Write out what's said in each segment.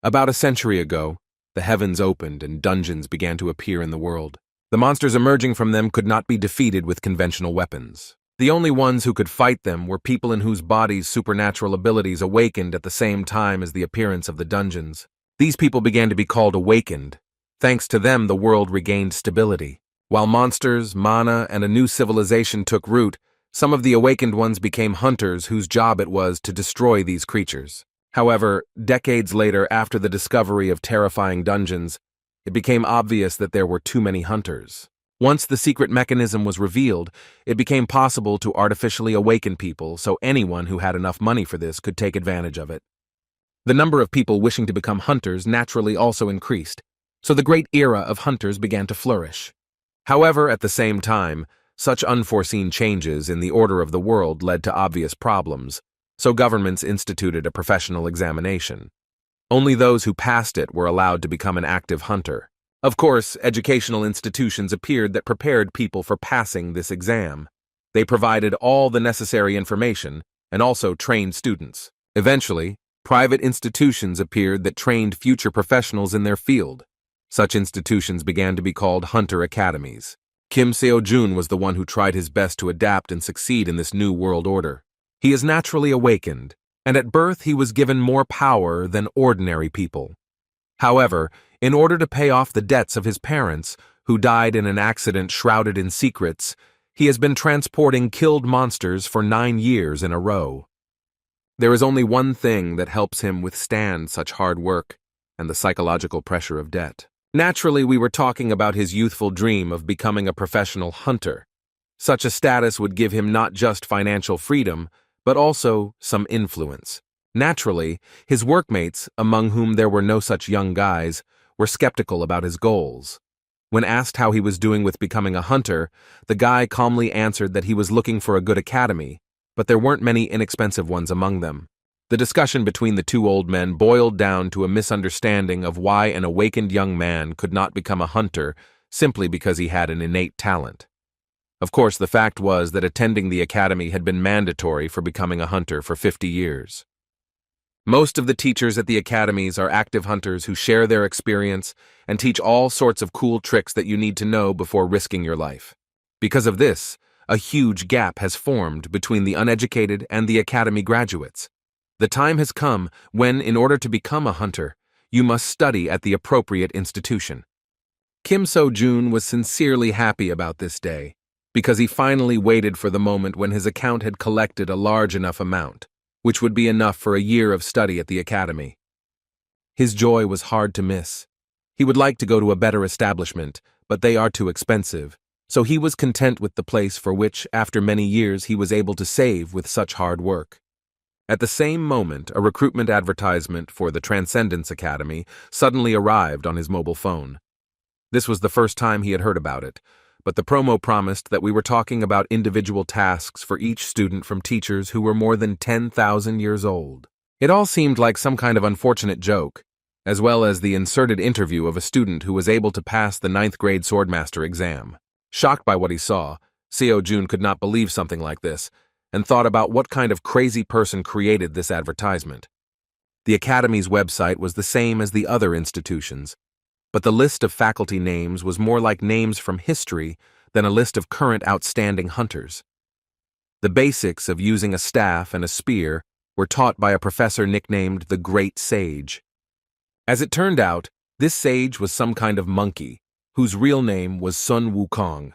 About a century ago, the heavens opened and dungeons began to appear in the world. The monsters emerging from them could not be defeated with conventional weapons. The only ones who could fight them were people in whose bodies supernatural abilities awakened at the same time as the appearance of the dungeons. These people began to be called awakened. Thanks to them, the world regained stability. While monsters, mana, and a new civilization took root, some of the awakened ones became hunters whose job it was to destroy these creatures. However, decades later, after the discovery of terrifying dungeons, it became obvious that there were too many hunters. Once the secret mechanism was revealed, it became possible to artificially awaken people so anyone who had enough money for this could take advantage of it. The number of people wishing to become hunters naturally also increased, so the great era of hunters began to flourish. However, at the same time, such unforeseen changes in the order of the world led to obvious problems, so governments instituted a professional examination. Only those who passed it were allowed to become an active hunter. Of course, educational institutions appeared that prepared people for passing this exam. They provided all the necessary information and also trained students. Eventually, private institutions appeared that trained future professionals in their field. Such institutions began to be called hunter academies. Kim Seo-jun was the one who tried his best to adapt and succeed in this new world order. He is naturally awakened, and at birth he was given more power than ordinary people. However, in order to pay off the debts of his parents, who died in an accident shrouded in secrets, he has been transporting killed monsters for 9 years in a row. There is only one thing that helps him withstand such hard work, and the psychological pressure of debt. Naturally, we were talking about his youthful dream of becoming a professional hunter. Such a status would give him not just financial freedom, but also some influence. Naturally, his workmates, among whom there were no such young guys, were skeptical about his goals. When asked how he was doing with becoming a hunter, the guy calmly answered that he was looking for a good academy, but there weren't many inexpensive ones among them. The discussion between the two old men boiled down to a misunderstanding of why an awakened young man could not become a hunter simply because he had an innate talent. Of course, the fact was that attending the academy had been mandatory for becoming a hunter for 50 years. Most of the teachers at the academies are active hunters who share their experience and teach all sorts of cool tricks that you need to know before risking your life. Because of this, a huge gap has formed between the uneducated and the academy graduates. The time has come when, in order to become a hunter, you must study at the appropriate institution. Kim Seo-jun was sincerely happy about this day, because he finally waited for the moment when his account had collected a large enough amount, which would be enough for a year of study at the academy. His joy was hard to miss. He would like to go to a better establishment, but they are too expensive, so he was content with the place for which, after many years, he was able to save with such hard work. At the same moment, a recruitment advertisement for the Transcendence Academy suddenly arrived on his mobile phone. This was the first time he had heard about it, but the promo promised that we were talking about individual tasks for each student from teachers who were more than 10,000 years old. It all seemed like some kind of unfortunate joke, as well as the inserted interview of a student who was able to pass the 9th grade Swordmaster exam. Shocked by what he saw, Seo-jun could not believe something like this, and thought about what kind of crazy person created this advertisement. The Academy's website was the same as the other institutions, but the list of faculty names was more like names from history than a list of current outstanding hunters. The basics of using a staff and a spear were taught by a professor nicknamed the Great Sage. As it turned out, this sage was some kind of monkey, whose real name was Sun Wukong.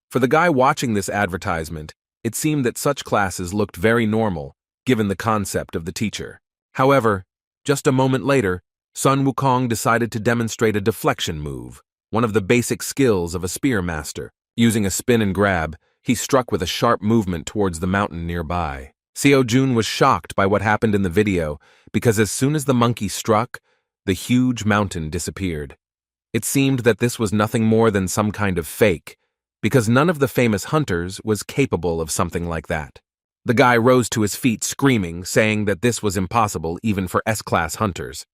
For the guy watching this advertisement, it seemed that such classes looked very normal, given the concept of the teacher. However, just a moment later, Sun Wukong decided to demonstrate a deflection move, one of the basic skills of a spear master. Using a spin and grab, he struck with a sharp movement towards the mountain nearby. Seo-jun was shocked by what happened in the video, because as soon as the monkey struck, the huge mountain disappeared. It seemed that this was nothing more than some kind of fake, because none of the famous hunters was capable of something like that. The guy rose to his feet screaming, saying that this was impossible even for S-class hunters.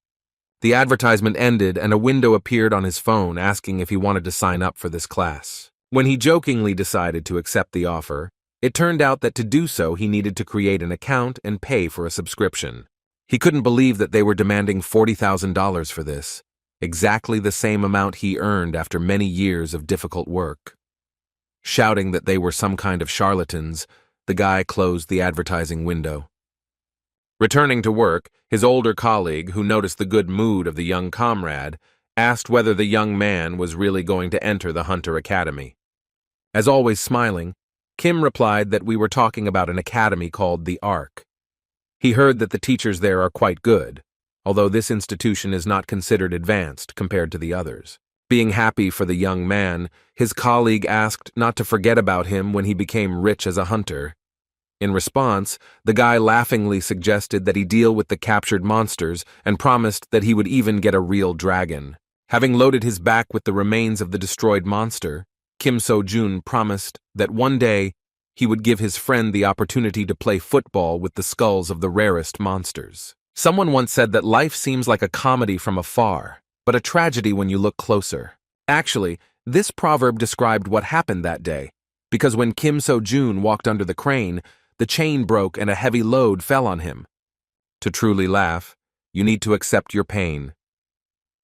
The advertisement ended and a window appeared on his phone asking if he wanted to sign up for this class. When he jokingly decided to accept the offer, it turned out that to do so he needed to create an account and pay for a subscription. He couldn't believe that they were demanding $40,000 for this, exactly the same amount he earned after many years of difficult work. Shouting that they were some kind of charlatans, the guy closed the advertising window. Returning to work, his older colleague, who noticed the good mood of the young comrade, asked whether the young man was really going to enter the Hunter Academy. As always smiling, Kim replied that we were talking about an academy called the Ark. He heard that the teachers there are quite good, although this institution is not considered advanced compared to the others. Being happy for the young man, his colleague asked not to forget about him when he became rich as a hunter. In response, the guy laughingly suggested that he deal with the captured monsters and promised that he would even get a real dragon. Having loaded his back with the remains of the destroyed monster, Kim So-jun promised that one day he would give his friend the opportunity to play football with the skulls of the rarest monsters. Someone once said that life seems like a comedy from afar, but a tragedy when you look closer. Actually, this proverb described what happened that day, because when Kim So-jun walked under the crane, the chain broke and a heavy load fell on him. To truly laugh, you need to accept your pain.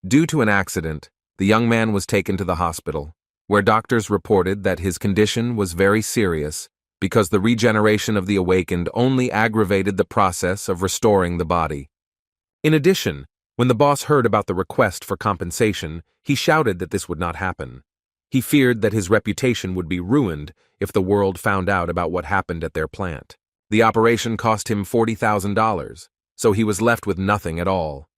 Due to an accident, the young man was taken to the hospital, where doctors reported that his condition was very serious because the regeneration of the awakened only aggravated the process of restoring the body. In addition, when the boss heard about the request for compensation, he shouted that this would not happen. He feared that his reputation would be ruined if the world found out about what happened at their plant. The operation cost him $40,000, so he was left with nothing at all.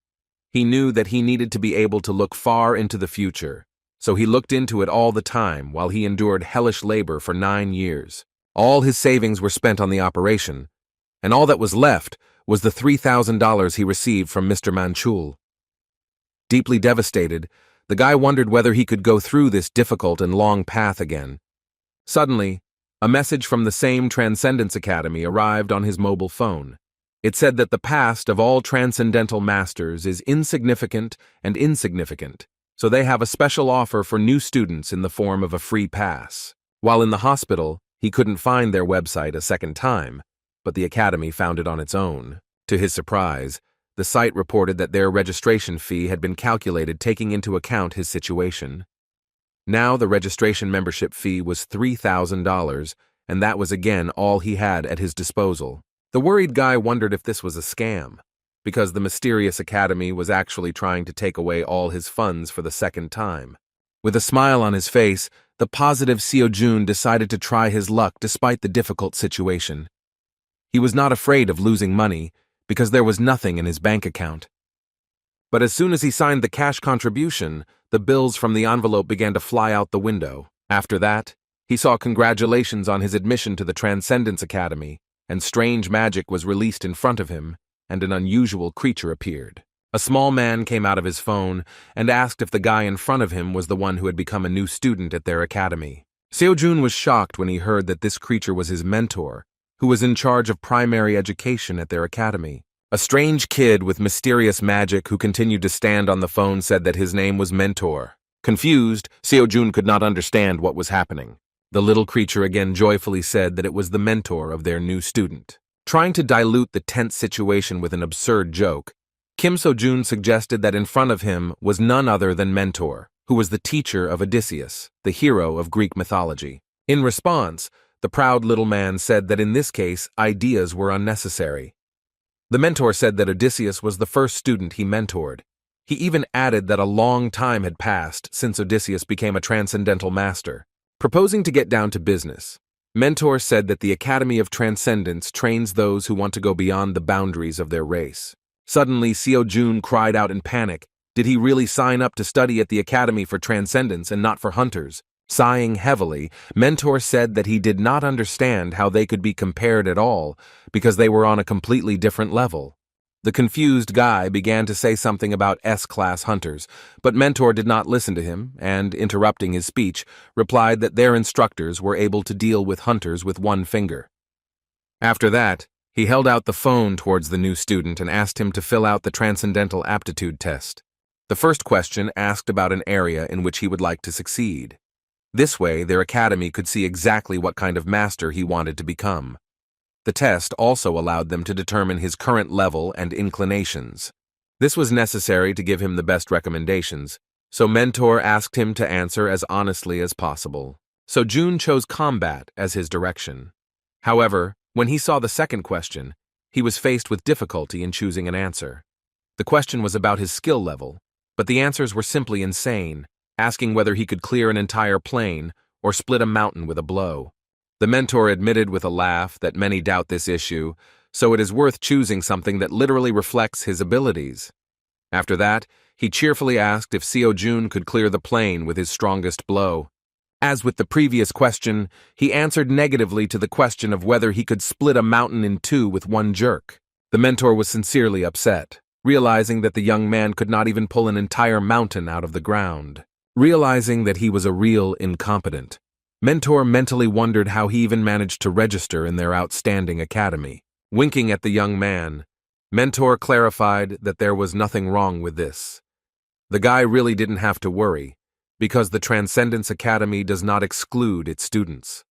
He knew that he needed to be able to look far into the future, so he looked into it all the time while he endured hellish labor for 9 years. All his savings were spent on the operation, and all that was left was the $3,000 he received from Mr. Manchul. Deeply devastated, the guy wondered whether he could go through this difficult and long path again. Suddenly, a message from the same Transcendence Academy arrived on his mobile phone. It said that the past of all transcendental masters is insignificant and insignificant, so they have a special offer for new students in the form of a free pass. While in the hospital, he couldn't find their website a second time, but the academy found it on its own. To his surprise, the site reported that their registration fee had been calculated taking into account his situation. Now the registration membership fee was $3,000, and that was again all he had at his disposal. The worried guy wondered if this was a scam, because the mysterious academy was actually trying to take away all his funds for the second time. With a smile on his face, the positive Seo-jun decided to try his luck despite the difficult situation. He was not afraid of losing money, because there was nothing in his bank account. But as soon as he signed the cash contribution, the bills from the envelope began to fly out the window. After that, he saw congratulations on his admission to the Transcendence Academy, and strange magic was released in front of him, and an unusual creature appeared. A small man came out of his phone and asked if the guy in front of him was the one who had become a new student at their academy. Seo-jun was shocked when he heard that this creature was his mentor, who was in charge of primary education at their academy. A strange kid with mysterious magic who continued to stand on the phone said that his name was Mentor. Confused, Seo-jun could not understand what was happening. The little creature again joyfully said that it was the mentor of their new student. Trying to dilute the tense situation with an absurd joke, Kim So-jun suggested that in front of him was none other than Mentor, who was the teacher of Odysseus, the hero of Greek mythology. In response, the proud little man said that in this case, ideas were unnecessary. The mentor said that Odysseus was the first student he mentored. He even added that a long time had passed since Odysseus became a transcendental master. Proposing to get down to business, Mentor said that the Academy of Transcendence trains those who want to go beyond the boundaries of their race. Suddenly, Seo-jun cried out in panic. Did he really sign up to study at the Academy for Transcendence and not for hunters? Sighing heavily, Mentor said that he did not understand how they could be compared at all, because they were on a completely different level. The confused guy began to say something about S-class hunters, but Mentor did not listen to him and, interrupting his speech, replied that their instructors were able to deal with hunters with one finger. After that, he held out the phone towards the new student and asked him to fill out the Transcendental Aptitude Test. The first question asked about an area in which he would like to succeed. This way, their academy could see exactly what kind of master he wanted to become. The test also allowed them to determine his current level and inclinations. This was necessary to give him the best recommendations, so Mentor asked him to answer as honestly as possible. So Jun chose combat as his direction. However, when he saw the second question, he was faced with difficulty in choosing an answer. The question was about his skill level, but the answers were simply insane, asking whether he could clear an entire plane or split a mountain with a blow. The mentor admitted with a laugh that many doubt this issue, so it is worth choosing something that literally reflects his abilities. After that, he cheerfully asked if Seo Jun could clear the plane with his strongest blow. As with the previous question, he answered negatively to the question of whether he could split a mountain in two with one jerk. The mentor was sincerely upset, realizing that the young man could not even pull an entire mountain out of the ground. Realizing that he was a real incompetent, Mentor mentally wondered how he even managed to register in their outstanding academy. Winking at the young man, Mentor clarified that there was nothing wrong with this. The guy really didn't have to worry, because the Transcendence Academy does not exclude its students.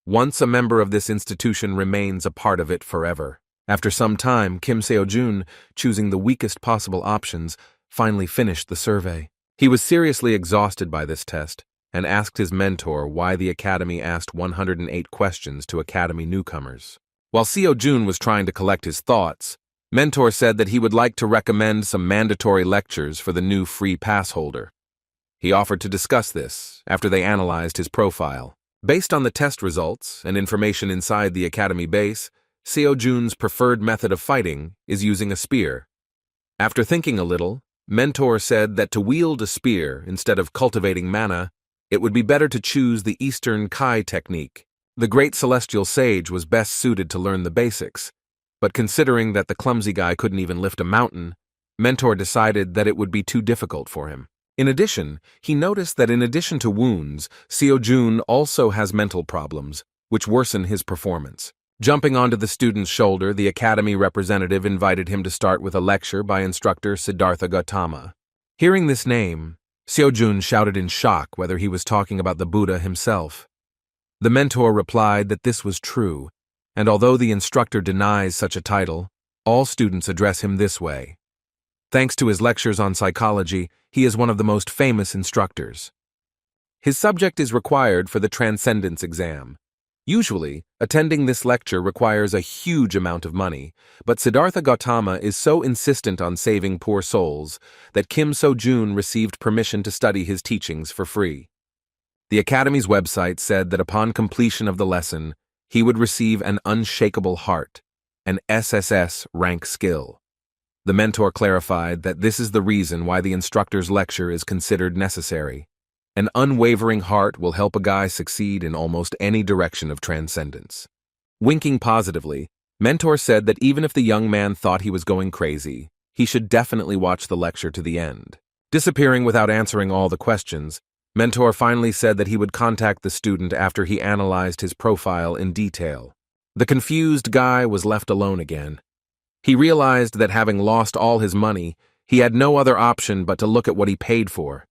Once a member of this institution remains a part of it forever. After some time, Kim Seo-jun, choosing the weakest possible options, finally finished the survey. He was seriously exhausted by this test, and asked his mentor why the Academy asked 108 questions to Academy newcomers. While Seo-jun was trying to collect his thoughts, Mentor said that he would like to recommend some mandatory lectures for the new free pass holder. He offered to discuss this after they analyzed his profile. Based on the test results and information inside the Academy base, Seo-jun's preferred method of fighting is using a spear. After thinking a little, Mentor said that to wield a spear instead of cultivating mana, it would be better to choose the Eastern Kai technique. The great celestial sage was best suited to learn the basics, but considering that the clumsy guy couldn't even lift a mountain, Mentor decided that it would be too difficult for him. In addition, he noticed that in addition to wounds, Seo-jun also has mental problems, which worsen his performance. Jumping onto the student's shoulder, the Academy representative invited him to start with a lecture by instructor Siddhartha Gautama. Hearing this name, Seo-jun shouted in shock whether he was talking about the Buddha himself. The mentor replied that this was true, and although the instructor denies such a title, all students address him this way. Thanks to his lectures on psychology, he is one of the most famous instructors. His subject is required for the Transcendence exam. Usually, attending this lecture requires a huge amount of money, but Siddhartha Gautama is so insistent on saving poor souls that Kim Seo-jun received permission to study his teachings for free. The Academy's website said that upon completion of the lesson, he would receive an unshakable heart, an SSS-Rank skill. The mentor clarified that this is the reason why the instructor's lecture is considered necessary. An unwavering heart will help a guy succeed in almost any direction of transcendence. Winking positively, Mentor said that even if the young man thought he was going crazy, he should definitely watch the lecture to the end. Disappearing without answering all the questions, Mentor finally said that he would contact the student after he analyzed his profile in detail. The confused guy was left alone again. He realized that having lost all his money, he had no other option but to look at what he paid for.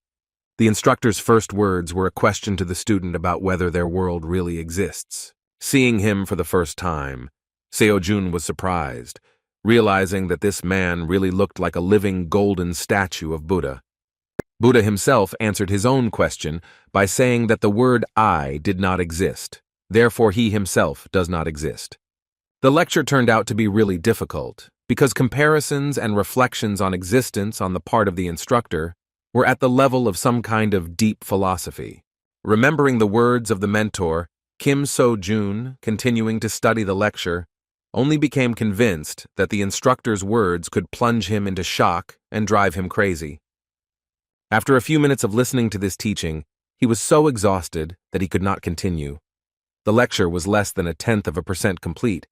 The instructor's first words were a question to the student about whether their world really exists. Seeing him for the first time, Seo-jun was surprised, realizing that this man really looked like a living golden statue of Buddha. Buddha himself answered his own question by saying that the word I did not exist, therefore he himself does not exist. The lecture turned out to be really difficult, because comparisons and reflections on existence on the part of the instructor were at the level of some kind of deep philosophy. Remembering the words of the mentor, Kim Seo-jun, continuing to study the lecture, only became convinced that the instructor's words could plunge him into shock and drive him crazy. After a few minutes of listening to this teaching, he was so exhausted that he could not continue. The lecture was less than 0.1% complete,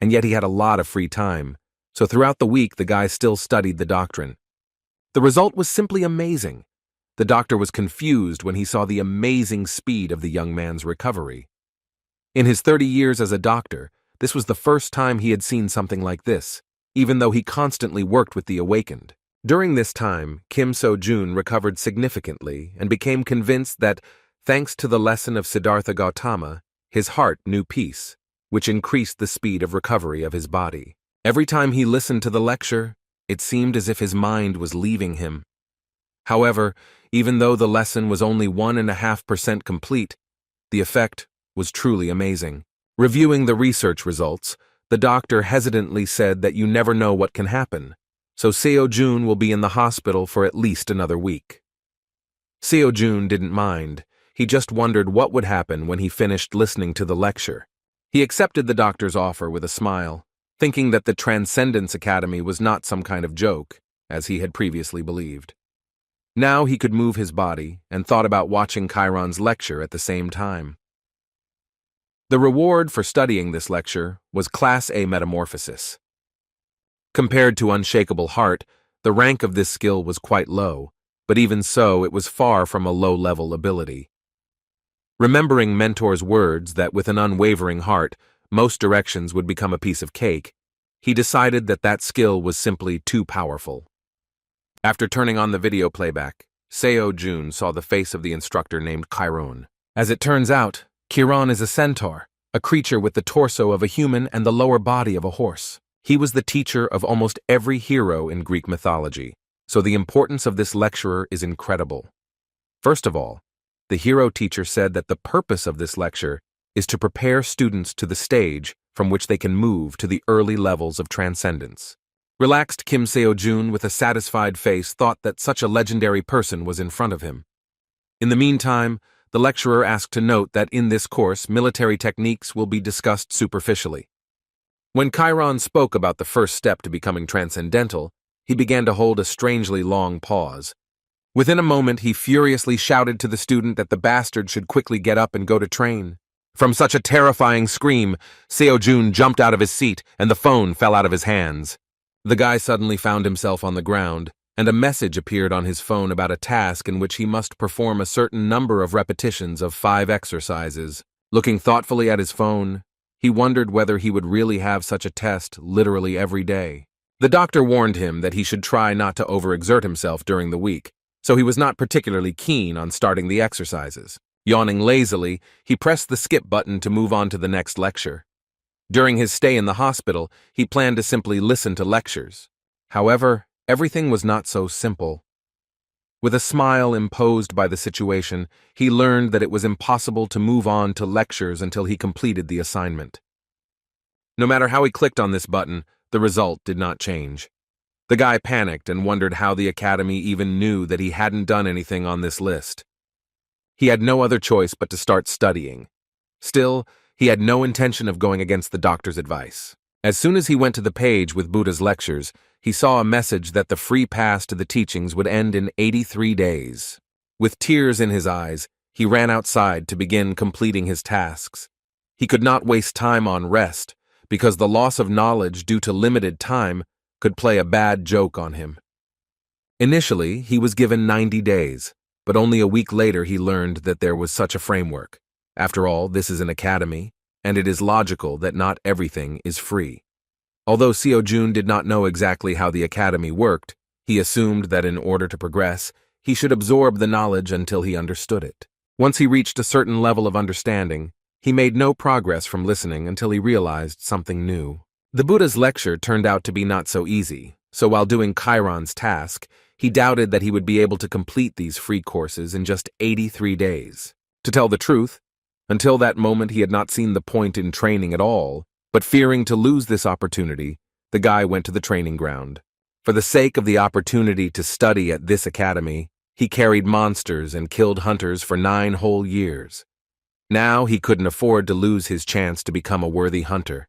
and yet he had a lot of free time, so throughout the week the guy still studied the doctrine. The result was simply amazing. The doctor was confused when he saw the amazing speed of the young man's recovery. In his 30 years as a doctor, this was the first time he had seen something like this, even though he constantly worked with the awakened. During this time, Kim Seo-jun recovered significantly and became convinced that, thanks to the lesson of Siddhartha Gautama, his heart knew peace. which increased the speed of recovery of his body. Every time he listened to the lecture, it seemed as if his mind was leaving him. However, even though the lesson was only 1.5% complete, the effect was truly amazing. Reviewing the research results, the doctor hesitantly said that you never know what can happen, so Seo-jun will be in the hospital for at least another week. Seo-jun didn't mind. He just wondered what would happen when he finished listening to the lecture. He accepted the doctor's offer with a smile, thinking that the Transcendence Academy was not some kind of joke, as he had previously believed. Now he could move his body and thought about watching Chiron's lecture at the same time. The reward for studying this lecture was Class A Metamorphosis. Compared to Unshakable Heart, the rank of this skill was quite low, but even so it was far from a low-level ability. Remembering Mentor's words that with an unwavering heart, most directions would become a piece of cake, he decided that that skill was simply too powerful. After turning on the video playback, Seo-jun saw the face of the instructor named Chiron. As it turns out, Chiron is a centaur, a creature with the torso of a human and the lower body of a horse. He was the teacher of almost every hero in Greek mythology, so the importance of this lecturer is incredible. First of all, the hero teacher said that the purpose of this lecture is to prepare students to the stage from which they can move to the early levels of transcendence. Relaxed Kim Seo-jun with a satisfied face thought that such a legendary person was in front of him. In the meantime, the lecturer asked to note that in this course military techniques will be discussed superficially. When Chiron spoke about the first step to becoming transcendental, he began to hold a strangely long pause. Within a moment, he furiously shouted to the student that the bastard should quickly get up and go to train. From such a terrifying scream, Seo-jun jumped out of his seat and the phone fell out of his hands. The guy suddenly found himself on the ground, and a message appeared on his phone about a task in which he must perform a certain number of repetitions of 5 exercises. Looking thoughtfully at his phone, he wondered whether he would really have such a test literally every day. The doctor warned him that he should try not to overexert himself during the week, so he was not particularly keen on starting the exercises. Yawning lazily, he pressed the skip button to move on to the next lecture. During his stay in the hospital, he planned to simply listen to lectures. However, everything was not so simple. With a smile imposed by the situation, he learned that it was impossible to move on to lectures until he completed the assignment. No matter how he clicked on this button, the result did not change. The guy panicked and wondered how the academy even knew that he hadn't done anything on this list. He had no other choice but to start studying. Still, he had no intention of going against the doctor's advice. As soon as he went to the page with Buddha's lectures, he saw a message that the free pass to the teachings would end in 83 days. With tears in his eyes, he ran outside to begin completing his tasks. He could not waste time on rest, because the loss of knowledge due to limited time could play a bad joke on him. Initially, he was given 90 days, but only a week later he learned that there was such a framework. After all, this is an academy, and it is logical that not everything is free. Although Seo-jun did not know exactly how the academy worked, he assumed that in order to progress, he should absorb the knowledge until he understood it. Once he reached a certain level of understanding, he made no progress from listening until he realized something new. The Buddha's lecture turned out to be not so easy, so while doing Chiron's task, he doubted that he would be able to complete these free courses in just 83 days. To tell the truth, until that moment he had not seen the point in training at all, but fearing to lose this opportunity, the guy went to the training ground. For the sake of the opportunity to study at this academy, he carried monsters and killed hunters for 9 whole years. Now he couldn't afford to lose his chance to become a worthy hunter.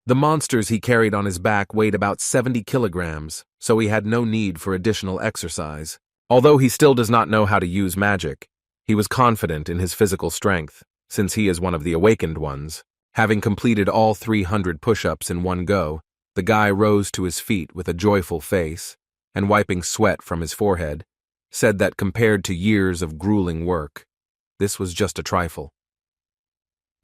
The monsters he carried on his back weighed about 70 kilograms, so he had no need for additional exercise. Although he still does not know how to use magic, he was confident in his physical strength, since he is one of the awakened ones. Having completed all 300 push-ups in one go, the guy rose to his feet with a joyful face, and wiping sweat from his forehead, said that compared to years of grueling work, this was just a trifle.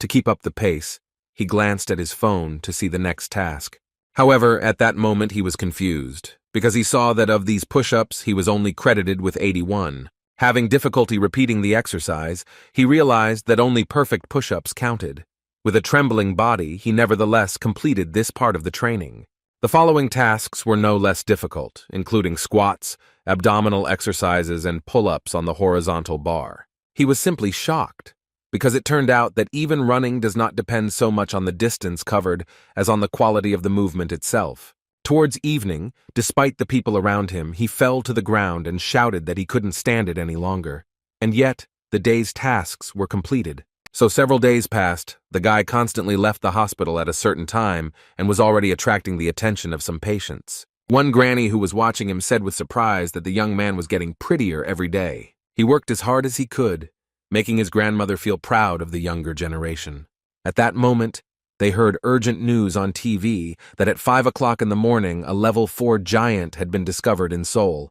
To keep up the pace, he glanced at his phone to see the next task. However, at that moment he was confused, because he saw that of these push-ups he was only credited with 81. Having difficulty repeating the exercise, he realized that only perfect push-ups counted. With a trembling body, he nevertheless completed this part of the training. The following tasks were no less difficult, including squats, abdominal exercises, and pull-ups on the horizontal bar. He was simply shocked, because it turned out that even running does not depend so much on the distance covered as on the quality of the movement itself. Towards evening, despite the people around him, he fell to the ground and shouted that he couldn't stand it any longer. And yet, the day's tasks were completed. So several days passed, the guy constantly left the hospital at a certain time and was already attracting the attention of some patients. One granny who was watching him said with surprise that the young man was getting prettier every day. He worked as hard as he could, making his grandmother feel proud of the younger generation. At that moment, they heard urgent news on TV that at 5 o'clock in the morning a level 4 giant had been discovered in Seoul.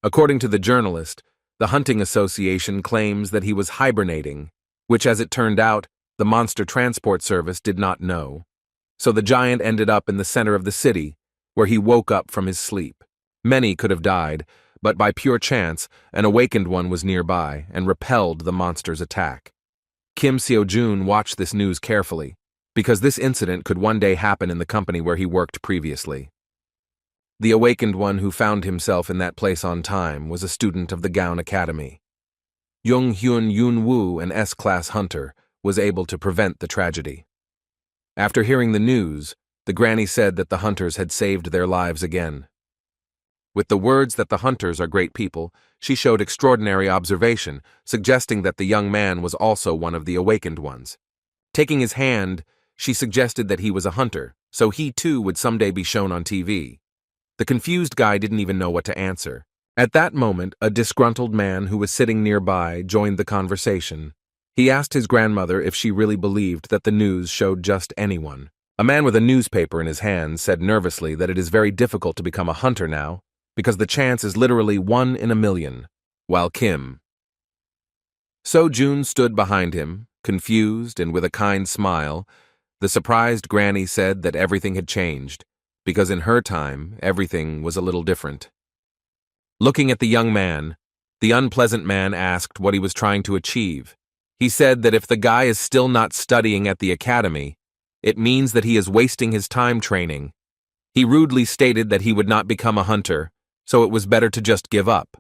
According to the journalist, the Hunting Association claims that he was hibernating, which, as it turned out, the Monster Transport Service did not know. So the giant ended up in the center of the city, where he woke up from his sleep. Many could have died, but by pure chance, an awakened one was nearby and repelled the monster's attack. Kim Seo-jun watched this news carefully, because this incident could one day happen in the company where he worked previously. The awakened one who found himself in that place on time was a student of the Gown Academy. Jung-hyun Yoon-woo, an S-class hunter, was able to prevent the tragedy. After hearing the news, the granny said that the hunters had saved their lives again. With the words that the hunters are great people, she showed extraordinary observation, suggesting that the young man was also one of the awakened ones. Taking his hand, she suggested that he was a hunter, so he too would someday be shown on TV. The confused guy didn't even know what to answer. At that moment, a disgruntled man who was sitting nearby joined the conversation. He asked his grandmother if she really believed that the news showed just anyone. A man with a newspaper in his hand said nervously that it is very difficult to become a hunter now, because the chance is literally 1 in a million, while Kim Seo-jun stood behind him, confused and with a kind smile. The surprised granny said that everything had changed, because in her time, everything was a little different. Looking at the young man, the unpleasant man asked what he was trying to achieve. He said that if the guy is still not studying at the academy, it means that he is wasting his time training. He rudely stated that he would not become a hunter, so it was better to just give up.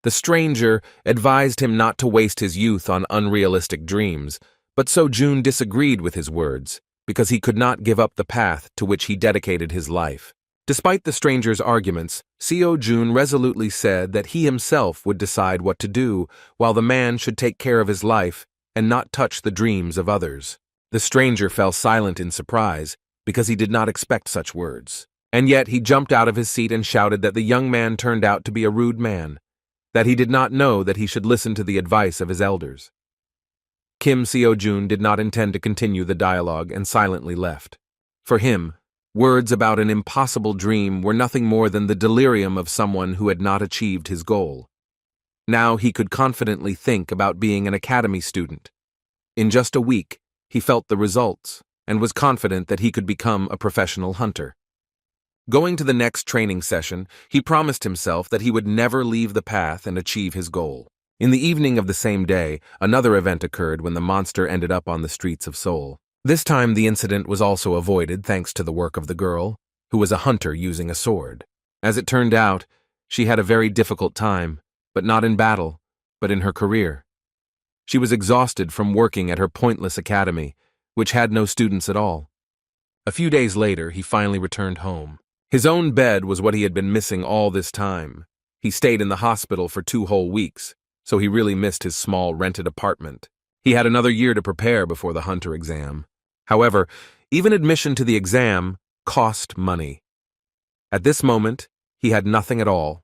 The stranger advised him not to waste his youth on unrealistic dreams, but Seo-jun disagreed with his words, because he could not give up the path to which he dedicated his life. Despite the stranger's arguments, Seo-jun resolutely said that he himself would decide what to do, while the man should take care of his life and not touch the dreams of others. The stranger fell silent in surprise, because he did not expect such words. And yet he jumped out of his seat and shouted that the young man turned out to be a rude man, that he did not know that he should listen to the advice of his elders. Kim Seo-jun did not intend to continue the dialogue and silently left. For him, words about an impossible dream were nothing more than the delirium of someone who had not achieved his goal. Now he could confidently think about being an academy student. In just a week, he felt the results and was confident that he could become a professional hunter. Going to the next training session, he promised himself that he would never leave the path and achieve his goal. In the evening of the same day, another event occurred when the monster ended up on the streets of Seoul. This time the incident was also avoided thanks to the work of the girl, who was a hunter using a sword. As it turned out, she had a very difficult time, but not in battle, but in her career. She was exhausted from working at her pointless academy, which had no students at all. A few days later, he finally returned home. His own bed was what he had been missing all this time. He stayed in the hospital for 2 whole weeks, so he really missed his small rented apartment. He had another year to prepare before the hunter exam. However, even admission to the exam cost money. At this moment, he had nothing at all.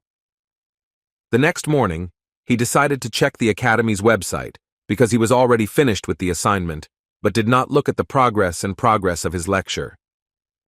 The next morning, he decided to check the academy's website because he was already finished with the assignment, but did not look at the progress of his lecture.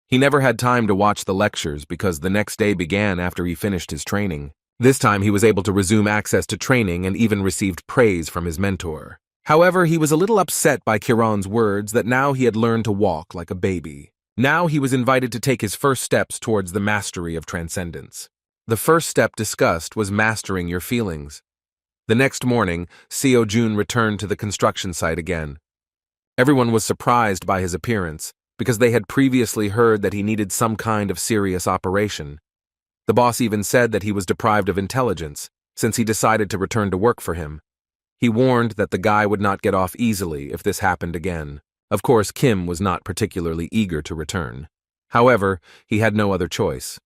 He never had time to watch the lectures because the next day began after he finished his training. This time he was able to resume access to training and even received praise from his mentor. However, he was a little upset by Kiran's words that now he had learned to walk like a baby. Now he was invited to take his first steps towards the mastery of transcendence. The first step discussed was mastering your feelings. The next morning, Seo-jun returned to the construction site again. Everyone was surprised by his appearance, because they had previously heard that he needed some kind of serious operation. The boss even said that he was deprived of intelligence, since he decided to return to work for him. He warned that the guy would not get off easily if this happened again. Of course, Kim was not particularly eager to return. However, he had no other choice.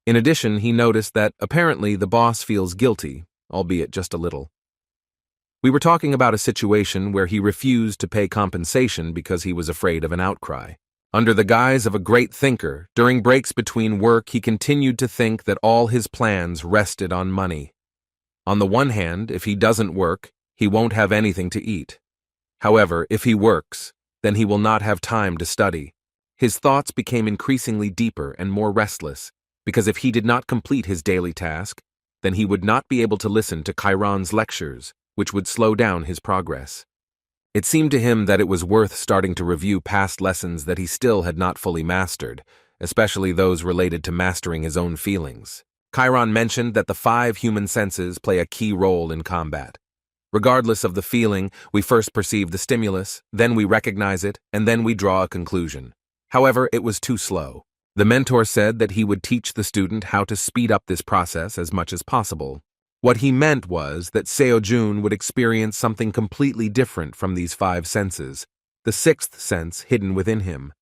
In addition, he noticed that apparently the boss feels guilty, albeit just a little. We were talking about a situation where he refused to pay compensation because he was afraid of an outcry. Under the guise of a great thinker, during breaks between work, he continued to think that all his plans rested on money. On the one hand, if he doesn't work, he won't have anything to eat. However, if he works, then he will not have time to study. His thoughts became increasingly deeper and more restless, because if he did not complete his daily task, then he would not be able to listen to Chiron's lectures, which would slow down his progress. It seemed to him that it was worth starting to review past lessons that he still had not fully mastered, especially those related to mastering his own feelings. Chiron mentioned that the 5 human senses play a key role in combat. Regardless of the feeling, we first perceive the stimulus, then we recognize it, and then we draw a conclusion. However, it was too slow. The mentor said that he would teach the student how to speed up this process as much as possible. What he meant was that Seo-jun would experience something completely different from these 5 senses, the 6th sense hidden within him.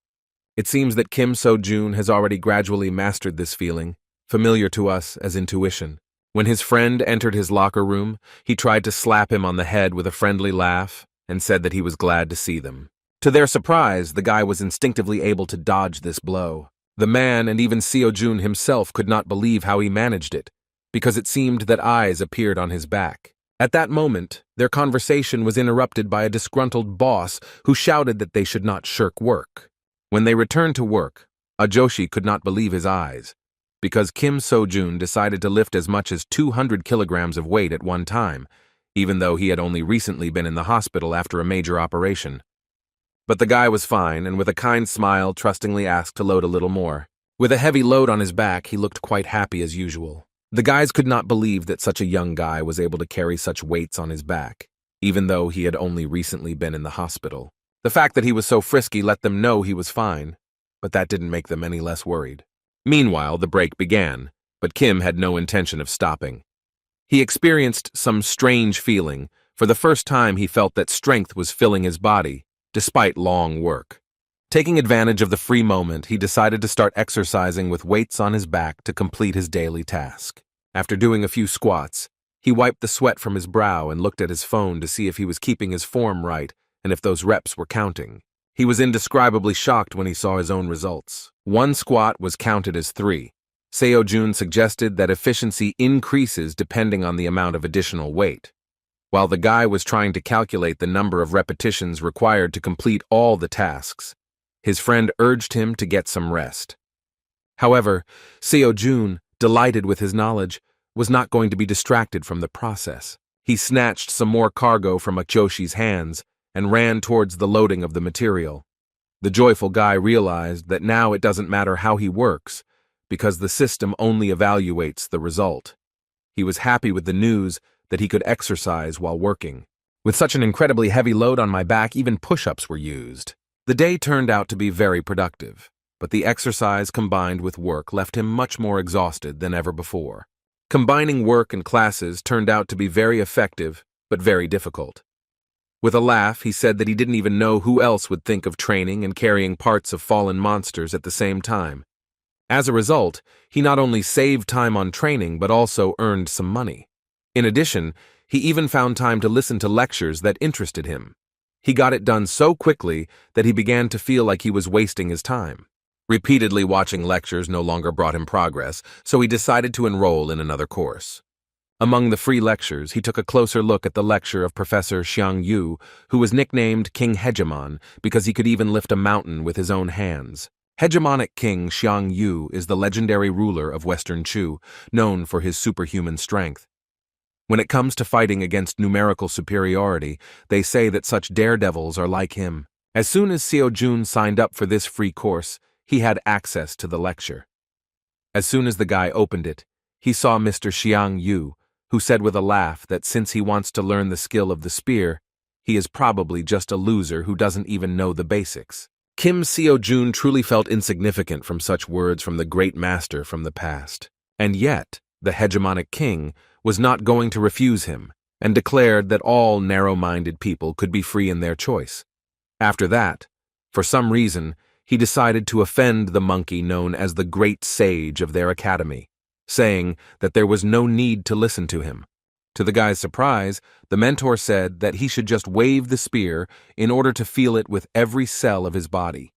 It seems that Kim So-jun has already gradually mastered this feeling, familiar to us as intuition. When his friend entered his locker room, he tried to slap him on the head with a friendly laugh and said that he was glad to see them. To their surprise, the guy was instinctively able to dodge this blow. The man and even Seo-jun himself could not believe how he managed it, because it seemed that eyes appeared on his back. At that moment, their conversation was interrupted by a disgruntled boss who shouted that they should not shirk work. When they returned to work, Ajoshi could not believe his eyes, because Kim So-jun decided to lift as much as 200 kilograms of weight at one time, even though he had only recently been in the hospital after a major operation. But the guy was fine, and with a kind smile trustingly asked to load a little more. With a heavy load on his back, he looked quite happy as usual. The guys could not believe that such a young guy was able to carry such weights on his back, even though he had only recently been in the hospital. The fact that he was so frisky let them know he was fine, but that didn't make them any less worried. Meanwhile, the break began, but Kim had no intention of stopping. He experienced some strange feeling. For the first time, he felt that strength was filling his body, despite long work. Taking advantage of the free moment, he decided to start exercising with weights on his back to complete his daily task. After doing a few squats, he wiped the sweat from his brow and looked at his phone to see if he was keeping his form right and if those reps were counting. He was indescribably shocked when he saw his own results. 1 squat was counted as 3. Seo-jun suggested that efficiency increases depending on the amount of additional weight. While the guy was trying to calculate the number of repetitions required to complete all the tasks, his friend urged him to get some rest. However, Seo-jun, delighted with his knowledge, was not going to be distracted from the process. He snatched some more cargo from Ajoshi's hands and ran towards the loading of the material. The joyful guy realized that now it doesn't matter how he works, because the system only evaluates the result. He was happy with the news that he could exercise while working. With such an incredibly heavy load on my back, even push-ups were used. The day turned out to be very productive, but the exercise combined with work left him much more exhausted than ever before. Combining work and classes turned out to be very effective, but very difficult. With a laugh, he said that he didn't even know who else would think of training and carrying parts of fallen monsters at the same time. As a result, he not only saved time on training but also earned some money. In addition, he even found time to listen to lectures that interested him. He got it done so quickly that he began to feel like he was wasting his time. Repeatedly watching lectures no longer brought him progress, so he decided to enroll in another course. Among the free lectures, he took a closer look at the lecture of Professor Xiang Yu, who was nicknamed King Hegemon because he could even lift a mountain with his own hands. Hegemonic King Xiang Yu is the legendary ruler of Western Chu, known for his superhuman strength. When it comes to fighting against numerical superiority, they say that such daredevils are like him. As soon as Seo-jun signed up for this free course, he had access to the lecture. As soon as the guy opened it, he saw Mr. Xiang Yu, who said with a laugh that since he wants to learn the skill of the spear, he is probably just a loser who doesn't even know the basics. Kim Seo-jun truly felt insignificant from such words from the great master from the past. And yet, the hegemonic king was not going to refuse him, and declared that all narrow-minded people could be free in their choice. After that, for some reason, he decided to offend the monkey known as the Great Sage of their academy, saying that there was no need to listen to him. To the guy's surprise, the mentor said that he should just wave the spear in order to feel it with every cell of his body.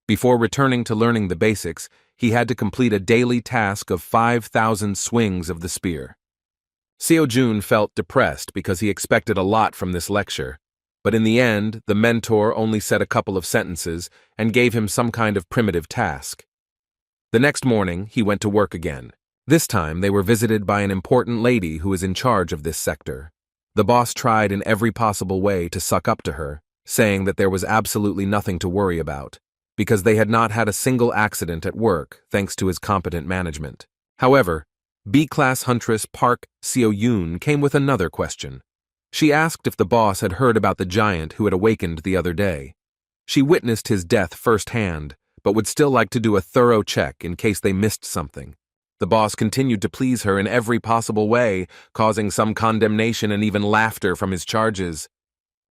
Before returning to learning the basics, he had to complete a daily task of 5,000 swings of the spear. Seo-jun felt depressed because he expected a lot from this lecture, but in the end, the mentor only said a couple of sentences and gave him some kind of primitive task. The next morning, he went to work again. This time, they were visited by an important lady who was in charge of this sector. The boss tried in every possible way to suck up to her, saying that there was absolutely nothing to worry about, because they had not had a single accident at work thanks to his competent management. However, B-class huntress Park Seo-yoon came with another question. She asked if the boss had heard about the giant who had awakened the other day. She witnessed his death firsthand, but would still like to do a thorough check in case they missed something. The boss continued to please her in every possible way, causing some condemnation and even laughter from his charges.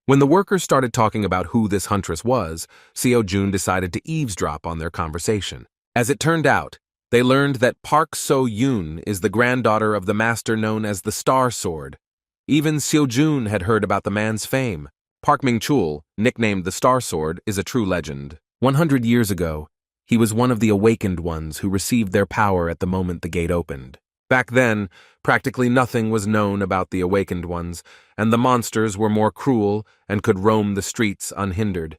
When the workers started talking about who this huntress was, Seo-jun decided to eavesdrop on their conversation. As it turned out, they learned that Park So-yoon is the granddaughter of the master known as the Star Sword. Even Seo-jun had heard about the man's fame. Park Ming-chul, nicknamed the Star Sword, is a true legend. 100 years ago, he was one of the awakened ones who received their power at the moment the gate opened. Back then, practically nothing was known about the awakened ones, and the monsters were more cruel and could roam the streets unhindered.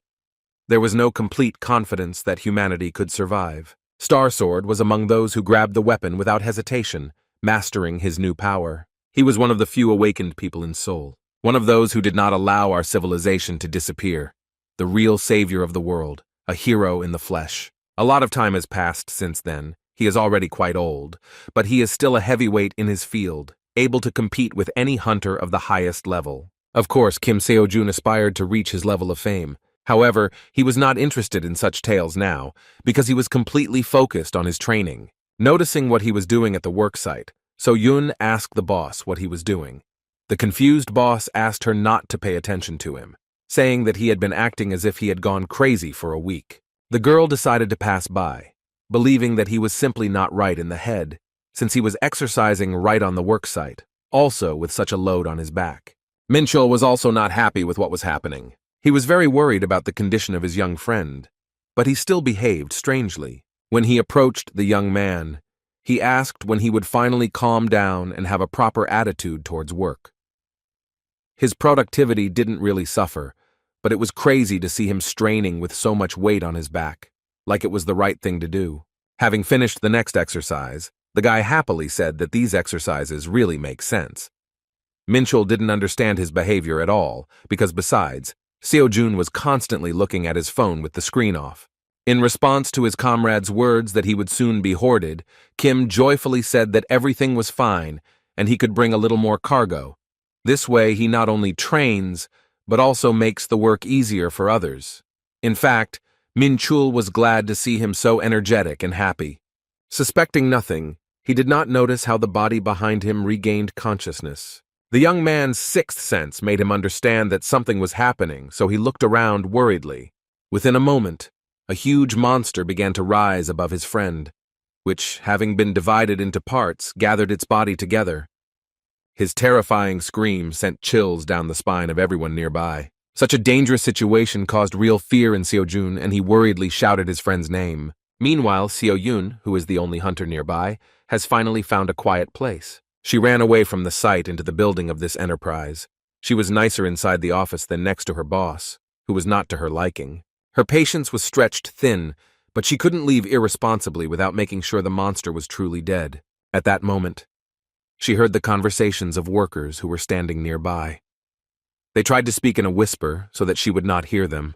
There was no complete confidence that humanity could survive. Star Sword was among those who grabbed the weapon without hesitation, mastering his new power. He was one of the few awakened people in Seoul, one of those who did not allow our civilization to disappear, the real savior of the world, a hero in the flesh. A lot of time has passed since then. He is already quite old, but he is still a heavyweight in his field, able to compete with any hunter of the highest level. Of course, Kim Seo-jun aspired to reach his level of fame. However, he was not interested in such tales now, because he was completely focused on his training. Noticing what he was doing at the worksite, So-yoon asked the boss what he was doing. The confused boss asked her not to pay attention to him, saying that he had been acting as if he had gone crazy for a week. The girl decided to pass by, believing that he was simply not right in the head, since he was exercising right on the worksite, also with such a load on his back. Min-chul was also not happy with what was happening. He was very worried about the condition of his young friend, but he still behaved strangely. When he approached the young man, he asked when he would finally calm down and have a proper attitude towards work. His productivity didn't really suffer, but it was crazy to see him straining with so much weight on his back, like it was the right thing to do. Having finished the next exercise, the guy happily said that these exercises really make sense. Min-chul didn't understand his behavior at all, because besides, Seo-jun was constantly looking at his phone with the screen off. In response to his comrade's words that he would soon be hoarded, Kim joyfully said that everything was fine and he could bring a little more cargo. This way he not only trains, but also makes the work easier for others. In fact, Min-chul was glad to see him so energetic and happy. Suspecting nothing, he did not notice how the body behind him regained consciousness. The young man's sixth sense made him understand that something was happening, so he looked around worriedly. Within a moment, a huge monster began to rise above his friend, which, having been divided into parts, gathered its body together. His terrifying scream sent chills down the spine of everyone nearby. Such a dangerous situation caused real fear in Seo-jun, and he worriedly shouted his friend's name. Meanwhile, Seo-yoon, who is the only hunter nearby, has finally found a quiet place. She ran away from the site into the building of this enterprise. She was nicer inside the office than next to her boss, who was not to her liking. Her patience was stretched thin, but she couldn't leave irresponsibly without making sure the monster was truly dead. At that moment, she heard the conversations of workers who were standing nearby. They tried to speak in a whisper so that she would not hear them,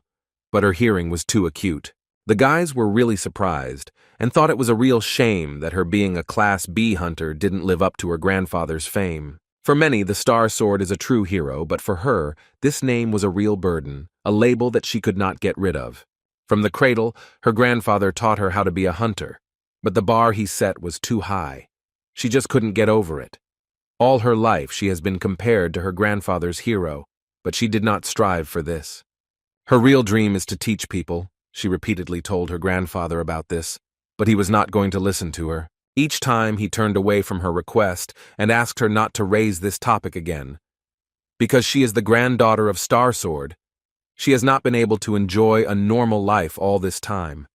but her hearing was too acute. The guys were really surprised and thought it was a real shame that her being a Class B hunter didn't live up to her grandfather's fame. For many, the Star Sword is a true hero, but for her, this name was a real burden, a label that she could not get rid of. From the cradle, her grandfather taught her how to be a hunter, but the bar he set was too high. She just couldn't get over it. All her life, she has been compared to her grandfather's hero, but she did not strive for this. Her real dream is to teach people. She repeatedly told her grandfather about this, but he was not going to listen to her. Each time he turned away from her request and asked her not to raise this topic again. Because she is the granddaughter of Star Sword, she has not been able to enjoy a normal life all this time.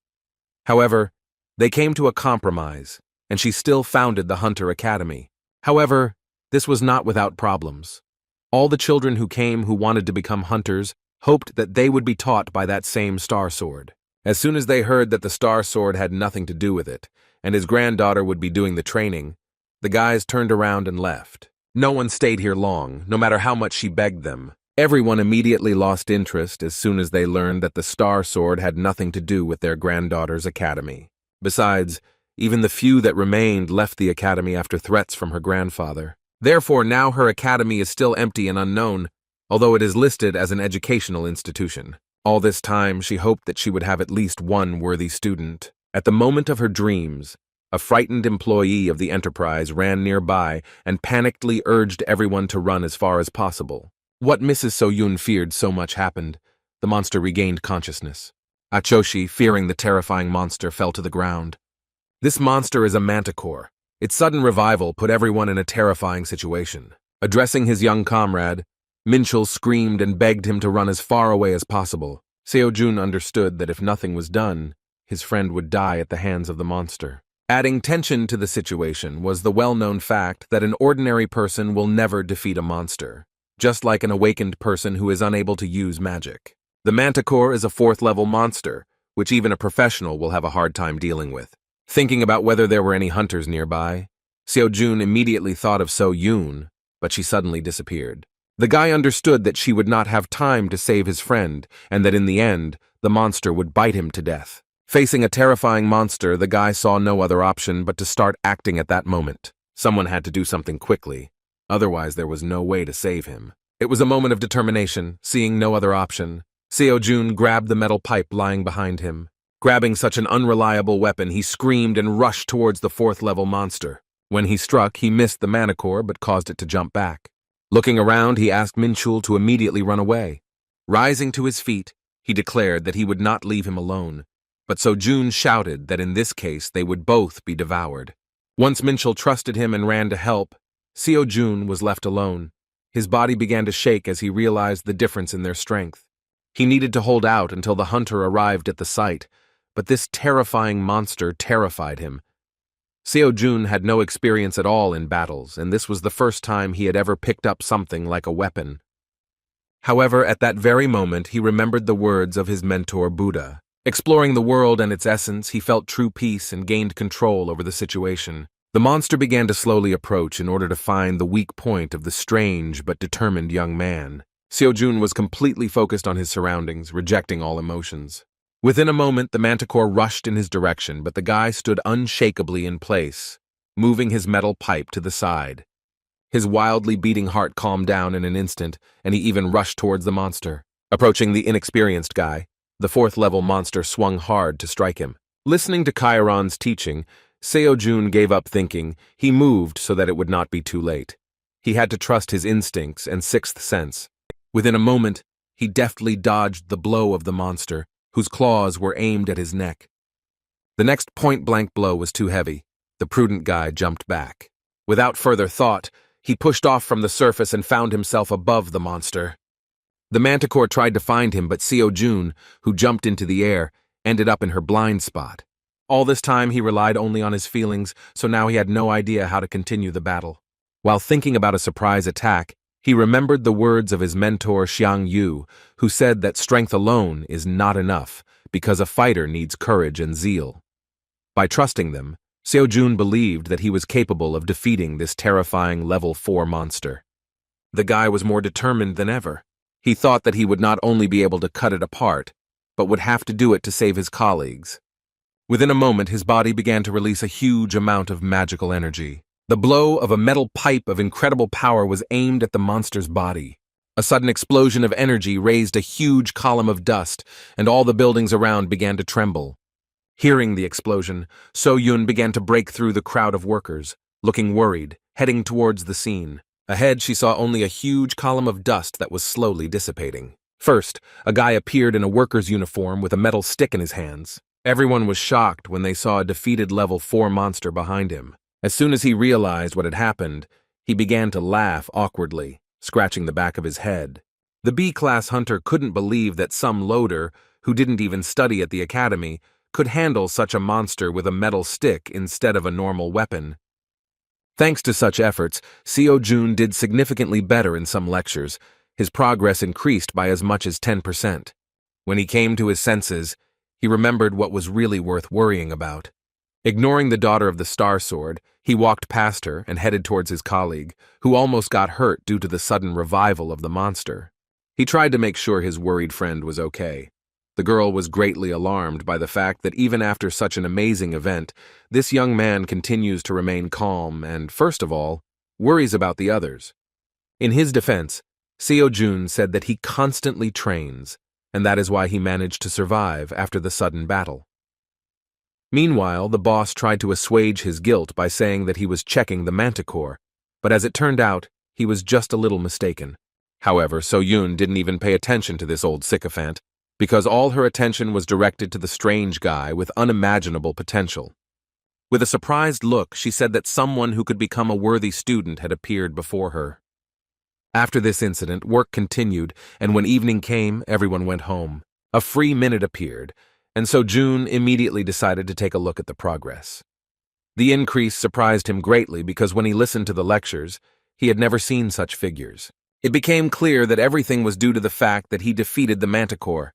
However, they came to a compromise, and she still founded the Hunter Academy. However, this was not without problems. All the children who came who wanted to become hunters hoped that they would be taught by that same Star Sword. As soon as they heard that the Star Sword had nothing to do with it, and his granddaughter would be doing the training, the guys turned around and left. No one stayed here long, no matter how much she begged them. Everyone immediately lost interest as soon as they learned that the Star Sword had nothing to do with their granddaughter's academy. Besides, even the few that remained left the academy after threats from her grandfather. Therefore, now her academy is still empty and unknown, although it is listed as an educational institution. All this time, she hoped that she would have at least one worthy student. At the moment of her dreams, a frightened employee of the Enterprise ran nearby and panickedly urged everyone to run as far as possible. What Mrs. So-Yun feared so much happened. The monster regained consciousness. Achoshi, fearing the terrifying monster, fell to the ground. This monster is a manticore. Its sudden revival put everyone in a terrifying situation. Addressing his young comrade, Minchul screamed and begged him to run as far away as possible. Seo-Jun understood that if nothing was done, his friend would die at the hands of the monster. Adding tension to the situation was the well-known fact that an ordinary person will never defeat a monster, just like an awakened person who is unable to use magic. The Manticore is a 4th-level monster, which even a professional will have a hard time dealing with. Thinking about whether there were any hunters nearby, Seo-Jun immediately thought of So-Yun, but she suddenly disappeared. The guy understood that she would not have time to save his friend, and that in the end, the monster would bite him to death. Facing a terrifying monster, the guy saw no other option but to start acting at that moment. Someone had to do something quickly, otherwise there was no way to save him. It was a moment of determination. Seeing no other option, Seo-Jun grabbed the metal pipe lying behind him. Grabbing such an unreliable weapon, he screamed and rushed towards the 4th-level monster. When he struck, he missed the Manticore but caused it to jump back. Looking around, he asked Minchul to immediately run away. Rising to his feet, he declared that he would not leave him alone. But So-Jun shouted that in this case they would both be devoured. Once Minchul trusted him and ran to help, Seo-Jun was left alone. His body began to shake as he realized the difference in their strength. He needed to hold out until the hunter arrived at the site, but this terrifying monster terrified him. Seo-Jun had no experience at all in battles, and this was the first time he had ever picked up something like a weapon. However, at that very moment, he remembered the words of his mentor Buddha. Exploring the world and its essence, he felt true peace and gained control over the situation. The monster began to slowly approach in order to find the weak point of the strange but determined young man. Seo-Jun was completely focused on his surroundings, rejecting all emotions. Within a moment, the Manticore rushed in his direction, but the guy stood unshakably in place, moving his metal pipe to the side. His wildly beating heart calmed down in an instant, and he even rushed towards the monster. Approaching the inexperienced guy, the 4th-level monster swung hard to strike him. Listening to Chiron's teaching, Seo-Jun gave up thinking. He moved so that it would not be too late. He had to trust his instincts and 6th sense. Within a moment, he deftly dodged the blow of the monster, whose claws were aimed at his neck. The next point-blank blow was too heavy. The prudent guy jumped back. Without further thought, he pushed off from the surface and found himself above the monster. The Manticore tried to find him, but Seo-Jun, who jumped into the air, ended up in her blind spot. All this time he relied only on his feelings, so now he had no idea how to continue the battle. While thinking about a surprise attack, he remembered the words of his mentor Xiang Yu, who said that strength alone is not enough because a fighter needs courage and zeal. By trusting them, Seo-Jun believed that he was capable of defeating this terrifying level 4 monster. The guy was more determined than ever. He thought that he would not only be able to cut it apart, but would have to do it to save his colleagues. Within a moment, his body began to release a huge amount of magical energy. The blow of a metal pipe of incredible power was aimed at the monster's body. A sudden explosion of energy raised a huge column of dust, and all the buildings around began to tremble. Hearing the explosion, So-Yun began to break through the crowd of workers, looking worried, heading towards the scene. Ahead, she saw only a huge column of dust that was slowly dissipating. First, a guy appeared in a worker's uniform with a metal stick in his hands. Everyone was shocked when they saw a defeated level 4 monster behind him. As soon as he realized what had happened, he began to laugh awkwardly, scratching the back of his head. The B-class hunter couldn't believe that some loader, who didn't even study at the academy, could handle such a monster with a metal stick instead of a normal weapon. Thanks to such efforts, Seo-Jun did significantly better in some lectures. His progress increased by as much as 10%. When he came to his senses, he remembered what was really worth worrying about. Ignoring the daughter of the Star Sword, he walked past her and headed towards his colleague, who almost got hurt due to the sudden revival of the monster. He tried to make sure his worried friend was okay. The girl was greatly alarmed by the fact that even after such an amazing event, this young man continues to remain calm and, first of all, worries about the others. In his defense, Seo-Jun said that he constantly trains, and that is why he managed to survive after the sudden battle. Meanwhile, the boss tried to assuage his guilt by saying that he was checking the manticore, but as it turned out, he was just a little mistaken. However, So-Yun didn't even pay attention to this old sycophant, because all her attention was directed to the strange guy with unimaginable potential. With a surprised look, she said that someone who could become a worthy student had appeared before her. After this incident, work continued, and when evening came, everyone went home. A free minute appeared, and so Jun immediately decided to take a look at the progress. The increase surprised him greatly because when he listened to the lectures, he had never seen such figures. It became clear that everything was due to the fact that he defeated the manticore,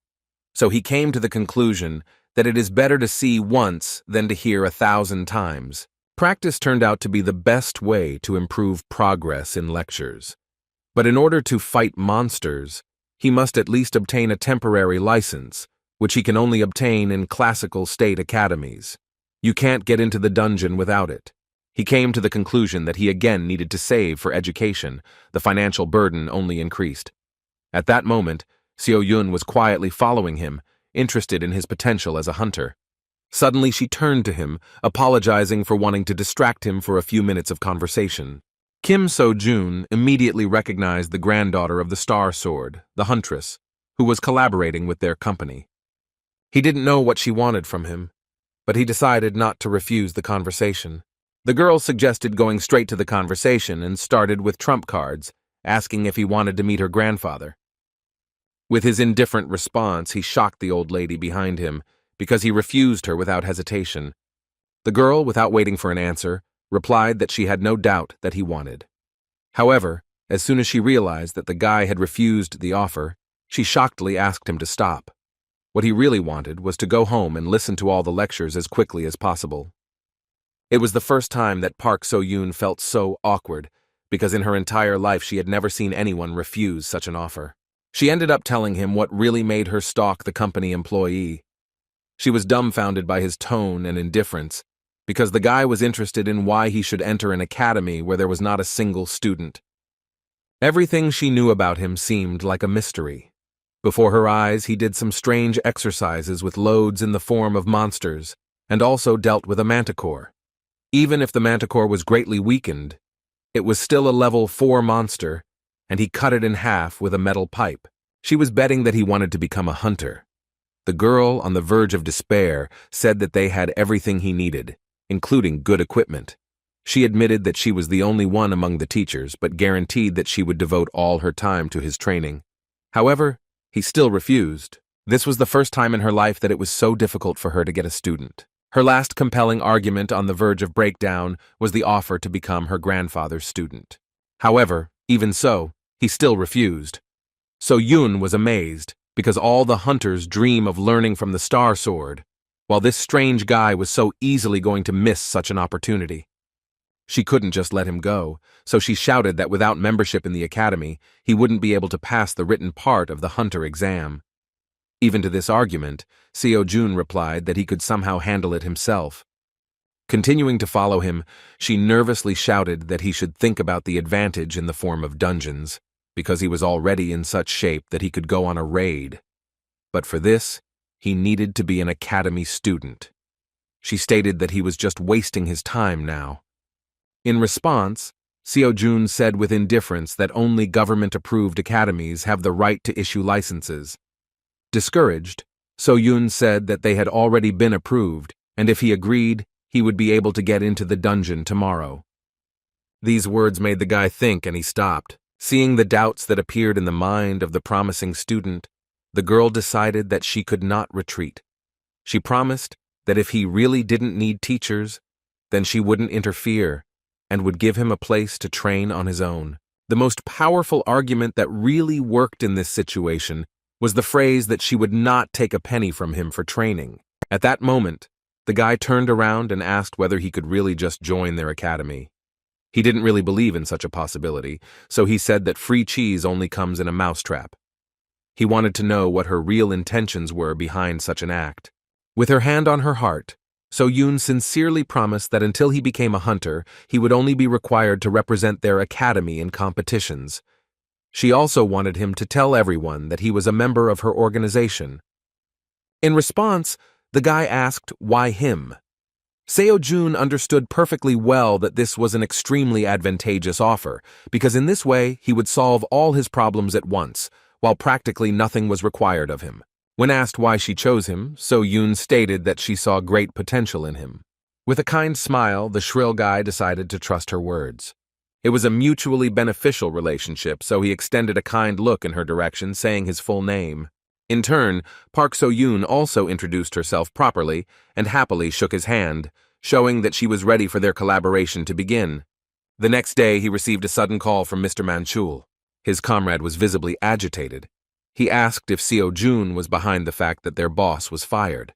so he came to the conclusion that it is better to see once than to hear 1,000 times. Practice turned out to be the best way to improve progress in lectures. But in order to fight monsters, he must at least obtain a temporary license, which he can only obtain in classical state academies. You can't get into the dungeon without it. He came to the conclusion that he again needed to save for education. The financial burden only increased. At that moment, Seo-Yun was quietly following him, interested in his potential as a hunter. Suddenly she turned to him, apologizing for wanting to distract him for a few minutes of conversation. Kim So-Jun immediately recognized the granddaughter of the Star Sword, the huntress, who was collaborating with their company. He didn't know what she wanted from him, but he decided not to refuse the conversation. The girl suggested going straight to the conversation and started with trump cards, asking if he wanted to meet her grandfather. With his indifferent response, he shocked the old lady behind him because he refused her without hesitation. The girl, without waiting for an answer, replied that she had no doubt that he wanted. However, as soon as she realized that the guy had refused the offer, she shockingly asked him to stop. What he really wanted was to go home and listen to all the lectures as quickly as possible. It was the first time that Park So-Yun felt so awkward, because in her entire life she had never seen anyone refuse such an offer. She ended up telling him what really made her stalk the company employee. She was dumbfounded by his tone and indifference, because the guy was interested in why he should enter an academy where there was not a single student. Everything she knew about him seemed like a mystery. Before her eyes, he did some strange exercises with loads in the form of monsters, and also dealt with a manticore. Even if the manticore was greatly weakened, it was still a level 4 monster, and he cut it in half with a metal pipe. She was betting that he wanted to become a hunter. The girl, on the verge of despair, said that they had everything he needed, including good equipment. She admitted that she was the only one among the teachers, but guaranteed that she would devote all her time to his training. However, he still refused. This was the first time in her life that it was so difficult for her to get a student. Her last compelling argument on the verge of breakdown was the offer to become her grandfather's student. However, even so, he still refused. So Yun was amazed, because all the hunters dream of learning from the Star Sword, while this strange guy was so easily going to miss such an opportunity. She couldn't just let him go, so she shouted that without membership in the academy, he wouldn't be able to pass the written part of the hunter exam. Even to this argument, Seo-Jun replied that he could somehow handle it himself. Continuing to follow him, she nervously shouted that he should think about the advantage in the form of dungeons, because he was already in such shape that he could go on a raid. But for this, he needed to be an academy student. She stated that he was just wasting his time now. In response, Seo-jun said with indifference that only government-approved academies have the right to issue licenses. Discouraged, So-yoon said that they had already been approved, and if he agreed, he would be able to get into the dungeon tomorrow. These words made the guy think, and he stopped. Seeing the doubts that appeared in the mind of the promising student, the girl decided that she could not retreat. She promised that if he really didn't need teachers, then she wouldn't interfere and would give him a place to train on his own. The most powerful argument that really worked in this situation was the phrase that she would not take a penny from him for training. At that moment, the guy turned around and asked whether he could really just join their academy. He didn't really believe in such a possibility, so he said that free cheese only comes in a mousetrap. He wanted to know what her real intentions were behind such an act. With her hand on her heart, So-yoon sincerely promised that until he became a hunter, he would only be required to represent their academy in competitions. She also wanted him to tell everyone that he was a member of her organization. In response, the guy asked why him. Seo-jun understood perfectly well that this was an extremely advantageous offer, because in this way he would solve all his problems at once, while practically nothing was required of him. When asked why she chose him, So-yoon stated that she saw great potential in him. With a kind smile, the shrill guy decided to trust her words. It was a mutually beneficial relationship, so he extended a kind look in her direction, saying his full name. In turn, Park So-yoon also introduced herself properly and happily shook his hand, showing that she was ready for their collaboration to begin. The next day, he received a sudden call from Mr. Manchul. His comrade was visibly agitated. He asked if Seo-jun was behind the fact that their boss was fired.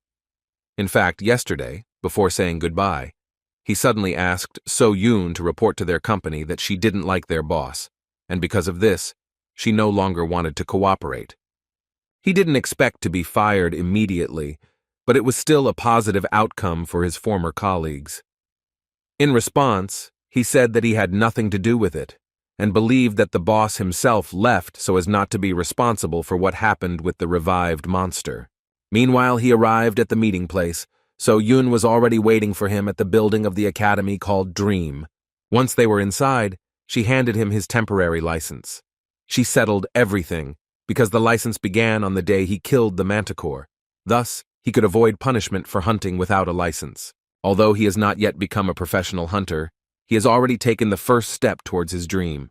In fact, yesterday, before saying goodbye, he suddenly asked So-yoon to report to their company that she didn't like their boss, and because of this, she no longer wanted to cooperate. He didn't expect to be fired immediately, but it was still a positive outcome for his former colleagues. In response, he said that he had nothing to do with it, and believed that the boss himself left so as not to be responsible for what happened with the revived monster. Meanwhile, he arrived at the meeting place, so Yoon was already waiting for him at the building of the academy called Dream. Once they were inside, she handed him his temporary license. She settled everything, because the license began on the day he killed the manticore. Thus, he could avoid punishment for hunting without a license. Although he has not yet become a professional hunter, he has already taken the first step towards his dream.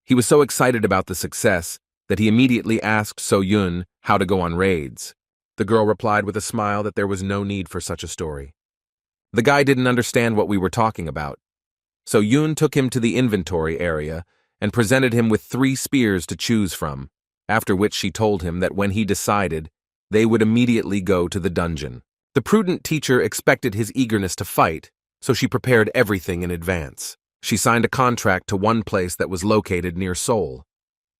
He was so excited about the success that he immediately asked So-yoon how to go on raids. The girl replied with a smile that there was no need for such a story. The guy didn't understand what we were talking about. So-yoon took him to the inventory area and presented him with 3 spears to choose from, after which she told him that when he decided, they would immediately go to the dungeon. The prudent teacher expected his eagerness to fight, so she prepared everything in advance. She signed a contract to one place that was located near Seoul.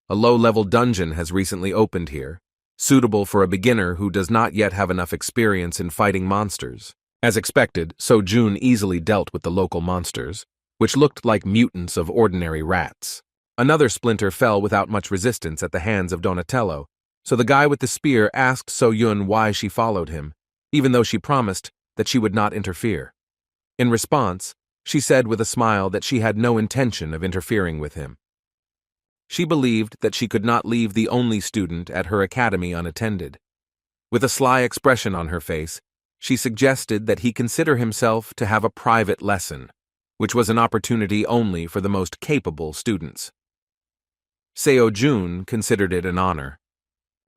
A low-level dungeon has recently opened here, suitable for a beginner who does not yet have enough experience in fighting monsters. As expected, So-jun easily dealt with the local monsters, which looked like mutants of ordinary rats. Another splinter fell without much resistance at the hands of Donatello, so the guy with the spear asked So-yoon why she followed him, even though she promised that she would not interfere. In response, she said with a smile that she had no intention of interfering with him. She believed that she could not leave the only student at her academy unattended. With a sly expression on her face, she suggested that he consider himself to have a private lesson, which was an opportunity only for the most capable students. Seo-jun considered it an honor.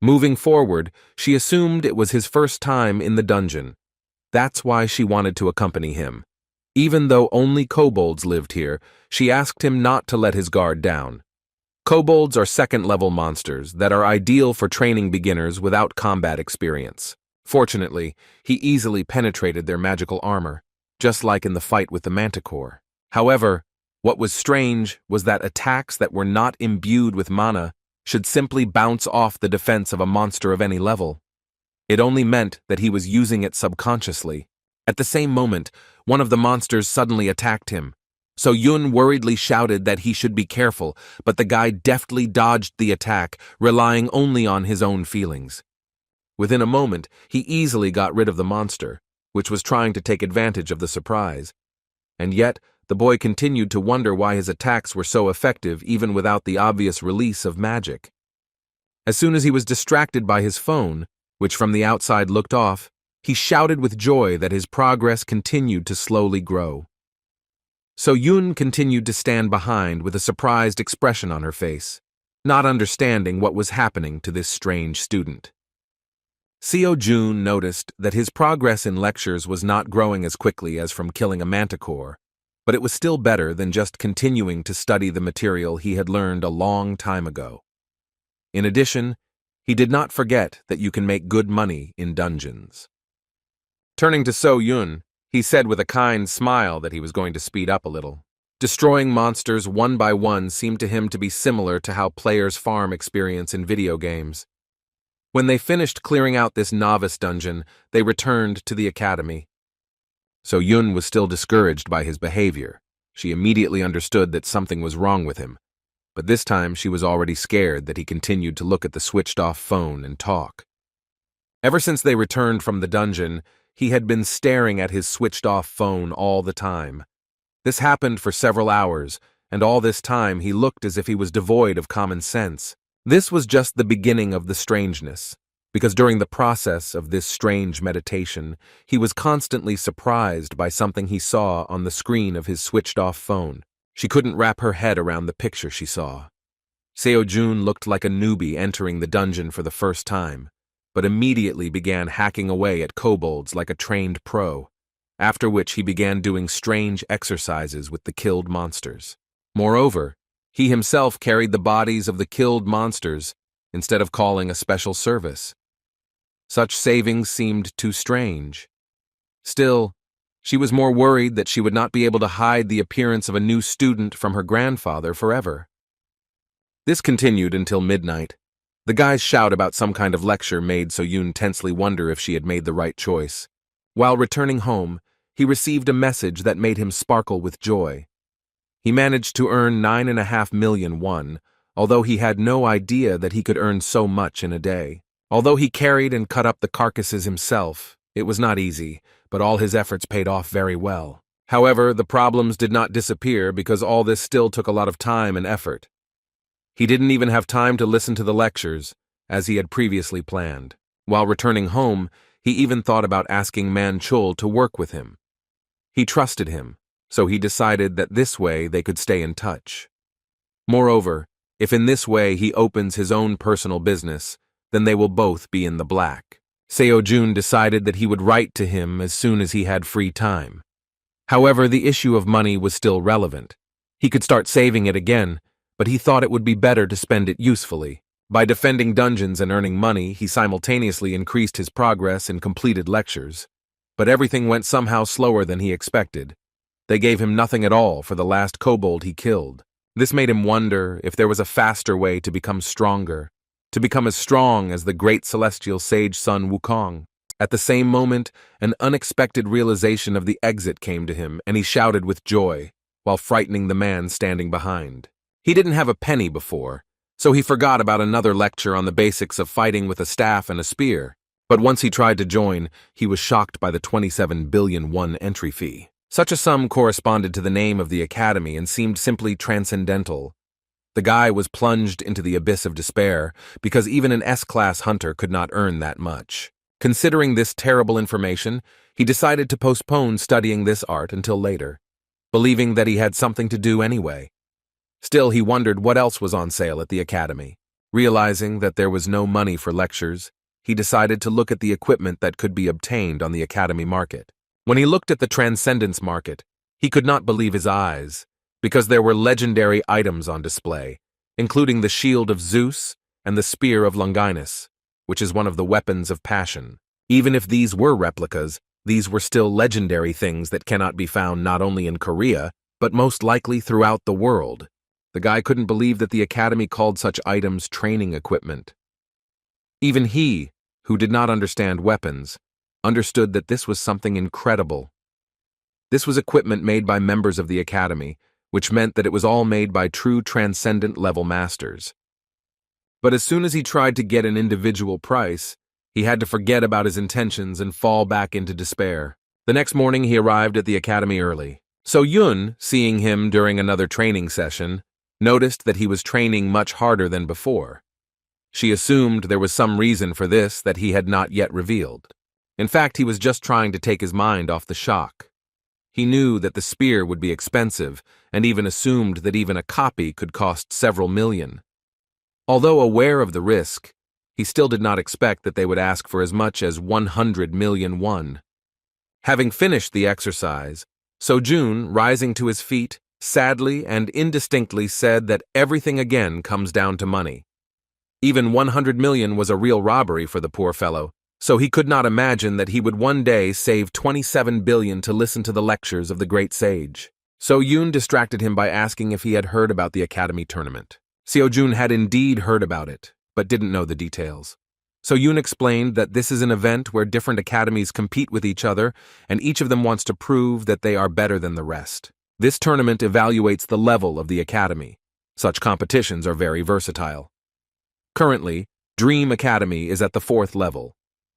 Moving forward, she assumed it was his first time in the dungeon. That's why she wanted to accompany him. Even though only kobolds lived here, she asked him not to let his guard down. Kobolds are second-level monsters that are ideal for training beginners without combat experience. Fortunately, he easily penetrated their magical armor, just like in the fight with the manticore. However, what was strange was that attacks that were not imbued with mana should simply bounce off the defense of a monster of any level. It only meant that he was using it subconsciously. At the same moment, one of the monsters suddenly attacked him. So Yun worriedly shouted that he should be careful, but the guy deftly dodged the attack, relying only on his own feelings. Within a moment, he easily got rid of the monster, which was trying to take advantage of the surprise. And yet, the boy continued to wonder why his attacks were so effective even without the obvious release of magic. As soon as he was distracted by his phone, which from the outside looked off, he shouted with joy that his progress continued to slowly grow. So Yun continued to stand behind with a surprised expression on her face, not understanding what was happening to this strange student. Seo Jun noticed that his progress in lectures was not growing as quickly as from killing a manticore, but it was still better than just continuing to study the material he had learned a long time ago. In addition, he did not forget that you can make good money in dungeons. Turning to So Yun, he said with a kind smile that he was going to speed up a little. Destroying monsters one by one seemed to him to be similar to how players farm experience in video games. When they finished clearing out this novice dungeon, they returned to the academy. So Yun was still discouraged by his behavior. She immediately understood that something was wrong with him, but this time she was already scared that he continued to look at the switched-off phone and talk. Ever since they returned from the dungeon, he had been staring at his switched-off phone all the time. This happened for several hours, and all this time he looked as if he was devoid of common sense. This was just the beginning of the strangeness, because during the process of this strange meditation, he was constantly surprised by something he saw on the screen of his switched-off phone. She couldn't wrap her head around the picture she saw. Seo Jun looked like a newbie entering the dungeon for the first time, but immediately began hacking away at kobolds like a trained pro, after which he began doing strange exercises with the killed monsters. Moreover, he himself carried the bodies of the killed monsters instead of calling a special service. Such savings seemed too strange. Still, she was more worried that she would not be able to hide the appearance of a new student from her grandfather forever. This continued until midnight. The guy's shout about some kind of lecture made So Yun tensely wonder if she had made the right choice. While returning home, he received a message that made him sparkle with joy. He managed to earn 9.5 million won, although he had no idea that he could earn so much in a day. Although he carried and cut up the carcasses himself, it was not easy, but all his efforts paid off very well. However, the problems did not disappear because all this still took a lot of time and effort. He didn't even have time to listen to the lectures, as he had previously planned. While returning home, he even thought about asking Man Chul to work with him. He trusted him, so he decided that this way they could stay in touch. Moreover, if in this way he opens his own personal business, then they will both be in the black. Seo Jun decided that he would write to him as soon as he had free time. However, the issue of money was still relevant. He could start saving it again, but he thought it would be better to spend it usefully. By defending dungeons and earning money, he simultaneously increased his progress and completed lectures. But everything went somehow slower than he expected. They gave him nothing at all for the last kobold he killed. This made him wonder if there was a faster way to become stronger, to become as strong as the great celestial sage Sun Wukong. At the same moment, an unexpected realization of the exit came to him, and he shouted with joy, while frightening the man standing behind. He didn't have a penny before, so he forgot about another lecture on the basics of fighting with a staff and a spear. But once he tried to join, he was shocked by the 27 billion won entry fee. Such a sum corresponded to the name of the academy and seemed simply transcendental. The guy was plunged into the abyss of despair because even an S-class hunter could not earn that much. Considering this terrible information, he decided to postpone studying this art until later, believing that he had something to do anyway. Still, he wondered what else was on sale at the academy. Realizing that there was no money for lectures, he decided to look at the equipment that could be obtained on the academy market. When he looked at the Transcendence market, he could not believe his eyes, because there were legendary items on display, including the shield of Zeus and the spear of Longinus, which is one of the weapons of passion. Even if these were replicas, these were still legendary things that cannot be found not only in Korea, but most likely throughout the world. The guy couldn't believe that the academy called such items training equipment. Even he, who did not understand weapons, understood that this was something incredible. This was equipment made by members of the academy, which meant that it was all made by true transcendent level masters. But as soon as he tried to get an individual price, he had to forget about his intentions and fall back into despair. The next morning he arrived at the academy early. So Yun, seeing him during another training session, noticed that he was training much harder than before. She assumed there was some reason for this that he had not yet revealed. In fact, he was just trying to take his mind off the shock. He knew that the spear would be expensive, and even assumed that even a copy could cost several million. Although aware of the risk, he still did not expect that they would ask for as much as 100 million won. Having finished the exercise, Sojun, rising to his feet, sadly and indistinctly said that everything again comes down to money. Even 100 million was a real robbery for the poor fellow, so he could not imagine that he would one day save 27 billion to listen to the lectures of the great sage. So Yoon distracted him by asking if he had heard about the academy tournament. Seojun had indeed heard about it, but didn't know the details. So Yoon explained that this is an event where different academies compete with each other, and each of them wants to prove that they are better than the rest. This tournament evaluates the level of the academy. Such competitions are very versatile. Currently, Dream Academy is at the 4th level,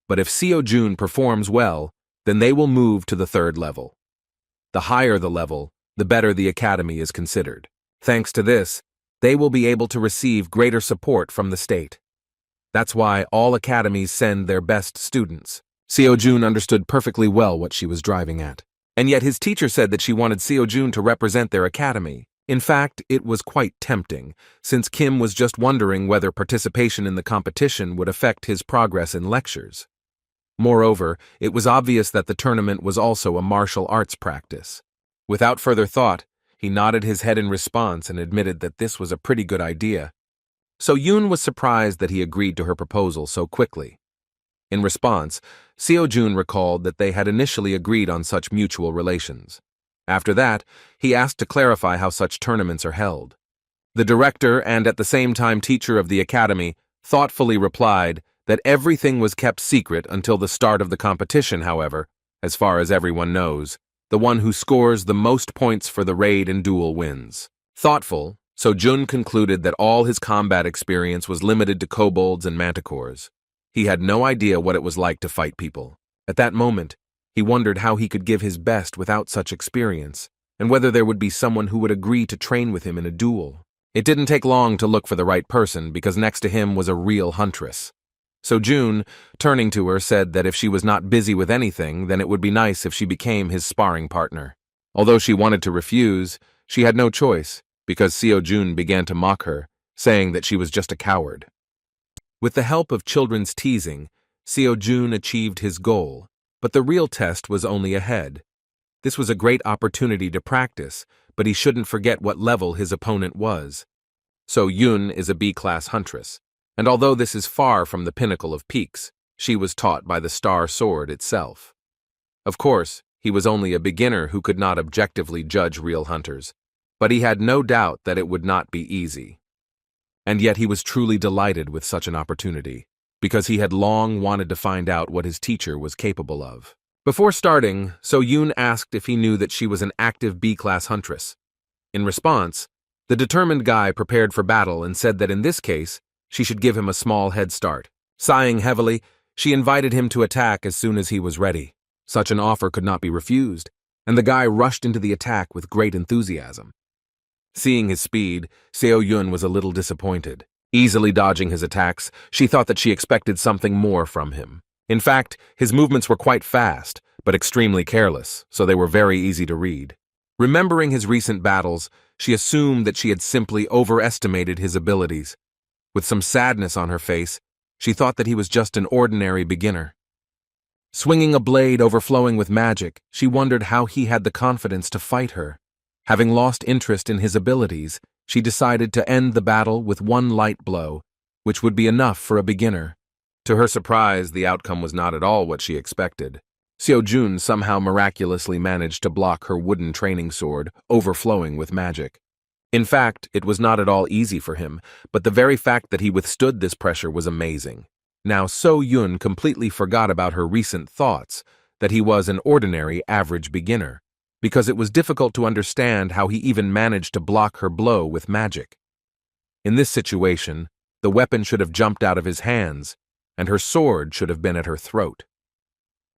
but if Seojun performs well, then they will move to the 3rd level. The higher the level, the better the academy is considered. Thanks to this, they will be able to receive greater support from the state. That's why all academies send their best students. Seojun understood perfectly well what she was driving at. And yet his teacher said that she wanted Seojun to represent their academy. In fact, it was quite tempting, since Kim was just wondering whether participation in the competition would affect his progress in lectures. Moreover, it was obvious that the tournament was also a martial arts practice. Without further thought, he nodded his head in response and admitted that this was a pretty good idea. So Yoon was surprised that he agreed to her proposal so quickly. In response, Seojun recalled that they had initially agreed on such mutual relations. After that, he asked to clarify how such tournaments are held. The director and at the same time teacher of the academy thoughtfully replied that everything was kept secret until the start of the competition. However, as far as everyone knows, the one who scores the most points for the raid and duel wins. Thoughtful, so Jun concluded that all his combat experience was limited to kobolds and manticores. He had no idea what it was like to fight people. At that moment, he wondered how he could give his best without such experience, and whether there would be someone who would agree to train with him in a duel. It didn't take long to look for the right person, because next to him was a real huntress. So June, turning to her, said that if she was not busy with anything, then it would be nice if she became his sparring partner. Although she wanted to refuse, she had no choice, because Seo-jun began to mock her, saying that she was just a coward. With the help of children's teasing, Seo-jun achieved his goal, but the real test was only ahead. This was a great opportunity to practice, but he shouldn't forget what level his opponent was. So Yun is a B-class huntress, and although this is far from the pinnacle of peaks, she was taught by the star sword itself. Of course, he was only a beginner who could not objectively judge real hunters, but he had no doubt that it would not be easy. And yet he was truly delighted with such an opportunity, because he had long wanted to find out what his teacher was capable of. Before starting, So Yoon asked if he knew that she was an active B-class huntress. In response, the determined guy prepared for battle and said that in this case, she should give him a small head start. Sighing heavily, she invited him to attack as soon as he was ready. Such an offer could not be refused, and the guy rushed into the attack with great enthusiasm. Seeing his speed, Seo Yun was a little disappointed. Easily dodging his attacks, she thought that she expected something more from him. In fact, his movements were quite fast, but extremely careless, so they were very easy to read. Remembering his recent battles, she assumed that she had simply overestimated his abilities. With some sadness on her face, she thought that he was just an ordinary beginner. Swinging a blade overflowing with magic, she wondered how he had the confidence to fight her. Having lost interest in his abilities, she decided to end the battle with one light blow, which would be enough for a beginner. To her surprise, the outcome was not at all what she expected. Seo-jun somehow miraculously managed to block her wooden training sword, overflowing with magic. In fact, it was not at all easy for him, but the very fact that he withstood this pressure was amazing. Now So-Yun completely forgot about her recent thoughts that he was an ordinary average beginner, because it was difficult to understand how he even managed to block her blow with magic. In this situation, the weapon should have jumped out of his hands, and her sword should have been at her throat.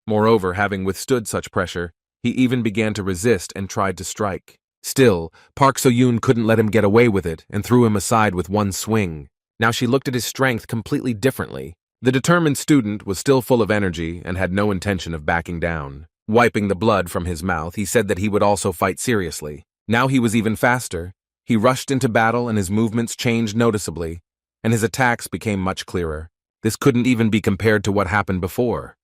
Moreover, having withstood such pressure, he even began to resist and tried to strike. Still, Park So-Yoon couldn't let him get away with it and threw him aside with one swing. Now she looked at his strength completely differently. The determined student was still full of energy and had no intention of backing down. Wiping the blood from his mouth, he said that he would also fight seriously. Now he was even faster. He rushed into battle and his movements changed noticeably, and his attacks became much clearer. This couldn't even be compared to what happened before.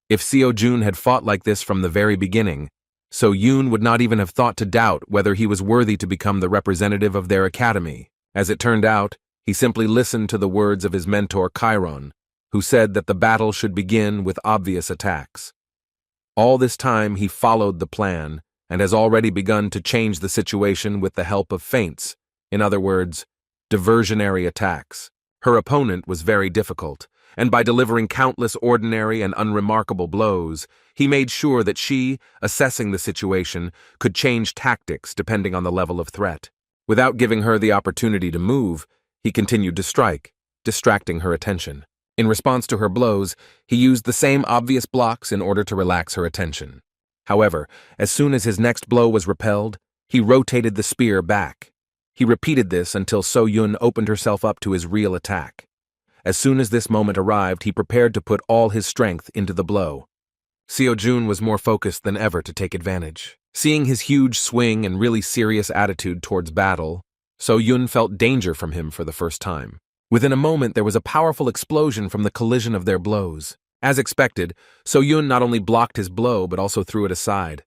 If Seo-Jun had fought like this from the very beginning, So-Yoon would not even have thought to doubt whether he was worthy to become the representative of their academy. As it turned out, he simply listened to the words of his mentor Chiron, who said that the battle should begin with obvious attacks. All this time he followed the plan and has already begun to change the situation with the help of feints, in other words, diversionary attacks. Her opponent was very difficult, and by delivering countless ordinary and unremarkable blows, he made sure that she, assessing the situation, could change tactics depending on the level of threat. Without giving her the opportunity to move, he continued to strike, distracting her attention. In response to her blows, he used the same obvious blocks in order to relax her attention. However, as soon as his next blow was repelled, he rotated the spear back. He repeated this until So-Yun opened herself up to his real attack. As soon as this moment arrived, he prepared to put all his strength into the blow. Seo-Jun was more focused than ever to take advantage. Seeing his huge swing and really serious attitude towards battle, So-Yun felt danger from him for the first time. Within a moment, there was a powerful explosion from the collision of their blows. As expected, So-Yun not only blocked his blow but also threw it aside.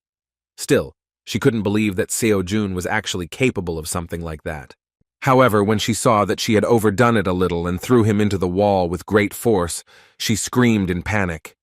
Still, she couldn't believe that Seo-Jun was actually capable of something like that. However, when she saw that she had overdone it a little and threw him into the wall with great force, she screamed in panic.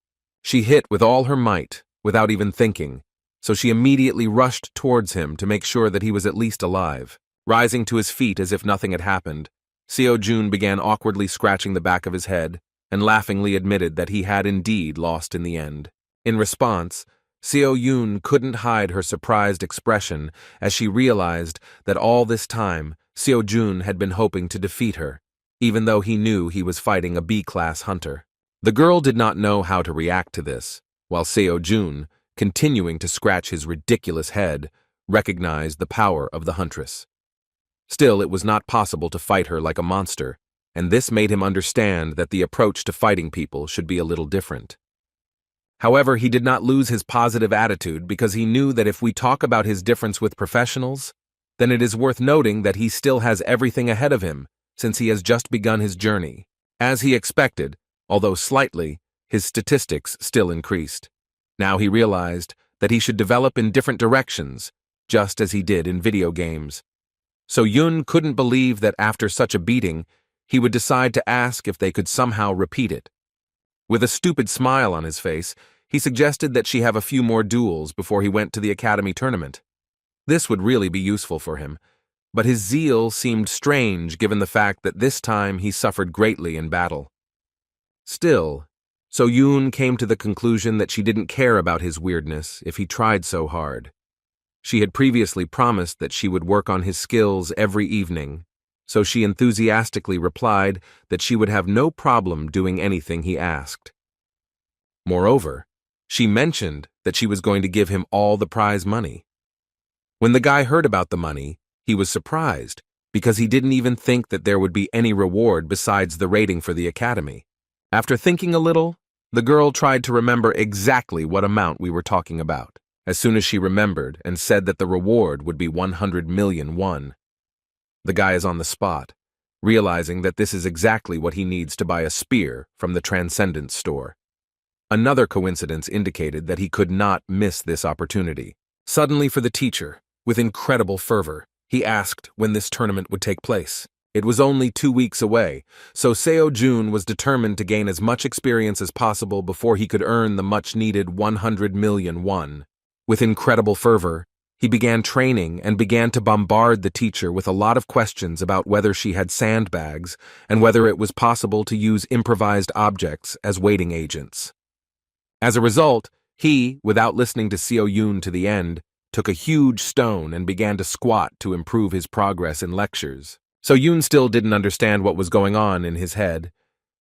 She hit with all her might, without even thinking, so she immediately rushed towards him to make sure that he was at least alive. Rising to his feet as if nothing had happened, Seo-Jun began awkwardly scratching the back of his head and laughingly admitted that he had indeed lost in the end. In response, Seo-Yun couldn't hide her surprised expression as she realized that all this time Seo-Jun had been hoping to defeat her, even though he knew he was fighting a B-class hunter. The girl did not know how to react to this, while Seo-Jun, continuing to scratch his ridiculous head, recognized the power of the huntress. Still, it was not possible to fight her like a monster, and this made him understand that the approach to fighting people should be a little different. However, he did not lose his positive attitude because he knew that if we talk about his difference with professionals, then it is worth noting that he still has everything ahead of him since he has just begun his journey. As he expected, although slightly, his statistics still increased. Now he realized that he should develop in different directions, just as he did in video games. So Yun couldn't believe that after such a beating, he would decide to ask if they could somehow repeat it. With a stupid smile on his face, he suggested that she have a few more duels before he went to the academy tournament. This would really be useful for him, but his zeal seemed strange given the fact that this time he suffered greatly in battle. Still, So Yoon came to the conclusion that she didn't care about his weirdness if he tried so hard. She had previously promised that she would work on his skills every evening, so she enthusiastically replied that she would have no problem doing anything he asked. Moreover, she mentioned that she was going to give him all the prize money. When the guy heard about the money, he was surprised because he didn't even think that there would be any reward besides the rating for the academy. After thinking a little, the girl tried to remember exactly what amount we were talking about. As soon as she remembered and said that the reward would be 100 million won. The guy is on the spot, realizing that this is exactly what he needs to buy a spear from the Transcendence store. Another coincidence indicated that he could not miss this opportunity. Suddenly, for the teacher, with incredible fervor, he asked when this tournament would take place. It was only 2 weeks away, so Seo Jun was determined to gain as much experience as possible before he could earn the much-needed 100 million won. With incredible fervor, He began training and began to bombard the teacher with a lot of questions about whether she had sandbags and whether it was possible to use improvised objects as weighting agents. As a result, he, without listening to Seo Yoon to the end, took a huge stone and began to squat to improve his progress in lectures. So Yoon still didn't understand what was going on in his head,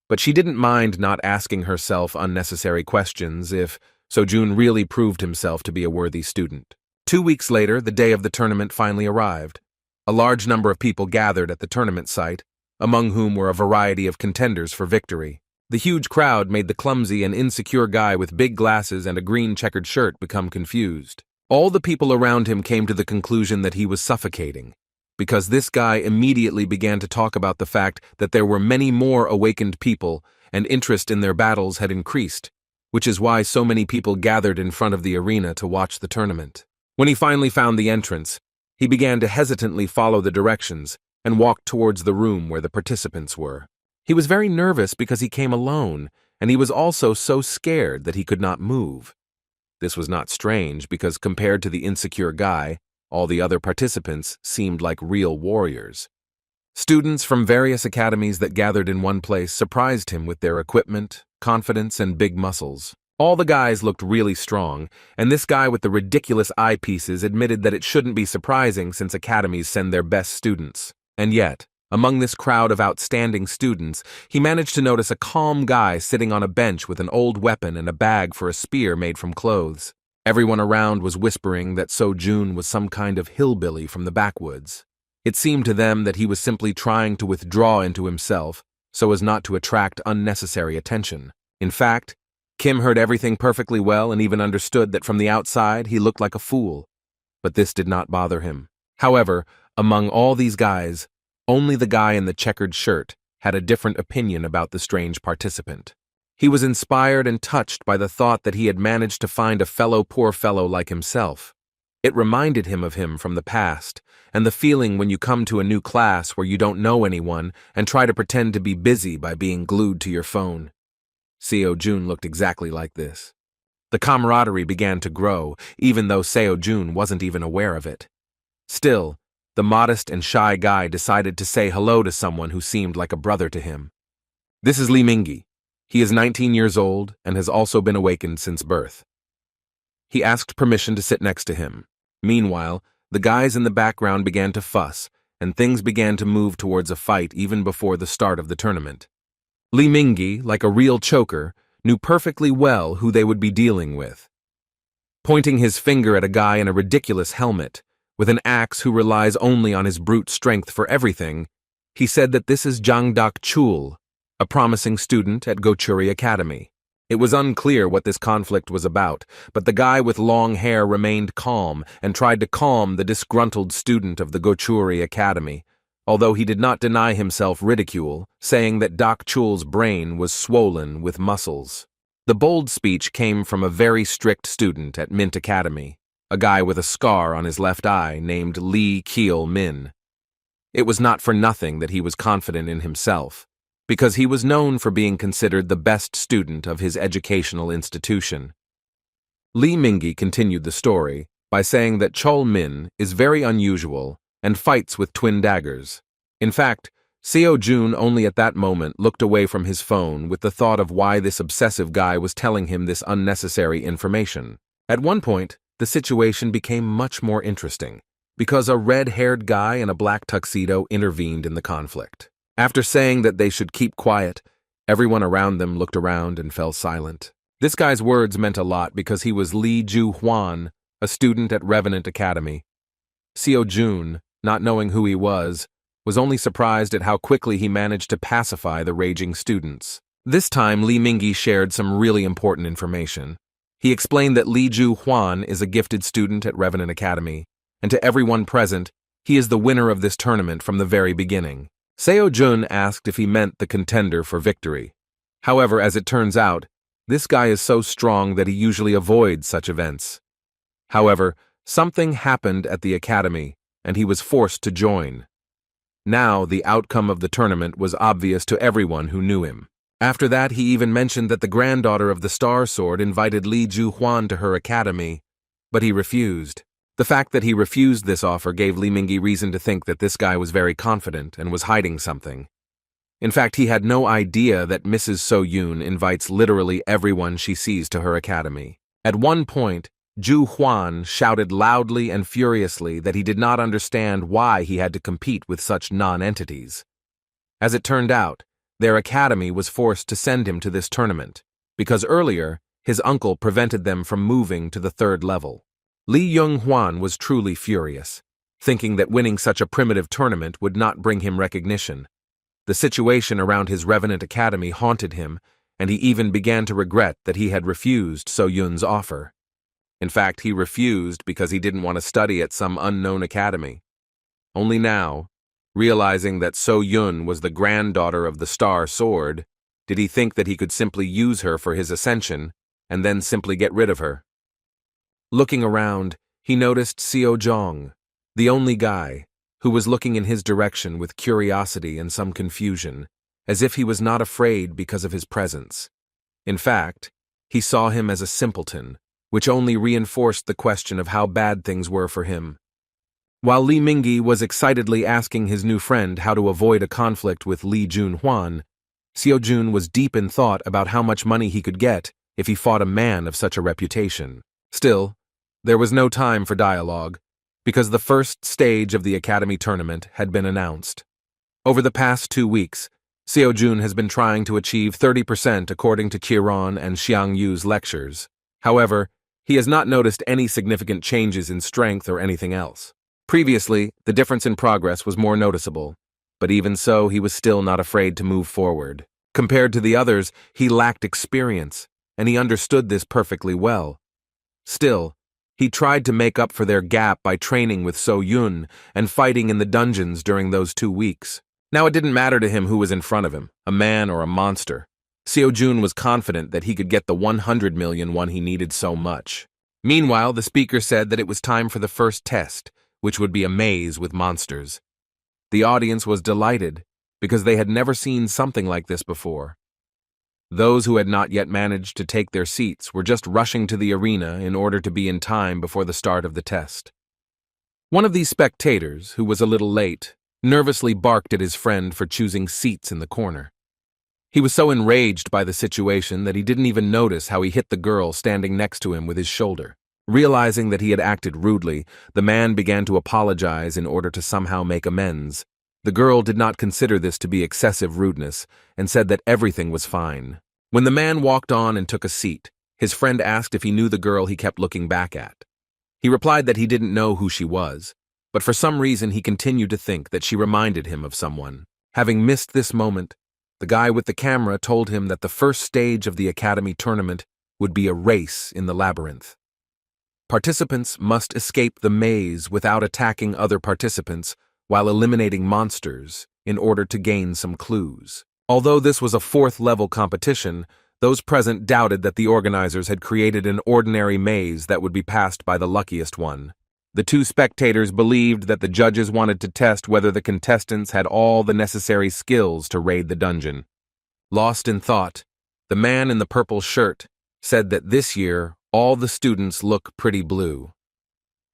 but she didn't mind not asking herself unnecessary questions if Seo-jun really proved himself to be a worthy student. 2 weeks later, the day of the tournament finally arrived. A large number of people gathered at the tournament site, among whom were a variety of contenders for victory. The huge crowd made the clumsy and insecure guy with big glasses and a green checkered shirt become confused. All the people around him came to the conclusion that he was suffocating, because this guy immediately began to talk about the fact that there were many more awakened people and interest in their battles had increased, which is why so many people gathered in front of the arena to watch the tournament. When he finally found the entrance, he began to hesitantly follow the directions and walked towards the room where the participants were. He was very nervous because he came alone, and he was also so scared that he could not move. This was not strange because compared to the insecure guy, all the other participants seemed like real warriors. Students from various academies that gathered in one place surprised him with their equipment, confidence, and big muscles. All the guys looked really strong, and this guy with the ridiculous eyepieces admitted that it shouldn't be surprising since academies send their best students. And yet, among this crowd of outstanding students, he managed to notice a calm guy sitting on a bench with an old weapon and a bag for a spear made from clothes. Everyone around was whispering that Seo-jun was some kind of hillbilly from the backwoods. It seemed to them that he was simply trying to withdraw into himself so as not to attract unnecessary attention. In fact, Kim heard everything perfectly well and even understood that from the outside he looked like a fool. But this did not bother him. However, among all these guys, only the guy in the checkered shirt had a different opinion about the strange participant. He was inspired and touched by the thought that he had managed to find a poor fellow like himself. It reminded him of him from the past, and the feeling when you come to a new class where you don't know anyone and try to pretend to be busy by being glued to your phone. Seo-jun looked exactly like this. The camaraderie began to grow, even though Seo-jun wasn't even aware of it. Still, the modest and shy guy decided to say hello to someone who seemed like a brother to him. This is Lee Mingi. He is 19 years old and has also been awakened since birth. He asked permission to sit next to him. Meanwhile, the guys in the background began to fuss, and things began to move towards a fight even before the start of the tournament. Lee Mingi, like a real choker, knew perfectly well who they would be dealing with. Pointing his finger at a guy in a ridiculous helmet, with an axe who relies only on his brute strength for everything, he said that this is Jang Dak-chul, a promising student at Gochuri Academy. It was unclear what this conflict was about, but the guy with long hair remained calm and tried to calm the disgruntled student of the Gochuri Academy, although he did not deny himself ridicule, saying that Dak-chul's brain was swollen with muscles. The bold speech came from a very strict student at Mint Academy, a guy with a scar on his left eye named Lee Keel-min. It was not for nothing that he was confident in himself, because he was known for being considered the best student of his educational institution. Lee Mingi continued the story by saying that Chol-min is very unusual and fights with twin daggers. In fact, Seo-jun only at that moment looked away from his phone with the thought of why this obsessive guy was telling him this unnecessary information. At one point, the situation became much more interesting, because a red-haired guy in a black tuxedo intervened in the conflict. After saying that they should keep quiet, everyone around them looked around and fell silent. This guy's words meant a lot because he was Lee Ju-hwan, a student at Revenant Academy. Seo-jun, not knowing who he was only surprised at how quickly he managed to pacify the raging students. This time, Lee Mingi shared some really important information. He explained that Lee Ju-hwan is a gifted student at Revenant Academy, and to everyone present, he is the winner of this tournament from the very beginning. Seo-jun asked if he meant the contender for victory. However, as it turns out, this guy is so strong that he usually avoids such events. However, something happened at the academy, and he was forced to join. Now, the outcome of the tournament was obvious to everyone who knew him. After that, he even mentioned that the granddaughter of the Star Sword invited Lee Ju-hwan to her academy, but he refused. The fact that he refused this offer gave Li Mingyi reason to think that this guy was very confident and was hiding something. In fact, he had no idea that Mrs. So Yun invites literally everyone she sees to her academy. At one point, Ju Huan shouted loudly and furiously that he did not understand why he had to compete with such non-entities. As it turned out, their academy was forced to send him to this tournament, because earlier, his uncle prevented them from moving to the 3rd level. Li Yung-hwan was truly furious, thinking that winning such a primitive tournament would not bring him recognition. The situation around his Revenant Academy haunted him, and he even began to regret that he had refused So Yun's offer. In fact, he refused because he didn't want to study at some unknown academy. Only now, realizing that So Yun was the granddaughter of the Star Sword, did he think that he could simply use her for his ascension and then simply get rid of her. Looking around, he noticed Seo Jong, the only guy, who was looking in his direction with curiosity and some confusion, as if he was not afraid because of his presence. In fact, he saw him as a simpleton, which only reinforced the question of how bad things were for him. While Li Mingyi was excitedly asking his new friend how to avoid a conflict with Li Junhuan, Seo Jun was deep in thought about how much money he could get if he fought a man of such a reputation. Still, there was no time for dialogue, because the first stage of the Academy tournament had been announced. Over the past 2 weeks, Seo Jun has been trying to achieve 30% according to Qiron and Xiang Yu's lectures. However, he has not noticed any significant changes in strength or anything else. Previously, the difference in progress was more noticeable, but even so, he was still not afraid to move forward. Compared to the others, he lacked experience, and he understood this perfectly well. Still, he tried to make up for their gap by training with So Yun and fighting in the dungeons during those 2 weeks. Now it didn't matter to him who was in front of him, a man or a monster. Seo Jun was confident that he could get the 100 million one he needed so much. Meanwhile, the speaker said that it was time for the first test, which would be a maze with monsters. The audience was delighted, because they had never seen something like this before. Those who had not yet managed to take their seats were just rushing to the arena in order to be in time before the start of the test. One of these spectators, who was a little late, nervously barked at his friend for choosing seats in the corner. He was so enraged by the situation that he didn't even notice how he hit the girl standing next to him with his shoulder. Realizing that he had acted rudely, the man began to apologize in order to somehow make amends. The girl did not consider this to be excessive rudeness and said that everything was fine. When the man walked on and took a seat, his friend asked if he knew the girl he kept looking back at. He replied that he didn't know who she was, but for some reason he continued to think that she reminded him of someone. Having missed this moment, the guy with the camera told him that the first stage of the Academy tournament would be a race in the labyrinth. Participants must escape the maze without attacking other participants while eliminating monsters in order to gain some clues. Although this was a 4th-level competition, those present doubted that the organizers had created an ordinary maze that would be passed by the luckiest one. The 2 spectators believed that the judges wanted to test whether the contestants had all the necessary skills to raid the dungeon. Lost in thought, the man in the purple shirt said that this year all the students look pretty blue.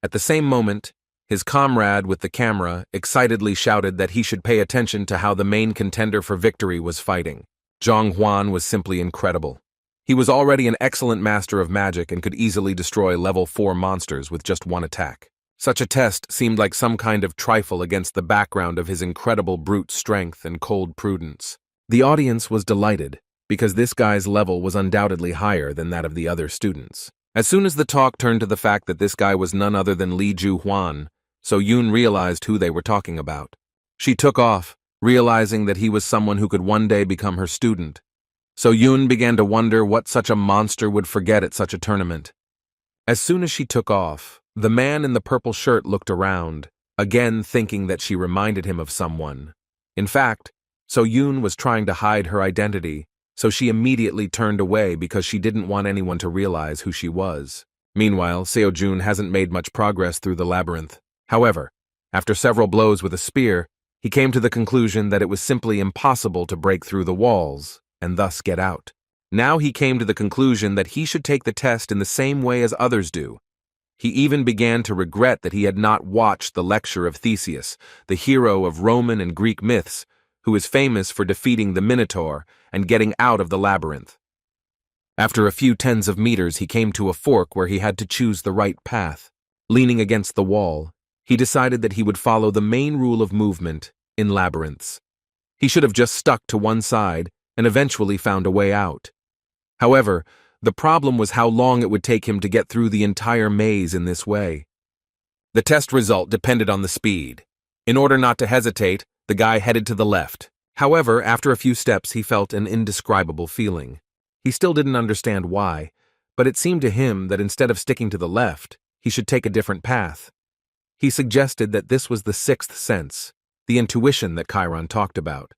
At the same moment, his comrade with the camera excitedly shouted that he should pay attention to how the main contender for victory was fighting. Zhang Huan was simply incredible. He was already an excellent master of magic and could easily destroy level 4 monsters with just one attack. Such a test seemed like some kind of trifle against the background of his incredible brute strength and cold prudence. The audience was delighted, because this guy's level was undoubtedly higher than that of the other students. As soon as the talk turned to the fact that this guy was none other than Li Ju-hwan, So Yun realized who they were talking about. She took off, realizing that he was someone who could one day become her student. So Yun began to wonder what such a monster would forget at such a tournament. As soon as she took off, the man in the purple shirt looked around, again thinking that she reminded him of someone. In fact, So Yun was trying to hide her identity, so she immediately turned away because she didn't want anyone to realize who she was. Meanwhile, Seo Jun hasn't made much progress through the labyrinth. However, after several blows with a spear, he came to the conclusion that it was simply impossible to break through the walls and thus get out. Now he came to the conclusion that he should take the test in the same way as others do, He even began to regret that he had not watched the lecture of Theseus, the hero of Roman and Greek myths, who is famous for defeating the Minotaur and getting out of the labyrinth. After a few tens of meters, he came to a fork where he had to choose the right path. Leaning against the wall, he decided that he would follow the main rule of movement in labyrinths. He should have just stuck to one side and eventually found a way out. However, the problem was how long it would take him to get through the entire maze in this way. The test result depended on the speed. In order not to hesitate, the guy headed to the left. However, after a few steps, he felt an indescribable feeling. He still didn't understand why, but it seemed to him that instead of sticking to the left, he should take a different path. He suggested that this was the sixth sense, the intuition that Chiron talked about.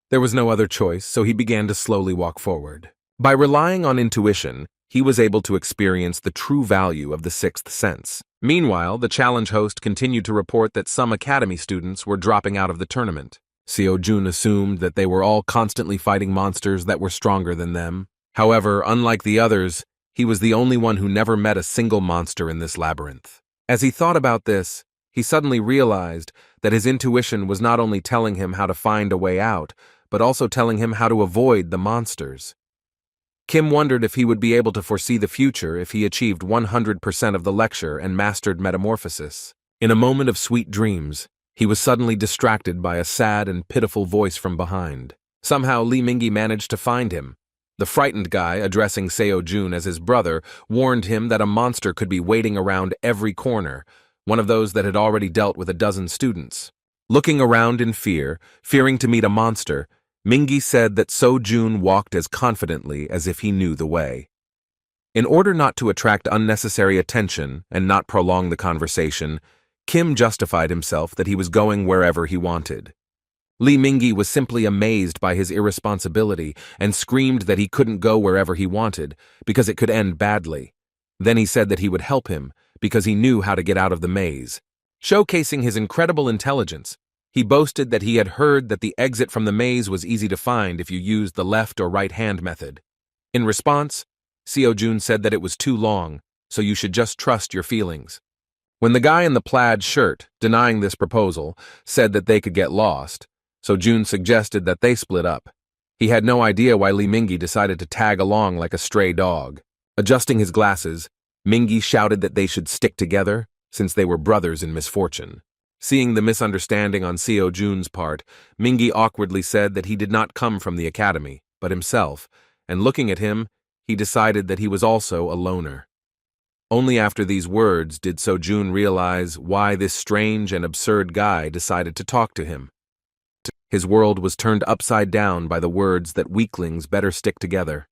There was no other choice, so he began to slowly walk forward. By relying on intuition, he was able to experience the true value of the sixth sense. Meanwhile, the challenge host continued to report that some academy students were dropping out of the tournament. Seo-jun assumed that they were all constantly fighting monsters that were stronger than them. However, unlike the others, he was the only one who never met a single monster in this labyrinth. As he thought about this, he suddenly realized that his intuition was not only telling him how to find a way out, but also telling him how to avoid the monsters. Kim wondered if he would be able to foresee the future if he achieved 100% of the lecture and mastered metamorphosis. In a moment of sweet dreams, he was suddenly distracted by a sad and pitiful voice from behind. Somehow Lee Mingi managed to find him. The frightened guy, addressing Seo-jun as his brother, warned him that a monster could be waiting around every corner, one of those that had already dealt with a dozen students. Looking around in fear, fearing to meet a monster, Mingi said that Seo-jun walked as confidently as if he knew the way. In order not to attract unnecessary attention and not prolong the conversation, Kim justified himself that he was going wherever he wanted. Lee Mingi was simply amazed by his irresponsibility and screamed that he couldn't go wherever he wanted because it could end badly. Then he said that he would help him because he knew how to get out of the maze. Showcasing his incredible intelligence, he boasted that he had heard that the exit from the maze was easy to find if you used the left or right hand method. In response, Seo-jun said that it was too long, so you should just trust your feelings. When the guy in the plaid shirt, denying this proposal, said that they could get lost, Seo-jun suggested that they split up. He had no idea why Lee Mingi decided to tag along like a stray dog. Adjusting his glasses, Mingi shouted that they should stick together, since they were brothers in misfortune. Seeing the misunderstanding on Seo-jun's part, Mingi awkwardly said that he did not come from the academy, but himself, and looking at him, he decided that he was also a loner. Only after these words did Seo-jun realize why this strange and absurd guy decided to talk to him. His world was turned upside down by the words that weaklings better stick together.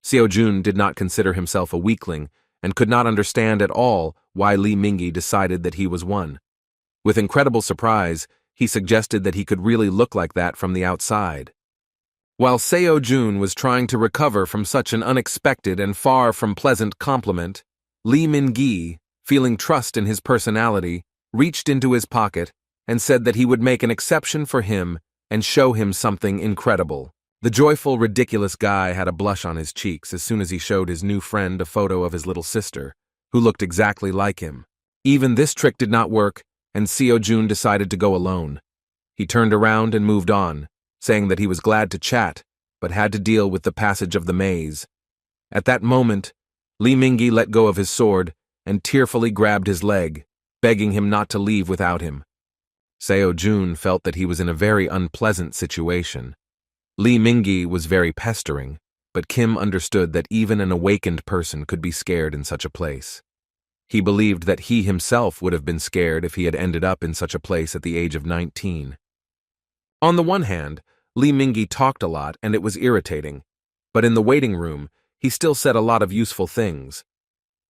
Seo-jun did not consider himself a weakling and could not understand at all why Lee Mingi decided that he was one. With incredible surprise, he suggested that he could really look like that from the outside. While Seo-jun was trying to recover from such an unexpected and far from pleasant compliment, Lee Mingi, feeling trust in his personality, reached into his pocket and said that he would make an exception for him and show him something incredible. The joyful, ridiculous guy had a blush on his cheeks as soon as he showed his new friend a photo of his little sister, who looked exactly like him. Even this trick did not work, and Seo-jun decided to go alone. He turned around and moved on, saying that he was glad to chat, but had to deal with the passage of the maze. At that moment, Lee Mingi let go of his sword and tearfully grabbed his leg, begging him not to leave without him. Seo-jun felt that he was in a very unpleasant situation. Lee Mingi was very pestering, but Kim understood that even an awakened person could be scared in such a place. He believed that he himself would have been scared if he had ended up in such a place at the age of 19. On the one hand, Lee Mingi talked a lot and it was irritating, but in the waiting room, he still said a lot of useful things.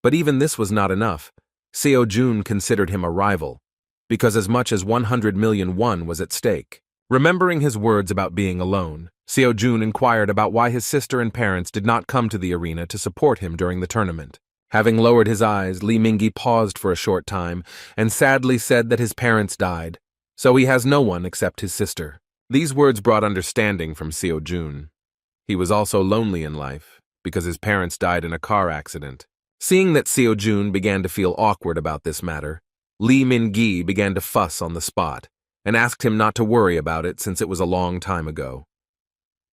But even this was not enough. Seo-jun considered him a rival, because as much as 100 million won was at stake. Remembering his words about being alone, Seo-jun inquired about why his sister and parents did not come to the arena to support him during the tournament. Having lowered his eyes, Lee Mingi paused for a short time and sadly said that his parents died, so he has no one except his sister. These words brought understanding from Seo-jun. He was also lonely in life because his parents died in a car accident. Seeing that Seo Jun began to feel awkward about this matter, Lee Min-gi began to fuss on the spot and asked him not to worry about it since it was a long time ago.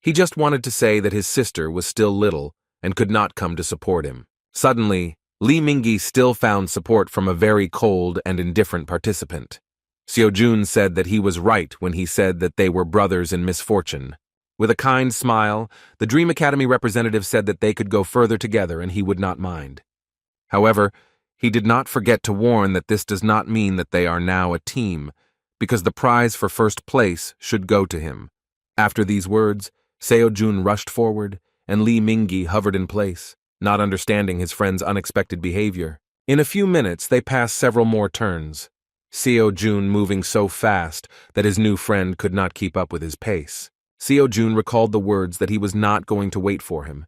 He just wanted to say that his sister was still little and could not come to support him. Suddenly, Lee Min-gi still found support from a very cold and indifferent participant. Seo Jun said that he was right when he said that they were brothers in misfortune. With a kind smile, the Dream Academy representative said that they could go further together and he would not mind. However, he did not forget to warn that this does not mean that they are now a team, because the prize for first place should go to him. After these words, Seo Jun rushed forward, and Lee Min-gi hovered in place, not understanding his friend's unexpected behavior. In a few minutes, they passed several more turns, Seo Jun moving so fast that his new friend could not keep up with his pace. Seo Jun recalled the words that he was not going to wait for him,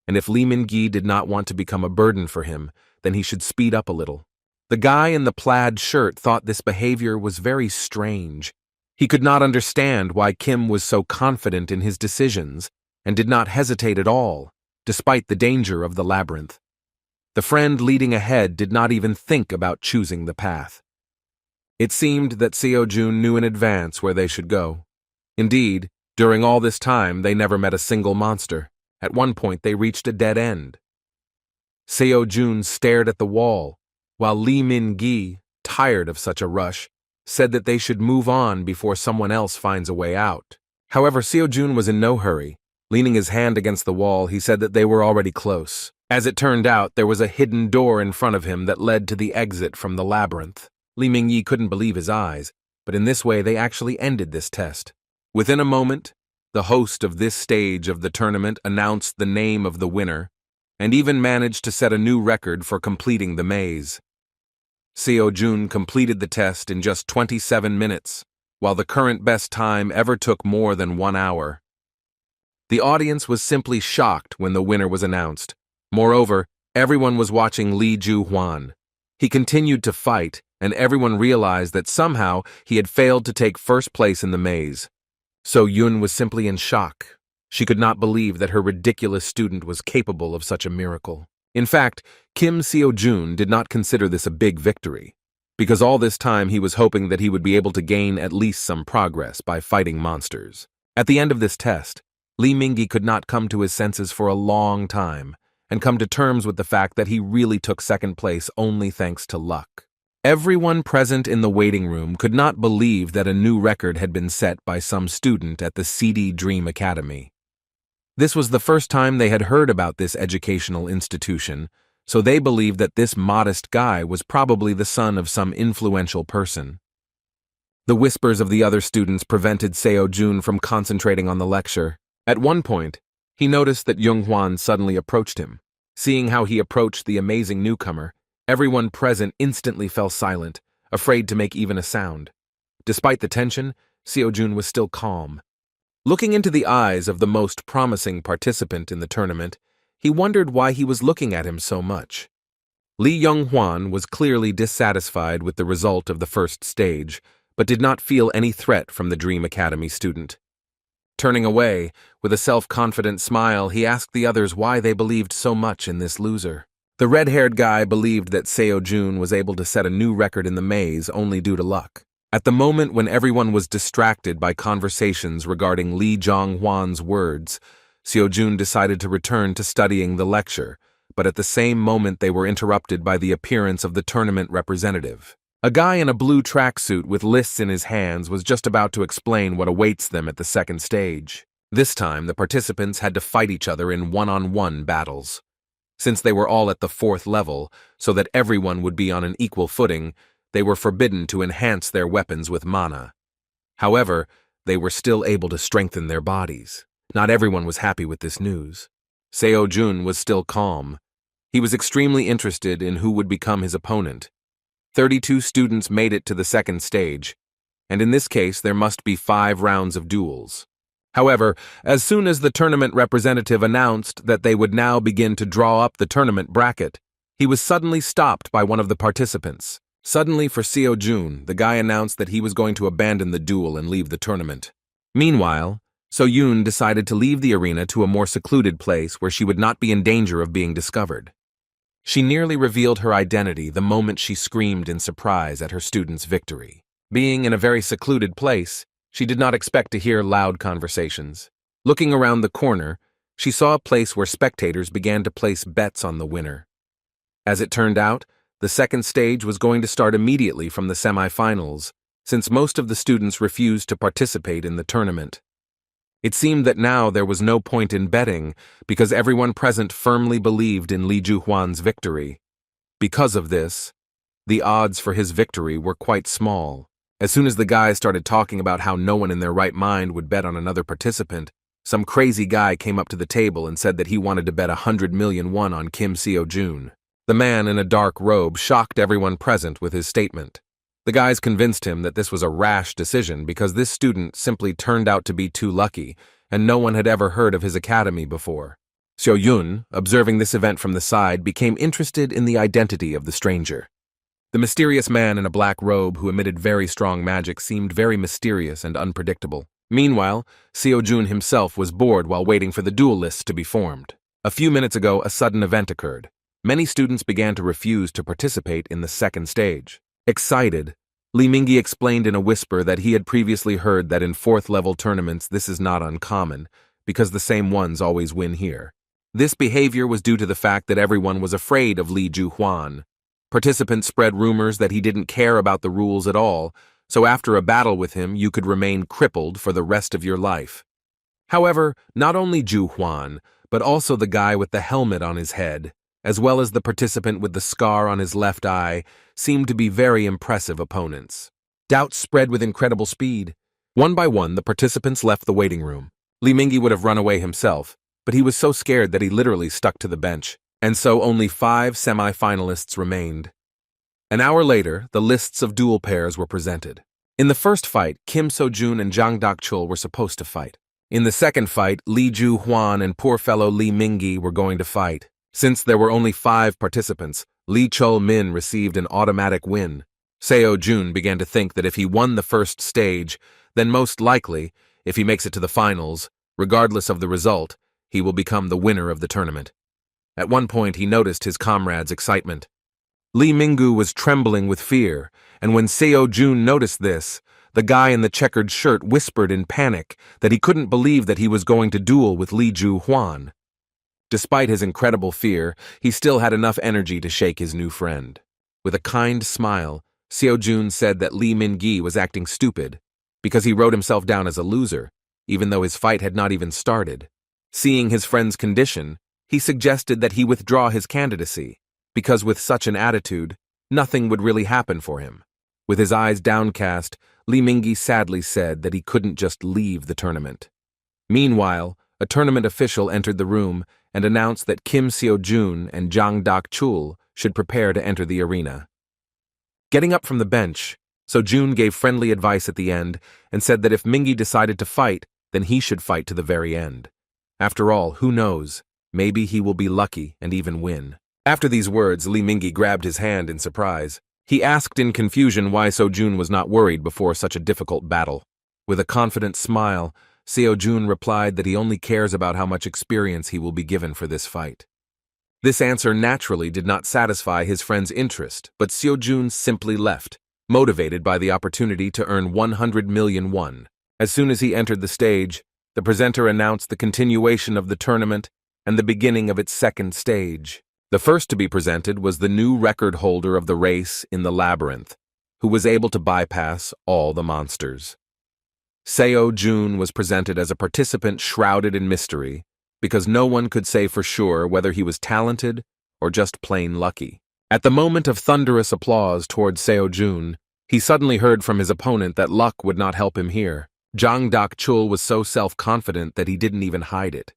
and if Lee Min-gi did not want to become a burden for him, then he should speed up a little. The guy in the plaid shirt thought this behavior was very strange. He could not understand why Kim was so confident in his decisions and did not hesitate at all, despite the danger of the labyrinth. The friend leading ahead did not even think about choosing the path. It seemed that Seo Jun knew in advance where they should go. Indeed, during all this time, they never met a single monster. At one point, they reached a dead end. Seo Jun stared at the wall, while Lee Min-gi, tired of such a rush, said that they should move on before someone else finds a way out. However, Seo Jun was in no hurry. Leaning his hand against the wall, he said that they were already close. As it turned out, there was a hidden door in front of him that led to the exit from the labyrinth. Lee Min-gi couldn't believe his eyes, but in this way they actually ended this test. Within a moment, the host of this stage of the tournament announced the name of the winner, and even managed to set a new record for completing the maze. Seo Jun completed the test in just 27 minutes, while the current best time ever took more than 1 hour. The audience was simply shocked when the winner was announced. Moreover, everyone was watching Lee Ju-hwan. He continued to fight, and everyone realized that somehow he had failed to take first place in the maze. So Yun was simply in shock. She could not believe that her ridiculous student was capable of such a miracle. In fact, Kim Seo Jun did not consider this a big victory, because all this time he was hoping that he would be able to gain at least some progress by fighting monsters. At the end of this test, Lee Min-gi could not come to his senses for a long time, and come to terms with the fact that he really took second place only thanks to luck. Everyone present in the waiting room could not believe that a new record had been set by some student at the CD Dream Academy. This was the first time they had heard about this educational institution, so they believed that this modest guy was probably the son of some influential person. The whispers of the other students prevented Seo Jun from concentrating on the lecture. At one point, he noticed that Young-hwan suddenly approached him. Seeing how he approached the amazing newcomer, everyone present instantly fell silent, afraid to make even a sound. Despite the tension, Seo Jun was still calm. Looking into the eyes of the most promising participant in the tournament, he wondered why he was looking at him so much. Lee Young-hwan was clearly dissatisfied with the result of the first stage, but did not feel any threat from the Dream Academy student. Turning away, with a self-confident smile, he asked the others why they believed so much in this loser. The red-haired guy believed that Seo Jun was able to set a new record in the maze only due to luck. At the moment when everyone was distracted by conversations regarding Lee Jong-hwan's words, Seo Jun decided to return to studying the lecture, but at the same moment they were interrupted by the appearance of the tournament representative. A guy in a blue tracksuit with lists in his hands was just about to explain what awaits them at the second stage. This time, the participants had to fight each other in one-on-one battles. Since they were all at the 4th level, so that everyone would be on an equal footing, they were forbidden to enhance their weapons with mana. However, they were still able to strengthen their bodies. Not everyone was happy with this news. Seo Jun was still calm. He was extremely interested in who would become his opponent. 32 students made it to the second stage, and in this case there must be 5 rounds of duels. However, as soon as the tournament representative announced that they would now begin to draw up the tournament bracket, he was suddenly stopped by one of the participants. Suddenly for Seo Jun, the guy announced that he was going to abandon the duel and leave the tournament. Meanwhile, So Yoon decided to leave the arena to a more secluded place where she would not be in danger of being discovered. She nearly revealed her identity the moment she screamed in surprise at her student's victory. Being in a very secluded place, she did not expect to hear loud conversations. Looking around the corner, she saw a place where spectators began to place bets on the winner. As it turned out, the second stage was going to start immediately from the semifinals, since most of the students refused to participate in the tournament. It seemed that now there was no point in betting because everyone present firmly believed in Li Juhuan's victory. Because of this, the odds for his victory were quite small. As soon as the guys started talking about how no one in their right mind would bet on another participant, some crazy guy came up to the table and said that he wanted to bet 100 million won on Kim Seo-jun. The man in a dark robe shocked everyone present with his statement. The guys convinced him that this was a rash decision because this student simply turned out to be too lucky, and no one had ever heard of his academy before. Seo-yun, observing this event from the side, became interested in the identity of the stranger. The mysterious man in a black robe who emitted very strong magic seemed very mysterious and unpredictable. Meanwhile, Seo-jun himself was bored while waiting for the duel lists to be formed. A few minutes ago, a sudden event occurred. Many students began to refuse to participate in the second stage. Excited, Li Mingyi explained in a whisper that he had previously heard that in fourth-level tournaments this is not uncommon, because the same ones always win here. This behavior was due to the fact that everyone was afraid of Li Juhuan. Participants spread rumors that he didn't care about the rules at all, so after a battle with him you could remain crippled for the rest of your life. However, not only Juhuan, but also the guy with the helmet on his head, as well as the participant with the scar on his left eye, seemed to be very impressive opponents. Doubts spread with incredible speed. One by one, the participants left the waiting room. Li Mingyi would have run away himself, but he was so scared that he literally stuck to the bench, and so only 5 semi-finalists remained. An hour later, the lists of duel pairs were presented. In the first fight, Kim Seo-jun and Jang Dak-chul were supposed to fight. In the second fight, Li Juhuan and poor fellow Li Mingyi were going to fight. Since there were only 5 participants, Li Chol-min received an automatic win. Seo-jun began to think that if he won the first stage, then most likely, if he makes it to the finals, regardless of the result, he will become the winner of the tournament. At one point, he noticed his comrade's excitement. Li Mingyu was trembling with fear, and when Seo-jun noticed this, the guy in the checkered shirt whispered in panic that he couldn't believe that he was going to duel with Li Juhuan. Despite his incredible fear, he still had enough energy to shake his new friend. With a kind smile, Seo-jun said that Li Mingyi was acting stupid because he wrote himself down as a loser, even though his fight had not even started. Seeing his friend's condition, he suggested that he withdraw his candidacy, because with such an attitude, nothing would really happen for him. With his eyes downcast, Li Mingyi sadly said that he couldn't just leave the tournament. Meanwhile, a tournament official entered the room and announced that Kim Seo-jun and Jang Dak-chul should prepare to enter the arena. Getting up from the bench, Seo-jun gave friendly advice at the end and said that if Mingyi decided to fight, then he should fight to the very end. After all, who knows? Maybe he will be lucky and even win. After these words, Li Mingyi grabbed his hand in surprise. He asked in confusion why Seo-jun was not worried before such a difficult battle. With a confident smile, Seo-jun replied that he only cares about how much experience he will be given for this fight. This answer naturally did not satisfy his friend's interest, but Seo-jun simply left, motivated by the opportunity to earn 100 million won. As soon as he entered the stage, the presenter announced the continuation of the tournament and the beginning of its second stage. The first to be presented was the new record holder of the race in the labyrinth, who was able to bypass all the monsters. Seo-jun was presented as a participant shrouded in mystery, because no one could say for sure whether he was talented or just plain lucky. At the moment of thunderous applause towards Seo-jun, he suddenly heard from his opponent that luck would not help him here. Jang Dak-chul was so self-confident that he didn't even hide it.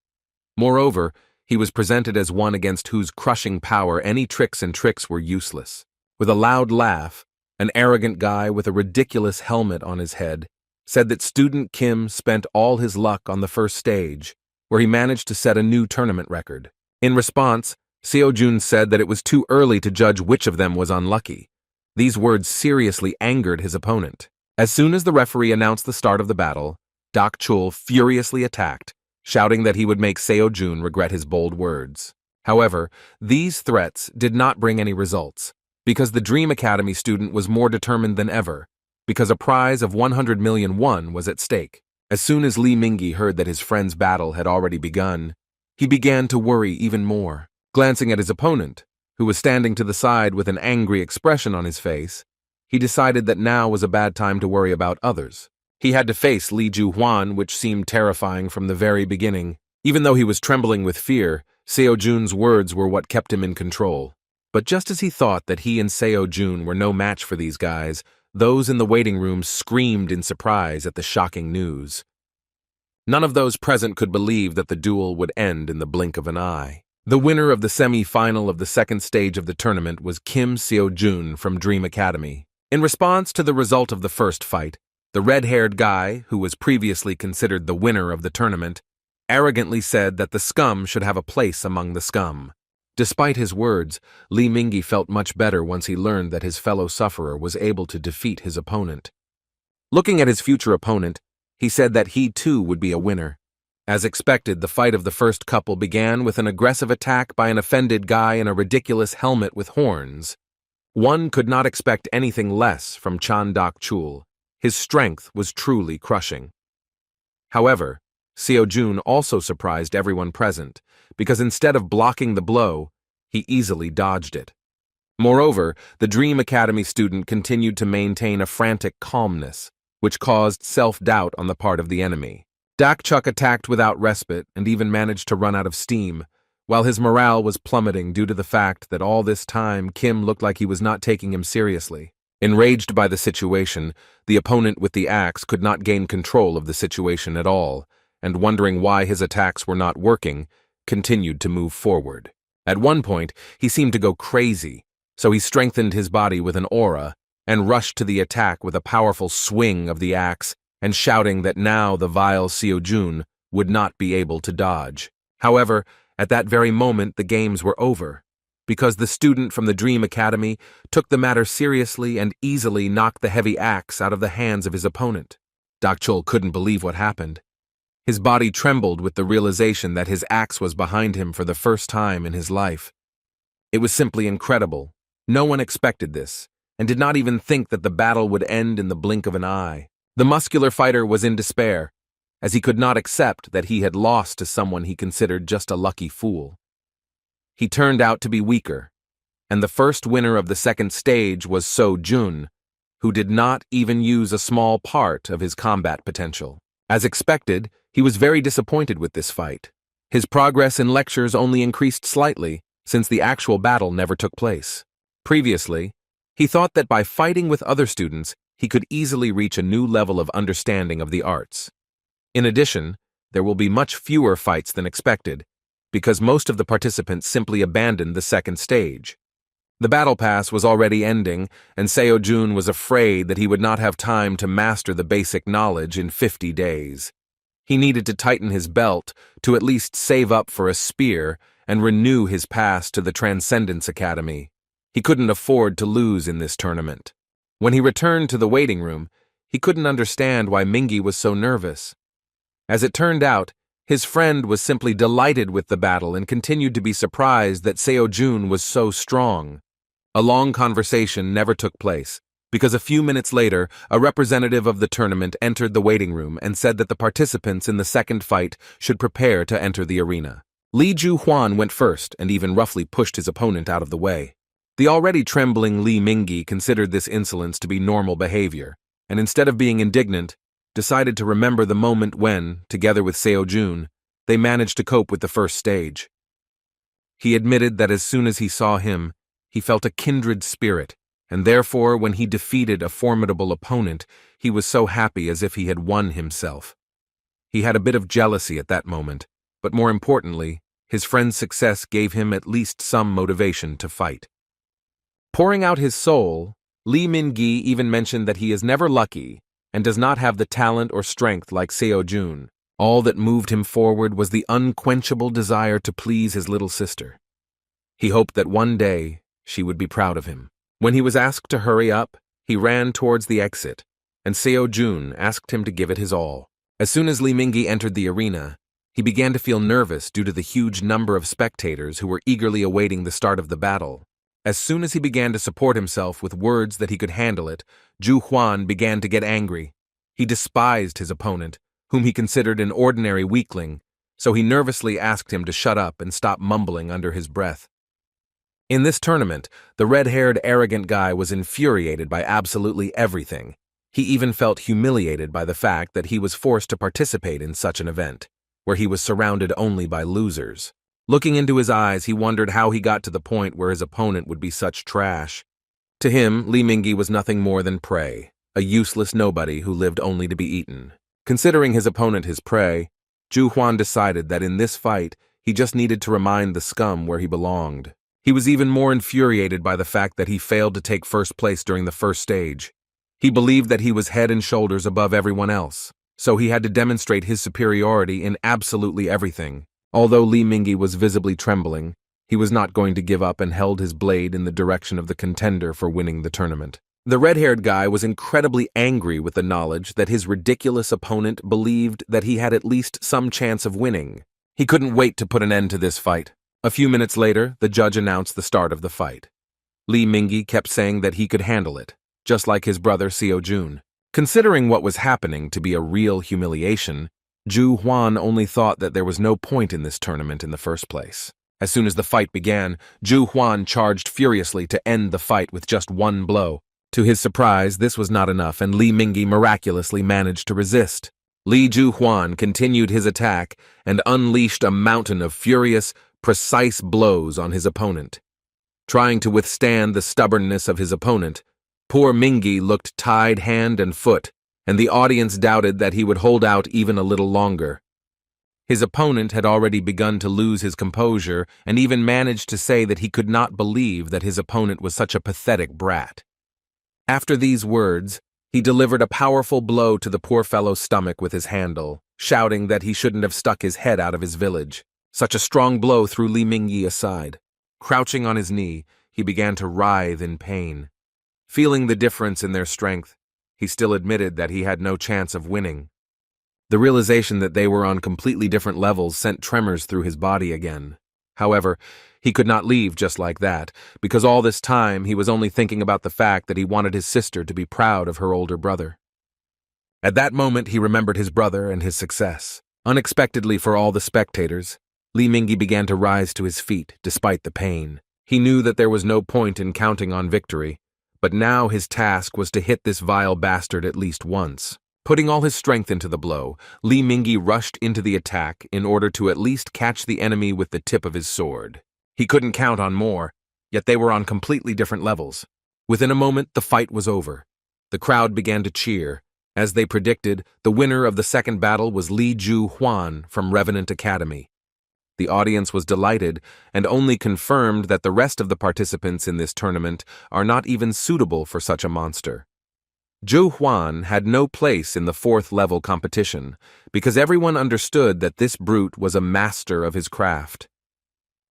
Moreover, he was presented as one against whose crushing power any tricks were useless. With a loud laugh, an arrogant guy with a ridiculous helmet on his head said that student Kim spent all his luck on the first stage, where he managed to set a new tournament record. In response, Seo-jun said that it was too early to judge which of them was unlucky. These words seriously angered his opponent. As soon as the referee announced the start of the battle, Dak-chul furiously attacked, shouting that he would make Seo-jun regret his bold words. However, these threats did not bring any results, because the Dream Academy student was more determined than ever, because a prize of 100 million won was at stake. As soon as Lee Mingi heard that his friend's battle had already begun, he began to worry even more. Glancing at his opponent, who was standing to the side with an angry expression on his face, he decided that now was a bad time to worry about others. He had to face Li Ju-hwan, which seemed terrifying from the very beginning. Even though he was trembling with fear, Seo-jun's words were what kept him in control. But just as he thought that he and Seo-jun were no match for these guys, those in the waiting room screamed in surprise at the shocking news. None of those present could believe that the duel would end in the blink of an eye. The winner of the semi-final of the second stage of the tournament was Kim Seo-jun from Dream Academy. In response to the result of the first fight, the red-haired guy, who was previously considered the winner of the tournament, arrogantly said that the scum should have a place among the scum. Despite his words, Lee Mingi felt much better once he learned that his fellow sufferer was able to defeat his opponent. Looking at his future opponent, he said that he too would be a winner. As expected, the fight of the first couple began with an aggressive attack by an offended guy in a ridiculous helmet with horns. One could not expect anything less from Chan Dak-chul. His strength was truly crushing. However, Seo-jun also surprised everyone present, because instead of blocking the blow, he easily dodged it. Moreover, the Dream Academy student continued to maintain a frantic calmness, which caused self-doubt on the part of the enemy. Dak-chuk attacked without respite and even managed to run out of steam, while his morale was plummeting due to the fact that all this time Kim looked like he was not taking him seriously. Enraged by the situation, the opponent with the axe could not gain control of the situation at all, and wondering why his attacks were not working, continued to move forward. At one point, he seemed to go crazy, so he strengthened his body with an aura and rushed to the attack with a powerful swing of the axe and shouting that now the vile Seo-jun would not be able to dodge. However, at that very moment the games were over, because the student from the Dream Academy took the matter seriously and easily knocked the heavy axe out of the hands of his opponent. Dak-chul couldn't believe what happened. His body trembled with the realization that his axe was behind him for the first time in his life. It was simply incredible. No one expected this, and did not even think that the battle would end in the blink of an eye. The muscular fighter was in despair, as he could not accept that he had lost to someone he considered just a lucky fool. He turned out to be weaker, and the first winner of the second stage was Seo-jun, who did not even use a small part of his combat potential. As expected, he was very disappointed with this fight. His progress in lectures only increased slightly, since the actual battle never took place. Previously, he thought that by fighting with other students, he could easily reach a new level of understanding of the arts. In addition, there will be much fewer fights than expected, because most of the participants simply abandoned the second stage. The battle pass was already ending, and Seo-jun was afraid that he would not have time to master the basic knowledge in 50 days. He needed to tighten his belt to at least save up for a spear and renew his pass to the Transcendence Academy. He couldn't afford to lose in this tournament. When he returned to the waiting room, he couldn't understand why Mingi was so nervous. As it turned out, his friend was simply delighted with the battle and continued to be surprised that Seo-jun was so strong. A long conversation never took place, because a few minutes later, a representative of the tournament entered the waiting room and said that the participants in the second fight should prepare to enter the arena. Li Ju-hwan went first and even roughly pushed his opponent out of the way. The already trembling Lee Mingi considered this insolence to be normal behavior, and instead of being indignant, decided to remember the moment when, together with Seo-jun, they managed to cope with the first stage. He admitted that as soon as he saw him, he felt a kindred spirit, and therefore when he defeated a formidable opponent, he was so happy as if he had won himself. He had a bit of jealousy at that moment, but more importantly, his friend's success gave him at least some motivation to fight. Pouring out his soul, Lee Min-gi even mentioned that he is never lucky and does not have the talent or strength like Seo-jun. All that moved him forward was the unquenchable desire to please his little sister. He hoped that one day she would be proud of him. When he was asked to hurry up, he ran towards the exit, and Seo-jun asked him to give it his all. As soon as Lee Min-gi entered the arena, He began to feel nervous due to the huge number of spectators who were eagerly awaiting the start of the battle. As soon as he began to support himself with words that he could handle it, Zhu Huan began to get angry. He despised his opponent, whom he considered an ordinary weakling, so he nervously asked him to shut up and stop mumbling under his breath. In this tournament, the red-haired arrogant guy was infuriated by absolutely everything. He even felt humiliated by the fact that he was forced to participate in such an event, where he was surrounded only by losers. Looking into his eyes, he wondered how he got to the point where his opponent would be such trash. To him, Li Mingyi was nothing more than prey, a useless nobody who lived only to be eaten. Considering his opponent his prey, Zhu Huan decided that in this fight, he just needed to remind the scum where he belonged. He was even more infuriated by the fact that he failed to take first place during the first stage. He believed that he was head and shoulders above everyone else, so he had to demonstrate his superiority in absolutely everything. Although Li Mingyi was visibly trembling, he was not going to give up and held his blade in the direction of the contender for winning the tournament. The red-haired guy was incredibly angry with the knowledge that his ridiculous opponent believed that he had at least some chance of winning. He couldn't wait to put an end to this fight. A few minutes later, the judge announced the start of the fight. Li Mingyi kept saying that he could handle it, just like his brother Xiao Jun. Considering what was happening to be a real humiliation, Zhu Huan only thought that there was no point in this tournament in the first place. As soon as the fight began, Zhu Huan charged furiously to end the fight with just one blow. To his surprise, this was not enough, and Li Mingyi miraculously managed to resist. Li Zhu Huan continued his attack and unleashed a mountain of furious, precise blows on his opponent. Trying to withstand the stubbornness of his opponent, poor Mingyi looked tied hand and foot, and the audience doubted that he would hold out even a little longer. His opponent had already begun to lose his composure and even managed to say that he could not believe that his opponent was such a pathetic brat. After these words, he delivered a powerful blow to the poor fellow's stomach with his handle, shouting that he shouldn't have stuck his head out of his village. Such a strong blow threw Li Mingyi aside. Crouching on his knee, he began to writhe in pain. Feeling the difference in their strength, he still admitted that he had no chance of winning. The realization that they were on completely different levels sent tremors through his body again. However, he could not leave just like that, because all this time he was only thinking about the fact that he wanted his sister to be proud of her older brother. At that moment, he remembered his brother and his success. Unexpectedly for all the spectators, Li Mingyi began to rise to his feet, despite the pain. He knew that there was no point in counting on victory, but now his task was to hit this vile bastard at least once. Putting all his strength into the blow, Li Mingyi rushed into the attack in order to at least catch the enemy with the tip of his sword. He couldn't count on more, yet they were on completely different levels. Within a moment, the fight was over. The crowd began to cheer. As they predicted, the winner of the second battle was Li Zhu Huan from Revenant Academy. The audience was delighted and only confirmed that the rest of the participants in this tournament are not even suitable for such a monster. Zhu Huan had no place in the fourth-level competition because everyone understood that this brute was a master of his craft.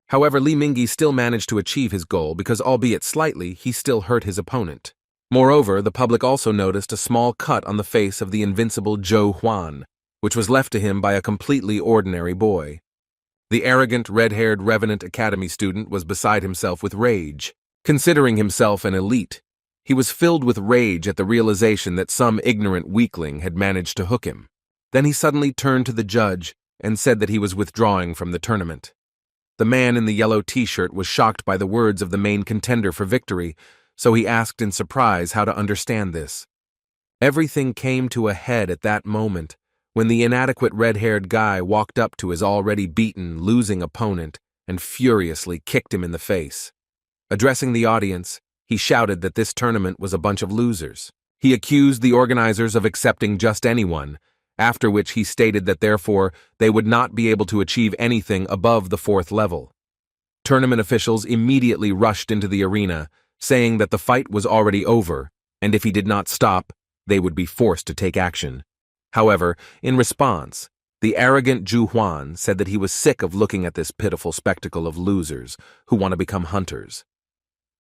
However, Li Mingyi still managed to achieve his goal because, albeit slightly, he still hurt his opponent. Moreover, the public also noticed a small cut on the face of the invincible Zhou Huan, which was left to him by a completely ordinary boy. The arrogant, red-haired Revenant Academy student was beside himself with rage. Considering himself an elite, he was filled with rage at the realization that some ignorant weakling had managed to hook him. Then he suddenly turned to the judge and said that he was withdrawing from the tournament. The man in the yellow t-shirt was shocked by the words of the main contender for victory, so he asked in surprise how to understand this. Everything came to a head at that moment, when the inadequate red-haired guy walked up to his already beaten, losing opponent and furiously kicked him in the face. Addressing the audience, he shouted that this tournament was a bunch of losers. He accused the organizers of accepting just anyone, after which he stated that therefore they would not be able to achieve anything above the fourth level. Tournament officials immediately rushed into the arena, saying that the fight was already over, and if he did not stop, they would be forced to take action. However, in response, the arrogant Zhu Huan said that he was sick of looking at this pitiful spectacle of losers who want to become hunters.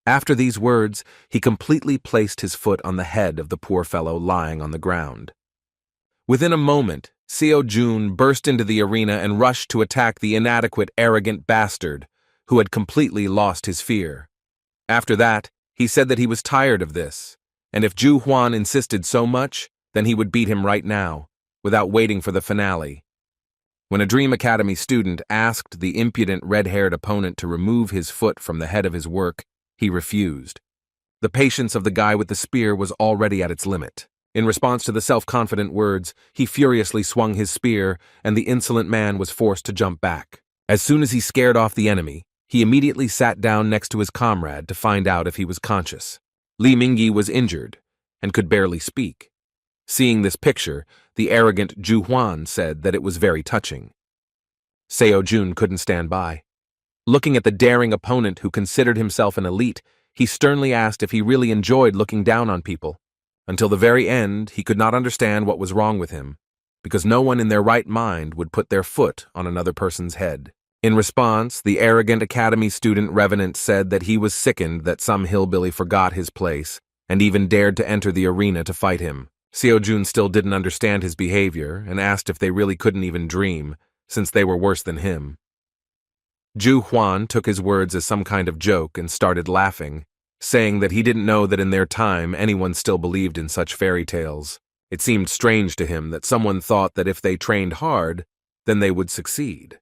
After these words, he completely placed his foot on the head of the poor fellow lying on the ground. Within a moment, Seo-jun burst into the arena and rushed to attack the inadequate, arrogant bastard who had completely lost his fear. After that, he said that he was tired of this, and if Ju Huan insisted so much, then he would beat him right now, without waiting for the finale. When a Dream Academy student asked the impudent red-haired opponent to remove his foot from the head of his work, he refused. The patience of the guy with the spear was already at its limit. In response to the self-confident words, he furiously swung his spear, and the insolent man was forced to jump back. As soon as he scared off the enemy, he immediately sat down next to his comrade to find out if he was conscious. Li Mingyi was injured and could barely speak. Seeing this picture, the arrogant Ju Huan said that it was very touching. Seo-jun couldn't stand by. Looking at the daring opponent who considered himself an elite, he sternly asked if he really enjoyed looking down on people. Until the very end, he could not understand what was wrong with him, because no one in their right mind would put their foot on another person's head. In response, the arrogant academy student Revenant said that he was sickened that some hillbilly forgot his place and even dared to enter the arena to fight him. Seo-jun still didn't understand his behavior and asked if they really couldn't even dream, since they were worse than him. Ju Huan took his words as some kind of joke and started laughing, saying that he didn't know that in their time anyone still believed in such fairy tales. It seemed strange to him that someone thought that if they trained hard, then they would succeed.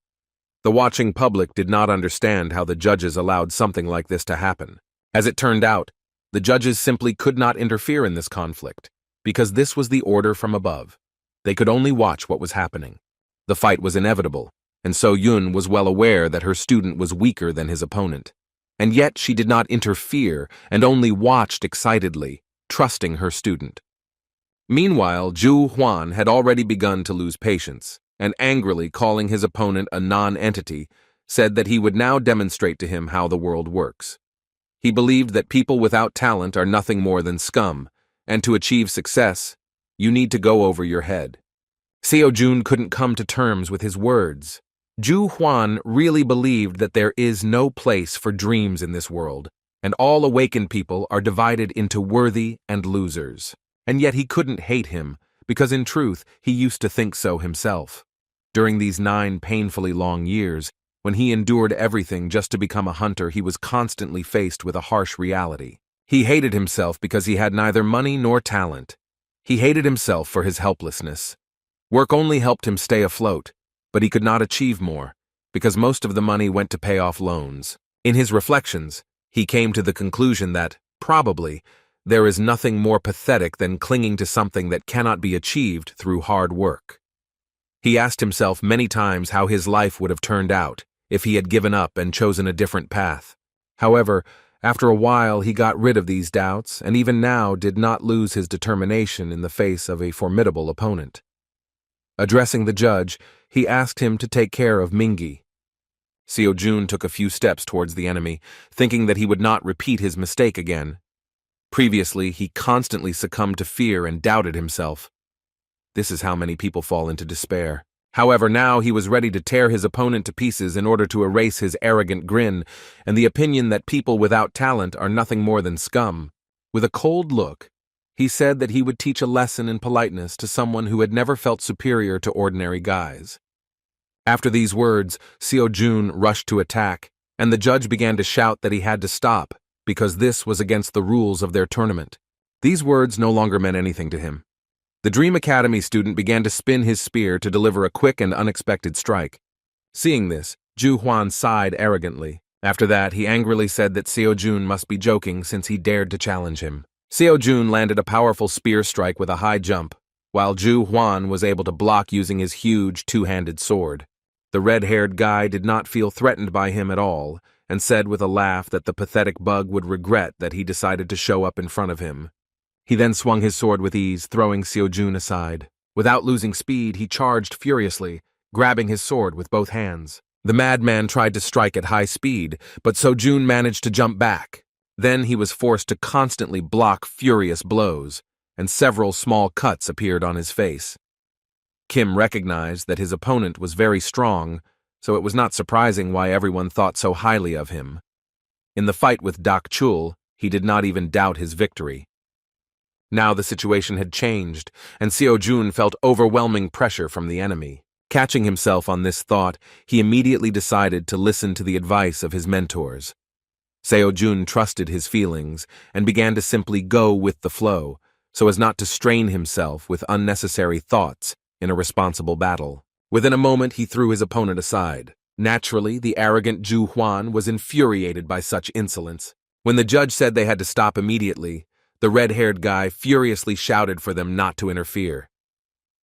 The watching public did not understand how the judges allowed something like this to happen. As it turned out, the judges simply could not interfere in this conflict, because this was the order from above. They could only watch what was happening. The fight was inevitable, and So-yun was well aware that her student was weaker than his opponent. And yet she did not interfere and only watched excitedly, trusting her student. Meanwhile, Ju Huan had already begun to lose patience, and angrily calling his opponent a non-entity, said that he would now demonstrate to him how the world works. He believed that people without talent are nothing more than scum, and to achieve success, you need to go over your head. Seo-jun couldn't come to terms with his words. Ju Huan really believed that there is no place for dreams in this world, and all awakened people are divided into worthy and losers. And yet he couldn't hate him, because in truth he used to think so himself. During these 9 painfully long years, when he endured everything just to become a hunter, he was constantly faced with a harsh reality. He hated himself because he had neither money nor talent. He hated himself for his helplessness. Work only helped him stay afloat, but he could not achieve more, because most of the money went to pay off loans. In his reflections, he came to the conclusion that, probably, there is nothing more pathetic than clinging to something that cannot be achieved through hard work. He asked himself many times how his life would have turned out if he had given up and chosen a different path. However, after a while he got rid of these doubts and even now did not lose his determination in the face of a formidable opponent. Addressing the judge, he asked him to take care of Mingyi. Seo-jun took a few steps towards the enemy, thinking that he would not repeat his mistake again. Previously, he constantly succumbed to fear and doubted himself. This is how many people fall into despair. However, now he was ready to tear his opponent to pieces in order to erase his arrogant grin and the opinion that people without talent are nothing more than scum. With a cold look, he said that he would teach a lesson in politeness to someone who had never felt superior to ordinary guys. After these words, Seo-jun rushed to attack, and the judge began to shout that he had to stop, because this was against the rules of their tournament. These words no longer meant anything to him. The Dream Academy student began to spin his spear to deliver a quick and unexpected strike. Seeing this, Ju Huan sighed arrogantly. After that, he angrily said that Seo-jun must be joking since he dared to challenge him. Seo-jun landed a powerful spear strike with a high jump, while Ju Huan was able to block using his huge two-handed sword. The red-haired guy did not feel threatened by him at all, and said with a laugh that the pathetic bug would regret that he decided to show up in front of him. He then swung his sword with ease, throwing Seo-jun aside. Without losing speed, he charged furiously, grabbing his sword with both hands. The madman tried to strike at high speed, but Seo-jun managed to jump back. Then he was forced to constantly block furious blows, and several small cuts appeared on his face. Kim recognized that his opponent was very strong, so it was not surprising why everyone thought so highly of him. In the fight with Dak Chul, he did not even doubt his victory. Now the situation had changed, and Seo-jun felt overwhelming pressure from the enemy. Catching himself on this thought, he immediately decided to listen to the advice of his mentors. Seo-jun trusted his feelings and began to simply go with the flow, so as not to strain himself with unnecessary thoughts in a responsible battle. Within a moment, he threw his opponent aside. Naturally, the arrogant Ju Huan was infuriated by such insolence. When the judge said they had to stop immediately, the red-haired guy furiously shouted for them not to interfere.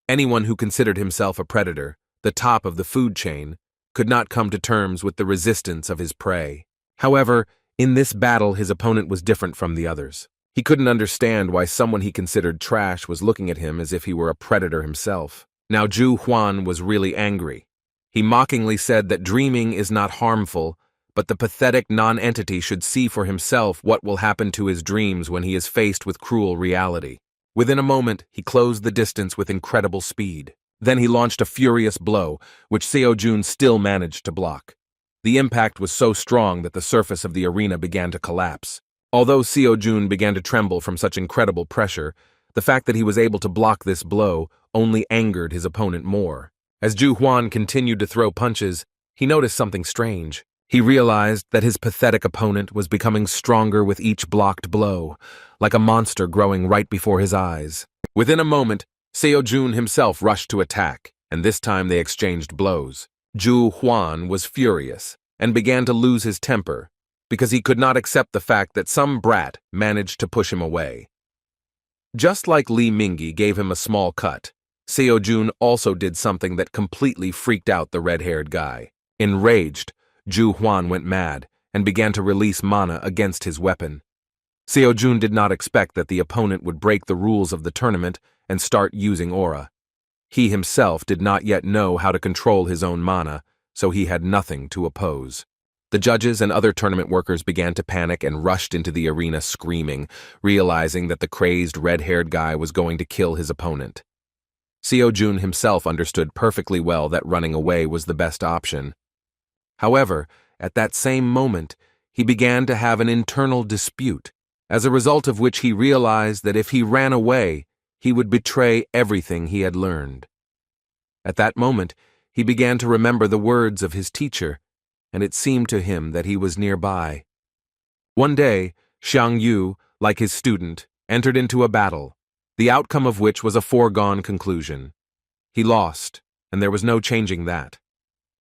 Anyone who considered himself a predator, the top of the food chain, could not come to terms with the resistance of his prey. However, in this battle, his opponent was different from the others. He couldn't understand why someone he considered trash was looking at him as if he were a predator himself. Now Ju Huan was really angry. He mockingly said that dreaming is not harmful, but the pathetic non-entity should see for himself what will happen to his dreams when he is faced with cruel reality. Within a moment, he closed the distance with incredible speed. Then he launched a furious blow, which Seo-jun still managed to block. The impact was so strong that the surface of the arena began to collapse. Although Seo-jun began to tremble from such incredible pressure, the fact that he was able to block this blow only angered his opponent more. As Ju Huan continued to throw punches, he noticed something strange. He realized that his pathetic opponent was becoming stronger with each blocked blow, like a monster growing right before his eyes. Within a moment, Seo-jun himself rushed to attack, and this time they exchanged blows. Ju Huan was furious and began to lose his temper because he could not accept the fact that some brat managed to push him away. Just like Li Mingyi gave him a small cut, Seo-jun also did something that completely freaked out the red-haired guy. Enraged, Ju Huan went mad and began to release mana against his weapon. Seo-jun did not expect that the opponent would break the rules of the tournament and start using aura. He himself did not yet know how to control his own mana, so he had nothing to oppose. The judges and other tournament workers began to panic and rushed into the arena screaming, realizing that the crazed red-haired guy was going to kill his opponent. Seo-jun himself understood perfectly well that running away was the best option. However, at that same moment, he began to have an internal dispute, as a result of which he realized that if he ran away, he would betray everything he had learned. At that moment, he began to remember the words of his teacher, and it seemed to him that he was nearby. One day, Xiang Yu, like his student, entered into a battle, the outcome of which was a foregone conclusion. He lost, and there was no changing that.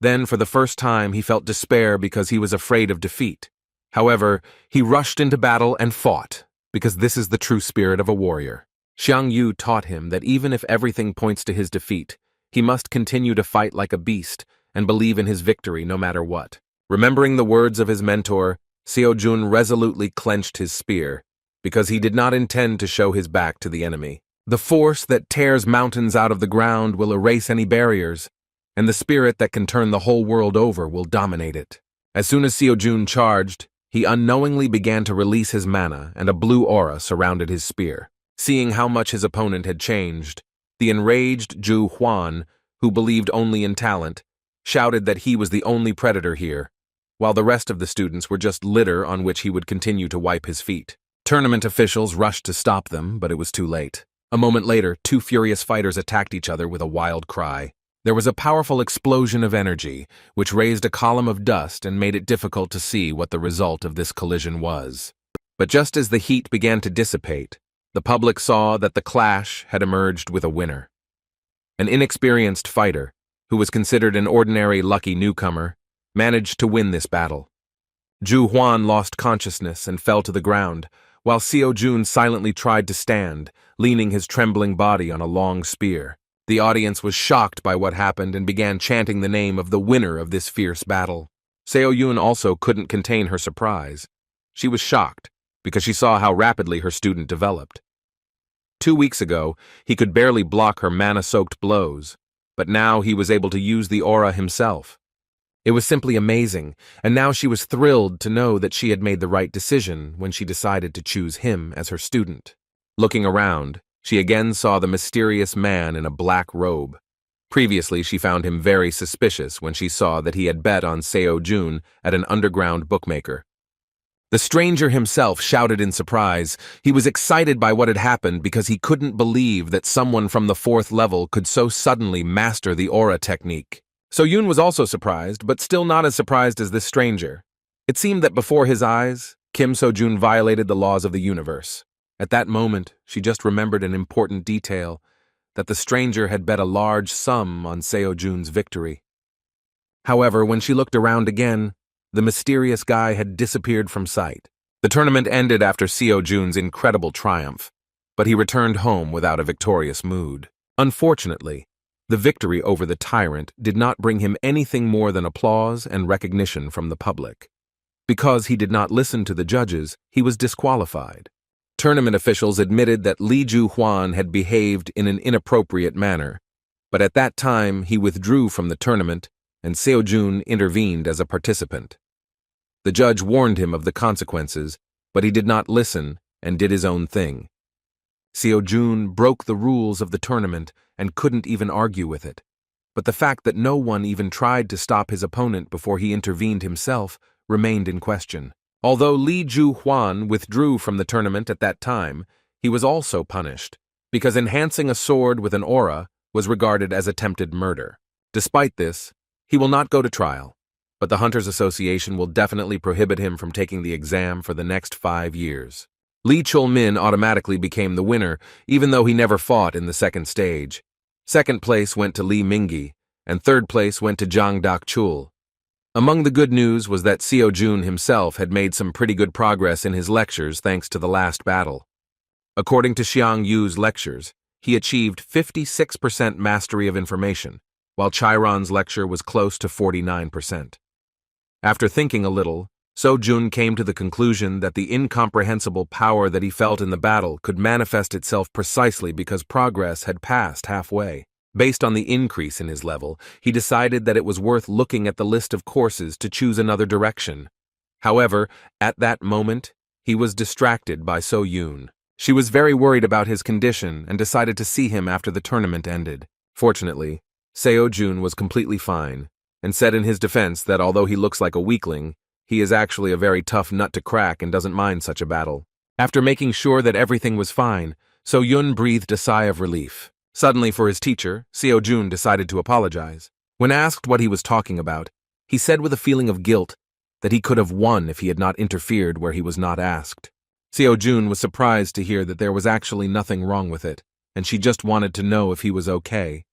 Then, for the first time, he felt despair because he was afraid of defeat. However, he rushed into battle and fought, because this is the true spirit of a warrior. Xiang Yu taught him that even if everything points to his defeat, he must continue to fight like a beast and believe in his victory no matter what. Remembering the words of his mentor, Seo-jun resolutely clenched his spear, because he did not intend to show his back to the enemy. The force that tears mountains out of the ground will erase any barriers, and the spirit that can turn the whole world over will dominate it. As soon as Seo-jun charged, he unknowingly began to release his mana, and a blue aura surrounded his spear. Seeing how much his opponent had changed, the enraged Ju Huan, who believed only in talent, shouted that he was the only predator here, while the rest of the students were just litter on which he would continue to wipe his feet. Tournament officials rushed to stop them, but it was too late. A moment later, two furious fighters attacked each other with a wild cry. There was a powerful explosion of energy, which raised a column of dust and made it difficult to see what the result of this collision was. But just as the heat began to dissipate, the public saw that the clash had emerged with a winner. An inexperienced fighter, who was considered an ordinary lucky newcomer, managed to win this battle. Ju Huan lost consciousness and fell to the ground, while Seo-jun silently tried to stand, leaning his trembling body on a long spear. The audience was shocked by what happened and began chanting the name of the winner of this fierce battle. Seo-jun also couldn't contain her surprise. She was shocked, because she saw how rapidly her student developed. 2 weeks ago, he could barely block her mana-soaked blows, but now he was able to use the aura himself. It was simply amazing, and now she was thrilled to know that she had made the right decision when she decided to choose him as her student. Looking around, she again saw the mysterious man in a black robe. Previously, she found him very suspicious when she saw that he had bet on Seo-jun at an underground bookmaker. The stranger himself shouted in surprise. He was excited by what had happened because he couldn't believe that someone from the 4th level could so suddenly master the aura technique. So Yoon was also surprised, but still not as surprised as this stranger. It seemed that before his eyes, Kim So-jun violated the laws of the universe. At that moment, she just remembered an important detail, that the stranger had bet a large sum on Seo-jun's victory. However, when she looked around again, the mysterious guy had disappeared from sight. The tournament ended after Seo-jun's incredible triumph, but he returned home without a victorious mood. Unfortunately, the victory over the tyrant did not bring him anything more than applause and recognition from the public. Because he did not listen to the judges, he was disqualified. Tournament officials admitted that Lee Ju-hwan had behaved in an inappropriate manner, but at that time he withdrew from the tournament and Seo-jun intervened as a participant. The judge warned him of the consequences, but he did not listen and did his own thing. Seo-jun broke the rules of the tournament and couldn't even argue with it. But the fact that no one even tried to stop his opponent before he intervened himself remained in question. Although Lee Ju-hwan withdrew from the tournament at that time, he was also punished, because enhancing a sword with an aura was regarded as attempted murder. Despite this, he will not go to trial, but the Hunters Association will definitely prohibit him from taking the exam for the next 5 years. Lee Chul-min automatically became the winner, even though he never fought in the second stage. Second place went to Lee Mingi, and third place went to Jang Dak-chul. Among the good news was that Seo-jun himself had made some pretty good progress in his lectures thanks to the last battle. According to Xiang Yu's lectures, he achieved 56% mastery of information, while Chiron's lecture was close to 49%. After thinking a little, So-jun came to the conclusion that the incomprehensible power that he felt in the battle could manifest itself precisely because progress had passed halfway. Based on the increase in his level, he decided that it was worth looking at the list of courses to choose another direction. However, at that moment, he was distracted by So-yoon. She was very worried about his condition and decided to see him after the tournament ended. Fortunately, Seo-jun was completely fine, and said in his defense that although he looks like a weakling, he is actually a very tough nut to crack and doesn't mind such a battle. After making sure that everything was fine, So-yoon breathed a sigh of relief. Suddenly, for his teacher, Seo-jun decided to apologize. When asked what he was talking about, he said with a feeling of guilt that he could have won if he had not interfered where he was not asked. Seo-jun was surprised to hear that there was actually nothing wrong with it, and she just wanted to know if he was okay.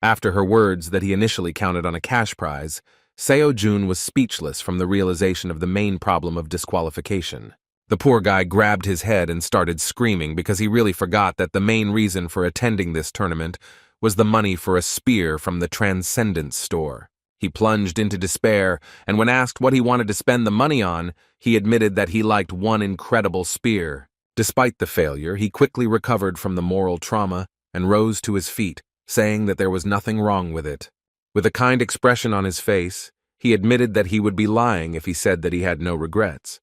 After her words that he initially counted on a cash prize, Seo-jun was speechless from the realization of the main problem of disqualification. The poor guy grabbed his head and started screaming because he really forgot that the main reason for attending this tournament was the money for a spear from the Transcendence store. He plunged into despair, and when asked what he wanted to spend the money on, he admitted that he liked one incredible spear. Despite the failure, he quickly recovered from the moral trauma and rose to his feet, saying that there was nothing wrong with it. With a kind expression on his face, he admitted that he would be lying if he said that he had no regrets.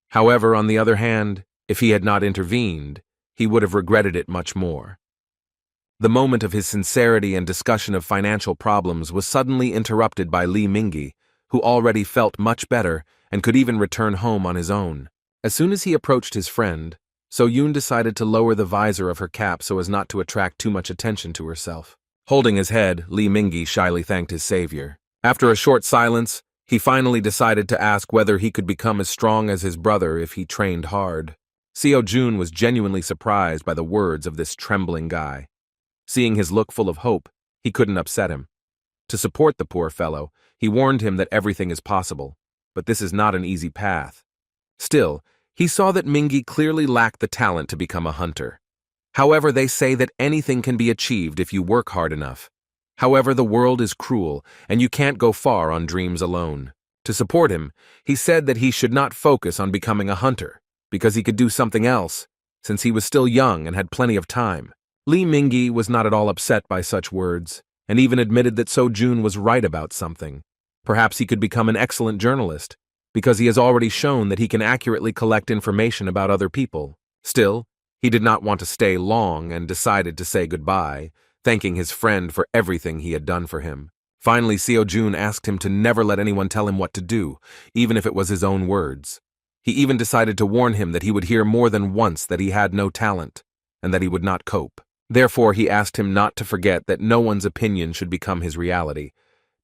However, on the other hand, if he had not intervened, he would have regretted it much more. The moment of his sincerity and discussion of financial problems was suddenly interrupted by Lee Mingi, who already felt much better and could even return home on his own. As soon as he approached his friend, So-yoon decided to lower the visor of her cap so as not to attract too much attention to herself. Holding his head, Lee Mingi shyly thanked his savior. After a short silence, he finally decided to ask whether he could become as strong as his brother if he trained hard. Seo-jun was genuinely surprised by the words of this trembling guy. Seeing his look full of hope, he couldn't upset him. To support the poor fellow, he warned him that everything is possible, but this is not an easy path. Still, he saw that Mingi clearly lacked the talent to become a hunter. However, they say that anything can be achieved if you work hard enough. However, the world is cruel, and you can't go far on dreams alone. To support him, he said that he should not focus on becoming a hunter, because he could do something else, since he was still young and had plenty of time. Lee Mingi was not at all upset by such words, and even admitted that So-jun was right about something. Perhaps he could become an excellent journalist, because he has already shown that he can accurately collect information about other people. Still, he did not want to stay long and decided to say goodbye, thanking his friend for everything he had done for him. Finally, Seo-jun asked him to never let anyone tell him what to do, even if it was his own words. He even decided to warn him that he would hear more than once that he had no talent, and that he would not cope. Therefore, he asked him not to forget that no one's opinion should become his reality,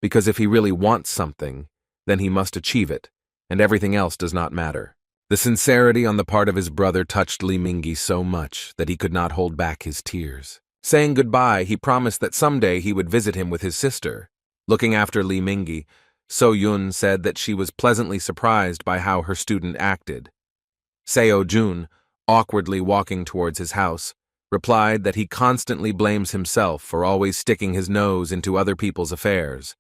because if he really wants something, then he must achieve it, and everything else does not matter. The sincerity on the part of his brother touched Li Mingyi so much that he could not hold back his tears. Saying goodbye, he promised that someday he would visit him with his sister. Looking after Li Mingyi, So Yun said that she was pleasantly surprised by how her student acted. Seo Jun, awkwardly walking towards his house, replied that he constantly blames himself for always sticking his nose into other people's affairs.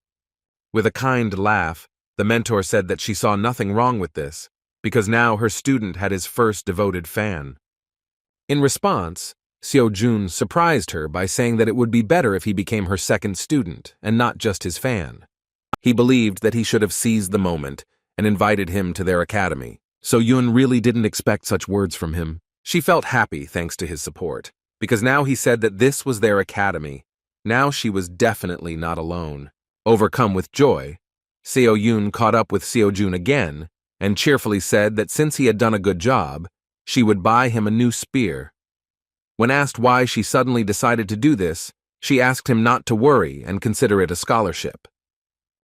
With a kind laugh, the mentor said that she saw nothing wrong with this, because now her student had his first devoted fan. In response, Seo Jun surprised her by saying that it would be better if he became her second student and not just his fan. He believed that he should have seized the moment and invited him to their academy. So Yun really didn't expect such words from him. She felt happy thanks to his support, because now he said that this was their academy. Now she was definitely not alone. Overcome with joy, Seo Yun caught up with Seo Jun again and cheerfully said that since he had done a good job, she would buy him a new spear. When asked why she suddenly decided to do this, she asked him not to worry and consider it a scholarship.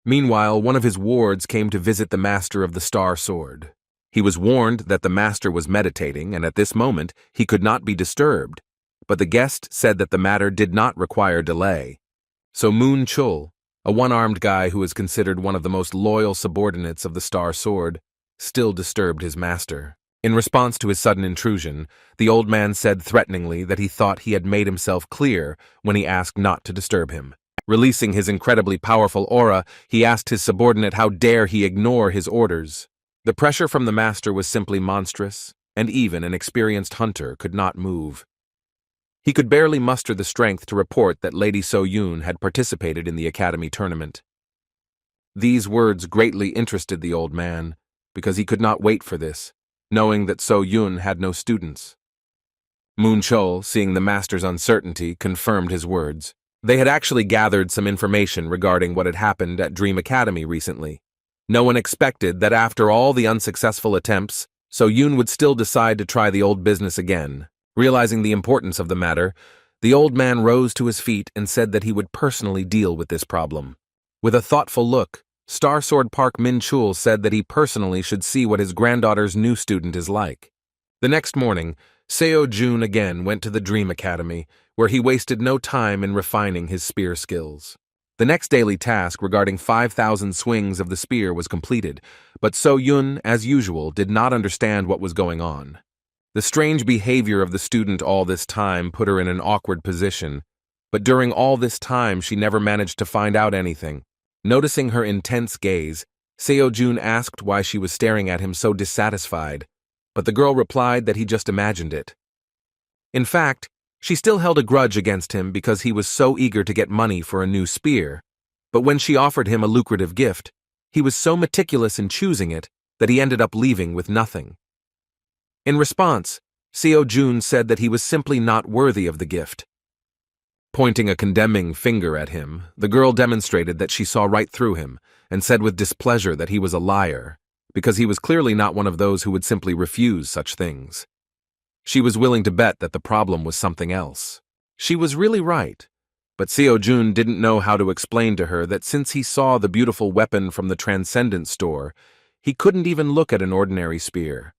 Meanwhile, one of his wards came to visit the master of the Star Sword. He was warned that the master was meditating, and at this moment he could not be disturbed, but the guest said that the matter did not require delay. So Moon Chul, a one-armed guy who is considered one of the most loyal subordinates of the Star Sword, still disturbed his master. In response to his sudden intrusion, the old man said threateningly that he thought he had made himself clear when he asked not to disturb him. Releasing his incredibly powerful aura, he asked his subordinate how dare he ignore his orders. The pressure from the master was simply monstrous, and even an experienced hunter could not move. He could barely muster the strength to report that Lady So Yun had participated in the academy tournament. These words greatly interested the old man, because he could not wait for this, knowing that So Yun had no students. Moon Chul, seeing the master's uncertainty, confirmed his words. They had actually gathered some information regarding what had happened at Dream Academy recently. No one expected that after all the unsuccessful attempts, So Yun would still decide to try the old business again. Realizing the importance of the matter, the old man rose to his feet and said that he would personally deal with this problem. With a thoughtful look, Star Sword Park Min Chul said that he personally should see what his granddaughter's new student is like. The next morning, Seo Jun again went to the Dream Academy, where he wasted no time in refining his spear skills. The next daily task regarding 5,000 swings of the spear was completed, but So Yun, as usual, did not understand what was going on. The strange behavior of the student all this time put her in an awkward position, but during all this time she never managed to find out anything. Noticing her intense gaze, Seo Jun asked why she was staring at him so dissatisfied, but the girl replied that he just imagined it. In fact, she still held a grudge against him because he was so eager to get money for a new spear, but when she offered him a lucrative gift, he was so meticulous in choosing it that he ended up leaving with nothing. In response, Seo Jun said that he was simply not worthy of the gift. Pointing a condemning finger at him, the girl demonstrated that she saw right through him and said with displeasure that he was a liar, because he was clearly not one of those who would simply refuse such things. She was willing to bet that the problem was something else. She was really right, but Seo Jun didn't know how to explain to her that since he saw the beautiful weapon from the Transcendent store, he couldn't even look at an ordinary spear.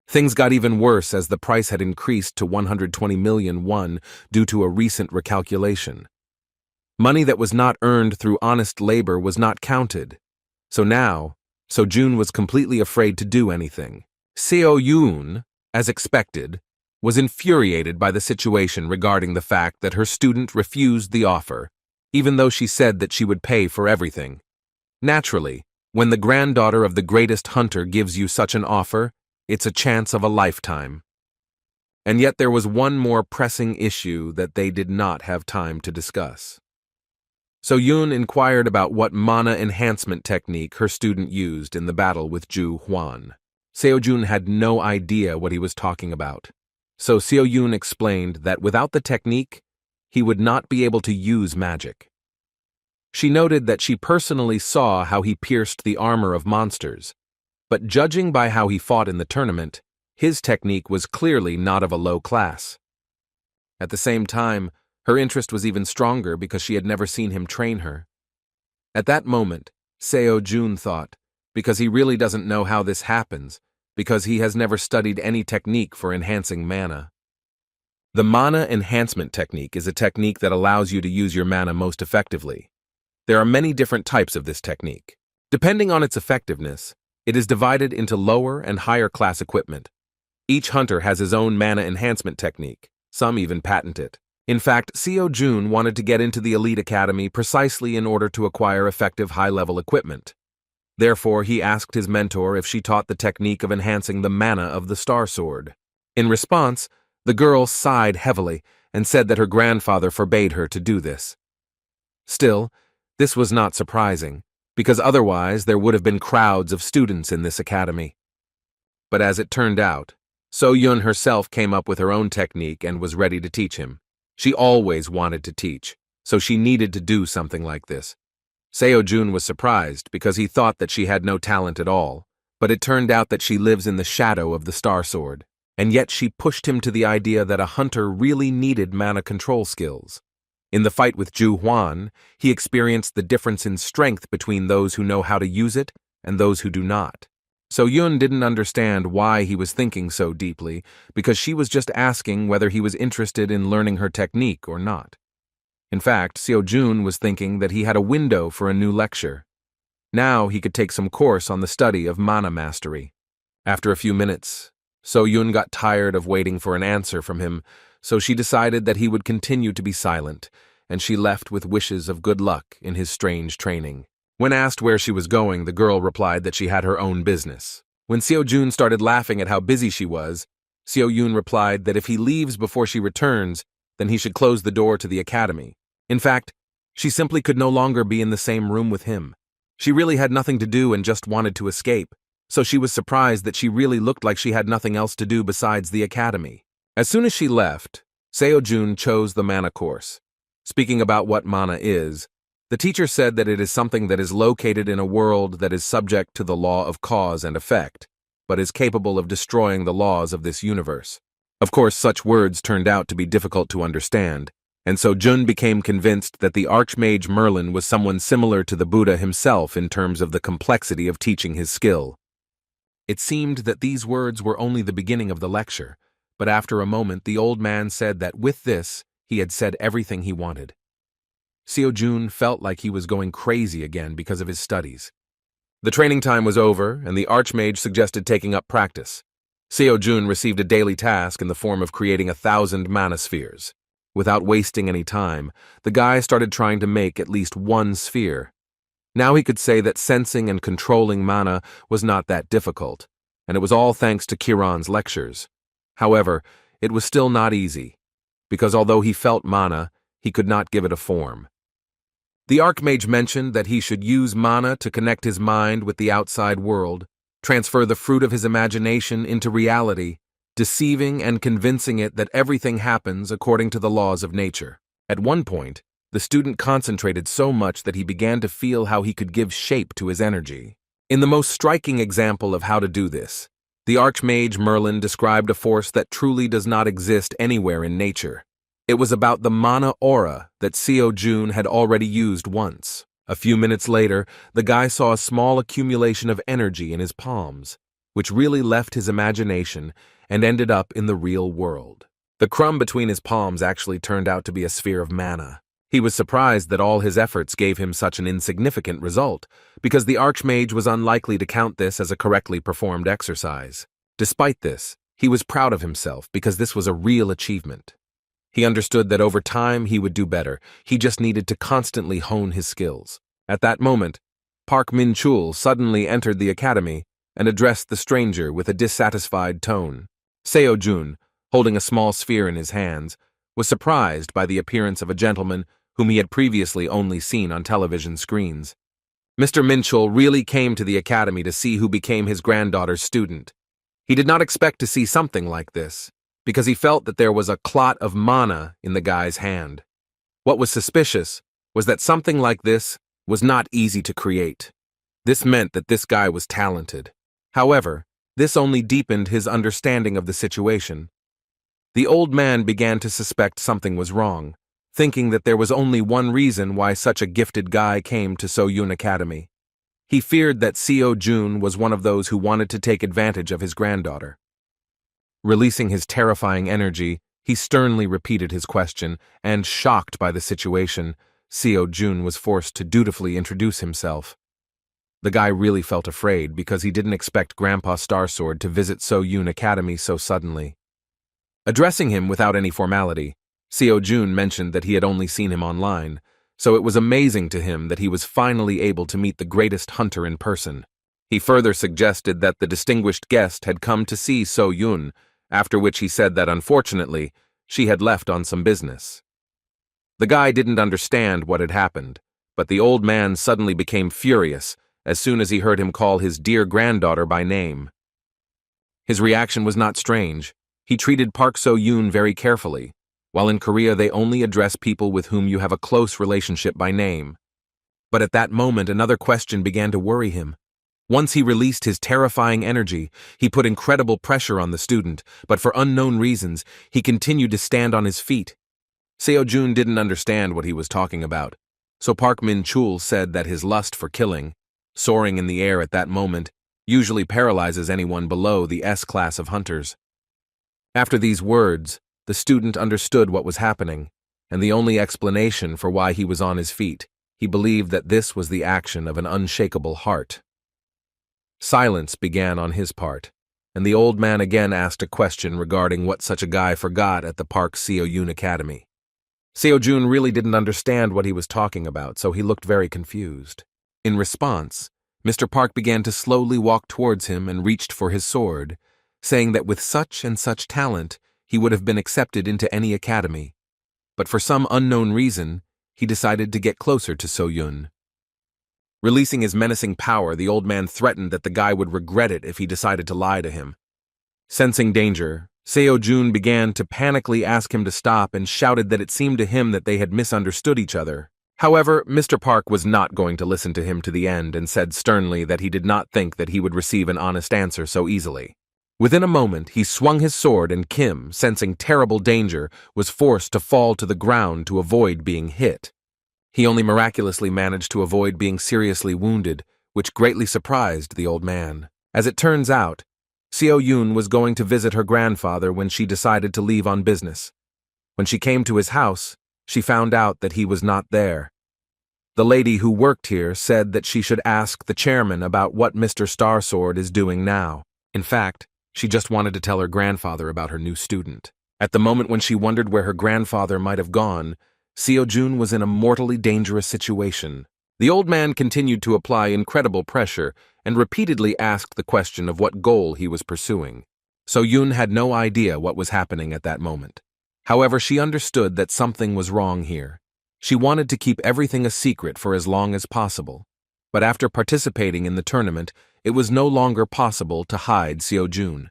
Things got even worse as the price had increased to 120 million won due to a recent recalculation. Money that was not earned through honest labor was not counted. So now, So Jun was completely afraid to do anything. Seo Yun, as expected, was infuriated by the situation regarding the fact that her student refused the offer, even though she said that she would pay for everything. Naturally, when the granddaughter of the greatest hunter gives you such an offer, it's a chance of a lifetime. And yet there was one more pressing issue that they did not have time to discuss. So Yun inquired about what mana enhancement technique her student used in the battle with Ju Huan. Seo Jun had no idea what he was talking about. So Seo Yun explained that without the technique, he would not be able to use magic. She noted that she personally saw how he pierced the armor of monsters, but judging by how he fought in the tournament, his technique was clearly not of a low class. At the same time, her interest was even stronger because she had never seen him train her. At that moment, Seo-jun thought, because he really doesn't know how this happens, because he has never studied any technique for enhancing mana. The mana enhancement technique is a technique that allows you to use your mana most effectively. There are many different types of this technique. Depending on its effectiveness, it is divided into lower and higher class equipment. Each hunter has his own mana enhancement technique. Some even patent it. In fact, Seo-jun wanted to get into the elite academy precisely in order to acquire effective high-level equipment. Therefore, he asked his mentor if she taught the technique of enhancing the mana of the Star Sword. In response, the girl sighed heavily and said that her grandfather forbade her to do this. Still, this was not surprising, because otherwise there would have been crowds of students in this academy. But as it turned out, So-yun herself came up with her own technique and was ready to teach him. She always wanted to teach, so she needed to do something like this. Seo-jun was surprised because he thought that she had no talent at all, but it turned out that she lives in the shadow of the Star Sword, and yet she pushed him to the idea that a hunter really needed mana control skills. In the fight with Ju Huan, he experienced the difference in strength between those who know how to use it and those who do not. So-yun didn't understand why he was thinking so deeply, because she was just asking whether he was interested in learning her technique or not. In fact, Seo-jun was thinking that he had a window for a new lecture. Now he could take some course on the study of mana mastery. After a few minutes, So-yun got tired of waiting for an answer from him, so she decided that he would continue to be silent, and she left with wishes of good luck in his strange training. When asked where she was going, the girl replied that she had her own business. When Seo-jun started laughing at how busy she was, Seo-yun replied that if he leaves before she returns, then he should close the door to the academy. In fact, she simply could no longer be in the same room with him. She really had nothing to do and just wanted to escape, so she was surprised that she really looked like she had nothing else to do besides the academy. As soon as she left, Seo-jun chose the mana course. Speaking about what mana is, the teacher said that it is something that is located in a world that is subject to the law of cause and effect, but is capable of destroying the laws of this universe. Of course, such words turned out to be difficult to understand, and so Jun became convinced that the Archmage Merlin was someone similar to the Buddha himself in terms of the complexity of teaching his skill. It seemed that these words were only the beginning of the lecture, but after a moment the old man said that with this, he had said everything he wanted. Seo-jun felt like he was going crazy again because of his studies. The training time was over, and the Archmage suggested taking up practice. Seo-jun received a daily task in the form of creating 1,000 mana spheres. Without wasting any time, the guy started trying to make at least one sphere. Now he could say that sensing and controlling mana was not that difficult, and it was all thanks to Kiran's lectures. However, it was still not easy, because although he felt mana, he could not give it a form. The Archmage mentioned that he should use mana to connect his mind with the outside world, transfer the fruit of his imagination into reality, deceiving and convincing it that everything happens according to the laws of nature. At one point, the student concentrated so much that he began to feel how he could give shape to his energy. In the most striking example of how to do this, the Archmage Merlin described a force that truly does not exist anywhere in nature. It was about the mana aura that Seo-jun had already used once. A few minutes later, the guy saw a small accumulation of energy in his palms, which really left his imagination and ended up in the real world. The crumb between his palms actually turned out to be a sphere of mana. He was surprised that all his efforts gave him such an insignificant result, because the Archmage was unlikely to count this as a correctly performed exercise. Despite this, he was proud of himself because this was a real achievement. He understood that over time he would do better. He just needed to constantly hone his skills. At that moment, Park Min-chul suddenly entered the academy and addressed the stranger with a dissatisfied tone. Seo-jun, holding a small sphere in his hands, was surprised by the appearance of a gentleman whom he had previously only seen on television screens. Mr. Min-chul really came to the academy to see who became his granddaughter's student. He did not expect to see something like this, because he felt that there was a clot of mana in the guy's hand. What was suspicious was that something like this was not easy to create. This meant that this guy was talented. However, this only deepened his understanding of the situation. The old man began to suspect something was wrong, thinking that there was only one reason why such a gifted guy came to So-Yun Academy. He feared that Seo-Jun was one of those who wanted to take advantage of his granddaughter. Releasing his terrifying energy, he sternly repeated his question, and, shocked by the situation, Seo-Jun was forced to dutifully introduce himself. The guy really felt afraid because he didn't expect Grandpa Starsword to visit So-Yun Academy so suddenly. Addressing him without any formality, Seo-Jun mentioned that he had only seen him online, so it was amazing to him that he was finally able to meet the greatest hunter in person. He further suggested that the distinguished guest had come to see So-Yun, after which he said that unfortunately, she had left on some business. The guy didn't understand what had happened, but the old man suddenly became furious as soon as he heard him call his dear granddaughter by name. His reaction was not strange. He treated Park So-Yun very carefully. While in Korea they only address people with whom you have a close relationship by name. But at that moment another question began to worry him. Once he released his terrifying energy, he put incredible pressure on the student, but for unknown reasons, he continued to stand on his feet. Seo-Jun didn't understand what he was talking about, so Park Min-chul said that his lust for killing, soaring in the air at that moment, usually paralyzes anyone below the S-class of hunters. After these words, the student understood what was happening, and the only explanation for why he was on his feet. He believed that this was the action of an unshakable heart. Silence began on his part, and the old man again asked a question regarding what such a guy forgot at the Park So-Yun Academy. Seo-Jun really didn't understand what he was talking about, so he looked very confused. In response, Mr. Park began to slowly walk towards him and reached for his sword, saying that with such and such talent, he would have been accepted into any academy. But for some unknown reason, he decided to get closer to So-Yun. Releasing his menacing power, the old man threatened that the guy would regret it if he decided to lie to him. Sensing danger, Seo-Jun began to panically ask him to stop and shouted that it seemed to him that they had misunderstood each other. However, Mr. Park was not going to listen to him to the end and said sternly that he did not think that he would receive an honest answer so easily. Within a moment, he swung his sword and Kim, sensing terrible danger, was forced to fall to the ground to avoid being hit. He only miraculously managed to avoid being seriously wounded, which greatly surprised the old man. As it turns out, Seo-Yun was going to visit her grandfather when she decided to leave on business. When she came to his house, she found out that he was not there. The lady who worked here said that she should ask the chairman about what Mr. Starsword is doing now. In fact, she just wanted to tell her grandfather about her new student. At the moment when she wondered where her grandfather might have gone, Seo-Jun was in a mortally dangerous situation. The old man continued to apply incredible pressure and repeatedly asked the question of what goal he was pursuing. So-Yun had no idea what was happening at that moment. However, she understood that something was wrong here. She wanted to keep everything a secret for as long as possible. But after participating in the tournament, it was no longer possible to hide Seo-Jun.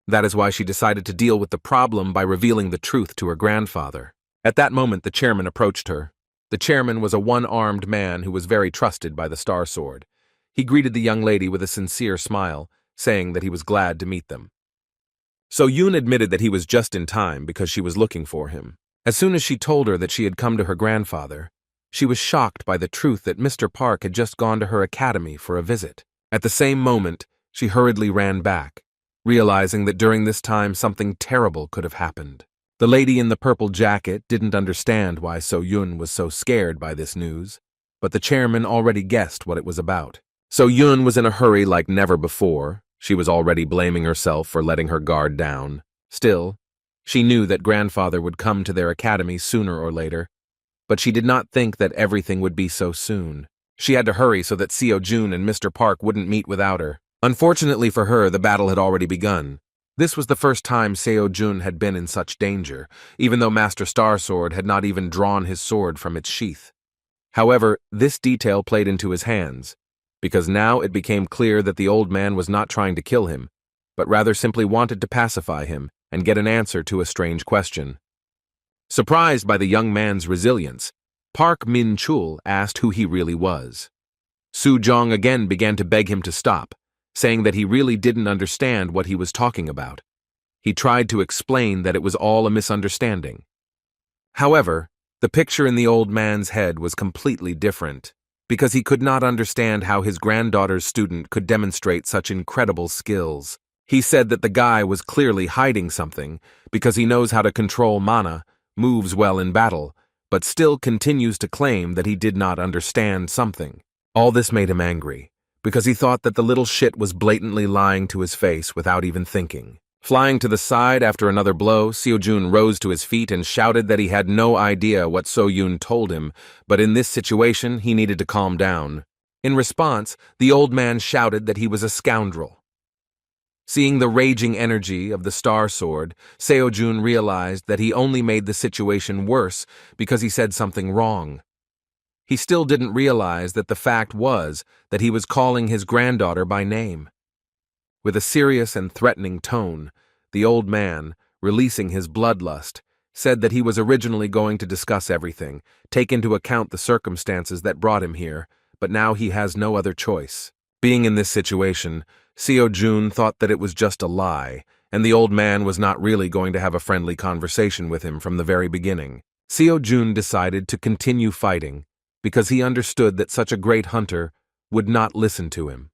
That is why she decided to deal with the problem by revealing the truth to her grandfather. At that moment, the chairman approached her. The chairman was a one-armed man who was very trusted by the Starsword. He greeted the young lady with a sincere smile, saying that he was glad to meet them. So-Yun admitted that he was just in time because she was looking for him. As soon as she told her that she had come to her grandfather, she was shocked by the truth that Mr. Park had just gone to her academy for a visit. At the same moment, she hurriedly ran back, realizing that during this time something terrible could have happened. The lady in the purple jacket didn't understand why So-Yun was so scared by this news, but the chairman already guessed what it was about. So-Yun was in a hurry like never before. She was already blaming herself for letting her guard down. Still, she knew that grandfather would come to their academy sooner or later, but she did not think that everything would be so soon. She had to hurry so that Seo-Jun and Mr. Park wouldn't meet without her. Unfortunately for her, the battle had already begun. This was the first time Seo-Jun had been in such danger, even though Master Starsword had not even drawn his sword from its sheath. However, this detail played into his hands, because now it became clear that the old man was not trying to kill him, but rather simply wanted to pacify him and get an answer to a strange question. Surprised by the young man's resilience, Park Min-chul asked who he really was. Su Jong again began to beg him to stop, saying that he really didn't understand what he was talking about. He tried to explain that it was all a misunderstanding. However, the picture in the old man's head was completely different, because he could not understand how his granddaughter's student could demonstrate such incredible skills. He said that the guy was clearly hiding something, because he knows how to control mana, moves well in battle, but still continues to claim that he did not understand something. All this made him angry, because he thought that the little shit was blatantly lying to his face without even thinking. Flying to the side after another blow, Seo-jun rose to his feet and shouted that he had no idea what So-yoon told him, but in this situation he needed to calm down. In response, the old man shouted that he was a scoundrel. Seeing the raging energy of the Star Sword, Seo-jun realized that he only made the situation worse because he said something wrong. He still didn't realize that the fact was that he was calling his granddaughter by name. With a serious and threatening tone, the old man, releasing his bloodlust, said that he was originally going to discuss everything, take into account the circumstances that brought him here, but now he has no other choice. Being in this situation, Seo-jun thought that it was just a lie, and the old man was not really going to have a friendly conversation with him from the very beginning. Seo-jun decided to continue fighting, because he understood that such a great hunter would not listen to him.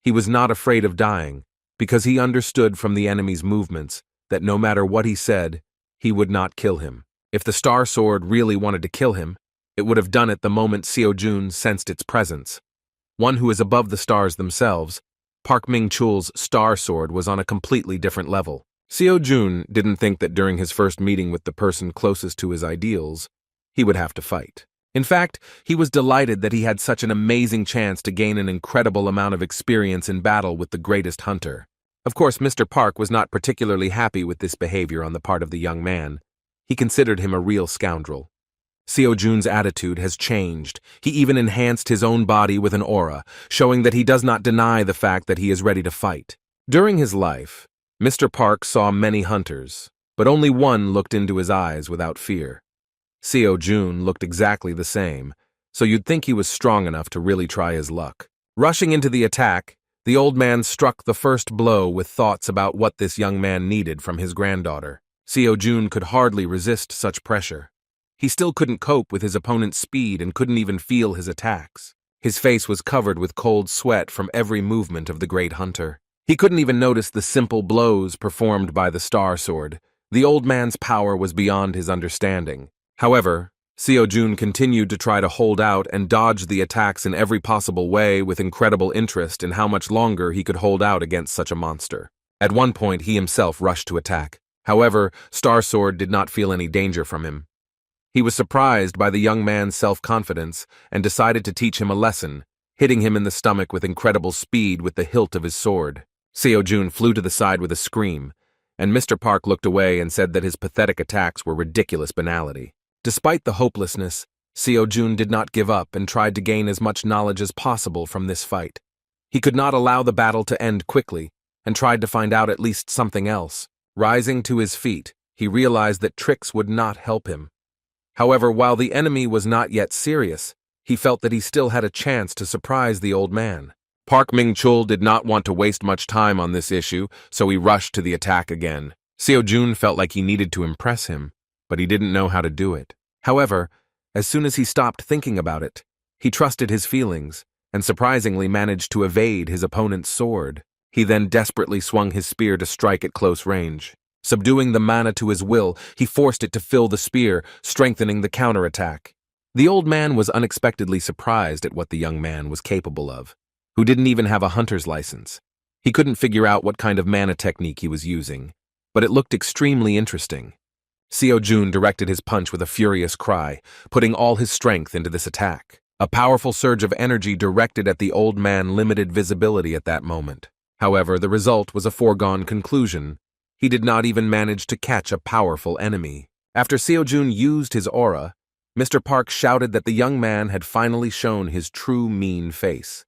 He was not afraid of dying, because he understood from the enemy's movements that no matter what he said, he would not kill him. If the Star Sword really wanted to kill him, it would have done it the moment Seo-jun sensed its presence. One who is above the stars themselves, Park Ming-chul's Star Sword was on a completely different level. Seo-jun didn't think that during his first meeting with the person closest to his ideals, he would have to fight. In fact, he was delighted that he had such an amazing chance to gain an incredible amount of experience in battle with the greatest hunter. Of course, Mr. Park was not particularly happy with this behavior on the part of the young man. He considered him a real scoundrel. Seo-jun's attitude has changed. He even enhanced his own body with an aura, showing that he does not deny the fact that he is ready to fight. During his life, Mr. Park saw many hunters, but only one looked into his eyes without fear. Seo-jun looked exactly the same, so you'd think he was strong enough to really try his luck. Rushing into the attack, the old man struck the first blow with thoughts about what this young man needed from his granddaughter. Seo-jun could hardly resist such pressure. He still couldn't cope with his opponent's speed and couldn't even feel his attacks. His face was covered with cold sweat from every movement of the great hunter. He couldn't even notice the simple blows performed by the Star Sword. The old man's power was beyond his understanding. However, Seo-jun continued to try to hold out and dodge the attacks in every possible way with incredible interest in how much longer he could hold out against such a monster. At one point, he himself rushed to attack. However, Star Sword did not feel any danger from him. He was surprised by the young man's self-confidence and decided to teach him a lesson, hitting him in the stomach with incredible speed with the hilt of his sword. Seo-jun flew to the side with a scream, and Mr. Park looked away and said that his pathetic attacks were ridiculous banality. Despite the hopelessness, Seo-jun did not give up and tried to gain as much knowledge as possible from this fight. He could not allow the battle to end quickly and tried to find out at least something else. Rising to his feet, he realized that tricks would not help him. However, while the enemy was not yet serious, he felt that he still had a chance to surprise the old man. Park Ming-chul did not want to waste much time on this issue, so he rushed to the attack again. Seo-jun felt like he needed to impress him, but he didn't know how to do it. However, as soon as he stopped thinking about it, he trusted his feelings and surprisingly managed to evade his opponent's sword. He then desperately swung his spear to strike at close range. Subduing the mana to his will, he forced it to fill the spear, strengthening the counterattack. The old man was unexpectedly surprised at what the young man was capable of, who didn't even have a hunter's license. He couldn't figure out what kind of mana technique he was using, but it looked extremely interesting. Seo-jun directed his punch with a furious cry, putting all his strength into this attack. A powerful surge of energy directed at the old man limited visibility at that moment. However, the result was a foregone conclusion. He did not even manage to catch a powerful enemy. After Seo-jun used his aura, Mr. Park shouted that the young man had finally shown his true mean face.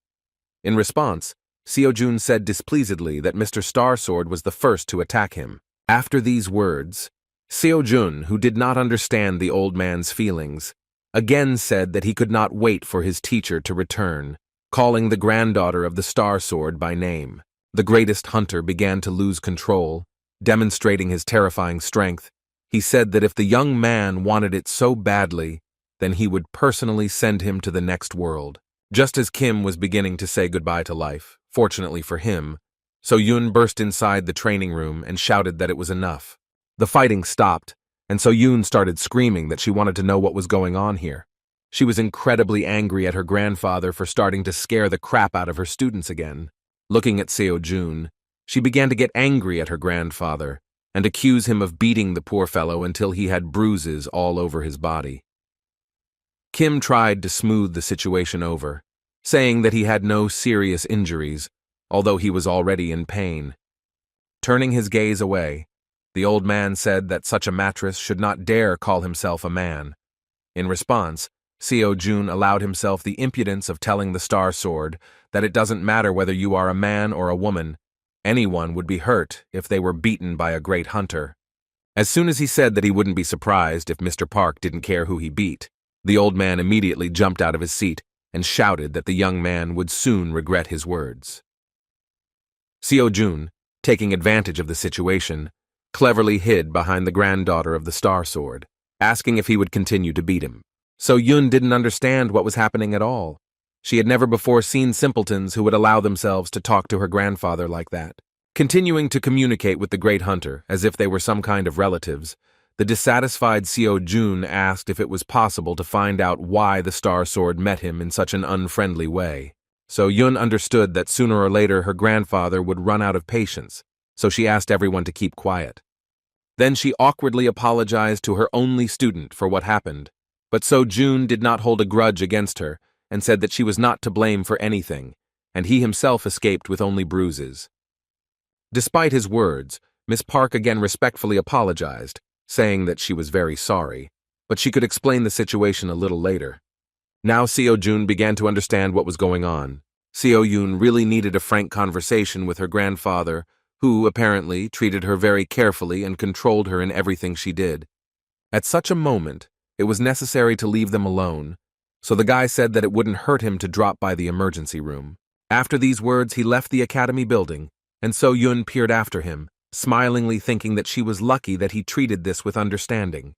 In response, Seo-jun said displeasedly that Mr. Star Sword was the first to attack him. After these words, Seo-jun, who did not understand the old man's feelings, again said that he could not wait for his teacher to return. calling the granddaughter of the Star Sword by name. The greatest hunter began to lose control, demonstrating his terrifying strength. He said that if the young man wanted it so badly, then he would personally send him to the next world. Just as Kim was beginning to say goodbye to life, fortunately for him, So-Yoon burst inside the training room and shouted that it was enough. The fighting stopped, and So-Yoon started screaming that she wanted to know what was going on here. She was incredibly angry at her grandfather for starting to scare the crap out of her students again. Looking at Seo-Joon, she began to get angry at her grandfather and accuse him of beating the poor fellow until he had bruises all over his body. Kim tried to smooth the situation over, saying that he had no serious injuries, although he was already in pain. Turning his gaze away, the old man said that such a mattress should not dare call himself a man. In response, Seo-Joon allowed himself the impudence of telling the Star Sword that it doesn't matter whether you are a man or a woman, anyone would be hurt if they were beaten by a great hunter. As soon as he said that he wouldn't be surprised if Mr. Park didn't care who he beat, the old man immediately jumped out of his seat and shouted that the young man would soon regret his words. Seo-Joon, taking advantage of the situation, cleverly hid behind the granddaughter of the Star Sword, asking if he would continue to beat him. So-Yoon didn't understand what was happening at all. She had never before seen simpletons who would allow themselves to talk to her grandfather like that. Continuing to communicate with the great hunter as if they were some kind of relatives, the dissatisfied Seo-Joon asked if it was possible to find out why the Star Sword met him in such an unfriendly way. So-Yoon understood that sooner or later her grandfather would run out of patience, so she asked everyone to keep quiet. Then she awkwardly apologized to her only student for what happened, but So-Joon did not hold a grudge against her and said that she was not to blame for anything, and he himself escaped with only bruises. Despite his words, Miss Park again respectfully apologized, saying that she was very sorry, but she could explain the situation a little later. Now Seo-Joon began to understand what was going on. Seo-Yoon really needed a frank conversation with her grandfather, who, apparently, treated her very carefully and controlled her in everything she did. At such a moment, it was necessary to leave them alone, so the guy said that it wouldn't hurt him to drop by the emergency room. After these words, he left the academy building, and So-Yoon peered after him, smilingly thinking that she was lucky that he treated this with understanding.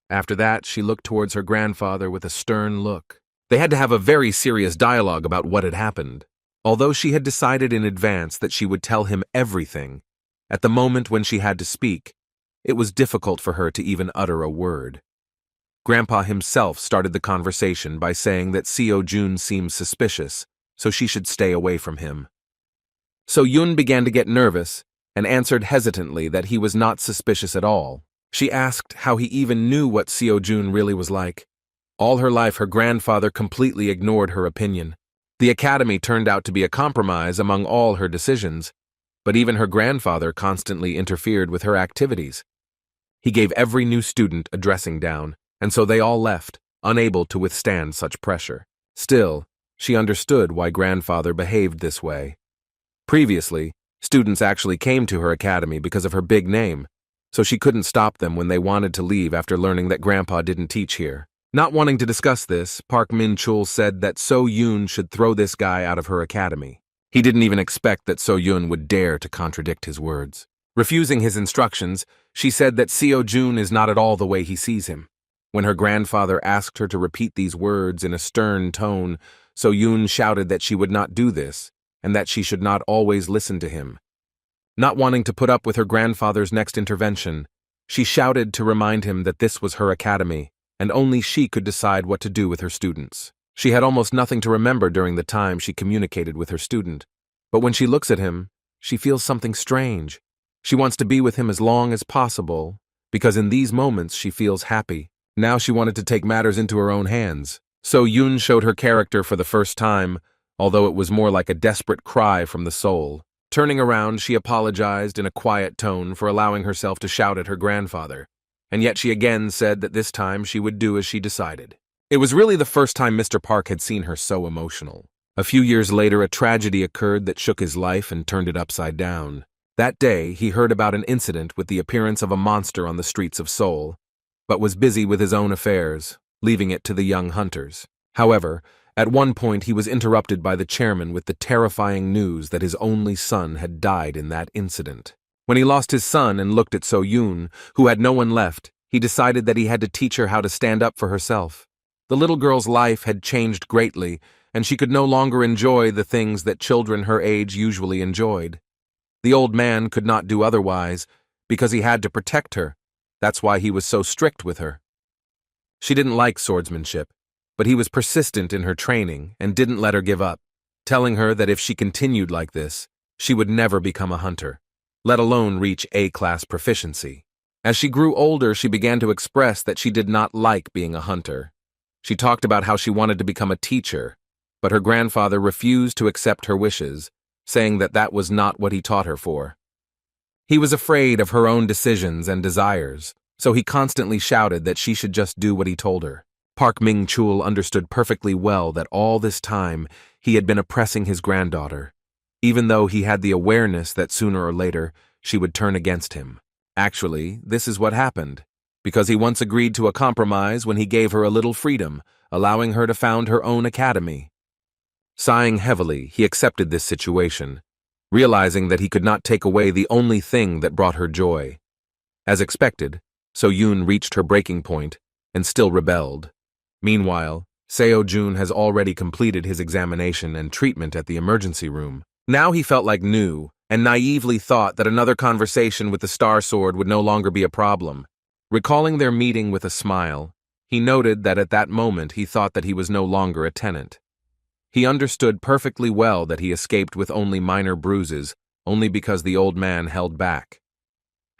After that, she looked towards her grandfather with a stern look. They had to have a very serious dialogue about what had happened. Although she had decided in advance that she would tell him everything, at the moment when she had to speak, it was difficult for her to even utter a word. Grandpa himself started the conversation by saying that Seo-Joon seemed suspicious, so she should stay away from him. So-Yoon began to get nervous and answered hesitantly that he was not suspicious at all. She asked how he even knew what Seo-Joon really was like. All her life, her grandfather completely ignored her opinion. The academy turned out to be a compromise among all her decisions, but even her grandfather constantly interfered with her activities. He gave every new student a dressing down, and so they all left, unable to withstand such pressure. Still, she understood why grandfather behaved this way. Previously, students actually came to her academy because of her big name, so she couldn't stop them when they wanted to leave after learning that grandpa didn't teach here. Not wanting to discuss this, Park Min-chul said that So-Yoon should throw this guy out of her academy. He didn't even expect that So-Yoon would dare to contradict his words. Refusing his instructions, she said that Seo-Joon is not at all the way he sees him. When her grandfather asked her to repeat these words in a stern tone, So-Yoon shouted that she would not do this, and that she should not always listen to him. Not wanting to put up with her grandfather's next intervention, she shouted to remind him that this was her academy, and only she could decide what to do with her students. She had almost nothing to remember during the time she communicated with her student, but when she looks at him, she feels something strange. She wants to be with him as long as possible, because in these moments she feels happy. Now she wanted to take matters into her own hands. So-Yoon showed her character for the first time, although it was more like a desperate cry from the soul. Turning around, she apologized in a quiet tone for allowing herself to shout at her grandfather, and yet she again said that this time she would do as she decided. It was really the first time Mr. Park had seen her so emotional. A few years later, a tragedy occurred that shook his life and turned it upside down. That day, he heard about an incident with the appearance of a monster on the streets of Seoul, but was busy with his own affairs, leaving it to the young hunters. However, At one point, he was interrupted by the chairman with the terrifying news that his only son had died in that incident. When he lost his son and looked at So-yoon, who had no one left, he decided that he had to teach her how to stand up for herself. The little girl's life had changed greatly, and she could no longer enjoy the things that children her age usually enjoyed. The old man could not do otherwise, because he had to protect her. That's why he was so strict with her. She didn't like swordsmanship, but he was persistent in her training and didn't let her give up, telling her that if she continued like this, she would never become a hunter, let alone reach A-class proficiency. As she grew older, she began to express that she did not like being a hunter. She talked about how she wanted to become a teacher, but her grandfather refused to accept her wishes, saying that that was not what he taught her for. He was afraid of her own decisions and desires, so he constantly shouted that she should just do what he told her. Park Min-chul understood perfectly well that all this time he had been oppressing his granddaughter, even though he had the awareness that sooner or later she would turn against him. Actually, this is what happened, because he once agreed to a compromise when he gave her a little freedom, allowing her to found her own academy. Sighing heavily, he accepted this situation, realizing that he could not take away the only thing that brought her joy. As expected, So-yoon reached her breaking point and still rebelled. Meanwhile, Seo-jun has already completed his examination and treatment at the emergency room. Now he felt like new and naively thought that another conversation with the Star Sword would no longer be a problem. Recalling their meeting with a smile, he noted that at that moment he thought that he was no longer a tenant. He understood perfectly well that he escaped with only minor bruises, only because the old man held back.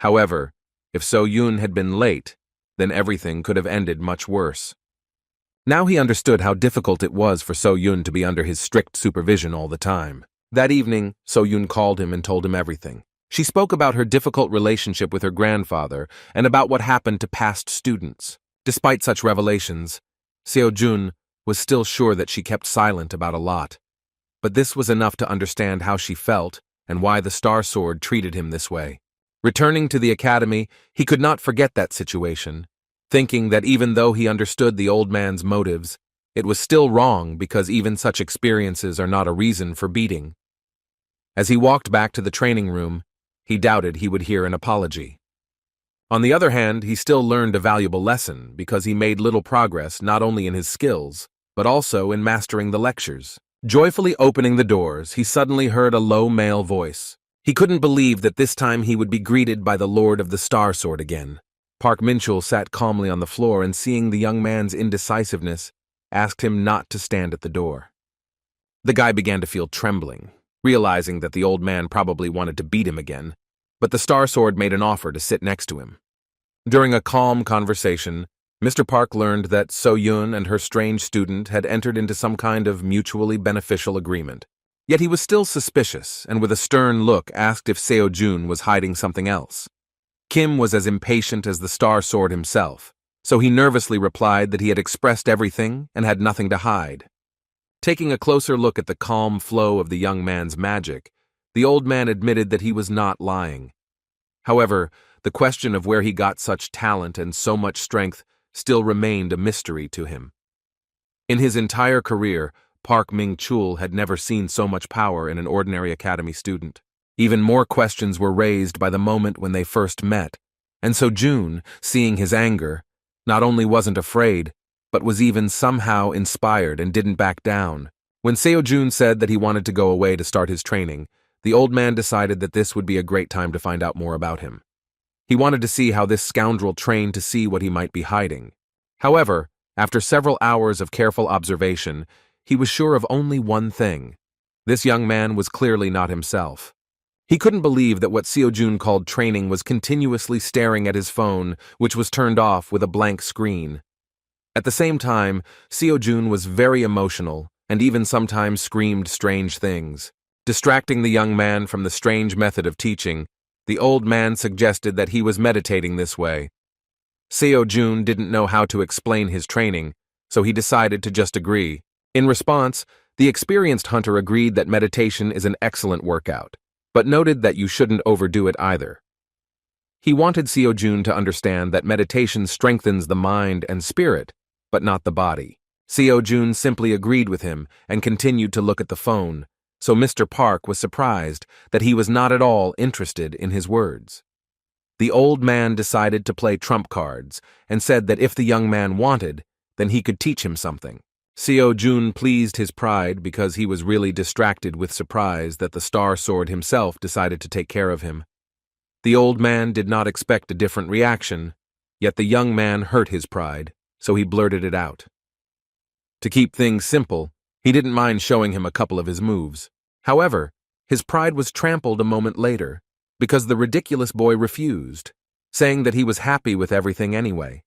However, if So-yoon had been late, then everything could have ended much worse. Now he understood how difficult it was for So-yoon to be under his strict supervision all the time. That evening, So-yoon called him and told him everything. She spoke about her difficult relationship with her grandfather and about what happened to past students. Despite such revelations, Seo-jun was still sure that she kept silent about a lot. But this was enough to understand how she felt and why the Star Sword treated him this way. Returning to the academy, he could not forget that situation, thinking that even though he understood the old man's motives, it was still wrong because even such experiences are not a reason for beating. As he walked back to the training room, he doubted he would hear an apology. On the other hand, he still learned a valuable lesson because he made little progress not only in his skills, but also in mastering the lectures. Joyfully opening the doors, he suddenly heard a low male voice. He couldn't believe that this time he would be greeted by the Lord of the Star Sword again. Park Min-chul sat calmly on the floor and, seeing the young man's indecisiveness, asked him not to stand at the door. The guy began to feel trembling, realizing that the old man probably wanted to beat him again, but the Star Sword made an offer to sit next to him. During a calm conversation, Mr. Park learned that So-yoon and her strange student had entered into some kind of mutually beneficial agreement. Yet he was still suspicious and with a stern look asked if Seo-jun was hiding something else. Kim was as impatient as the Star Sword himself, so he nervously replied that he had expressed everything and had nothing to hide. Taking a closer look at the calm flow of the young man's magic, the old man admitted that he was not lying. However, the question of where he got such talent and so much strength still remained a mystery to him. In his entire career, Park Min-chul had never seen so much power in an ordinary academy student. Even more questions were raised by the moment when they first met, and so June, seeing his anger, not only wasn't afraid, but was even somehow inspired and didn't back down. When Seo-jun said that he wanted to go away to start his training, the old man decided that this would be a great time to find out more about him. He wanted to see how this scoundrel trained to see what he might be hiding. However, after several hours of careful observation, he was sure of only one thing. This young man was clearly not himself. He couldn't believe that what Seo-jun called training was continuously staring at his phone, which was turned off with a blank screen. At the same time, Seo-jun was very emotional and even sometimes screamed strange things. Distracting the young man from the strange method of teaching, the old man suggested that he was meditating this way. Seo-jun didn't know how to explain his training, so he decided to just agree. In response, the experienced hunter agreed that meditation is an excellent workout, but noted that you shouldn't overdo it either. He wanted Seo-jun to understand that meditation strengthens the mind and spirit, but not the body. Seo-jun simply agreed with him and continued to look at the phone, so Mr. Park was surprised that he was not at all interested in his words. The old man decided to play trump cards and said that if the young man wanted, then he could teach him something. Seo-jun pleased his pride because he was really distracted with surprise that the Star Sword himself decided to take care of him. The old man did not expect a different reaction, yet the young man hurt his pride, so he blurted it out. To keep things simple, he didn't mind showing him a couple of his moves. However, his pride was trampled a moment later because the ridiculous boy refused, saying that he was happy with everything anyway.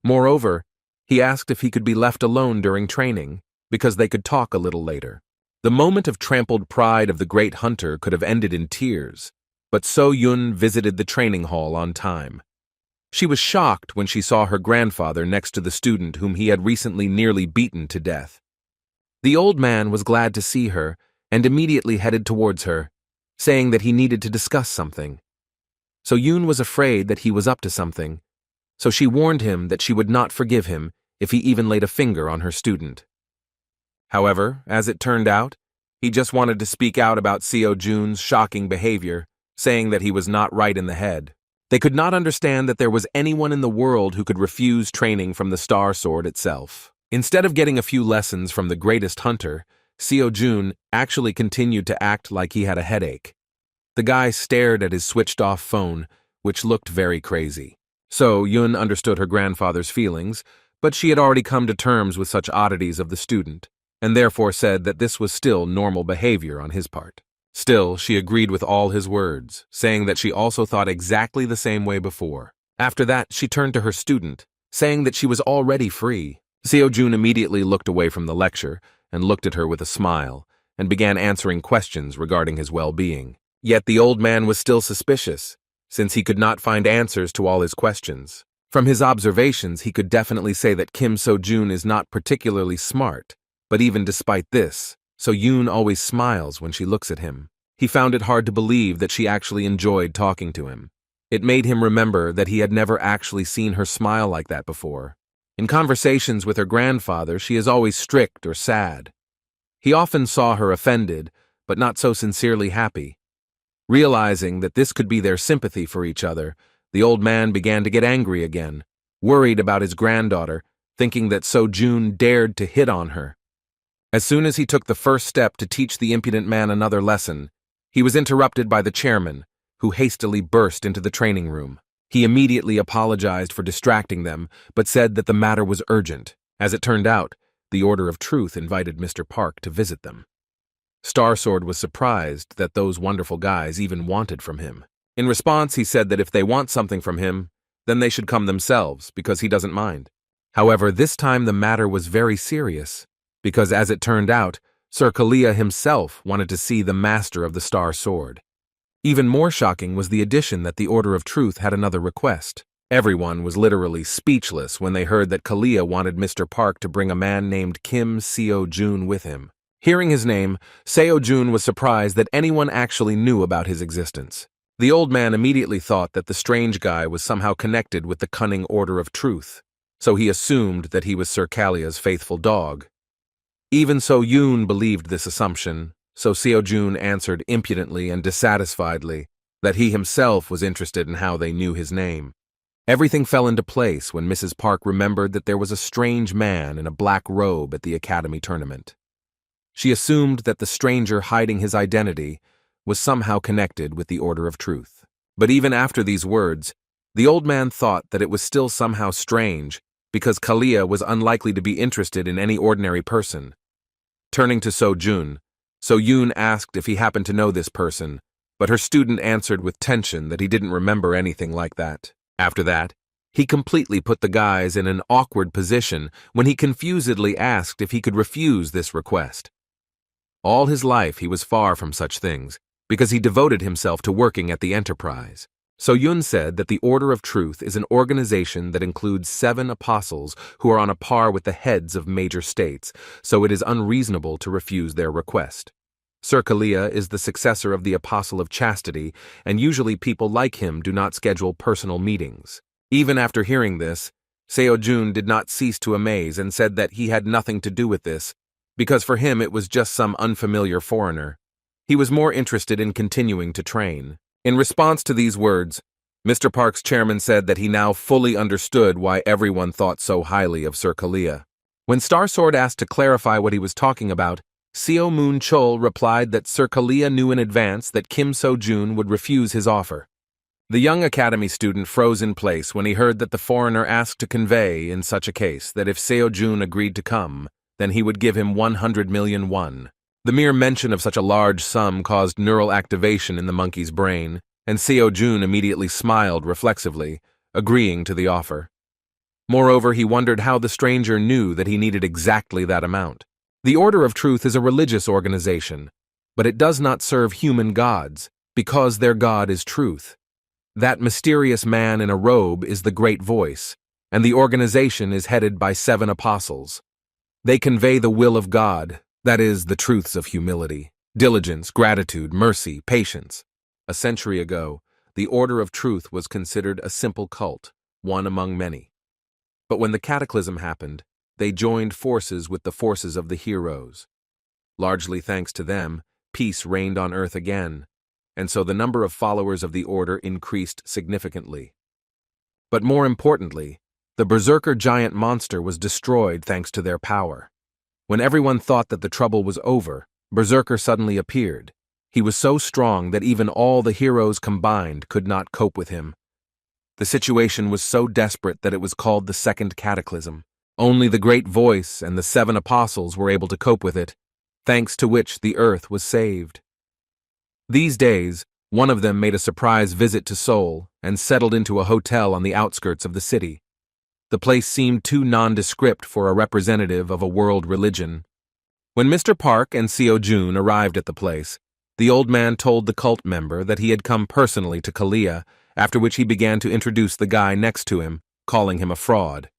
Moreover, he asked if he could be left alone during training because they could talk a little later. The moment of trampled pride of the great hunter could have ended in tears, but So-yun visited the training hall on time. She was shocked when she saw her grandfather next to the student whom he had recently nearly beaten to death. The old man was glad to see her and immediately headed towards her, saying that he needed to discuss something. So-yun was afraid that he was up to something, so she warned him that she would not forgive him if he even laid a finger on her student. However, as it turned out, he just wanted to speak out about Seo-jun's shocking behavior, saying that he was not right in the head. They could not understand that there was anyone in the world who could refuse training from the Star Sword itself. Instead of getting a few lessons from the greatest hunter, Seo-jun actually continued to act like he had a headache. The guy stared at his switched-off phone, which looked very crazy. So-yun understood her grandfather's feelings, but she had already come to terms with such oddities of the student, and therefore said that this was still normal behavior on his part. Still, she agreed with all his words, saying that she also thought exactly the same way before. After that, she turned to her student, saying that she was already free. Seo-jun immediately looked away from the lecture and looked at her with a smile, and began answering questions regarding his well-being. Yet the old man was still suspicious, since he could not find answers to all his questions. From his observations, he could definitely say that Kim So-jun is not particularly smart, but even despite this, So-yun always smiles when she looks at him. He found it hard to believe that she actually enjoyed talking to him. It made him remember that he had never actually seen her smile like that before. In conversations with her grandfather, she is always strict or sad. He often saw her offended, but not so sincerely happy. Realizing that this could be their sympathy for each other, the old man began to get angry again, worried about his granddaughter, thinking that So-jun dared to hit on her. As soon as he took the first step to teach the impudent man another lesson, he was interrupted by the chairman, who hastily burst into the training room. He immediately apologized for distracting them, but said that the matter was urgent. As it turned out, the Order of Truth invited Mr. Park to visit them. Star Sword was surprised that those wonderful guys even wanted from him. In response, he said that if they want something from him, then they should come themselves, because he doesn't mind. However, this time the matter was very serious, because as it turned out, Sir Kalia himself wanted to see the master of the Star Sword. Even more shocking was the addition that the Order of Truth had another request. Everyone was literally speechless when they heard that Kalia wanted Mr. Park to bring a man named Kim Seo-jun with him. Hearing his name, Seo-jun was surprised that anyone actually knew about his existence. The old man immediately thought that the strange guy was somehow connected with the cunning Order of Truth, so he assumed that he was Sir Kalia's faithful dog. Even So-yun believed this assumption, so Seo-jun answered impudently and dissatisfiedly that he himself was interested in how they knew his name. Everything fell into place when Mrs. Park remembered that there was a strange man in a black robe at the academy tournament. She assumed that the stranger hiding his identity was somehow connected with the Order of Truth. But even after these words, the old man thought that it was still somehow strange because Kalia was unlikely to be interested in any ordinary person. Turning to So-jun, So-yun asked if he happened to know this person, but her student answered with tension that he didn't remember anything like that. After that, he completely put the guys in an awkward position when he confusedly asked if he could refuse this request. All his life he was far from such things, because he devoted himself to working at the Enterprise. So-yun said that the Order of Truth is an organization that includes 7 apostles who are on a par with the heads of major states, so it is unreasonable to refuse their request. Sir Kalia is the successor of the Apostle of Chastity, and usually people like him do not schedule personal meetings. Even after hearing this, Seo-jun did not cease to amaze and said that he had nothing to do with this, because for him it was just some unfamiliar foreigner. He was more interested in continuing to train. In response to these words, Mr. Park's chairman said that he now fully understood why everyone thought so highly of Sir Kalia. When Starsword asked to clarify what he was talking about, Seo Moon Chol replied that Sir Kalia knew in advance that Kim So-jun would refuse his offer. The young academy student froze in place when he heard that the foreigner asked to convey, in such a case, that if Seo-jun agreed to come, then he would give him 100 million won. The mere mention of such a large sum caused neural activation in the monkey's brain, and Seo-jun immediately smiled reflexively, agreeing to the offer. Moreover, he wondered how the stranger knew that he needed exactly that amount. The Order of Truth is a religious organization, but it does not serve human gods, because their god is truth. That mysterious man in a robe is the Great Voice, and the organization is headed by 7 apostles. They convey the will of God, that is, the truths of humility, diligence, gratitude, mercy, patience. A century ago, the Order of Truth was considered a simple cult, one among many. But when the cataclysm happened, they joined forces with the forces of the heroes. Largely thanks to them, peace reigned on Earth again, and so the number of followers of the Order increased significantly. But more importantly, the Berserker giant monster was destroyed thanks to their power. When everyone thought that the trouble was over, Berserker suddenly appeared. He was so strong that even all the heroes combined could not cope with him. The situation was so desperate that it was called the Second Cataclysm. Only the Great Voice and the 7 apostles were able to cope with it, thanks to which the Earth was saved. These days, one of them made a surprise visit to Seoul and settled into a hotel on the outskirts of the city. The place seemed too nondescript for a representative of a world religion. When Mr. Park and Seo-jun arrived at the place, the old man told the cult member that he had come personally to Kalia, after which he began to introduce the guy next to him, calling him a fraud.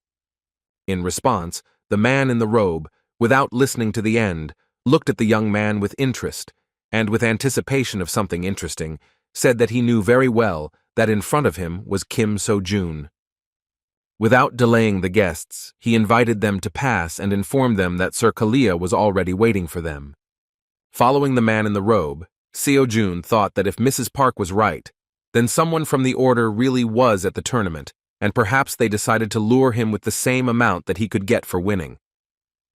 In response, the man in the robe, without listening to the end, looked at the young man with interest, and with anticipation of something interesting, said that he knew very well that in front of him was Kim So-jun. Without delaying the guests, he invited them to pass and informed them that Sir Kalia was already waiting for them. Following the man in the robe, Seo-jun thought that if Mrs. Park was right, then someone from the Order really was at the tournament, and perhaps they decided to lure him with the same amount that he could get for winning.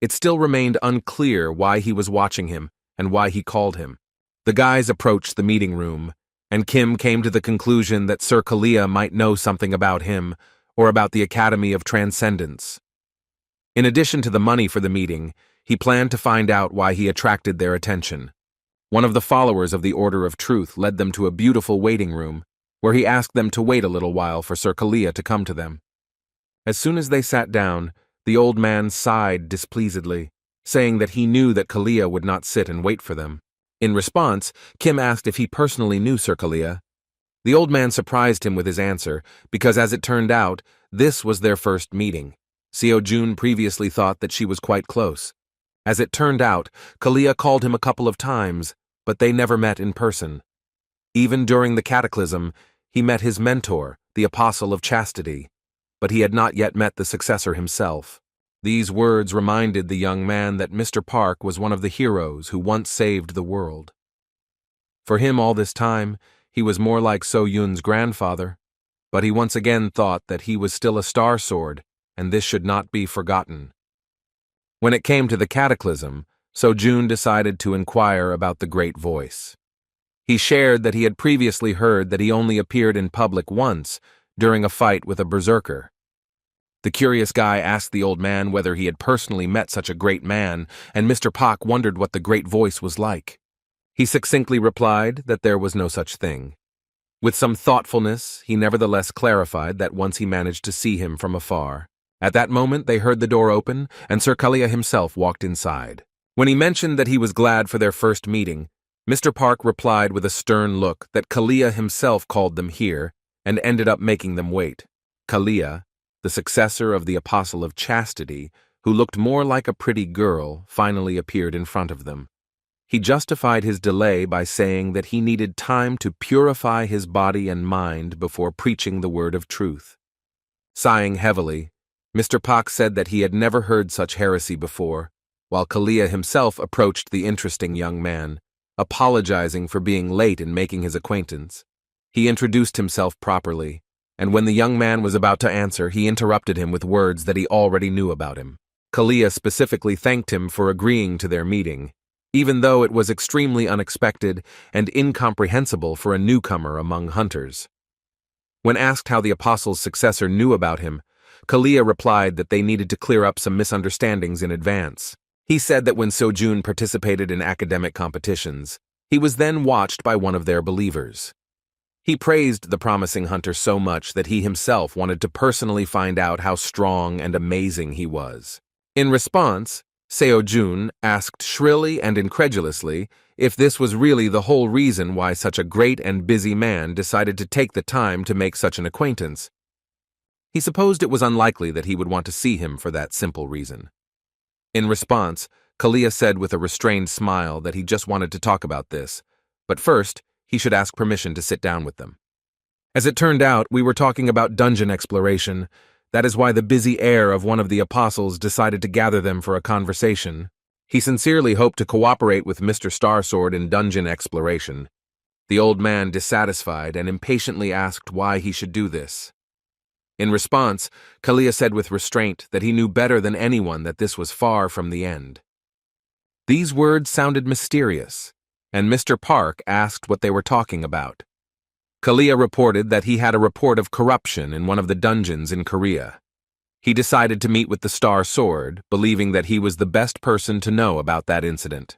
It still remained unclear why he was watching him and why he called him. The guys approached the meeting room, and Kim came to the conclusion that Sir Kalia might know something about him or about the Academy of Transcendence. In addition to the money for the meeting, he planned to find out why he attracted their attention. One of the followers of the Order of Truth led them to a beautiful waiting room, where he asked them to wait a little while for Sir Kalia to come to them. As soon as they sat down, the old man sighed displeasedly, saying that he knew that Kalia would not sit and wait for them. In response, Kim asked if he personally knew Sir Kalia. The old man surprised him with his answer, because as it turned out, this was their first meeting. Seo-jun previously thought that she was quite close. As it turned out, Kalia called him a couple of times, but they never met in person. Even during the cataclysm, he met his mentor, the Apostle of Chastity, but he had not yet met the successor himself. These words reminded the young man that Mr. Park was one of the heroes who once saved the world. For him all this time, he was more like So-yun's grandfather, but he once again thought that he was still a Star Sword, and this should not be forgotten. When it came to the cataclysm, So-jun decided to inquire about the Great Voice. He shared that he had previously heard that he only appeared in public once, during a fight with a berserker. The curious guy asked the old man whether he had personally met such a great man, and Mr. Park wondered what the Great Voice was like. He succinctly replied that there was no such thing. With some thoughtfulness, he nevertheless clarified that once he managed to see him from afar. At that moment, they heard the door open, and Sir Kalia himself walked inside. When he mentioned that he was glad for their first meeting, Mr. Park replied with a stern look that Kalia himself called them here and ended up making them wait. Kalia, the successor of the Apostle of Chastity, who looked more like a pretty girl, finally appeared in front of them. He justified his delay by saying that he needed time to purify his body and mind before preaching the word of truth. Sighing heavily, Mr. Pak said that he had never heard such heresy before, while Kalia himself approached the interesting young man, apologizing for being late in making his acquaintance. He introduced himself properly, and when the young man was about to answer, he interrupted him with words that he already knew about him. Kalia specifically thanked him for agreeing to their meeting, even though it was extremely unexpected and incomprehensible for a newcomer among hunters. When asked how the apostle's successor knew about him, Kalia replied that they needed to clear up some misunderstandings in advance. He said that when Sojun participated in academic competitions, he was then watched by one of their believers. He praised the promising hunter so much that he himself wanted to personally find out how strong and amazing he was. In response, Seo-jun asked shrilly and incredulously if this was really the whole reason why such a great and busy man decided to take the time to make such an acquaintance. He supposed it was unlikely that he would want to see him for that simple reason. In response, Kalia said with a restrained smile that he just wanted to talk about this, but first, he should ask permission to sit down with them. As it turned out, we were talking about dungeon exploration. That is why the busy heir of one of the apostles decided to gather them for a conversation. He sincerely hoped to cooperate with Mr. Starsword in dungeon exploration. The old man, dissatisfied and impatiently, asked why he should do this. In response, Kalia said with restraint that he knew better than anyone that this was far from the end. These words sounded mysterious, and Mr. Park asked what they were talking about. Kalia reported that he had a report of corruption in one of the dungeons in Korea. He decided to meet with the Star Sword, believing that he was the best person to know about that incident.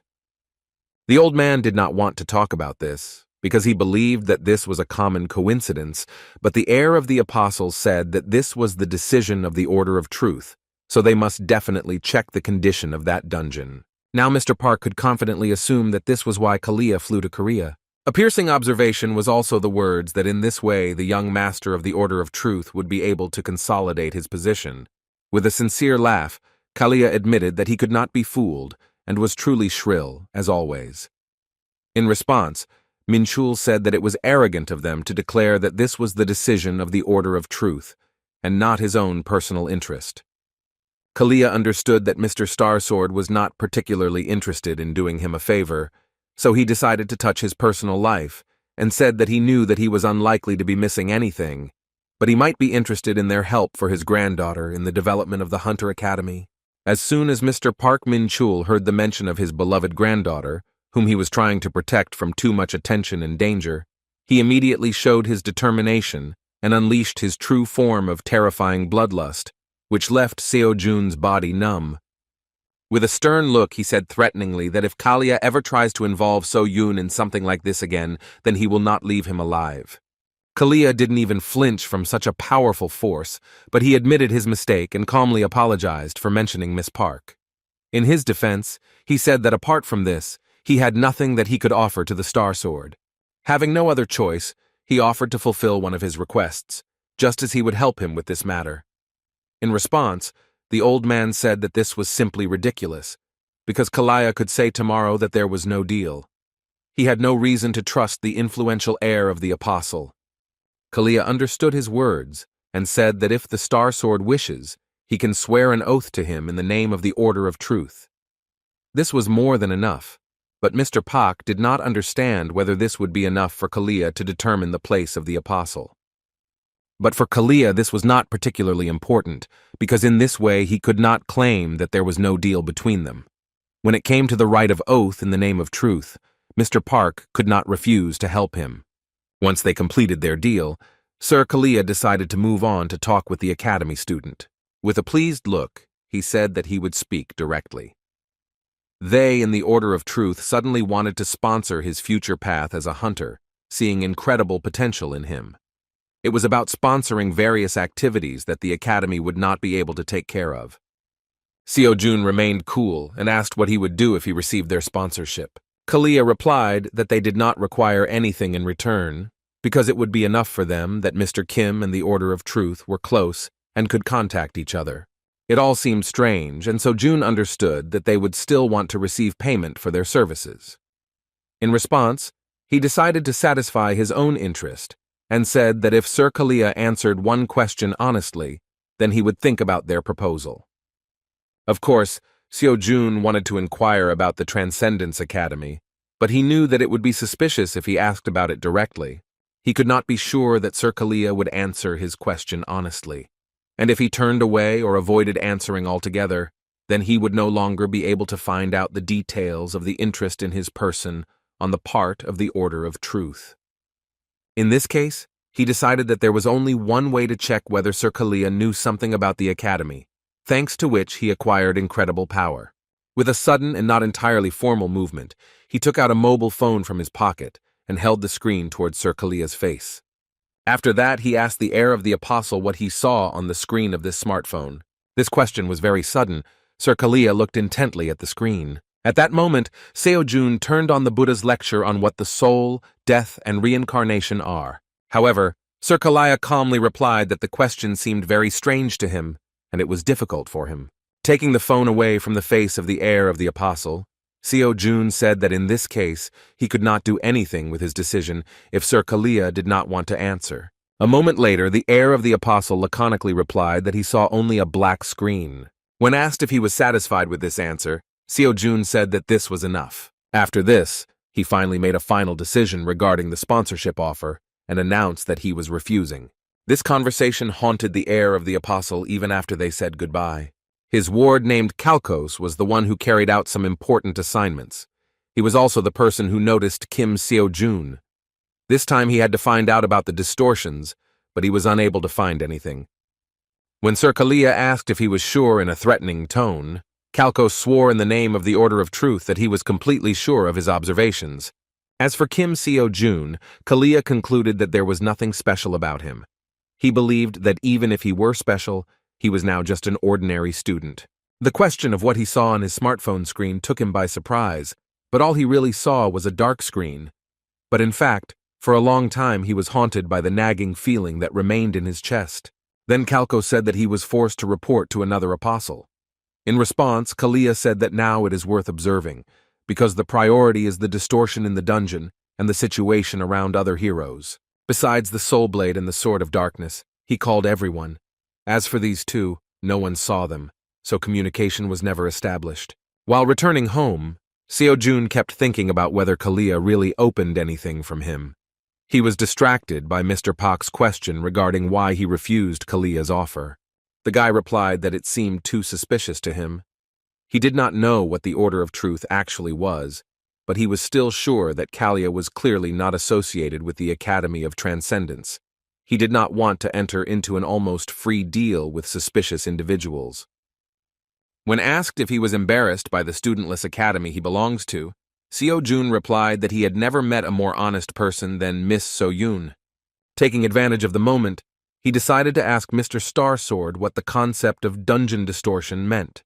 The old man did not want to talk about this, because he believed that this was a common coincidence, but the heir of the apostles said that this was the decision of the Order of Truth, so they must definitely check the condition of that dungeon. Now Mr. Park could confidently assume that this was why Kalia flew to Korea. A piercing observation was also the words that in this way the young master of the Order of Truth would be able to consolidate his position. With a sincere laugh, Kalia admitted that he could not be fooled and was truly shrill, as always. In response, Minchul said that it was arrogant of them to declare that this was the decision of the Order of Truth, and not his own personal interest. Kalia understood that Mr. Starsword was not particularly interested in doing him a favor, so he decided to touch his personal life, and said that he knew that he was unlikely to be missing anything, but he might be interested in their help for his granddaughter in the development of the Hunter Academy. As soon as Mr. Park Min-chul heard the mention of his beloved granddaughter, whom he was trying to protect from too much attention and danger, he immediately showed his determination and unleashed his true form of terrifying bloodlust, which left Seo-jun's body numb. With a stern look, he said threateningly that if Kalia ever tries to involve So-yun in something like this again, then he will not leave him alive. Kalia didn't even flinch from such a powerful force, but he admitted his mistake and calmly apologized for mentioning Miss Park. In his defense, he said that apart from this, he had nothing that he could offer to the Star Sword. Having no other choice, he offered to fulfill one of his requests, just as he would help him with this matter. In response, the old man said that this was simply ridiculous, because Kalia could say tomorrow that there was no deal. He had no reason to trust the influential heir of the apostle. Kalia understood his words and said that if the Star Sword wishes, he can swear an oath to him in the name of the Order of Truth. This was more than enough, but Mr. Pak did not understand whether this would be enough for Kalia to determine the place of the apostle. But for Kalia this was not particularly important, because in this way he could not claim that there was no deal between them. When it came to the right of oath in the name of truth, Mr. Park could not refuse to help him. Once they completed their deal, Sir Kalia decided to move on to talk with the academy student. With a pleased look, he said that he would speak directly. They in the Order of Truth suddenly wanted to sponsor his future path as a hunter, seeing incredible potential in him. It was about sponsoring various activities that the academy would not be able to take care of. Seo-jun remained cool and asked what he would do if he received their sponsorship. Kalia replied that they did not require anything in return, because it would be enough for them that Mr. Kim and the Order of Truth were close and could contact each other. It all seemed strange, and so Jun understood that they would still want to receive payment for their services. In response, he decided to satisfy his own interest and said that if Sir Kalia answered one question honestly, then he would think about their proposal. Of course, Seo-jun wanted to inquire about the Transcendence Academy, but he knew that it would be suspicious if he asked about it directly. He could not be sure that Sir Kalia would answer his question honestly. And if he turned away or avoided answering altogether, then he would no longer be able to find out the details of the interest in his person on the part of the Order of Truth. In this case, he decided that there was only one way to check whether Sir Kalia knew something about the Academy, thanks to which he acquired incredible power. With a sudden and not entirely formal movement, he took out a mobile phone from his pocket and held the screen towards Sir Kalia's face. After that, he asked the heir of the Apostle what he saw on the screen of this smartphone. This question was very sudden. Sir Kalia looked intently at the screen. At that moment, Seo-jun turned on the Buddha's lecture on what the soul, death, and reincarnation are. However, Sir Kalia calmly replied that the question seemed very strange to him, and it was difficult for him. Taking the phone away from the face of the heir of the Apostle, Seo-jun said that in this case, he could not do anything with his decision if Sir Kalia did not want to answer. A moment later, the heir of the Apostle laconically replied that he saw only a black screen. When asked if he was satisfied with this answer, Seo-jun said that this was enough. After this, he finally made a final decision regarding the sponsorship offer and announced that he was refusing. This conversation haunted the heir of the Apostle even after they said goodbye. His ward named Kalkos was the one who carried out some important assignments. He was also the person who noticed Kim Seo-jun. This time he had to find out about the distortions, but he was unable to find anything. When Sir Kalia asked if he was sure in a threatening tone, Kalkos swore in the name of the Order of Truth that he was completely sure of his observations. As for Kim Seo-jun, Kalia concluded that there was nothing special about him. He believed that even if he were special, he was now just an ordinary student. The question of what he saw on his smartphone screen took him by surprise, but all he really saw was a dark screen. But in fact, for a long time he was haunted by the nagging feeling that remained in his chest. Then Kalkos said that he was forced to report to another apostle. In response, Kalia said that now it is worth observing, because the priority is the distortion in the dungeon and the situation around other heroes. Besides the Soul Blade and the Sword of Darkness, he called everyone. As for these two, no one saw them, so communication was never established. While returning home, Seo-jun kept thinking about whether Kalia really opened anything from him. He was distracted by Mr. Pak's question regarding why he refused Kalia's offer. The guy replied that it seemed too suspicious to him. He did not know what the Order of Truth actually was, but he was still sure that Kalia was clearly not associated with the Academy of Transcendence. He did not want to enter into an almost free deal with suspicious individuals. When asked if he was embarrassed by the studentless academy he belongs to, Seo-jun replied that he had never met a more honest person than Miss So-yoon. Taking advantage of the moment, he decided to ask Mr. Starsword what the concept of dungeon distortion meant.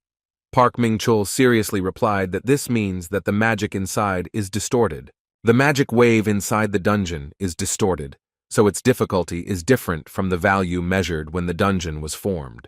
Park Ming-chul seriously replied that this means that the magic inside is distorted. The magic wave inside the dungeon is distorted, so its difficulty is different from the value measured when the dungeon was formed.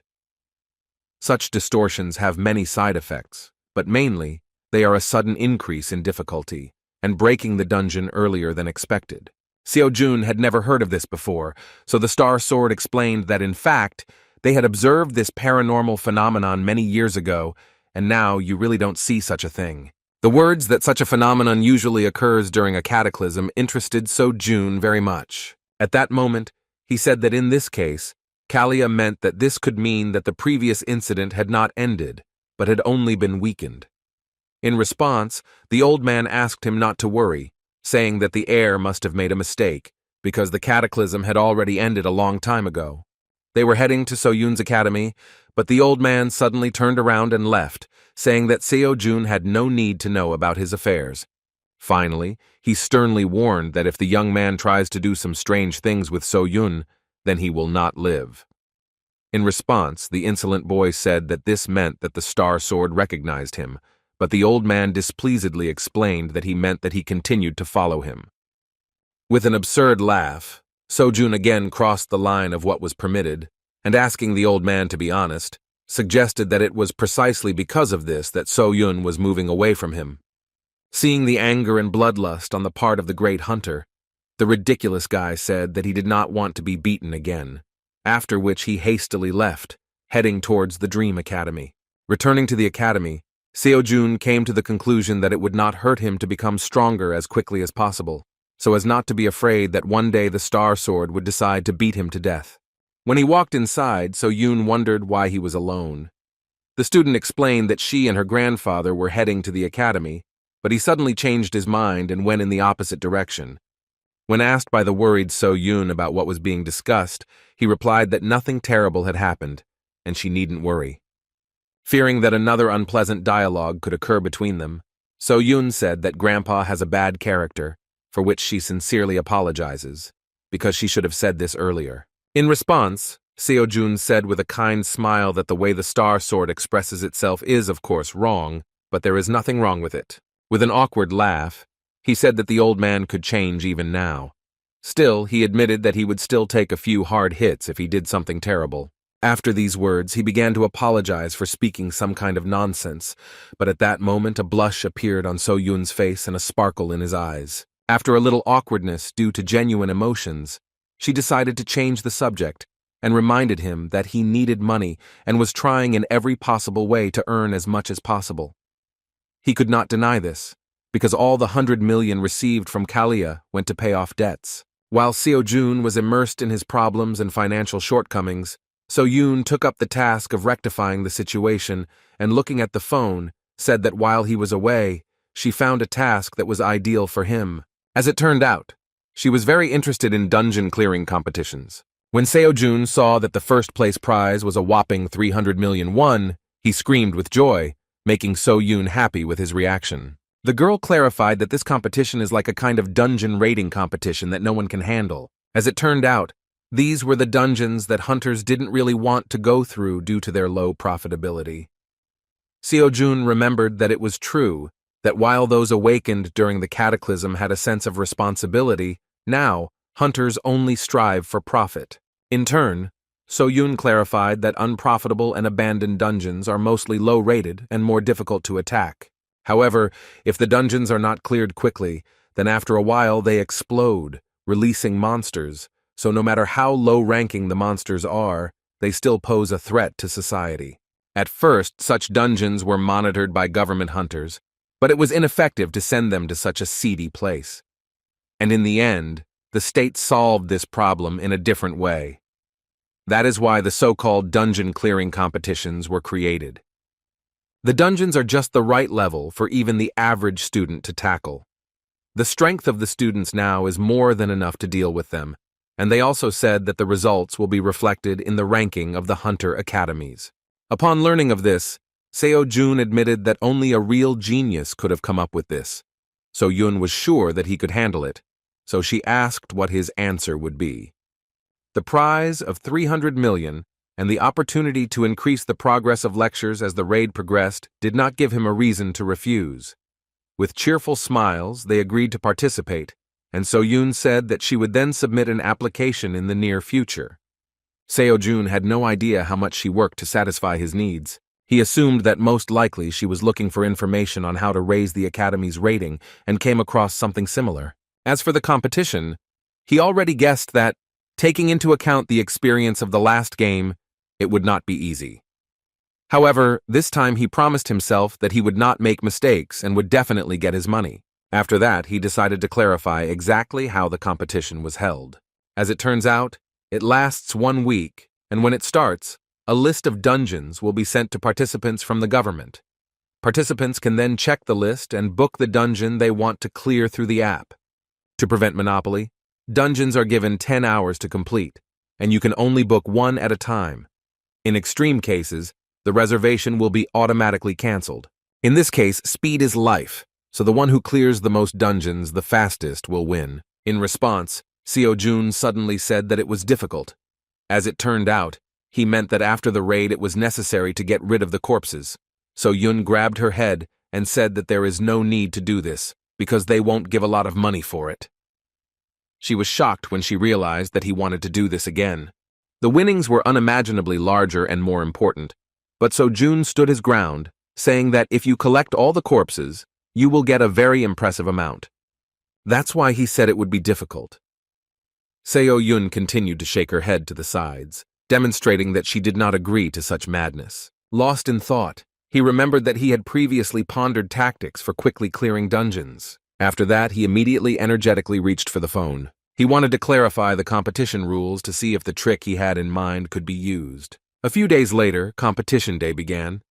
Such distortions have many side effects, but mainly, they are a sudden increase in difficulty, and breaking the dungeon earlier than expected. Seo-jun had never heard of this before, so the Star Sword explained that in fact, they had observed this paranormal phenomenon many years ago, and now you really don't see such a thing. The words that such a phenomenon usually occurs during a cataclysm interested Seo-jun very much. At that moment, he said that in this case, Kalia meant that this could mean that the previous incident had not ended, but had only been weakened. In response, the old man asked him not to worry, saying that the heir must have made a mistake, because the cataclysm had already ended a long time ago. They were heading to So-yoon's academy, but the old man suddenly turned around and left, saying that Seo-jun had no need to know about his affairs. Finally, he sternly warned that if the young man tries to do some strange things with So-yoon, then he will not live. In response, the insolent boy said that this meant that the Star Sword recognized him, but the old man displeasedly explained that he meant that he continued to follow him. With an absurd laugh, Seo-jun again crossed the line of what was permitted, and asking the old man to be honest, suggested that it was precisely because of this that So-yoon was moving away from him. Seeing the anger and bloodlust on the part of the great hunter, the ridiculous guy said that he did not want to be beaten again, after which he hastily left, heading towards the Dream Academy. Returning to the academy, Seo-jun came to the conclusion that it would not hurt him to become stronger as quickly as possible, so as not to be afraid that one day the Star Sword would decide to beat him to death. When he walked inside, Seo-yun wondered why he was alone. The student explained that she and her grandfather were heading to the academy, but he suddenly changed his mind and went in the opposite direction. When asked by the worried Seo-yun about what was being discussed, he replied that nothing terrible had happened, and she needn't worry. Fearing that another unpleasant dialogue could occur between them, Seo-yun said that Grandpa has a bad character, for which she sincerely apologizes, because she should have said this earlier. In response, Seo-jun said with a kind smile that the way the Star Sword expresses itself is, of course, wrong, but there is nothing wrong with it. With an awkward laugh, he said that the old man could change even now. Still, he admitted that he would still take a few hard hits if he did something terrible. After these words, he began to apologize for speaking some kind of nonsense, but at that moment a blush appeared on Seo-yun's face and a sparkle in his eyes. After a little awkwardness due to genuine emotions, she decided to change the subject and reminded him that he needed money and was trying in every possible way to earn as much as possible. He could not deny this, because all the 100 million received from Kalia went to pay off debts. While Seo-jun was immersed in his problems and financial shortcomings, Seo-yun took up the task of rectifying the situation and, looking at the phone, said that while he was away, she found a task that was ideal for him. As it turned out, she was very interested in dungeon clearing competitions. When Seo-jun saw that the first-place prize was a whopping 300 million won, he screamed with joy, making Seo-yun happy with his reaction. The girl clarified that this competition is like a kind of dungeon raiding competition that no one can handle. As it turned out, these were the dungeons that hunters didn't really want to go through due to their low profitability. Seo-jun remembered that it was true that while those awakened during the cataclysm had a sense of responsibility, now hunters only strive for profit. In turn, Seo-yun clarified that unprofitable and abandoned dungeons are mostly low-rated and more difficult to attack. However, if the dungeons are not cleared quickly, then after a while they explode, releasing monsters, so no matter how low-ranking the monsters are, they still pose a threat to society. At first, such dungeons were monitored by government hunters, but it was ineffective to send them to such a seedy place. And in the end, the state solved this problem in a different way. That is why the so-called dungeon clearing competitions were created. The dungeons are just the right level for even the average student to tackle. The strength of the students now is more than enough to deal with them, and they also said that the results will be reflected in the ranking of the hunter academies. Upon learning of this, Seo-jun admitted that only a real genius could have come up with this. Seo-yun was sure that he could handle it, so she asked what his answer would be. The prize of 300 million and the opportunity to increase the progress of lectures as the raid progressed did not give him a reason to refuse. With cheerful smiles, they agreed to participate, and Seo-yun said that she would then submit an application in the near future. Seo-jun had no idea how much she worked to satisfy his needs. He assumed that most likely she was looking for information on how to raise the academy's rating and came across something similar. As for the competition, he already guessed that, taking into account the experience of the last game, it would not be easy. However, this time he promised himself that he would not make mistakes and would definitely get his money. After that, he decided to clarify exactly how the competition was held. As it turns out, it lasts 1 week, and when it starts, a list of dungeons will be sent to participants from the government. Participants can then check the list and book the dungeon they want to clear through the app. To prevent monopoly, dungeons are given 10 hours to complete, and you can only book one at a time. In extreme cases, the reservation will be automatically canceled. In this case, speed is life, so the one who clears the most dungeons the fastest will win. In response, Seo-jun suddenly said that it was difficult. As it turned out, he meant that after the raid it was necessary to get rid of the corpses. Seo-yun grabbed her head and said that there is no need to do this, because they won't give a lot of money for it. She was shocked when she realized that he wanted to do this again. The winnings were unimaginably larger and more important, but Seo-jun stood his ground, saying that if you collect all the corpses, you will get a very impressive amount. That's why he said it would be difficult. Seo-yun continued to shake her head to the sides, demonstrating that she did not agree to such madness. Lost in thought, he remembered that he had previously pondered tactics for quickly clearing dungeons. After that, he immediately energetically reached for the phone. He wanted to clarify the competition rules to see if the trick he had in mind could be used. A few days later, competition day began.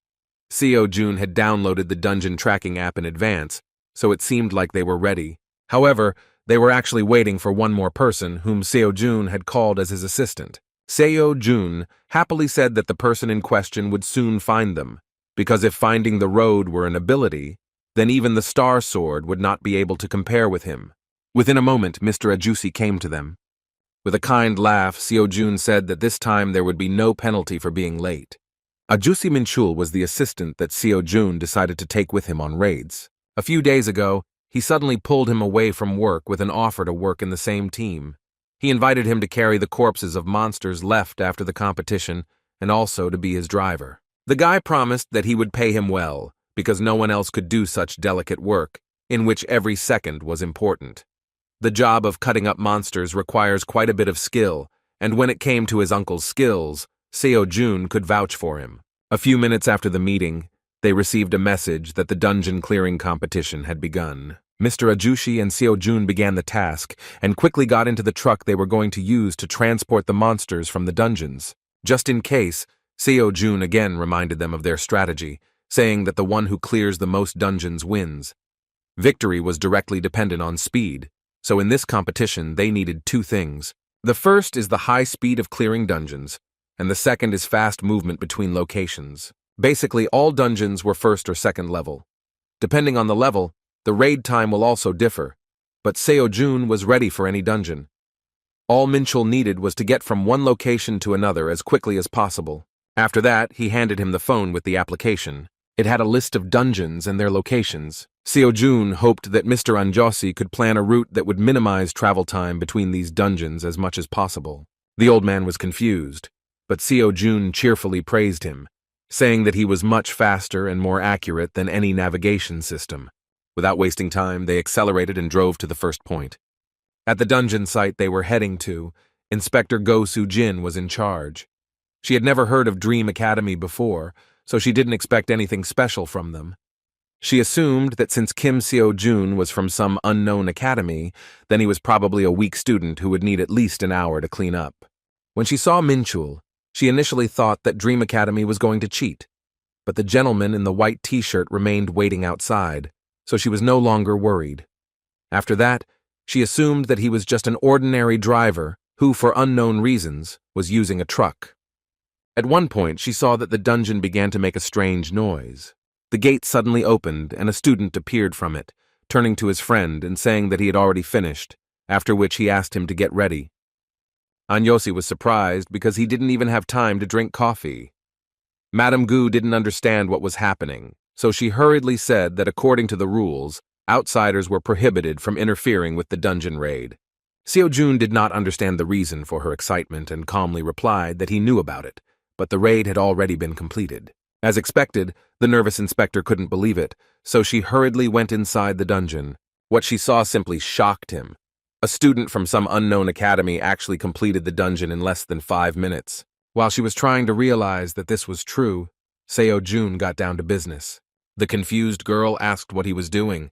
Seo Jun had downloaded the dungeon tracking app in advance, so it seemed like they were ready. However, they were actually waiting for one more person whom Seo Jun had called as his assistant. Seo Jun happily said that the person in question would soon find them, because if finding the road were an ability, then even the Star Sword would not be able to compare with him. Within a moment, Mr. Ajusi came to them. With a kind laugh, Seo Jun said that this time there would be no penalty for being late. Ajusi Minchul was the assistant that Seo Jun decided to take with him on raids. A few days ago, he suddenly pulled him away from work with an offer to work in the same team. He invited him to carry the corpses of monsters left after the competition and also to be his driver. The guy promised that he would pay him well, because no one else could do such delicate work, in which every second was important. The job of cutting up monsters requires quite a bit of skill, and when it came to his uncle's skills, Seo Jun could vouch for him. A few minutes after the meeting, they received a message that the dungeon clearing competition had begun. Mr. Ajushi and Seo Jun began the task and quickly got into the truck they were going to use to transport the monsters from the dungeons. Just in case, Seo Jun again reminded them of their strategy, saying that the one who clears the most dungeons wins. Victory was directly dependent on speed, so in this competition they needed two things. The first is the high speed of clearing dungeons, and the second is fast movement between locations. Basically, all dungeons were first or second level. Depending on the level, the raid time will also differ, but Seo Jun was ready for any dungeon. All Minchul needed was to get from one location to another as quickly as possible. After that, he handed him the phone with the application. It had a list of dungeons and their locations. Seo Jun hoped that Mr. Anjosi could plan a route that would minimize travel time between these dungeons as much as possible. The old man was confused, but Seo Jun cheerfully praised him, saying that he was much faster and more accurate than any navigation system. Without wasting time, they accelerated and drove to the first point. At the dungeon site they were heading to, Inspector Go Soo-jin was in charge. She had never heard of Dream Academy before, so she didn't expect anything special from them. She assumed that since Kim Seo Jun was from some unknown academy, then he was probably a weak student who would need at least an hour to clean up. When she saw Minchul, she initially thought that Dream Academy was going to cheat, but the gentleman in the white t-shirt remained waiting outside, so she was no longer worried. After that, she assumed that he was just an ordinary driver who, for unknown reasons, was using a truck. At one point, she saw that the dungeon began to make a strange noise. The gate suddenly opened and a student appeared from it, turning to his friend and saying that he had already finished, after which he asked him to get ready. Anjosi was surprised because he didn't even have time to drink coffee. Madame Gu didn't understand what was happening, so she hurriedly said that according to the rules, outsiders were prohibited from interfering with the dungeon raid. Seo Jun did not understand the reason for her excitement and calmly replied that he knew about it, but the raid had already been completed. As expected, the nervous inspector couldn't believe it, so she hurriedly went inside the dungeon. What she saw simply shocked him. A student from some unknown academy actually completed the dungeon in less than 5 minutes. While she was trying to realize that this was true, Seo Jun got down to business. The confused girl asked what he was doing.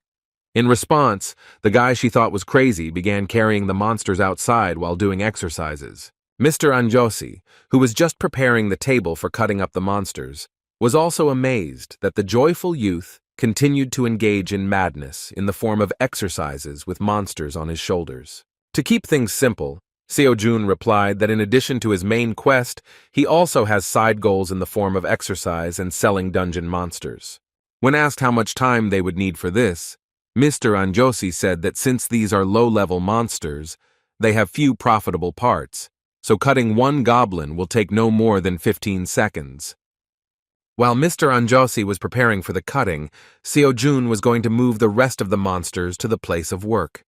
In response, the guy she thought was crazy began carrying the monsters outside while doing exercises. Mr. Anjosi, who was just preparing the table for cutting up the monsters, was also amazed that the joyful youth continued to engage in madness in the form of exercises with monsters on his shoulders. To keep things simple, Seo Jun replied that in addition to his main quest, he also has side goals in the form of exercise and selling dungeon monsters. When asked how much time they would need for this, Mr. Anjosi said that since these are low-level monsters, they have few profitable parts, so cutting one goblin will take no more than 15 seconds. While Mr. Anjosi was preparing for the cutting, Seo Jun was going to move the rest of the monsters to the place of work.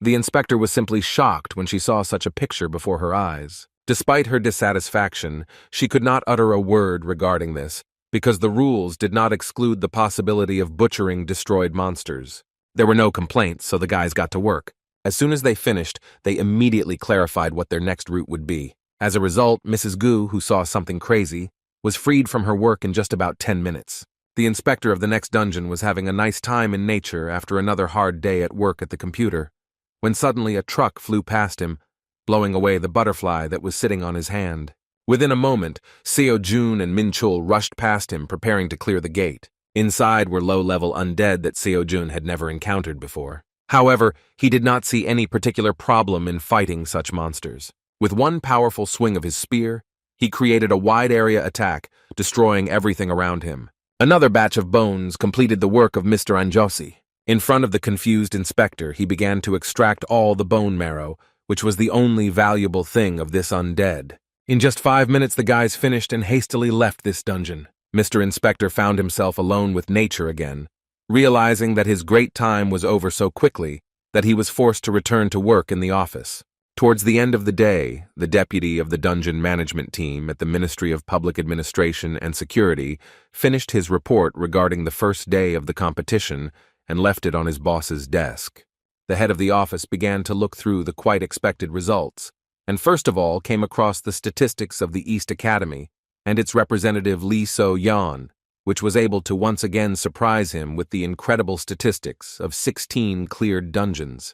The inspector was simply shocked when she saw such a picture before her eyes. Despite her dissatisfaction, she could not utter a word regarding this, because the rules did not exclude the possibility of butchering destroyed monsters. There were no complaints, so the guys got to work. As soon as they finished, they immediately clarified what their next route would be. As a result, Mrs. Gu, who saw something crazy, was freed from her work in just about 10 minutes. The inspector of the next dungeon was having a nice time in nature after another hard day at work at the computer, when suddenly a truck flew past him, blowing away the butterfly that was sitting on his hand. Within a moment, Seo Jun and Min Chul rushed past him, preparing to clear the gate. Inside were low-level undead that Seo Jun had never encountered before. However, he did not see any particular problem in fighting such monsters. With one powerful swing of his spear, he created a wide-area attack, destroying everything around him. Another batch of bones completed the work of Mr. Anjosi. In front of the confused inspector, he began to extract all the bone marrow, which was the only valuable thing of this undead. In just 5 minutes, the guys finished and hastily left this dungeon. Mr. Inspector found himself alone with nature again, realizing that his great time was over so quickly that he was forced to return to work in the office. Towards the end of the day, the deputy of the dungeon management team at the Ministry of Public Administration and Security finished his report regarding the first day of the competition and left it on his boss's desk. The head of the office began to look through the quite expected results, and first of all came across the statistics of the East Academy and its representative Lee So-yeon, which was able to once again surprise him with the incredible statistics of 16 cleared dungeons.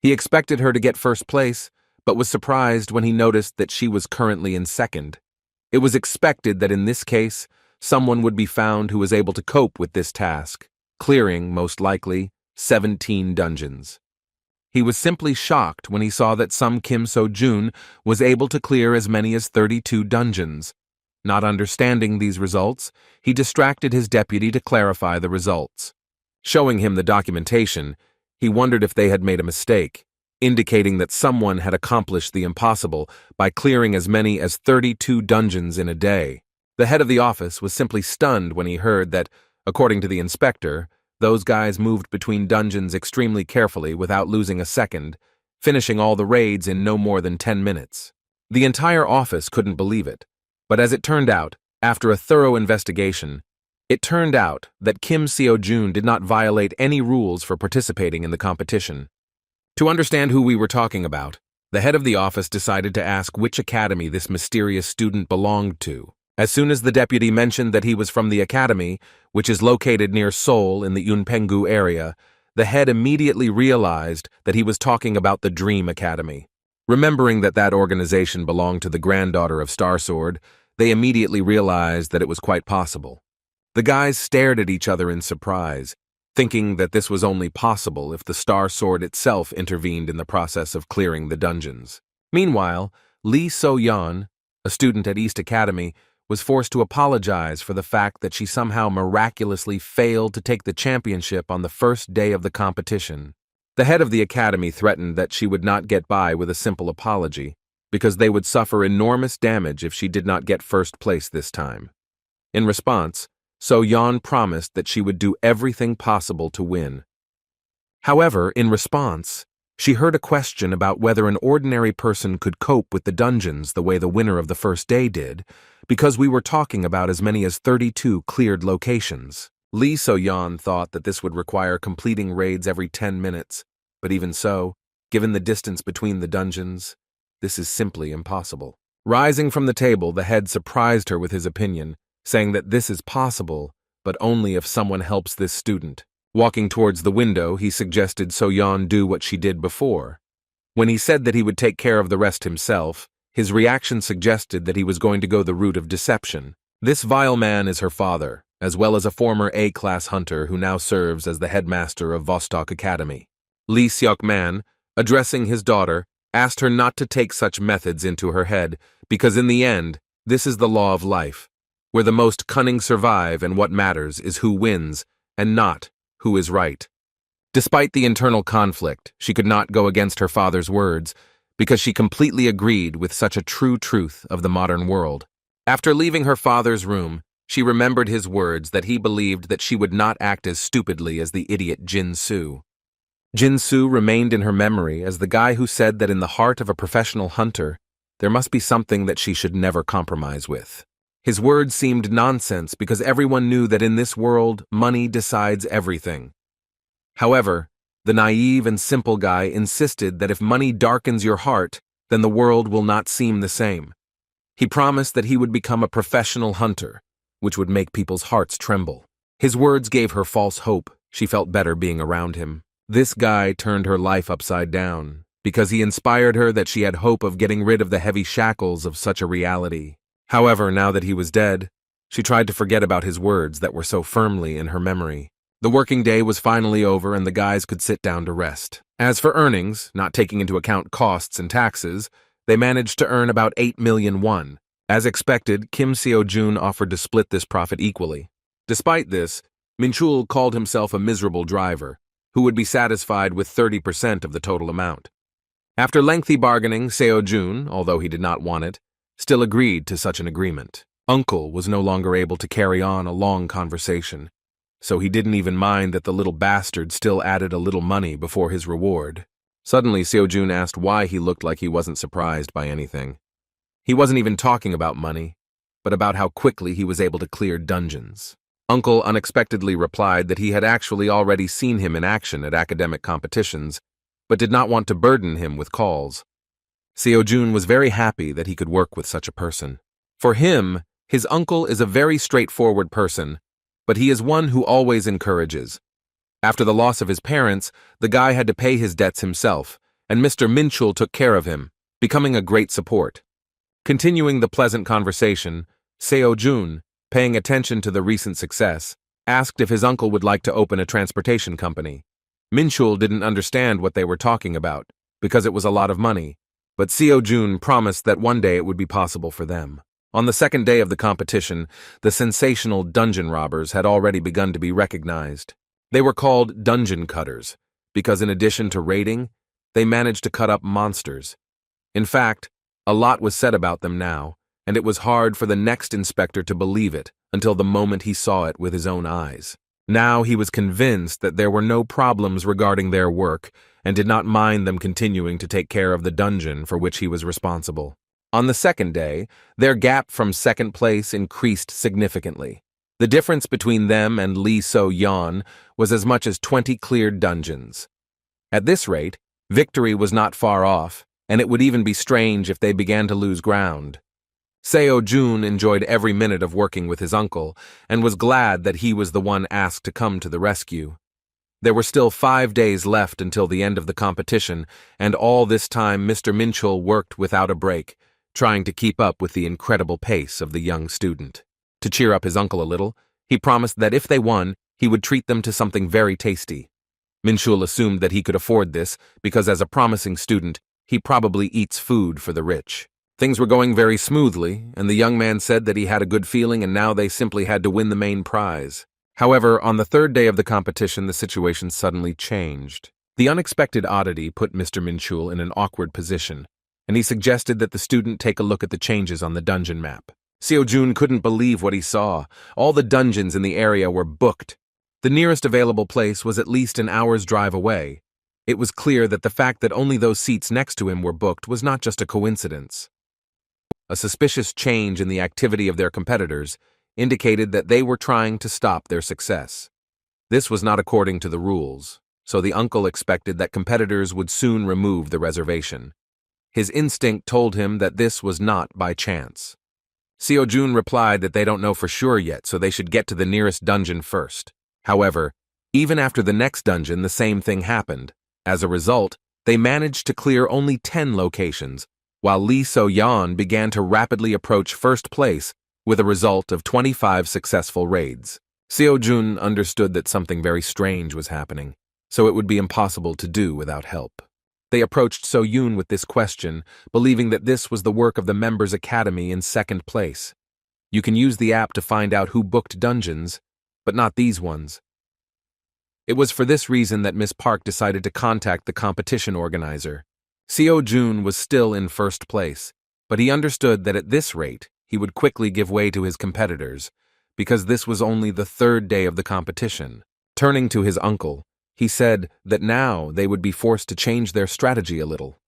He expected her to get first place, but was surprised when he noticed that she was currently in second. It was expected that in this case, someone would be found who was able to cope with this task, clearing, most likely, 17 dungeons. He was simply shocked when he saw that some Kim So-jun was able to clear as many as 32 dungeons. Not understanding these results, he distracted his deputy to clarify the results. Showing him the documentation, he wondered if they had made a mistake, indicating that someone had accomplished the impossible by clearing as many as 32 dungeons in a day. The head of the office was simply stunned when he heard that, according to the inspector, those guys moved between dungeons extremely carefully without losing a second, finishing all the raids in no more than 10 minutes. The entire office couldn't believe it, but as it turned out, after a thorough investigation, it turned out that Kim Seo-jun did not violate any rules for participating in the competition. To understand who we were talking about, the head of the office decided to ask which academy this mysterious student belonged to. As soon as the deputy mentioned that he was from the academy, which is located near Seoul in the Yunpenggu area, the head immediately realized that he was talking about the Dream Academy. Remembering that that organization belonged to the granddaughter of Starsword, they immediately realized that it was quite possible. The guys stared at each other in surprise, thinking that this was only possible if the Starsword itself intervened in the process of clearing the dungeons. Meanwhile, Lee So-yeon, a student at East Academy, was forced to apologize for the fact that she somehow miraculously failed to take the championship on the first day of the competition. The head of the academy threatened that she would not get by with a simple apology, because they would suffer enormous damage if she did not get first place this time. In response, So-yeon promised that she would do everything possible to win. However, in response, she heard a question about whether an ordinary person could cope with the dungeons the way the winner of the first day did, because we were talking about as many as 32 cleared locations. Lee So-yeon thought that this would require completing raids every 10 minutes, but even so, given the distance between the dungeons, this is simply impossible. Rising from the table, the head surprised her with his opinion, saying that this is possible, but only if someone helps this student. Walking towards the window, he suggested So-yeon do what she did before. When he said that he would take care of the rest himself, his reaction suggested that he was going to go the route of deception. This vile man is her father, as well as a former A-class hunter who now serves as the headmaster of Vostok Academy. Lee Seok-man, addressing his daughter, asked her not to take such methods into her head, because in the end, this is the law of life, where the most cunning survive and what matters is who wins, and not who is right. Despite the internal conflict, she could not go against her father's words, because she completely agreed with such a true truth of the modern world. After leaving her father's room, she remembered his words that he believed that she would not act as stupidly as the idiot Jin-soo. Jin-soo remained in her memory as the guy who said that in the heart of a professional hunter, there must be something that she should never compromise with. His words seemed nonsense because everyone knew that in this world, money decides everything. However, the naive and simple guy insisted that if money darkens your heart, then the world will not seem the same. He promised that he would become a professional hunter, which would make people's hearts tremble. His words gave her false hope. She felt better being around him. This guy turned her life upside down, because he inspired her that she had hope of getting rid of the heavy shackles of such a reality. However, now that he was dead, she tried to forget about his words that were so firmly in her memory. The working day was finally over and the guys could sit down to rest. As for earnings, not taking into account costs and taxes, they managed to earn about 8 million won. As expected, Kim Seo-jun offered to split this profit equally. Despite this, Min-chul called himself a miserable driver, who would be satisfied with 30% of the total amount. After lengthy bargaining, Seo-jun, although he did not want it, still agreed to such an agreement. Uncle was no longer able to carry on a long conversation, so he didn't even mind that the little bastard still added a little money before his reward. Suddenly, Seo-jun asked why he looked like he wasn't surprised by anything. He wasn't even talking about money, but about how quickly he was able to clear dungeons. Uncle unexpectedly replied that he had actually already seen him in action at academic competitions, but did not want to burden him with calls. Seo-jun was very happy that he could work with such a person. For him, his uncle is a very straightforward person, but he is one who always encourages. After the loss of his parents, the guy had to pay his debts himself, and Mr. Min-chul took care of him, becoming a great support. Continuing the pleasant conversation, Seo-jun, paying attention to the recent success, asked if his uncle would like to open a transportation company. Min-chul didn't understand what they were talking about, because it was a lot of money, but Seo-jun promised that one day it would be possible for them. On the second day of the competition, the sensational dungeon robbers had already begun to be recognized. They were called dungeon cutters, because in addition to raiding, they managed to cut up monsters. In fact, a lot was said about them now, and it was hard for the next inspector to believe it until the moment he saw it with his own eyes. Now he was convinced that there were no problems regarding their work and did not mind them continuing to take care of the dungeon for which he was responsible. On the second day, their gap from second place increased significantly. The difference between them and Lee So-yeon was as much as 20 cleared dungeons. At this rate, victory was not far off, and it would even be strange if they began to lose ground. Seo-jun enjoyed every minute of working with his uncle and was glad that he was the one asked to come to the rescue. There were still 5 days left until the end of the competition, and all this time Mr. Min-chul worked without a break, trying to keep up with the incredible pace of the young student. To cheer up his uncle a little, he promised that if they won, he would treat them to something very tasty. Min-chul assumed that he could afford this because as a promising student, he probably eats food for the rich. Things were going very smoothly, and the young man said that he had a good feeling and now they simply had to win the main prize. However, on the third day of the competition, the situation suddenly changed. The unexpected oddity put Mr. Min-chul in an awkward position, and he suggested that the student take a look at the changes on the dungeon map. Seo-jun couldn't believe what he saw. All the dungeons in the area were booked. The nearest available place was at least an hour's drive away. It was clear that the fact that only those seats next to him were booked was not just a coincidence. A suspicious change in the activity of their competitors indicated that they were trying to stop their success. This was not according to the rules, so the uncle expected that competitors would soon remove the reservation. His instinct told him that this was not by chance. Seo-jun replied that they don't know for sure yet, so they should get to the nearest dungeon first. However, even after the next dungeon, the same thing happened. As a result, they managed to clear only 10 locations, while Lee So-yeon began to rapidly approach first place with a result of 25 successful raids. Seo-jun understood that something very strange was happening, so it would be impossible to do without help. They approached So-yoon with this question, believing that this was the work of the Members Academy in second place. You can use the app to find out who booked dungeons, but not these ones. It was for this reason that Miss Park decided to contact the competition organizer. Seo-jun was still in first place, but he understood that at this rate, he would quickly give way to his competitors, because this was only the third day of the competition. Turning to his uncle, he said that now they would be forced to change their strategy a little,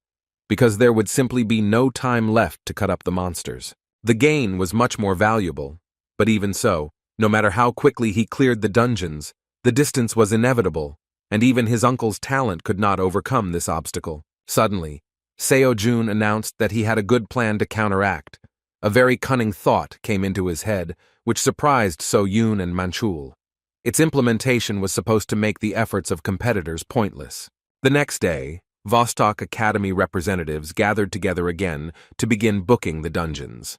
because there would simply be no time left to cut up the monsters. The gain was much more valuable, but even so, no matter how quickly he cleared the dungeons, the distance was inevitable, and even his uncle's talent could not overcome this obstacle. Suddenly, Seo-jun announced that he had a good plan to counteract. A very cunning thought came into his head, which surprised So-yoon and Manchul. Its implementation was supposed to make the efforts of competitors pointless. The next day, Vostok Academy representatives gathered together again to begin booking the dungeons.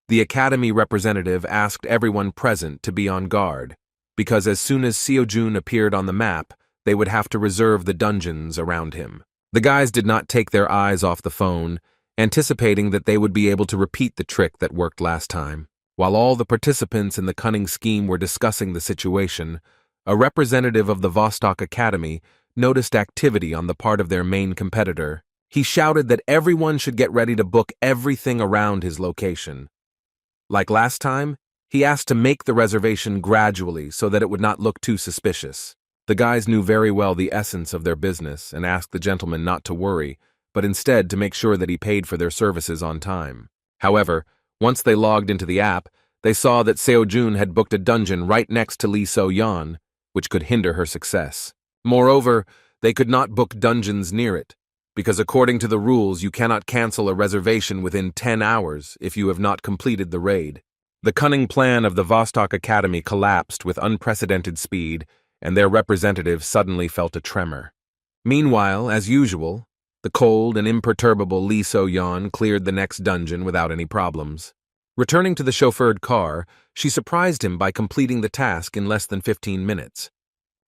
The Academy representative asked everyone present to be on guard, because as soon as Seo-jun appeared on the map, they would have to reserve the dungeons around him. The guys did not take their eyes off the phone, anticipating that they would be able to repeat the trick that worked last time. While all the participants in the cunning scheme were discussing the situation, a representative of the Vostok Academy noticed activity on the part of their main competitor. He shouted that everyone should get ready to book everything around his location. Like last time, he asked to make the reservation gradually so that it would not look too suspicious. The guys knew very well the essence of their business and asked the gentleman not to worry, but instead to make sure that he paid for their services on time. However, once they logged into the app, they saw that Seo-jun had booked a dungeon right next to Lee So-yeon, which could hinder her success. Moreover, they could not book dungeons near it, because according to the rules you cannot cancel a reservation within 10 hours if you have not completed the raid. The cunning plan of the Vostok Academy collapsed with unprecedented speed, and their representative suddenly felt a tremor. Meanwhile, as usual, the cold and imperturbable Lee So-yeon cleared the next dungeon without any problems. Returning to the chauffeured car, she surprised him by completing the task in less than 15 minutes.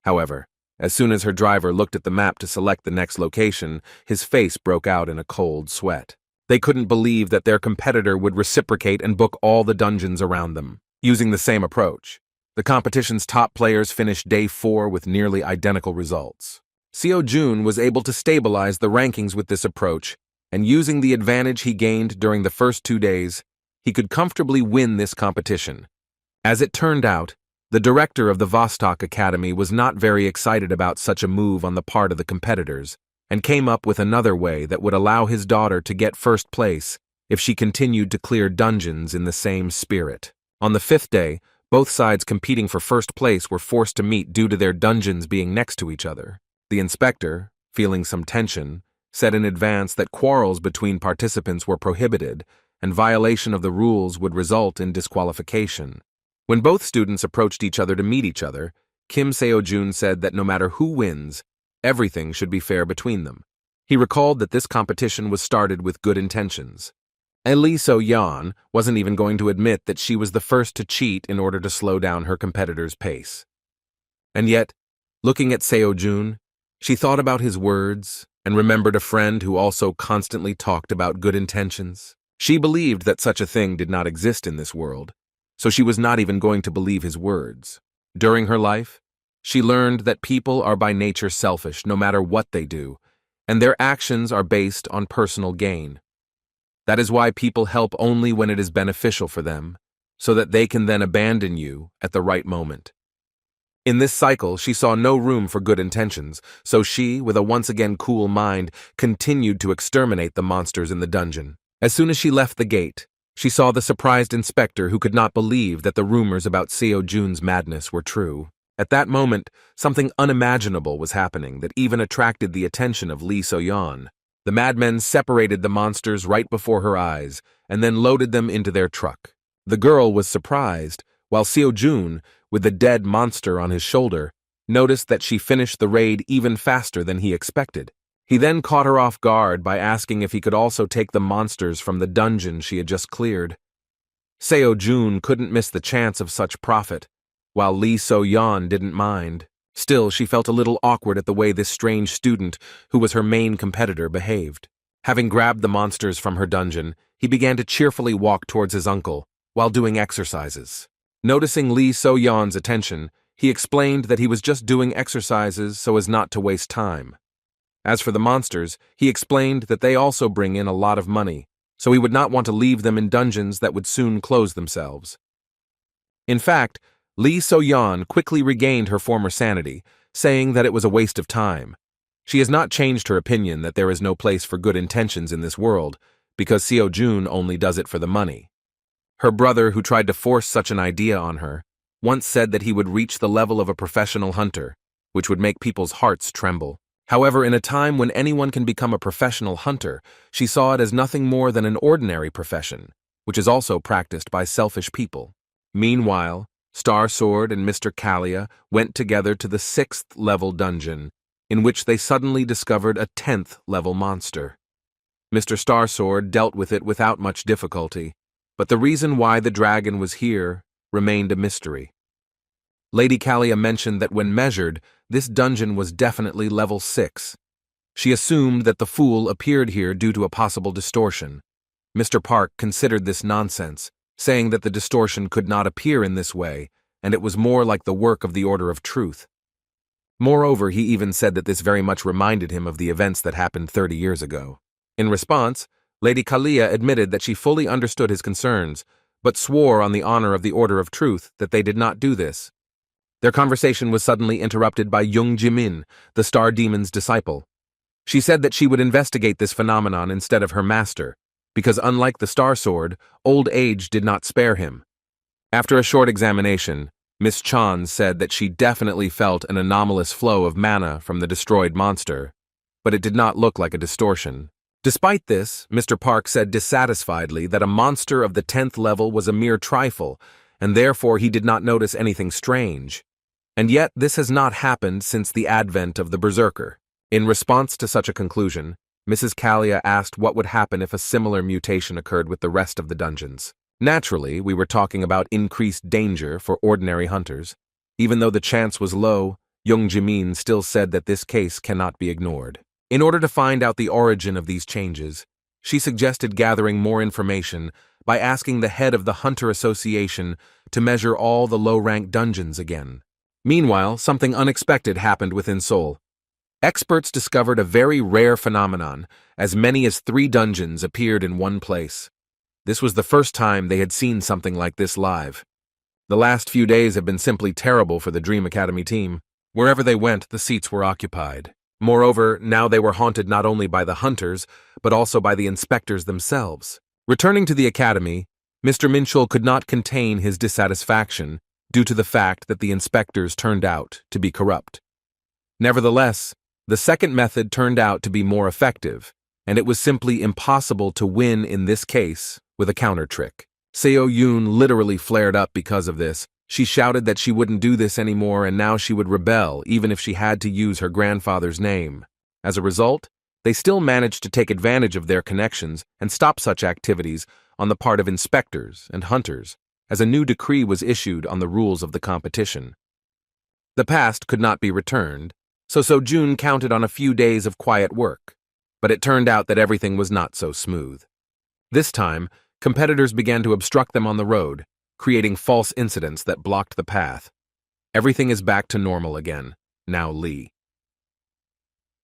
However, as soon as her driver looked at the map to select the next location, his face broke out in a cold sweat. They couldn't believe that their competitor would reciprocate and book all the dungeons around them, using the same approach. The competition's top players finished day 4 with nearly identical results. Seo-jun was able to stabilize the rankings with this approach, and using the advantage he gained during the first 2 days, he could comfortably win this competition. As it turned out, the director of the Vostok Academy was not very excited about such a move on the part of the competitors, and came up with another way that would allow his daughter to get first place if she continued to clear dungeons in the same spirit. On the 5th day, both sides competing for first place were forced to meet due to their dungeons being next to each other. The inspector, feeling some tension, said in advance that quarrels between participants were prohibited, and violation of the rules would result in disqualification. When both students approached each other to meet each other, Kim Seo-jun said that no matter who wins, everything should be fair between them. He recalled that this competition was started with good intentions. Lee So-yeon wasn't even going to admit that she was the first to cheat in order to slow down her competitor's pace. And yet, looking at Seo-jun, she thought about his words and remembered a friend who also constantly talked about good intentions. She believed that such a thing did not exist in this world, so she was not even going to believe his words. During her life, she learned that people are by nature selfish no matter what they do, and their actions are based on personal gain. That is why people help only when it is beneficial for them, so that they can then abandon you at the right moment. In this cycle, she saw no room for good intentions, so she, with a once again cool mind, continued to exterminate the monsters in the dungeon. As soon as she left the gate, she saw the surprised inspector who could not believe that the rumors about Seo-jun's madness were true. At that moment, something unimaginable was happening that even attracted the attention of Lee So-yeon. The madmen separated the monsters right before her eyes and then loaded them into their truck. The girl was surprised, while Seo-jun, with the dead monster on his shoulder, noticed that she finished the raid even faster than he expected. He then caught her off guard by asking if he could also take the monsters from the dungeon she had just cleared. Seo-jun couldn't miss the chance of such profit, while Lee So-yeon didn't mind. Still, she felt a little awkward at the way this strange student, who was her main competitor, behaved. Having grabbed the monsters from her dungeon, he began to cheerfully walk towards his uncle, while doing exercises. Noticing Lee So-yeon's attention, he explained that he was just doing exercises so as not to waste time. As for the monsters, he explained that they also bring in a lot of money, so he would not want to leave them in dungeons that would soon close themselves. In fact, Lee So-yeon quickly regained her former sanity, saying that it was a waste of time. She has not changed her opinion that there is no place for good intentions in this world, because Seo-jun only does it for the money. Her brother, who tried to force such an idea on her, once said that he would reach the level of a professional hunter, which would make people's hearts tremble. However, in a time when anyone can become a professional hunter, she saw it as nothing more than an ordinary profession, which is also practiced by selfish people. Meanwhile, Star Sword and Mr. Kalia went together to the 6th level dungeon, in which they suddenly discovered a 10th level monster. Mr. Star Sword dealt with it without much difficulty, but the reason why the dragon was here remained a mystery. Lady Kalia mentioned that when measured, this dungeon was definitely level 6. She assumed that the fool appeared here due to a possible distortion. Mr. Park considered this nonsense, saying that the distortion could not appear in this way, and it was more like the work of the Order of Truth. Moreover, he even said that this very much reminded him of the events that happened 30 years ago. In response, Lady Kalia admitted that she fully understood his concerns, but swore on the honor of the Order of Truth that they did not do this. Their conversation was suddenly interrupted by Young Jimin, the Star Demon's disciple. She said that she would investigate this phenomenon instead of her master, because unlike the Star Sword, old age did not spare him. After a short examination, Miss Chan said that she definitely felt an anomalous flow of mana from the destroyed monster, but it did not look like a distortion. Despite this, Mr. Park said dissatisfiedly that a monster of the 10th level was a mere trifle, and therefore he did not notice anything strange. And yet this has not happened since the advent of the Berserker. In response to such a conclusion, Mrs. Kalia asked what would happen if a similar mutation occurred with the rest of the dungeons. Naturally, we were talking about increased danger for ordinary hunters. Even though the chance was low, Young Jimin still said that this case cannot be ignored. In order to find out the origin of these changes, she suggested gathering more information by asking the head of the Hunter Association to measure all the low-rank dungeons again. Meanwhile, something unexpected happened within Seoul. Experts discovered a very rare phenomenon, as many as 3 dungeons appeared in one place. This was the first time they had seen something like this live. The last few days have been simply terrible for the Dream Academy team. Wherever they went, the seats were occupied. Moreover, now they were haunted not only by the hunters, but also by the inspectors themselves. Returning to the academy, Mr. Minchul could not contain his dissatisfaction due to the fact that the inspectors turned out to be corrupt. Nevertheless, the second method turned out to be more effective, and it was simply impossible to win in this case with a counter trick. Seo Yoon literally flared up because of this. She shouted that she wouldn't do this anymore and now she would rebel even if she had to use her grandfather's name. As a result, they still managed to take advantage of their connections and stop such activities on the part of inspectors and hunters, as a new decree was issued on the rules of the competition. The past could not be returned, so Seo-jun counted on a few days of quiet work, but it turned out that everything was not so smooth. This time, competitors began to obstruct them on the road, creating false incidents that blocked the path. Everything is back to normal again, now Lee.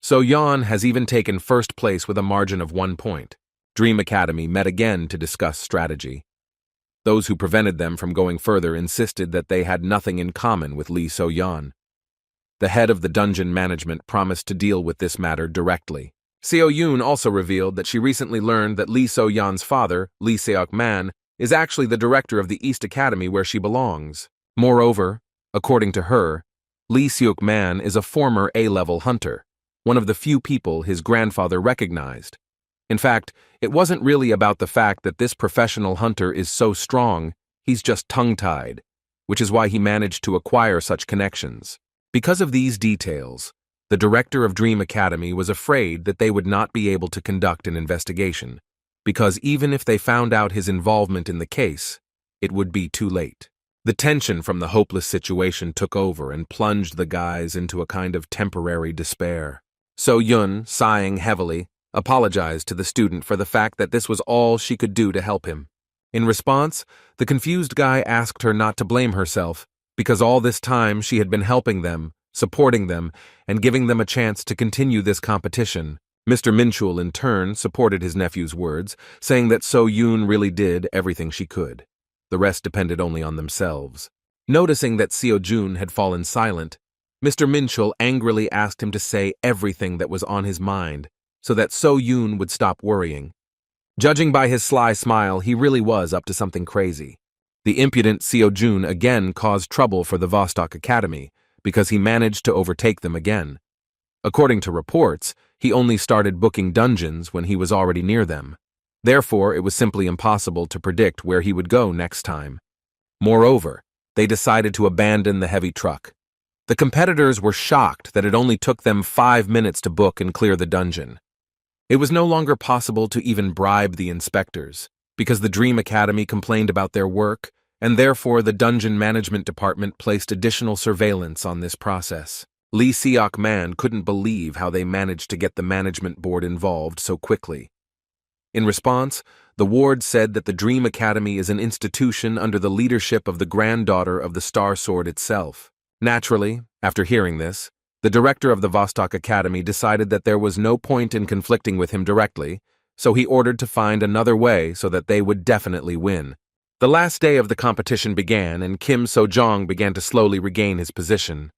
So-yeon has even taken first place with a margin of 1 point. Dream Academy met again to discuss strategy. Those who prevented them from going further insisted that they had nothing in common with Lee So-yeon. The head of the dungeon management promised to deal with this matter directly. Seo Yoon also revealed that she recently learned that Lee So-yeon's father, Lee Seok-man, is actually the director of the East Academy where she belongs. Moreover, according to her, Lee Seok-man is a former A-level hunter, one of the few people his grandfather recognized. In fact, it wasn't really about the fact that this professional hunter is so strong, he's just tongue-tied, which is why he managed to acquire such connections. Because of these details, the director of Dream Academy was afraid that they would not be able to conduct an investigation, because even if they found out his involvement in the case, it would be too late. The tension from the hopeless situation took over and plunged the guys into a kind of temporary despair. So-yeon, sighing heavily, apologized to the student for the fact that this was all she could do to help him. In response, the confused guy asked her not to blame herself, because all this time she had been helping them, supporting them, and giving them a chance to continue this competition. Mr. Minchul, in turn, supported his nephew's words, saying that So-yoon really did everything she could. The rest depended only on themselves. Noticing that Seo-jun had fallen silent, Mr. Minchul angrily asked him to say everything that was on his mind, so that So-yoon would stop worrying. Judging by his sly smile, he really was up to something crazy. The impudent Seo-jun again caused trouble for the Vostok Academy, because he managed to overtake them again. According to reports, he only started booking dungeons when he was already near them. Therefore, it was simply impossible to predict where he would go next time. Moreover, they decided to abandon the heavy truck. The competitors were shocked that it only took them 5 minutes to book and clear the dungeon. It was no longer possible to even bribe the inspectors, because the Dream Academy complained about their work, and therefore the Dungeon Management Department placed additional surveillance on this process. Lee Seok-man couldn't believe how they managed to get the management board involved so quickly. In response, the ward said that the Dream Academy is an institution under the leadership of the granddaughter of the Star Sword itself. Naturally, after hearing this, the director of the Vostok Academy decided that there was no point in conflicting with him directly, so he ordered to find another way so that they would definitely win. The last day of the competition began, and Kim So-jong began to slowly regain his position.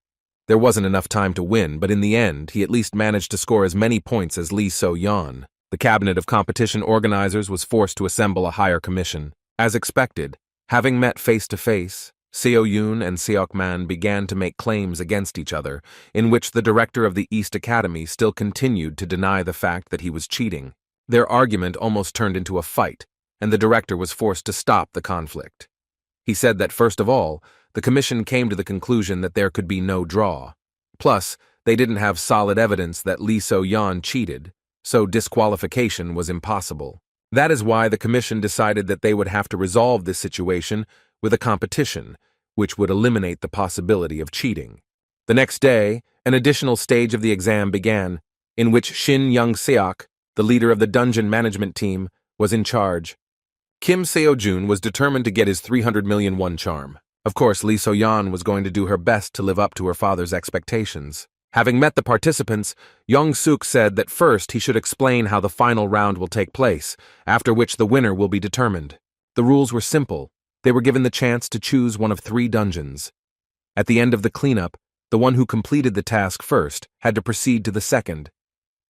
There wasn't enough time to win, but in the end, he at least managed to score as many points as Lee So-yeon. The cabinet of competition organizers was forced to assemble a higher commission. As expected, having met face-to-face, Seo-yoon and Seok-man began to make claims against each other, in which the director of the East Academy still continued to deny the fact that he was cheating. Their argument almost turned into a fight, and the director was forced to stop the conflict. He said that, first of all, the commission came to the conclusion that there could be no draw. Plus, they didn't have solid evidence that Lee So-yeon cheated, so disqualification was impossible. That is why the commission decided that they would have to resolve this situation with a competition, which would eliminate the possibility of cheating. The next day, an additional stage of the exam began, in which Shin Young-seok, the leader of the dungeon management team, was in charge. Kim Seo-jun was determined to get his 300 million won charm. Of course, Lee So-yeon was going to do her best to live up to her father's expectations. Having met the participants, Young-suk said that first he should explain how the final round will take place, after which the winner will be determined. The rules were simple. They were given the chance to choose one of 3 dungeons. At the end of the cleanup, the one who completed the task first had to proceed to the second.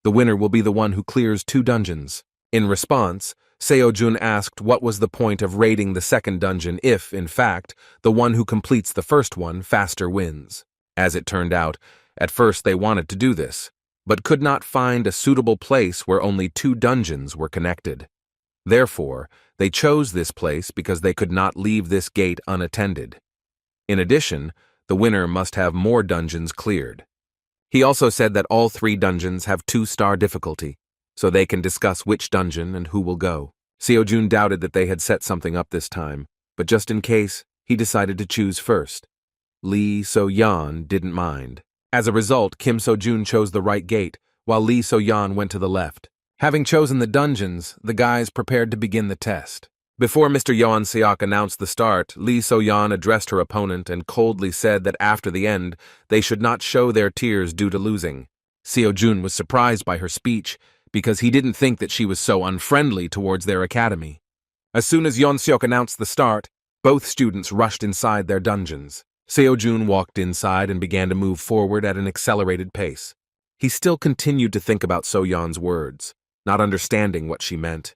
The winner will be the one who clears 2 dungeons. In response, Seo-jun asked what was the point of raiding the second dungeon if, in fact, the one who completes the first one faster wins. As it turned out, at first they wanted to do this, but could not find a suitable place where only 2 dungeons were connected. Therefore, they chose this place because they could not leave this gate unattended. In addition, the winner must have more dungeons cleared. He also said that all 3 dungeons have 2-star difficulty, so they can discuss which dungeon and who will go. Seo-jun doubted that they had set something up this time, but just in case, he decided to choose first. Lee So-yeon didn't mind. As a result, Kim So-jun chose the right gate, while Lee So-yeon went to the left. Having chosen the dungeons, the guys prepared to begin the test. Before Mr. Yeon-seok announced the start, Lee So-yeon addressed her opponent and coldly said that after the end, they should not show their tears due to losing. Seo-jun was surprised by her speech because he didn't think that she was so unfriendly towards their academy. As soon as Yeon-seok announced the start, both students rushed inside their dungeons. Seo-jun walked inside and began to move forward at an accelerated pace. He still continued to think about So-yeon's words, not understanding what she meant.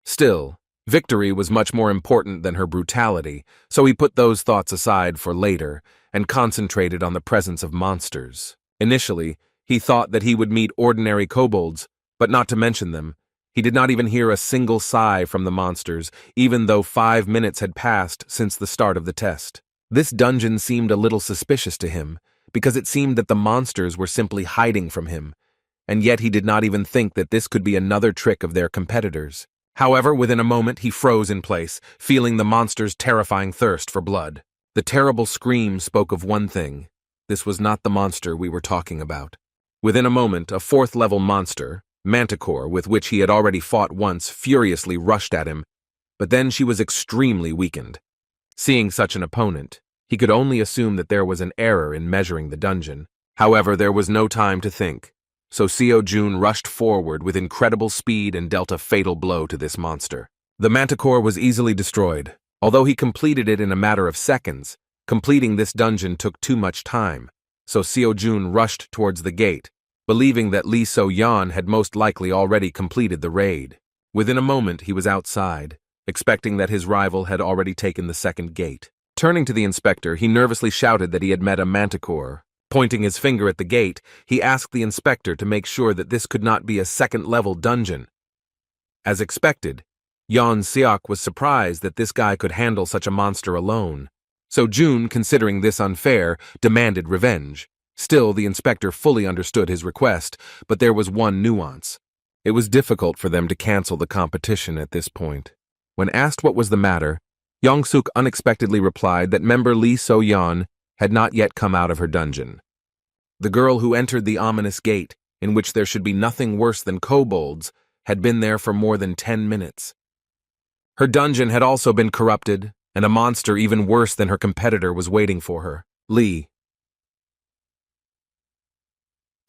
Still, victory was much more important than her brutality, so he put those thoughts aside for later and concentrated on the presence of monsters. Initially, he thought that he would meet ordinary kobolds, but not to mention them. He did not even hear a single sigh from the monsters, even though 5 minutes had passed since the start of the test. This dungeon seemed a little suspicious to him, because it seemed that the monsters were simply hiding from him, and yet he did not even think that this could be another trick of their competitors. However, within a moment he froze in place, feeling the monster's terrifying thirst for blood. The terrible scream spoke of one thing. This was not the monster we were talking about. Within a moment, a 4th-level monster, Manticore, with which he had already fought once, furiously rushed at him, but then she was extremely weakened. Seeing such an opponent, he could only assume that there was an error in measuring the dungeon. However, there was no time to think, so Seo-jun rushed forward with incredible speed and dealt a fatal blow to this monster. The Manticore was easily destroyed. Although he completed it in a matter of seconds, completing this dungeon took too much time, so Seo-jun rushed towards the gate, believing that Lee So-yeon had most likely already completed the raid. Within a moment, he was outside, expecting that his rival had already taken the second gate. Turning to the inspector, he nervously shouted that he had met a Manticore. Pointing his finger at the gate, he asked the inspector to make sure that this could not be a second-level dungeon. As expected, Yeon Seok was surprised that this guy could handle such a monster alone. So June, considering this unfair, demanded revenge. Still, the inspector fully understood his request, but there was one nuance. It was difficult for them to cancel the competition at this point. When asked what was the matter, Young-suk unexpectedly replied that member Lee So-yeon had not yet come out of her dungeon. The girl who entered the ominous gate, in which there should be nothing worse than kobolds, had been there for more than 10 minutes. Her dungeon had also been corrupted, and a monster even worse than her competitor was waiting for her, Lee.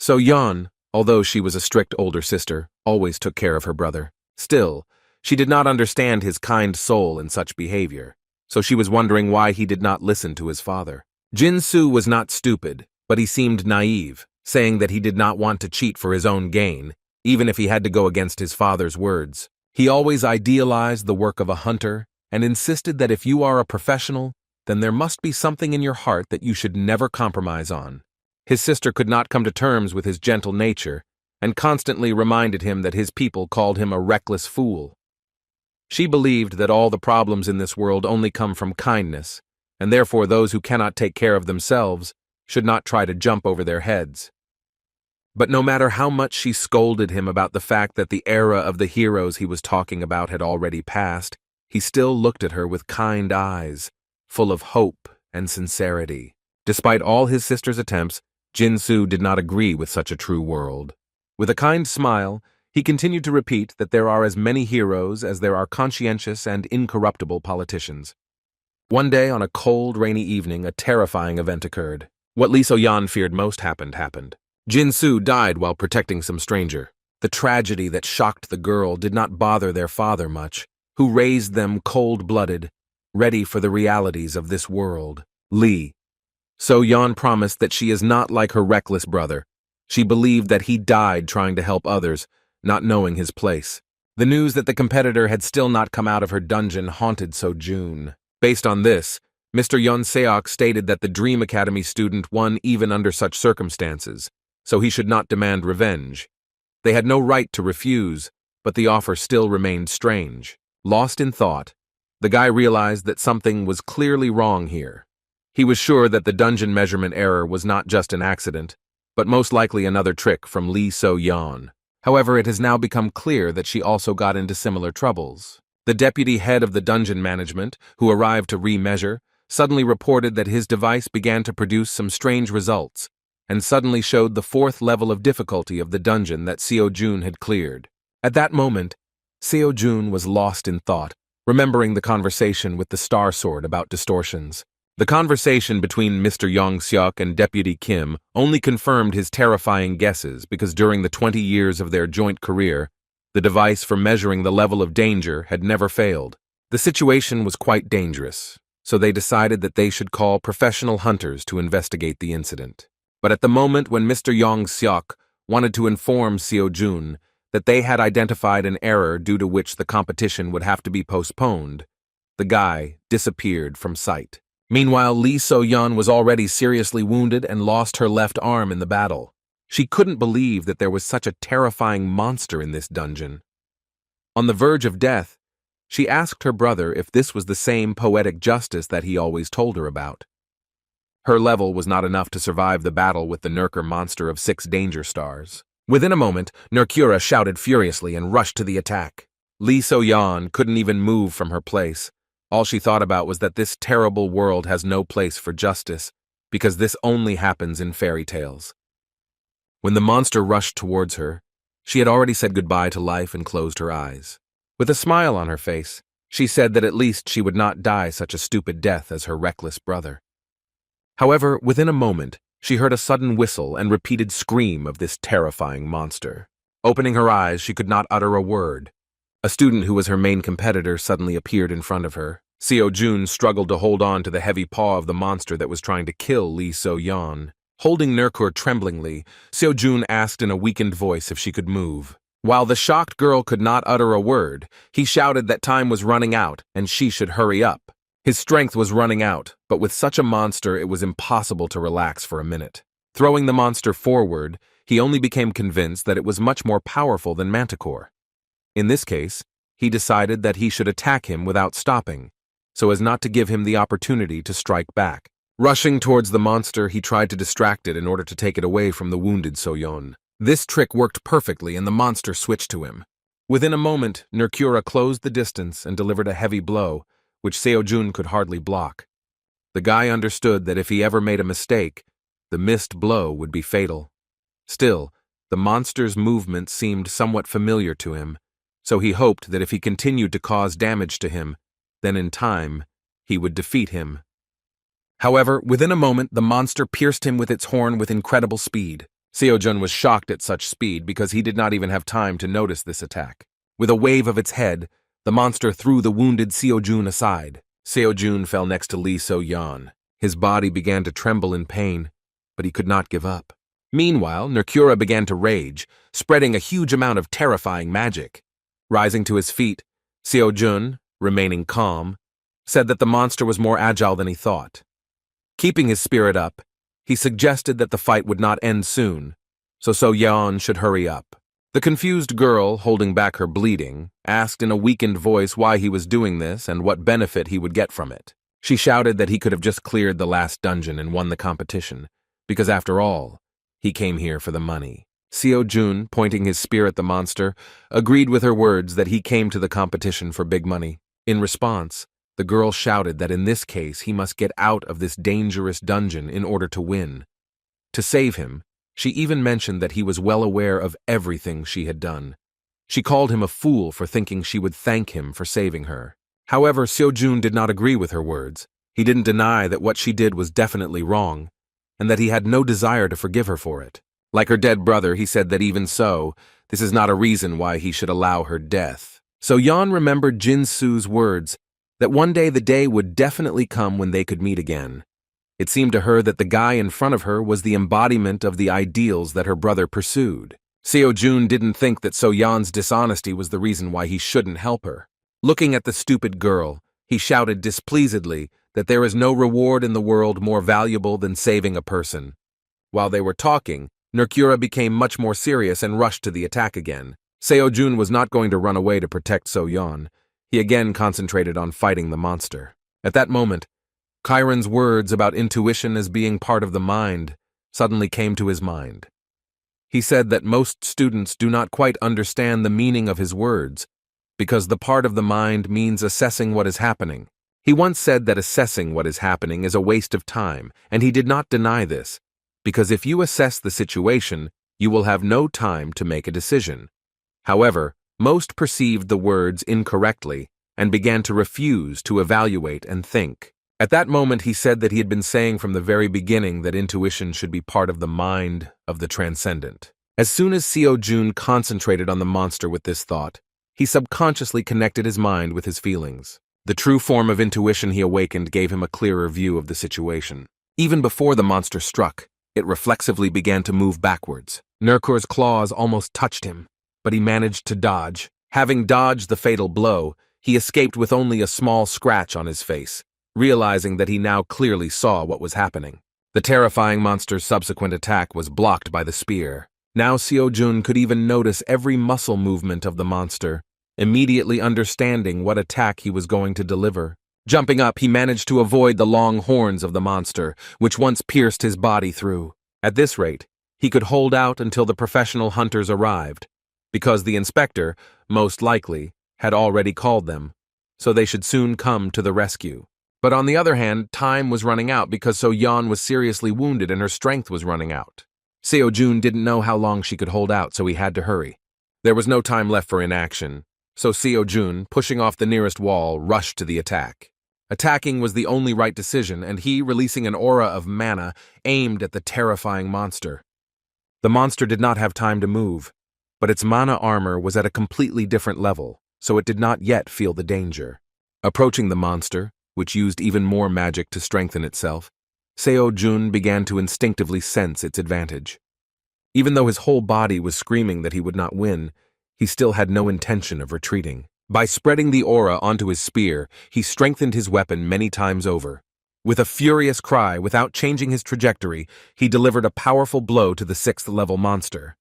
So-yeon, although she was a strict older sister, always took care of her brother. Still, she did not understand his kind soul in such behavior, so she was wondering why he did not listen to his father. Jin-soo was not stupid, but he seemed naive, saying that he did not want to cheat for his own gain, even if he had to go against his father's words. He always idealized the work of a hunter and insisted that if you are a professional, then there must be something in your heart that you should never compromise on. His sister could not come to terms with his gentle nature and constantly reminded him that his people called him a reckless fool. She believed that all the problems in this world only come from kindness, and therefore those who cannot take care of themselves should not try to jump over their heads. But no matter how much she scolded him about the fact that the era of the heroes he was talking about had already passed, he still looked at her with kind eyes, full of hope and sincerity. Despite all his sister's attempts, Jin-soo did not agree with such a true world. With a kind smile, he continued to repeat that there are as many heroes as there are conscientious and incorruptible politicians. One day, on a cold, rainy evening, a terrifying event occurred. What Lee So-yeon feared most happened. Jin-soo died while protecting some stranger. The tragedy that shocked the girl did not bother their father much, who raised them cold-blooded, ready for the realities of this world. Lee So-yeon promised that she is not like her reckless brother. She believed that he died trying to help others, not knowing his place. The news that the competitor had still not come out of her dungeon haunted So-jun. Based on this, Mr. Yeon Seok stated that the Dream Academy student won even under such circumstances, so he should not demand revenge. They had no right to refuse, but the offer still remained strange. Lost in thought, the guy realized that something was clearly wrong here. He was sure that the dungeon measurement error was not just an accident, but most likely another trick from Lee So-yeon. However, it has now become clear that she also got into similar troubles. The deputy head of the dungeon management, who arrived to remeasure, suddenly reported that his device began to produce some strange results, and suddenly showed the 4th level of difficulty of the dungeon that Seo-jun had cleared. At that moment, Seo-jun was lost in thought, remembering the conversation with the Star Sword about distortions. The conversation between Mr. Young-seok and Deputy Kim only confirmed his terrifying guesses because during the 20 years of their joint career, the device for measuring the level of danger had never failed. The situation was quite dangerous, so they decided that they should call professional hunters to investigate the incident. But at the moment when Mr. Young-seok wanted to inform Seo-jun that they had identified an error due to which the competition would have to be postponed, the guy disappeared from sight. Meanwhile, Lee So-yeon was already seriously wounded and lost her left arm in the battle. She couldn't believe that there was such a terrifying monster in this dungeon. On the verge of death, she asked her brother if this was the same poetic justice that he always told her about. Her level was not enough to survive the battle with the Nurker monster of 6 danger stars. Within a moment, Nurkura shouted furiously and rushed to the attack. Lee So-yeon couldn't even move from her place. All she thought about was that this terrible world has no place for justice, because this only happens in fairy tales. When the monster rushed towards her, she had already said goodbye to life and closed her eyes. With a smile on her face, she said that at least she would not die such a stupid death as her reckless brother. However, within a moment, she heard a sudden whistle and repeated scream of this terrifying monster. Opening her eyes, she could not utter a word. A student who was her main competitor suddenly appeared in front of her. Seo-jun struggled to hold on to the heavy paw of the monster that was trying to kill Lee So-yeon. Holding Nurkur tremblingly, Seo-jun asked in a weakened voice if she could move. While the shocked girl could not utter a word, he shouted that time was running out and she should hurry up. His strength was running out, but with such a monster it was impossible to relax for a minute. Throwing the monster forward, he only became convinced that it was much more powerful than Manticore. In this case, he decided that he should attack him without stopping, so as not to give him the opportunity to strike back. Rushing towards the monster, he tried to distract it in order to take it away from the wounded Soyeon. This trick worked perfectly and the monster switched to him. Within a moment, Nerkura closed the distance and delivered a heavy blow, which Seojun could hardly block. The guy understood that if he ever made a mistake, the missed blow would be fatal. Still, the monster's movement seemed somewhat familiar to him, so he hoped that if he continued to cause damage to him, then in time, he would defeat him. However, within a moment, the monster pierced him with its horn with incredible speed. Seojun was shocked at such speed because he did not even have time to notice this attack. With a wave of its head, the monster threw the wounded Seojun aside. Seojun fell next to Lee So-yeon. His body began to tremble in pain, but he could not give up. Meanwhile, Nerkura began to rage, spreading a huge amount of terrifying magic. Rising to his feet, Seojun, remaining calm, said that the monster was more agile than he thought. Keeping his spirit up, he suggested that the fight would not end soon, so So-yeon should hurry up. The confused girl, holding back her bleeding, asked in a weakened voice why he was doing this and what benefit he would get from it. She shouted that he could have just cleared the last dungeon and won the competition, because after all, he came here for the money. Seojun, pointing his spear at the monster, agreed with her words that he came to the competition for big money. In response, the girl shouted that in this case he must get out of this dangerous dungeon in order to win. To save him, she even mentioned that he was well aware of everything she had done. She called him a fool for thinking she would thank him for saving her. However, Seojun did not agree with her words. He didn't deny that what she did was definitely wrong, and that he had no desire to forgive her for it. Like her dead brother, he said that even so, this is not a reason why he should allow her death. So-yeon remembered Jin-soo's words, that one day the day would definitely come when they could meet again. It seemed to her that the guy in front of her was the embodiment of the ideals that her brother pursued. Seojun didn't think that So-yeon's dishonesty was the reason why he shouldn't help her. Looking at the stupid girl, he shouted displeasedly that there is no reward in the world more valuable than saving a person. While they were talking, Nerkura became much more serious and rushed to the attack again. Seojun was not going to run away to protect So-yeon. He again concentrated on fighting the monster. At that moment, Chiron's words about intuition as being part of the mind suddenly came to his mind. He said that most students do not quite understand the meaning of his words, because the part of the mind means assessing what is happening. He once said that assessing what is happening is a waste of time, and he did not deny this, because if you assess the situation, you will have no time to make a decision. However, most perceived the words incorrectly and began to refuse to evaluate and think. At that moment, he said that he had been saying from the very beginning that intuition should be part of the mind of the transcendent. As soon as Seojun concentrated on the monster with this thought, he subconsciously connected his mind with his feelings. The true form of intuition he awakened gave him a clearer view of the situation. Even before the monster struck, it reflexively began to move backwards. Nerkura's claws almost touched him, but he managed to dodge. Having dodged the fatal blow, he escaped with only a small scratch on his face, realizing that he now clearly saw what was happening. The terrifying monster's subsequent attack was blocked by the spear. Now Seojun could even notice every muscle movement of the monster, immediately understanding what attack he was going to deliver. Jumping up, he managed to avoid the long horns of the monster, which once pierced his body through. At this rate, he could hold out until the professional hunters arrived, because the inspector, most likely, had already called them, so they should soon come to the rescue. But on the other hand, time was running out because So-yeon was seriously wounded and her strength was running out. Seojun didn't know how long she could hold out, so he had to hurry. There was no time left for inaction, so Seojun, pushing off the nearest wall, rushed to the attack. Attacking was the only right decision, and he, releasing an aura of mana, aimed at the terrifying monster. The monster did not have time to move, but its mana armor was at a completely different level, so it did not yet feel the danger. Approaching the monster, which used even more magic to strengthen itself, Seojun began to instinctively sense its advantage. Even though his whole body was screaming that he would not win, he still had no intention of retreating. By spreading the aura onto his spear, he strengthened his weapon many times over. With a furious cry, without changing his trajectory, he delivered a powerful blow to the 6th-level monster.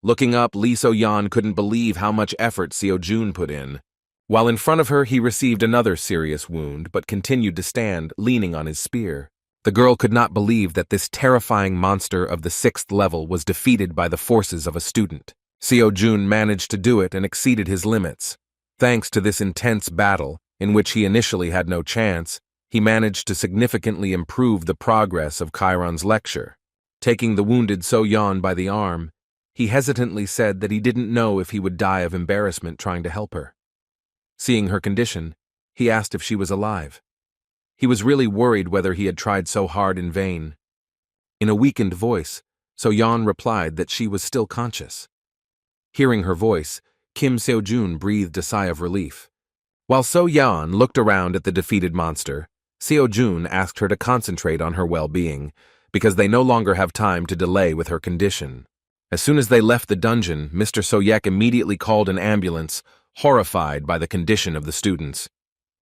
Looking up, Lee So-yeon couldn't believe how much effort Seo-jun put in. While in front of her, he received another serious wound, but continued to stand, leaning on his spear. The girl could not believe that this terrifying monster of the 6th level was defeated by the forces of a student. Seo-jun managed to do it and exceeded his limits. Thanks to this intense battle, in which he initially had no chance, he managed to significantly improve the progress of Chiron's lecture. Taking the wounded So-yeon by the arm, he hesitantly said that he didn't know if he would die of embarrassment trying to help her. Seeing her condition, he asked if she was alive. He was really worried whether he had tried so hard in vain. In a weakened voice, So-yeon replied that she was still conscious. Hearing her voice, Kim Seo-jun breathed a sigh of relief. While So-yeon looked around at the defeated monster, Seo-jun asked her to concentrate on her well-being, because they no longer have time to delay with her condition. As soon as they left the dungeon, Mr. Soyek immediately called an ambulance, horrified by the condition of the students.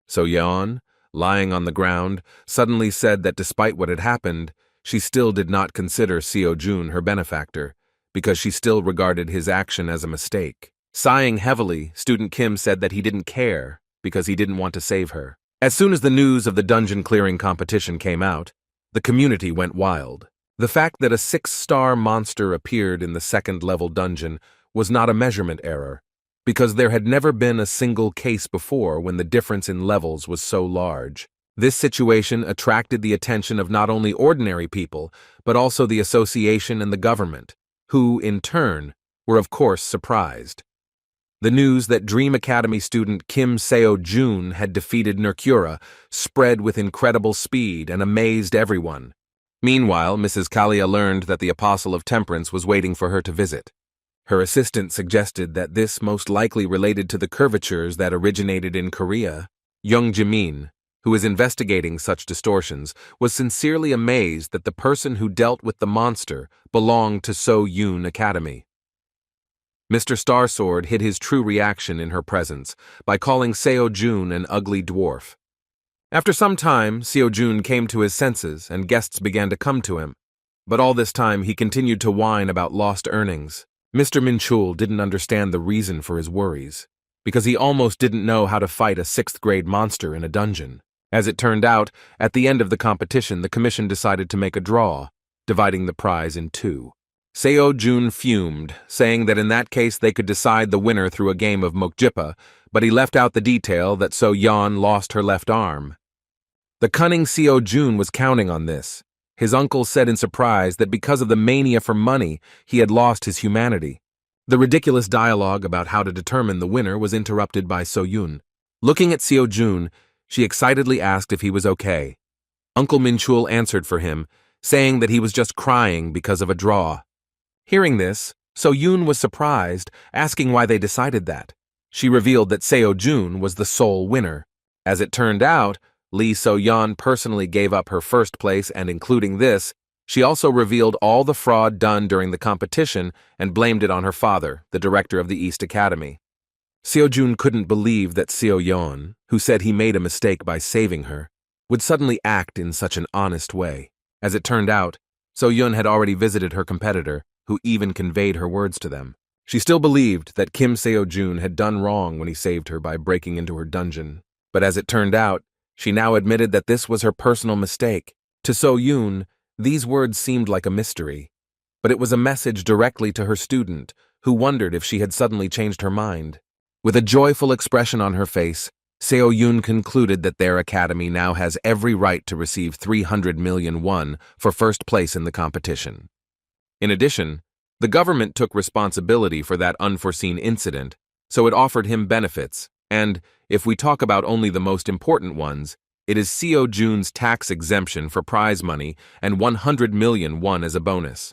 So-yeon, lying on the ground, suddenly said that despite what had happened, she still did not consider Seo-jun her benefactor, because she still regarded his action as a mistake. Sighing heavily, student Kim said that he didn't care, because he didn't want to save her. As soon as the news of the dungeon clearing competition came out, the community went wild. The fact that a 6-star monster appeared in the 2nd-level dungeon was not a measurement error, because there had never been a single case before when the difference in levels was so large. This situation attracted the attention of not only ordinary people, but also the association and the government, who, in turn, were of course surprised. The news that Dream Academy student Kim Seo-jun had defeated Mercura spread with incredible speed and amazed everyone. Meanwhile, Mrs. Kalia learned that the Apostle of Temperance was waiting for her to visit. Her assistant suggested that this most likely related to the curvatures that originated in Korea. Young Jimin, who is investigating such distortions, was sincerely amazed that the person who dealt with the monster belonged to So-yoon Academy. Mr. Starsword hid his true reaction in her presence by calling Seo-jun an ugly dwarf. After some time, Seo-jun came to his senses and guests began to come to him. But all this time he continued to whine about lost earnings. Mr. Min-chul didn't understand the reason for his worries, because he almost didn't know how to fight a 6th-grade monster in a dungeon. As it turned out, at the end of the competition, the commission decided to make a draw, dividing the prize in 2. Seo-jun fumed, saying that in that case they could decide the winner through a game of mokjipa, but he left out the detail that So-yeon lost her left arm. The cunning Seo-jun was counting on this. His uncle said in surprise that because of the mania for money, he had lost his humanity. The ridiculous dialogue about how to determine the winner was interrupted by So-yoon. Looking at Seo-jun, she excitedly asked if he was okay. Uncle Min-chul answered for him, saying that he was just crying because of a draw. Hearing this, So-yoon was surprised, asking why they decided that. She revealed that Seo-jun was the sole winner. As it turned out, Lee So-yeon personally gave up her first place, and including this, she also revealed all the fraud done during the competition and blamed it on her father, the director of the East Academy. Seo-jun couldn't believe that Seo-yeon, who said he made a mistake by saving her, would suddenly act in such an honest way. As it turned out, So-yeon had already visited her competitor, who even conveyed her words to them. She still believed that Kim Seo-jun had done wrong when he saved her by breaking into her dungeon. But as it turned out, she now admitted that this was her personal mistake. To So-yoon, these words seemed like a mystery, but it was a message directly to her student, who wondered if she had suddenly changed her mind. With a joyful expression on her face, Seo-yoon concluded that their academy now has every right to receive 300 million won for first place in the competition. In addition, the government took responsibility for that unforeseen incident, so it offered him benefits, and, if we talk about only the most important ones, it is Seo-jun's tax exemption for prize money and 100 million won as a bonus.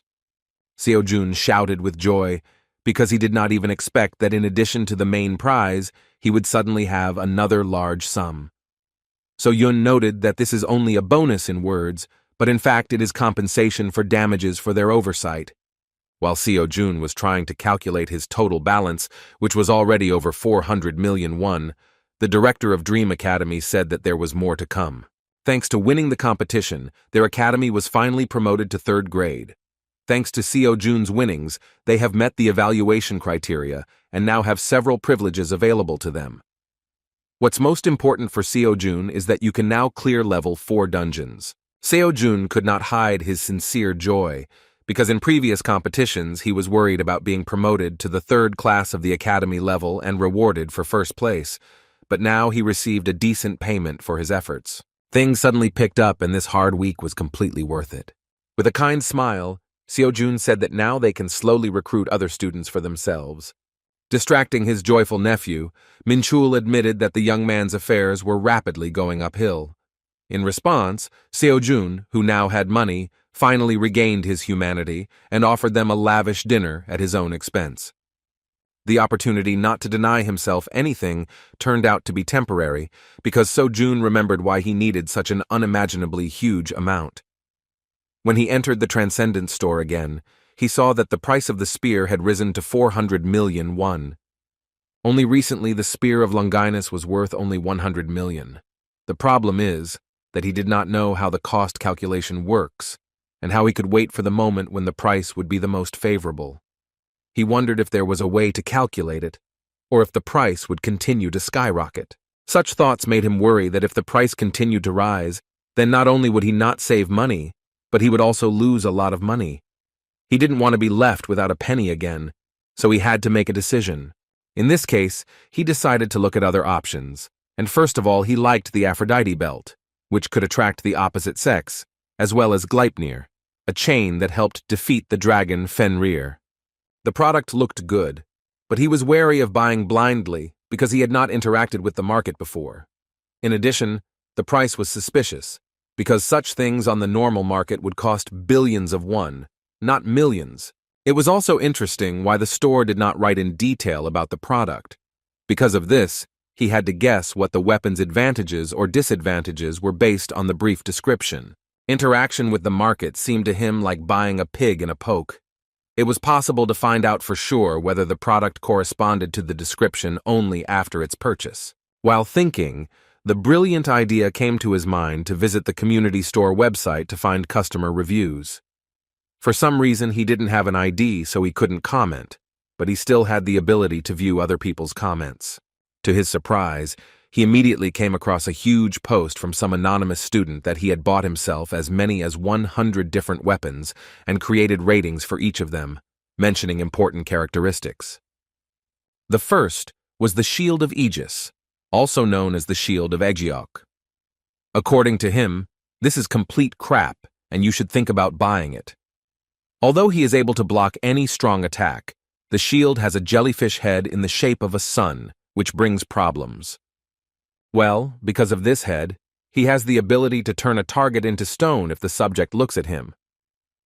Seo-jun shouted with joy, because he did not even expect that in addition to the main prize, he would suddenly have another large sum. So-yoon noted that this is only a bonus in words, but in fact it is compensation for damages for their oversight. While Seo-jun was trying to calculate his total balance, which was already over 400 million won, the director of Dream Academy said that there was more to come. Thanks to winning the competition, their academy was finally promoted to 3rd grade. Thanks to Seo Jun's winnings, they have met the evaluation criteria and now have several privileges available to them. What's most important for Seo Jun is that you can now clear level 4 dungeons. Seo Jun could not hide his sincere joy, because in previous competitions he was worried about being promoted to the 3rd class of the academy level and rewarded for 1st place, but now he received a decent payment for his efforts. Things suddenly picked up and this hard week was completely worth it. With a kind smile, Seo Jun said that now they can slowly recruit other students for themselves. Distracting his joyful nephew, Minchul admitted that the young man's affairs were rapidly going uphill. In response, Seo Jun, who now had money, finally regained his humanity and offered them a lavish dinner at his own expense. The opportunity not to deny himself anything turned out to be temporary because Seo Jun remembered why he needed such an unimaginably huge amount. When he entered the Transcendence store again, he saw that the price of the spear had risen to 400 million won. Only recently the spear of Longinus was worth only 100 million. The problem is that he did not know how the cost calculation works and how he could wait for the moment when the price would be the most favorable. He wondered if there was a way to calculate it, or if the price would continue to skyrocket. Such thoughts made him worry that if the price continued to rise, then not only would he not save money, but he would also lose a lot of money. He didn't want to be left without a penny again, so he had to make a decision. In this case, he decided to look at other options, and first of all he liked the Aphrodite belt, which could attract the opposite sex, as well as Gleipnir, a chain that helped defeat the dragon Fenrir. The product looked good, but he was wary of buying blindly because he had not interacted with the market before. In addition, the price was suspicious, because such things on the normal market would cost billions of won, not millions. It was also interesting why the store did not write in detail about the product. Because of this, he had to guess what the weapon's advantages or disadvantages were based on the brief description. Interaction with the market seemed to him like buying a pig in a poke. It was possible to find out for sure whether the product corresponded to the description only after its purchase. While thinking, the brilliant idea came to his mind to visit the community store website to find customer reviews. For some reason, he didn't have an ID, so he couldn't comment, but he still had the ability to view other people's comments. To his surprise, he immediately came across a huge post from some anonymous student that he had bought himself as many as 100 different weapons and created ratings for each of them, mentioning important characteristics. The first was the Shield of Aegis, also known as the Shield of Aeggiok. According to him, this is complete crap, and you should think about buying it. Although he is able to block any strong attack, the shield has a jellyfish head in the shape of a sun, which brings problems. Well, because of this head, he has the ability to turn a target into stone if the subject looks at him.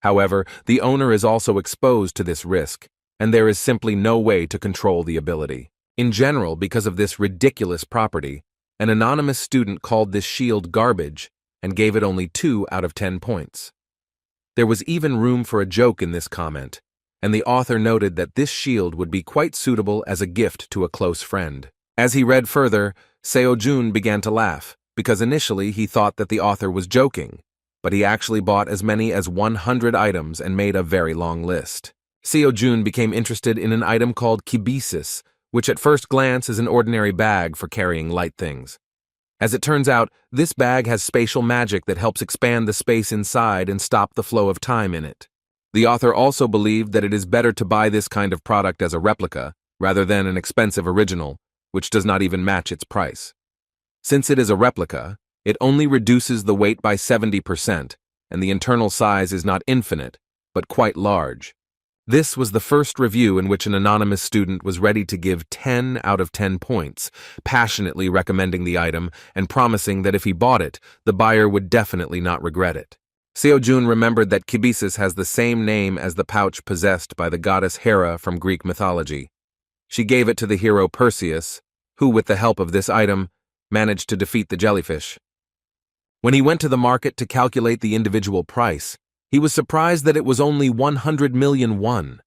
However, the owner is also exposed to this risk, and there is simply no way to control the ability. In general, because of this ridiculous property, an anonymous student called this shield garbage and gave it only 2 out of 10 points. There was even room for a joke in this comment, and the author noted that this shield would be quite suitable as a gift to a close friend. As he read further, Seo Jun began to laugh, because initially he thought that the author was joking, but he actually bought as many as 100 items and made a very long list. Seo Jun became interested in an item called kibisis, which at first glance is an ordinary bag for carrying light things. As it turns out, this bag has spatial magic that helps expand the space inside and stop the flow of time in it. The author also believed that it is better to buy this kind of product as a replica, rather than an expensive original, which does not even match its price. Since it is a replica, it only reduces the weight by 70%, and the internal size is not infinite, but quite large. This was the first review in which an anonymous student was ready to give 10 out of 10 points, passionately recommending the item and promising that if he bought it, the buyer would definitely not regret it. Seo Jun remembered that kibisis has the same name as the pouch possessed by the goddess Hera from Greek mythology. She gave it to the hero Perseus, who, with the help of this item, managed to defeat the jellyfish. When he went to the market to calculate the individual price, he was surprised that it was only 100 million won.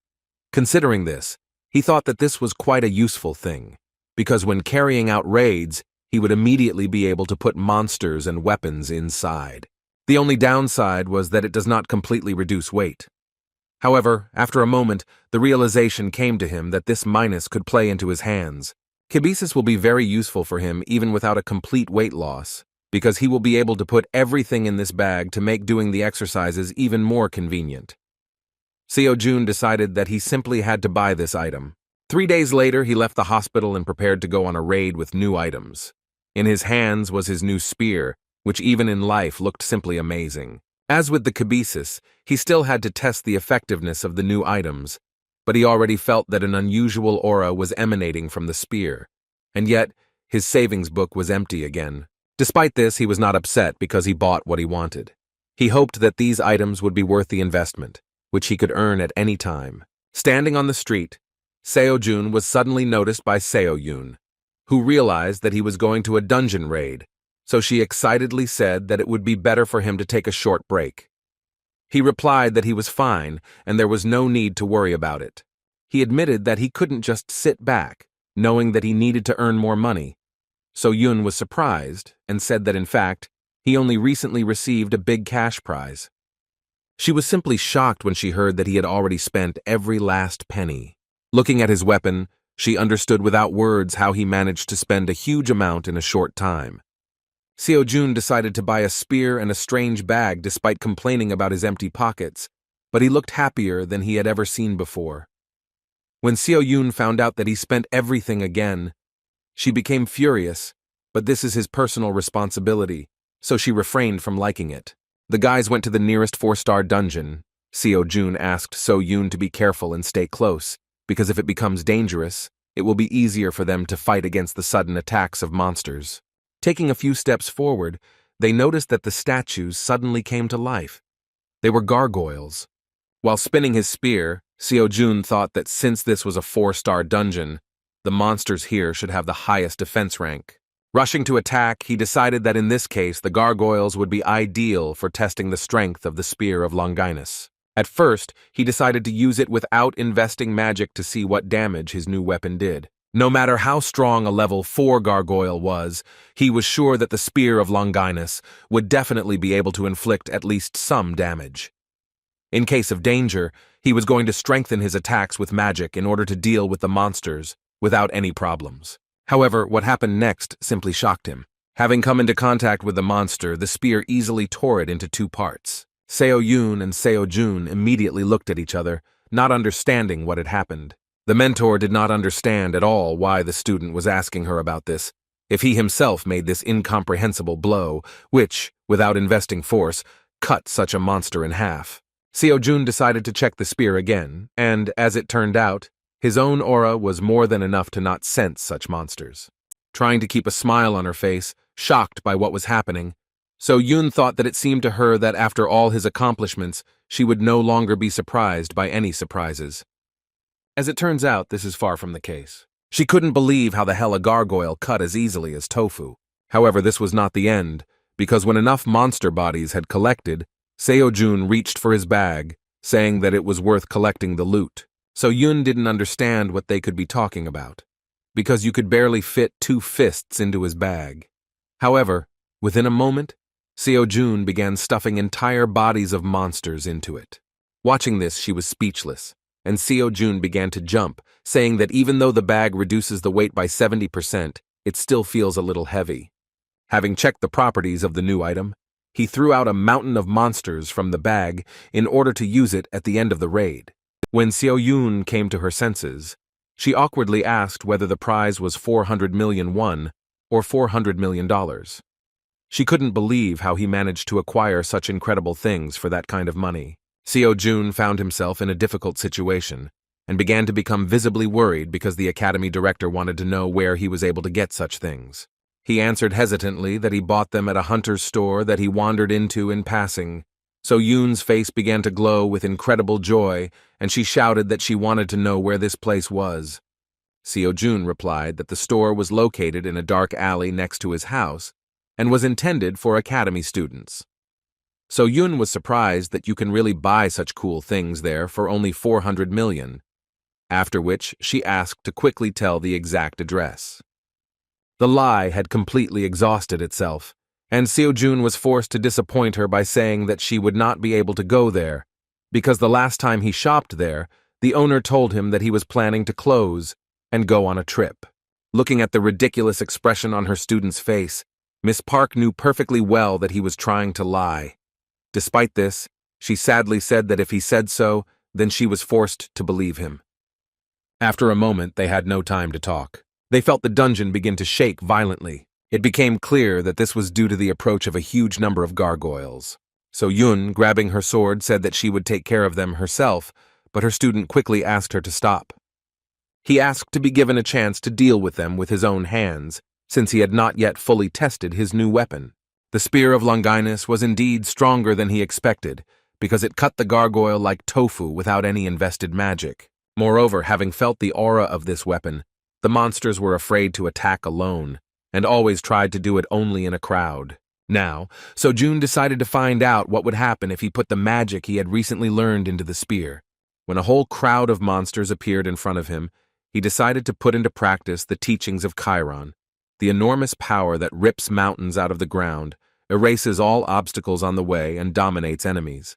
Considering this, he thought that this was quite a useful thing, because when carrying out raids, he would immediately be able to put monsters and weapons inside. The only downside was that it does not completely reduce weight. However, after a moment, the realization came to him that this minus could play into his hands. Kibisis will be very useful for him even without a complete weight loss, because he will be able to put everything in this bag to make doing the exercises even more convenient. Seo-jun decided that he simply had to buy this item. 3 days later, he left the hospital and prepared to go on a raid with new items. In his hands was his new spear, which even in life looked simply amazing. As with the Kibisis, he still had to test the effectiveness of the new items, but he already felt that an unusual aura was emanating from the spear. And yet, his savings book was empty again. Despite this, he was not upset because he bought what he wanted. He hoped that these items would be worth the investment, which he could earn at any time. Standing on the street, Seo-jun was suddenly noticed by Seo-yoon, who realized that he was going to a dungeon raid, so she excitedly said that it would be better for him to take a short break. He replied that he was fine and there was no need to worry about it. He admitted that he couldn't just sit back, knowing that he needed to earn more money. So Yoon was surprised and said that in fact, he only recently received a big cash prize. She was simply shocked when she heard that he had already spent every last penny. Looking at his weapon, she understood without words how he managed to spend a huge amount in a short time. Seo-jun decided to buy a spear and a strange bag despite complaining about his empty pockets, but he looked happier than he had ever seen before. When Seo-yoon found out that he spent everything again, she became furious, but this is his personal responsibility, so she refrained from liking it. The guys went to the nearest 4-star dungeon. Seo-jun asked So-yoon to be careful and stay close, because if it becomes dangerous, it will be easier for them to fight against the sudden attacks of monsters. Taking a few steps forward, they noticed that the statues suddenly came to life. They were gargoyles. While spinning his spear, Seo-jun thought that since this was a 4-star dungeon, the monsters here should have the highest defense rank. Rushing to attack, he decided that in this case the gargoyles would be ideal for testing the strength of the Spear of Longinus. At first, he decided to use it without investing magic to see what damage his new weapon did. No matter how strong a level 4 gargoyle was, he was sure that the Spear of Longinus would definitely be able to inflict at least some damage. In case of danger, he was going to strengthen his attacks with magic in order to deal with the monsters without any problems. However, what happened next simply shocked him. Having come into contact with the monster, the spear easily tore it into 2 parts. Seo-yoon and Seo-jun immediately looked at each other, not understanding what had happened. The mentor did not understand at all why the student was asking her about this, if he himself made this incomprehensible blow, which, without investing force, cut such a monster in half. Seo-jun decided to check the spear again, and, as it turned out, his own aura was more than enough to not sense such monsters. Trying to keep a smile on her face, shocked by what was happening, So-yoon thought that it seemed to her that after all his accomplishments, she would no longer be surprised by any surprises. As it turns out, this is far from the case. She couldn't believe how the hell a gargoyle cut as easily as tofu. However, this was not the end, because when enough monster bodies had collected, Seo-jun reached for his bag, saying that it was worth collecting the loot. So-yoon didn't understand what they could be talking about, because you could barely fit 2 fists into his bag. However, within a moment, Seo-jun began stuffing entire bodies of monsters into it. Watching this, she was speechless, and Seo-jun began to jump, saying that even though the bag reduces the weight by 70%, it still feels a little heavy. Having checked the properties of the new item, he threw out a mountain of monsters from the bag in order to use it at the end of the raid. When Seo-yoon came to her senses, she awkwardly asked whether the prize was 400 million won or $400 million. She couldn't believe how he managed to acquire such incredible things for that kind of money. Seo-jun found himself in a difficult situation and began to become visibly worried because the academy director wanted to know where he was able to get such things. He answered hesitantly that he bought them at a hunter's store that he wandered into in passing. So-yoon's face began to glow with incredible joy, and she shouted that she wanted to know where this place was. Seo-jun replied that the store was located in a dark alley next to his house and was intended for academy students. So-yoon was surprised that you can really buy such cool things there for only 400 million, after which she asked to quickly tell the exact address. The lie had completely exhausted itself, and Seo-jun was forced to disappoint her by saying that she would not be able to go there, because the last time he shopped there, the owner told him that he was planning to close and go on a trip. Looking at the ridiculous expression on her student's face, Miss Park knew perfectly well that he was trying to lie. Despite this, she sadly said that if he said so, then she was forced to believe him. After a moment, they had no time to talk. They felt the dungeon begin to shake violently. It became clear that this was due to the approach of a huge number of gargoyles. So Yun, grabbing her sword, said that she would take care of them herself, but her student quickly asked her to stop. He asked to be given a chance to deal with them with his own hands, since he had not yet fully tested his new weapon. The Spear of Longinus was indeed stronger than he expected, because it cut the gargoyle like tofu without any invested magic. Moreover, having felt the aura of this weapon, the monsters were afraid to attack alone, and always tried to do it only in a crowd. Now, Seo-jun decided to find out what would happen if he put the magic he had recently learned into the spear. When a whole crowd of monsters appeared in front of him, he decided to put into practice the teachings of Chiron, the enormous power that rips mountains out of the ground, erases all obstacles on the way, and dominates enemies.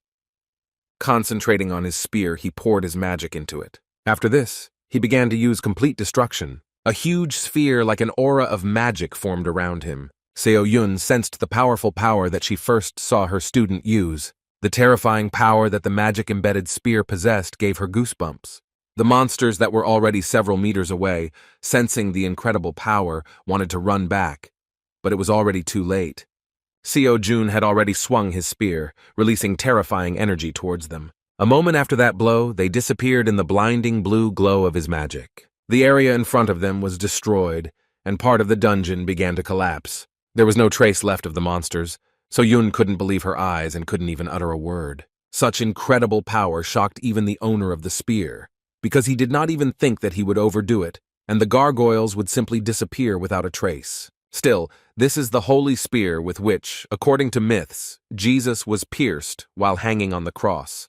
Concentrating on his spear, he poured his magic into it. After this, he began to use complete destruction. A huge sphere like an aura of magic formed around him. Seo-yun sensed the powerful power that she first saw her student use. The terrifying power that the magic-embedded spear possessed gave her goosebumps. The monsters that were already several meters away, sensing the incredible power, wanted to run back. But it was already too late. Seo-jun had already swung his spear, releasing terrifying energy towards them. A moment after that blow, they disappeared in the blinding blue glow of his magic. The area in front of them was destroyed, and part of the dungeon began to collapse. There was no trace left of the monsters, so Yun couldn't believe her eyes and couldn't even utter a word. Such incredible power shocked even the owner of the spear, because he did not even think that he would overdo it, and the gargoyles would simply disappear without a trace. Still, this is the holy spear with which, according to myths, Jesus was pierced while hanging on the cross.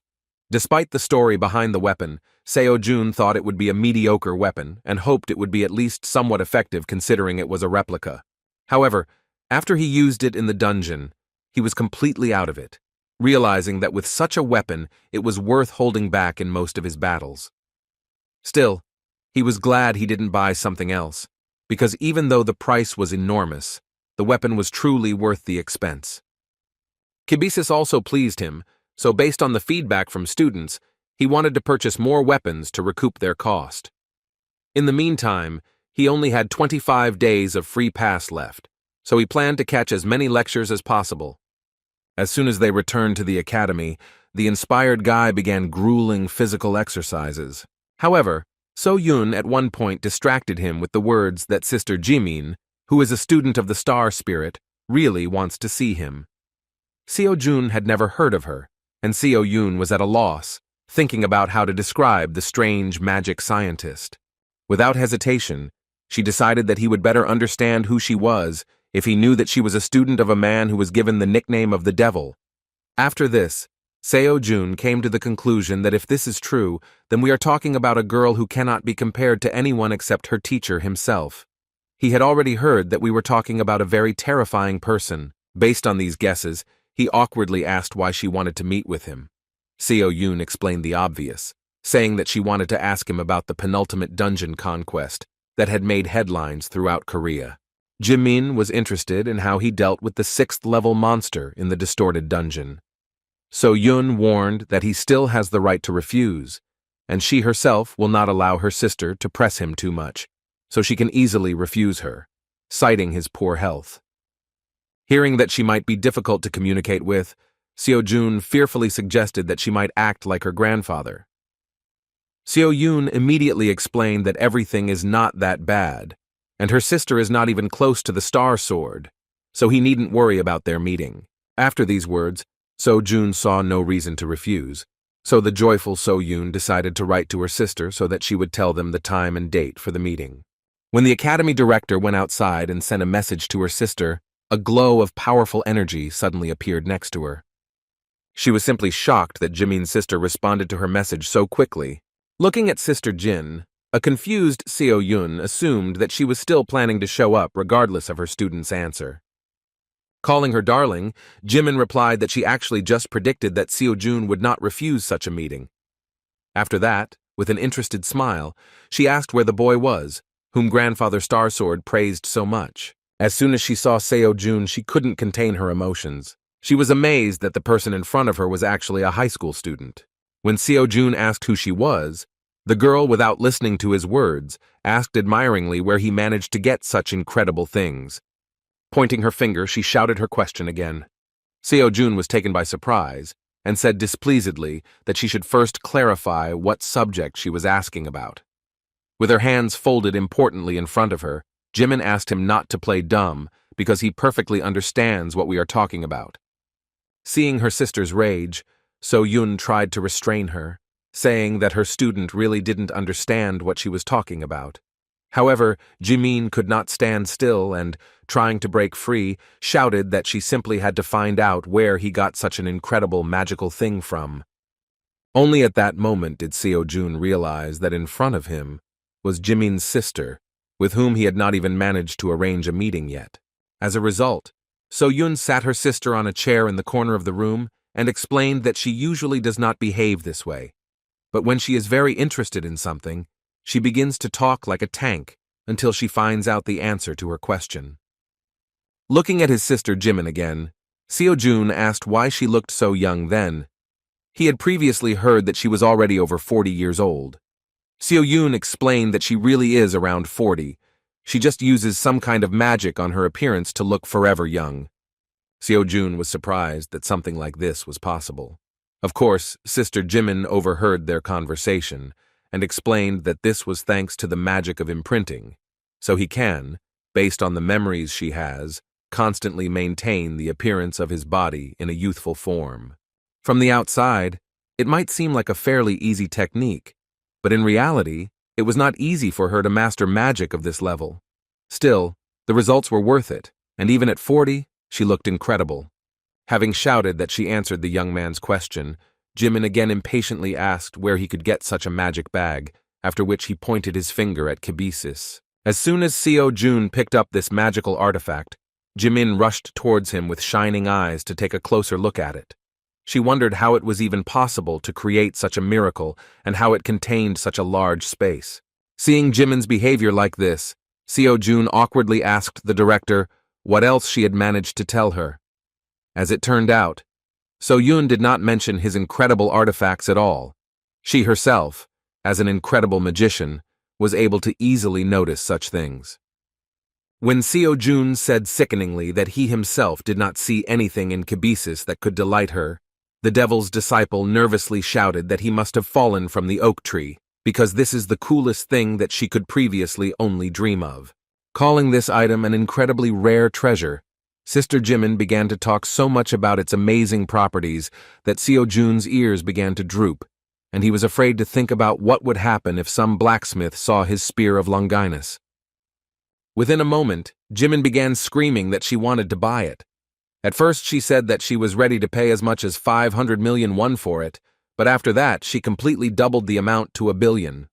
Despite the story behind the weapon, Seo-jun thought it would be a mediocre weapon and hoped it would be at least somewhat effective considering it was a replica. However, after he used it in the dungeon, he was completely out of it, realizing that with such a weapon, it was worth holding back in most of his battles. Still, he was glad he didn't buy something else, because even though the price was enormous, the weapon was truly worth the expense. Kibisis also pleased him, so based on the feedback from students, he wanted to purchase more weapons to recoup their cost. In the meantime, he only had 25 days of free pass left, so he planned to catch as many lectures as possible. As soon as they returned to the academy, the inspired guy began grueling physical exercises. However, So-yun at one point distracted him with the words that Sister Jimin, who is a student of the star spirit, really wants to see him. Seo-jun had never heard of her, and Seo-yun was at a loss, thinking about how to describe the strange magic scientist. Without hesitation, she decided that he would better understand who she was if he knew that she was a student of a man who was given the nickname of the Devil. After this, Seo-jun came to the conclusion that if this is true, then we are talking about a girl who cannot be compared to anyone except her teacher himself. He had already heard that we were talking about a very terrifying person. Based on these guesses, he awkwardly asked why she wanted to meet with him. Seo-yun explained the obvious, saying that she wanted to ask him about the penultimate dungeon conquest that had made headlines throughout Korea. Jimin was interested in how he dealt with the 6th-level monster in the distorted dungeon. So-yun warned that he still has the right to refuse, and she herself will not allow her sister to press him too much, so she can easily refuse her, citing his poor health. Hearing that she might be difficult to communicate with, Seo-jun fearfully suggested that she might act like her grandfather. Seo-yun immediately explained that everything is not that bad, and her sister is not even close to the Star Sword, so he needn't worry about their meeting. After these words, So-jun saw no reason to refuse, so the joyful So-yun decided to write to her sister so that she would tell them the time and date for the meeting. When the academy director went outside and sent a message to her sister, a glow of powerful energy suddenly appeared next to her. She was simply shocked that Jimin's sister responded to her message so quickly. Looking at Sister Jin, A confused Seo Yun assumed that she was still planning to show up regardless of her student's answer. Calling her darling, Jimin replied that she actually just predicted that Seo Jun would not refuse such a meeting. After that, with an interested smile, she asked where the boy was, whom Grandfather Starsword praised so much. As soon as she saw Seo Jun, she couldn't contain her emotions. She was amazed that the person in front of her was actually a high school student. When Seo Jun asked who she was, the girl, without listening to his words, asked admiringly where he managed to get such incredible things. Pointing her finger, she shouted her question again. Seo Jun was taken by surprise and said displeasedly that she should first clarify what subject she was asking about. With her hands folded importantly in front of her, Jimin asked him not to play dumb because he perfectly understands what we are talking about. Seeing her sister's rage, So Yun tried to restrain her, saying that her student really didn't understand what she was talking about. However, Jimin could not stand still and, trying to break free, shouted that she simply had to find out where he got such an incredible magical thing from. Only at that moment did Seo Jun realize that in front of him was Jimin's sister, with whom he had not even managed to arrange a meeting yet. As a result, So Yun sat her sister on a chair in the corner of the room and explained that she usually does not behave this way. But when she is very interested in something, she begins to talk like a tank until she finds out the answer to her question. Looking at his sister Jimin again, Seo Jun asked why she looked so young then. He had previously heard that she was already over 40 years old. Seo Yun explained that she really is around 40. She just uses some kind of magic on her appearance to look forever young. Seo Jun was surprised that something like this was possible. Of course, Sister Jimin overheard their conversation and explained that this was thanks to the magic of imprinting, so he can, based on the memories she has, constantly maintain the appearance of his body in a youthful form. From the outside, it might seem like a fairly easy technique, but in reality, it was not easy for her to master magic of this level. Still, the results were worth it, and even at 40, she looked incredible. Having shouted that she answered the young man's question, Jimin again impatiently asked where he could get such a magic bag, after which he pointed his finger at Kibisis. As soon as Seo Jun picked up this magical artifact, Jimin rushed towards him with shining eyes to take a closer look at it. She wondered how it was even possible to create such a miracle and how it contained such a large space. Seeing Jimin's behavior like this, Seo Jun awkwardly asked the director what else she had managed to tell her. As it turned out, So Yun did not mention his incredible artifacts at all. She herself, as an incredible magician, was able to easily notice such things. When Seo Jun said sickeningly that he himself did not see anything in Kibisis that could delight her, the devil's disciple nervously shouted that he must have fallen from the oak tree, because this is the coolest thing that she could previously only dream of. Calling this item an incredibly rare treasure, Sister Jimin began to talk so much about its amazing properties that Seo Jun's ears began to droop, and he was afraid to think about what would happen if some blacksmith saw his spear of Longinus. Within a moment, Jimin began screaming that she wanted to buy it. At first she said that she was ready to pay as much as 500 million won for it, but after that she completely doubled the amount to 1 billion.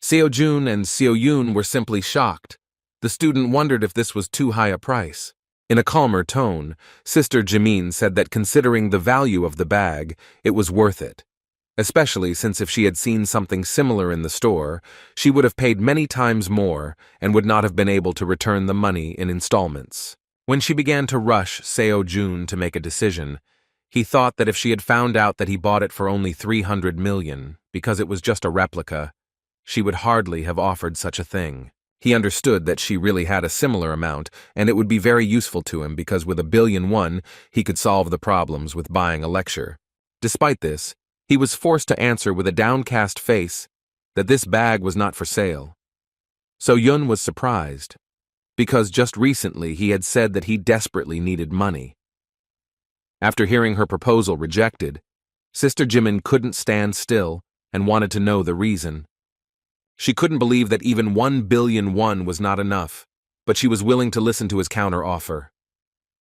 Seo Jun and Seo Yun were simply shocked. The student wondered if this was too high a price. In a calmer tone, Sister Jimin said that considering the value of the bag, it was worth it. Especially since if she had seen something similar in the store, she would have paid many times more and would not have been able to return the money in installments. When she began to rush Seo Jun to make a decision, he thought that if she had found out that he bought it for only 300 million, because it was just a replica, she would hardly have offered such a thing. He understood that she really had a similar amount, and it would be very useful to him because with 1 billion won, he could solve the problems with buying a lecture. Despite this, he was forced to answer with a downcast face that this bag was not for sale. So Yun was surprised, because just recently he had said that he desperately needed money. After hearing her proposal rejected, Sister Jimin couldn't stand still and wanted to know the reason. She couldn't believe that even 1 billion won was not enough, but she was willing to listen to his counter-offer.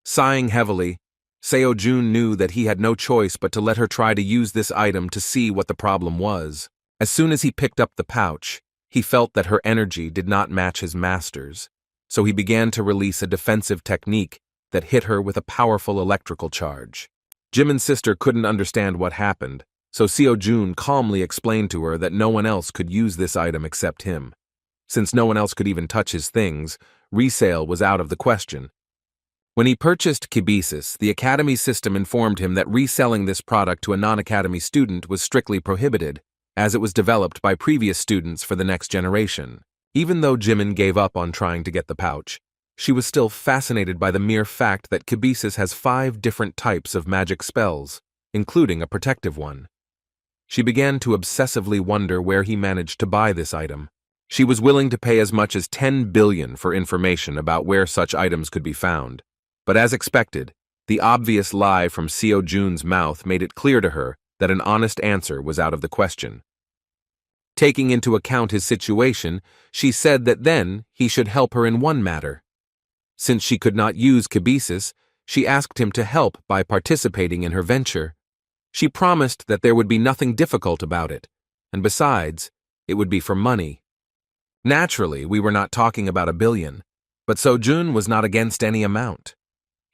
Sighing heavily, Seo Jun knew that he had no choice but to let her try to use this item to see what the problem was. As soon as he picked up the pouch, He felt that her energy did not match his master's, so he began to release a defensive technique that hit her with a powerful electrical charge. Jimin's sister couldn't understand what happened, so Seo-jun calmly explained to her that no one else could use this item except him. Since no one else could even touch his things, resale was out of the question. When he purchased Kibisis, the Academy system informed him that reselling this product to a non-Academy student was strictly prohibited, as it was developed by previous students for the next generation. Even though Jimin gave up on trying to get the pouch, she was still fascinated by the mere fact that Kibisis has 5 different types of magic spells, including a protective one. She began to obsessively wonder where he managed to buy this item. She was willing to pay as much as 10 billion for information about where such items could be found. But as expected, the obvious lie from Seo-jun's mouth made it clear to her that an honest answer was out of the question. Taking into account his situation, she said that then he should help her in one matter. Since she could not use Kibisis, she asked him to help by participating in her venture. She promised that there would be nothing difficult about it, and besides, it would be for money. Naturally, we were not talking about 1 billion, but Seo-jun was not against any amount.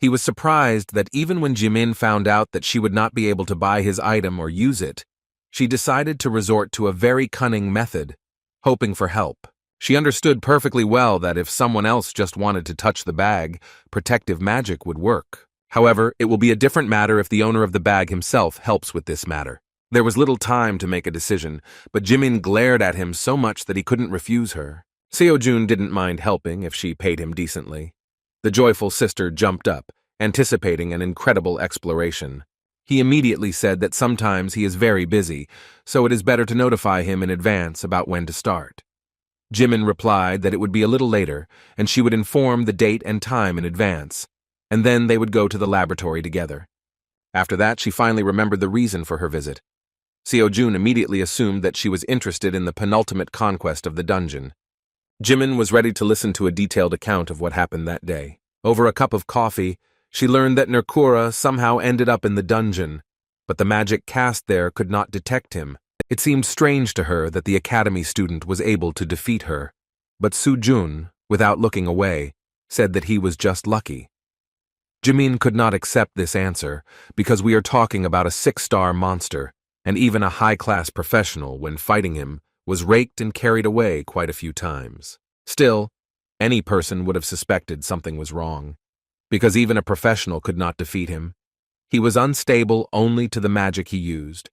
He was surprised that even when Jimin found out that she would not be able to buy his item or use it, she decided to resort to a very cunning method, hoping for help. She understood perfectly well that if someone else just wanted to touch the bag, protective magic would work. However, it will be a different matter if the owner of the bag himself helps with this matter. There was little time to make a decision, but Jimin glared at him so much that he couldn't refuse her. Seo-jun didn't mind helping if she paid him decently. The joyful sister jumped up, anticipating an incredible exploration. He immediately said that sometimes he is very busy, so it is better to notify him in advance about when to start. Jimin replied that it would be a little later, and she would inform the date and time in advance, and then they would go to the laboratory together. After that, she finally remembered the reason for her visit. Seo-jun immediately assumed that she was interested in the penultimate conquest of the dungeon. Jimin was ready to listen to a detailed account of what happened that day. Over a cup of coffee, she learned that Nerkura somehow ended up in the dungeon, but the magic cast there could not detect him. It seemed strange to her that the academy student was able to defeat her, but Seo-jun, without looking away, said that he was just lucky. Jimin could not accept this answer because we are talking about a 6-star monster, and even a high-class professional, when fighting him, was raked and carried away quite a few times. Still, any person would have suspected something was wrong, because even a professional could not defeat him. He was unstable only to the magic he used,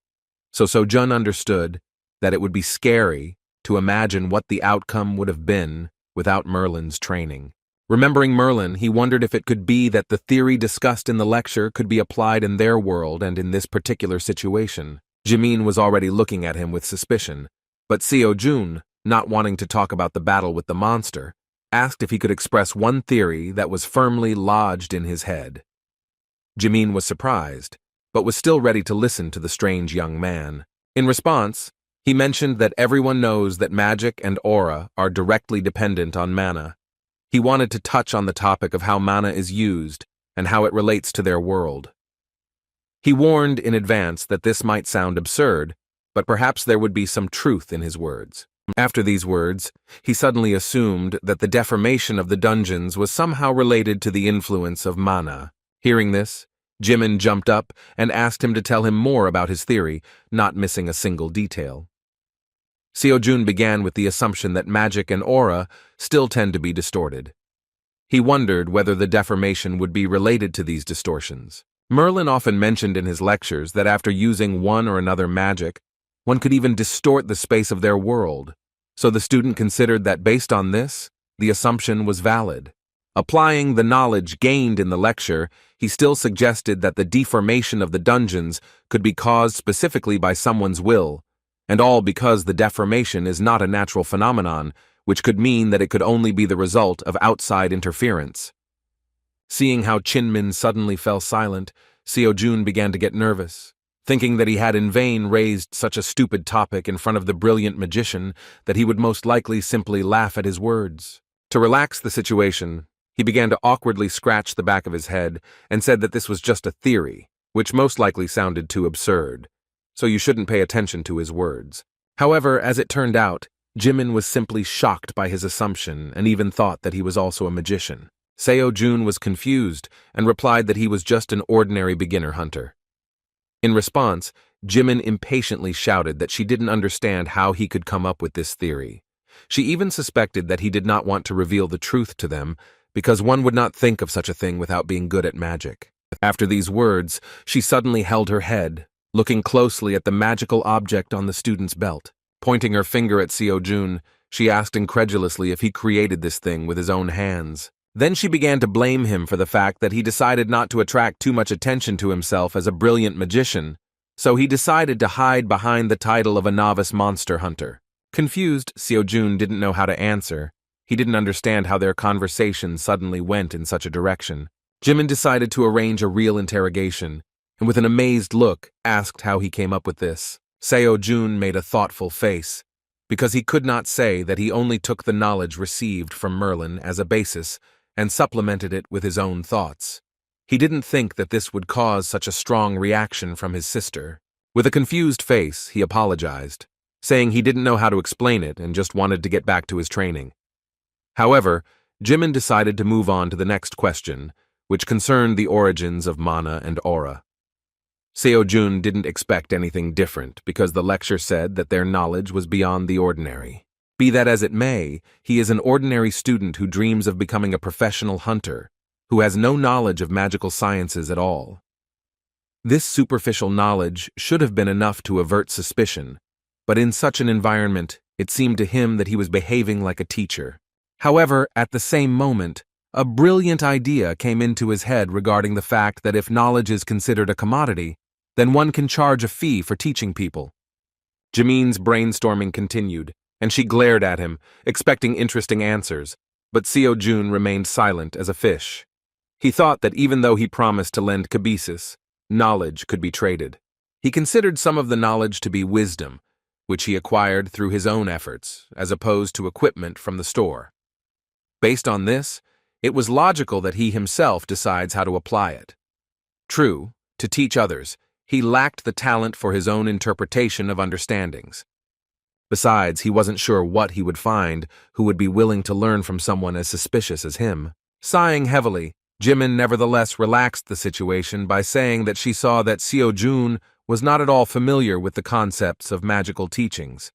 so Seo-jun understood that it would be scary to imagine what the outcome would have been without Merlin's training. Remembering Merlin, he wondered if it could be that the theory discussed in the lecture could be applied in their world and in this particular situation. Jimin was already looking at him with suspicion, but Seo-jun, not wanting to talk about the battle with the monster, asked if he could express one theory that was firmly lodged in his head. Jimin was surprised, but was still ready to listen to the strange young man. In response, he mentioned that everyone knows that magic and aura are directly dependent on mana. He wanted to touch on the topic of how mana is used and how it relates to their world. He warned in advance that this might sound absurd, but perhaps there would be some truth in his words. After these words, he suddenly assumed that the deformation of the dungeons was somehow related to the influence of mana. Hearing this, Jimin jumped up and asked him to tell him more about his theory, not missing a single detail. Seo-jun began with the assumption that magic and aura still tend to be distorted. He wondered whether the deformation would be related to these distortions. Merlin often mentioned in his lectures that after using one or another magic, one could even distort the space of their world, so the student considered that based on this, the assumption was valid. Applying the knowledge gained in the lecture, he still suggested that the deformation of the dungeons could be caused specifically by someone's will, and all because the deformation is not a natural phenomenon, which could mean that it could only be the result of outside interference. Seeing how Chinmin suddenly fell silent, Seo-jun began to get nervous, thinking that he had in vain raised such a stupid topic in front of the brilliant magician that he would most likely simply laugh at his words. To relax the situation, he began to awkwardly scratch the back of his head and said that this was just a theory, which most likely sounded too absurd, so you shouldn't pay attention to his words. However, as it turned out, Jimin was simply shocked by his assumption and even thought that he was also a magician. Seo-jun was confused and replied that he was just an ordinary beginner hunter. In response, Jimin impatiently shouted that she didn't understand how he could come up with this theory. She even suspected that he did not want to reveal the truth to them because one would not think of such a thing without being good at magic. After these words, she suddenly held her head, looking closely at the magical object on the student's belt. Pointing her finger at Seo-jun, she asked incredulously if he created this thing with his own hands. Then she began to blame him for the fact that he decided not to attract too much attention to himself as a brilliant magician, so he decided to hide behind the title of a novice monster hunter. Confused, Seo-jun didn't know how to answer. He didn't understand how their conversation suddenly went in such a direction. Jimin decided to arrange a real interrogation, and with an amazed look, asked how he came up with this. Seo-jun made a thoughtful face, because he could not say that he only took the knowledge received from Merlin as a basis and supplemented it with his own thoughts. He didn't think that this would cause such a strong reaction from his sister. With a confused face, he apologized, saying he didn't know how to explain it and just wanted to get back to his training. However, Jimin decided to move on to the next question, which concerned the origins of mana and aura. Seo-jun didn't expect anything different because the lecture said that their knowledge was beyond the ordinary. Be that as it may, he is an ordinary student who dreams of becoming a professional hunter, who has no knowledge of magical sciences at all. This superficial knowledge should have been enough to avert suspicion, but in such an environment, it seemed to him that he was behaving like a teacher. However, at the same moment, a brilliant idea came into his head regarding the fact that if knowledge is considered a commodity, then one can charge a fee for teaching people. Jimin's brainstorming continued, and she glared at him, expecting interesting answers, but Seo-jun remained silent as a fish. He thought that even though he promised to lend kibisis, knowledge could be traded. He considered some of the knowledge to be wisdom, which he acquired through his own efforts, as opposed to equipment from the store. Based on this, it was logical that he himself decides how to apply it. True, to teach others, he lacked the talent for his own interpretation of understandings. Besides, he wasn't sure what he would find who would be willing to learn from someone as suspicious as him. Sighing heavily, Jimin nevertheless relaxed the situation by saying that she saw that Seo-jun was not at all familiar with the concepts of magical teachings.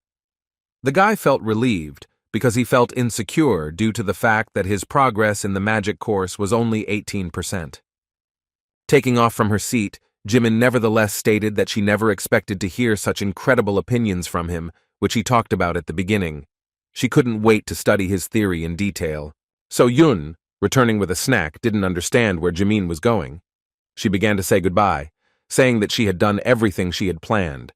The guy felt relieved because he felt insecure due to the fact that his progress in the magic course was only 18%. Taking off from her seat, Jimin nevertheless stated that she never expected to hear such incredible opinions from him, which he talked about at the beginning. She couldn't wait to study his theory in detail. So Yun, returning with a snack, didn't understand where Jimin was going. She began to say goodbye, saying that she had done everything she had planned.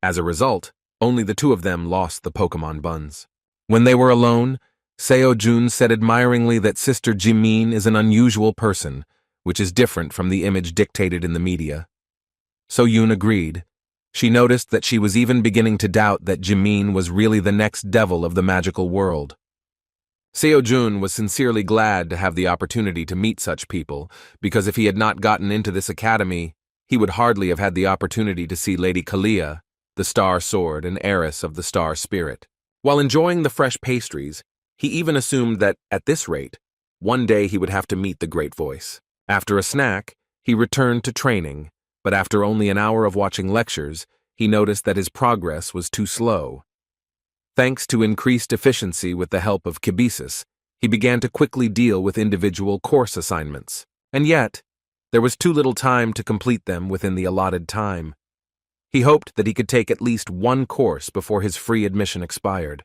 As a result, only the two of them lost the Pokemon buns. When they were alone, Seo-jun said admiringly that Sister Jimin is an unusual person, which is different from the image dictated in the media. So Yun agreed. She noticed that she was even beginning to doubt that Jimin was really the next devil of the magical world. Seo-jun was sincerely glad to have the opportunity to meet such people, because if he had not gotten into this academy, he would hardly have had the opportunity to see Lady Kalia, the Star Sword and heiress of the Star Spirit. While enjoying the fresh pastries, he even assumed that, at this rate, one day he would have to meet the Great Voice. After a snack, he returned to training, but after only an hour of watching lectures, he noticed that his progress was too slow. Thanks to increased efficiency with the help of kibisis, he began to quickly deal with individual course assignments. And yet, there was too little time to complete them within the allotted time. He hoped that he could take at least one course before his free admission expired.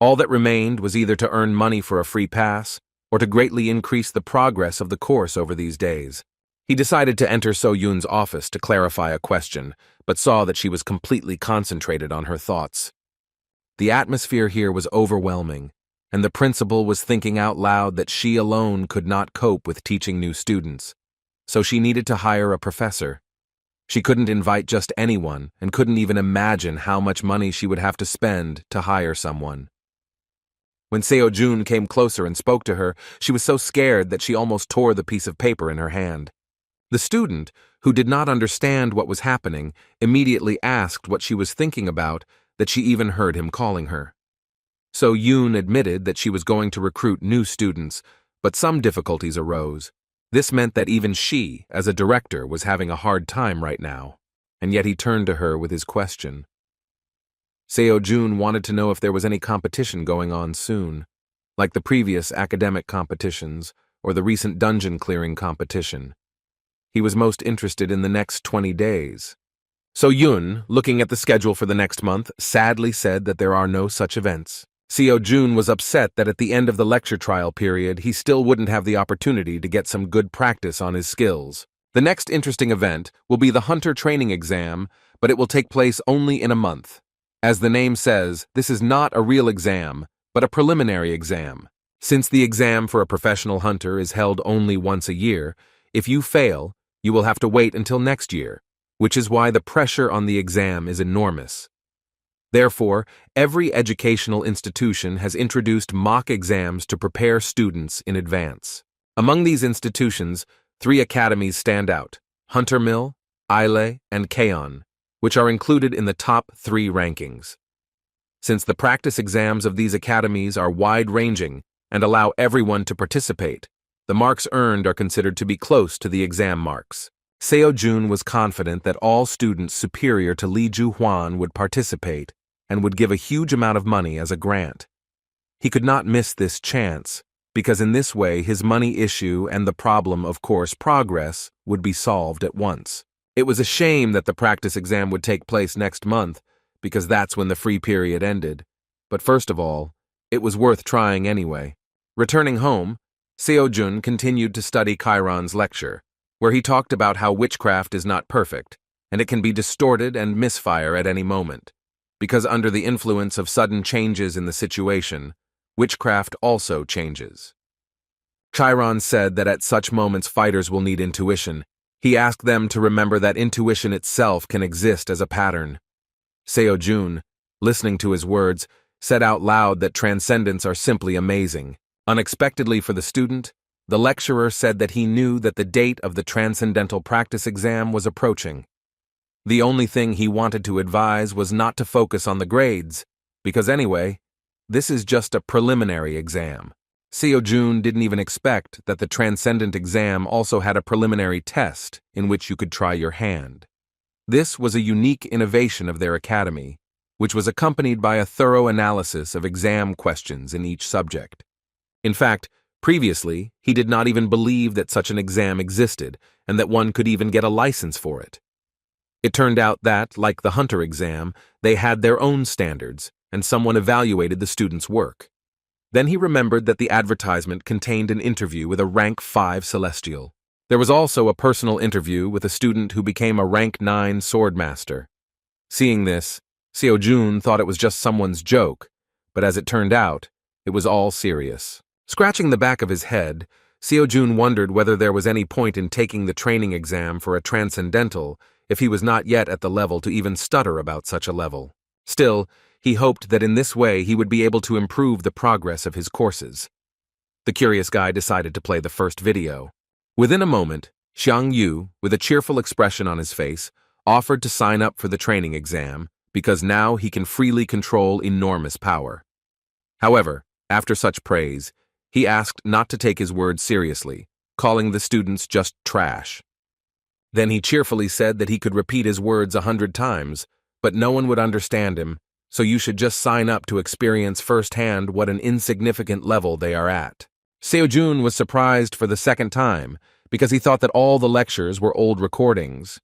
All that remained was either to earn money for a free pass or to greatly increase the progress of the course over these days. He decided to enter So-Yun's office to clarify a question, but saw that she was completely concentrated on her thoughts. The atmosphere here was overwhelming, and the principal was thinking out loud that she alone could not cope with teaching new students, so she needed to hire a professor. She couldn't invite just anyone and couldn't even imagine how much money she would have to spend to hire someone. When Seo-jun came closer and spoke to her, she was so scared that she almost tore the piece of paper in her hand. The student, who did not understand what was happening, immediately asked what she was thinking about, that she even heard him calling her. So Yoon admitted that she was going to recruit new students, but some difficulties arose. This meant that even she, as a director, was having a hard time right now, and yet he turned to her with his question. Seo-jun wanted to know if there was any competition going on soon, like the previous academic competitions or the recent dungeon clearing competition. He was most interested in the next 20 days. So Yoon, looking at the schedule for the next month, sadly said that there are no such events. Seo-jun was upset that at the end of the lecture trial period, he still wouldn't have the opportunity to get some good practice on his skills. The next interesting event will be the Hunter Training Exam, but it will take place only in a month. As the name says, this is not a real exam, but a preliminary exam. Since the exam for a professional hunter is held only once a year, if you fail, you will have to wait until next year, which is why the pressure on the exam is enormous. Therefore, every educational institution has introduced mock exams to prepare students in advance. Among these institutions, 3 academies stand out: Hunter Mill, Ile, and Keon, which are included in the top 3 rankings. Since the practice exams of these academies are wide-ranging and allow everyone to participate, the marks earned are considered to be close to the exam marks. Seo-jun was confident that all students superior to Lee Ju-hwan would participate and would give a huge amount of money as a grant. He could not miss this chance, because in this way his money issue and the problem of course progress would be solved at once. It was a shame that the practice exam would take place next month, because that's when the free period ended. But first of all, it was worth trying anyway. Returning home, Seo-jun continued to study Chiron's lecture, where he talked about how witchcraft is not perfect, and it can be distorted and misfire at any moment, because under the influence of sudden changes in the situation, witchcraft also changes. Chiron said that at such moments fighters will need intuition. He asked them to remember that intuition itself can exist as a pattern. Seo-jun, listening to his words, said out loud that transcendents are simply amazing. Unexpectedly for the student, the lecturer said that he knew that the date of the transcendental practice exam was approaching. The only thing he wanted to advise was not to focus on the grades, because anyway, this is just a preliminary exam. Seo-jun didn't even expect that the transcendent exam also had a preliminary test in which you could try your hand. This was a unique innovation of their academy, which was accompanied by a thorough analysis of exam questions in each subject. In fact, previously, he did not even believe that such an exam existed and that one could even get a license for it. It turned out that, like the Hunter exam, they had their own standards, and someone evaluated the student's work. Then he remembered that the advertisement contained an interview with a rank 5 Celestial. There was also a personal interview with a student who became a rank 9 swordmaster. Seeing this, Seo-jun thought it was just someone's joke, but as it turned out, it was all serious. Scratching the back of his head, Seo-jun wondered whether there was any point in taking the training exam for a transcendental if he was not yet at the level to even stutter about such a level. Still, he hoped that in this way he would be able to improve the progress of his courses. The curious guy decided to play the first video. Within a moment, Xiang Yu, with a cheerful expression on his face, offered to sign up for the training exam because now he can freely control enormous power. However, after such praise, he asked not to take his words seriously, calling the students just trash. Then he cheerfully said that he could repeat his words 100 times, but no one would understand him, so you should just sign up to experience firsthand what an insignificant level they are at. Seo-jun was surprised for the second time because he thought that all the lectures were old recordings.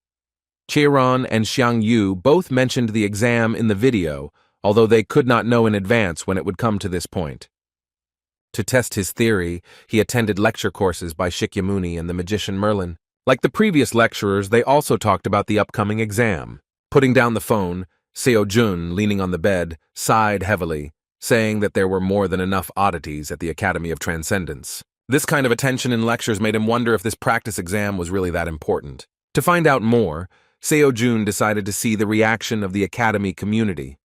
Chiron and Xiang Yu both mentioned the exam in the video, although they could not know in advance when it would come to this point. To test his theory, he attended lecture courses by Shakyamuni and the magician Merlin. Like the previous lecturers, they also talked about the upcoming exam. Putting down the phone, Seo-jun, leaning on the bed, sighed heavily, saying that there were more than enough oddities at the Academy of Transcendence. This kind of attention in lectures made him wonder if this practice exam was really that important. To find out more, Seo-jun decided to see the reaction of the Academy community.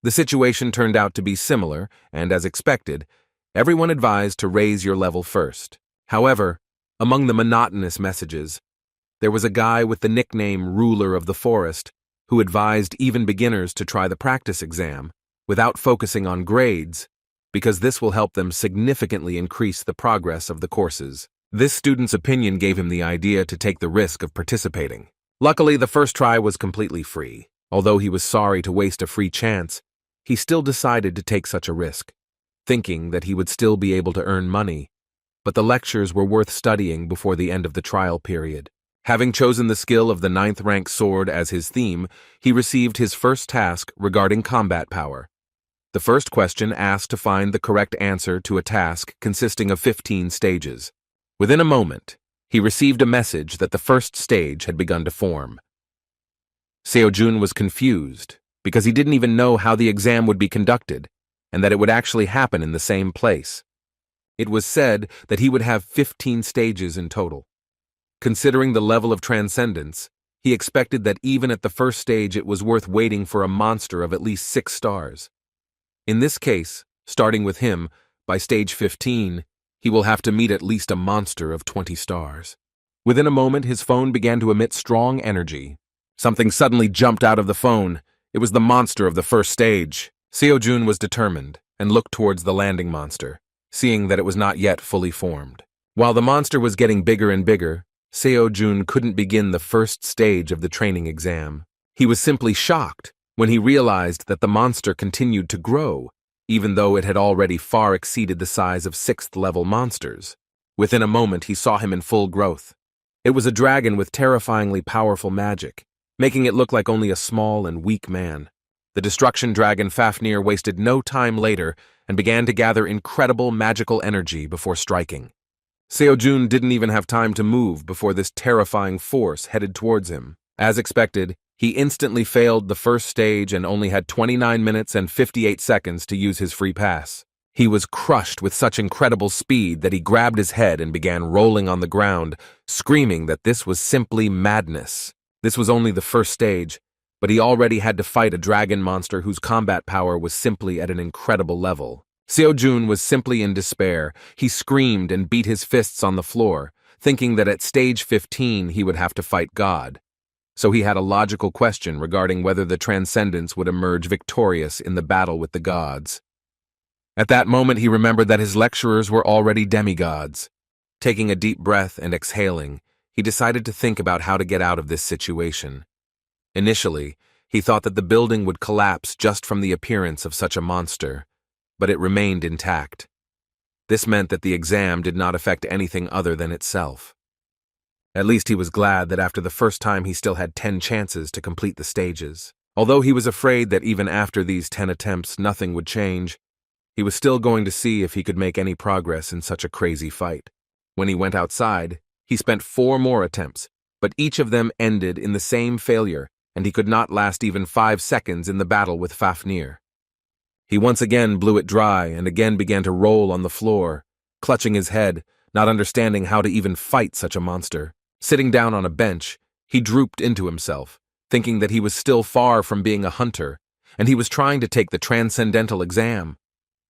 The situation turned out to be similar, and as expected, everyone advised to raise your level first. However, among the monotonous messages, there was a guy with the nickname Ruler of the Forest who advised even beginners to try the practice exam, without focusing on grades, because this will help them significantly increase the progress of the courses. This student's opinion gave him the idea to take the risk of participating. Luckily, the first try was completely free. Although he was sorry to waste a free chance, he still decided to take such a risk, thinking that he would still be able to earn money. But the lectures were worth studying before the end of the trial period. Having chosen the skill of the 9th rank sword as his theme, he received his first task regarding combat power. The first question asked to find the correct answer to a task consisting of 15 stages. Within a moment, he received a message that the first stage had begun to form. Seo-jun was confused because he didn't even know how the exam would be conducted and that it would actually happen in the same place. It was said that he would have 15 stages in total. Considering the level of transcendence, he expected that even at the first stage it was worth waiting for a monster of at least 6 stars. In this case, starting with him, by stage 15, he will have to meet at least a monster of 20 stars. Within a moment, his phone began to emit strong energy. Something suddenly jumped out of the phone. It was the monster of the first stage. Seo-jun was determined and looked towards the landing monster, seeing that it was not yet fully formed. While the monster was getting bigger and bigger, Seo-jun couldn't begin the first stage of the training exam. He was simply shocked when he realized that the monster continued to grow, even though it had already far exceeded the size of 6th-level monsters. Within a moment, he saw him in full growth. It was a dragon with terrifyingly powerful magic, making it look like only a small and weak man. The destruction dragon Fafnir wasted no time later and began to gather incredible magical energy before striking. Seo-jun didn't even have time to move before this terrifying force headed towards him. As expected, he instantly failed the first stage and only had 29 minutes and 58 seconds to use his free pass. He was crushed with such incredible speed that he grabbed his head and began rolling on the ground, screaming that this was simply madness. This was only the first stage, but he already had to fight a dragon monster whose combat power was simply at an incredible level. Seo-jun was simply in despair. He screamed and beat his fists on the floor, thinking that at stage 15 he would have to fight God. So he had a logical question regarding whether the Transcendence would emerge victorious in the battle with the gods. At that moment he remembered that his lecturers were already demigods. Taking a deep breath and exhaling, he decided to think about how to get out of this situation. Initially, he thought that the building would collapse just from the appearance of such a monster, but it remained intact. This meant that the exam did not affect anything other than itself. At least he was glad that after the first time he still had 10 chances to complete the stages. Although he was afraid that even after these 10 attempts nothing would change, he was still going to see if he could make any progress in such a crazy fight. When he went outside, he spent 4 more attempts, but each of them ended in the same failure, and he could not last even 5 seconds in the battle with Fafnir. He once again blew it dry and again began to roll on the floor, clutching his head, not understanding how to even fight such a monster. Sitting down on a bench, he drooped into himself, thinking that he was still far from being a hunter, and he was trying to take the transcendental exam.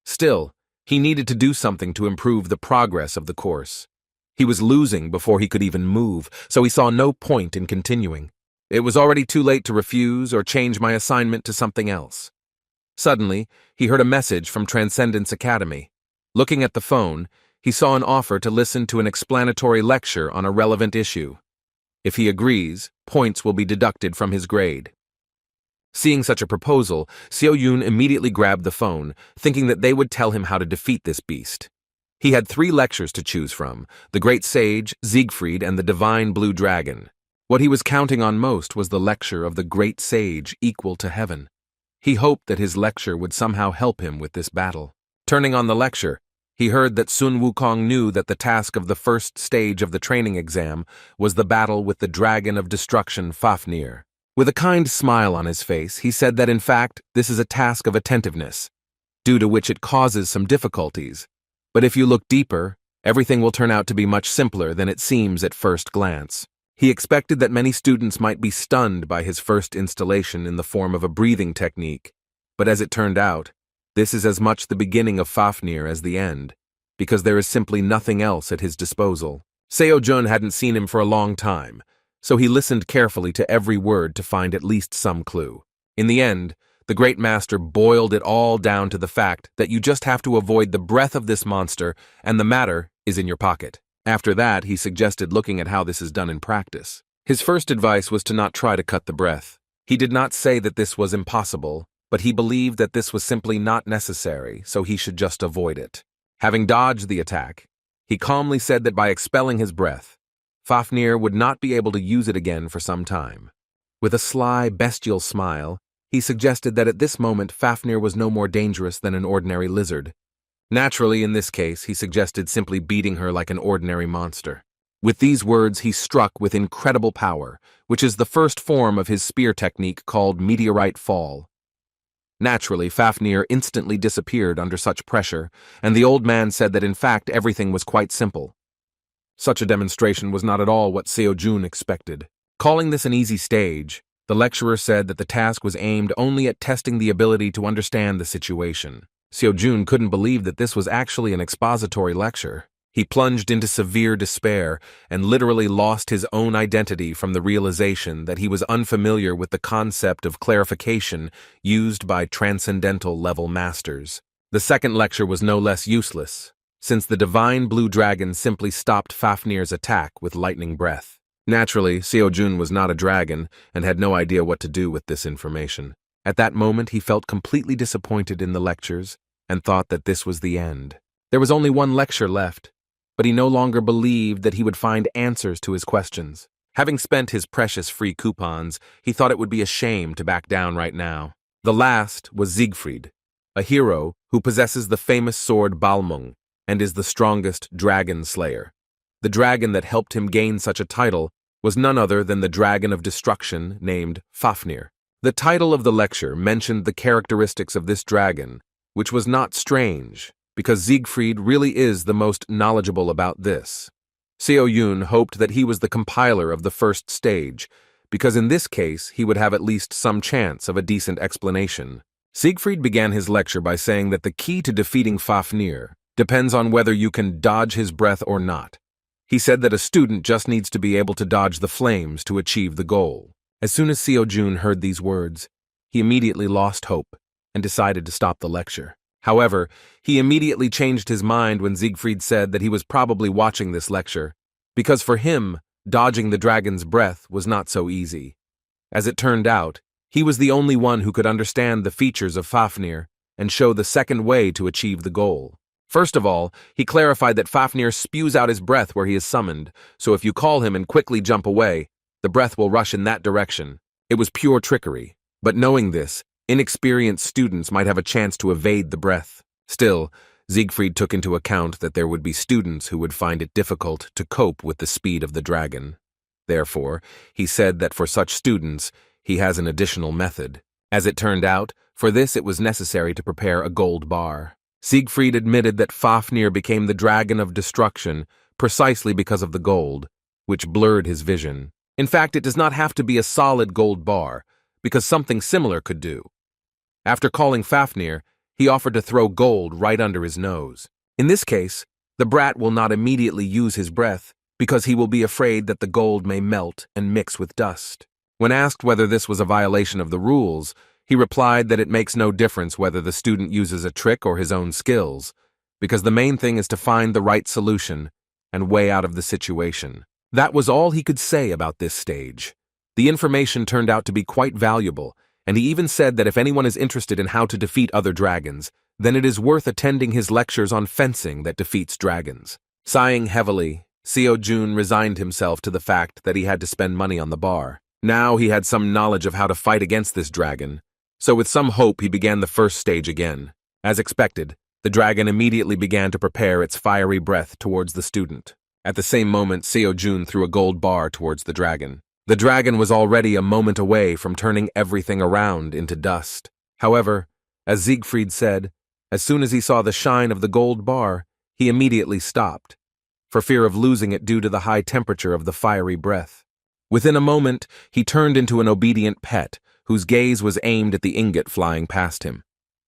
Still, he needed to do something to improve the progress of the course. He was losing before he could even move, so he saw no point in continuing. It was already too late to refuse or change my assignment to something else. Suddenly, he heard a message from Transcendence Academy. Looking at the phone, he saw an offer to listen to an explanatory lecture on a relevant issue. If he agrees, points will be deducted from his grade. Seeing such a proposal, Seo-jun immediately grabbed the phone, thinking that they would tell him how to defeat this beast. He had 3 lectures to choose from: the Great Sage, Siegfried, and the Divine Blue Dragon. What he was counting on most was the lecture of the Great Sage equal to heaven. He hoped that his lecture would somehow help him with this battle. Turning on the lecture, he heard that Sun Wukong knew that the task of the first stage of the training exam was the battle with the Dragon of Destruction Fafnir. With a kind smile on his face, he said that in fact, this is a task of attentiveness, due to which it causes some difficulties. But if you look deeper, everything will turn out to be much simpler than it seems at first glance. He expected that many students might be stunned by his first installation in the form of a breathing technique, but as it turned out, this is as much the beginning of Fafnir as the end, because there is simply nothing else at his disposal. Seo-jun hadn't seen him for a long time, so he listened carefully to every word to find at least some clue. In the end, The great master boiled it all down to the fact that you just have to avoid the breath of this monster, and the matter is in your pocket. After that, he suggested looking at how this is done in practice. His first advice was to not try to cut the breath. He did not say that this was impossible, but he believed that this was simply not necessary, so he should just avoid it. Having dodged the attack, he calmly said that by expelling his breath, Fafnir would not be able to use it again for some time. With a sly, bestial smile, he suggested that at this moment Fafnir was no more dangerous than an ordinary lizard. Naturally, in this case, he suggested simply beating her like an ordinary monster. With these words, he struck with incredible power, which is the first form of his spear technique called meteorite fall. Naturally, Fafnir instantly disappeared under such pressure, and the old man said that in fact everything was quite simple. Such a demonstration was not at all what Seo-jun expected. Calling this an easy stage, the lecturer said that the task was aimed only at testing the ability to understand the situation. Seo-jun couldn't believe that this was actually an expository lecture. He plunged into severe despair and literally lost his own identity from the realization that he was unfamiliar with the concept of clarification used by transcendental-level masters. The second lecture was no less useless, since the divine blue dragon simply stopped Fafnir's attack with lightning breath. Naturally, Seo-jun was not a dragon and had no idea what to do with this information. At that moment, he felt completely disappointed in the lectures and thought that this was the end. There was only one lecture left, but he no longer believed that he would find answers to his questions. Having spent his precious free coupons, he thought it would be a shame to back down right now. The last was Siegfried, a hero who possesses the famous sword Balmung and is the strongest dragon slayer. The dragon that helped him gain such a title was none other than the dragon of destruction named Fafnir. The title of the lecture mentioned the characteristics of this dragon, which was not strange, because Siegfried really is the most knowledgeable about this. Seo-jun hoped that he was the compiler of the first stage, because in this case he would have at least some chance of a decent explanation. Siegfried began his lecture by saying that the key to defeating Fafnir depends on whether you can dodge his breath or not. He said that a student just needs to be able to dodge the flames to achieve the goal. As soon as Seo-jun heard these words, he immediately lost hope and decided to stop the lecture. However, he immediately changed his mind when Siegfried said that he was probably watching this lecture, because for him, dodging the dragon's breath was not so easy. As it turned out, he was the only one who could understand the features of Fafnir and show the second way to achieve the goal. First of all, he clarified that Fafnir spews out his breath where he is summoned, so if you call him and quickly jump away, the breath will rush in that direction. It was pure trickery, but knowing this, inexperienced students might have a chance to evade the breath. Still, Siegfried took into account that there would be students who would find it difficult to cope with the speed of the dragon. Therefore, he said that for such students, he has an additional method. As it turned out, for this it was necessary to prepare a gold bar. Siegfried admitted that Fafnir became the dragon of destruction precisely because of the gold, which blurred his vision. In fact, it does not have to be a solid gold bar, because something similar could do. After calling Fafnir, he offered to throw gold right under his nose. In this case, the brat will not immediately use his breath because he will be afraid that the gold may melt and mix with dust. When asked whether this was a violation of the rules, he replied that it makes no difference whether the student uses a trick or his own skills, because the main thing is to find the right solution and way out of the situation. That was all he could say about this stage. The information turned out to be quite valuable, and he even said that if anyone is interested in how to defeat other dragons, then it is worth attending his lectures on fencing that defeats dragons. Sighing heavily, Seo-jun resigned himself to the fact that he had to spend money on the bar. Now he had some knowledge of how to fight against this dragon, so with some hope he began the first stage again. As expected, the dragon immediately began to prepare its fiery breath towards the student. At the same moment, Seo-jun threw a gold bar towards the dragon. The dragon was already a moment away from turning everything around into dust. However, as Siegfried said, as soon as he saw the shine of the gold bar, he immediately stopped, for fear of losing it due to the high temperature of the fiery breath. Within a moment, he turned into an obedient pet, whose gaze was aimed at the ingot flying past him.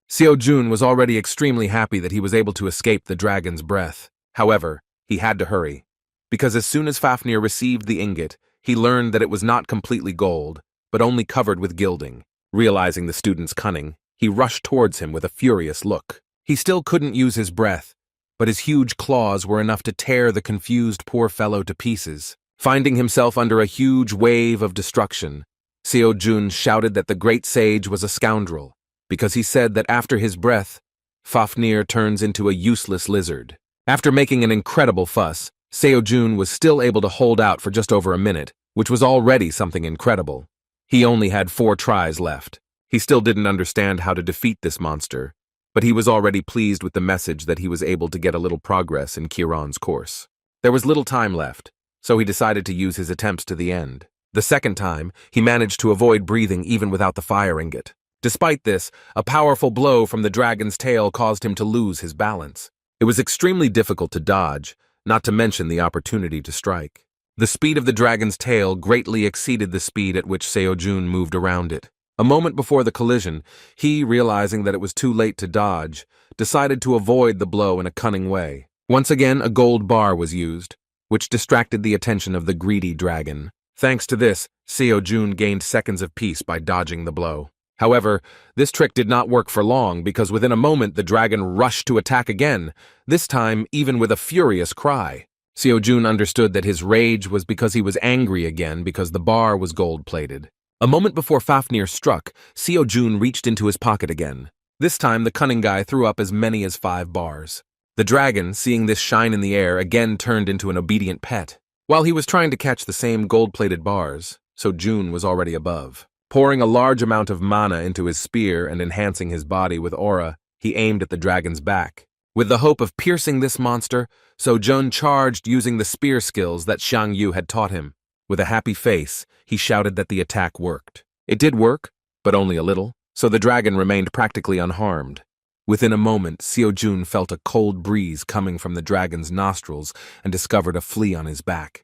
Seo-jun was already extremely happy that he was able to escape the dragon's breath. However, he had to hurry, because as soon as Fafnir received the ingot, he learned that it was not completely gold, but only covered with gilding. Realizing the student's cunning, he rushed towards him with a furious look. He still couldn't use his breath, but his huge claws were enough to tear the confused poor fellow to pieces. Finding himself under a huge wave of destruction, Seo-jun shouted that the great sage was a scoundrel, because he said that after his breath, Fafnir turns into a useless lizard. After making an incredible fuss, Seo-jun was still able to hold out for just over a minute, which was already something incredible. He only had 4 tries left. He still didn't understand how to defeat this monster, but he was already pleased with the message that he was able to get a little progress in Kiran's course. There was little time left, so he decided to use his attempts to the end. The second time, he managed to avoid breathing even without the fire ingot. Despite this, a powerful blow from the dragon's tail caused him to lose his balance. It was extremely difficult to dodge, not to mention the opportunity to strike. The speed of the dragon's tail greatly exceeded the speed at which Seo-jun moved around it. A moment before the collision, he, realizing that it was too late to dodge, decided to avoid the blow in a cunning way. Once again, a gold bar was used, which distracted the attention of the greedy dragon. Thanks to this, Seo-jun gained seconds of peace by dodging the blow. However, this trick did not work for long because within a moment the dragon rushed to attack again, this time even with a furious cry. Seo-jun understood that his rage was because he was angry again because the bar was gold-plated. A moment before Fafnir struck, Seo-jun reached into his pocket again. This time the cunning guy threw up as many as 5 bars. The dragon, seeing this shine in the air, again turned into an obedient pet. While he was trying to catch the same gold-plated bars, Seo-jun was already above. Pouring a large amount of mana into his spear and enhancing his body with aura, he aimed at the dragon's back. With the hope of piercing this monster, Seo-jun charged using the spear skills that Xiang Yu had taught him. With a happy face, he shouted that the attack worked. It did work, but only a little, so the dragon remained practically unharmed. Within a moment, Seo-jun felt a cold breeze coming from the dragon's nostrils and discovered a flea on his back.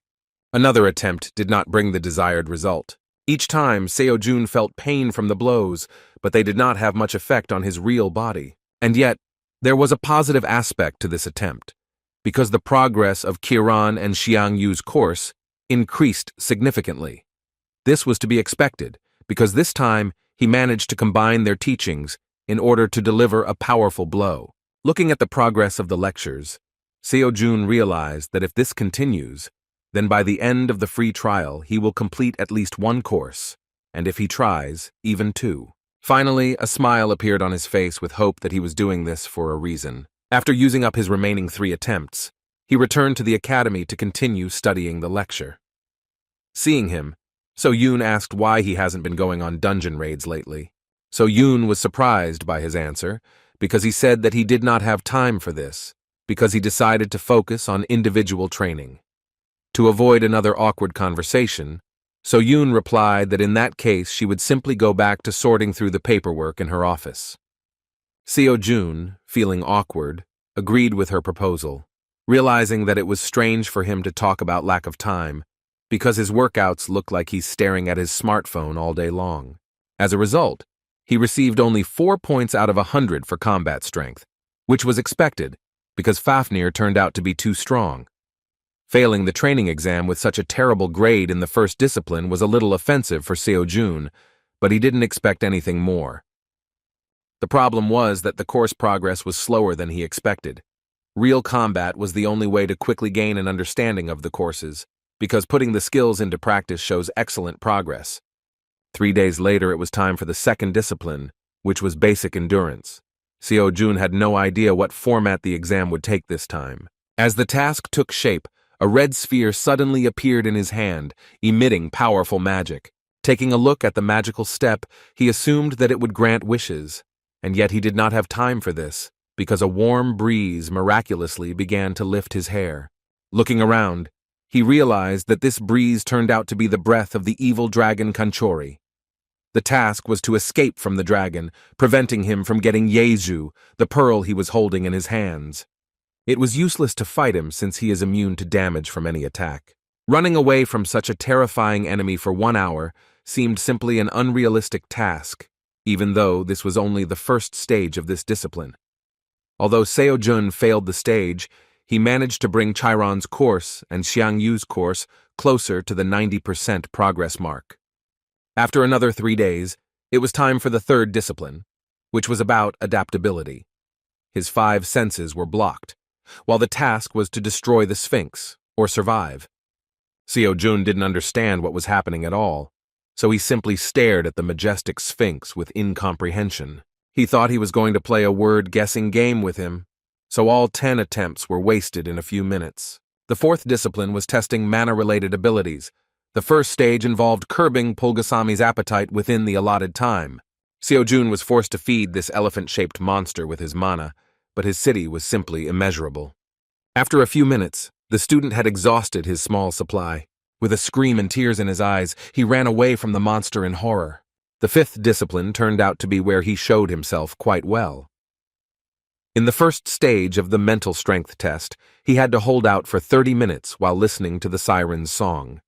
Another attempt did not bring the desired result. Each time, Seo-jun felt pain from the blows, but they did not have much effect on his real body. And yet, there was a positive aspect to this attempt, because the progress of Kiran and Xiang Yu's course increased significantly. This was to be expected, because this time he managed to combine their teachings in order to deliver a powerful blow. Looking at the progress of the lectures, Seo-jun realized that if this continues, then by the end of the free trial he will complete at least 1 course, and if he tries, even 2. Finally, a smile appeared on his face with hope that he was doing this for a reason. After using up his remaining 3 attempts, he returned to the academy to continue studying the lecture. Seeing him, Seo-jun asked why he hasn't been going on dungeon raids lately. Seo-jun was surprised by his answer, because he said that he did not have time for this, because he decided to focus on individual training. To avoid another awkward conversation, Seo-jun replied that in that case she would simply go back to sorting through the paperwork in her office. Seo-jun, feeling awkward, agreed with her proposal, realizing that it was strange for him to talk about lack of time, because his workouts looked like he's staring at his smartphone all day long. As a result, he received only 4 points out of 100 for combat strength, which was expected, because Fafnir turned out to be too strong. Failing the training exam with such a terrible grade in the first discipline was a little offensive for Seo-jun, but he didn't expect anything more. The problem was that the course progress was slower than he expected. Real combat was the only way to quickly gain an understanding of the courses, because putting the skills into practice shows excellent progress. 3 days later, it was time for the second discipline, which was basic endurance. Seo-jun had no idea what format the exam would take this time. As the task took shape, a red sphere suddenly appeared in his hand, emitting powerful magic. Taking a look at the magical step, he assumed that it would grant wishes, and yet he did not have time for this, because a warm breeze miraculously began to lift his hair. Looking around, he realized that this breeze turned out to be the breath of the evil dragon Kanchori. The task was to escape from the dragon, preventing him from getting Yeju, the pearl he was holding in his hands. It was useless to fight him since he is immune to damage from any attack. Running away from such a terrifying enemy for 1 hour seemed simply an unrealistic task, even though this was only the first stage of this discipline. Although Seo-jun failed the stage, he managed to bring Chiron's course and Xiang Yu's course closer to the 90% progress mark. After another 3 days, It was time for the third discipline, which was about adaptability. His 5 senses were blocked, while the task was to destroy the Sphinx, or survive. Seo-jun didn't understand what was happening at all, so he simply stared at the majestic Sphinx with incomprehension. He thought he was going to play a word-guessing game with him, so all 10 attempts were wasted in a few minutes. The fourth discipline was testing mana-related abilities. The first stage involved curbing Pulgasami's appetite within the allotted time. Seo-jun was forced to feed this elephant-shaped monster with his mana, but his city was simply immeasurable. After a few minutes, the student had exhausted his small supply. With a scream and tears in his eyes, he ran away from the monster in horror. The fifth discipline turned out to be where he showed himself quite well. In the first stage of the mental strength test, he had to hold out for 30 minutes while listening to the siren's song.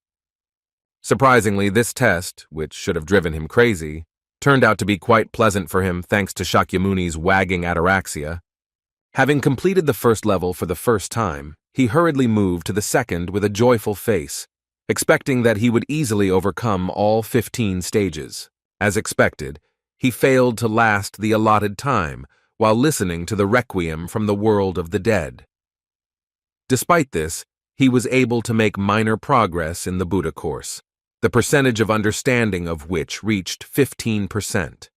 Surprisingly, this test, which should have driven him crazy, turned out to be quite pleasant for him thanks to Shakyamuni's wagging ataraxia. Having completed the first level for the first time, he hurriedly moved to the second with a joyful face, expecting that he would easily overcome all 15 stages. As expected, he failed to last the allotted time while listening to the requiem from the world of the dead. Despite this, he was able to make minor progress in the Buddha course, the percentage of understanding of which reached 15%.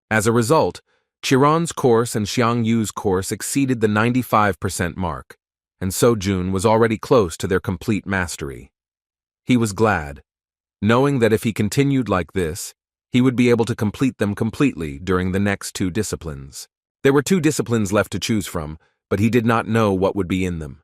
As a result, Chiron's course and Xiangyu's course exceeded the 95% mark, and Seo-jun was already close to their complete mastery. He was glad, knowing that if he continued like this, he would be able to complete them completely during the next 2 disciplines. There were 2 disciplines left to choose from, but he did not know what would be in them.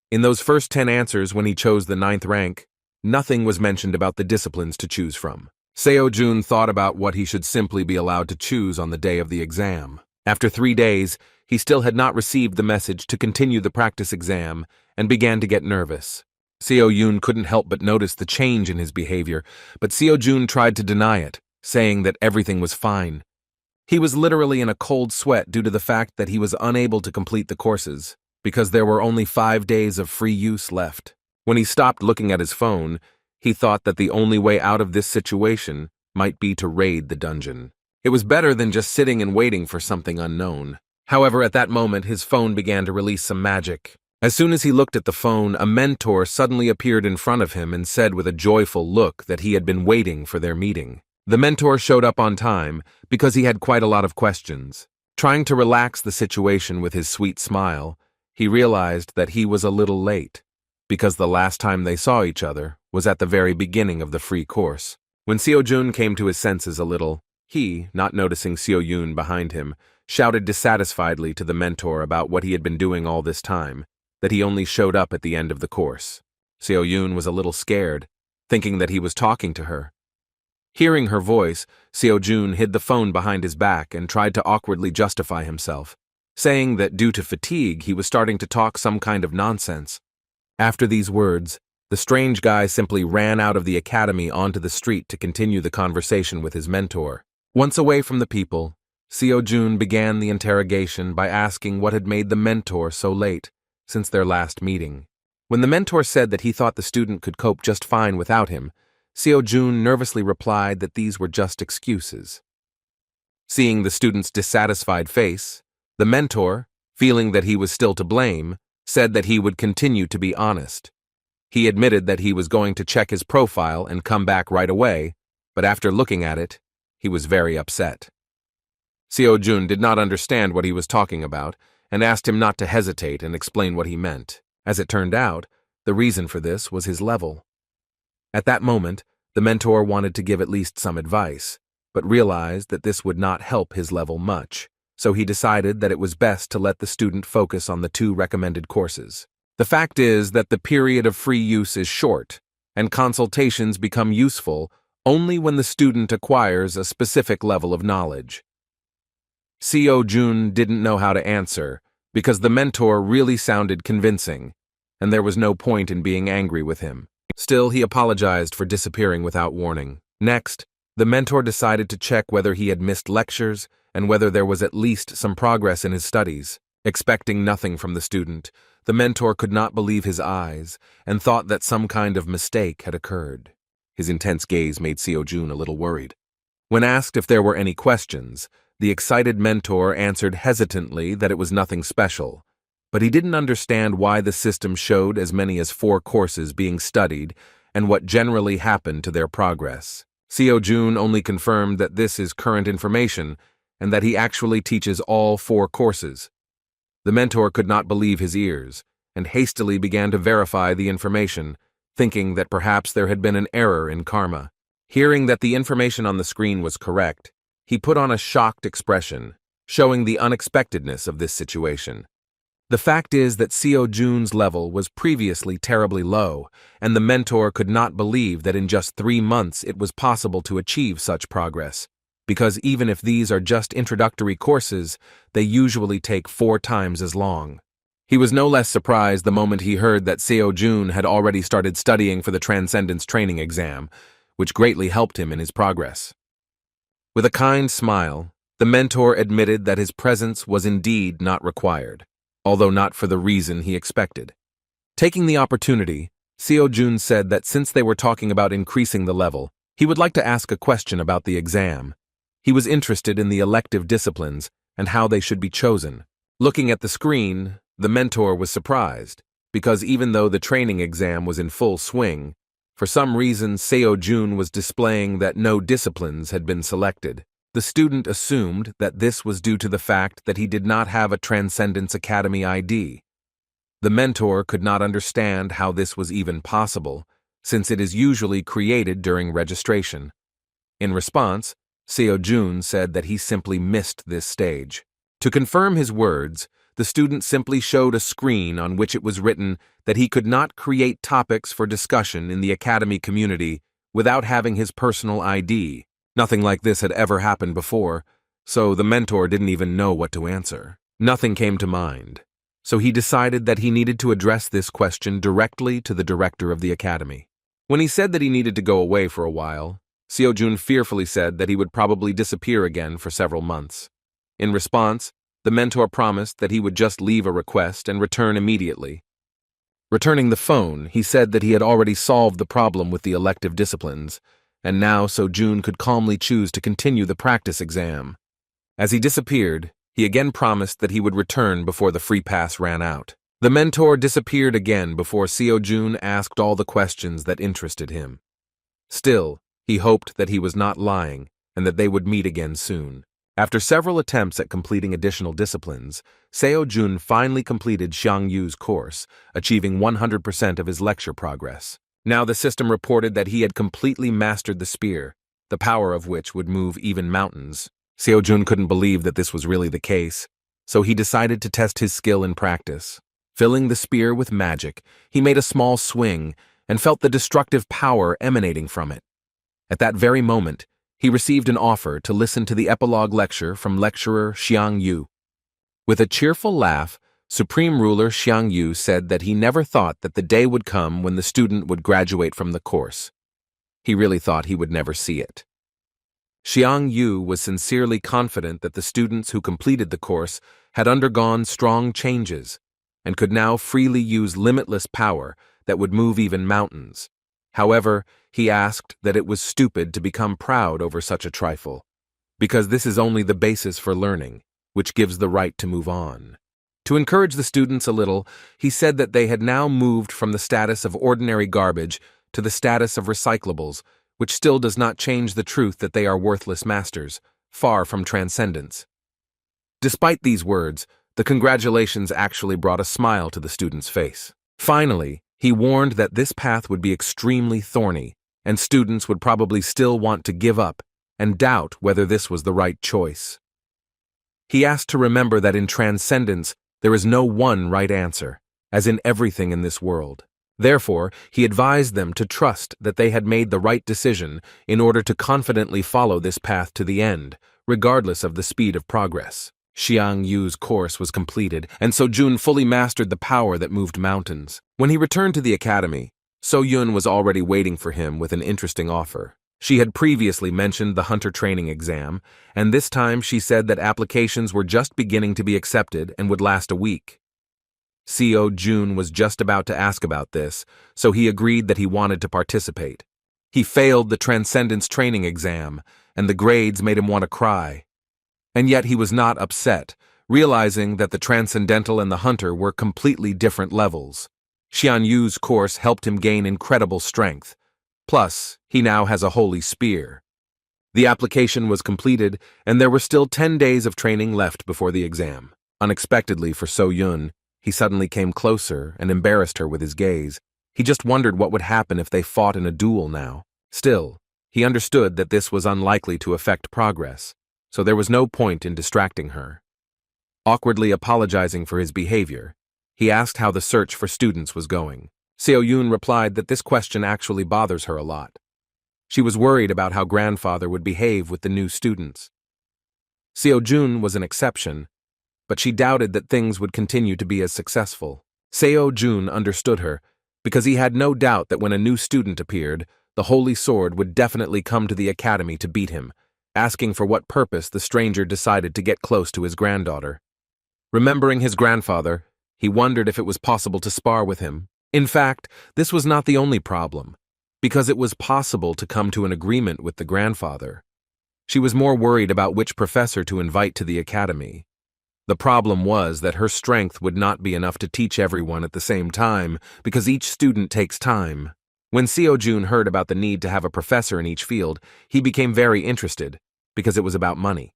In those first 10 answers when he chose the 9th rank, nothing was mentioned about the disciplines to choose from. Seo-jun thought about what he should simply be allowed to choose on the day of the exam. After 3 days, he still had not received the message to continue the practice exam and began to get nervous. Seo-jun couldn't help but notice the change in his behavior, but Seo-jun tried to deny it, saying that everything was fine. He was literally in a cold sweat due to the fact that he was unable to complete the courses, because there were only 5 days of free use left. When he stopped looking at his phone, he thought that the only way out of this situation might be to raid the dungeon. It was better than just sitting and waiting for something unknown. However, at that moment, his phone began to release some magic. As soon as he looked at the phone, a mentor suddenly appeared in front of him and said with a joyful look that he had been waiting for their meeting. The mentor showed up on time because he had quite a lot of questions. Trying to relax the situation with his sweet smile, he realized that he was a little late, because the last time they saw each other was at the very beginning of the free course. When Seo-jun came to his senses a little, he, not noticing Seo-jun behind him, shouted dissatisfiedly to the mentor about what he had been doing all this time, that he only showed up at the end of the course. Seo-jun was a little scared, thinking that he was talking to her. Hearing her voice, Seo-jun hid the phone behind his back and tried to awkwardly justify himself, saying that due to fatigue he was starting to talk some kind of nonsense. After these words, the strange guy simply ran out of the academy onto the street to continue the conversation with his mentor. Once away from the people, Seo-jun began the interrogation by asking what had made the mentor so late since their last meeting. When the mentor said that he thought the student could cope just fine without him, Seo-jun nervously replied that these were just excuses. Seeing the student's dissatisfied face, the mentor, feeling that he was still to blame, said that he would continue to be honest. He admitted that he was going to check his profile and come back right away, but after looking at it, he was very upset. Seo-jun did not understand what he was talking about and asked him not to hesitate and explain what he meant. As it turned out, the reason for this was his level. At that moment, the mentor wanted to give at least some advice, but realized that this would not help his level much, so he decided that it was best to let the student focus on the 2 recommended courses. The fact is that the period of free use is short, and consultations become useful only when the student acquires a specific level of knowledge. Seo-jun didn't know how to answer, because the mentor really sounded convincing, and there was no point in being angry with him. Still, he apologized for disappearing without warning. Next, the mentor decided to check whether he had missed lectures and whether there was at least some progress in his studies. Expecting nothing from the student, the mentor could not believe his eyes and thought that some kind of mistake had occurred. His intense gaze made Seo-jun a little worried. When asked if there were any questions, the excited mentor answered hesitantly that it was nothing special, but he didn't understand why the system showed as many as 4 courses being studied and what generally happened to their progress. Seo-jun only confirmed that this is current information and that he actually teaches all 4 courses. The mentor could not believe his ears and hastily began to verify the information, thinking that perhaps there had been an error in karma. Hearing that the information on the screen was correct, he put on a shocked expression, showing the unexpectedness of this situation. The fact is that Seo-jun's level was previously terribly low, and the mentor could not believe that in just 3 months it was possible to achieve such progress, because even if these are just introductory courses, they usually take 4 times as long. He was no less surprised the moment he heard that Seo-jun had already started studying for the Transcendence Training exam, which greatly helped him in his progress. With a kind smile, the mentor admitted that his presence was indeed not required, although not for the reason he expected. Taking the opportunity, Seo-jun said that since they were talking about increasing the level, he would like to ask a question about the exam. He was interested in the elective disciplines and how they should be chosen. Looking at the screen, the mentor was surprised, because even though the training exam was in full swing, for some reason Seo-jun was displaying that no disciplines had been selected. The student assumed that this was due to the fact that he did not have a Transcendence Academy ID. The mentor could not understand how this was even possible, since it is usually created during registration. In response, Seo-jun said that he simply missed this stage. To confirm his words, the student simply showed a screen on which it was written that he could not create topics for discussion in the academy community without having his personal ID. Nothing like this had ever happened before, so the mentor didn't even know what to answer. Nothing came to mind, so he decided that he needed to address this question directly to the director of the academy. When he said that he needed to go away for a while, Seo-jun fearfully said that he would probably disappear again for several months. In response, the mentor promised that he would just leave a request and return immediately. Returning the phone, he said that he had already solved the problem with the elective disciplines, and now Seo-jun could calmly choose to continue the practice exam. As he disappeared, he again promised that he would return before the free pass ran out. The mentor disappeared again before Seo-jun asked all the questions that interested him. Still, he hoped that he was not lying and that they would meet again soon. After several attempts at completing additional disciplines, Seo-jun finally completed Xiang Yu's course, achieving 100% of his lecture progress. Now the system reported that he had completely mastered the spear, the power of which would move even mountains. Seo-jun couldn't believe that this was really the case, so he decided to test his skill in practice. Filling the spear with magic, he made a small swing and felt the destructive power emanating from it. At that very moment, he received an offer to listen to the epilogue lecture from lecturer Xiang Yu. With a cheerful laugh, Supreme Ruler Xiang Yu said that he never thought that the day would come when the student would graduate from the course. He really thought he would never see it. Xiang Yu was sincerely confident that the students who completed the course had undergone strong changes and could now freely use limitless power that would move even mountains. However, he asked that it was stupid to become proud over such a trifle, because this is only the basis for learning, which gives the right to move on. To encourage the students a little, he said that they had now moved from the status of ordinary garbage to the status of recyclables, which still does not change the truth that they are worthless masters, far from transcendence. Despite these words, the congratulations actually brought a smile to the student's face. Finally, he warned that this path would be extremely thorny, and students would probably still want to give up and doubt whether this was the right choice. He asked to remember that in transcendence, there is no one right answer, as in everything in this world. Therefore, he advised them to trust that they had made the right decision in order to confidently follow this path to the end, regardless of the speed of progress. Xiang Yu's course was completed, and Seo-jun fully mastered the power that moved mountains. When he returned to the academy, So-yun was already waiting for him with an interesting offer. She had previously mentioned the hunter training exam, and this time she said that applications were just beginning to be accepted and would last a week. Seo-jun was just about to ask about this, so he agreed that he wanted to participate. He failed the Transcendence training exam, and the grades made him want to cry. And yet he was not upset, realizing that the Transcendental and the Hunter were completely different levels. Xian Yu's course helped him gain incredible strength. Plus, he now has a holy spear. The application was completed, and there were still 10 days of training left before the exam. Unexpectedly for So Yun, he suddenly came closer and embarrassed her with his gaze. He just wondered what would happen if they fought in a duel now. Still, he understood that this was unlikely to affect progress, so there was no point in distracting her. Awkwardly apologizing for his behavior, he asked how the search for students was going. Seo Yun replied that this question actually bothers her a lot. She was worried about how grandfather would behave with the new students. Seo Jun was an exception, but she doubted that things would continue to be as successful. Seo Jun understood her, because he had no doubt that when a new student appeared, the Holy Sword would definitely come to the academy to beat him, asking for what purpose the stranger decided to get close to his granddaughter. Remembering his grandfather, he wondered if it was possible to spar with him. In fact, this was not the only problem, because it was possible to come to an agreement with the grandfather. She was more worried about which professor to invite to the academy. The problem was that her strength would not be enough to teach everyone at the same time, because each student takes time. When Seo Jun heard about the need to have a professor in each field, he became very interested, because it was about money.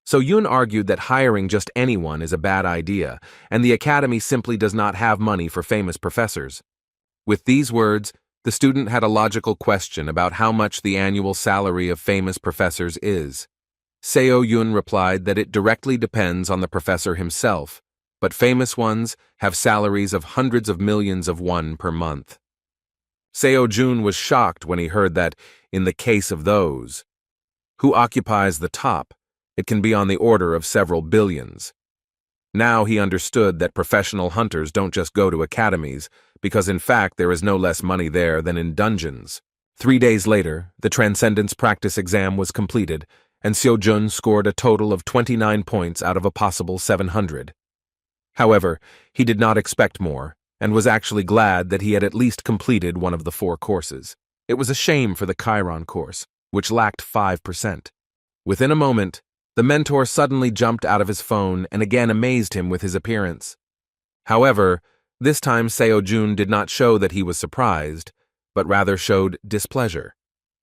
So Yun argued that hiring just anyone is a bad idea, and the academy simply does not have money for famous professors. With these words, the student had a logical question about how much the annual salary of famous professors is. Seo Yun replied that it directly depends on the professor himself, but famous ones have salaries of hundreds of millions of won per month. Seo Jun was shocked when he heard that, in the case of those who occupies the top, it can be on the order of several billions. Now he understood that professional hunters don't just go to academies, because in fact there is no less money there than in dungeons. 3 days later, the Transcendence practice exam was completed, and Seo Jun scored a total of 29 points out of a possible 700. However, he did not expect more, and was actually glad that he had at least completed one of the 4 courses. It was a shame for the Chiron course, which lacked 5%. Within a moment, the mentor suddenly jumped out of his phone and again amazed him with his appearance. However, this time Seo Jun did not show that he was surprised, but rather showed displeasure.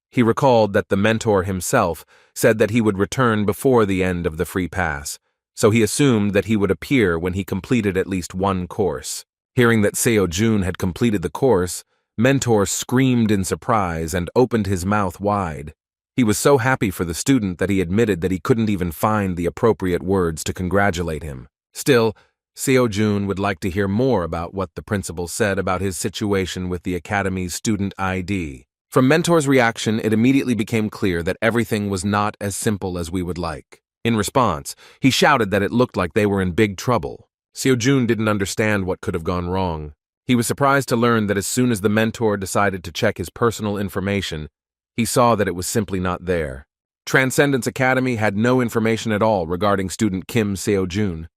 He recalled that the mentor himself said that he would return before the end of the free pass, so he assumed that he would appear when he completed at least one course. Hearing that Seo Jun had completed the course, Mentor screamed in surprise and opened his mouth wide. He was so happy for the student that he admitted that he couldn't even find the appropriate words to congratulate him. Still, Seo Jun would like to hear more about what the principal said about his situation with the academy's student ID. From Mentor's reaction, it immediately became clear that everything was not as simple as we would like. In response, he shouted that it looked like they were in big trouble. Seo Jun didn't understand what could have gone wrong. He was surprised to learn that as soon as the mentor decided to check his personal information, he saw that it was simply not there. Transcendence Academy had no information at all regarding student Kim Seo Jun.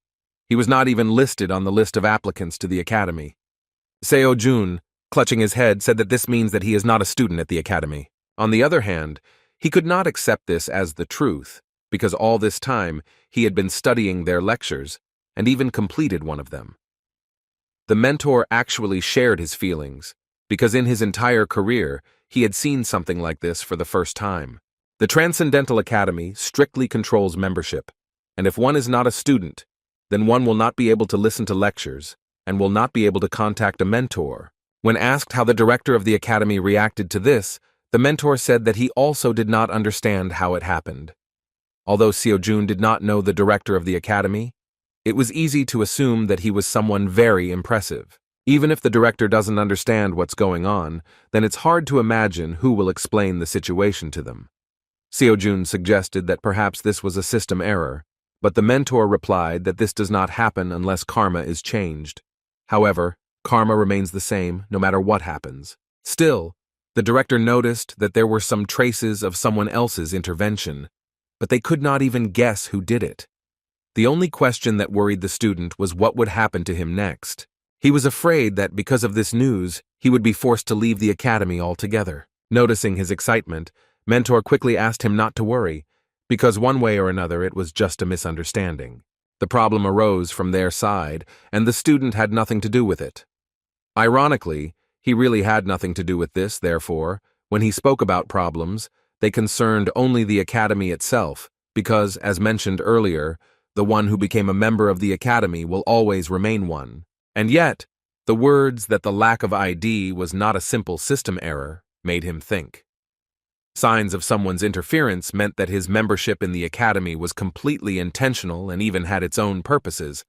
He was not even listed on the list of applicants to the academy. Seo Jun, clutching his head, said that this means that he is not a student at the academy. On the other hand, he could not accept this as the truth, because all this time he had been studying their lectures and even completed one of them. The mentor actually shared his feelings, because in his entire career, he had seen something like this for the first time. The Transcendental Academy strictly controls membership, and if one is not a student, then one will not be able to listen to lectures and will not be able to contact a mentor. When asked how the director of the academy reacted to this, the mentor said that he also did not understand how it happened. Although Seo Jun did not know the director of the academy, it was easy to assume that he was someone very impressive. Even if the director doesn't understand what's going on, then it's hard to imagine who will explain the situation to them. Seo Jun suggested that perhaps this was a system error, but the mentor replied that this does not happen unless karma is changed. However, karma remains the same no matter what happens. Still, the director noticed that there were some traces of someone else's intervention, but they could not even guess who did it. The only question that worried the student was what would happen to him next. He was afraid that because of this news, he would be forced to leave the academy altogether. Noticing his excitement, Mentor quickly asked him not to worry, because one way or another it was just a misunderstanding. The problem arose from their side, and the student had nothing to do with it. Ironically, he really had nothing to do with this, therefore, when he spoke about problems, they concerned only the academy itself, because, as mentioned earlier, the one who became a member of the academy will always remain one. And yet, the words that the lack of ID was not a simple system error made him think. Signs of someone's interference meant that his membership in the academy was completely intentional and even had its own purposes.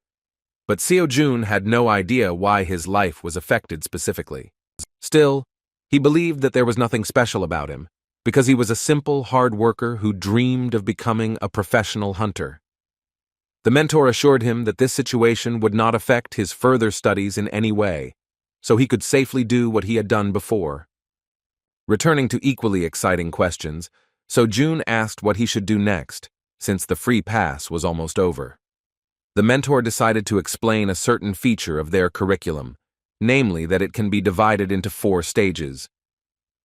But Seo-jun had no idea why his life was affected specifically. Still, he believed that there was nothing special about him, because he was a simple, hard worker who dreamed of becoming a professional hunter. The mentor assured him that this situation would not affect his further studies in any way, so he could safely do what he had done before. Returning to equally exciting questions, Seo-jun asked what he should do next, since the free pass was almost over. The mentor decided to explain a certain feature of their curriculum, namely that it can be divided into 4 stages.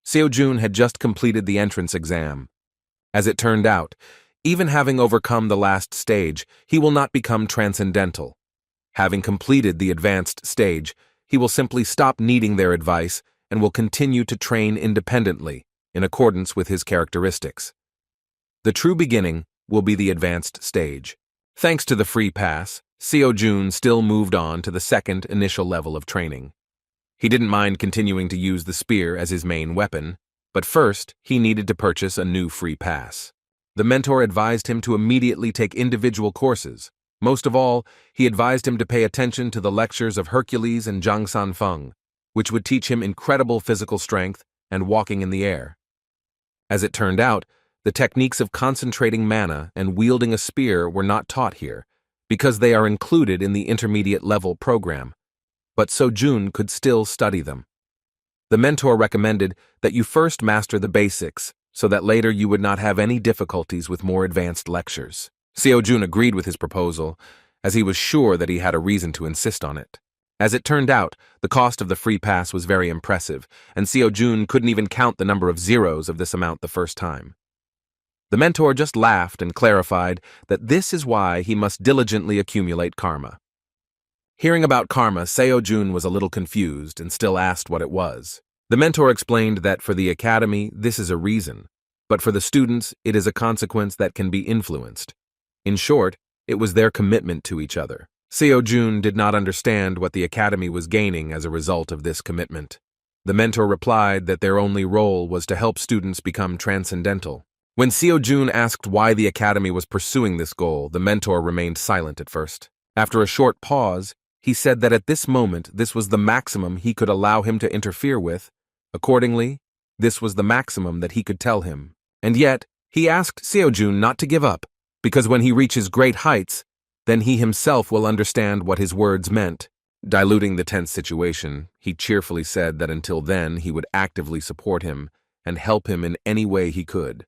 Seo-jun had just completed the entrance exam. As it turned out, even having overcome the last stage, he will not become transcendental. Having completed the advanced stage, he will simply stop needing their advice and will continue to train independently, in accordance with his characteristics. The true beginning will be the advanced stage. Thanks to the free pass, Seo-jun still moved on to the second initial level of training. He didn't mind continuing to use the spear as his main weapon, but first he needed to purchase a new free pass. The mentor advised him to immediately take individual courses. Most of all, he advised him to pay attention to the lectures of Hercules and Zhang Sanfeng, which would teach him incredible physical strength and walking in the air. As it turned out, the techniques of concentrating mana and wielding a spear were not taught here, because they are included in the intermediate level program, but Seo-jun could still study them. The mentor recommended that you first master the basics, so that later you would not have any difficulties with more advanced lectures. Seo-jun agreed with his proposal, as he was sure that he had a reason to insist on it. As it turned out, the cost of the free pass was very impressive, and Seo-jun couldn't even count the number of zeros of this amount the first time. The mentor just laughed and clarified that this is why he must diligently accumulate karma. Hearing about karma, Seo-jun was a little confused and still asked what it was. The mentor explained that for the academy, this is a reason, but for the students, it is a consequence that can be influenced. In short, it was their commitment to each other. Seo-jun did not understand what the academy was gaining as a result of this commitment. The mentor replied that their only role was to help students become transcendental. When Seo-jun asked why the academy was pursuing this goal, the mentor remained silent at first. After a short pause, he said that at this moment this was the maximum he could allow him to interfere with. Accordingly, this was the maximum that he could tell him. And yet, he asked Seo-jun not to give up, because when he reaches great heights, then he himself will understand what his words meant. Diluting the tense situation, he cheerfully said that until then he would actively support him and help him in any way he could.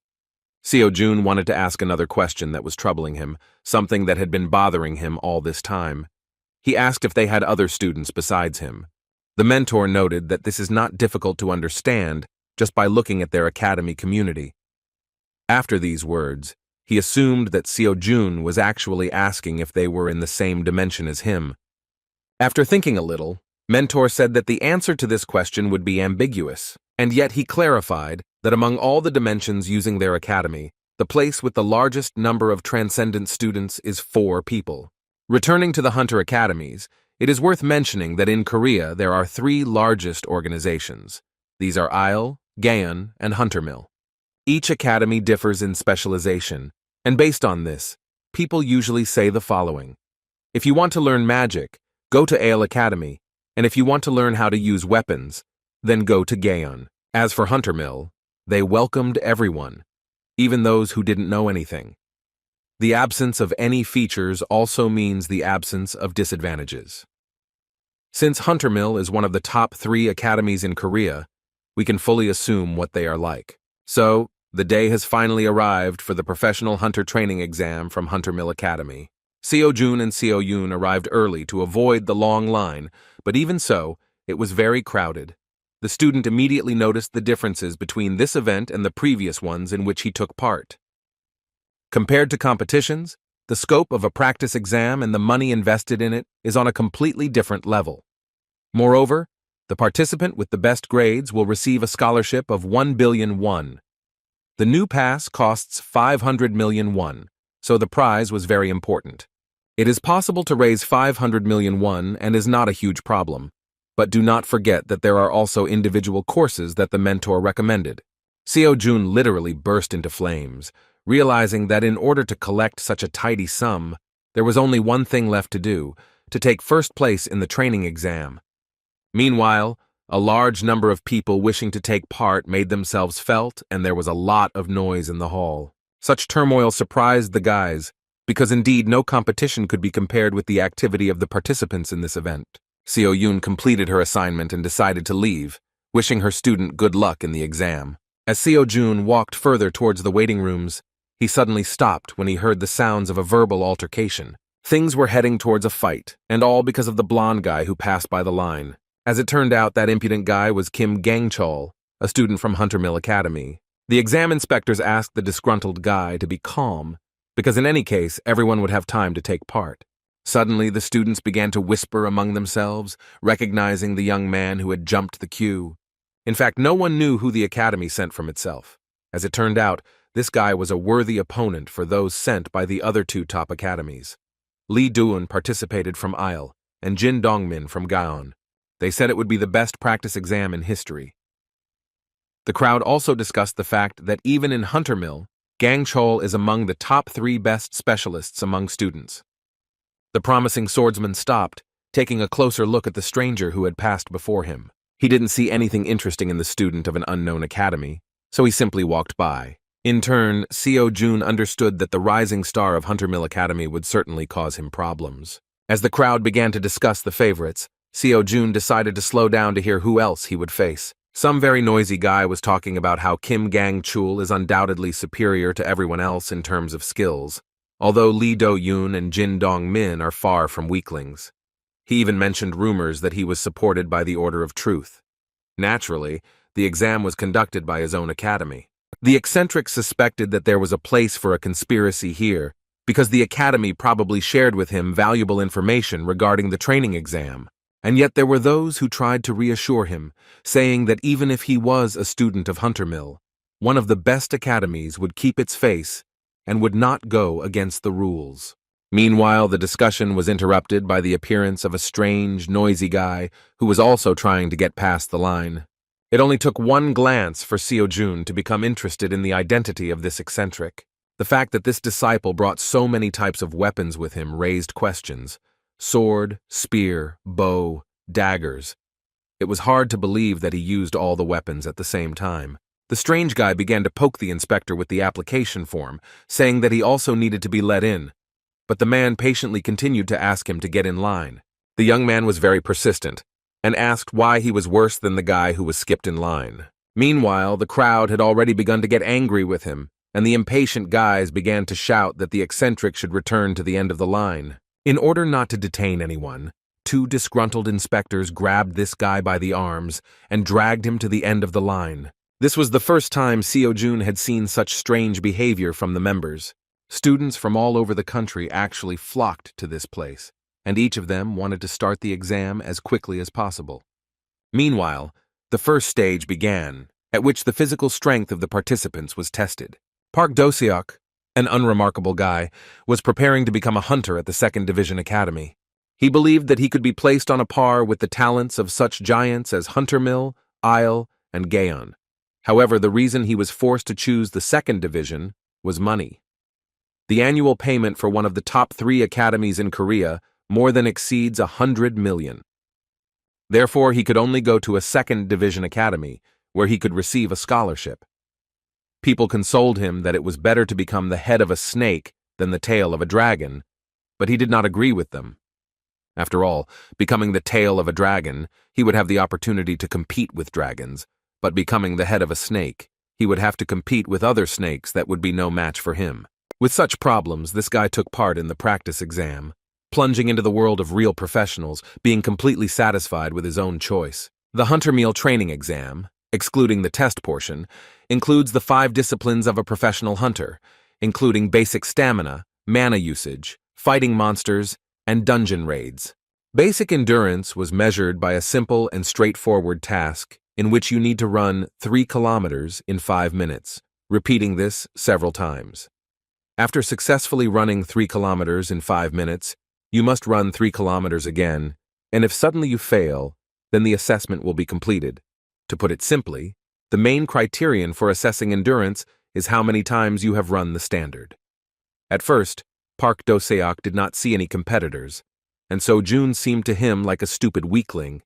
Seo-jun wanted to ask another question that was troubling him, something that had been bothering him all this time. He asked if they had other students besides him. The mentor noted that this is not difficult to understand just by looking at their academy community. After these words, he assumed that Seo-jun was actually asking if they were in the same dimension as him. After thinking a little, Mentor said that the answer to this question would be ambiguous, and yet he clarified that among all the dimensions using their academy, the place with the largest number of transcendent students is 4 people. Returning to the Hunter Academies, it is worth mentioning that in Korea there are 3 largest organizations. These are Isle, Gaon, and Huntermill. Each academy differs in specialization, and based on this, people usually say the following. If you want to learn magic, go to Ale Academy, and if you want to learn how to use weapons, then go to Gaon. As for Huntermill, they welcomed everyone, even those who didn't know anything. The absence of any features also means the absence of disadvantages. Since Huntermill is one of the top 3 academies in Korea, we can fully assume what they are like. So, the day has finally arrived for the professional hunter training exam from Huntermill Academy. Seo-jun and Seo-yoon arrived early to avoid the long line, but even so, it was very crowded. The student immediately noticed the differences between this event and the previous ones in which he took part. Compared to competitions, the scope of a practice exam and the money invested in it is on a completely different level. Moreover, the participant with the best grades will receive a scholarship of 1 billion won. The new pass costs 500 million won, so the prize was very important. It is possible to raise 500 million won and is not a huge problem. But do not forget that there are also individual courses that the mentor recommended. Seo Jun literally burst into flames, realizing that in order to collect such a tidy sum, there was only one thing left to do, to take first place in the training exam. Meanwhile, a large number of people wishing to take part made themselves felt, and there was a lot of noise in the hall. Such turmoil surprised the guys, because indeed no competition could be compared with the activity of the participants in this event. Seo Yoon completed her assignment and decided to leave, wishing her student good luck in the exam. As Seo Jun walked further towards the waiting rooms, he suddenly stopped when he heard the sounds of a verbal altercation. Things were heading towards a fight, and all because of the blonde guy who passed by the line. As it turned out, that impudent guy was Kim Gang-chol, a student from Hunter Mill Academy. The exam inspectors asked the disgruntled guy to be calm, because in any case, everyone would have time to take part. Suddenly, the students began to whisper among themselves, recognizing the young man who had jumped the queue. In fact, no one knew who the academy sent from itself. As it turned out, this guy was a worthy opponent for those sent by the other two top academies. Lee Doon participated from Isle, and Jin Dongmin from Gaon. They said it would be the best practice exam in history. The crowd also discussed the fact that even in Hunter Mill, Gang Chol is among the top 3 best specialists among students. The promising swordsman stopped, taking a closer look at the stranger who had passed before him. He didn't see anything interesting in the student of an unknown academy, so he simply walked by. In turn, Seo Jun understood that the rising star of Hunter Mill Academy would certainly cause him problems. As the crowd began to discuss the favorites, Seo Jun decided to slow down to hear who else he would face. Some very noisy guy was talking about how Kim Gang-chul is undoubtedly superior to everyone else in terms of skills, although Lee Do-yoon and Jin Dong-min are far from weaklings. He even mentioned rumors that he was supported by the Order of Truth. Naturally, the exam was conducted by his own academy. The eccentric suspected that there was a place for a conspiracy here, because the academy probably shared with him valuable information regarding the training exam. And yet there were those who tried to reassure him, saying that even if he was a student of Hunter Mill, one of the best academies would keep its face and would not go against the rules. Meanwhile, the discussion was interrupted by the appearance of a strange, noisy guy who was also trying to get past the line. It only took one glance for Seo Jun to become interested in the identity of this eccentric. The fact that this disciple brought so many types of weapons with him raised questions. Sword, spear, bow, daggers. It was hard to believe that he used all the weapons at the same time. The strange guy began to poke the inspector with the application form, saying that he also needed to be let in. But the man patiently continued to ask him to get in line. The young man was very persistent, and asked why he was worse than the guy who was skipped in line. Meanwhile, the crowd had already begun to get angry with him, and the impatient guys began to shout that the eccentric should return to the end of the line. In order not to detain anyone, 2 disgruntled inspectors grabbed this guy by the arms and dragged him to the end of the line. This was the first time Seo Jun had seen such strange behavior from the members. Students from all over the country actually flocked to this place, and each of them wanted to start the exam as quickly as possible. Meanwhile, the first stage began, at which the physical strength of the participants was tested. Park Do-seok, an unremarkable guy, was preparing to become a hunter at the 2nd Division Academy. He believed that he could be placed on a par with the talents of such giants as Hunter Mill, Isle, and Gaon. However, the reason he was forced to choose the 2nd Division was money. The annual payment for one of the top 3 academies in Korea more than exceeds 100 million. Therefore, he could only go to a 2nd Division Academy, where he could receive a scholarship. People consoled him that it was better to become the head of a snake than the tail of a dragon, but he did not agree with them. After all, becoming the tail of a dragon, he would have the opportunity to compete with dragons, but becoming the head of a snake, he would have to compete with other snakes that would be no match for him. With such problems, this guy took part in the practice exam, plunging into the world of real professionals, being completely satisfied with his own choice. The Hunter Meal Training Exam, excluding the test portion, includes the 5 disciplines of a professional hunter, including basic stamina, mana usage, fighting monsters, and dungeon raids. Basic endurance was measured by a simple and straightforward task in which you need to run 3 kilometers in 5 minutes, repeating this several times. After successfully running 3 kilometers in 5 minutes, you must run 3 kilometers again, and if suddenly you fail, then the assessment will be completed. To put it simply, the main criterion for assessing endurance is how many times you have run the standard. At first, Park Do-seok did not see any competitors, and so June seemed to him like a stupid weakling,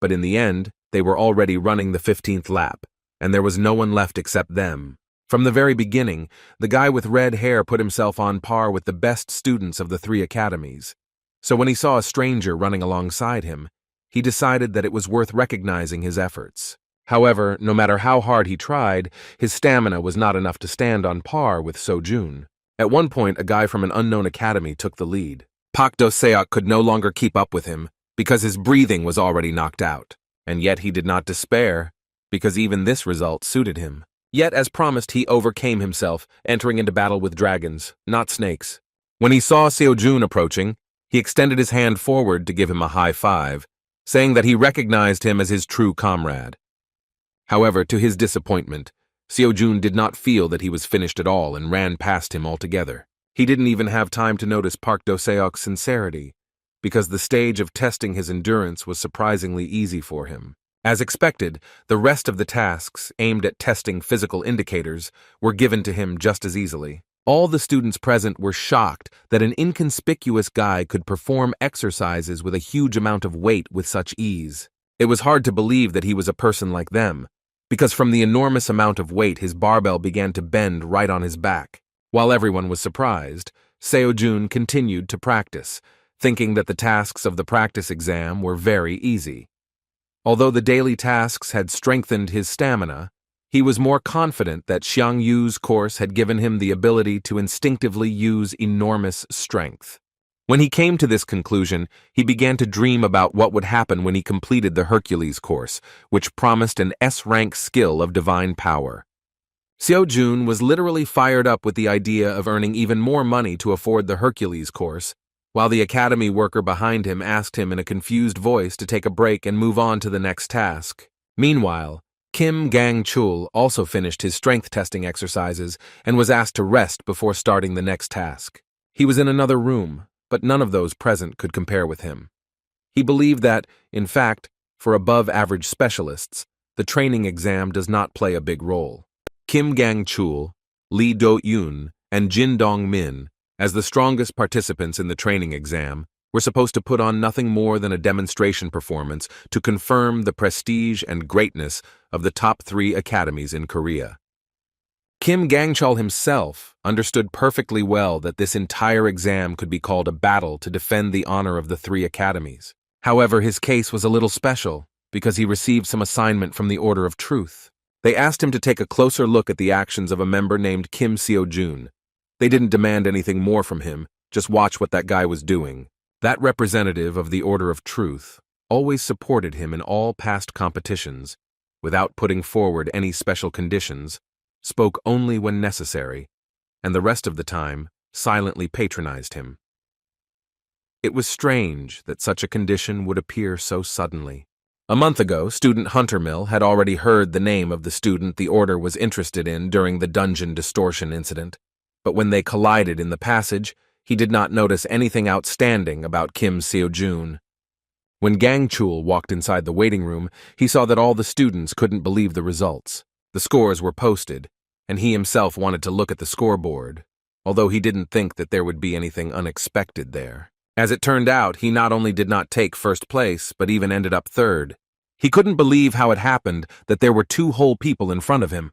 but in the end, they were already running the 15th lap, and there was no one left except them. From the very beginning, the guy with red hair put himself on par with the best students of the 3 academies, so when he saw a stranger running alongside him, he decided that it was worth recognizing his efforts. However, no matter how hard he tried, his stamina was not enough to stand on par with Seo-jun. At one point, a guy from an unknown academy took the lead. Park Do-seok could no longer keep up with him because his breathing was already knocked out, and yet he did not despair because even this result suited him. Yet, as promised, he overcame himself, entering into battle with dragons, not snakes. When he saw Seo-jun approaching, he extended his hand forward to give him a high five, saying that he recognized him as his true comrade. However, to his disappointment, Seo-jun did not feel that he was finished at all and ran past him altogether. He didn't even have time to notice Park Do-seok's sincerity, because the stage of testing his endurance was surprisingly easy for him. As expected, the rest of the tasks aimed at testing physical indicators were given to him just as easily. All the students present were shocked that an inconspicuous guy could perform exercises with a huge amount of weight with such ease. It was hard to believe that he was a person like them, because from the enormous amount of weight his barbell began to bend right on his back. While everyone was surprised, Seo-jun continued to practice, thinking that the tasks of the practice exam were very easy. Although the daily tasks had strengthened his stamina, he was more confident that Xiang Yu's course had given him the ability to instinctively use enormous strength. When he came to this conclusion, he began to dream about what would happen when he completed the Hercules course, which promised an S-rank skill of divine power. Seo-jun was literally fired up with the idea of earning even more money to afford the Hercules course, while the academy worker behind him asked him in a confused voice to take a break and move on to the next task. Meanwhile, Kim Gang-chul also finished his strength testing exercises and was asked to rest before starting the next task. He was in another room, but none of those present could compare with him. He believed that, in fact, for above-average specialists, the training exam does not play a big role. Kim Gang-chul, Lee Do-yoon, and Jin Dong-min, as the strongest participants in the training exam, were supposed to put on nothing more than a demonstration performance to confirm the prestige and greatness of the top 3 academies in Korea. Kim Gang-chul himself understood perfectly well that this entire exam could be called a battle to defend the honor of the 3 academies. However, his case was a little special because he received some assignment from the Order of Truth. They asked him to take a closer look at the actions of a member named Kim Seo-jun. They didn't demand anything more from him, just watch what that guy was doing. That representative of the Order of Truth always supported him in all past competitions, without putting forward any special conditions, spoke only when necessary, and the rest of the time silently patronized him. It was strange that such a condition would appear so suddenly. A month ago, Student Huntermill had already heard the name of the student the Order was interested in during the dungeon distortion incident, but when they collided in the passage, he did not notice anything outstanding about Kim Seo-jun. When Gang-chul walked inside the waiting room, he saw that all the students couldn't believe the results. The scores were posted, and he himself wanted to look at the scoreboard, although he didn't think that there would be anything unexpected there. As it turned out, he not only did not take first place, but even ended up third. He couldn't believe how it happened that there were 2 whole people in front of him.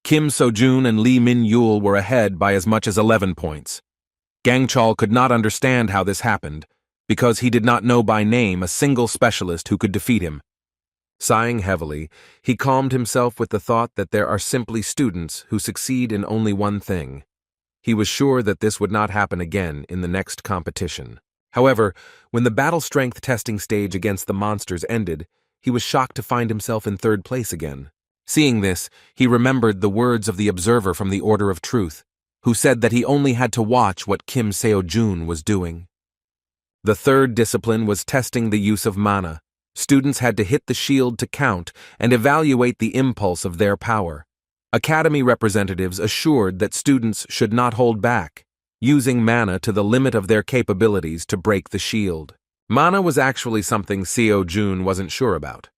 Kim Seo-jun and Lee Min-yul were ahead by as much as 11 points. Gang-chul could not understand how this happened, because he did not know by name a single specialist who could defeat him. Sighing heavily, he calmed himself with the thought that there are simply students who succeed in only one thing. He was sure that this would not happen again in the next competition. However, when the battle strength testing stage against the monsters ended, he was shocked to find himself in third place again. Seeing this, he remembered the words of the observer from the Order of Truth, who said that he only had to watch what Kim Seo-jun was doing. The third discipline was testing the use of mana. Students had to hit the shield to count and evaluate the impulse of their power. Academy representatives assured that students should not hold back, using mana to the limit of their capabilities to break the shield. Mana was actually something Seo-jun wasn't sure about.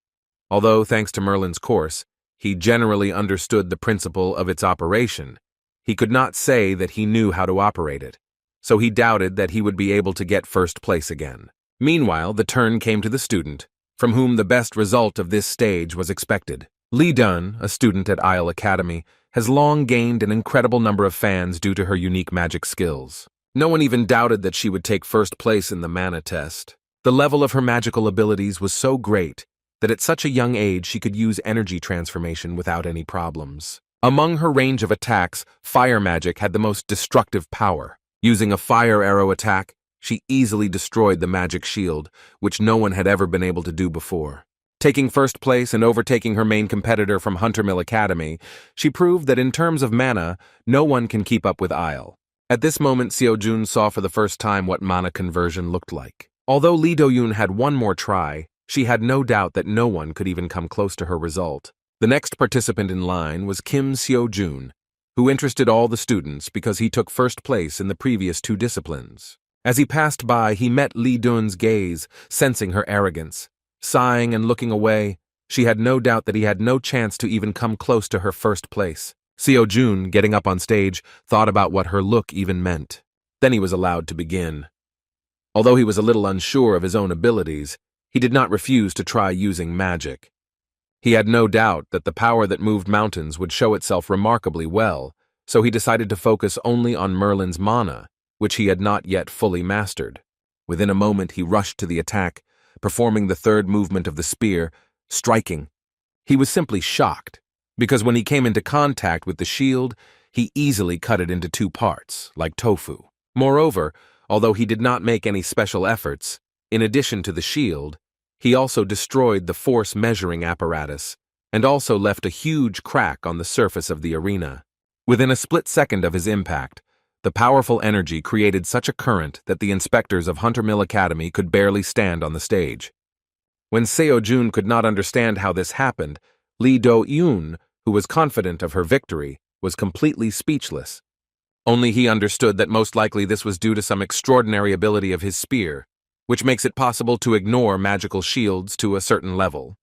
Although, thanks to Merlin's course, he generally understood the principle of its operation, he could not say that he knew how to operate it, so he doubted that he would be able to get first place again. Meanwhile, the turn came to the student, from whom the best result of this stage was expected. Lee Dun, a student at Isle Academy, has long gained an incredible number of fans due to her unique magic skills. No one even doubted that she would take first place in the mana test. The level of her magical abilities was so great that at such a young age she could use energy transformation without any problems. Among her range of attacks, fire magic had the most destructive power. Using a fire arrow attack, she easily destroyed the magic shield, which no one had ever been able to do before. Taking first place and overtaking her main competitor from Huntermill Academy, she proved that in terms of mana, no one can keep up with Isle. At this moment, Seo-jun saw for the first time what mana conversion looked like. Although Lee Do-yoon had one more try, she had no doubt that no one could even come close to her result. The next participant in line was Kim Seo-jun, who interested all the students because he took first place in the previous two disciplines. As he passed by, he met Lee Dun's gaze, sensing her arrogance. Sighing and looking away, she had no doubt that he had no chance to even come close to her first place. Seo-jun, getting up on stage, thought about what her look even meant. Then he was allowed to begin. Although he was a little unsure of his own abilities, he did not refuse to try using magic. He had no doubt that the power that moved mountains would show itself remarkably well, so he decided to focus only on Merlin's mana, which he had not yet fully mastered. Within a moment he rushed to the attack, performing the third movement of the spear, striking. He was simply shocked, because when he came into contact with the shield, he easily cut it into two parts, like tofu. Moreover, although he did not make any special efforts, in addition to the shield, he also destroyed the force measuring apparatus, and also left a huge crack on the surface of the arena. Within a split second of his impact, the powerful energy created such a current that the inspectors of Huntermill Academy could barely stand on the stage. When Seo-jun could not understand how this happened, Lee Do-yoon, who was confident of her victory, was completely speechless. Only he understood that most likely this was due to some extraordinary ability of his spear, which makes it possible to ignore magical shields to a certain level.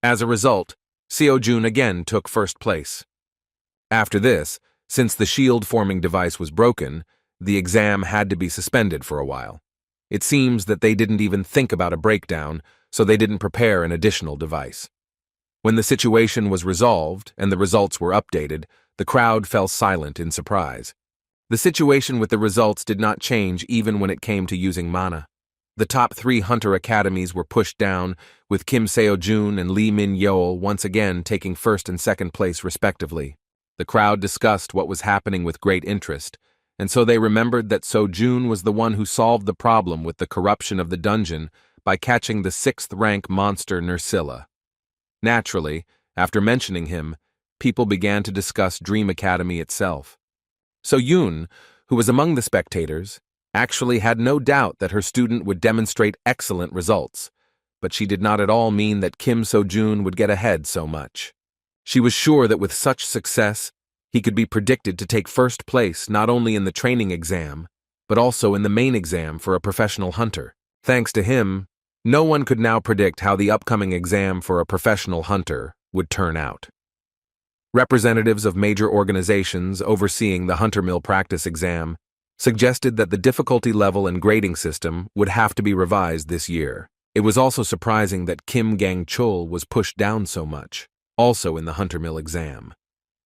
As a result, Seo-jun again took first place. After this, since the shield-forming device was broken, the exam had to be suspended for a while. It seems that they didn't even think about a breakdown, so they didn't prepare an additional device. When the situation was resolved and the results were updated, the crowd fell silent in surprise. The situation with the results did not change even when it came to using mana. The top 3 Hunter Academies were pushed down, with Kim Seo-jun and Lee Min-yeol once again taking first and second place respectively. The crowd discussed what was happening with great interest, and so they remembered that Seo-jun was the one who solved the problem with the corruption of the dungeon by catching the 6th rank monster Nursilla. Naturally, after mentioning him, people began to discuss Dream Academy itself. Seo-yun, who was among the spectators, actually had no doubt that her student would demonstrate excellent results, but she did not at all mean that Kim Seo-jun would get ahead so much. She was sure that with such success, he could be predicted to take first place not only in the training exam, but also in the main exam for a professional hunter. Thanks to him, no one could now predict how the upcoming exam for a professional hunter would turn out. Representatives of major organizations overseeing the Huntermill practice exam suggested that the difficulty level and grading system would have to be revised this year. It was also surprising that Kim Gang-chul was pushed down so much, also in the Huntermill exam.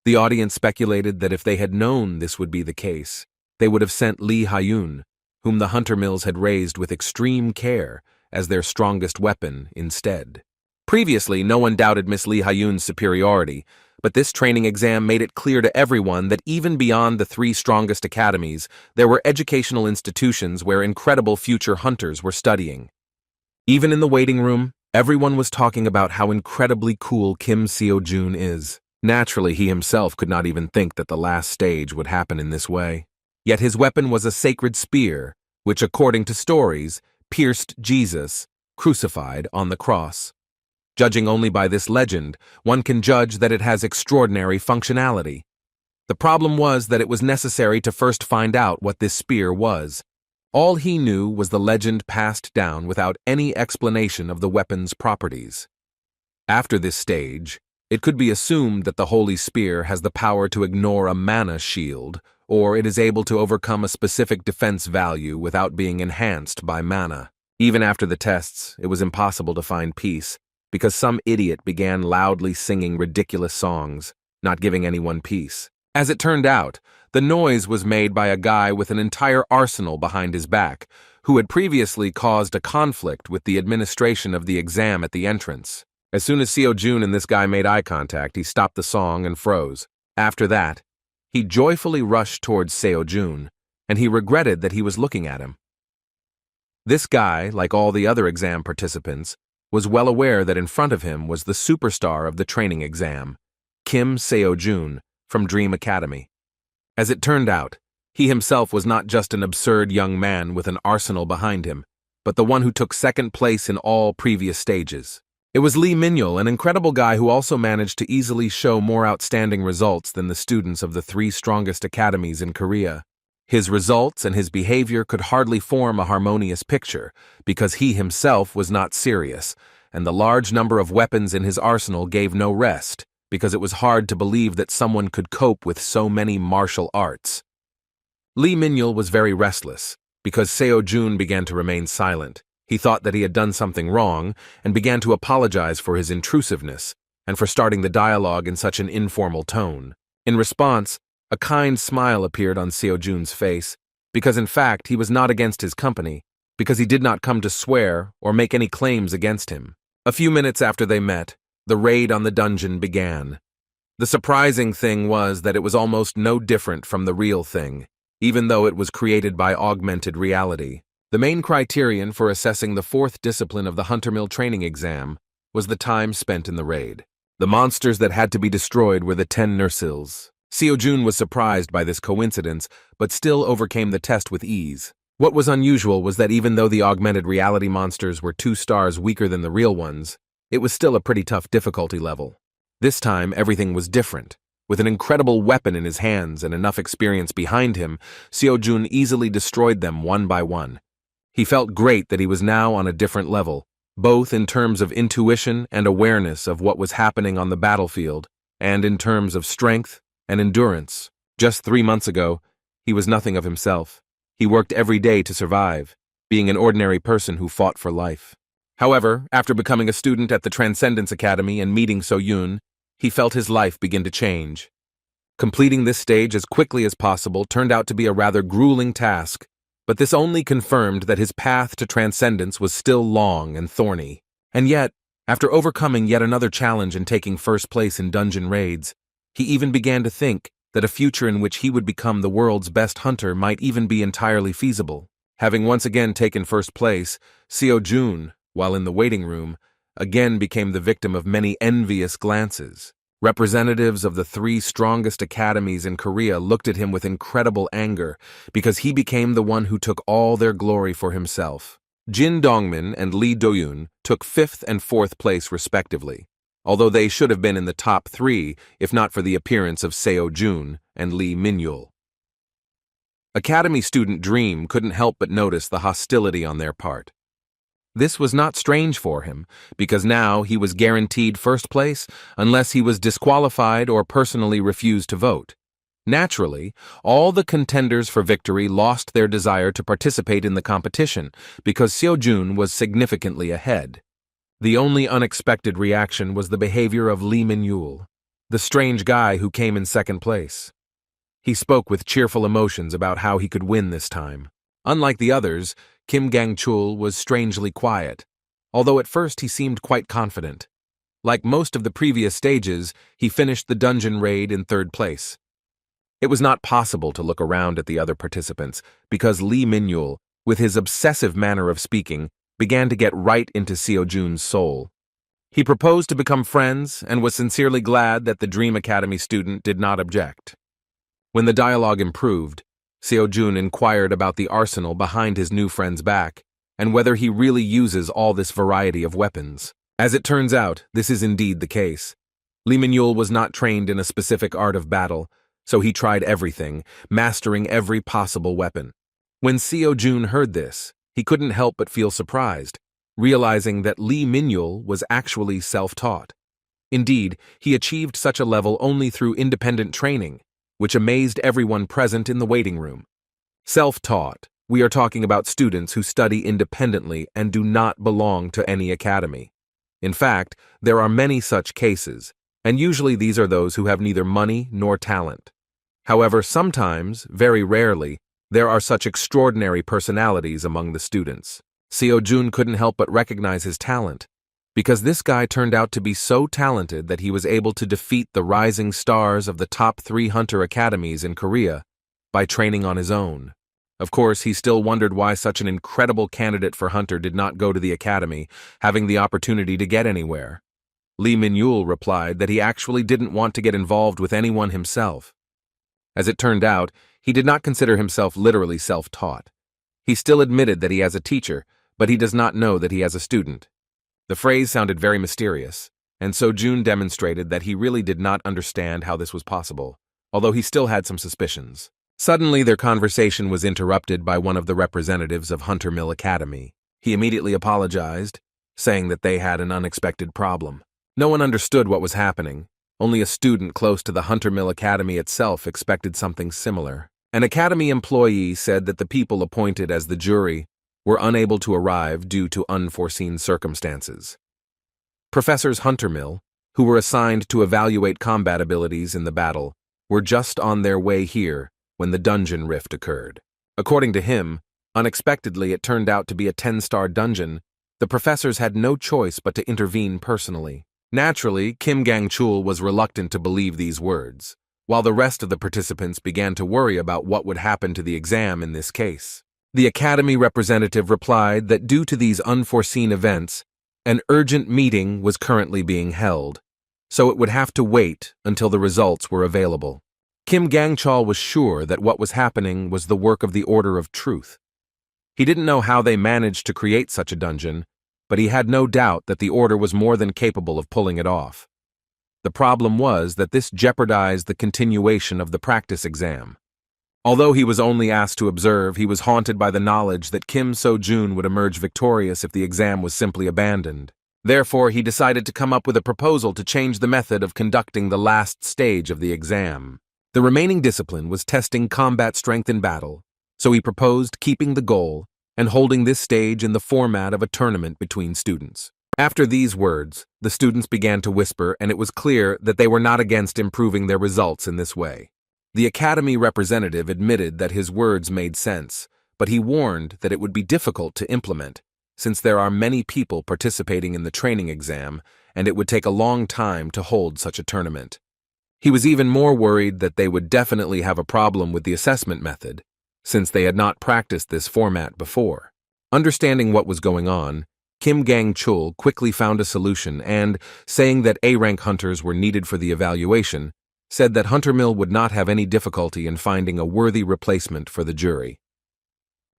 The audience speculated that if they had known this would be the case, they would have sent Lee Ha-yoon, whom the Huntermills had raised with extreme care, as their strongest weapon instead. Previously, no one doubted Miss Lee Ha-yoon's superiority, but this training exam made it clear to everyone that even beyond the 3 strongest academies, there were educational institutions where incredible future hunters were studying. Even in the waiting room, Everyone was talking about how incredibly cool Kim Seo-jun is. Naturally, he himself could not even think that the last stage would happen in this way. Yet his weapon was a sacred spear, which, according to stories, pierced Jesus, crucified on the cross. Judging only by this legend, one can judge that it has extraordinary functionality. The problem was that it was necessary to first find out what this spear was. All he knew was the legend passed down without any explanation of the weapon's properties. After this stage, it could be assumed that the Holy Spear has the power to ignore a mana shield, or it is able to overcome a specific defense value without being enhanced by mana. Even after the tests, it was impossible to find peace, because some idiot began loudly singing ridiculous songs, not giving anyone peace. As it turned out, the noise was made by a guy with an entire arsenal behind his back, who had previously caused a conflict with the administration of the exam at the entrance. As soon as Seo-jun and this guy made eye contact, he stopped the song and froze. After that, he joyfully rushed towards Seo-jun, and he regretted that he was looking at him. This guy, like all the other exam participants, was well aware that in front of him was the superstar of the training exam, Kim Seo-jun, from Dream Academy. As it turned out, he himself was not just an absurd young man with an arsenal behind him, but the one who took second place in all previous stages. It was Lee Min-yul, an incredible guy who also managed to easily show more outstanding results than the students of the 3 strongest academies in Korea. His results and his behavior could hardly form a harmonious picture, because he himself was not serious, and the large number of weapons in his arsenal gave no rest, because it was hard to believe that someone could cope with so many martial arts. Lee Min-yul was very restless, because Seo-jun began to remain silent. He thought that he had done something wrong, and began to apologize for his intrusiveness, and for starting the dialogue in such an informal tone. In response, a kind smile appeared on Seo-jun's face, because in fact he was not against his company, because he did not come to swear or make any claims against him. A few minutes after they met, the raid on the dungeon began. The surprising thing was that it was almost no different from the real thing, even though it was created by augmented reality. The main criterion for assessing the 4th discipline of the Huntermill training exam was the time spent in the raid. The monsters that had to be destroyed were the 10 Nursils. Seo-jun was surprised by this coincidence, but still overcame the test with ease. What was unusual was that even though the augmented reality monsters were 2 stars weaker than the real ones, it was still a pretty tough difficulty level. This time, everything was different. With an incredible weapon in his hands and enough experience behind him, Seo-jun easily destroyed them one by one. He felt great that he was now on a different level, both in terms of intuition and awareness of what was happening on the battlefield, and in terms of strength and endurance. Just 3 months ago, he was nothing of himself. He worked every day to survive, being an ordinary person who fought for life. However, after becoming a student at the Transcendence Academy and meeting So-yun, he felt his life begin to change. Completing this stage as quickly as possible turned out to be a rather grueling task, but this only confirmed that his path to transcendence was still long and thorny. And yet, after overcoming yet another challenge and taking first place in dungeon raids, he even began to think that a future in which he would become the world's best hunter might even be entirely feasible. Having once again taken first place, Seo-jun, while in the waiting room, again became the victim of many envious glances. Representatives of the 3 strongest academies in Korea looked at him with incredible anger because he became the one who took all their glory for himself. Jin Dongmin and Lee Do-yoon took 5th and 4th place respectively, although they should have been in the top 3 if not for the appearance of Seo-jun and Lee Min-yul. Academy student Dream couldn't help but notice the hostility on their part. This was not strange for him, because now he was guaranteed first place unless he was disqualified or personally refused to vote. Naturally, all the contenders for victory lost their desire to participate in the competition because Seo-jun was significantly ahead. The only unexpected reaction was the behavior of Lee Min-yul, the strange guy who came in second place. He spoke with cheerful emotions about how he could win this time. Unlike the others, Kim Gang-chul was strangely quiet, although at first he seemed quite confident. Like most of the previous stages, he finished the dungeon raid in 3rd place. It was not possible to look around at the other participants because Lee Min-yul, with his obsessive manner of speaking, began to get right into Seo-jun's soul. He proposed to become friends and was sincerely glad that the Dream Academy student did not object. When the dialogue improved, Seo-jun inquired about the arsenal behind his new friend's back and whether he really uses all this variety of weapons. As it turns out, this is indeed the case. Lee Min-yul was not trained in a specific art of battle, so he tried everything, mastering every possible weapon. When Seo-jun heard this, he couldn't help but feel surprised, realizing that Lee Min-yul was actually self-taught. Indeed, he achieved such a level only through independent training, which amazed everyone present in the waiting room. Self-taught, we are talking about students who study independently and do not belong to any academy. In fact, there are many such cases, and usually these are those who have neither money nor talent. However, sometimes, very rarely, there are such extraordinary personalities among the students. Seo-jun couldn't help but recognize his talent, because this guy turned out to be so talented that he was able to defeat the rising stars of the top 3 hunter academies in Korea by training on his own. Of course, he still wondered why such an incredible candidate for hunter did not go to the academy, having the opportunity to get anywhere. Lee Min-yul replied that he actually didn't want to get involved with anyone himself. As it turned out, he did not consider himself literally self-taught. He still admitted that he has a teacher, but he does not know that he has a student. The phrase sounded very mysterious, and Seo-jun demonstrated that he really did not understand how this was possible, although he still had some suspicions. Suddenly, their conversation was interrupted by one of the representatives of Hunter Mill Academy. He immediately apologized, saying that they had an unexpected problem. No one understood what was happening. Only a student close to the Hunter Mill Academy itself expected something similar. An academy employee said that the people appointed as the jury were unable to arrive due to unforeseen circumstances. Professors Hunter Mill, who were assigned to evaluate combat abilities in the battle, were just on their way here when the dungeon rift occurred. According to him, unexpectedly it turned out to be a 10-star dungeon. The professors had no choice but to intervene personally. Naturally, Kim Gang-chul was reluctant to believe these words, while the rest of the participants began to worry about what would happen to the exam in this case. The academy representative replied that due to these unforeseen events, an urgent meeting was currently being held, so it would have to wait until the results were available. Kim Gang-chul was sure that what was happening was the work of the Order of Truth. He didn't know how they managed to create such a dungeon, but he had no doubt that the Order was more than capable of pulling it off. The problem was that this jeopardized the continuation of the practice exam. Although he was only asked to observe, he was haunted by the knowledge that Kim Seo-jun would emerge victorious if the exam was simply abandoned. Therefore, he decided to come up with a proposal to change the method of conducting the last stage of the exam. The remaining discipline was testing combat strength in battle, so he proposed keeping the goal and holding this stage in the format of a tournament between students. After these words, the students began to whisper, and it was clear that they were not against improving their results in this way. The academy representative admitted that his words made sense, but he warned that it would be difficult to implement, since there are many people participating in the training exam, and it would take a long time to hold such a tournament. He was even more worried that they would definitely have a problem with the assessment method, since they had not practiced this format before. Understanding what was going on, Kim Gang-chul quickly found a solution and, saying that A-rank hunters were needed for the evaluation, said that Hunter Mill would not have any difficulty in finding a worthy replacement for the jury.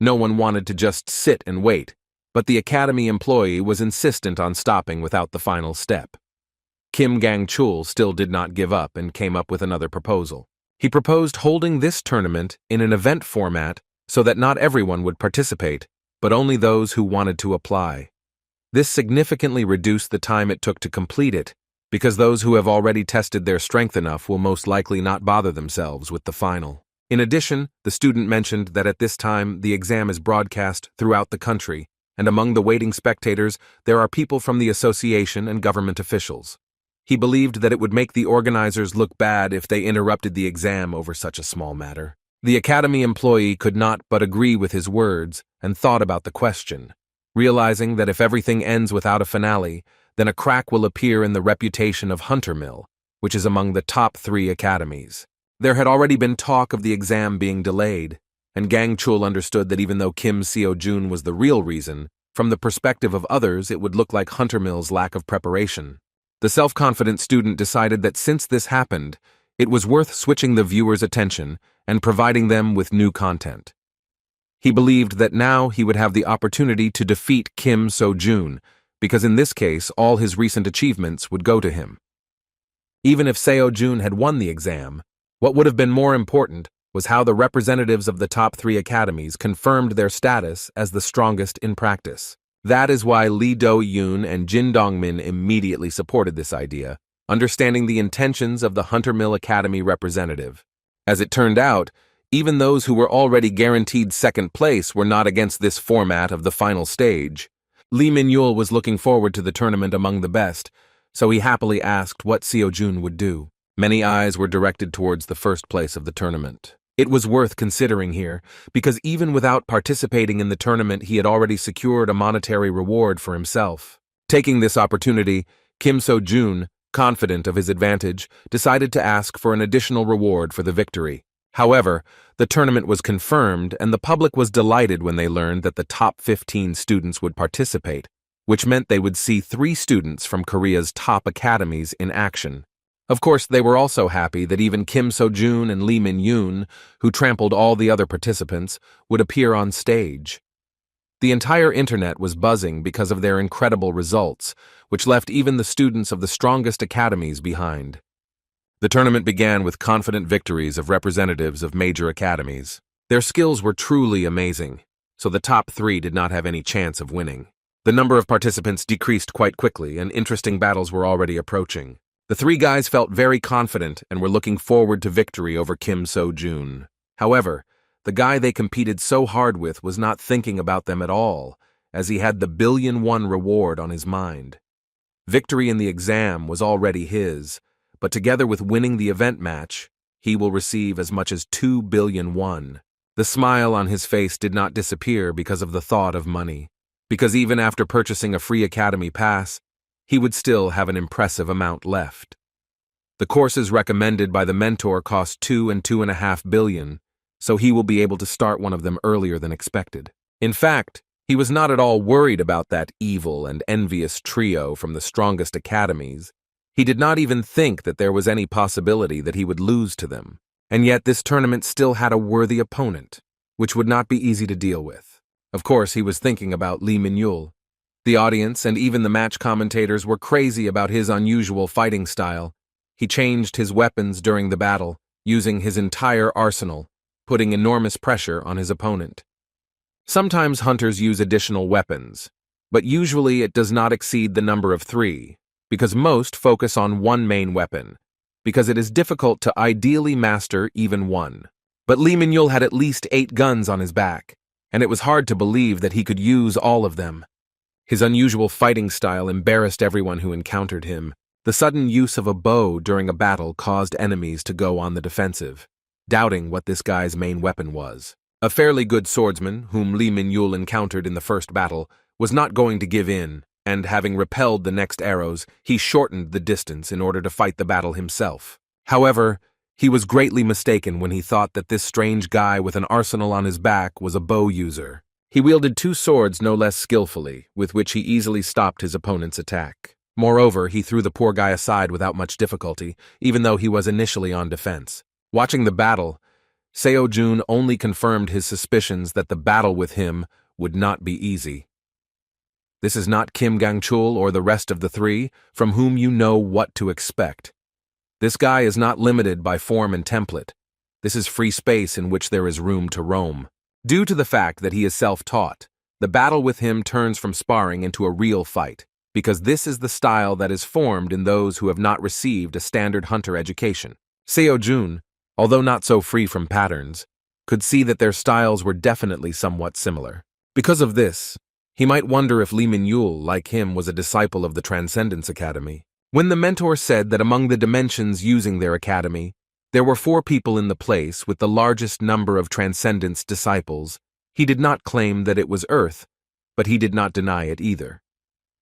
No one wanted to just sit and wait, but the academy employee was insistent on stopping without the final step. Kim Gang-chul still did not give up and came up with another proposal. He proposed holding this tournament in an event format so that not everyone would participate, but only those who wanted to apply. This significantly reduced the time it took to complete it, because those who have already tested their strength enough will most likely not bother themselves with the final. In addition, the student mentioned that at this time the exam is broadcast throughout the country, and among the waiting spectators there are people from the association and government officials. He believed that it would make the organizers look bad if they interrupted the exam over such a small matter. The academy employee could not but agree with his words and thought about the question, realizing that if everything ends without a finale, then a crack will appear in the reputation of Hunter Mill, which is among the top 3 academies. There had already been talk of the exam being delayed, and Gang-chul understood that even though Kim Seo-jun was the real reason, From the perspective of others, it would look like Hunter Mill's lack of preparation. The self-confident student decided that since this happened, it was worth switching the viewer's attention and providing them with new content. He believed that now he would have the opportunity to defeat Kim So-jun, because in this case, all his recent achievements would go to him. Even if Seo-jun had won the exam, what would have been more important was how the representatives of the top 3 academies confirmed their status as the strongest in practice. That is why Lee Do-yoon and Jin Dong-min immediately supported this idea, understanding the intentions of the Hunter Mill Academy representative. As it turned out, even those who were already guaranteed second place were not against this format of the final stage. Lee Min-yul was looking forward to the tournament among the best, so he happily asked what Seo-jun would do. Many eyes were directed towards the first place of the tournament. It was worth considering here, because even without participating in the tournament, he had already secured a monetary reward for himself. Taking this opportunity, Kim So-jun, confident of his advantage, decided to ask for an additional reward for the victory. However, the tournament was confirmed, and the public was delighted when they learned that the top 15 students would participate, which meant they would see 3 students from Korea's top academies in action. Of course, they were also happy that even Kim So-jun and Lee Min-yoon, who trampled all the other participants, would appear on stage. The entire internet was buzzing because of their incredible results, which left even the students of the strongest academies behind. The tournament began with confident victories of representatives of major academies. Their skills were truly amazing, so the top 3 did not have any chance of winning. The number of participants decreased quite quickly, and interesting battles were already approaching. The 3 guys felt very confident and were looking forward to victory over Kim So-jun. However, the guy they competed so hard with was not thinking about them at all, as he had the $1 billion reward on his mind. Victory in the exam was already his, but together with winning the event match, he will receive as much as $2 billion. The smile on his face did not disappear because of the thought of money, because even after purchasing a free academy pass, he would still have an impressive amount left. The courses recommended by the mentor cost $2 and $2.5 billion, so he will be able to start one of them earlier than expected. In fact, he was not at all worried about that evil and envious trio from the strongest academies. He did not even think that there was any possibility that he would lose to them. And yet this tournament still had a worthy opponent, which would not be easy to deal with. Of course, he was thinking about Lee Min-yul. The audience and even the match commentators were crazy about his unusual fighting style. He changed his weapons during the battle, using his entire arsenal, putting enormous pressure on his opponent. Sometimes hunters use additional weapons, but usually it does not exceed the number of 3, because most focus on one main weapon, because it is difficult to ideally master even one. But Lee Min-yul had at least 8 guns on his back, and it was hard to believe that he could use all of them. His unusual fighting style embarrassed everyone who encountered him. The sudden use of a bow during a battle caused enemies to go on the defensive, doubting what this guy's main weapon was. A fairly good swordsman, whom Lee Min-yul encountered in the first battle, was not going to give in, and having repelled the next arrows, he shortened the distance in order to fight the battle himself. However, he was greatly mistaken when he thought that this strange guy with an arsenal on his back was a bow user. He wielded 2 swords no less skillfully, with which he easily stopped his opponent's attack. Moreover, he threw the poor guy aside without much difficulty, even though he was initially on defense. Watching the battle, Seo-jun only confirmed his suspicions that the battle with him would not be easy. This is not Kim Gang-chul or the rest of the 3, from whom you know what to expect. This guy is not limited by form and template. This is free space in which there is room to roam. Due to the fact that he is self-taught, the battle with him turns from sparring into a real fight, because this is the style that is formed in those who have not received a standard hunter education. Seo-jun, although not so free from patterns, could see that their styles were definitely somewhat similar. Because of this, he might wonder if Lee Min-yul, like him, was a disciple of the Transcendence Academy. When the mentor said that among the dimensions using their academy, there were 4 people in the place with the largest number of Transcendence disciples, he did not claim that it was Earth, but he did not deny it either.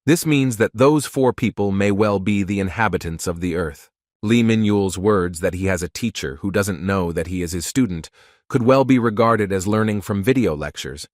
This means that those 4 people may well be the inhabitants of the Earth. Lee Min-yul's words that he has a teacher who doesn't know that he is his student could well be regarded as learning from video lectures,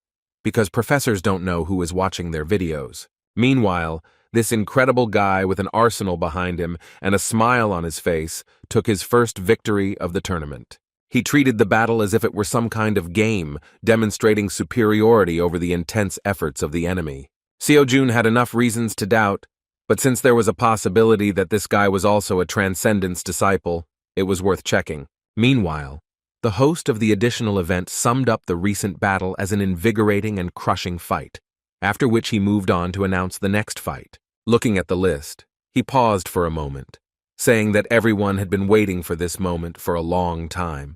because professors don't know who is watching their videos. Meanwhile, this incredible guy with an arsenal behind him and a smile on his face took his first victory of the tournament. He treated the battle as if it were some kind of game, demonstrating superiority over the intense efforts of the enemy. Seo-jun had enough reasons to doubt, but since there was a possibility that this guy was also a Transcendence disciple, it was worth checking. Meanwhile, the host of the additional event summed up the recent battle as an invigorating and crushing fight, after which he moved on to announce the next fight. Looking at the list, he paused for a moment, saying that everyone had been waiting for this moment for a long time.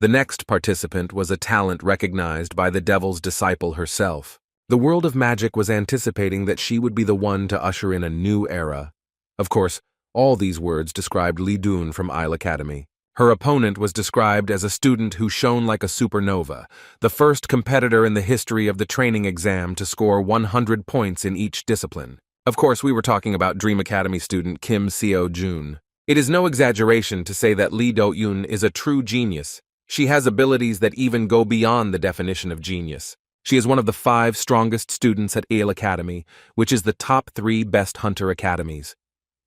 The next participant was a talent recognized by the Devil's disciple herself. The world of magic was anticipating that she would be the one to usher in a new era. Of course, all these words described Lee Dun from Isle Academy. Her opponent was described as a student who shone like a supernova, the first competitor in the history of the training exam to score 100 points in each discipline. Of course, we were talking about Dream Academy student Kim Seo-jun. It is no exaggeration to say that Lee Do-yoon is a true genius. She has abilities that even go beyond the definition of genius. She is one of the 5 strongest students at Isle Academy, which is the top 3 best hunter academies.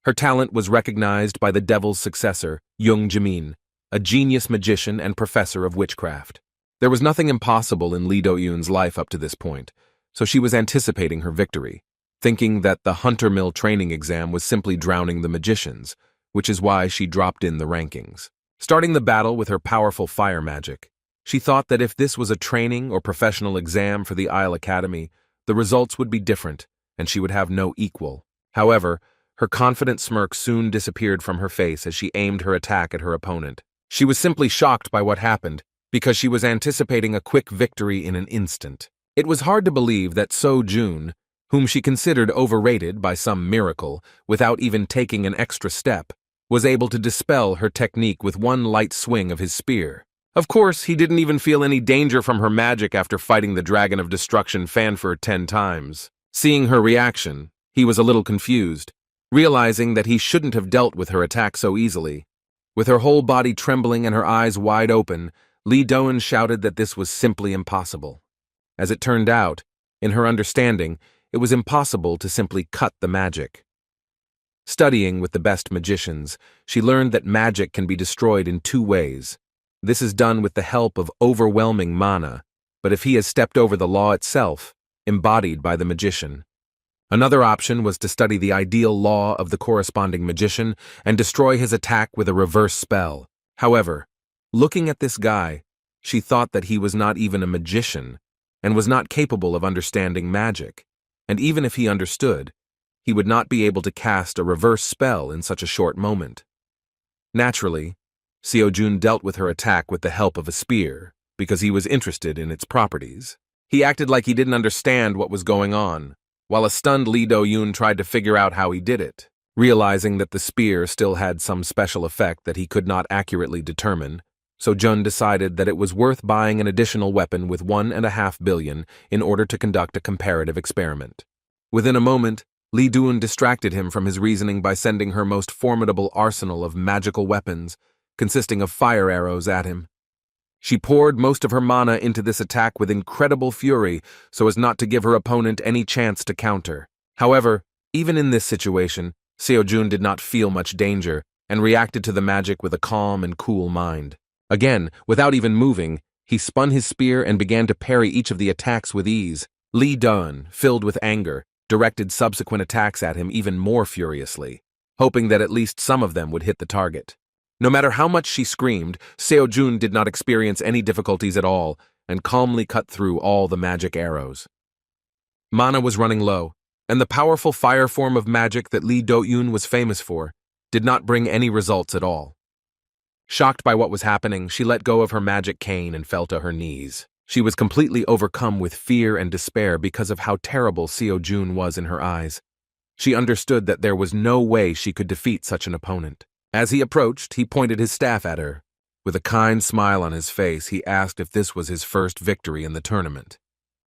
Her talent was recognized by the Devil's successor, Young Jimin, a genius magician and professor of witchcraft. There was nothing impossible in Lee Do-yoon's life up to this point, so she was anticipating her victory, thinking that the Hunter Mill training exam was simply drowning the magicians, which is why she dropped in the rankings. Starting the battle with her powerful fire magic, she thought that if this was a training or professional exam for the Isle Academy, the results would be different, and she would have no equal. However, her confident smirk soon disappeared from her face as she aimed her attack at her opponent. She was simply shocked by what happened, because she was anticipating a quick victory in an instant. It was hard to believe that Seo-jun, whom she considered overrated by some miracle, without even taking an extra step, was able to dispel her technique with one light swing of his spear. Of course, he didn't even feel any danger from her magic after fighting the Dragon of Destruction Fanfur 10 times. Seeing her reaction, he was a little confused, realizing that he shouldn't have dealt with her attack so easily. With her whole body trembling and her eyes wide open, Lee Do-yoon shouted that this was simply impossible. As it turned out, in her understanding, it was impossible to simply cut the magic. Studying with the best magicians, she learned that magic can be destroyed in 2 ways. This is done with the help of overwhelming mana, but if he has stepped over the law itself, embodied by the magician. Another option was to study the ideal law of the corresponding magician and destroy his attack with a reverse spell. However, looking at this guy, she thought that he was not even a magician and was not capable of understanding magic, and even if he understood, he would not be able to cast a reverse spell in such a short moment. Naturally, Seo-jun dealt with her attack with the help of a spear, because he was interested in its properties. He acted like he didn't understand what was going on, while a stunned Lee Do-yoon tried to figure out how he did it. Realizing that the spear still had some special effect that he could not accurately determine, Seo-jun decided that it was worth buying an additional weapon with 1.5 billion in order to conduct a comparative experiment. Within a moment, Lee Do-yoon distracted him from his reasoning by sending her most formidable arsenal of magical weapons, consisting of fire arrows, at him. She poured most of her mana into this attack with incredible fury so as not to give her opponent any chance to counter. However, even in this situation, Seo-jun did not feel much danger and reacted to the magic with a calm and cool mind. Again, without even moving, he spun his spear and began to parry each of the attacks with ease. Lee Do-yoon, filled with anger, directed subsequent attacks at him even more furiously, hoping that at least some of them would hit the target. No matter how much she screamed, Seo-jun did not experience any difficulties at all and calmly cut through all the magic arrows. Mana was running low, and the powerful fire form of magic that Lee Do-yoon was famous for did not bring any results at all. Shocked by what was happening, she let go of her magic cane and fell to her knees. She was completely overcome with fear and despair because of how terrible Seo-jun was in her eyes. She understood that there was no way she could defeat such an opponent. As he approached, he pointed his staff at her. With a kind smile on his face, he asked if this was his first victory in the tournament.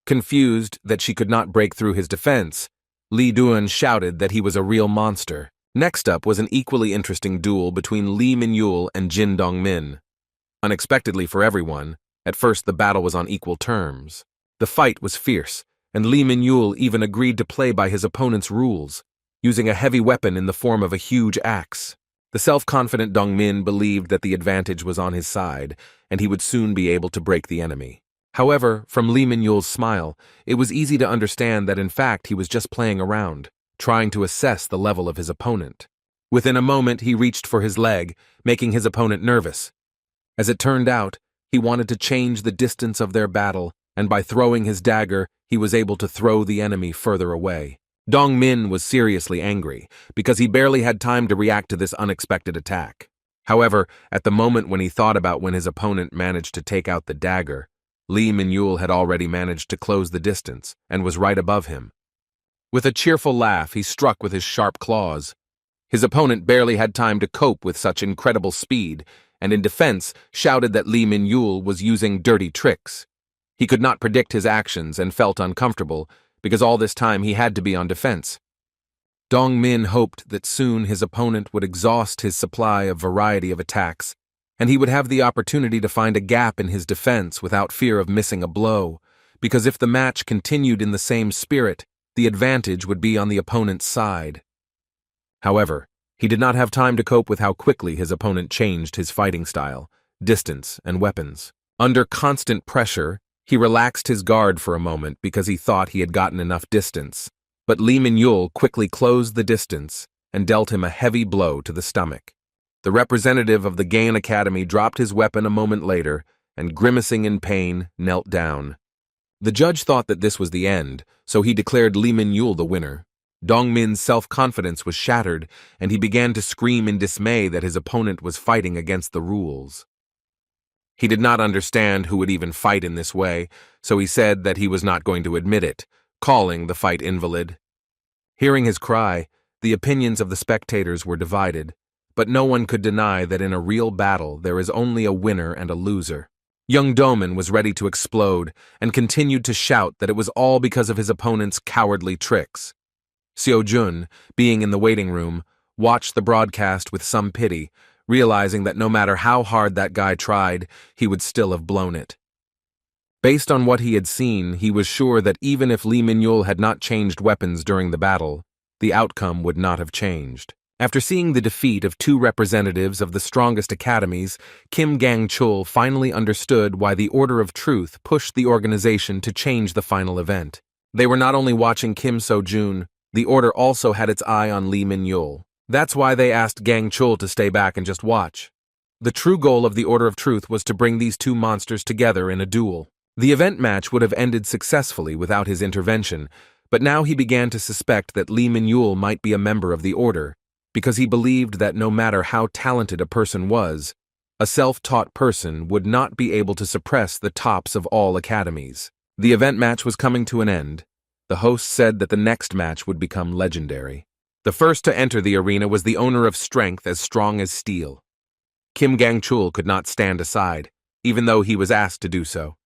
Confused that she could not break through his defense, Lee Do-yoon shouted that he was a real monster. Next up was an equally interesting duel between Lee Min-yul and Jin Dong-min. Unexpectedly for everyone, at first the battle was on equal terms. The fight was fierce, and Lee Min-yul even agreed to play by his opponent's rules, using a heavy weapon in the form of a huge axe. The self-confident Dongmin believed that the advantage was on his side, and he would soon be able to break the enemy. However, from Lee Min-yul's smile, it was easy to understand that in fact he was just playing around, trying to assess the level of his opponent. Within a moment, he reached for his leg, making his opponent nervous. As it turned out, he wanted to change the distance of their battle, and by throwing his dagger, he was able to throw the enemy further away. Dong Min was seriously angry, because he barely had time to react to this unexpected attack. However, at the moment when he thought about when his opponent managed to take out the dagger, Lee Min-yul had already managed to close the distance and was right above him. With a cheerful laugh, he struck with his sharp claws. His opponent barely had time to cope with such incredible speed, and in defense shouted that Lee Min-yul was using dirty tricks. He could not predict his actions and felt uncomfortable, because all this time he had to be on defense. Dong Min hoped that soon his opponent would exhaust his supply of variety of attacks, and he would have the opportunity to find a gap in his defense without fear of missing a blow, because if the match continued in the same spirit, the advantage would be on the opponent's side. However, he did not have time to cope with how quickly his opponent changed his fighting style, distance, and weapons. Under constant pressure, he relaxed his guard for a moment because he thought he had gotten enough distance, but Lee Min-yul quickly closed the distance and dealt him a heavy blow to the stomach. The representative of the Gaon Academy dropped his weapon a moment later and, grimacing in pain, knelt down. The judge thought that this was the end, so he declared Lee Min-yul the winner. Dong Min's self-confidence was shattered, and he began to scream in dismay that his opponent was fighting against the rules. He did not understand who would even fight in this way, so he said that he was not going to admit it, calling the fight invalid. Hearing his cry, the opinions of the spectators were divided, but no one could deny that in a real battle there is only a winner and a loser. Young Doman was ready to explode and continued to shout that it was all because of his opponent's cowardly tricks. Seo Jun, being in the waiting room, watched the broadcast with some pity, realizing that no matter how hard that guy tried, he would still have blown it. Based on what he had seen, he was sure that even if Lee Min-yul had not changed weapons during the battle, the outcome would not have changed. After seeing the defeat of two representatives of the strongest academies, Kim Gang-chul finally understood why the Order of Truth pushed the organization to change the final event. They were not only watching Kim So-jun, the Order also had its eye on Lee Min-yul. That's why they asked Gang-chul to stay back and just watch. The true goal of the Order of Truth was to bring these two monsters together in a duel. The event match would have ended successfully without his intervention, but now he began to suspect that Lee Min-yul might be a member of the Order, because he believed that no matter how talented a person was, a self-taught person would not be able to suppress the tops of all academies. The event match was coming to an end. The host said that the next match would become legendary. The first to enter the arena was the owner of strength as strong as steel. Kim Gang-chul could not stand aside, even though he was asked to do so.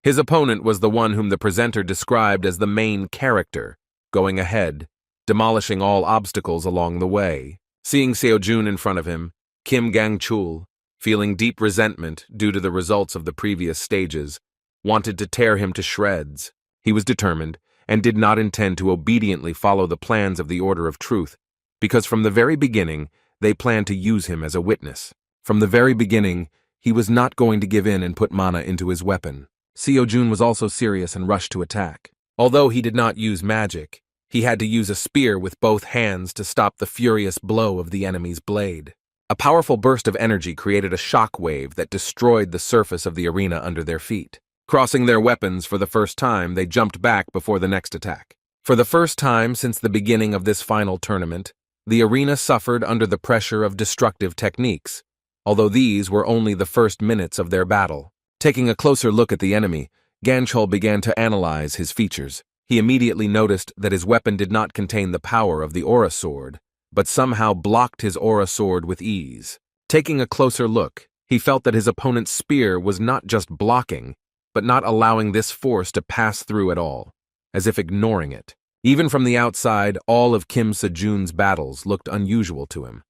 His opponent was the one whom the presenter described as the main character, going ahead, demolishing all obstacles along the way. Seeing Seo Jun in front of him, Kim Gang-chul, feeling deep resentment due to the results of the previous stages, wanted to tear him to shreds. He was determined, and did not intend to obediently follow the plans of the Order of Truth, because from the very beginning, they planned to use him as a witness. From the very beginning, he was not going to give in and put mana into his weapon. Seo Jun was also serious and rushed to attack. Although he did not use magic, he had to use a spear with both hands to stop the furious blow of the enemy's blade. A powerful burst of energy created a shock wave that destroyed the surface of the arena under their feet. Crossing their weapons for the first time, they jumped back before the next attack. For the first time since the beginning of this final tournament, the arena suffered under the pressure of destructive techniques, although these were only the first minutes of their battle. Taking a closer look at the enemy, Gang-chul began to analyze his features. He immediately noticed that his weapon did not contain the power of the aura sword, but somehow blocked his aura sword with ease. Taking a closer look, he felt that his opponent's spear was not just blocking, but not allowing this force to pass through at all, as if ignoring it. Even from the outside, all of Kim Se-jun's battles looked unusual to him.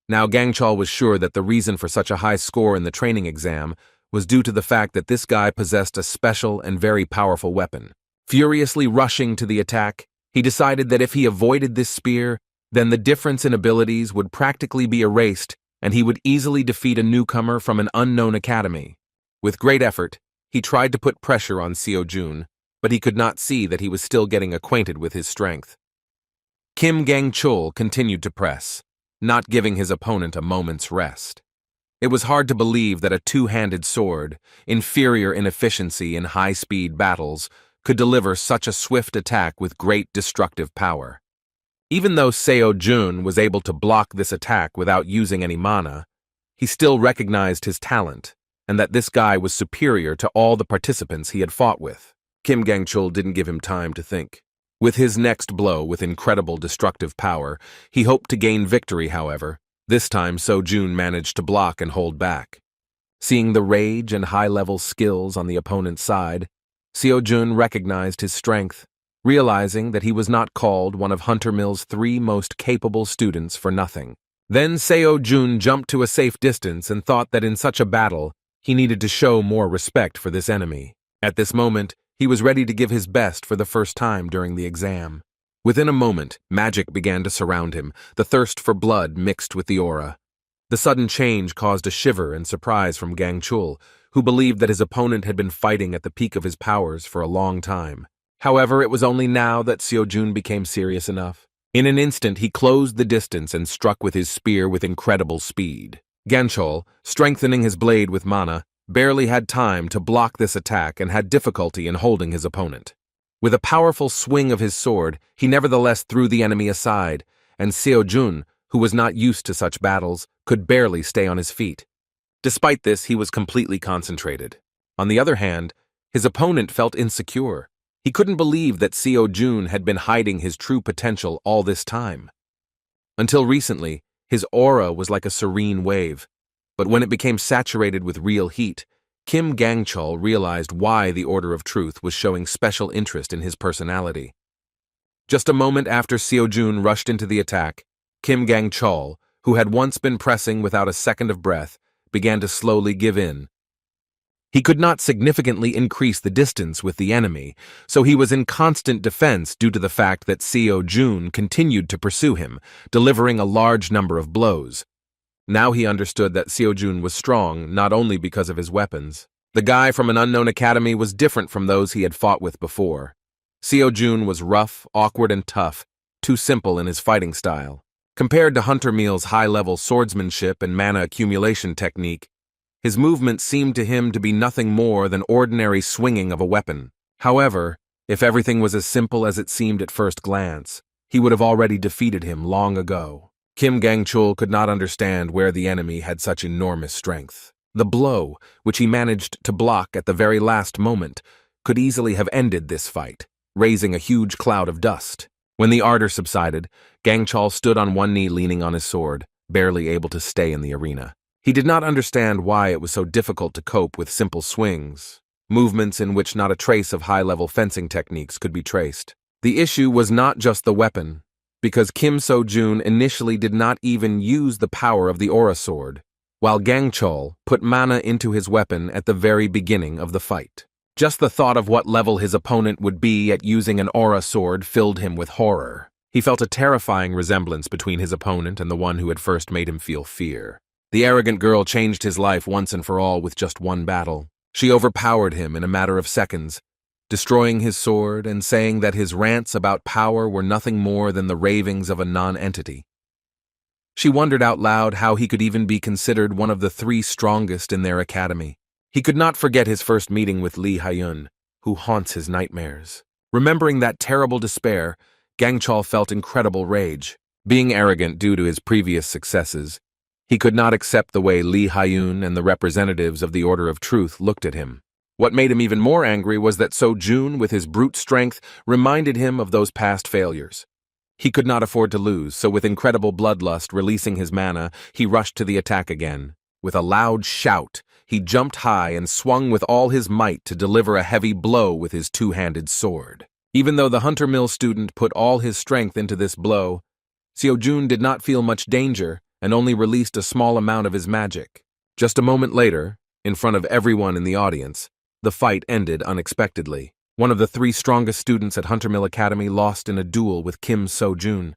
Now Gang-chul was sure that the reason for such a high score in the training exam was due to the fact that this guy possessed a special and very powerful weapon. Furiously rushing to the attack, he decided that if he avoided this spear, then the difference in abilities would practically be erased and he would easily defeat a newcomer from an unknown academy. With great effort, he tried to put pressure on Seo-jun, but he could not see that he was still getting acquainted with his strength. Kim Gang-chul continued to press, not giving his opponent a moment's rest. It was hard to believe that a two-handed sword, inferior in efficiency in high-speed battles, could deliver such a swift attack with great destructive power. Even though Seo-jun was able to block this attack without using any mana, he still recognized his talent, and that this guy was superior to all the participants he had fought with. Kim Gang-chul didn't give him time to think. With his next blow with incredible destructive power, he hoped to gain victory, however. This time Seo-jun managed to block and hold back. Seeing the rage and high-level skills on the opponent's side, Seo-jun recognized his strength, realizing that he was not called one of Hunter Mill's 3 most capable students for nothing. Then Seo-jun jumped to a safe distance and thought that in such a battle, he needed to show more respect for this enemy. At this moment, he was ready to give his best for the first time during the exam. Within a moment, magic began to surround him, the thirst for blood mixed with the aura. The sudden change caused a shiver and surprise from Gang-chul, who believed that his opponent had been fighting at the peak of his powers for a long time. However, it was only now that Seo-jun became serious enough. In an instant, he closed the distance and struck with his spear with incredible speed. Gang-chul, strengthening his blade with mana, barely had time to block this attack and had difficulty in holding his opponent. With a powerful swing of his sword, he nevertheless threw the enemy aside, and Seo-jun, who was not used to such battles, could barely stay on his feet. Despite this, he was completely concentrated. On the other hand, his opponent felt insecure. He couldn't believe that Seo-jun had been hiding his true potential all this time. Until recently, his aura was like a serene wave, but when it became saturated with real heat, Kim Gang-chul realized why the Order of Truth was showing special interest in his personality. Just a moment after Seo-jun rushed into the attack, Kim Gang-chul, who had once been pressing without a second of breath, began to slowly give in. He could not significantly increase the distance with the enemy, so he was in constant defense due to the fact that Seo-jun continued to pursue him, delivering a large number of blows. Now he understood that Seo-jun was strong not only because of his weapons. The guy from an unknown academy was different from those he had fought with before. Seo-jun was rough, awkward, and tough, too simple in his fighting style. Compared to Hunter Mill's high-level swordsmanship and mana accumulation technique, his movement seemed to him to be nothing more than ordinary swinging of a weapon. However, if everything was as simple as it seemed at first glance, he would have already defeated him long ago. Kim Gang-chul could not understand where the enemy had such enormous strength. The blow, which he managed to block at the very last moment, could easily have ended this fight, raising a huge cloud of dust. When the ardor subsided, Gang-chul stood on one knee leaning on his sword, barely able to stay in the arena. He did not understand why it was so difficult to cope with simple swings, movements in which not a trace of high-level fencing techniques could be traced. The issue was not just the weapon, because Kim Seo-jun initially did not even use the power of the aura sword, while Gang-chul put mana into his weapon at the very beginning of the fight. Just the thought of what level his opponent would be at using an aura sword filled him with horror. He felt a terrifying resemblance between his opponent and the one who had first made him feel fear. The arrogant girl changed his life once and for all with just one battle. She overpowered him in a matter of seconds, destroying his sword and saying that his rants about power were nothing more than the ravings of a non-entity. She wondered out loud how he could even be considered one of the 3 strongest in their academy. He could not forget his first meeting with Lee Hyun, who haunts his nightmares. Remembering that terrible despair, Gang-chul felt incredible rage. Being arrogant due to his previous successes, he could not accept the way Lee Hyun and the representatives of the Order of Truth looked at him. What made him even more angry was that Seo-jun, with his brute strength, reminded him of those past failures. He could not afford to lose, so with incredible bloodlust releasing his mana, he rushed to the attack again. With a loud shout, he jumped high and swung with all his might to deliver a heavy blow with his two-handed sword. Even though the Hunter Mill student put all his strength into this blow, Seo-jun did not feel much danger and only released a small amount of his magic. Just a moment later, In front of everyone in the audience, the fight ended unexpectedly. One of the 3 strongest students at Hunter Mill Academy lost in a duel with Kim So-jun.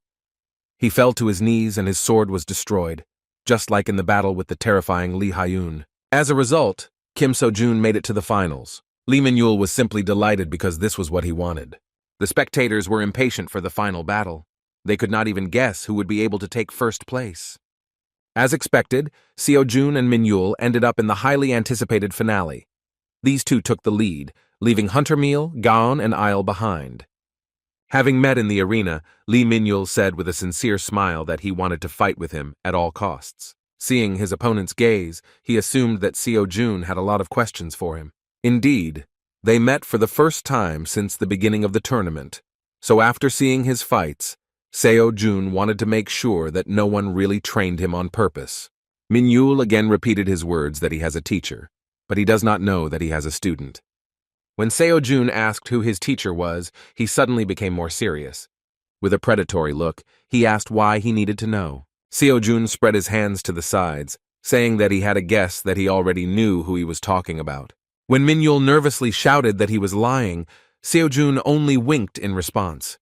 He fell to his knees and his sword was destroyed, just like in the battle with the terrifying Lee Hyun. As a result, Kim So-jun made it to the finals. Lee Min-yul was simply delighted because this was what he wanted. The spectators were impatient for the final battle. They could not even guess who would be able to take first place. As expected, Seo-jun and Min-yul ended up in the highly anticipated finale. These two took the lead, leaving Hunter Mill, Gaon, and Isle behind. Having met in the arena, Lee Min-yul said with a sincere smile that he wanted to fight with him at all costs. Seeing his opponent's gaze, he assumed that Seo-jun had a lot of questions for him. Indeed, they met for the first time since the beginning of the tournament, so after seeing his fights, Seo-jun wanted to make sure that no one really trained him on purpose. Min-yul again repeated his words that he has a teacher, but he does not know that he has a student. When Seo-jun asked who his teacher was, he suddenly became more serious. With a predatory look, he asked why he needed to know. Seo-jun spread his hands to the sides, saying that he had a guess that he already knew who he was talking about. When Min-yul nervously shouted that he was lying, Seo-jun only winked in response.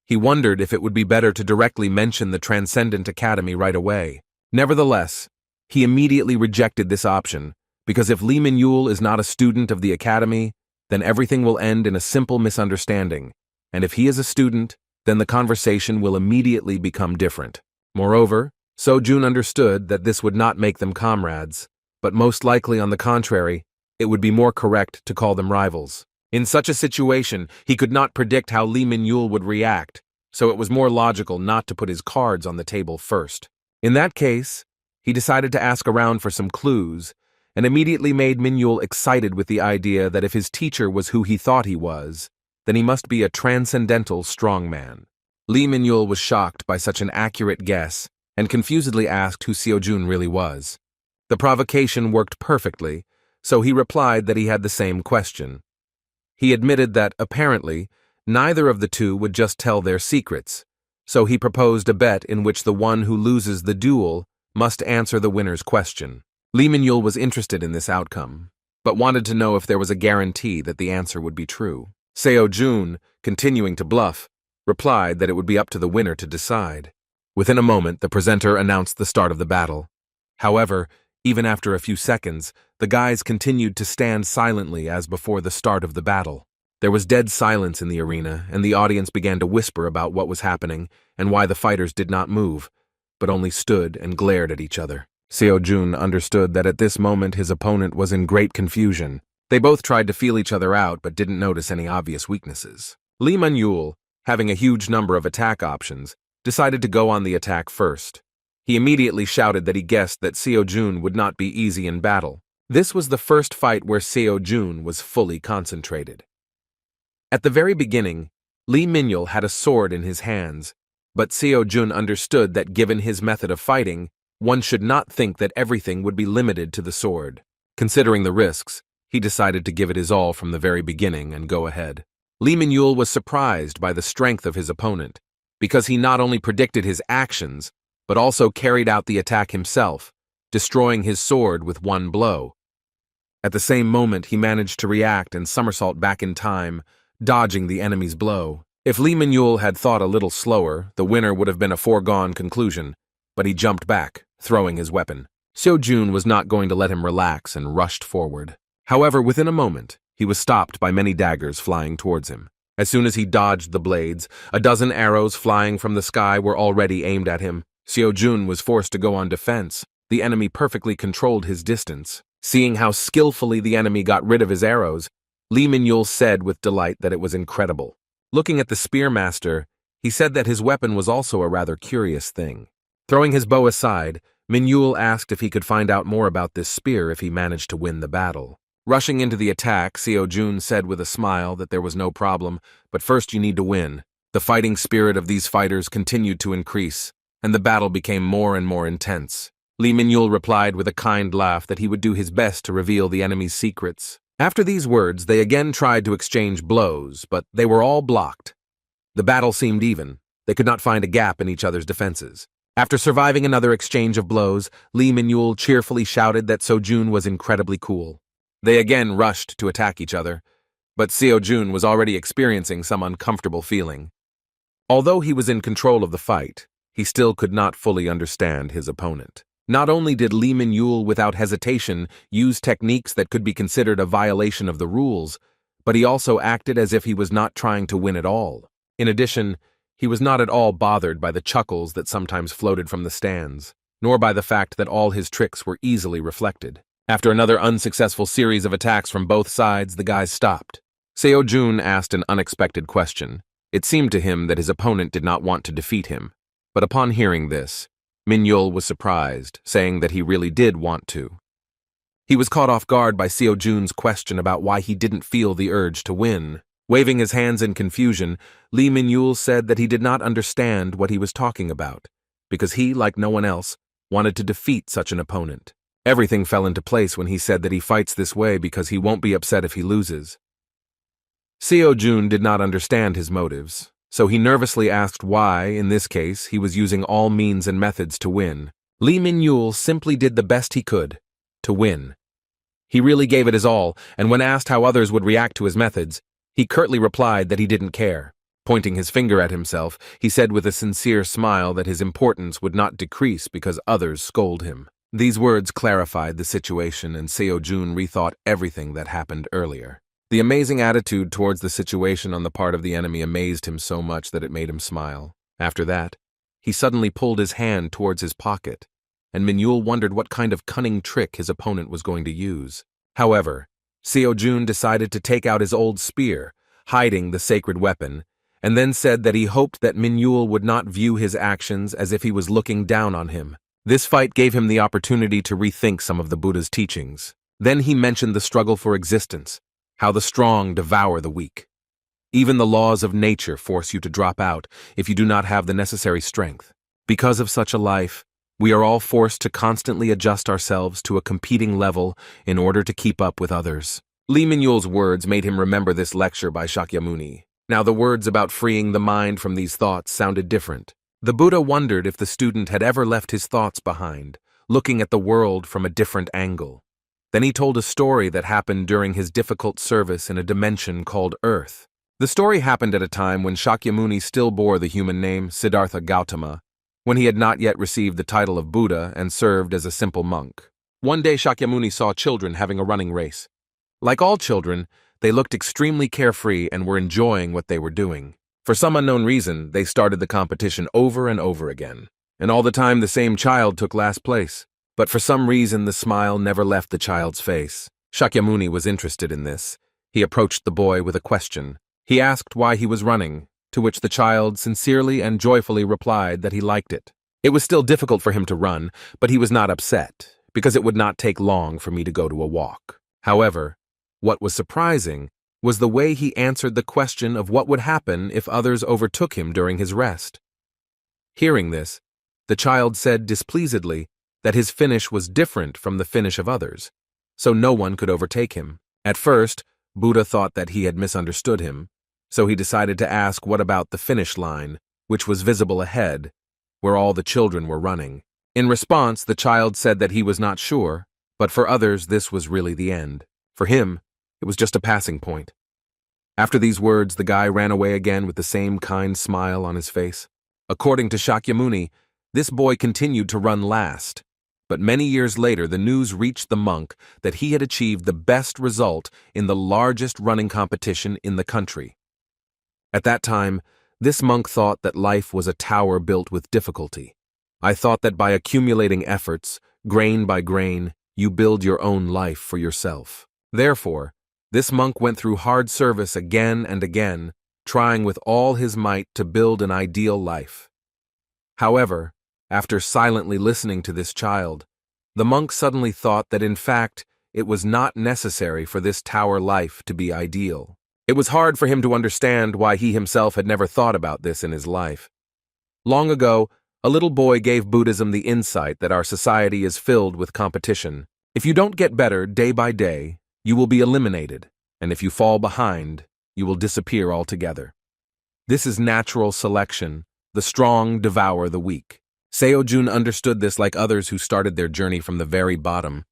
He wondered if it would be better to directly mention the Transcendent Academy right away. Nevertheless, he immediately rejected this option, because if Lee Min-yul is not a student of the academy, then everything will end in a simple misunderstanding, and if he is a student, then the conversation will immediately become different. Moreover, Seo-jun understood that this would not make them comrades, but most likely on the contrary, it would be more correct to call them rivals. In such a situation, he could not predict how Lee Min-yul would react, so it was more logical not to put his cards on the table first. In that case, he decided to ask around for some clues, and immediately made Min-yul excited with the idea that if his teacher was who he thought he was, then he must be a transcendental strongman. Lee Min-yul was shocked by such an accurate guess and confusedly asked who Seo-jun really was. The provocation worked perfectly, so he replied that he had the same question. He admitted that, apparently, neither of the two would just tell their secrets, so he proposed a bet in which the one who loses the duel must answer the winner's question. Lee Min-yul was interested in this outcome, but wanted to know if there was a guarantee that the answer would be true. Seo-jun, continuing to bluff, replied that it would be up to the winner to decide. Within a moment, the presenter announced the start of the battle. However, even after a few seconds, the guys continued to stand silently as before the start of the battle. There was dead silence in the arena, and the audience began to whisper about what was happening and why the fighters did not move, but only stood and glared at each other. Seo-jun understood that at this moment his opponent was in great confusion. They both tried to feel each other out but didn't notice any obvious weaknesses. Lee Min-yul, having a huge number of attack options, decided to go on the attack first. He immediately shouted that he guessed that Seo-jun would not be easy in battle. This was the first fight where Seo-jun was fully concentrated. At the very beginning, Lee Min-yul had a sword in his hands, but Seo-jun understood that given his method of fighting, one should not think that everything would be limited to the sword. Considering the risks, he decided to give it his all from the very beginning and go ahead. Lee Min-yul was surprised by the strength of his opponent, because he not only predicted his actions, but also carried out the attack himself, destroying his sword with one blow. At the same moment, he managed to react and somersault back in time, dodging the enemy's blow. If Lee Min-yul had thought a little slower, the winner would have been a foregone conclusion, but he jumped back, throwing his weapon. Seo-jun was not going to let him relax and rushed forward. However, within a moment, he was stopped by many daggers flying towards him. As soon as he dodged the blades, a dozen arrows flying from the sky were already aimed at him. Seo-jun was forced to go on defense. The enemy perfectly controlled his distance. Seeing how skillfully the enemy got rid of his arrows, Lee Min-yul said with delight that it was incredible. Looking at the spearmaster, he said that his weapon was also a rather curious thing. Throwing his bow aside, Min-yul asked if he could find out more about this spear if he managed to win the battle. Rushing into the attack, Seo-jun said with a smile that there was no problem, but first you need to win. The fighting spirit of these fighters continued to increase, and the battle became more and more intense. Lee Min-yul replied with a kind laugh that he would do his best to reveal the enemy's secrets. After these words, they again tried to exchange blows, but they were all blocked. The battle seemed even. They could not find a gap in each other's defenses. After surviving another exchange of blows, Lee Min-yul cheerfully shouted that Seo-jun was incredibly cool. They again rushed to attack each other, but Seo-jun was already experiencing some uncomfortable feeling. Although he was in control of the fight, he still could not fully understand his opponent. Not only did Lee Min-yul without hesitation use techniques that could be considered a violation of the rules, but he also acted as if he was not trying to win at all. In addition, he was not at all bothered by the chuckles that sometimes floated from the stands, nor by the fact that all his tricks were easily reflected. After another unsuccessful series of attacks from both sides, the guys stopped. Seo-jun asked an unexpected question. It seemed to him that his opponent did not want to defeat him, but upon hearing this, Min-yul was surprised, saying that he really did want to. He was caught off guard by Seo-jun's question about why he didn't feel the urge to win. Waving his hands in confusion, Lee Min-yul said that he did not understand what he was talking about, because he, like no one else, wanted to defeat such an opponent. Everything fell into place when he said that he fights this way because he won't be upset if he loses. Seo-jun did not understand his motives, so he nervously asked why, in this case, he was using all means and methods to win. Lee Min-yul simply did the best he could to win. He really gave it his all, and when asked how others would react to his methods, he curtly replied that he didn't care. Pointing his finger at himself, he said with a sincere smile that his importance would not decrease because others scold him. These words clarified the situation, and Seo-jun rethought everything that happened earlier. The amazing attitude towards the situation on the part of the enemy amazed him so much that it made him smile. After that, he suddenly pulled his hand towards his pocket, and Min-yul wondered what kind of cunning trick his opponent was going to use. However, Seo-jun decided to take out his old spear, hiding the sacred weapon, and then said that he hoped that Min-yul would not view his actions as if he was looking down on him. This fight gave him the opportunity to rethink some of the Buddha's teachings. Then he mentioned the struggle for existence, how the strong devour the weak. Even the laws of nature force you to drop out if you do not have the necessary strength. Because of such a life, we are all forced to constantly adjust ourselves to a competing level in order to keep up with others. Lee Min-yul's words made him remember this lecture by Shakyamuni. Now the words about freeing the mind from these thoughts sounded different. The Buddha wondered if the student had ever left his thoughts behind, looking at the world from a different angle. Then he told a story that happened during his difficult service in a dimension called Earth. The story happened at a time when Shakyamuni still bore the human name Siddhartha Gautama, when he had not yet received the title of Buddha and served as a simple monk. One day Shakyamuni saw children having a running race. Like all children, they looked extremely carefree and were enjoying what they were doing. For some unknown reason, they started the competition over and over again. And all the time the same child took last place. But for some reason the smile never left the child's face. Shakyamuni was interested in this. He approached the boy with a question. He asked why he was running, to which the child sincerely and joyfully replied that he liked it. It was still difficult for him to run, but he was not upset, because it would not take long for me to go to a walk. However, what was surprising was the way he answered the question of what would happen if others overtook him during his rest. Hearing this, the child said displeasedly that his finish was different from the finish of others, so no one could overtake him. At first, Buddha thought that he had misunderstood him, so he decided to ask what about the finish line, which was visible ahead, where all the children were running. In response, the child said that he was not sure, but for others this was really the end. For him, it was just a passing point. After these words, the guy ran away again with the same kind smile on his face. According to Shakyamuni, this boy continued to run last, but many years later the news reached the monk that he had achieved the best result in the largest running competition in the country. At that time, this monk thought that life was a tower built with difficulty. I thought that by accumulating efforts, grain by grain, you build your own life for yourself. Therefore, this monk went through hard service again and again, trying with all his might to build an ideal life. However, after silently listening to this child, the monk suddenly thought that in fact it was not necessary for this tower life to be ideal. It was hard for him to understand why he himself had never thought about this in his life. Long ago, a little boy gave Buddhism the insight that our society is filled with competition. If you don't get better day by day, you will be eliminated, and if you fall behind, you will disappear altogether. This is natural selection. The strong devour the weak. Seo-jun understood this like others who started their journey from the very bottom.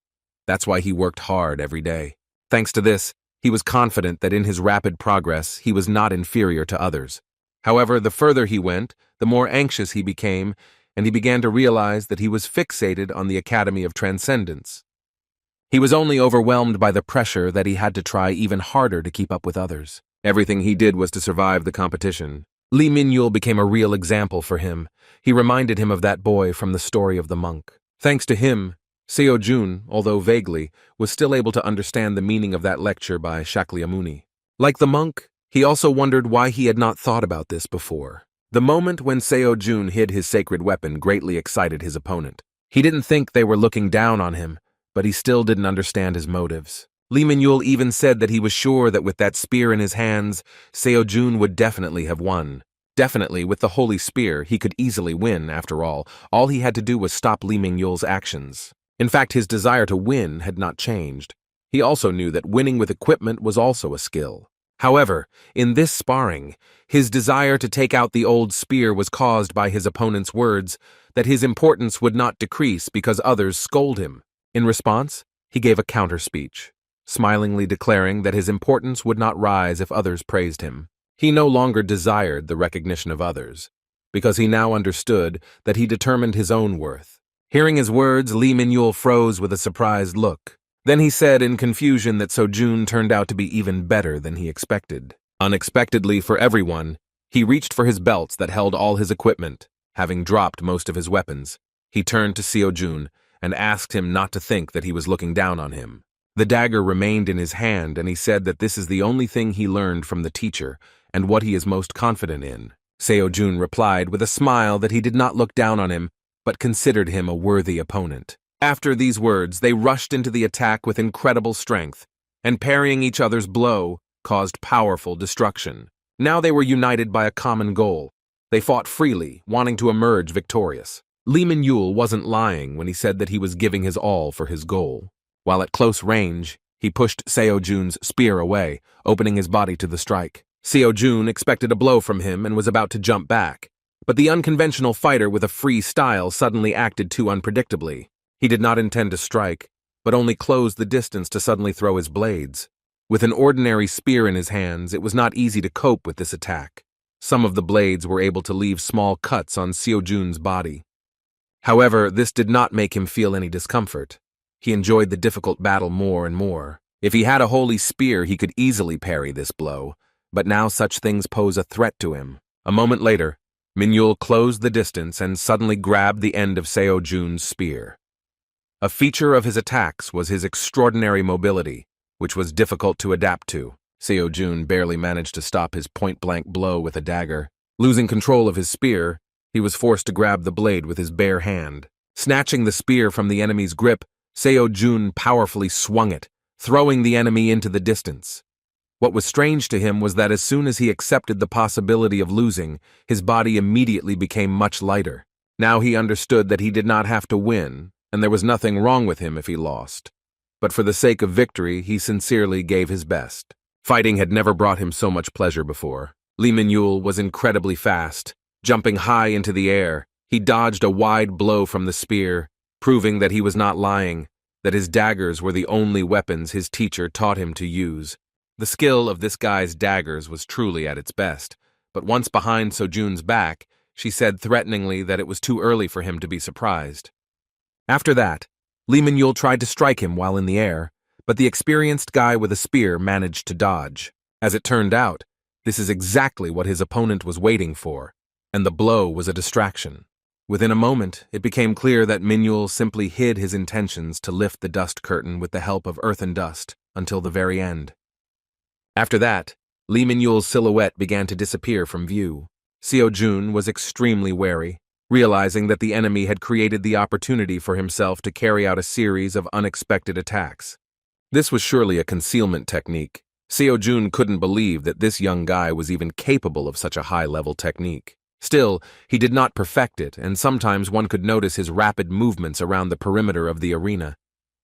That's why he worked hard every day. Thanks to this, he was confident that in his rapid progress, he was not inferior to others. However, the further he went, the more anxious he became, and he began to realize that he was fixated on the Academy of Transcendence. He was only overwhelmed by the pressure that he had to try even harder to keep up with others. Everything he did was to survive the competition. Lee Min-yul became a real example for him. He reminded him of that boy from the story of the monk. Thanks to him, Seo-jun, although vaguely, was still able to understand the meaning of that lecture by Shakyamuni. Like the monk, he also wondered why he had not thought about this before. The moment when Seo-jun hid his sacred weapon greatly excited his opponent. He didn't think they were looking down on him, but he still didn't understand his motives. Lee Min-yul even said that he was sure that with that spear in his hands, Seo-jun would definitely have won. Definitely, with the holy spear, he could easily win, after all. All he had to do was stop Lee Min-yul's actions. In fact, his desire to win had not changed. He also knew that winning with equipment was also a skill. However, in this sparring, his desire to take out the old spear was caused by his opponent's words that his importance would not decrease because others scold him. In response, he gave a counter-speech, smilingly declaring that his importance would not rise if others praised him. He no longer desired the recognition of others, because he now understood that he determined his own worth. Hearing his words, Lee Min-yul froze with a surprised look. Then he said in confusion that Seo-jun turned out to be even better than he expected. Unexpectedly for everyone, he reached for his belts that held all his equipment, having dropped most of his weapons. He turned to Seo-jun and asked him not to think that he was looking down on him. The dagger remained in his hand, and he said that this is the only thing he learned from the teacher and what he is most confident in. Seo-jun replied with a smile that he did not look down on him, but considered him a worthy opponent. After these words, they rushed into the attack with incredible strength, and parrying each other's blow caused powerful destruction. Now they were united by a common goal. They fought freely, wanting to emerge victorious. Lee Min-yul wasn't lying when he said that he was giving his all for his goal. While at close range, he pushed Seo-jun's spear away, opening his body to the strike. Seo-jun expected a blow from him and was about to jump back, but the unconventional fighter with a free style suddenly acted too unpredictably. He did not intend to strike, but only closed the distance to suddenly throw his blades. With an ordinary spear in his hands, it was not easy to cope with this attack. Some of the blades were able to leave small cuts on Seo-jun's body. However, this did not make him feel any discomfort. He enjoyed the difficult battle more and more. If he had a holy spear, he could easily parry this blow, but now such things pose a threat to him. A moment later, Min-yul closed the distance and suddenly grabbed the end of Seo-jun's spear. A feature of his attacks was his extraordinary mobility, which was difficult to adapt to. Seo-jun barely managed to stop his point-blank blow with a dagger. Losing control of his spear, he was forced to grab the blade with his bare hand. Snatching the spear from the enemy's grip, Seo-jun powerfully swung it, throwing the enemy into the distance. What was strange to him was that as soon as he accepted the possibility of losing, his body immediately became much lighter. Now he understood that he did not have to win, and there was nothing wrong with him if he lost. But for the sake of victory, he sincerely gave his best. Fighting had never brought him so much pleasure before. Lee Min-yul was incredibly fast. Jumping high into the air, he dodged a wide blow from the spear, proving that he was not lying, that his daggers were the only weapons his teacher taught him to use. The skill of this guy's daggers was truly at its best, but once behind Seo-jun's back, she said threateningly that it was too early for him to be surprised. After that, Lee Min-yul tried to strike him while in the air, but the experienced guy with a spear managed to dodge. As it turned out, this is exactly what his opponent was waiting for, and the blow was a distraction. Within a moment, it became clear that Min-yul simply hid his intentions to lift the dust curtain with the help of earth and dust until the very end. After that, Lee Min-yul's silhouette began to disappear from view. Seo-jun was extremely wary, realizing that the enemy had created the opportunity for himself to carry out a series of unexpected attacks. This was surely a concealment technique. Seo-jun couldn't believe that this young guy was even capable of such a high-level technique. Still, he did not perfect it, and sometimes one could notice his rapid movements around the perimeter of the arena.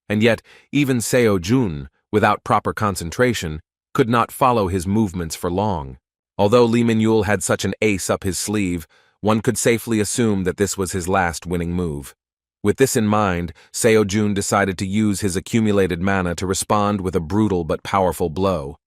And yet, even Seo-jun, without proper concentration, could not follow his movements for long. Although Lee Min-yul had such an ace up his sleeve, one could safely assume that this was his last winning move. With this in mind, Seo-jun decided to use his accumulated mana to respond with a brutal but powerful blow.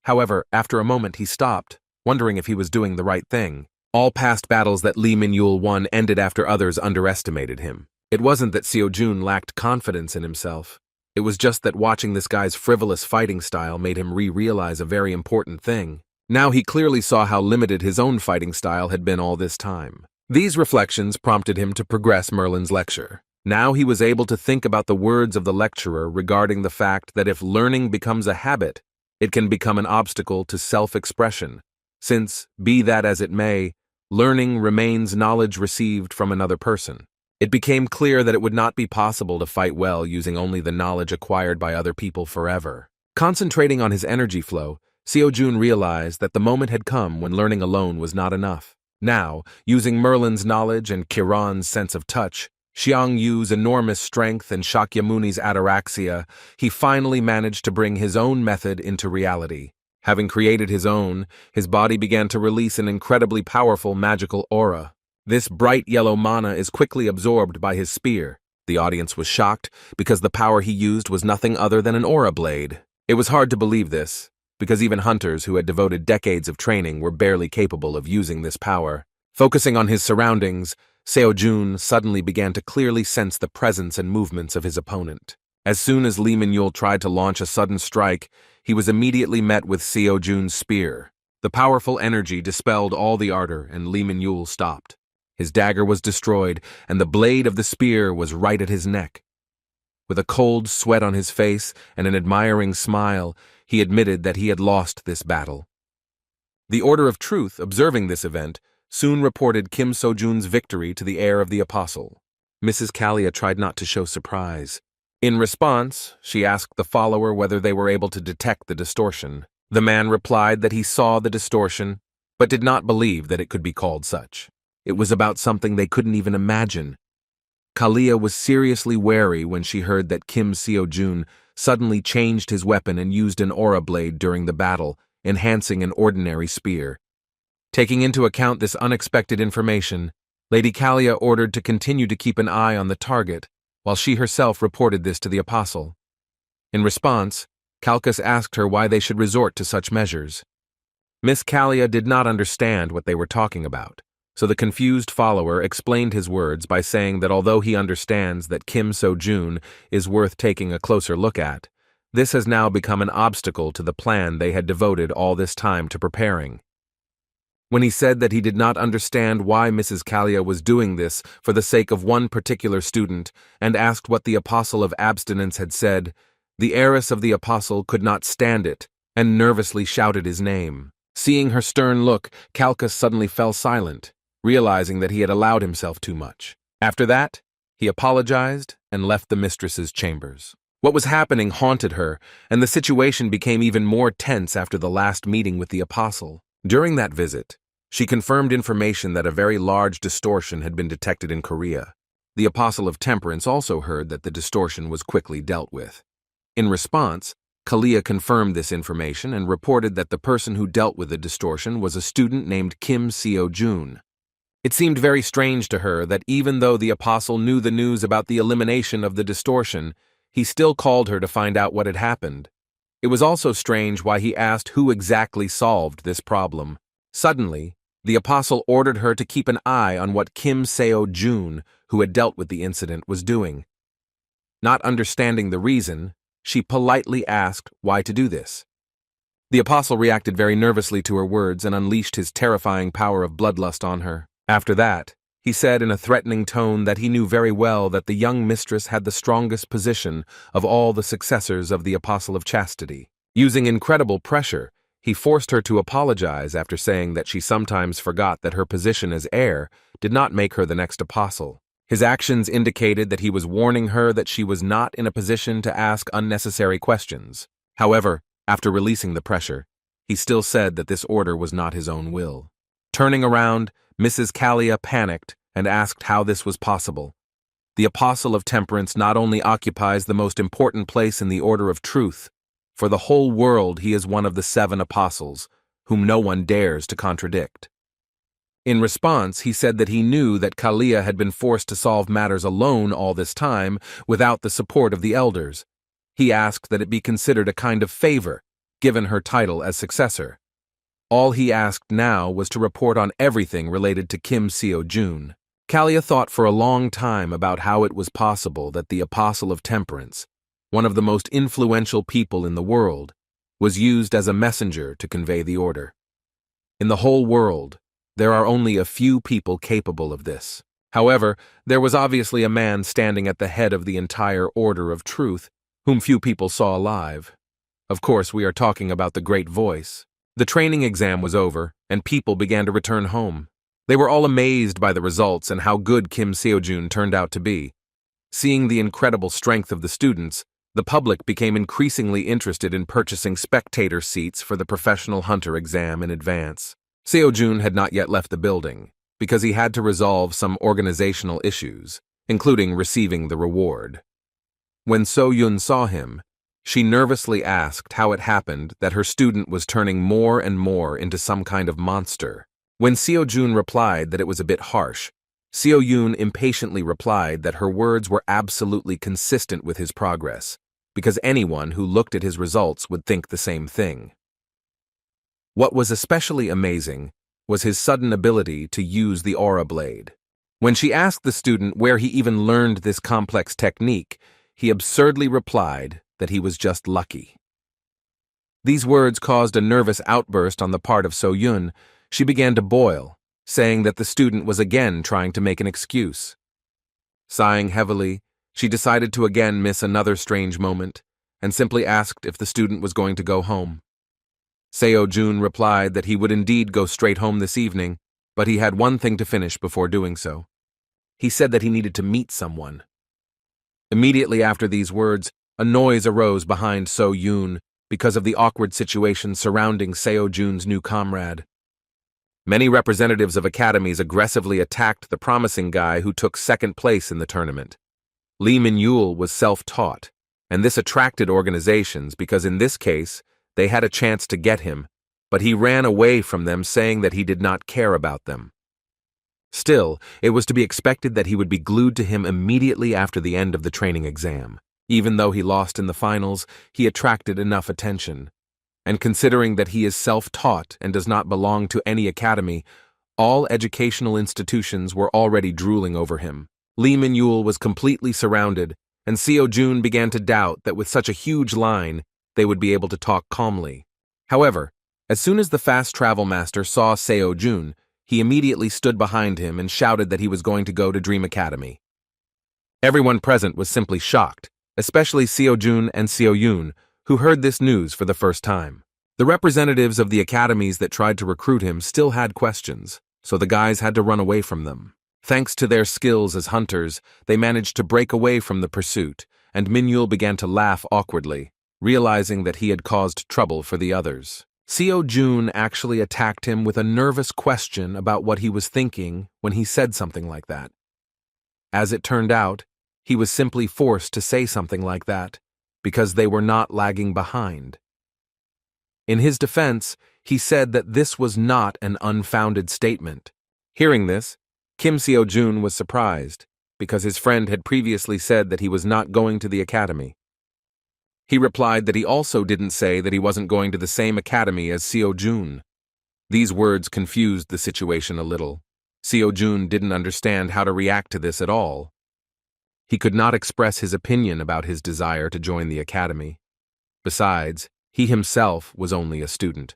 However, after a moment he stopped, wondering if he was doing the right thing. All past battles that Lee Min-yul won ended after others underestimated him. It wasn't that Seo-jun lacked confidence in himself. It was just that watching this guy's frivolous fighting style made him realize a very important thing. Now he clearly saw how limited his own fighting style had been all this time. These reflections prompted him to progress Merlin's lecture. Now he was able to think about the words of the lecturer regarding the fact that if learning becomes a habit, it can become an obstacle to self-expression, since, be that as it may, learning remains knowledge received from another person. It became clear that it would not be possible to fight well using only the knowledge acquired by other people forever. Concentrating on his energy flow, Seo-jun realized that the moment had come when learning alone was not enough. Now, using Merlin's knowledge and Kiran's sense of touch, Xiang Yu's enormous strength and Shakyamuni's ataraxia, he finally managed to bring his own method into reality. Having created his own, his body began to release an incredibly powerful magical aura. This bright yellow mana is quickly absorbed by his spear. The audience was shocked because the power he used was nothing other than an aura blade. It was hard to believe this, because even hunters who had devoted decades of training were barely capable of using this power. Focusing on his surroundings, Seo-jun suddenly began to clearly sense the presence and movements of his opponent. As soon as Lee Min-yul tried to launch a sudden strike, he was immediately met with Seo-jun's spear. The powerful energy dispelled all the ardor, and Lee Min-yul stopped. His dagger was destroyed, and the blade of the spear was right at his neck. With a cold sweat on his face and an admiring smile, he admitted that he had lost this battle. The Order of Truth, observing this event, soon reported Kim So-jun's victory to the heir of the Apostle. Mrs. Kalia tried not to show surprise. In response, she asked the follower whether they were able to detect the distortion. The man replied that he saw the distortion, but did not believe that it could be called such. It was about something they couldn't even imagine. Kalia was seriously wary when she heard that Kim Seo-jun suddenly changed his weapon and used an aura blade during the battle, enhancing an ordinary spear. Taking into account this unexpected information, Lady Kalia ordered to continue to keep an eye on the target, while she herself reported this to the Apostle. In response, Calchas asked her why they should resort to such measures. Miss Kalia did not understand what they were talking about, so the confused follower explained his words by saying that although he understands that Kim So-jun is worth taking a closer look at, this has now become an obstacle to the plan they had devoted all this time to preparing. When he said that he did not understand why Mrs. Kalia was doing this for the sake of one particular student and asked what the Apostle of Abstinence had said, the heiress of the Apostle could not stand it and nervously shouted his name. Seeing her stern look, Calchas suddenly fell silent, realizing that he had allowed himself too much. After that, he apologized and left the mistress's chambers. What was happening haunted her, and the situation became even more tense after the last meeting with the Apostle. During that visit, she confirmed information that a very large distortion had been detected in Korea. The Apostle of Temperance also heard that the distortion was quickly dealt with. In response, Kalia confirmed this information and reported that the person who dealt with the distortion was a student named Kim Seo-jun. It seemed very strange to her that even though the Apostle knew the news about the elimination of the distortion, he still called her to find out what had happened. It was also strange why he asked who exactly solved this problem. Suddenly, the Apostle ordered her to keep an eye on what Kim Seo-jun, who had dealt with the incident, was doing. Not understanding the reason, she politely asked why to do this. The Apostle reacted very nervously to her words and unleashed his terrifying power of bloodlust on her. After that, he said in a threatening tone that he knew very well that the young mistress had the strongest position of all the successors of the Apostle of Chastity. Using incredible pressure, he forced her to apologize after saying that she sometimes forgot that her position as heir did not make her the next apostle. His actions indicated that he was warning her that she was not in a position to ask unnecessary questions. However, after releasing the pressure, he still said that this order was not his own will. Turning around, Mrs. Kalia panicked and asked how this was possible. The Apostle of Temperance not only occupies the most important place in the Order of Truth, for the whole world he is one of the 7 apostles, whom no one dares to contradict. In response, he said that he knew that Kalia had been forced to solve matters alone all this time without the support of the elders. He asked that it be considered a kind of favor, given her title as successor. All he asked now was to report on everything related to Kim Seo-jun. Kalia thought for a long time about how it was possible that the Apostle of Temperance, one of the most influential people in the world, was used as a messenger to convey the order. In the whole world, there are only a few people capable of this. However, there was obviously a man standing at the head of the entire Order of Truth, whom few people saw alive. Of course, we are talking about the Great Voice. The training exam was over, and people began to return home. They were all amazed by the results and how good Kim Seo-jun turned out to be. Seeing the incredible strength of the students, the public became increasingly interested in purchasing spectator seats for the professional hunter exam in advance. Seo-jun had not yet left the building, because he had to resolve some organizational issues, including receiving the reward. When So-yun saw him, she nervously asked how it happened that her student was turning more and more into some kind of monster. When Seo-jun replied that it was a bit harsh, Seo-yun impatiently replied that her words were absolutely consistent with his progress, because anyone who looked at his results would think the same thing. What was especially amazing was his sudden ability to use the aura blade. When she asked the student where he even learned this complex technique, he absurdly replied that he was just lucky. These words caused a nervous outburst on the part of So-yun. She began to boil, saying that the student was again trying to make an excuse. Sighing heavily, she decided to again miss another strange moment, and simply asked if the student was going to go home. Seo-jun replied that he would indeed go straight home this evening, but he had one thing to finish before doing so. He said that he needed to meet someone. Immediately after these words, a noise arose behind So-yun because of the awkward situation surrounding Seo-jun's new comrade. Many representatives of academies aggressively attacked the promising guy who took second place in the tournament. Lee Min-yul was self-taught, and this attracted organizations because in this case, they had a chance to get him, but he ran away from them saying that he did not care about them. Still, it was to be expected that he would be glued to him immediately after the end of the training exam. Even though he lost in the finals, he attracted enough attention. And considering that he is self-taught and does not belong to any academy, all educational institutions were already drooling over him. Lee Min-yul was completely surrounded, and Seo-jun began to doubt that with such a huge line, they would be able to talk calmly. However, as soon as the fast travel master saw Seo-jun, he immediately stood behind him and shouted that he was going to go to Dream Academy. Everyone present was simply shocked, especially Seo-jun and Seo-yun, who heard this news for the first time. The representatives of the academies that tried to recruit him still had questions, so the guys had to run away from them. Thanks to their skills as hunters, they managed to break away from the pursuit, and Min-yul began to laugh awkwardly, realizing that he had caused trouble for the others. Seo-jun actually attacked him with a nervous question about what he was thinking when he said something like that. As it turned out, he was simply forced to say something like that because they were not lagging behind. In his defense, he said that this was not an unfounded statement. Hearing this, Kim Seo-jun was surprised because his friend had previously said that he was not going to the academy. He replied that he also didn't say that he wasn't going to the same academy as Seo-jun. These words confused the situation a little. Seo-jun didn't understand how to react to this at all. He could not express his opinion about his desire to join the academy. Besides, he himself was only a student.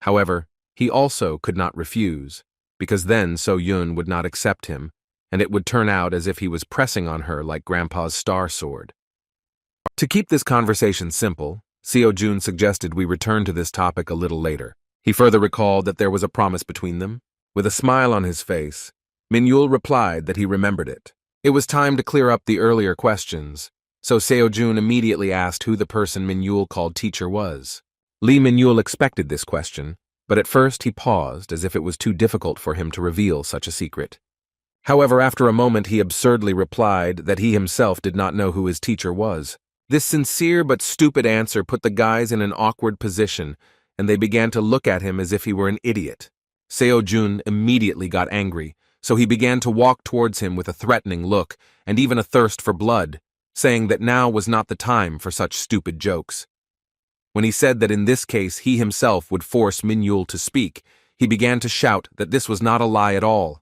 However, he also could not refuse, because then So-yun would not accept him, and it would turn out as if he was pressing on her like Grandpa's star sword. To keep this conversation simple, Seo-jun suggested we return to this topic a little later. He further recalled that there was a promise between them. With a smile on his face, Min-yul replied that he remembered it. It was time to clear up the earlier questions, so Seo-jun immediately asked who the person Min-yul called teacher was. Lee Min-yul expected this question, but at first he paused as if it was too difficult for him to reveal such a secret. However, after a moment he absurdly replied that he himself did not know who his teacher was. This sincere but stupid answer put the guys in an awkward position, and they began to look at him as if he were an idiot. Seo-jun immediately got angry, so he began to walk towards him with a threatening look and even a thirst for blood, saying that now was not the time for such stupid jokes. When he said that in this case he himself would force Min-yul to speak, he began to shout that this was not a lie at all.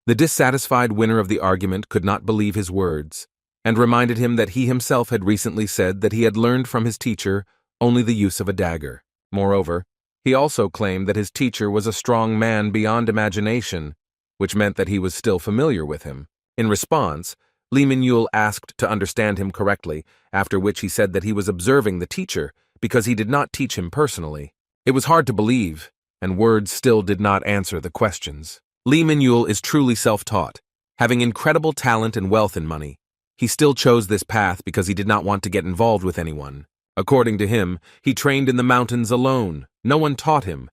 The dissatisfied winner of the argument could not believe his words, and reminded him that he himself had recently said that he had learned from his teacher only the use of a dagger. Moreover, he also claimed that his teacher was a strong man beyond imagination, which meant that he was still familiar with him. In response, Lee Min-yul asked to understand him correctly, after which he said that he was observing the teacher because he did not teach him personally. It was hard to believe, and words still did not answer the questions. Lee Min-yul is truly self-taught, having incredible talent and wealth and money. He still chose this path because he did not want to get involved with anyone. According to him, he trained in the mountains alone. No one taught him,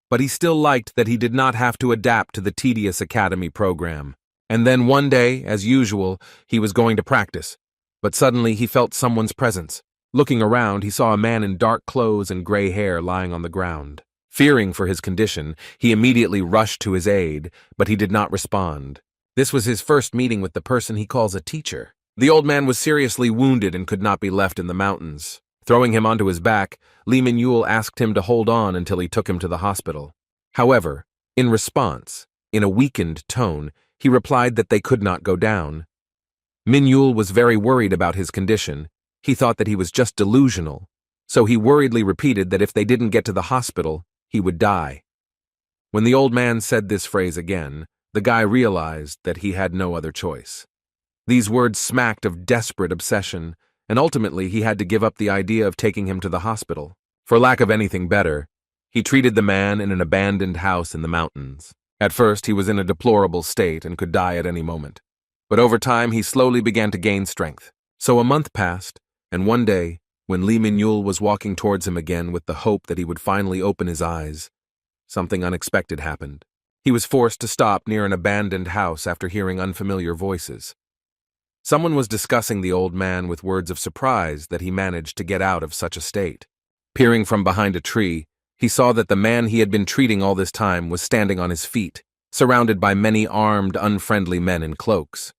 but he still liked that he did not have to adapt to the tedious academy program. And then one day, as usual, he was going to practice, but suddenly he felt someone's presence. Looking around, he saw a man in dark clothes and gray hair lying on the ground. Fearing for his condition, he immediately rushed to his aid, but he did not respond. This was his first meeting with the person he calls a teacher. The old man was seriously wounded and could not be left in the mountains. Throwing him onto his back, Lee Min-yul asked him to hold on until he took him to the hospital. However, in response, in a weakened tone, he replied that they could not go down. Min-yul was very worried about his condition. He thought that he was just delusional, so he worriedly repeated that if they didn't get to the hospital, he would die. When the old man said this phrase again, the guy realized that he had no other choice. These words smacked of desperate obsession, and ultimately he had to give up the idea of taking him to the hospital. For lack of anything better, he treated the man in an abandoned house in the mountains. At first, he was in a deplorable state and could die at any moment. But over time, he slowly began to gain strength. So a month passed, and one day, when Lee Min-yul was walking towards him again with the hope that he would finally open his eyes, something unexpected happened. He was forced to stop near an abandoned house after hearing unfamiliar voices. Someone was discussing the old man with words of surprise that he managed to get out of such a state. Peering from behind a tree, he saw that the man he had been treating all this time was standing on his feet, surrounded by many armed, unfriendly men in cloaks.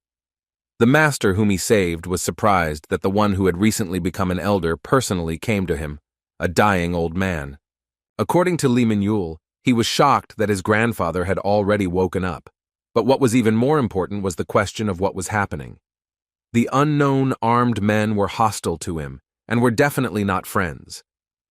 The master whom he saved was surprised that the one who had recently become an elder personally came to him, a dying old man. According to Lee Min-yul, he was shocked that his grandfather had already woken up. But what was even more important was the question of what was happening. The unknown armed men were hostile to him, and were definitely not friends.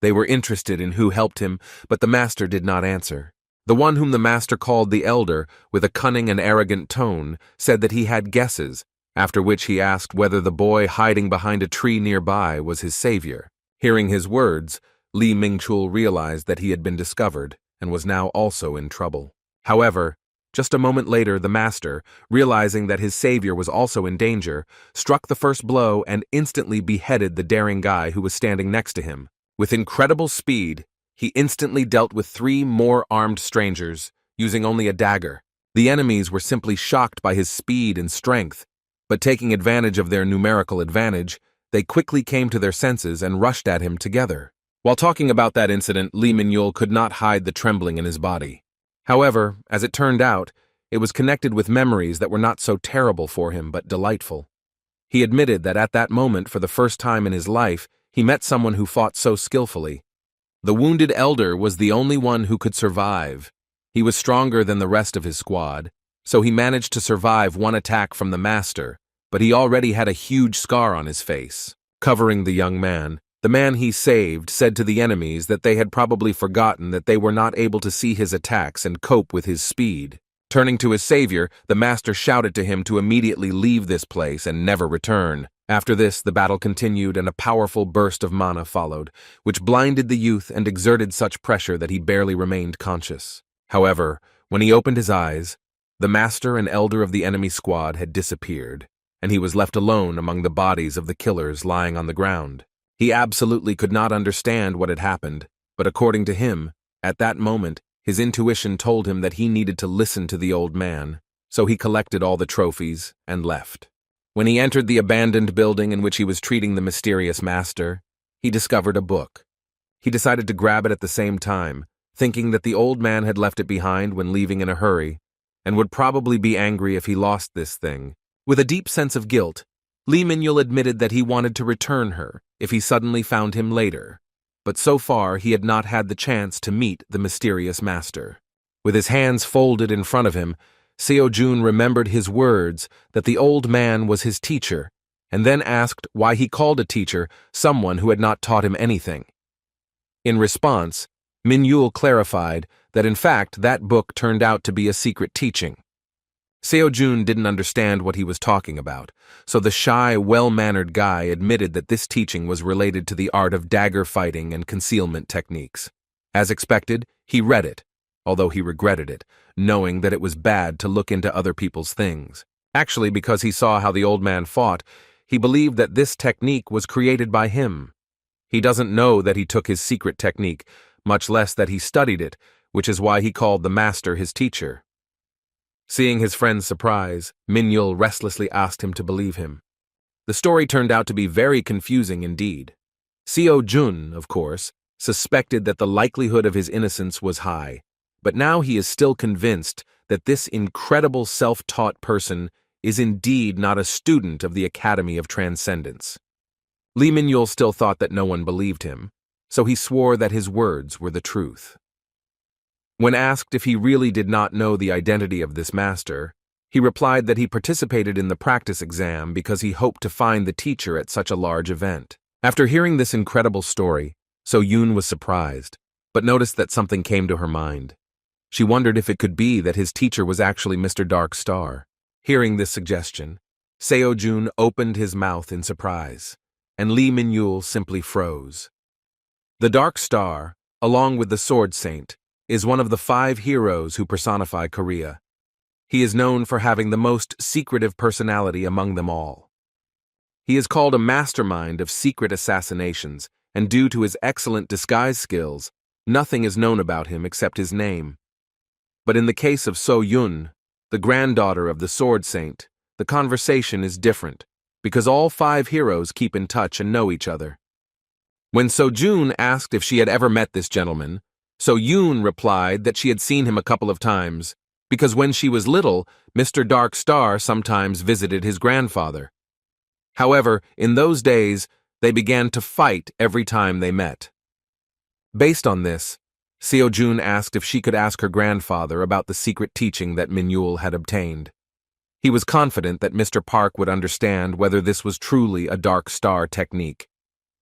They were interested in who helped him, but the master did not answer. The one whom the master called the elder, with a cunning and arrogant tone, said that he had guesses, after which he asked whether the boy hiding behind a tree nearby was his savior. Hearing his words, Lee Min-yul realized that he had been discovered, and was now also in trouble. However, just a moment later, the master, realizing that his savior was also in danger, struck the first blow and instantly beheaded the daring guy who was standing next to him. With incredible speed, he instantly dealt with 3 more armed strangers, using only a dagger. The enemies were simply shocked by his speed and strength, but taking advantage of their numerical advantage, they quickly came to their senses and rushed at him together. While talking about that incident, Lee Min-yul could not hide the trembling in his body. However, as it turned out, it was connected with memories that were not so terrible for him but delightful. He admitted that at that moment, for the first time in his life, he met someone who fought so skillfully. The wounded elder was the only one who could survive. He was stronger than the rest of his squad, so he managed to survive one attack from the master, but he already had a huge scar on his face. Covering the young man, the man he saved said to the enemies that they had probably forgotten that they were not able to see his attacks and cope with his speed. Turning to his savior, the master shouted to him to immediately leave this place and never return. After this, the battle continued and a powerful burst of mana followed, which blinded the youth and exerted such pressure that he barely remained conscious. However, when he opened his eyes, the master and elder of the enemy squad had disappeared, and he was left alone among the bodies of the killers lying on the ground. He absolutely could not understand what had happened, but according to him, at that moment, his intuition told him that he needed to listen to the old man, so he collected all the trophies and left. When he entered the abandoned building in which he was treating the mysterious master, he discovered a book. He decided to grab it at the same time, thinking that the old man had left it behind when leaving in a hurry, and would probably be angry if he lost this thing. With a deep sense of guilt, Lee Min-yul admitted that he wanted to return her if he suddenly found him later, but so far he had not had the chance to meet the mysterious master. With his hands folded in front of him, Seo-jun remembered his words that the old man was his teacher, and then asked why he called a teacher someone who had not taught him anything. In response, Min-yul clarified that in fact that book turned out to be a secret teaching. Seo-jun didn't understand what he was talking about, so the shy, well-mannered guy admitted that this teaching was related to the art of dagger fighting and concealment techniques. As expected, he read it, although he regretted it, knowing that it was bad to look into other people's things. Actually, because he saw how the old man fought, he believed that this technique was created by him. He doesn't know that he took his secret technique, much less that he studied it, which is why he called the master his teacher. Seeing his friend's surprise, Min-yul restlessly asked him to believe him. The story turned out to be very confusing indeed. Seo-jun, of course, suspected that the likelihood of his innocence was high, but now he is still convinced that this incredible self-taught person is indeed not a student of the Academy of Transcendence. Lee Min-yul still thought that no one believed him, so he swore that his words were the truth. When asked if he really did not know the identity of this master, he replied that he participated in the practice exam because he hoped to find the teacher at such a large event. After hearing this incredible story, So-yoon was surprised, but noticed that something came to her mind. She wondered if it could be that his teacher was actually Mr. Dark Star. Hearing this suggestion, Seo-jun opened his mouth in surprise, and Lee Min-yul simply froze. The Dark Star, along with the Sword Saint, is one of the 5 heroes who personify Korea. He is known for having the most secretive personality among them all. He is called a mastermind of secret assassinations, and due to his excellent disguise skills, nothing is known about him except his name. But in the case of So-yoon, the granddaughter of the Sword Saint, the conversation is different, because all 5 heroes keep in touch and know each other. When So-jun asked if she had ever met this gentleman, So-yoon replied that she had seen him a couple of times, because when she was little, Mr. Dark Star sometimes visited his grandfather. However, in those days, they began to fight every time they met. Based on this, Seo-jun asked if she could ask her grandfather about the secret teaching that Min-yul had obtained. He was confident that Mr. Park would understand whether this was truly a Dark Star technique.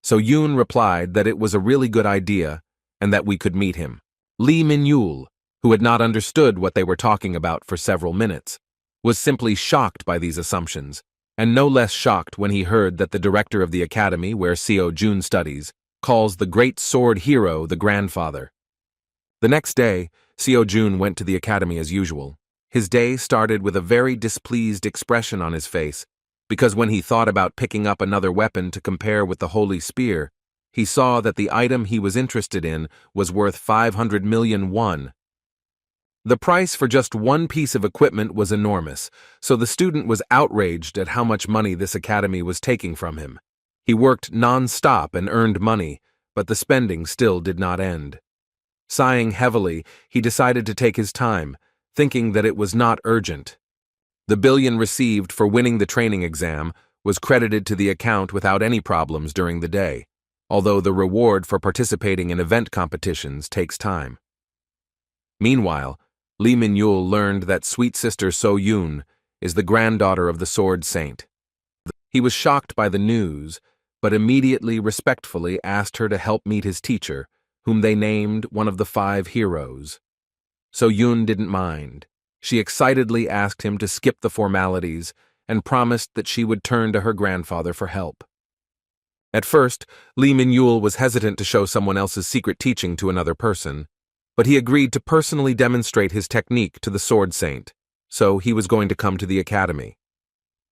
So-yoon replied that it was a really good idea and that we could meet him. Lee Min-yul, who had not understood what they were talking about for several minutes, was simply shocked by these assumptions, and no less shocked when he heard that the director of the academy where Seo-jun studies calls the great sword hero the grandfather. The next day, Seo-jun went to the academy as usual. His day started with a very displeased expression on his face, because when he thought about picking up another weapon to compare with the Holy Spear, he saw that the item he was interested in was worth 500 million won. The price for just one piece of equipment was enormous, so the student was outraged at how much money this academy was taking from him. He worked non-stop and earned money, but the spending still did not end. Sighing heavily, he decided to take his time, thinking that it was not urgent. The billion received for winning the training exam was credited to the account without any problems during the day, although the reward for participating in event competitions takes time. Meanwhile, Lee Min-yul learned that sweet sister So-yoon is the granddaughter of the Sword Saint. He was shocked by the news, but immediately respectfully asked her to help meet his teacher, whom they named one of the 5 heroes. So-yoon didn't mind. She excitedly asked him to skip the formalities and promised that she would turn to her grandfather for help. At first, Lee Min-yul was hesitant to show someone else's secret teaching to another person, but he agreed to personally demonstrate his technique to the Sword Saint, so he was going to come to the academy.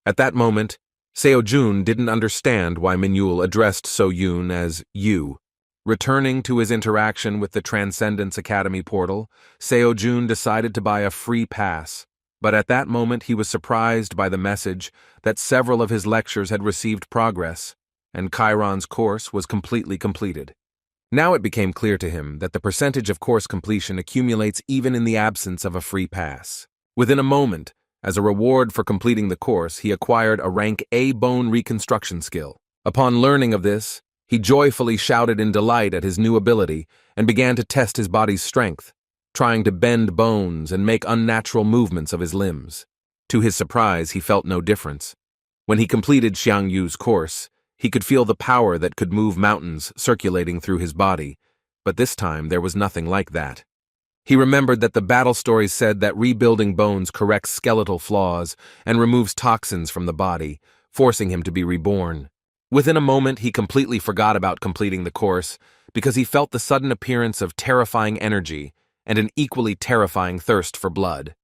At that moment, Seo-jun didn't understand why Min-yul addressed So-yoon as you. Returning to his interaction with the Transcendence Academy portal, Seo-jun decided to buy a free pass, but at that moment he was surprised by the message that several of his lectures had received progress, and Chiron's course was completely completed. Now it became clear to him that the percentage of course completion accumulates even in the absence of a free pass. Within a moment, as a reward for completing the course, he acquired a rank A bone reconstruction skill. Upon learning of this, he joyfully shouted in delight at his new ability and began to test his body's strength, trying to bend bones and make unnatural movements of his limbs. To his surprise, he felt no difference. When he completed Xiang Yu's course, he could feel the power that could move mountains circulating through his body, but this time there was nothing like that. He remembered that the battle stories said that rebuilding bones corrects skeletal flaws and removes toxins from the body, forcing him to be reborn. Within a moment, he completely forgot about completing the course because he felt the sudden appearance of terrifying energy and an equally terrifying thirst for blood.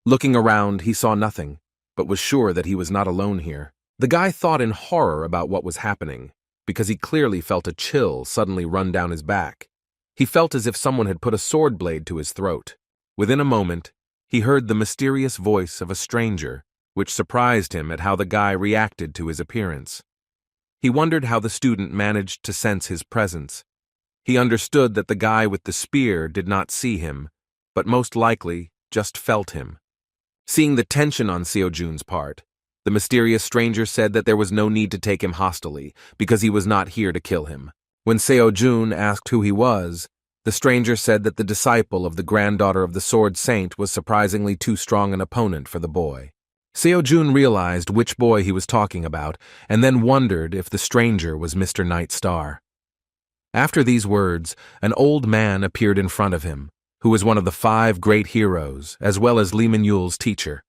Looking around, he saw nothing, but was sure that he was not alone here. The guy thought in horror about what was happening, because he clearly felt a chill suddenly run down his back. He felt as if someone had put a sword blade to his throat. Within a moment, he heard the mysterious voice of a stranger, which surprised him at how the guy reacted to his appearance. He wondered how the student managed to sense his presence. He understood that the guy with the spear did not see him, but most likely just felt him. Seeing the tension on Seo Jun's part, the mysterious stranger said that there was no need to take him hostilely, because he was not here to kill him. When Seo Jun asked who he was, the stranger said that the disciple of the granddaughter of the Sword Saint was surprisingly too strong an opponent for the boy. Seo Jun realized which boy he was talking about, and then wondered if the stranger was Mr. Night Star. After these words, an old man appeared in front of him, who was one of the 5 great heroes, as well as Li Minyul's teacher.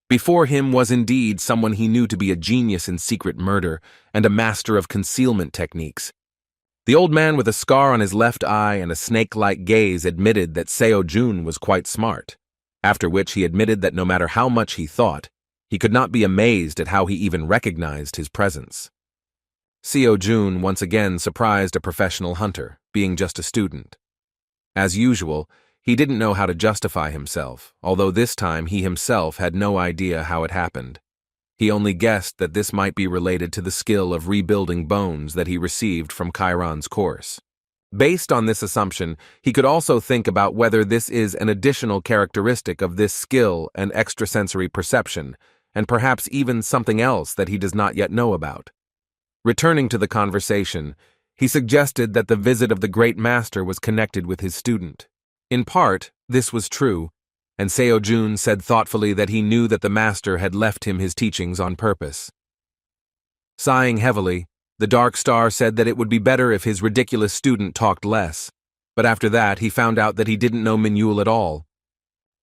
Before him was indeed someone he knew to be a genius in secret murder and a master of concealment techniques. The old man with a scar on his left eye and a snake-like gaze admitted that Seo Jun was quite smart, after which he admitted that no matter how much he thought, he could not be amazed at how he even recognized his presence. Seo Jun once again surprised a professional hunter, being just a student. As usual, he didn't know how to justify himself, although this time he himself had no idea how it happened. He only guessed that this might be related to the skill of rebuilding bones that he received from Chiron's course. Based on this assumption, he could also think about whether this is an additional characteristic of this skill and extrasensory perception, and perhaps even something else that he does not yet know about. Returning to the conversation, he suggested that the visit of the great master was connected with his student. In part, this was true, and Seo Jun said thoughtfully that he knew that the master had left him his teachings on purpose. Sighing heavily, the Dark Star said that it would be better if his ridiculous student talked less, but after that he found out that he didn't know Minyul at all.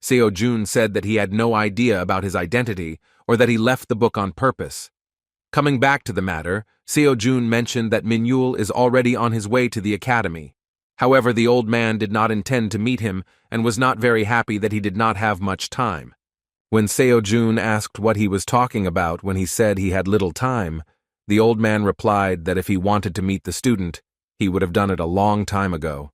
Seo Jun said that he had no idea about his identity or that he left the book on purpose. Coming back to the matter, Seo Jun mentioned that Minyul is already on his way to the academy. However, the old man did not intend to meet him and was not very happy that he did not have much time. When Seo Jun asked what he was talking about when he said he had little time, the old man replied that if he wanted to meet the student, he would have done it a long time ago.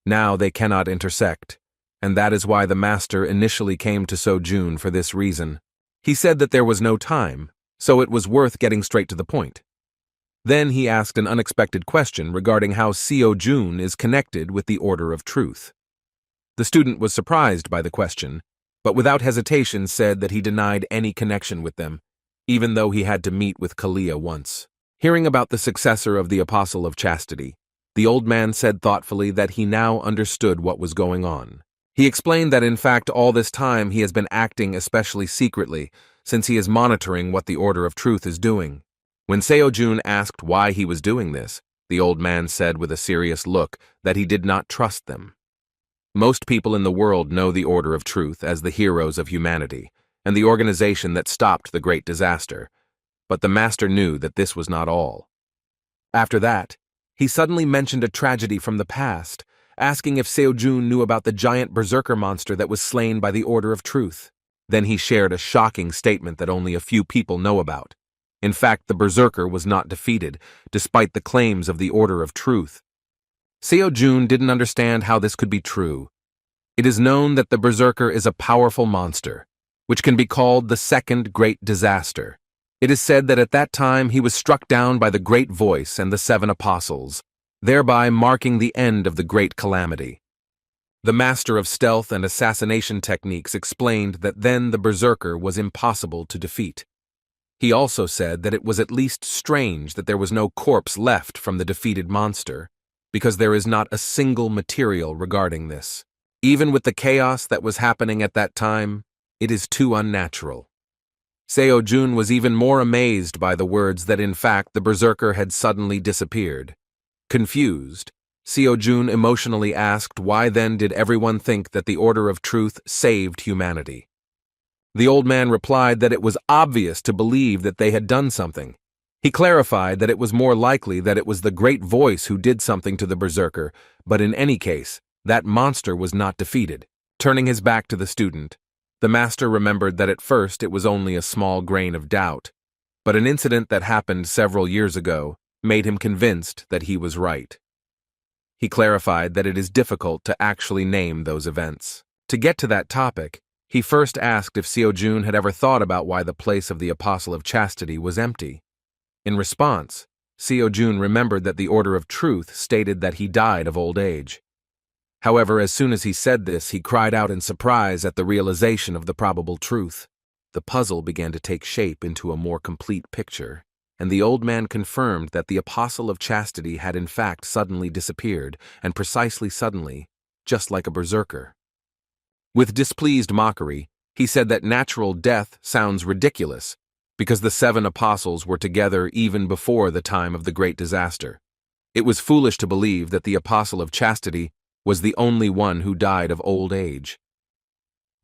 Now they cannot intersect, and that is why the master initially came to Seo Jun for this reason. He said that there was no time, so it was worth getting straight to the point. Then he asked an unexpected question regarding how Seo Jun is connected with the Order of Truth. The student was surprised by the question, but without hesitation said that he denied any connection with them, even though he had to meet with Kalia once. Hearing about the successor of the Apostle of Chastity, the old man said thoughtfully that he now understood what was going on. He explained that in fact all this time he has been acting especially secretly, since he is monitoring what the Order of Truth is doing. When Seo Jun asked why he was doing this, the old man said with a serious look that he did not trust them. Most people in the world know the Order of Truth as the heroes of humanity, and the organization that stopped the great disaster, but the master knew that this was not all. After that, he suddenly mentioned a tragedy from the past, asking if Seo Jun knew about the giant berserker monster that was slain by the Order of Truth. Then he shared a shocking statement that only a few people know about. In fact, the berserker was not defeated, despite the claims of the Order of Truth. Seo Jun didn't understand how this could be true. It is known that the berserker is a powerful monster, which can be called the second great disaster. It is said that at that time he was struck down by the great voice and the 7 apostles, thereby marking the end of the great calamity. The master of stealth and assassination techniques explained that then the berserker was impossible to defeat. He also said that it was at least strange that there was no corpse left from the defeated monster, because there is not a single material regarding this. Even with the chaos that was happening at that time, it is too unnatural. Seo-jun was even more amazed by the words that in fact the berserker had suddenly disappeared. Confused, Seo-jun emotionally asked why then did everyone think that the Order of Truth saved humanity. The old man replied that it was obvious to believe that they had done something. He clarified that it was more likely that it was the Great Voice who did something to the berserker, but in any case, that monster was not defeated. Turning his back to the student, the master remembered that at first it was only a small grain of doubt, but an incident that happened several years ago made him convinced that he was right. He clarified that it is difficult to actually name those events. To get to that topic, he first asked if Seo-jun had ever thought about why the place of the Apostle of Chastity was empty. In response, Seo-jun remembered that the Order of Truth stated that he died of old age. However, as soon as he said this, he cried out in surprise at the realization of the probable truth. The puzzle began to take shape into a more complete picture, and the old man confirmed that the Apostle of Chastity had in fact suddenly disappeared, and precisely suddenly, just like a berserker. With displeased mockery, he said that natural death sounds ridiculous, because the 7 apostles were together even before the time of the great disaster. It was foolish to believe that the Apostle of Chastity was the only one who died of old age.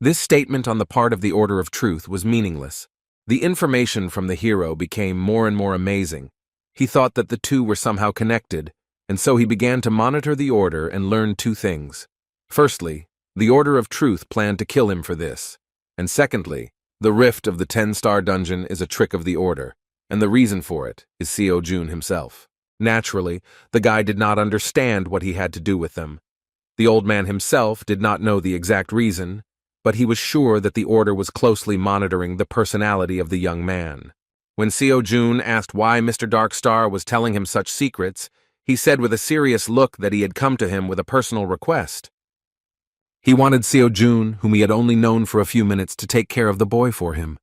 This statement on the part of the Order of Truth was meaningless. The information from the hero became more and more amazing. He thought that the two were somehow connected, and so he began to monitor the Order and learn 2 things. Firstly, the Order of Truth planned to kill him for this, and secondly, the rift of the 10-star dungeon is a trick of the Order, and the reason for it is Seo-jun himself. Naturally, the guy did not understand what he had to do with them. The old man himself did not know the exact reason, but he was sure that the Order was closely monitoring the personality of the young man. When Seo-jun asked why Mr. Darkstar was telling him such secrets, he said with a serious look that he had come to him with a personal request. He wanted Seo-jun, whom he had only known for a few minutes, to take care of the boy for him.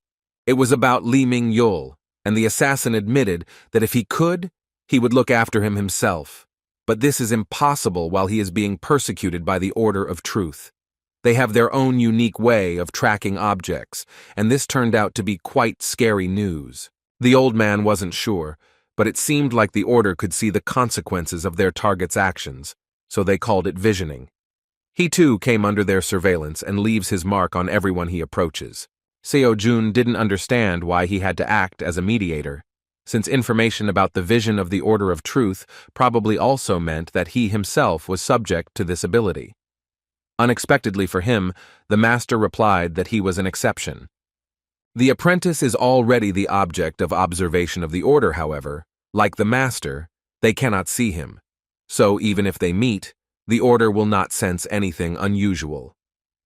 It was about Lee Ming-yul, and the assassin admitted that if he could, he would look after him himself. But this is impossible while he is being persecuted by the Order of Truth. They have their own unique way of tracking objects, and this turned out to be quite scary news. The old man wasn't sure, but it seemed like the Order could see the consequences of their target's actions, so they called it visioning. He too came under their surveillance and leaves his mark on everyone he approaches. Seo-jun didn't understand why he had to act as a mediator, since information about the vision of the Order of Truth probably also meant that he himself was subject to this ability. Unexpectedly for him, the master replied that he was an exception. The apprentice is already the object of observation of the Order, however. Like the master, they cannot see him. So even if they meet, the Order will not sense anything unusual.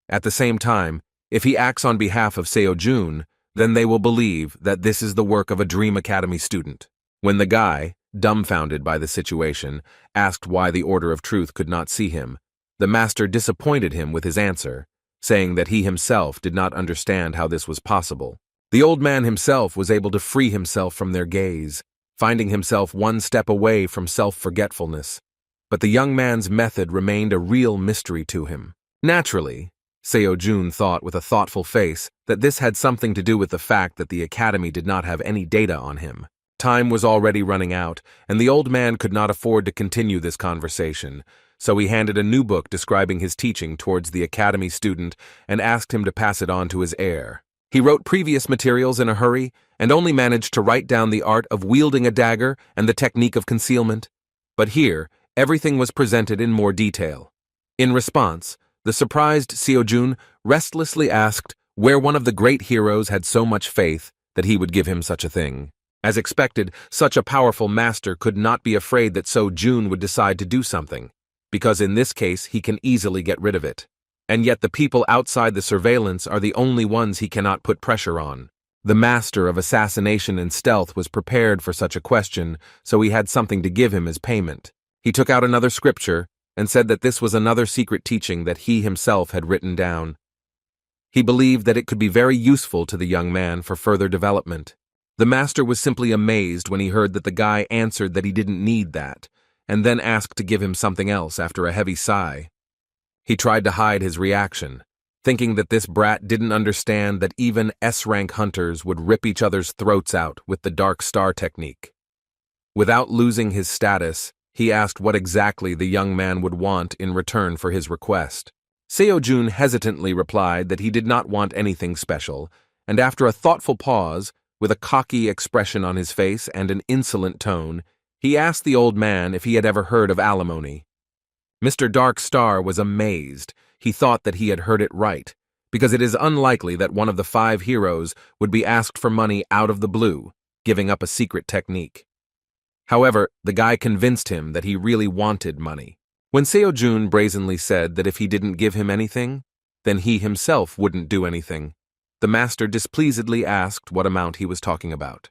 At the same time, if he acts on behalf of Seo-jun, then they will believe that this is the work of a Dream Academy student. When the guy, dumbfounded by the situation, asked why the Order of Truth could not see him, the master disappointed him with his answer, saying that he himself did not understand how this was possible. The old man himself was able to free himself from their gaze, finding himself one step away from self-forgetfulness. But the young man's method remained a real mystery to him. Naturally, Seo-jun thought with a thoughtful face that this had something to do with the fact that the academy did not have any data on him. Time was already running out, and the old man could not afford to continue this conversation, so he handed a new book describing his teaching towards the academy student and asked him to pass it on to his heir. He wrote previous materials in a hurry and only managed to write down the art of wielding a dagger and the technique of concealment. But here, everything was presented in more detail. In response, the surprised Seo-jun restlessly asked where one of the great heroes had so much faith that he would give him such a thing. As expected, such a powerful master could not be afraid that Seo-jun would decide to do something, because in this case he can easily get rid of it. And yet the people outside the surveillance are the only ones he cannot put pressure on. The master of assassination and stealth was prepared for such a question, so he had something to give him as payment. He took out another scripture and said that this was another secret teaching that he himself had written down. He believed that it could be very useful to the young man for further development. The master was simply amazed when he heard that the guy answered that he didn't need that, and then asked to give him something else after a heavy sigh. He tried to hide his reaction, thinking that this brat didn't understand that even S-rank hunters would rip each other's throats out with the dark star technique. Without losing his status, he asked what exactly the young man would want in return for his request. Seo-jun hesitantly replied that he did not want anything special, and after a thoughtful pause, with a cocky expression on his face and an insolent tone, he asked the old man if he had ever heard of alimony. Mr. Dark Star was amazed. He thought that he had heard it right, because it is unlikely that one of the 5 heroes would be asked for money out of the blue, giving up a secret technique. However, the guy convinced him that he really wanted money. When Seo-jun brazenly said that if he didn't give him anything, then he himself wouldn't do anything, the master displeasedly asked what amount he was talking about.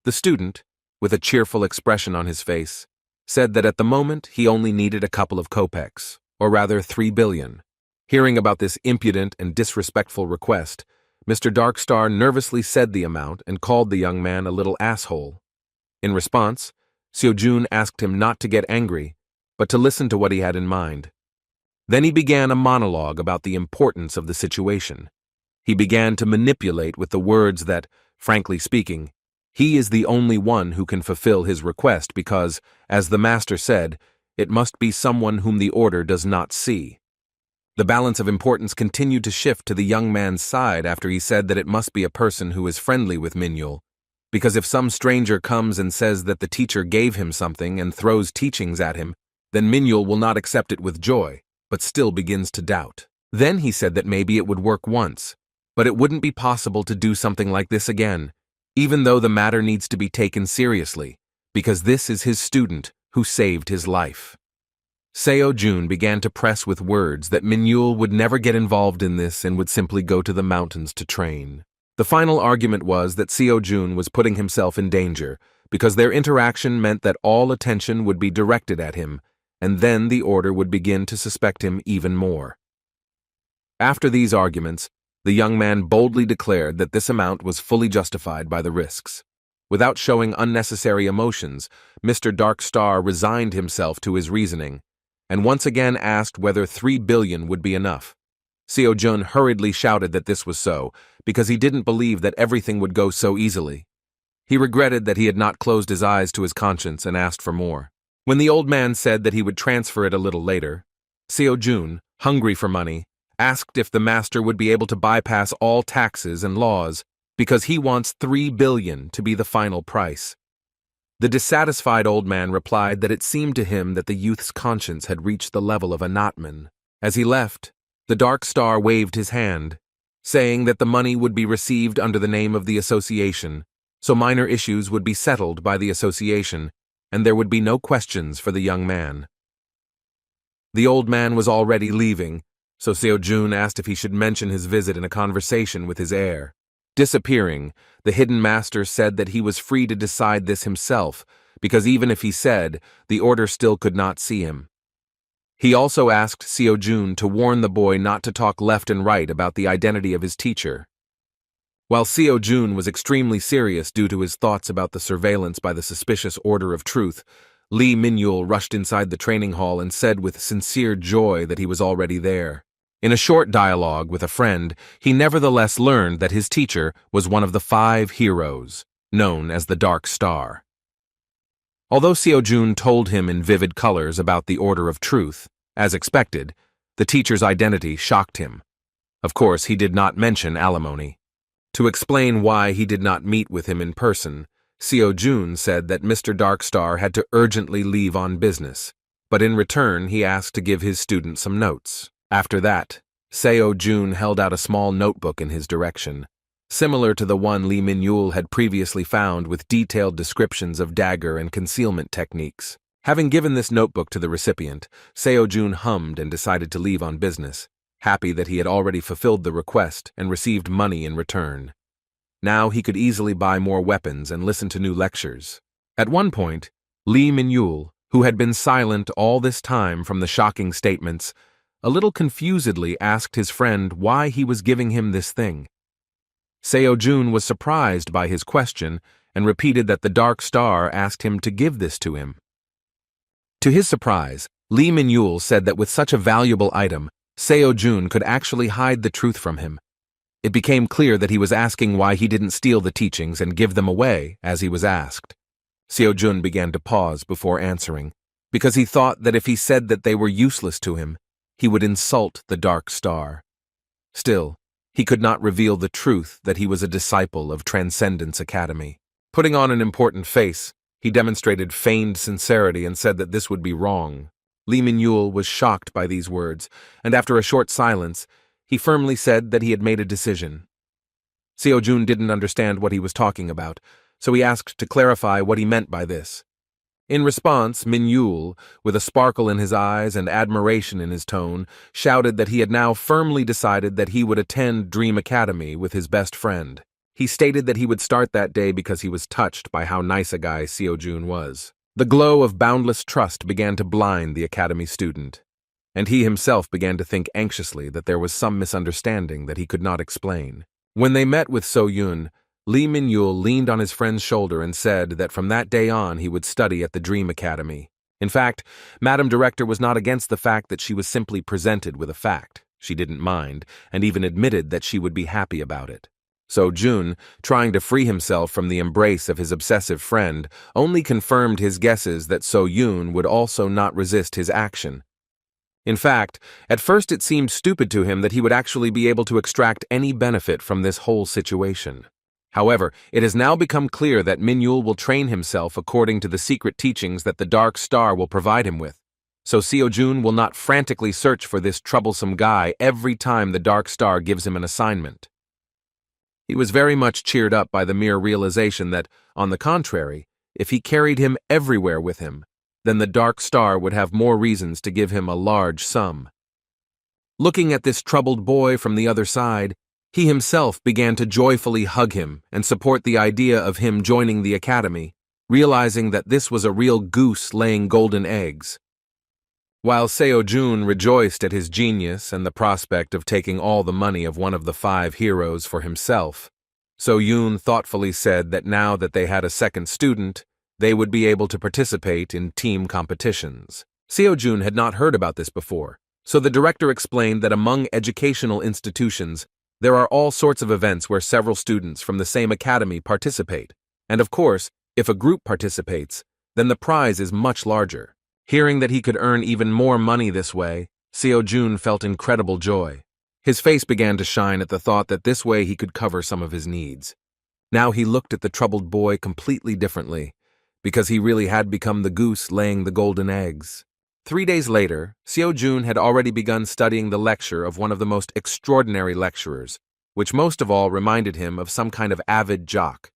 The student, with a cheerful expression on his face, said that at the moment he only needed a couple of kopecks, or rather 3 billion. Hearing about this impudent and disrespectful request, Mr. Darkstar nervously said the amount and called the young man a little asshole. In response, Seo-jun asked him not to get angry, but to listen to what he had in mind. Then he began a monologue about the importance of the situation. He began to manipulate with the words that, frankly speaking, he is the only one who can fulfill his request because, as the master said, it must be someone whom the order does not see. The balance of importance continued to shift to the young man's side after he said that it must be a person who is friendly with Minhyul, because if some stranger comes and says that the teacher gave him something and throws teachings at him, then Minhyul will not accept it with joy, but still begins to doubt. Then he said that maybe it would work once, but it wouldn't be possible to do something like this again, even though the matter needs to be taken seriously, because this is his student who saved his life. Seo-jun began to press with words that Minhyul would never get involved in this and would simply go to the mountains to train. The final argument was that Seo-jun was putting himself in danger, because their interaction meant that all attention would be directed at him, and then the order would begin to suspect him even more. After these arguments, the young man boldly declared that this amount was fully justified by the risks. Without showing unnecessary emotions, Mr. Dark Star resigned himself to his reasoning, and once again asked whether 3 billion would be enough. Seo-jun hurriedly shouted that this was so, because he didn't believe that everything would go so easily. He regretted that he had not closed his eyes to his conscience and asked for more. When the old man said that he would transfer it a little later, Seo-jun, hungry for money, asked if the master would be able to bypass all taxes and laws, because he wants 3 billion to be the final price. The dissatisfied old man replied that it seemed to him that the youth's conscience had reached the level of a knotman. As he left, the Dark Star waved his hand, saying that the money would be received under the name of the association, so minor issues would be settled by the association, and there would be no questions for the young man. The old man was already leaving, so Seo-jun asked if he should mention his visit in a conversation with his heir. Disappearing, the hidden master said that he was free to decide this himself, because even if he said, the order still could not see him. He also asked Seo-jun to warn the boy not to talk left and right about the identity of his teacher. While Seo-jun was extremely serious due to his thoughts about the surveillance by the suspicious Order of Truth, Lee Minhyul rushed inside the training hall and said with sincere joy that he was already there. In a short dialogue with a friend, he nevertheless learned that his teacher was one of the 5 heroes, known as the Dark Star. Although Seo-jun told him in vivid colors about the Order of Truth, as expected, the teacher's identity shocked him. Of course, he did not mention alimony. To explain why he did not meet with him in person, Seo-jun said that Mr. Darkstar had to urgently leave on business, but in return he asked to give his student some notes. After that, Seo-jun held out a small notebook in his direction, similar to the one Lee Minhyul had previously found with detailed descriptions of dagger and concealment techniques. Having given this notebook to the recipient, Seo-jun hummed and decided to leave on business, happy that he had already fulfilled the request and received money in return. Now he could easily buy more weapons and listen to new lectures. At one point, Lee Minhyul, who had been silent all this time from the shocking statements, a little confusedly asked his friend why he was giving him this thing. Seo-jun was surprised by his question and repeated that the Dark Star asked him to give this to him. To his surprise, Lee Min-yul said that with such a valuable item, Seo-jun could actually hide the truth from him. It became clear that he was asking why he didn't steal the teachings and give them away as he was asked. Seo-jun began to pause before answering, because he thought that if he said that they were useless to him, he would insult the Dark Star. Still, he could not reveal the truth that he was a disciple of Transcendence Academy. Putting on an important face, he demonstrated feigned sincerity and said that this would be wrong. Lee Min-yul was shocked by these words, and after a short silence, he firmly said that he had made a decision. Seo-jun didn't understand what he was talking about, so he asked to clarify what he meant by this. In response, Min-yul, with a sparkle in his eyes and admiration in his tone, shouted that he had now firmly decided that he would attend Dream Academy with his best friend. He stated that he would start that day because he was touched by how nice a guy Seo-jun was. The glow of boundless trust began to blind the academy student, and he himself began to think anxiously that there was some misunderstanding that he could not explain. When they met with So-yun, Lee Min-yul leaned on his friend's shoulder and said that from that day on he would study at the Dream Academy. In fact, Madam Director was not against the fact that she was simply presented with a fact. She didn't mind, and even admitted that she would be happy about it. So-jun, trying to free himself from the embrace of his obsessive friend, only confirmed his guesses that So-yun would also not resist his action. In fact, at first it seemed stupid to him that he would actually be able to extract any benefit from this whole situation. However, it has now become clear that Min-yul will train himself according to the secret teachings that the Dark Star will provide him with. So Seo-jun will not frantically search for this troublesome guy every time the Dark Star gives him an assignment. He was very much cheered up by the mere realization that, on the contrary, if he carried him everywhere with him, then the Dark Star would have more reasons to give him a large sum. Looking at this troubled boy from the other side, he himself began to joyfully hug him and support the idea of him joining the academy, realizing that this was a real goose laying golden eggs. While Seo-jun rejoiced at his genius and the prospect of taking all the money of one of the 5 heroes for himself, So-yun thoughtfully said that now that they had a second student, they would be able to participate in team competitions. Seo-jun had not heard about this before, so the director explained that among educational institutions, there are all sorts of events where several students from the same academy participate, and of course, if a group participates, then the prize is much larger. Hearing that he could earn even more money this way, Seo-jun felt incredible joy. His face began to shine at the thought that this way he could cover some of his needs. Now he looked at the troubled boy completely differently, because he really had become the goose laying the golden eggs. 3 days later, Seo-jun had already begun studying the lecture of one of the most extraordinary lecturers, which most of all reminded him of some kind of avid jock.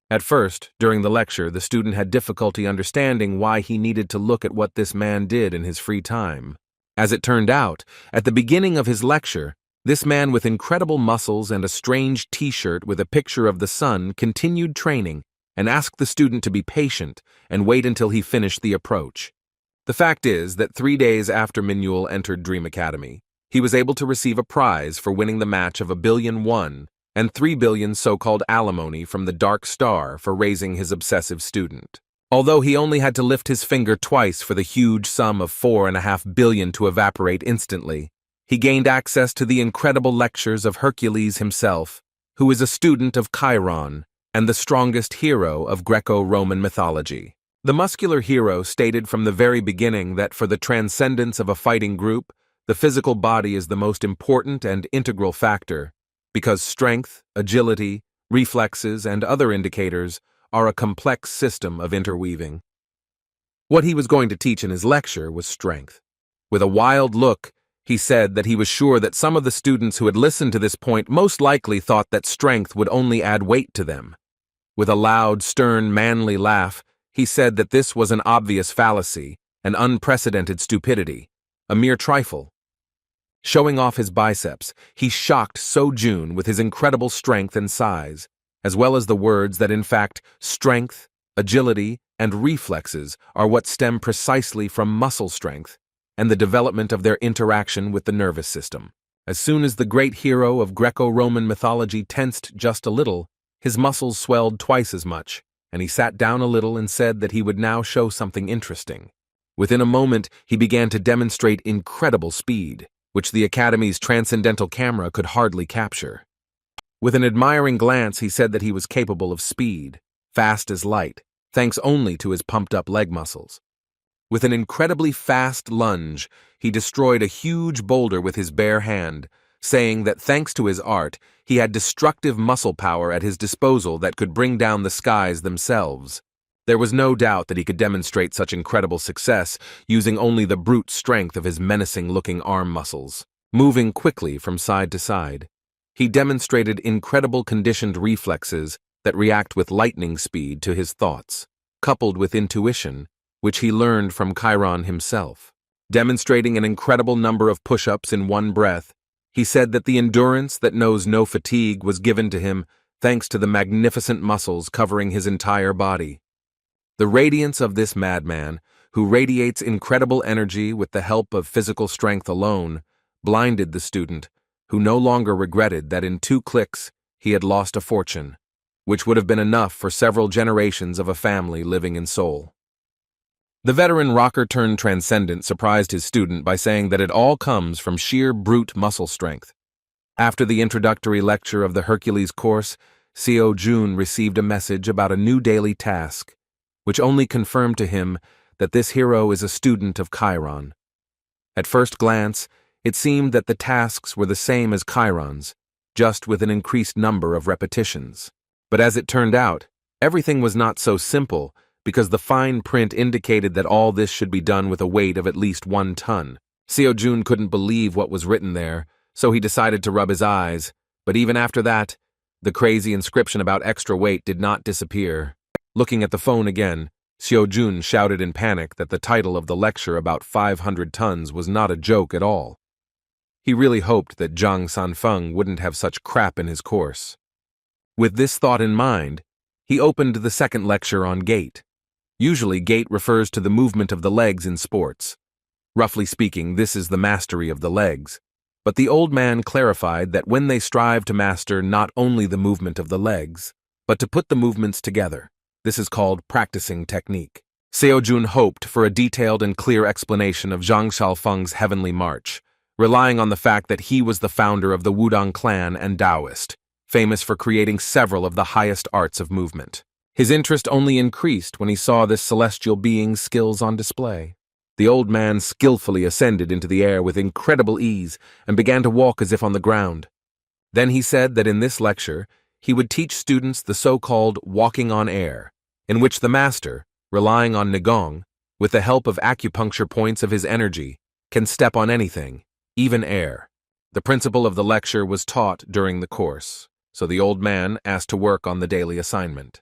At first, during the lecture, the student had difficulty understanding why he needed to look at what this man did in his free time. As it turned out, at the beginning of his lecture, this man with incredible muscles and a strange t-shirt with a picture of the sun continued training and asked the student to be patient and wait until he finished the approach. The fact is that 3 days after Min-yul entered Dream Academy, he was able to receive a prize for winning the match of 1 billion won and 3 billion so-called alimony from the Dark Star for raising his obsessive student. Although he only had to lift his finger twice for the huge sum of 4.5 billion to evaporate instantly, he gained access to the incredible lectures of Hercules himself, who is a student of Chiron and the strongest hero of Greco-Roman mythology. The muscular hero stated from the very beginning that for the transcendence of a fighting group, the physical body is the most important and integral factor, because strength, agility, reflexes, and other indicators are a complex system of interweaving. What he was going to teach in his lecture was strength. With a wild look, he said that he was sure that some of the students who had listened to this point most likely thought that strength would only add weight to them. With a loud, stern, manly laugh, he said that this was an obvious fallacy, an unprecedented stupidity, a mere trifle. Showing off his biceps, he shocked So-jun with his incredible strength and size, as well as the words that in fact, strength, Agility and reflexes are what stem precisely from muscle strength and the development of their interaction with the nervous system. As soon as the great hero of Greco-Roman mythology tensed just a little, his muscles swelled twice as much, and he sat down a little and said that he would now show something interesting. Within a moment, he began to demonstrate incredible speed, which the Academy's transcendental camera could hardly capture. With an admiring glance, he said that he was capable of speed, fast as light, thanks only to his pumped-up leg muscles. With an incredibly fast lunge, he destroyed a huge boulder with his bare hand, saying that thanks to his art, he had destructive muscle power at his disposal that could bring down the skies themselves. There was no doubt that he could demonstrate such incredible success using only the brute strength of his menacing-looking arm muscles, moving quickly from side to side. He demonstrated incredible conditioned reflexes that react with lightning speed to his thoughts, coupled with intuition, which he learned from Chiron himself. Demonstrating an incredible number of push-ups in one breath, he said that the endurance that knows no fatigue was given to him thanks to the magnificent muscles covering his entire body. The radiance of this madman, who radiates incredible energy with the help of physical strength alone, blinded the student, who no longer regretted that in 2 clicks he had lost a fortune, which would have been enough for several generations of a family living in Seoul. The veteran rocker-turned-transcendent surprised his student by saying that it all comes from sheer brute muscle strength. After the introductory lecture of the Hercules course, Seo-jun received a message about a new daily task, which only confirmed to him that this hero is a student of Chiron. At first glance, it seemed that the tasks were the same as Chiron's, just with an increased number of repetitions. But as it turned out, everything was not so simple, because the fine print indicated that all this should be done with a weight of at least 1 ton. Seo-jun couldn't believe what was written there, so he decided to rub his eyes, but even after that, the crazy inscription about extra weight did not disappear. Looking at the phone again, Seo-jun shouted in panic that the title of the lecture about 500 tons was not a joke at all. He really hoped that Zhang Sanfeng wouldn't have such crap in his course. With this thought in mind, he opened the second lecture on gait. Usually, gait refers to the movement of the legs in sports. Roughly speaking, this is the mastery of the legs. But the old man clarified that when they strive to master not only the movement of the legs, but to put the movements together, this is called practicing technique. Seo-jun hoped for a detailed and clear explanation of Zhang Xiaofeng's heavenly march, relying on the fact that he was the founder of the Wudang clan and Taoist, famous for creating several of the highest arts of movement. His interest only increased when he saw this celestial being's skills on display. The old man skillfully ascended into the air with incredible ease and began to walk as if on the ground. Then he said that in this lecture, he would teach students the so-called walking on air, in which the master, relying on Nigong, with the help of acupuncture points of his energy, can step on anything, even air. The principle of the lecture was taught during the course, so the old man asked to work on the daily assignment.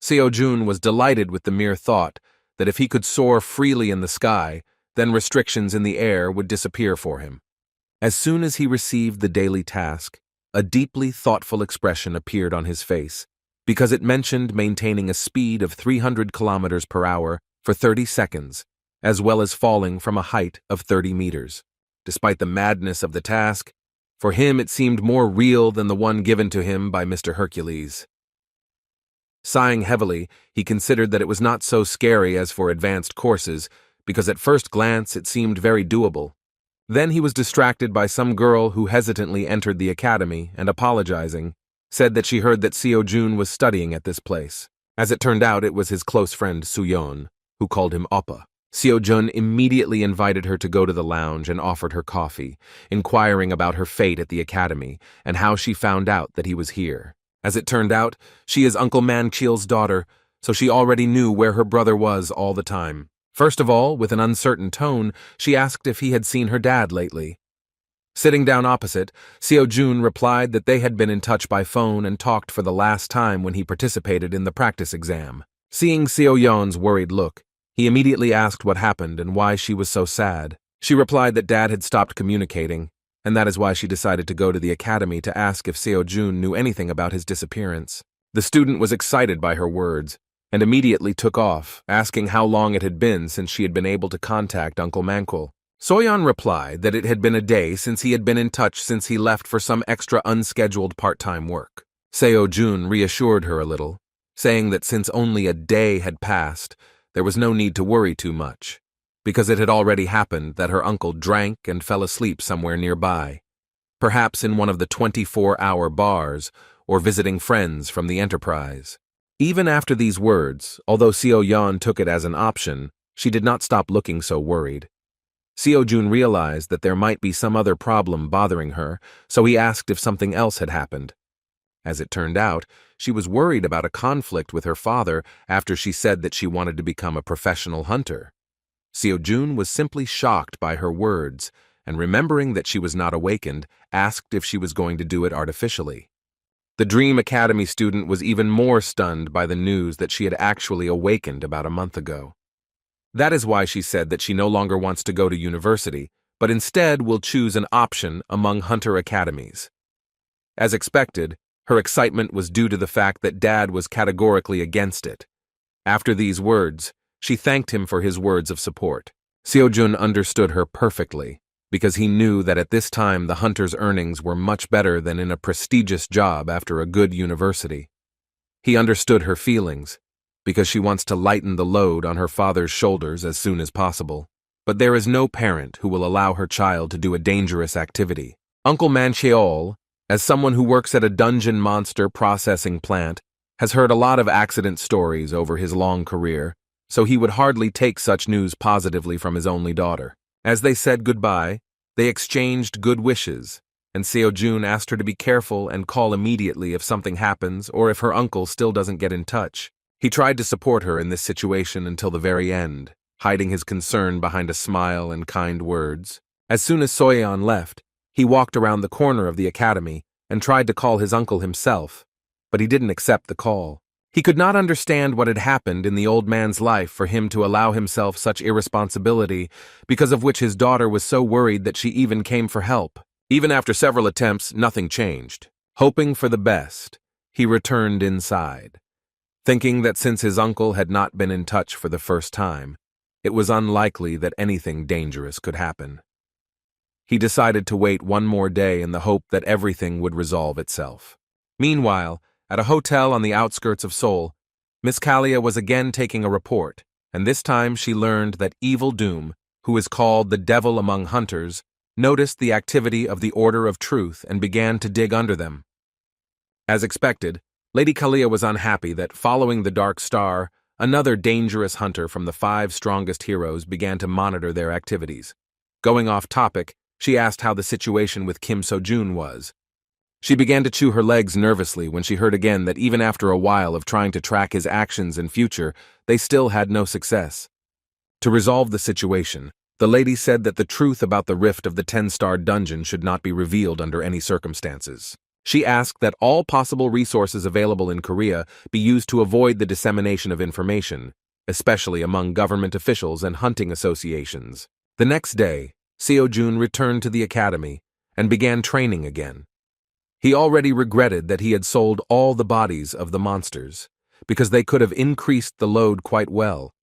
Seo-jun was delighted with the mere thought that if he could soar freely in the sky, then restrictions in the air would disappear for him. As soon as he received the daily task, a deeply thoughtful expression appeared on his face, because it mentioned maintaining a speed of 300 kilometers per hour for 30 seconds, as well as falling from a height of 30 meters. Despite the madness of the task, for him it seemed more real than the one given to him by Mr. Hercules. Sighing heavily, he considered that it was not so scary as for advanced courses, because at first glance it seemed very doable. Then he was distracted by some girl who hesitantly entered the academy and, apologizing, said that she heard that Seo-jun was studying at this place. As it turned out, it was his close friend Suyeon, who called him Oppa. Seo-jun immediately invited her to go to the lounge and offered her coffee, inquiring about her fate at the academy and how she found out that he was here. As it turned out, she is Uncle Manchil's daughter, so she already knew where her brother was all the time. First of all, with an uncertain tone, she asked if he had seen her dad lately. Sitting down opposite, Seo-jun replied that they had been in touch by phone and talked for the last time when he participated in the practice exam. Seeing Seo-yeon's worried look, he immediately asked what happened and why she was so sad. She replied that Dad had stopped communicating, and that is why she decided to go to the academy to ask if Seo-jun knew anything about his disappearance. The student was excited by her words, and immediately took off, asking how long it had been since she had been able to contact Uncle Manquil. Soyeon replied that it had been a day since he had been in touch since he left for some extra unscheduled part-time work. Seo-jun reassured her a little, saying that since only a day had passed, there was no need to worry too much, because it had already happened that her uncle drank and fell asleep somewhere nearby, perhaps in one of the 24-hour bars or visiting friends from the Enterprise. Even after these words, although Seo-yeon took it as an option, she did not stop looking so worried. Seo-jun realized that there might be some other problem bothering her, so he asked if something else had happened. As it turned out, she was worried about a conflict with her father after she said that she wanted to become a professional hunter. Seo-jun was simply shocked by her words, and remembering that she was not awakened, asked if she was going to do it artificially. The Dream Academy student was even more stunned by the news that she had actually awakened about a month ago. That is why she said that she no longer wants to go to university, but instead will choose an option among hunter academies. As expected, her excitement was due to the fact that Dad was categorically against it. After these words, she thanked him for his words of support. Seo-jun understood her perfectly, because he knew that at this time the hunter's earnings were much better than in a prestigious job after a good university. He understood her feelings, because she wants to lighten the load on her father's shoulders as soon as possible. But there is no parent who will allow her child to do a dangerous activity. Uncle Mancheol, as someone who works at a dungeon monster processing plant, has heard a lot of accident stories over his long career, so he would hardly take such news positively from his only daughter. As they said goodbye, they exchanged good wishes, and Seo-jun asked her to be careful and call immediately if something happens or if her uncle still doesn't get in touch. He tried to support her in this situation until the very end, hiding his concern behind a smile and kind words. As soon as Soyeon left, he walked around the corner of the academy and tried to call his uncle himself, but he didn't accept the call. He could not understand what had happened in the old man's life for him to allow himself such irresponsibility, because of which his daughter was so worried that she even came for help. Even after several attempts, nothing changed. Hoping for the best, he returned inside, thinking that since his uncle had not been in touch for the first time, it was unlikely that anything dangerous could happen. He decided to wait one more day in the hope that everything would resolve itself. Meanwhile, at a hotel on the outskirts of Seoul, Miss Kalia was again taking a report, and this time she learned that Evil Doom, who is called the Devil among Hunters, noticed the activity of the Order of Truth and began to dig under them. As expected, Lady Kalia was unhappy that, following the Dark Star, another dangerous hunter from the 5 strongest heroes began to monitor their activities. Going off topic, she asked how the situation with Kim So-jun was. She began to chew her legs nervously when she heard again that even after a while of trying to track his actions and future, they still had no success. To resolve the situation, the lady said that the truth about the rift of the 10-star dungeon should not be revealed under any circumstances. She asked that all possible resources available in Korea be used to avoid the dissemination of information, especially among government officials and hunting associations. The next day, Seo-jun returned to the academy and began training again. He already regretted that he had sold all the bodies of the monsters, because they could have increased the load quite well.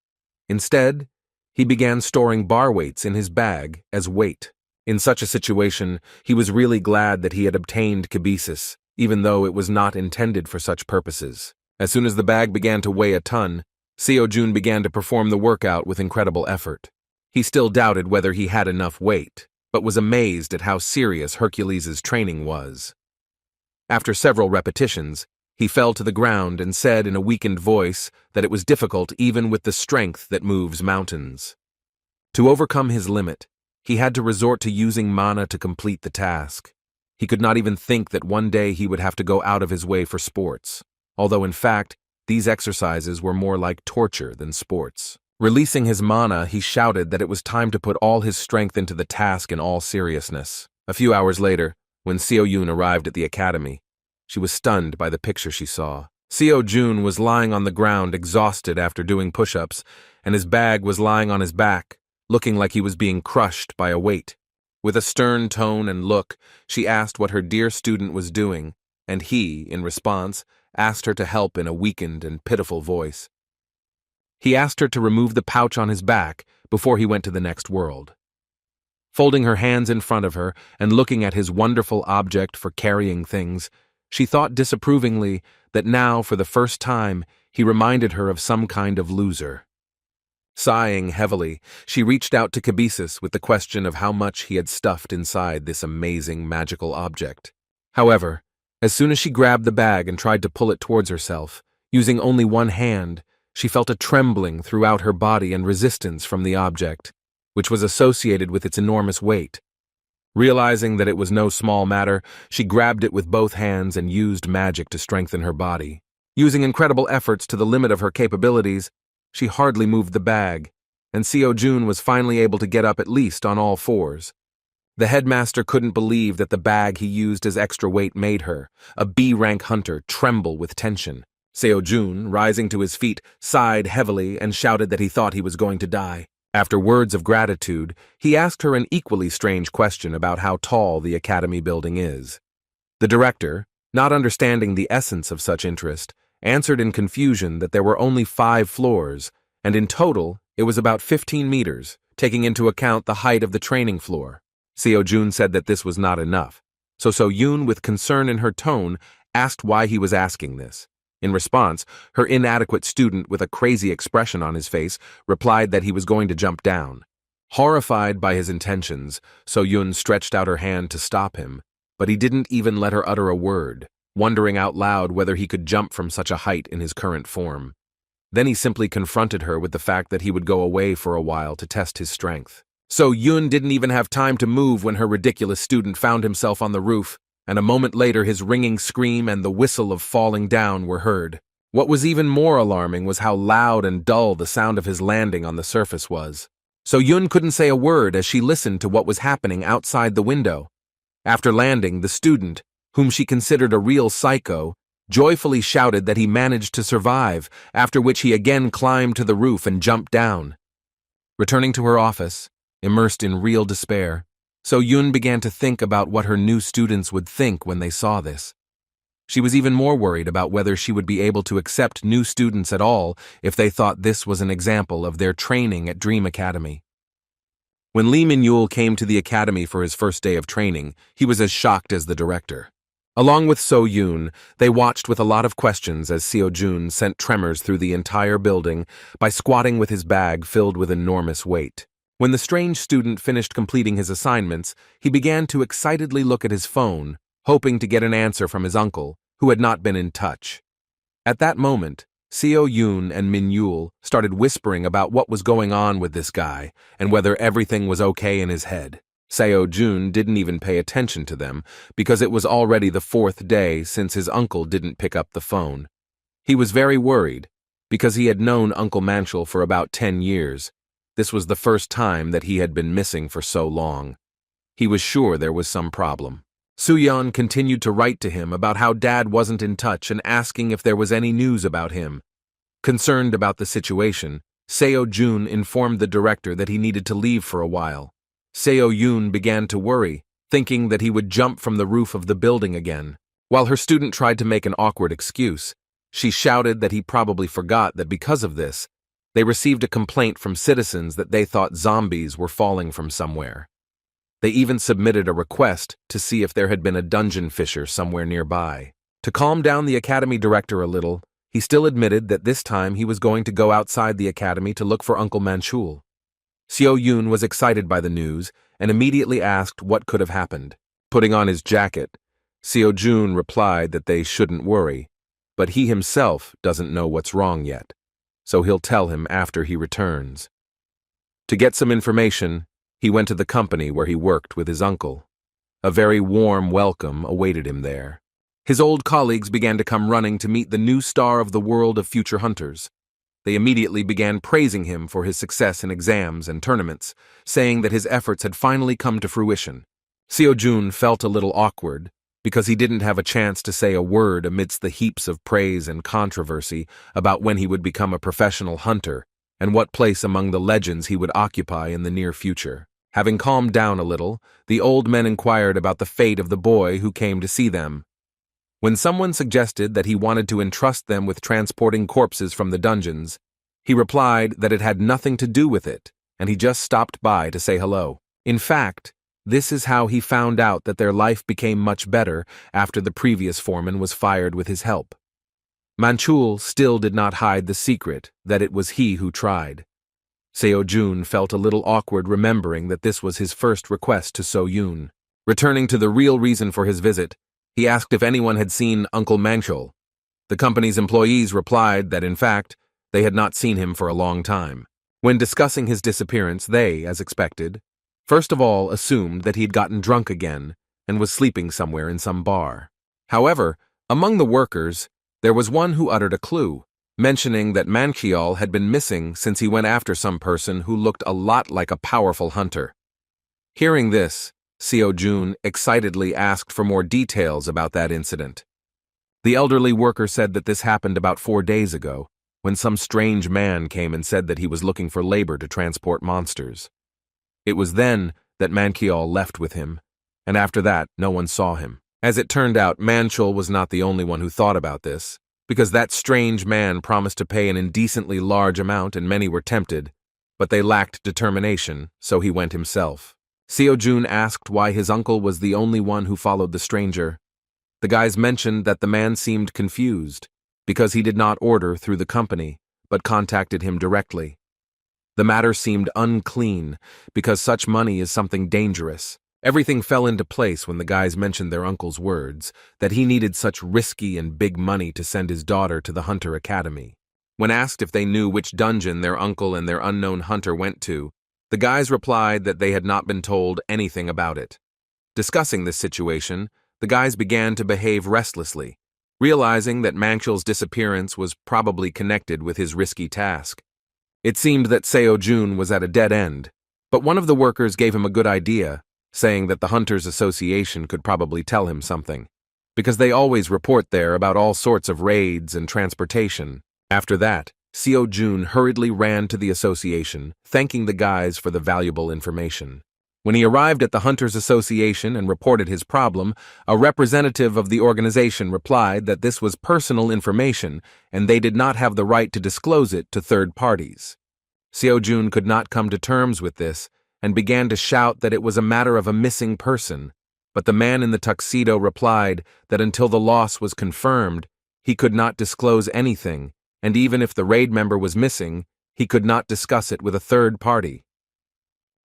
Instead, he began storing bar weights in his bag as weight. In such a situation, he was really glad that he had obtained kibesis, even though it was not intended for such purposes. As soon as the bag began to weigh a ton, Seo-jun began to perform the workout with incredible effort. He still doubted whether he had enough weight, but was amazed at how serious Hercules' training was. After several repetitions, he fell to the ground and said in a weakened voice that it was difficult even with the strength that moves mountains. To overcome his limit, he had to resort to using mana to complete the task. He could not even think that one day he would have to go out of his way for sports, although in fact, these exercises were more like torture than sports. Releasing his mana, he shouted that it was time to put all his strength into the task in all seriousness. A few hours later, when Seo-jun arrived at the academy, she was stunned by the picture she saw. Seo-jun was lying on the ground exhausted after doing push-ups, and his bag was lying on his back, looking like he was being crushed by a weight. With a stern tone and look, she asked what her dear student was doing, and he, in response, asked her to help in a weakened and pitiful voice. He asked her to remove the pouch on his back before he went to the next world. Folding her hands in front of her and looking at his wonderful object for carrying things, she thought disapprovingly that now, for the first time, he reminded her of some kind of loser. Sighing heavily, she reached out to Kibisis with the question of how much he had stuffed inside this amazing magical object. However, as soon as she grabbed the bag and tried to pull it towards herself, using only one hand, she felt a trembling throughout her body and resistance from the object, which was associated with its enormous weight. Realizing that it was no small matter, she grabbed it with both hands and used magic to strengthen her body. Using incredible efforts to the limit of her capabilities, she hardly moved the bag, and Seo Jun was finally able to get up at least on all fours. The headmaster couldn't believe that the bag he used as extra weight made her, a B-rank hunter, tremble with tension. Seo Jun, rising to his feet, sighed heavily and shouted that he thought he was going to die. After words of gratitude, he asked her an equally strange question about how tall the academy building is. The director, not understanding the essence of such interest, answered in confusion that there were only 5 floors, and in total, it was about 15 meters, taking into account the height of the training floor. Seo Jun said that this was not enough, so Yoon, with concern in her tone, asked why he was asking this. In response, her inadequate student, with a crazy expression on his face, replied that he was going to jump down. Horrified by his intentions, Yoon stretched out her hand to stop him, but he didn't even let her utter a word, wondering out loud whether he could jump from such a height in his current form. Then he simply confronted her with the fact that he would go away for a while to test his strength. So Yoon didn't even have time to move when her ridiculous student found himself on the roof, and a moment later his ringing scream and the whistle of falling down were heard. What was even more alarming was how loud and dull the sound of his landing on the surface was. So Yoon couldn't say a word as she listened to what was happening outside the window. After landing, the student, whom she considered a real psycho, joyfully shouted that he managed to survive, after which he again climbed to the roof and jumped down. Returning to her office, immersed in real despair, So Yoon began to think about what her new students would think when they saw this. She was even more worried about whether she would be able to accept new students at all if they thought this was an example of their training at Dream Academy. When Lee Min-yul came to the academy for his first day of training, he was as shocked as the director. Along with So Yoon, they watched with a lot of questions as Seo Jun sent tremors through the entire building by squatting with his bag filled with enormous weight. When the strange student finished completing his assignments, he began to excitedly look at his phone, hoping to get an answer from his uncle, who had not been in touch. At that moment, Seo Yoon and Min-yul started whispering about what was going on with this guy and whether everything was okay in his head. Seo Jun didn't even pay attention to them because it was already the fourth day since his uncle didn't pick up the phone. He was very worried because he had known Uncle Manchul for about 10 years. This was the first time that he had been missing for so long. He was sure there was some problem. Suyeon continued to write to him about how Dad wasn't in touch and asking if there was any news about him. Concerned about the situation, Seo Jun informed the director that he needed to leave for a while. Seo Yoon began to worry, thinking that he would jump from the roof of the building again. While her student tried to make an awkward excuse, she shouted that he probably forgot that because of this, they received a complaint from citizens that they thought zombies were falling from somewhere. They even submitted a request to see if there had been a dungeon fisher somewhere nearby. To calm down the academy director a little, he still admitted that this time he was going to go outside the academy to look for Uncle Manchul. Seo Yoon was excited by the news and immediately asked what could have happened. Putting on his jacket, Seo Jun replied that they shouldn't worry, but he himself doesn't know what's wrong yet, so he'll tell him after he returns. To get some information, he went to the company where he worked with his uncle. A very warm welcome awaited him there. His old colleagues began to come running to meet the new star of the world of future hunters. They immediately began praising him for his success in exams and tournaments, saying that his efforts had finally come to fruition. Seo Jun felt a little awkward because he didn't have a chance to say a word amidst the heaps of praise and controversy about when he would become a professional hunter and what place among the legends he would occupy in the near future. Having calmed down a little, the old men inquired about the fate of the boy who came to see them. When someone suggested that he wanted to entrust them with transporting corpses from the dungeons, He replied that it had nothing to do with it, and he just stopped by to say hello. In fact, this is how he found out that their life became much better after the previous foreman was fired with his help. Manchul still did not hide the secret that it was he who tried. Seo-jun felt a little awkward remembering that this was his first request to So-yoon. Returning to the real reason for his visit, he asked if anyone had seen Uncle Manchul. The company's employees replied that, in fact, they had not seen him for a long time. When discussing his disappearance, they, as expected, first of all assumed that he had gotten drunk again and was sleeping somewhere in some bar. However, among the workers, there was one who uttered a clue, mentioning that Manchiol had been missing since he went after some person who looked a lot like a powerful hunter. Hearing this, Seo-jun excitedly asked for more details about that incident. The elderly worker said that this happened about 4 days ago, when some strange man came and said that he was looking for labor to transport monsters. It was then that Manchiol left with him, and after that, no one saw him. As it turned out, Manchul was not the only one who thought about this, because that strange man promised to pay an indecently large amount and many were tempted, but they lacked determination, so he went himself. Seo-jun asked why his uncle was the only one who followed the stranger. The guys mentioned that the man seemed confused, because he did not order through the company, but contacted him directly. The matter seemed unclean, because such money is something dangerous. Everything fell into place when the guys mentioned their uncle's words, that he needed such risky and big money to send his daughter to the Hunter Academy. When asked if they knew which dungeon their uncle and their unknown hunter went to, the guys replied that they had not been told anything about it. Discussing this situation, the guys began to behave restlessly, realizing that Manchul's disappearance was probably connected with his risky task. It seemed that Seo-jun was at a dead end, but one of the workers gave him a good idea, saying that the Hunters Association could probably tell him something, because they always report there about all sorts of raids and transportation. After that, Seo-jun hurriedly ran to the association, thanking the guys for the valuable information. When he arrived at the Hunters Association and reported his problem, a representative of the organization replied that this was personal information and they did not have the right to disclose it to third parties. Seo-jun could not come to terms with this and began to shout that it was a matter of a missing person, but the man in the tuxedo replied that until the loss was confirmed, he could not disclose anything, and even if the raid member was missing, he could not discuss it with a third party.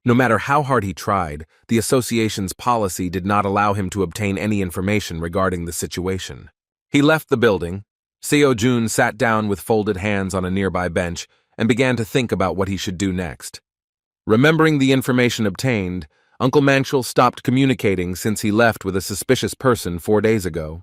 No matter how hard he tried, the association's policy did not allow him to obtain any information regarding the situation. He left the building. Seo-jun sat down with folded hands on a nearby bench and began to think about what he should do next. Remembering the information obtained, Uncle Manchul stopped communicating since he left with a suspicious person 4 days ago.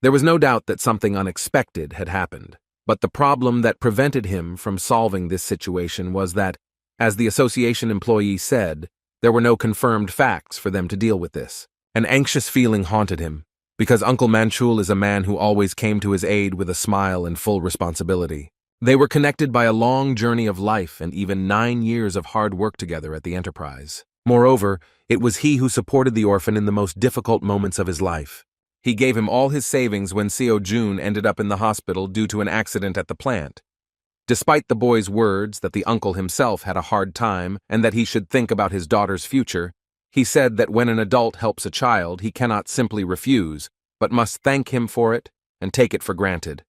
There was no doubt that something unexpected had happened, but the problem that prevented him from solving this situation was that, as the association employee said, there were no confirmed facts for them to deal with this. An anxious feeling haunted him, because Uncle Manchul is a man who always came to his aid with a smile and full responsibility. They were connected by a long journey of life and even 9 years of hard work together at the enterprise. Moreover, it was he who supported the orphan in the most difficult moments of his life. He gave him all his savings when Seo-jun ended up in the hospital due to an accident at the plant. Despite the boy's words that the uncle himself had a hard time and that he should think about his daughter's future, he said that when an adult helps a child, he cannot simply refuse, but must thank him for it and take it for granted.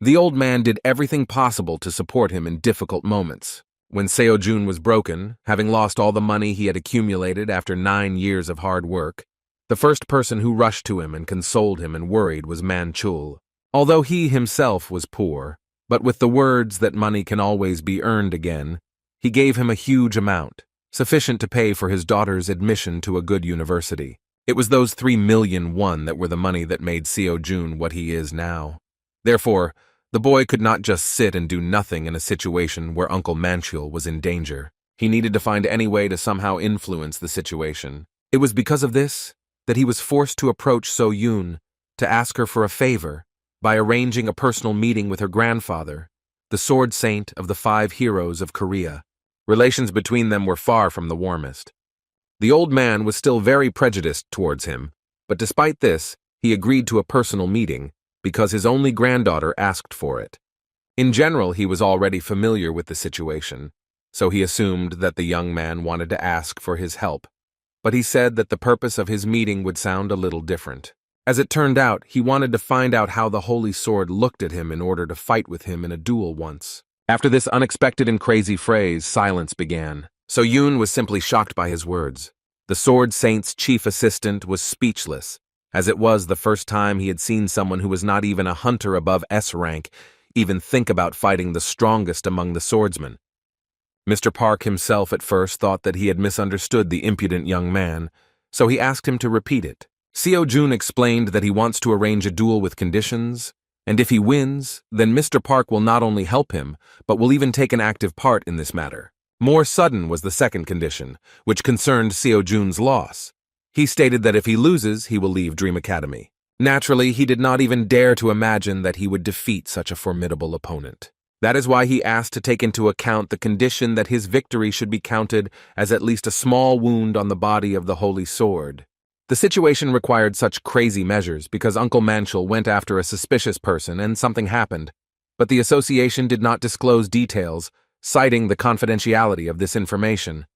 The old man did everything possible to support him in difficult moments. When Seo-jun was broken, having lost all the money he had accumulated after 9 years of hard work, the first person who rushed to him and consoled him and worried was Manchul. Although he himself was poor, but with the words that money can always be earned again, he gave him a huge amount, sufficient to pay for his daughter's admission to a good university. It was those 3 million won that were the money that made Seo-jun what he is now. Therefore, the boy could not just sit and do nothing in a situation where Uncle Manchul was in danger. He needed to find any way to somehow influence the situation. It was because of this that he was forced to approach So-yoon to ask her for a favor by arranging a personal meeting with her grandfather, the sword saint of the 5 heroes of Korea. Relations between them were far from the warmest. The old man was still very prejudiced towards him, but despite this, he agreed to a personal meeting because his only granddaughter asked for it. In general, he was already familiar with the situation, so he assumed that the young man wanted to ask for his help, but he said that the purpose of his meeting would sound a little different. As it turned out, he wanted to find out how the Holy Sword looked at him in order to fight with him in a duel once. After this unexpected and crazy phrase, silence began. So Yoon was simply shocked by his words. The Sword Saint's chief assistant was speechless, as it was the first time he had seen someone who was not even a hunter above S rank even think about fighting the strongest among the swordsmen. Mr. Park himself at first thought that he had misunderstood the impudent young man, so he asked him to repeat it. Seo-jun explained that he wants to arrange a duel with conditions, and if he wins, then Mr. Park will not only help him, but will even take an active part in this matter. More sudden was the second condition, which concerned Seo-jun's loss. He stated that if he loses, he will leave Dream Academy. Naturally, he did not even dare to imagine that he would defeat such a formidable opponent. That is why he asked to take into account the condition that his victory should be counted as at least a small wound on the body of the Holy Sword. The situation required such crazy measures because Uncle Manchel went after a suspicious person and something happened, but the association did not disclose details, citing the confidentiality of this information.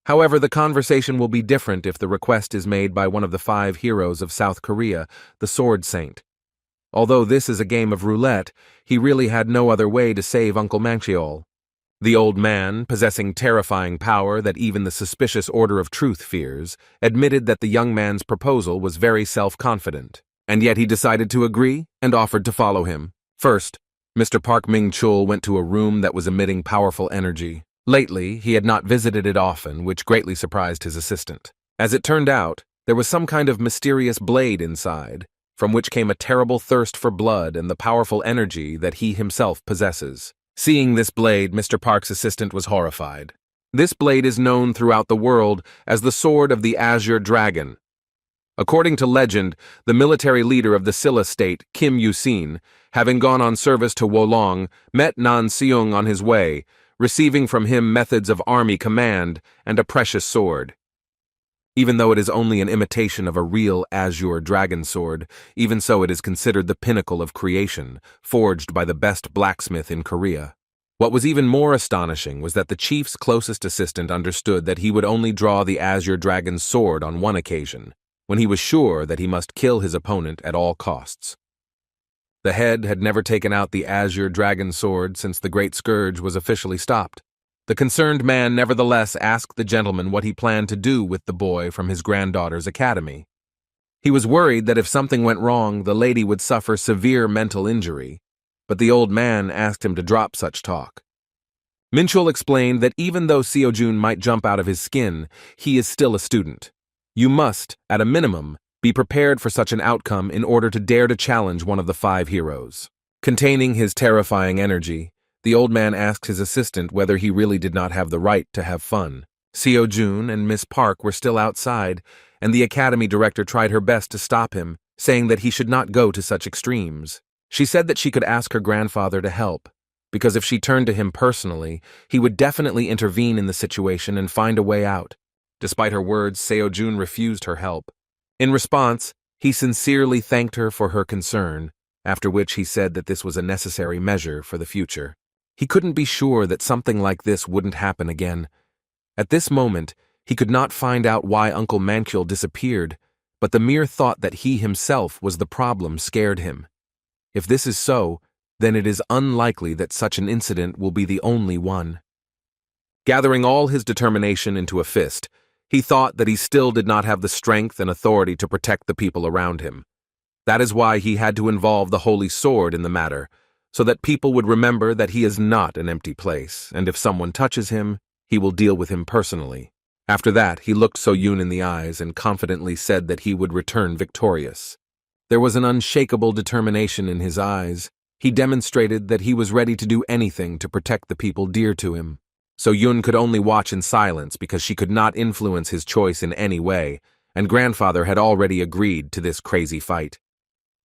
However, the conversation will be different if the request is made by one of the 5 heroes of South Korea, the Sword Saint. Although this is a game of roulette, he really had no other way to save Uncle Manchel. The old man, possessing terrifying power that even the suspicious Order of Truth fears, admitted that the young man's proposal was very self-confident, and yet he decided to agree and offered to follow him. First, Mr. Park Min-chul went to a room that was emitting powerful energy. Lately, he had not visited it often, which greatly surprised his assistant. As it turned out, there was some kind of mysterious blade inside, from which came a terrible thirst for blood and the powerful energy that he himself possesses. Seeing this blade, Mr. Park's assistant was horrified. This blade is known throughout the world as the Sword of the Azure Dragon. According to legend, the military leader of the Silla state, Kim Yusin, having gone on service to Wolong, met Nan Seung on his way, receiving from him methods of army command and a precious sword. Even though it is only an imitation of a real azure dragon sword, even so it is considered the pinnacle of creation, forged by the best blacksmith in Korea. What was even more astonishing was that the chief's closest assistant understood that he would only draw the azure dragon's sword on one occasion, when he was sure that he must kill his opponent at all costs. The head had never taken out the azure dragon sword since the Great Scourge was officially stopped. The concerned man nevertheless asked the gentleman what he planned to do with the boy from his granddaughter's academy. He was worried that if something went wrong, the lady would suffer severe mental injury, but the old man asked him to drop such talk. Minchul explained that even though Seo-jun might jump out of his skin, he is still a student. You must, at a minimum, be prepared for such an outcome in order to dare to challenge one of the 5 heroes. Containing his terrifying energy, the old man asked his assistant whether he really did not have the right to have fun. Seo-jun and Miss Park were still outside, and the academy director tried her best to stop him, saying that he should not go to such extremes. She said that she could ask her grandfather to help, because if she turned to him personally, he would definitely intervene in the situation and find a way out. Despite her words, Seo-jun refused her help. In response, he sincerely thanked her for her concern, after which he said that this was a necessary measure for the future. He couldn't be sure that something like this wouldn't happen again. At this moment, he could not find out why Uncle Manchel disappeared, but the mere thought that he himself was the problem scared him. If this is so, then it is unlikely that such an incident will be the only one. Gathering all his determination into a fist, he thought that he still did not have the strength and authority to protect the people around him. That is why he had to involve the Holy Sword in the matter, so that people would remember that he is not an empty place, and if someone touches him, he will deal with him personally. After that, he looked So-yoon in the eyes and confidently said that he would return victorious. There was an unshakable determination in his eyes. He demonstrated that he was ready to do anything to protect the people dear to him. So-yoon could only watch in silence because she could not influence his choice in any way, and grandfather had already agreed to this crazy fight.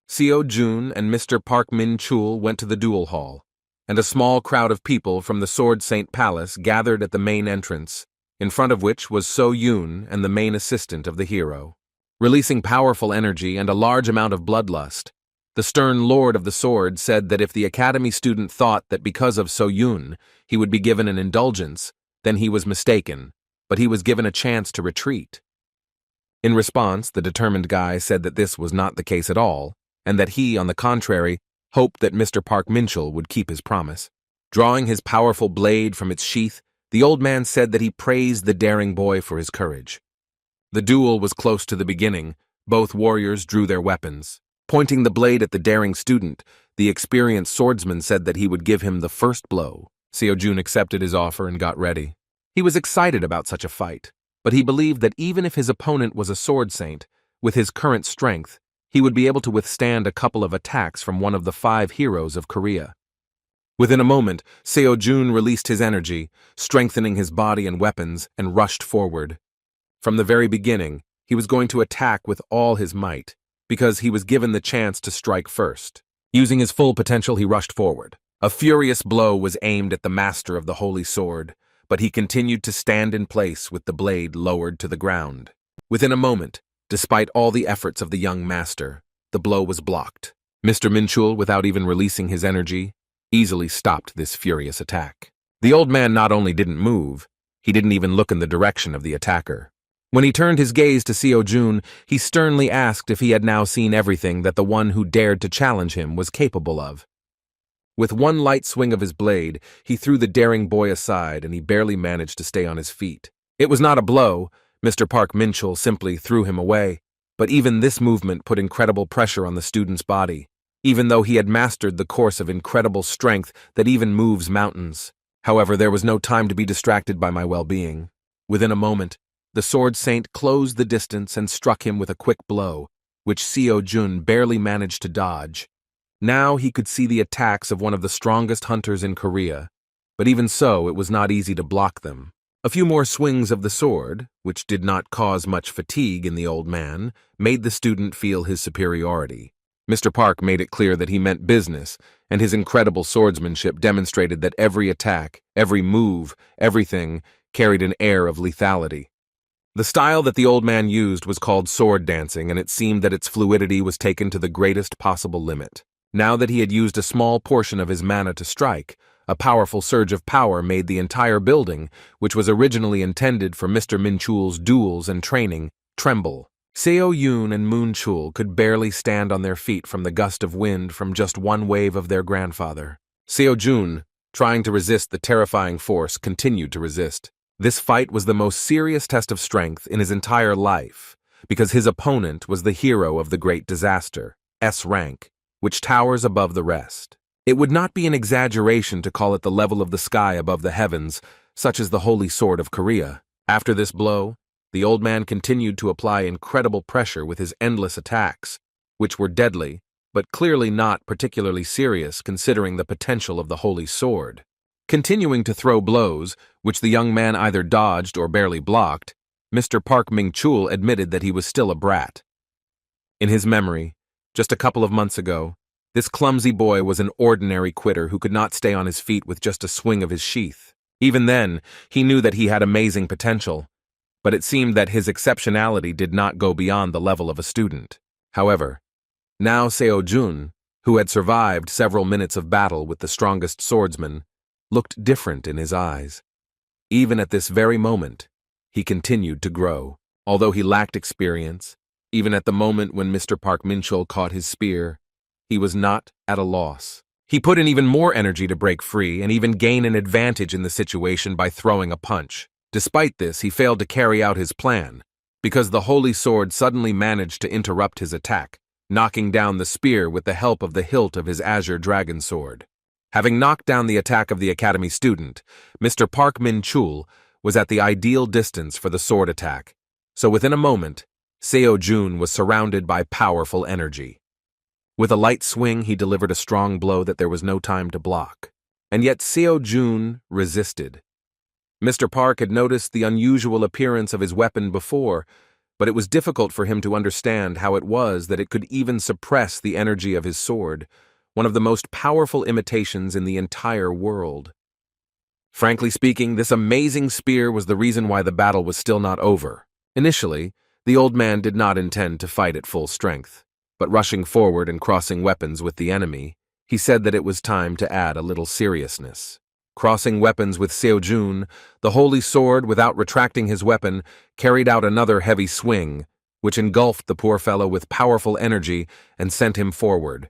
Seo-jun and Mr. Park Min-chul went to the duel hall, and a small crowd of people from the Sword Saint Palace gathered at the main entrance, in front of which was So-yoon and the main assistant of the hero. Releasing powerful energy and a large amount of bloodlust, The stern lord of the sword said that if the academy student thought that because of So-Yun he would be given an indulgence, then he was mistaken, but he was given a chance to retreat. In response, the determined guy said that this was not the case at all, and that he, on the contrary, hoped that Mr. Park Minchul would keep his promise. Drawing his powerful blade from its sheath, the old man said that he praised the daring boy for his courage. The duel was close to the beginning. Both warriors drew their weapons. Pointing the blade at the daring student, the experienced swordsman said that he would give him the first blow. Seo-jun accepted his offer and got ready. He was excited about such a fight, but he believed that even if his opponent was a sword saint, with his current strength, he would be able to withstand a couple of attacks from one of the 5 heroes of Korea. Within a moment, Seo-jun released his energy, strengthening his body and weapons, and rushed forward. From the very beginning, he was going to attack with all his might, because he was given the chance to strike first. Using his full potential, he rushed forward. A furious blow was aimed at the master of the holy sword, but he continued to stand in place with the blade lowered to the ground. Within a moment, despite all the efforts of the young master, the blow was blocked. Mr. Minchul, without even releasing his energy, easily stopped this furious attack. The old man not only didn't move, he didn't even look in the direction of the attacker. When he turned his gaze to Seo-jun, he sternly asked if he had now seen everything that the one who dared to challenge him was capable of. With one light swing of his blade, he threw the daring boy aside and he barely managed to stay on his feet. It was not a blow. Mr. Park Minchul simply threw him away, but even this movement put incredible pressure on the student's body, even though he had mastered the course of incredible strength that even moves mountains. However, there was no time to be distracted by my well-being. Within a moment, the sword saint closed the distance and struck him with a quick blow, which Seo-jun barely managed to dodge. Now he could see the attacks of one of the strongest hunters in Korea, but even so, it was not easy to block them. A few more swings of the sword, which did not cause much fatigue in the old man, made the student feel his superiority. Mr. Park made it clear that he meant business, and his incredible swordsmanship demonstrated that every attack, every move, everything carried an air of lethality. The style that the old man used was called sword dancing, and it seemed that its fluidity was taken to the greatest possible limit. Now that he had used a small portion of his mana to strike, a powerful surge of power made the entire building, which was originally intended for Mr. Minchul's duels and training, tremble. Seo-yun and Moonchul could barely stand on their feet from the gust of wind from just one wave of their grandfather. Seo-jun, trying to resist the terrifying force, continued to resist. This fight was the most serious test of strength in his entire life, because his opponent was the hero of the great disaster, S-Rank, which towers above the rest. It would not be an exaggeration to call it the level of the sky above the heavens, such as the Holy Sword of Korea. After this blow, the old man continued to apply incredible pressure with his endless attacks, which were deadly, but clearly not particularly serious considering the potential of the Holy Sword. Continuing to throw blows, which the young man either dodged or barely blocked, Mr. Park Minchul admitted that he was still a brat. In his memory, just a couple of months ago, this clumsy boy was an ordinary quitter who could not stay on his feet with just a swing of his sheath. Even then, he knew that he had amazing potential, but it seemed that his exceptionality did not go beyond the level of a student. However, now Seo-jun, who had survived several minutes of battle with the strongest swordsman, looked different in his eyes. Even at this very moment, he continued to grow. Although he lacked experience, even at the moment when Mr. Park Minchul caught his spear, he was not at a loss. He put in even more energy to break free and even gain an advantage in the situation by throwing a punch. Despite this, he failed to carry out his plan, because the holy sword suddenly managed to interrupt his attack, knocking down the spear with the help of the hilt of his azure dragon sword. Having knocked down the attack of the academy student, Mr. Park Minchul was at the ideal distance for the sword attack, so within a moment, Seo-jun was surrounded by powerful energy. With a light swing, he delivered a strong blow that there was no time to block. And yet Seo-jun resisted. Mr. Park had noticed the unusual appearance of his weapon before, but it was difficult for him to understand how it was that it could even suppress the energy of his sword, one of the most powerful imitations in the entire world. Frankly speaking, this amazing spear was the reason why the battle was still not over. Initially, the old man did not intend to fight at full strength. but rushing forward and crossing weapons with the enemy, he said that it was time to add a little seriousness. Crossing weapons with Seo-jun, the holy sword, without retracting his weapon, carried out another heavy swing, which engulfed the poor fellow with powerful energy and sent him forward.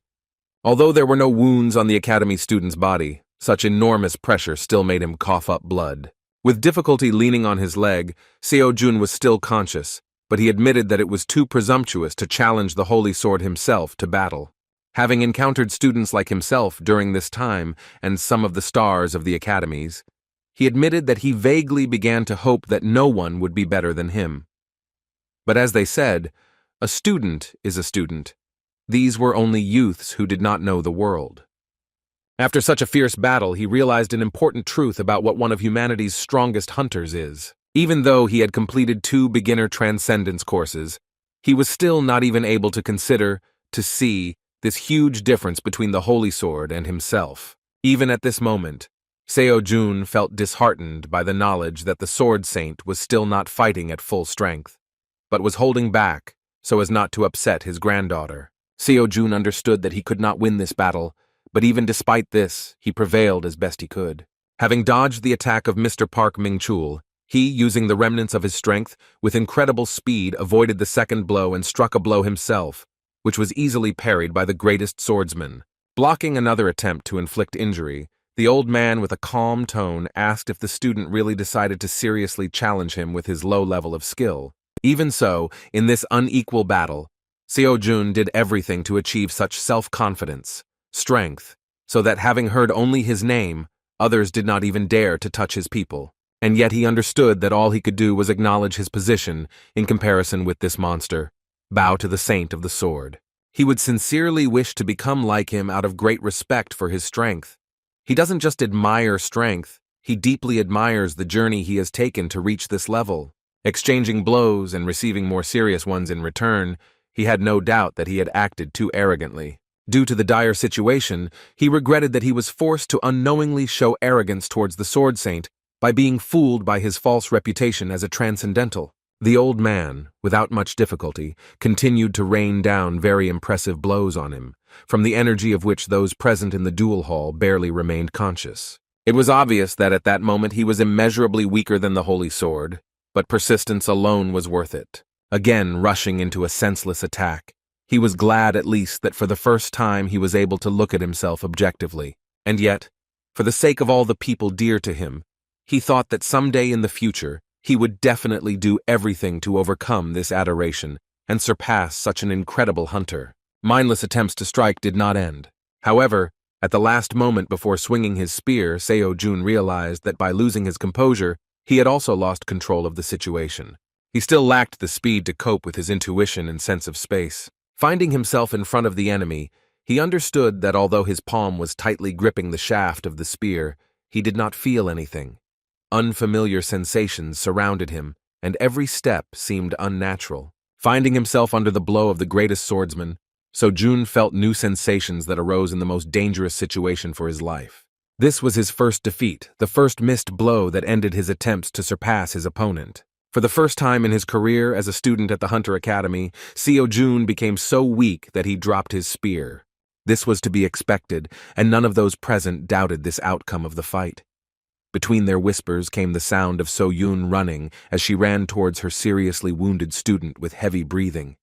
Although there were no wounds on the academy student's body, such enormous pressure still made him cough up blood. With difficulty leaning on his leg, Seo-jun was still conscious, but he admitted that it was too presumptuous to challenge the holy sword himself to battle. Having encountered students like himself during this time and some of the stars of the academies, he admitted that he vaguely began to hope that no one would be better than him. But as they said, a student is a student. These were only youths who did not know the world. After such a fierce battle, he realized an important truth about what one of humanity's strongest hunters is. Even though he had completed 2 beginner transcendence courses, he was still not even able to consider, to see, this huge difference between the holy sword and himself. Even at this moment, Seo-jun felt disheartened by the knowledge that the sword saint was still not fighting at full strength, but was holding back so as not to upset his granddaughter. Seo-jun understood that he could not win this battle, but even despite this, he prevailed as best he could. Having dodged the attack of Mr. Park Ming-chul, he, using the remnants of his strength, with incredible speed avoided the second blow and struck a blow himself, which was easily parried by the greatest swordsman. Blocking another attempt to inflict injury, the old man with a calm tone asked if the student really decided to seriously challenge him with his low level of skill. Even so, in this unequal battle, Seo-jun did everything to achieve such self-confidence, strength, so that having heard only his name, others did not even dare to touch his people. And yet he understood that all he could do was acknowledge his position in comparison with this monster. Bow to the saint of the sword. He would sincerely wish to become like him out of great respect for his strength. He doesn't just admire strength, he deeply admires the journey he has taken to reach this level. Exchanging blows and receiving more serious ones in return, he had no doubt that he had acted too arrogantly. Due to the dire situation, he regretted that he was forced to unknowingly show arrogance towards the sword saint by being fooled by his false reputation as a transcendental. The old man, without much difficulty, continued to rain down very impressive blows on him, from the energy of which those present in the duel hall barely remained conscious. It was obvious that at that moment he was immeasurably weaker than the holy sword, but persistence alone was worth it. Again rushing into a senseless attack, he was glad at least that for the first time he was able to look at himself objectively. And yet, for the sake of all the people dear to him, he thought that someday in the future, he would definitely do everything to overcome this adoration and surpass such an incredible hunter. Mindless attempts to strike did not end. However, at the last moment before swinging his spear, Seo-jun realized that by losing his composure, he had also lost control of the situation. He still lacked the speed to cope with his intuition and sense of space. Finding himself in front of the enemy, he understood that although his palm was tightly gripping the shaft of the spear, he did not feel anything. Unfamiliar sensations surrounded him, and every step seemed unnatural. Finding himself under the blow of the greatest swordsman, Seo-jun felt new sensations that arose in the most dangerous situation for his life. This was his first defeat, the first missed blow that ended his attempts to surpass his opponent. For the first time in his career as a student at the Hunter Academy, Seo-jun became so weak that he dropped his spear. This was to be expected, and none of those present doubted this outcome of the fight. Between their whispers came the sound of So-yun running as she ran towards her seriously wounded student with heavy breathing.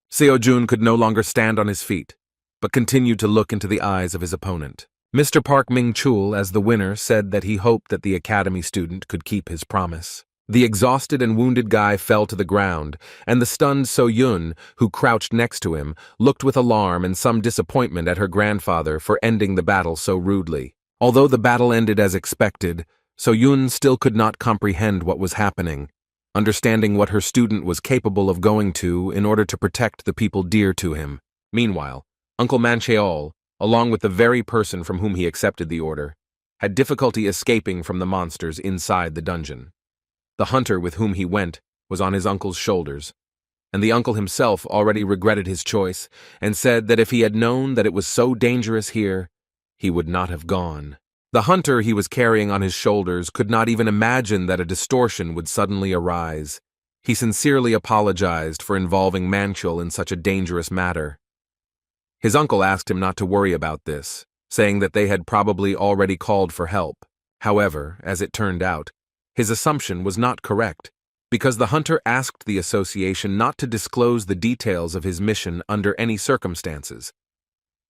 Seo-jun could no longer stand on his feet, but continued to look into the eyes of his opponent. Mr. Park Ming-chul, as the winner, said that he hoped that the academy student could keep his promise. The exhausted and wounded guy fell to the ground, and the stunned So-yun, who crouched next to him, looked with alarm and some disappointment at her grandfather for ending the battle so rudely. Although the battle ended as expected, So-yun still could not comprehend what was happening, understanding what her student was capable of going to in order to protect the people dear to him. Meanwhile, Uncle Mancheol, along with the very person from whom he accepted the order, had difficulty escaping from the monsters inside the dungeon. The hunter with whom he went was on his uncle's shoulders, and the uncle himself already regretted his choice and said that if he had known that it was so dangerous here, he would not have gone. The hunter he was carrying on his shoulders could not even imagine that a distortion would suddenly arise. He sincerely apologized for involving Manchul in such a dangerous matter. His uncle asked him not to worry about this, saying that they had probably already called for help. However, as it turned out, his assumption was not correct, because the hunter asked the association not to disclose the details of his mission under any circumstances.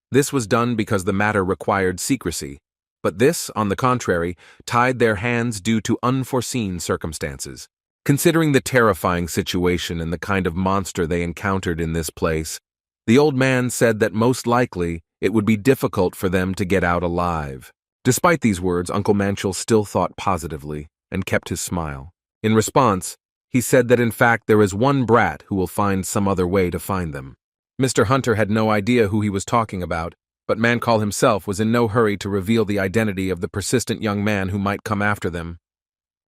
This was done because the matter required secrecy, but this, on the contrary, tied their hands due to unforeseen circumstances. Considering the terrifying situation and the kind of monster they encountered in this place, the old man said that most likely it would be difficult for them to get out alive. Despite these words, Uncle Manchul still thought positively and kept his smile. In response, he said that in fact there is one brat who will find some other way to find them. Mr. Hunter had no idea who he was talking about, but Manchul himself was in no hurry to reveal the identity of the persistent young man who might come after them.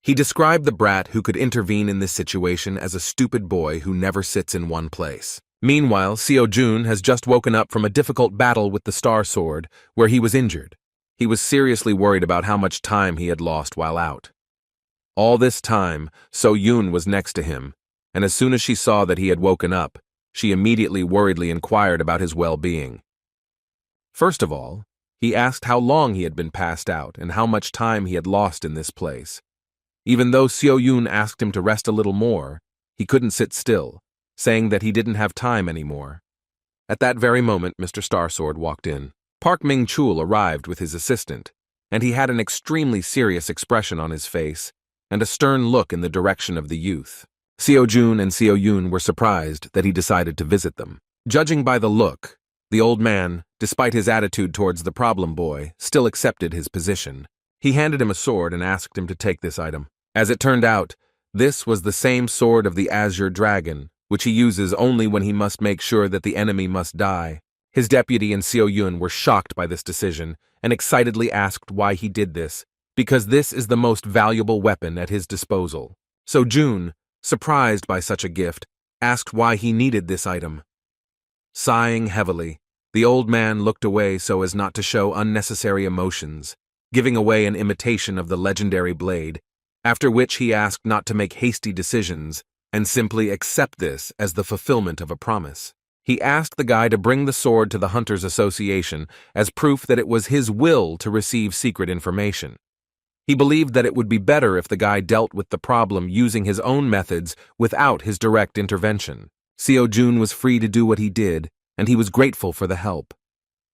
He described the brat who could intervene in this situation as a stupid boy who never sits in one place. Meanwhile, Seo Jun has just woken up from a difficult battle with the Star Sword, where he was injured. He was seriously worried about how much time he had lost while out. All this time, So Yoon was next to him, and as soon as she saw that he had woken up, she immediately worriedly inquired about his well-being. First of all, he asked how long he had been passed out and how much time he had lost in this place. Even though Seo Yoon asked him to rest a little more, he couldn't sit still, saying that he didn't have time anymore. At that very moment, Mr. Starsword walked in. Park Ming-chul arrived with his assistant, and he had an extremely serious expression on his face and a stern look in the direction of the youth. Seo Jun and Seo Yoon were surprised that he decided to visit them. Judging by the look, the old man, despite his attitude towards the problem boy, still accepted his position. He handed him a sword and asked him to take this item. As it turned out, this was the same sword of the Azure Dragon, which he uses only when he must make sure that the enemy must die. His deputy and Seo Yoon were shocked by this decision and excitedly asked why he did this, because this is the most valuable weapon at his disposal. So Jun, surprised by such a gift, asked why he needed this item. Sighing heavily, the old man looked away so as not to show unnecessary emotions, giving away an imitation of the legendary blade, after which he asked not to make hasty decisions and simply accept this as the fulfillment of a promise. He asked the guy to bring the sword to the Hunters Association as proof that it was his will to receive secret information. He believed that it would be better if the guy dealt with the problem using his own methods without his direct intervention. Seo Jun was free to do what he did, and he was grateful for the help.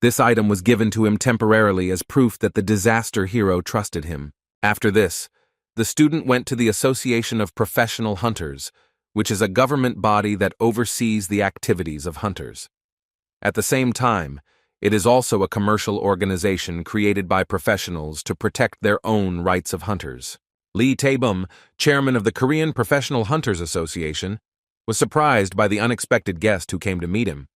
This item was given to him temporarily as proof that the disaster hero trusted him. After this, the student went to the Association of Professional Hunters, which is a government body that oversees the activities of hunters. At the same time, it is also a commercial organization created by professionals to protect their own rights of hunters. Lee Tae-bum, chairman of the Korean Professional Hunters Association, was surprised by the unexpected guest who came to meet him.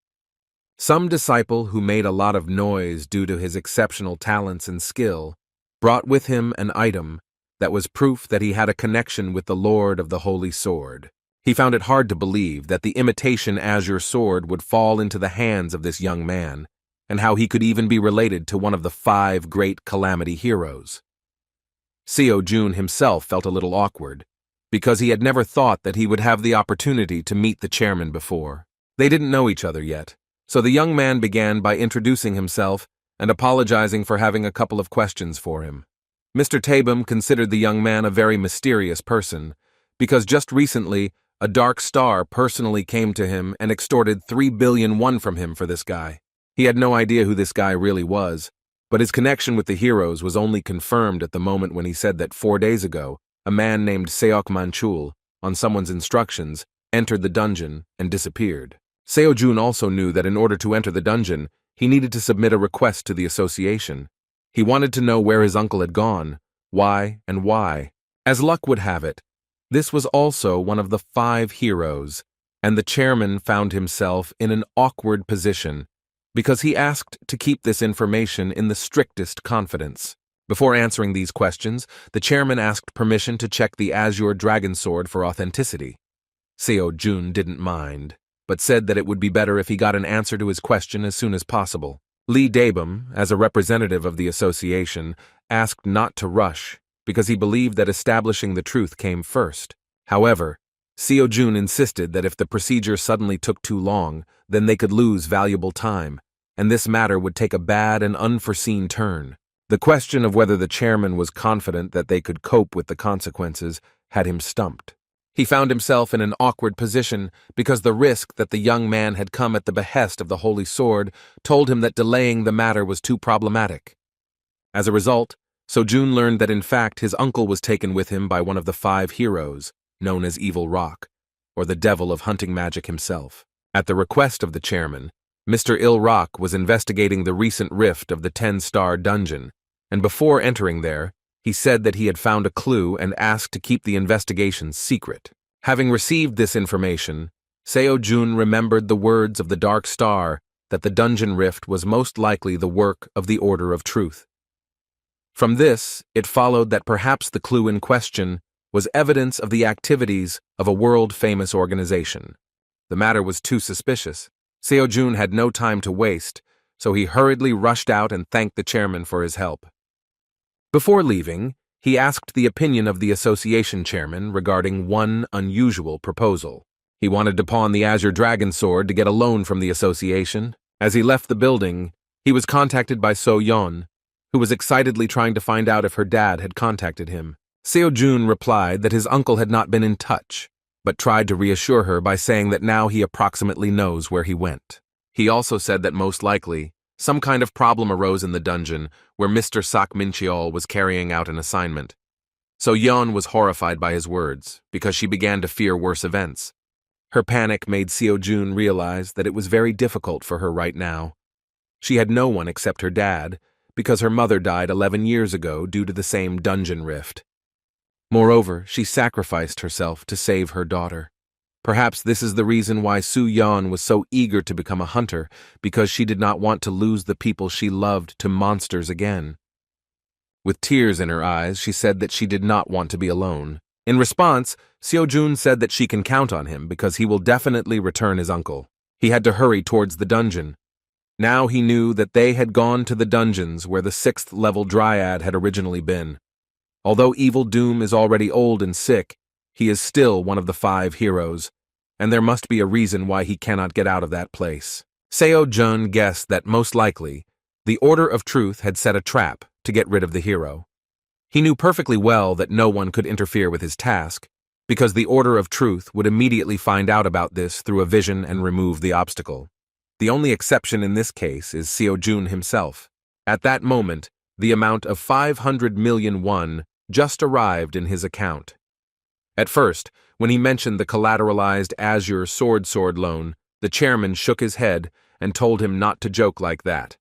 Some disciple who made a lot of noise due to his exceptional talents and skill brought with him an item that was proof that he had a connection with the Lord of the Holy Sword. He found it hard to believe that the imitation Azure Sword would fall into the hands of this young man, and how he could even be related to one of the 5 great calamity heroes. Seo Jun himself felt a little awkward, because he had never thought that he would have the opportunity to meet the chairman before. They didn't know each other yet, so the young man began by introducing himself and apologizing for having a couple of questions for him. Mr. Tae-bum considered the young man a very mysterious person, because just recently, a dark star personally came to him and extorted 3 billion won from him for this guy. He had no idea who this guy really was, but his connection with the heroes was only confirmed at the moment when he said that 4 days ago, a man named Seok Manchul, on someone's instructions, entered the dungeon and disappeared. Seo Jun also knew that in order to enter the dungeon, he needed to submit a request to the association. He wanted to know where his uncle had gone, why, and why. As luck would have it, this was also one of the 5 heroes, and the chairman found himself in an awkward position because he asked to keep this information in the strictest confidence. Before answering these questions, the chairman asked permission to check the Azure Dragon Sword for authenticity. Seo Jun didn't mind, but said that it would be better if he got an answer to his question as soon as possible. Lee Tae-bum, as a representative of the association, asked not to rush because he believed that establishing the truth came first. However, Seo-jun insisted that if the procedure suddenly took too long, then they could lose valuable time, and this matter would take a bad and unforeseen turn. The question of whether the chairman was confident that they could cope with the consequences had him stumped. He found himself in an awkward position because the risk that the young man had come at the behest of the Holy Sword told him that delaying the matter was too problematic. As a result, Seo-jun learned that in fact his uncle was taken with him by one of the 5 heroes, known as Evil Rock, or the devil of hunting magic himself. At the request of the chairman, Mr. Il Rock was investigating the recent rift of the 10-star dungeon, and before entering there, he said that he had found a clue and asked to keep the investigation secret. Having received this information, Seo-jun remembered the words of the Dark Star that the dungeon rift was most likely the work of the Order of Truth. From this, it followed that perhaps the clue in question was evidence of the activities of a world-famous organization. The matter was too suspicious. Seo-jun had no time to waste, so he hurriedly rushed out and thanked the chairman for his help. Before leaving, he asked the opinion of the association chairman regarding one unusual proposal. He wanted to pawn the Azure Dragon Sword to get a loan from the association. As he left the building, he was contacted by So-yeon, who was excitedly trying to find out if her dad had contacted him. Seo-jun replied that his uncle had not been in touch, but tried to reassure her by saying that now he approximately knows where he went. He also said that most likely, some kind of problem arose in the dungeon where Mr. Sak Min-cheol was carrying out an assignment. So-yeon was horrified by his words because she began to fear worse events. Her panic made Seo-jun realize that it was very difficult for her right now. She had no one except her dad, because her mother died 11 years ago due to the same dungeon rift. Moreover, she sacrificed herself to save her daughter. Perhaps this is the reason why Soo-yeon was so eager to become a hunter, because she did not want to lose the people she loved to monsters again. With tears in her eyes, she said that she did not want to be alone. In response, Seo-jun said that she can count on him because he will definitely return his uncle. He had to hurry towards the dungeon. Now he knew that they had gone to the dungeons where the 6th-level Dryad had originally been. Although Evil Doom is already old and sick, he is still one of the 5 heroes, and there must be a reason why he cannot get out of that place. Seo-jun guessed that most likely, the Order of Truth had set a trap to get rid of the hero. He knew perfectly well that no one could interfere with his task, because the Order of Truth would immediately find out about this through a vision and remove the obstacle. The only exception in this case is Seo-jun himself. At that moment, the amount of 500 million won just arrived in his account. At first, when he mentioned the collateralized Azure sword loan, the chairman shook his head and told him not to joke like that.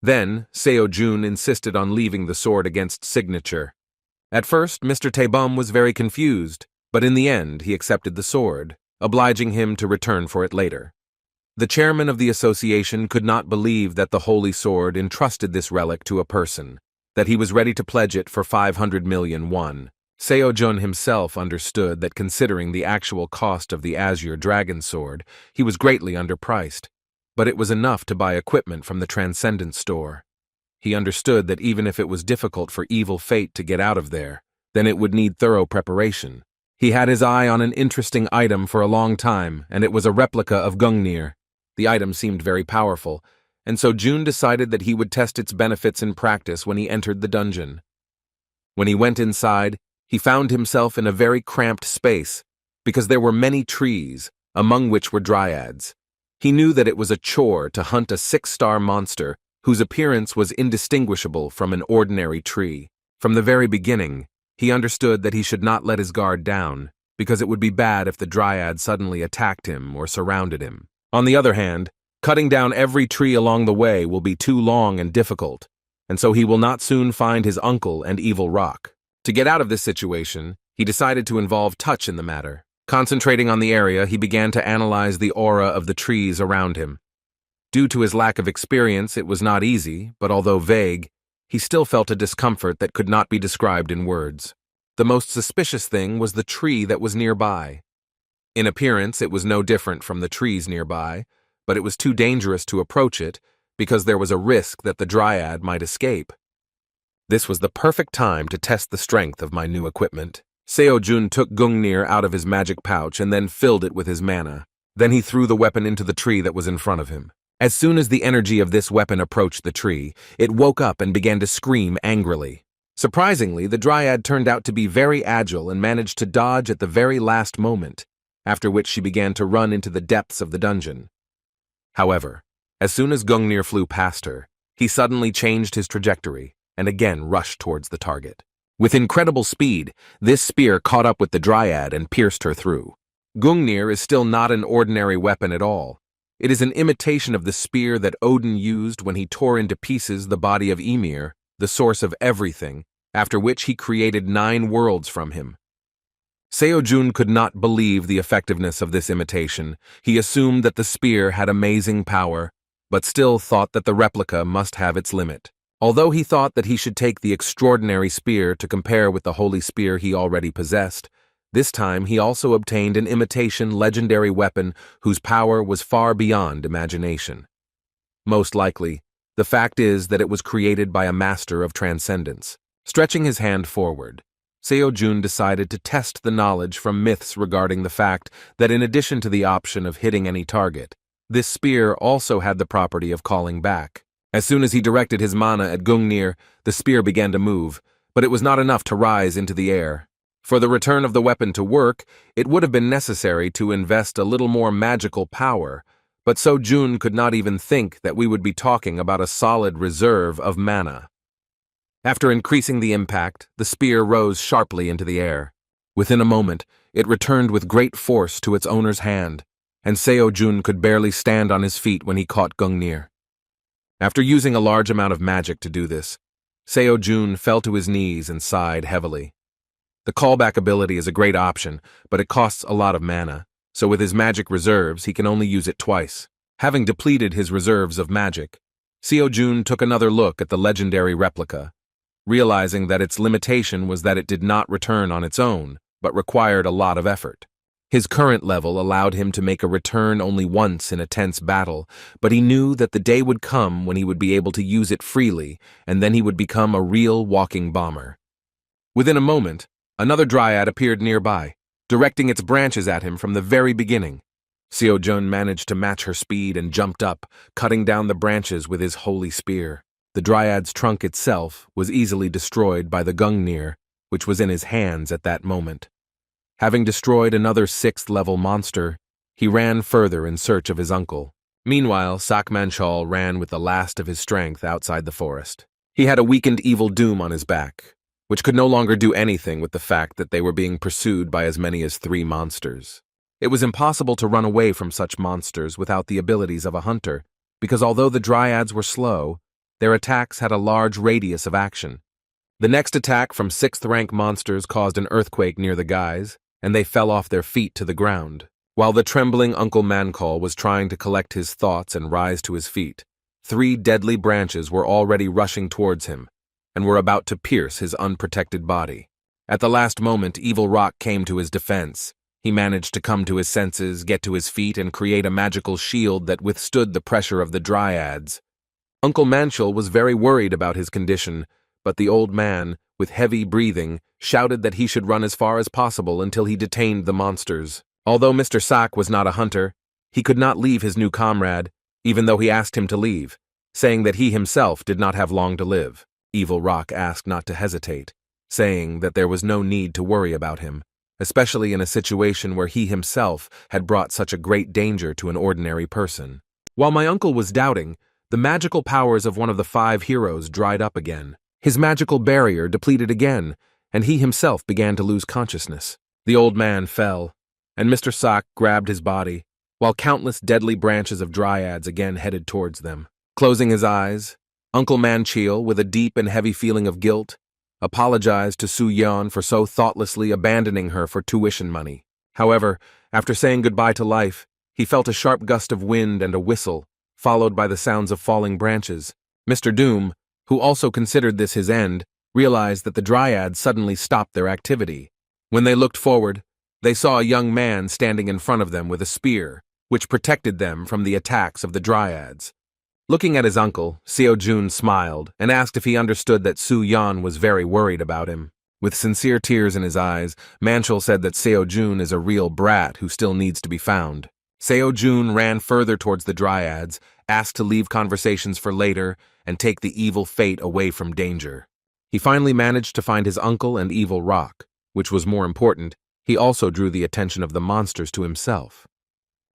Then, Seo-jun insisted on leaving the sword against signature. At first, Mr. Taebum was very confused, but in the end he accepted the sword, obliging him to return for it later. The chairman of the association could not believe that the Holy Sword entrusted this relic to a person, that he was ready to pledge it for 500 million won. Seo-jun himself understood that considering the actual cost of the Azure Dragon Sword, he was greatly underpriced, but it was enough to buy equipment from the Transcendent store. He understood that even if it was difficult for Evil Fate to get out of there, then it would need thorough preparation. He had his eye on an interesting item for a long time, and it was a replica of Gungnir. The item seemed very powerful, and so Jun decided that he would test its benefits in practice when he entered the dungeon. When he went inside, he found himself in a very cramped space, because there were many trees, among which were dryads. He knew that it was a chore to hunt a 6-star monster whose appearance was indistinguishable from an ordinary tree. From the very beginning, he understood that he should not let his guard down, because it would be bad if the dryad suddenly attacked him or surrounded him. On the other hand, cutting down every tree along the way will be too long and difficult, and so he will not soon find his uncle and Evil Rock. To get out of this situation, he decided to involve touch in the matter. Concentrating on the area, he began to analyze the aura of the trees around him. Due to his lack of experience, it was not easy, but although vague, he still felt a discomfort that could not be described in words. The most suspicious thing was the tree that was nearby. In appearance, it was no different from the trees nearby, but it was too dangerous to approach it because there was a risk that the dryad might escape. This was the perfect time to test the strength of my new equipment. Seo-jun took Gungnir out of his magic pouch and then filled it with his mana. Then he threw the weapon into the tree that was in front of him. As soon as the energy of this weapon approached the tree, it woke up and began to scream angrily. Surprisingly, the dryad turned out to be very agile and managed to dodge at the very last moment, after which she began to run into the depths of the dungeon. However, as soon as Gungnir flew past her, he suddenly changed his trajectory and again rushed towards the target. With incredible speed, this spear caught up with the dryad and pierced her through. Gungnir is still not an ordinary weapon at all. It is an imitation of the spear that Odin used when he tore into pieces the body of Ymir, the source of everything, after which he created 9 worlds from him. Seo-jun could not believe the effectiveness of this imitation. He assumed that the spear had amazing power, but still thought that the replica must have its limit. Although he thought that he should take the extraordinary spear to compare with the holy spear he already possessed, this time he also obtained an imitation legendary weapon whose power was far beyond imagination. Most likely, the fact is that it was created by a master of transcendence. Stretching his hand forward, Seo-jun decided to test the knowledge from myths regarding the fact that in addition to the option of hitting any target, this spear also had the property of calling back. As soon as he directed his mana at Gungnir, the spear began to move, but it was not enough to rise into the air. For the return of the weapon to work, it would have been necessary to invest a little more magical power, but Seo-jun could not even think that we would be talking about a solid reserve of mana. After increasing the impact, the spear rose sharply into the air. Within a moment, it returned with great force to its owner's hand, and Seo-jun could barely stand on his feet when he caught Gungnir. After using a large amount of magic to do this, Seo-jun fell to his knees and sighed heavily. The callback ability is a great option, but it costs a lot of mana, so with his magic reserves he can only use it twice. Having depleted his reserves of magic, Seo-jun took another look at the legendary replica, realizing that its limitation was that it did not return on its own, but required a lot of effort. His current level allowed him to make a return only once in a tense battle, but he knew that the day would come when he would be able to use it freely, and then he would become a real walking bomber. Within a moment, another dryad appeared nearby, directing its branches at him from the very beginning. Seo-jun managed to match her speed and jumped up, cutting down the branches with his holy spear. The dryad's trunk itself was easily destroyed by the Gungnir, which was in his hands at that moment. Having destroyed another 6th-level monster, he ran further in search of his uncle. Meanwhile, Sakmanchal ran with the last of his strength outside the forest. He had a weakened evil doom on his back, which could no longer do anything with the fact that they were being pursued by as many as 3 monsters. It was impossible to run away from such monsters without the abilities of a hunter, because although the dryads were slow, their attacks had a large radius of action. The next attack from 6th-rank monsters caused an earthquake near the guys, and they fell off their feet to the ground. While the trembling Uncle Mancall was trying to collect his thoughts and rise to his feet, 3 deadly branches were already rushing towards him, and were about to pierce his unprotected body. At the last moment, Evil Rock came to his defense. He managed to come to his senses, get to his feet, and create a magical shield that withstood the pressure of the dryads. Uncle Manchal was very worried about his condition, but the old man, with heavy breathing, shouted that he should run as far as possible until he detained the monsters. Although Mr. Sak was not a hunter, he could not leave his new comrade, even though he asked him to leave, saying that he himself did not have long to live. Evil Rock asked not to hesitate, saying that there was no need to worry about him, especially in a situation where he himself had brought such a great danger to an ordinary person. While my uncle was doubting, the magical powers of one of the 5 heroes dried up again. His magical barrier depleted again, and he himself began to lose consciousness. The old man fell, and Mr. Sak grabbed his body, while countless deadly branches of dryads again headed towards them. Closing his eyes, Uncle Manchal, with a deep and heavy feeling of guilt, apologized to Su-yeon for so thoughtlessly abandoning her for tuition money. However, after saying goodbye to life, he felt a sharp gust of wind and a whistle, followed by the sounds of falling branches. Mr. Doom, who also considered this his end, realized that the dryads suddenly stopped their activity. When they looked forward, they saw a young man standing in front of them with a spear, which protected them from the attacks of the dryads. Looking at his uncle, Seo-jun smiled and asked if he understood that Su-yeon was very worried about him. With sincere tears in his eyes, Manchul said that Seo-jun is a real brat who still needs to be found. Seo-jun ran further towards the dryads, asked to leave conversations for later, and take the evil fate away from danger. He finally managed to find his uncle and evil rock, which was more important. He also drew the attention of the monsters to himself.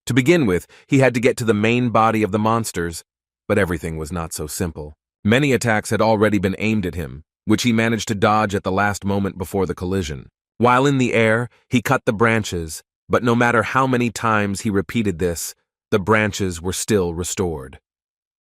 To begin with, he had to get to the main body of the monsters, but everything was not so simple. Many attacks had already been aimed at him, which he managed to dodge at the last moment before the collision. While in the air, he cut the branches, but no matter how many times he repeated this, the branches were still restored.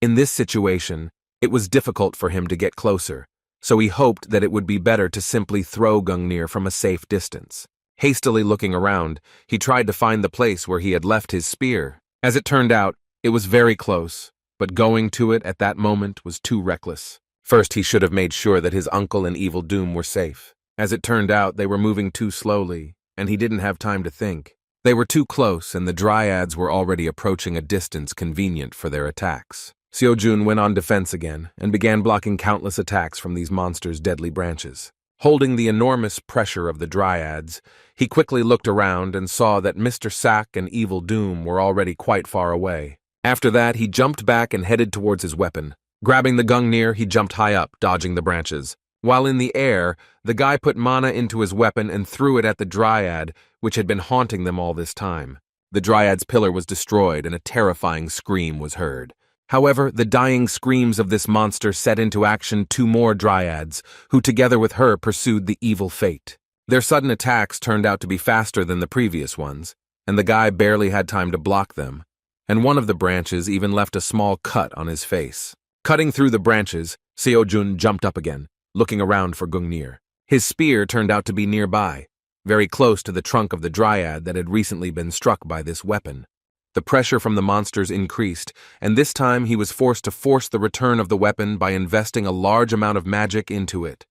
In this situation, it was difficult for him to get closer, so he hoped that it would be better to simply throw Gungnir from a safe distance. Hastily looking around, he tried to find the place where he had left his spear. As it turned out, it was very close, but going to it at that moment was too reckless. First, he should have made sure that his uncle and Evil Doom were safe. As it turned out, they were moving too slowly, and he didn't have time to think. They were too close, and the dryads were already approaching a distance convenient for their attacks. Seo-jun went on defense again, and began blocking countless attacks from these monsters' deadly branches. Holding the enormous pressure of the dryads, he quickly looked around and saw that Mr. Sak and Evil Doom were already quite far away. After that, he jumped back and headed towards his weapon. Grabbing the Gungnir, he jumped high up, dodging the branches. While in the air, the guy put mana into his weapon and threw it at the dryad, which had been haunting them all this time. The dryad's pillar was destroyed and a terrifying scream was heard. However, the dying screams of this monster set into action two more dryads, who together with her pursued the evil fate. Their sudden attacks turned out to be faster than the previous ones, and the guy barely had time to block them, and one of the branches even left a small cut on his face. Cutting through the branches, Seo-jun jumped up again, looking around for Gungnir. His spear turned out to be nearby, very close to the trunk of the dryad that had recently been struck by this weapon. The pressure from the monsters increased, and this time he was forced to force the return of the weapon by investing a large amount of magic into it.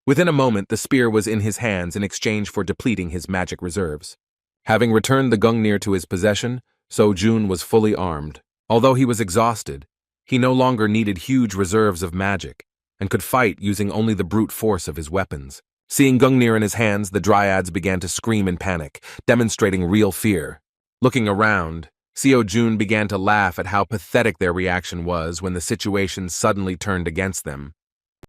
Within a moment, the spear was in his hands in exchange for depleting his magic reserves. Having returned the Gungnir to his possession, Seo-jun was fully armed. Although he was exhausted, he no longer needed huge reserves of magic, and could fight using only the brute force of his weapons. Seeing Gungnir in his hands, the dryads began to scream in panic, demonstrating real fear. Looking around, Seo-jun began to laugh at how pathetic their reaction was when the situation suddenly turned against them.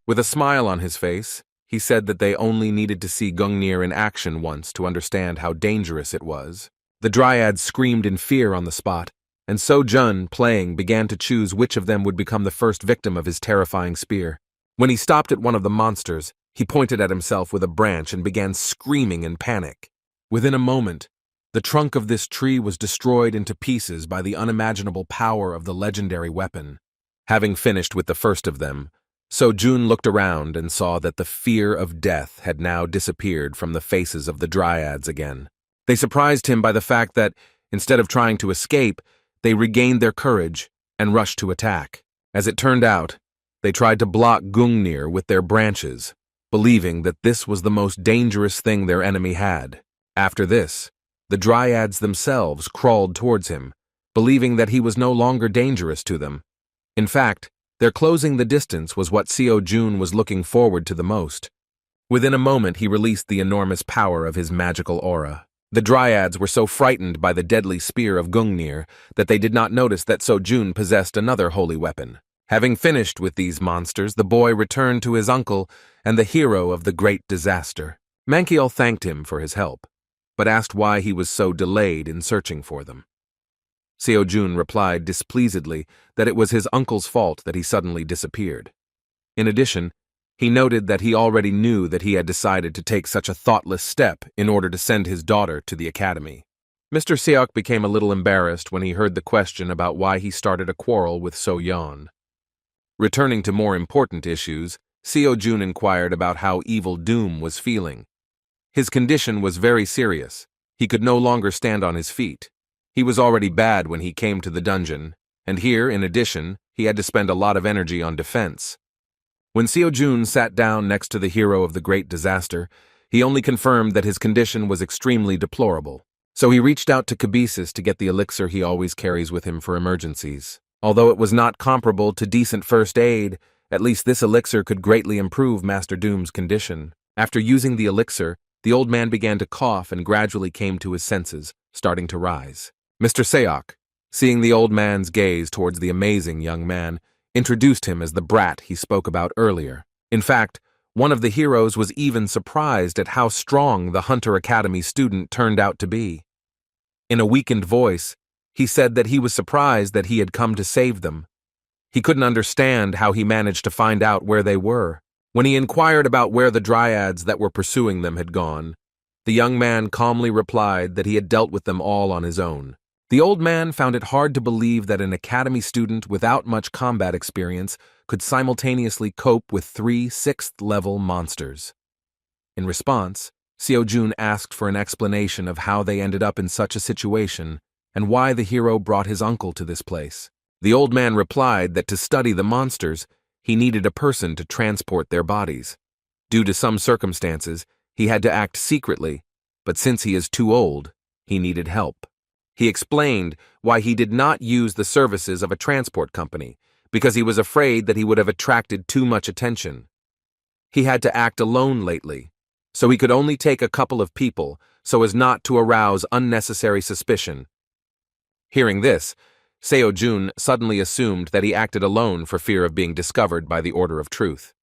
With a smile on his face, he said that they only needed to see Gungnir in action once to understand how dangerous it was. The dryads screamed in fear on the spot, and Seo-jun, playing, began to choose which of them would become the first victim of his terrifying spear. When he stopped at one of the monsters, he pointed at himself with a branch and began screaming in panic. Within a moment, the trunk of this tree was destroyed into pieces by the unimaginable power of the legendary weapon. Having finished with the first of them, Seo-jun looked around and saw that the fear of death had now disappeared from the faces of the dryads again. They surprised him by the fact that, instead of trying to escape, they regained their courage and rushed to attack. As it turned out, they tried to block Gungnir with their branches, believing that this was the most dangerous thing their enemy had. After this, the dryads themselves crawled towards him, believing that he was no longer dangerous to them. In fact, their closing the distance was what Seo-jun was looking forward to the most. Within a moment, he released the enormous power of his magical aura. The dryads were so frightened by the deadly spear of Gungnir that they did not notice that Seo-jun possessed another holy weapon. Having finished with these monsters, the boy returned to his uncle and the hero of the great disaster. Mankiel thanked him for his help, but asked why he was so delayed in searching for them. Seo-jun replied displeasedly that it was his uncle's fault that he suddenly disappeared. In addition, he noted that he already knew that he had decided to take such a thoughtless step in order to send his daughter to the academy. Mr. Seok became a little embarrassed when he heard the question about why he started a quarrel with So-yeon. Returning to more important issues, Seo-jun inquired about how Evil Doom was feeling. His condition was very serious. He could no longer stand on his feet. He was already bad when he came to the dungeon, and here, in addition, he had to spend a lot of energy on defense. When Seo-jun sat down next to the hero of the great disaster, he only confirmed that his condition was extremely deplorable. So he reached out to Kibisis to get the elixir he always carries with him for emergencies. Although it was not comparable to decent first aid, at least this elixir could greatly improve Master Doom's condition. After using the elixir, the old man began to cough and gradually came to his senses, starting to rise. Mr. Sayok, seeing the old man's gaze towards the amazing young man, introduced him as the brat he spoke about earlier. In fact, one of the heroes was even surprised at how strong the Hunter Academy student turned out to be. In a weakened voice, he said that he was surprised that he had come to save them. He couldn't understand how he managed to find out where they were. When he inquired about where the dryads that were pursuing them had gone, the young man calmly replied that he had dealt with them all on his own. The old man found it hard to believe that an academy student without much combat experience could simultaneously cope with 3 6th-level monsters. In response, Seo-jun asked for an explanation of how they ended up in such a situation and why the hero brought his uncle to this place. The old man replied that to study the monsters, he needed a person to transport their bodies. Due to some circumstances, he had to act secretly, but since he is too old, he needed help. He explained why he did not use the services of a transport company, because he was afraid that he would have attracted too much attention. He had to act alone lately, so he could only take a couple of people so as not to arouse unnecessary suspicion. Hearing this, Seo-jun suddenly assumed that he acted alone for fear of being discovered by the Order of Truth.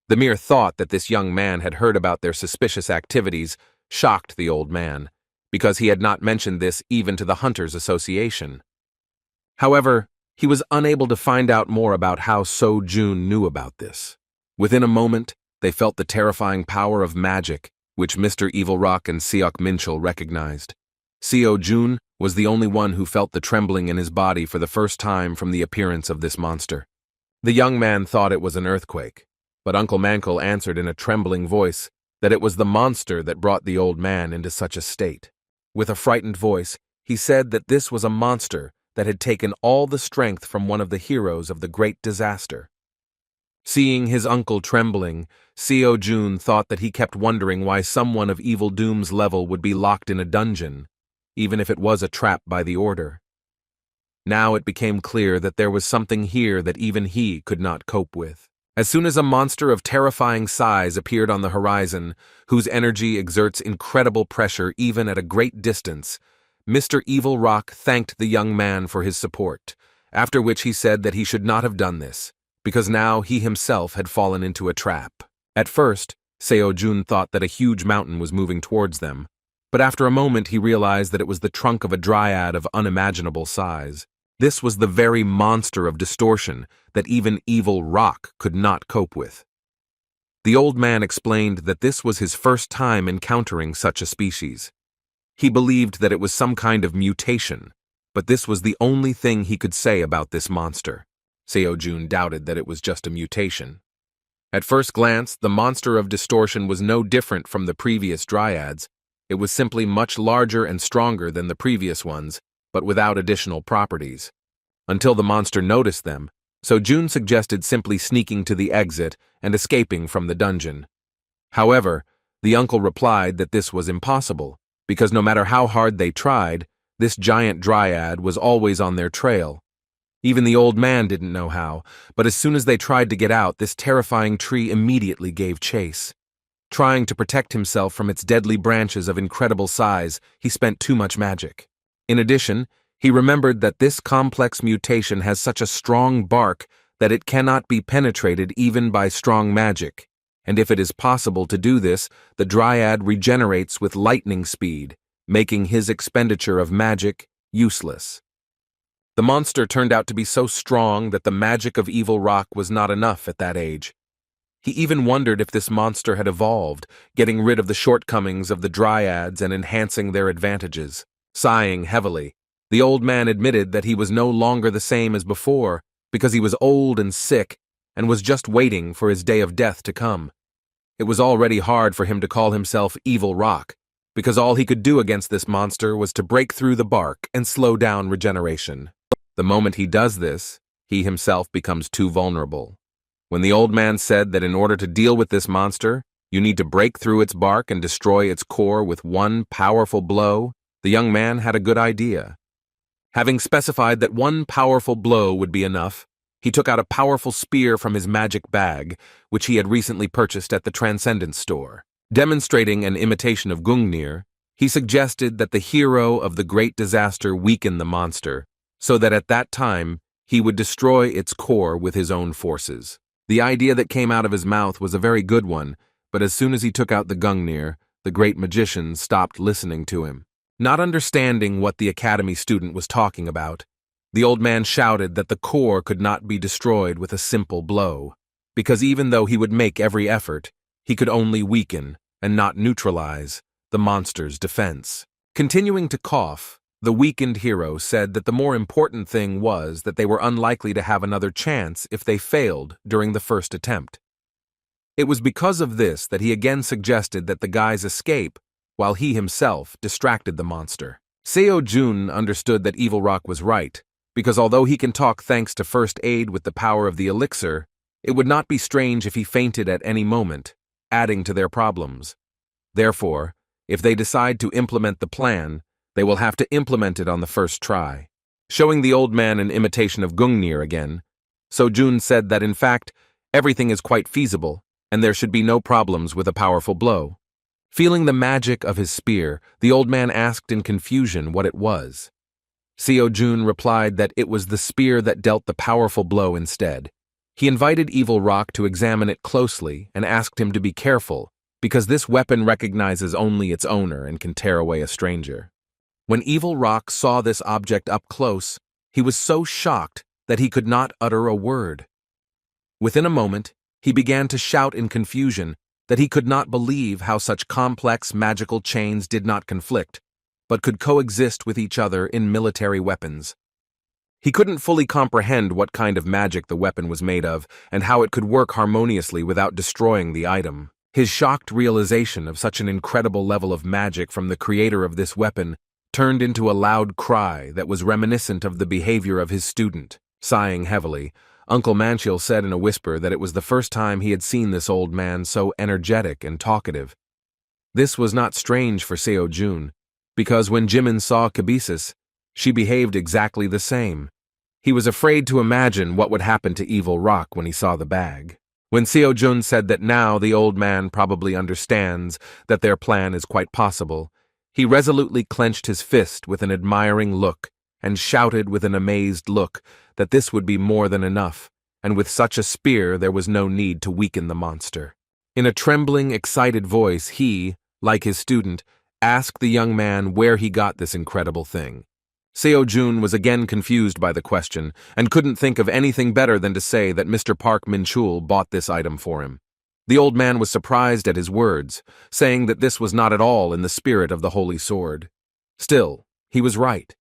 The mere thought that this young man had heard about their suspicious activities shocked the old man, because he had not mentioned this even to the Hunters Association. However, he was unable to find out more about how Seo-jun knew about this. Within a moment, they felt the terrifying power of magic, which Mr. Evil Rock and Seok Minchul recognized. Seo-jun was the only one who felt the trembling in his body for the first time from the appearance of this monster. The young man thought it was an earthquake, but Uncle Mankle answered in a trembling voice that it was the monster that brought the old man into such a state. With a frightened voice, he said that this was a monster that had taken all the strength from one of the heroes of the great disaster. Seeing his uncle trembling, Seo-jun thought that he kept wondering why someone of Evil Doom's level would be locked in a dungeon, even if it was a trap by the Order. Now it became clear that there was something here that even he could not cope with. As soon as a monster of terrifying size appeared on the horizon, whose energy exerts incredible pressure even at a great distance, Mr. Evil Rock thanked the young man for his support, after which he said that he should not have done this, because now he himself had fallen into a trap. At first, Seo-jun thought that a huge mountain was moving towards them, but after a moment he realized that it was the trunk of a dryad of unimaginable size. This was the very monster of distortion that even Evil Rock could not cope with. The old man explained that this was his first time encountering such a species. He believed that it was some kind of mutation, but this was the only thing he could say about this monster. Seo-jun doubted that it was just a mutation. At first glance, the monster of distortion was no different from the previous dryads. It was simply much larger and stronger than the previous ones, but without additional properties. Until the monster noticed them, Seo-jun suggested simply sneaking to the exit and escaping from the dungeon. However, the uncle replied that this was impossible, because no matter how hard they tried, this giant dryad was always on their trail. Even the old man didn't know how, but as soon as they tried to get out, this terrifying tree immediately gave chase. Trying to protect himself from its deadly branches of incredible size, he spent too much magic. In addition, he remembered that this complex mutation has such a strong bark that it cannot be penetrated even by strong magic, and if it is possible to do this, the dryad regenerates with lightning speed, making his expenditure of magic useless. The monster turned out to be so strong that the magic of Evil Rock was not enough at that age. He even wondered if this monster had evolved, getting rid of the shortcomings of the dryads and enhancing their advantages. Sighing heavily, the old man admitted that he was no longer the same as before because he was old and sick and was just waiting for his day of death to come. It was already hard for him to call himself Evil Rock, because all he could do against this monster was to break through the bark and slow down regeneration. The moment he does this, he himself becomes too vulnerable. When the old man said that in order to deal with this monster, you need to break through its bark and destroy its core with one powerful blow, the young man had a good idea. Having specified that one powerful blow would be enough, He took out a powerful spear from his magic bag, which he had recently purchased at the Transcendence store. Demonstrating an imitation of Gungnir, he suggested that the hero of the great disaster weaken the monster, so that at that time he would destroy its core with his own forces. The idea that came out of his mouth was a very good one, but as soon as he took out the Gungnir, the great magician stopped listening to him. Not understanding what the academy student was talking about, the old man shouted that the core could not be destroyed with a simple blow, because even though he would make every effort, he could only weaken, and not neutralize, the monster's defense. Continuing to cough, the weakened hero said that the more important thing was that they were unlikely to have another chance if they failed during the first attempt. It was because of this that he again suggested that the guys escape while he himself distracted the monster. Seo Jun understood that Evil Rock was right, because although he can talk thanks to first aid with the power of the elixir, it would not be strange if he fainted at any moment, adding to their problems. Therefore, if they decide to implement the plan, they will have to implement it on the first try. Showing the old man an imitation of Gungnir again, Seo-jun said that in fact, everything is quite feasible, and there should be no problems with a powerful blow. Feeling the magic of his spear, the old man asked in confusion what it was. Seo-jun replied that it was the spear that dealt the powerful blow instead. He invited Evil Rock to examine it closely and asked him to be careful, because this weapon recognizes only its owner and can tear away a stranger. When Evil Rock saw this object up close, he was so shocked that he could not utter a word. Within a moment, he began to shout in confusion that he could not believe how such complex magical chains did not conflict, but could coexist with each other in military weapons. He couldn't fully comprehend what kind of magic the weapon was made of and how it could work harmoniously without destroying the item. His shocked realization of such an incredible level of magic from the creator of this weapon turned into a loud cry that was reminiscent of the behavior of his student. Sighing heavily, Uncle Manchil said in a whisper that it was the first time he had seen this old man so energetic and talkative. This was not strange for Seo-jun, because when Jimin saw Kibisis, she behaved exactly the same. He was afraid to imagine what would happen to Evil Rock when he saw the bag. When Seo-jun said that now the old man probably understands that their plan is quite possible, he resolutely clenched his fist with an admiring look and shouted with an amazed look that this would be more than enough, and with such a spear there was no need to weaken the monster. In a trembling, excited voice, he, like his student, asked the young man where he got this incredible thing. Seo-jun was again confused by the question and couldn't think of anything better than to say that Mr. Park Min-chul bought this item for him. The old man was surprised at his words, saying that this was not at all in the spirit of the Holy Sword. Still, he was right,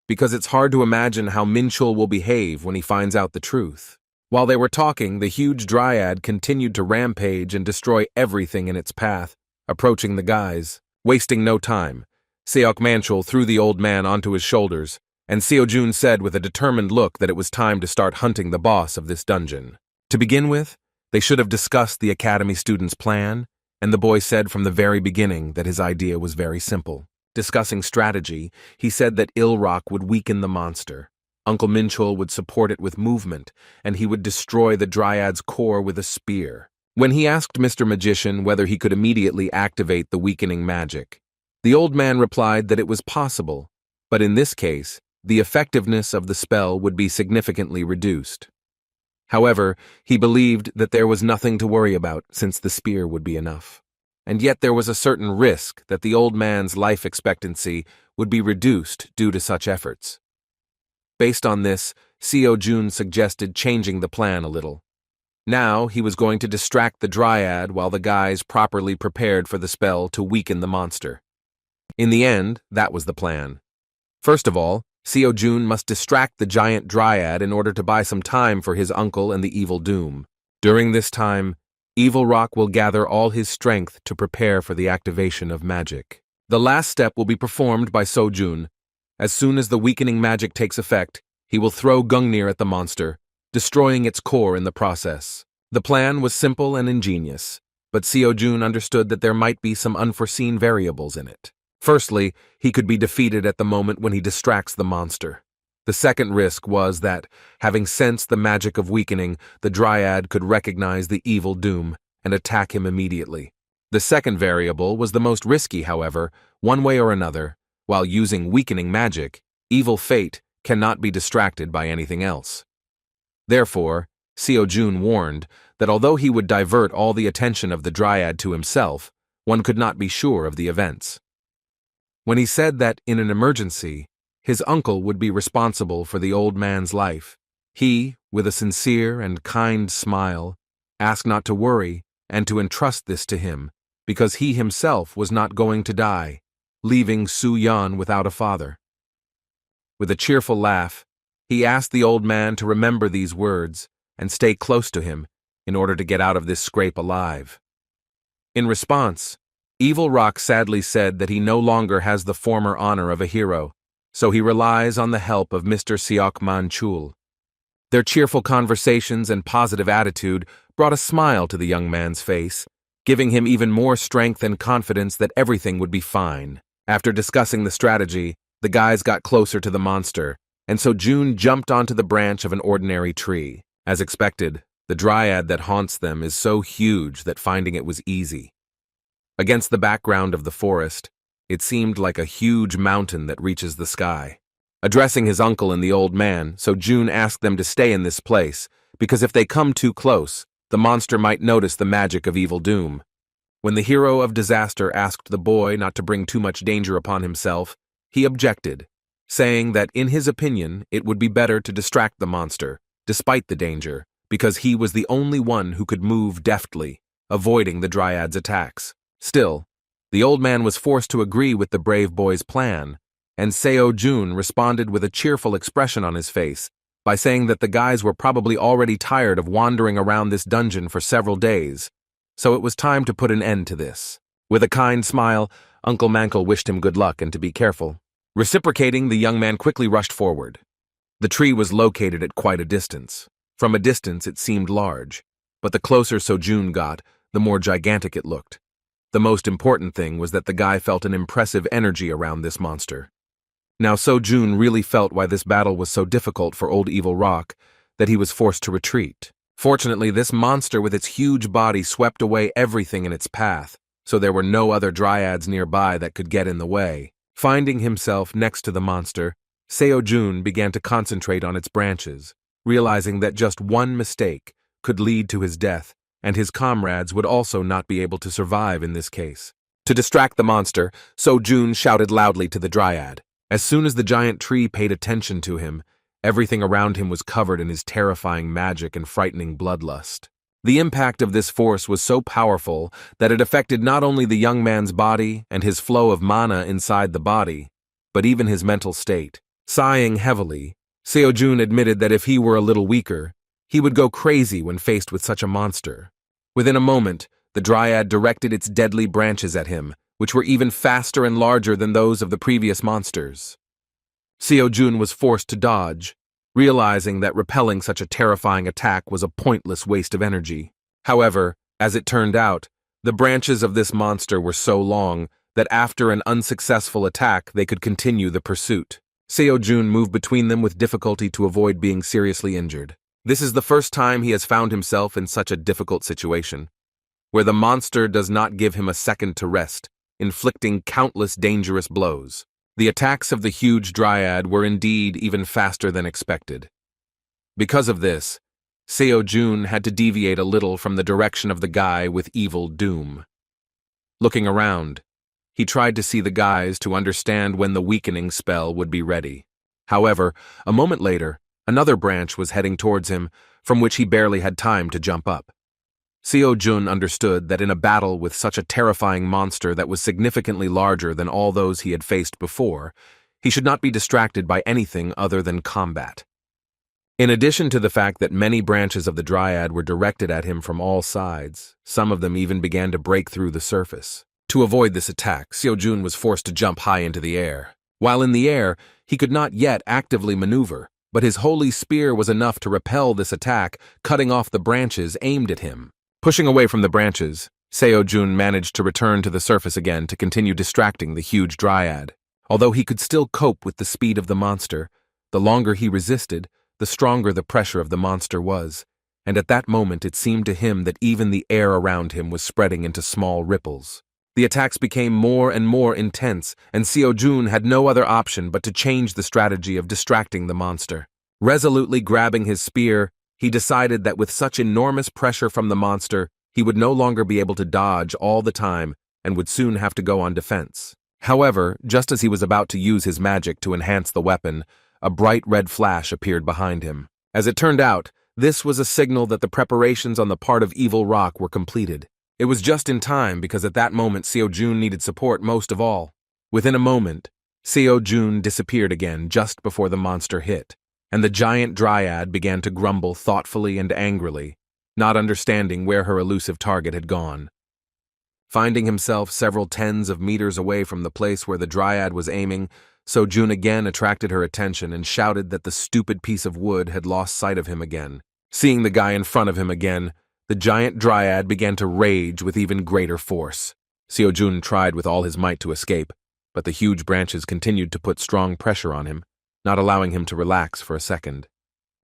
because it's hard to imagine how Min-chul will behave when he finds out the truth. While they were talking, the huge dryad continued to rampage and destroy everything in its path, approaching the guys. Wasting no time, Seok Manchul threw the old man onto his shoulders, and Seo-jun said with a determined look that it was time to start hunting the boss of this dungeon. To begin with, they should have discussed the academy student's plan, and the boy said from the very beginning that his idea was very simple. Discussing strategy, he said that Ilrock would weaken the monster. Uncle Minchul would support it with movement, and he would destroy the dryad's core with a spear. When he asked Mr. Magician whether he could immediately activate the weakening magic, the old man replied that it was possible, but in this case, the effectiveness of the spell would be significantly reduced. However, he believed that there was nothing to worry about since the spear would be enough. And yet there was a certain risk that the old man's life expectancy would be reduced due to such efforts. Based on this, Seo-jun suggested changing the plan a little. Now he was going to distract the dryad while the guys properly prepared for the spell to weaken the monster. In the end, that was the plan. First of all, Seo-jun must distract the giant dryad in order to buy some time for his uncle and the evil doom. During this time, Evil Rock will gather all his strength to prepare for the activation of magic. The last step will be performed by Seo-jun. As soon as the weakening magic takes effect, he will throw Gungnir at the monster, destroying its core in the process. The plan was simple and ingenious, but Seo-jun understood that there might be some unforeseen variables in it. Firstly, he could be defeated at the moment when he distracts the monster. The second risk was that, having sensed the magic of weakening, the Dryad could recognize the evil doom and attack him immediately. The second variable was the most risky, however. One way or another, while using weakening magic, evil fate cannot be distracted by anything else. Therefore, Seo-jun warned that although he would divert all the attention of the Dryad to himself, one could not be sure of the events. When he said that, in an emergency, his uncle would be responsible for the old man's life, he, with a sincere and kind smile, asked not to worry and to entrust this to him, because he himself was not going to die, leaving Su-yeon without a father. With a cheerful laugh, he asked the old man to remember these words and stay close to him in order to get out of this scrape alive. In response, Evil Rock sadly said that he no longer has the former honor of a hero, so he relies on the help of Mr. Seok-man Chul. Their cheerful conversations and positive attitude brought a smile to the young man's face, giving him even more strength and confidence that everything would be fine. After discussing the strategy, the guys got closer to the monster, and so June jumped onto the branch of an ordinary tree. As expected, the Dryad that haunts them is so huge that finding it was easy. Against the background of the forest, it seemed like a huge mountain that reaches the sky. Addressing his uncle and the old man, so June asked them to stay in this place, because if they come too close, the monster might notice the magic of evil doom. When the hero of disaster asked the boy not to bring too much danger upon himself, he objected, saying that in his opinion it would be better to distract the monster, despite the danger, because he was the only one who could move deftly, avoiding the Dryad's attacks. Still, the old man was forced to agree with the brave boy's plan, and Seo-jun responded with a cheerful expression on his face by saying that the guys were probably already tired of wandering around this dungeon for several days, so it was time to put an end to this. With a kind smile, Uncle Mankle wished him good luck and to be careful. Reciprocating, the young man quickly rushed forward. The tree was located at quite a distance. From a distance it seemed large, but the closer Seo-jun got, the more gigantic it looked. The most important thing was that the guy felt an impressive energy around this monster. Now Seo-jun really felt why this battle was so difficult for old Evil Rock, that he was forced to retreat. Fortunately, this monster with its huge body swept away everything in its path, so there were no other Dryads nearby that could get in the way. Finding himself next to the monster, Seo-jun began to concentrate on its branches, realizing that just one mistake could lead to his death, and his comrades would also not be able to survive in this case. To distract the monster, Seo-jun shouted loudly to the Dryad. As soon as the giant tree paid attention to him, everything around him was covered in his terrifying magic and frightening bloodlust. The impact of this force was so powerful that it affected not only the young man's body and his flow of mana inside the body, but even his mental state. Sighing heavily, Seo-jun admitted that if he were a little weaker, he would go crazy when faced with such a monster. Within a moment, the Dryad directed its deadly branches at him, which were even faster and larger than those of the previous monsters. Seo-jun was forced to dodge, realizing that repelling such a terrifying attack was a pointless waste of energy. However, as it turned out, the branches of this monster were so long that after an unsuccessful attack they could continue the pursuit. Seo-jun moved between them with difficulty to avoid being seriously injured. This is the first time he has found himself in such a difficult situation, where the monster does not give him a second to rest, inflicting countless dangerous blows. The attacks of the huge Dryad were indeed even faster than expected. Because of this, Seo-jun had to deviate a little from the direction of the guy with evil doom. Looking around, he tried to see the guys to understand when the weakening spell would be ready. However, a moment later, another branch was heading towards him, from which he barely had time to jump up. Seo-jun understood that in a battle with such a terrifying monster that was significantly larger than all those he had faced before, he should not be distracted by anything other than combat. In addition to the fact that many branches of the Dryad were directed at him from all sides, some of them even began to break through the surface. To avoid this attack, Seo-jun was forced to jump high into the air. While in the air, he could not yet actively maneuver, but his holy spear was enough to repel this attack, cutting off the branches aimed at him. Pushing away from the branches, Seo-jun managed to return to the surface again to continue distracting the huge Dryad. Although he could still cope with the speed of the monster, The longer he resisted, the stronger the pressure of the monster was, and at that moment it seemed to him that even the air around him was spreading into small ripples. The attacks became more and more intense, and Seo-jun had no other option but to change the strategy of distracting the monster. Resolutely grabbing his spear, he decided that with such enormous pressure from the monster, he would no longer be able to dodge all the time and would soon have to go on defense. However, just as he was about to use his magic to enhance the weapon, a bright red flash appeared behind him. As it turned out, this was a signal that the preparations on the part of Evil Rock were completed. It was just in time because at that moment Seo-jun needed support most of all. Within a moment, Seo-jun disappeared again just before the monster hit, and the giant dryad began to grumble thoughtfully and angrily, not understanding where her elusive target had gone. Finding himself several tens of meters away from the place where the dryad was aiming, Seo-jun again attracted her attention and shouted that the stupid piece of wood had lost sight of him again. Seeing the guy in front of him again, the giant dryad began to rage with even greater force. Seo-jun tried with all his might to escape, but the huge branches continued to put strong pressure on him, not allowing him to relax for a second.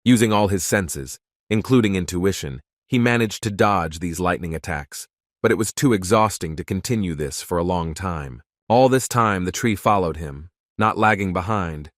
Using all his senses, including intuition, he managed to dodge these lightning attacks, but it was too exhausting to continue this for a long time. All this time the tree followed him, not lagging behind.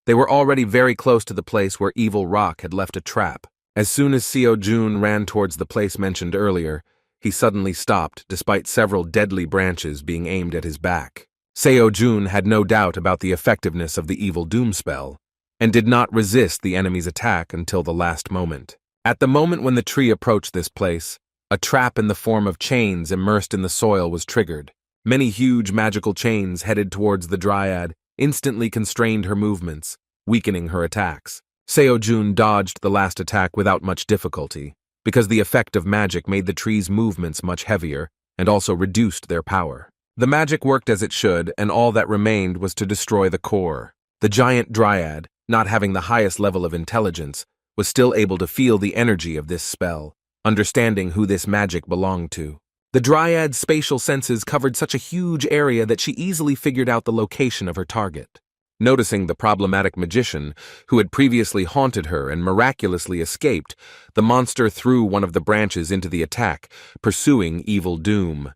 They were already very close to the place where Evil Rock had left a trap. As soon as Seo-jun ran towards the place mentioned earlier, he suddenly stopped despite several deadly branches being aimed at his back. Seo-jun had no doubt about the effectiveness of the evil doom spell, and did not resist the enemy's attack until the last moment. At the moment when the tree approached this place, a trap in the form of chains immersed in the soil was triggered. Many huge magical chains headed towards the dryad instantly constrained her movements, weakening her attacks. Seo-jun dodged the last attack without much difficulty, because the effect of magic made the tree's movements much heavier and also reduced their power. The magic worked as it should, and all that remained was to destroy the core. The giant dryad, not having the highest level of intelligence, was still able to feel the energy of this spell, understanding who this magic belonged to. The dryad's spatial senses covered such a huge area that she easily figured out the location of her target. Noticing the problematic magician, who had previously haunted her and miraculously escaped, the monster threw one of the branches into the attack, pursuing Evil Doom.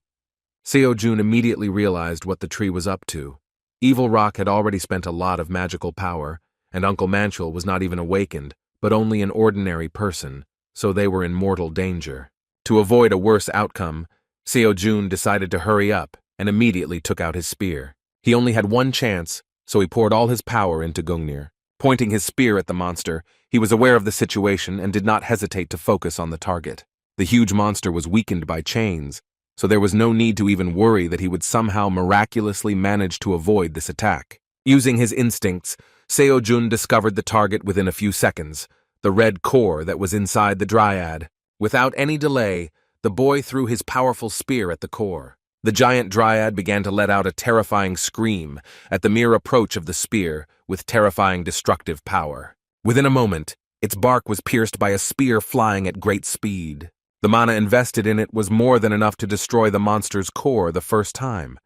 Seo-jun immediately realized what the tree was up to. Evil Rock had already spent a lot of magical power, and Uncle Manchul was not even awakened, but only an ordinary person, so they were in mortal danger. To avoid a worse outcome, Seo-jun decided to hurry up and immediately took out his spear. He only had one chance, so he poured all his power into Gungnir. Pointing his spear at the monster, he was aware of the situation and did not hesitate to focus on the target. The huge monster was weakened by chains, so there was no need to even worry that he would somehow miraculously manage to avoid this attack. Using his instincts, Seo-jun discovered the target within a few seconds, the red core that was inside the dryad. Without any delay, the boy threw his powerful spear at the core. The giant dryad began to let out a terrifying scream at the mere approach of the spear with terrifying destructive power. Within a moment, its bark was pierced by a spear flying at great speed. The mana invested in it was more than enough to destroy the monster's core the first time.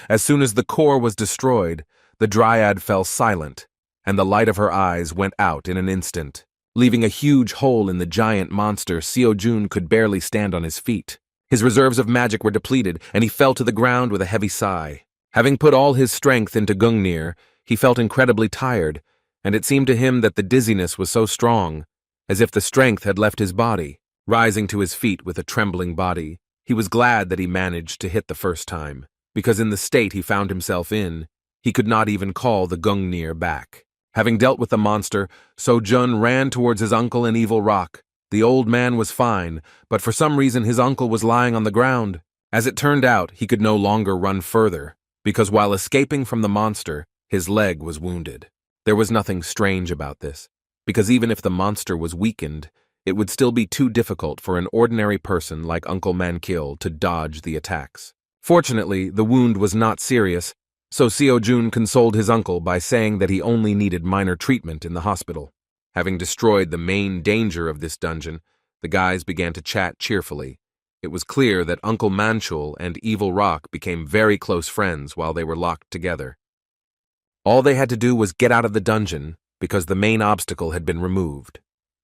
As soon as the core was destroyed, the dryad fell silent, and the light of her eyes went out in an instant. Leaving a huge hole in the giant monster, Seo-jun could barely stand on his feet. His reserves of magic were depleted, and he fell to the ground with a heavy sigh. Having put all his strength into Gungnir, he felt incredibly tired, and it seemed to him that the dizziness was so strong, as if the strength had left his body. Rising to his feet with a trembling body, he was glad that he managed to hit the first time, because in the state he found himself in, he could not even call the Gungnir back. Having dealt with the monster, Seo-jun ran towards his uncle and Evil Rock. The old man was fine, but for some reason his uncle was lying on the ground. As it turned out, he could no longer run further, because while escaping from the monster, his leg was wounded. There was nothing strange about this, because even if the monster was weakened, it would still be too difficult for an ordinary person like Uncle Manchul to dodge the attacks. Fortunately, the wound was not serious, so Seo-jun consoled his uncle by saying that he only needed minor treatment in the hospital. Having destroyed the main danger of this dungeon, the guys began to chat cheerfully. It was clear that Uncle Manchul and Evil Rock became very close friends while they were locked together. All they had to do was get out of the dungeon, because the main obstacle had been removed.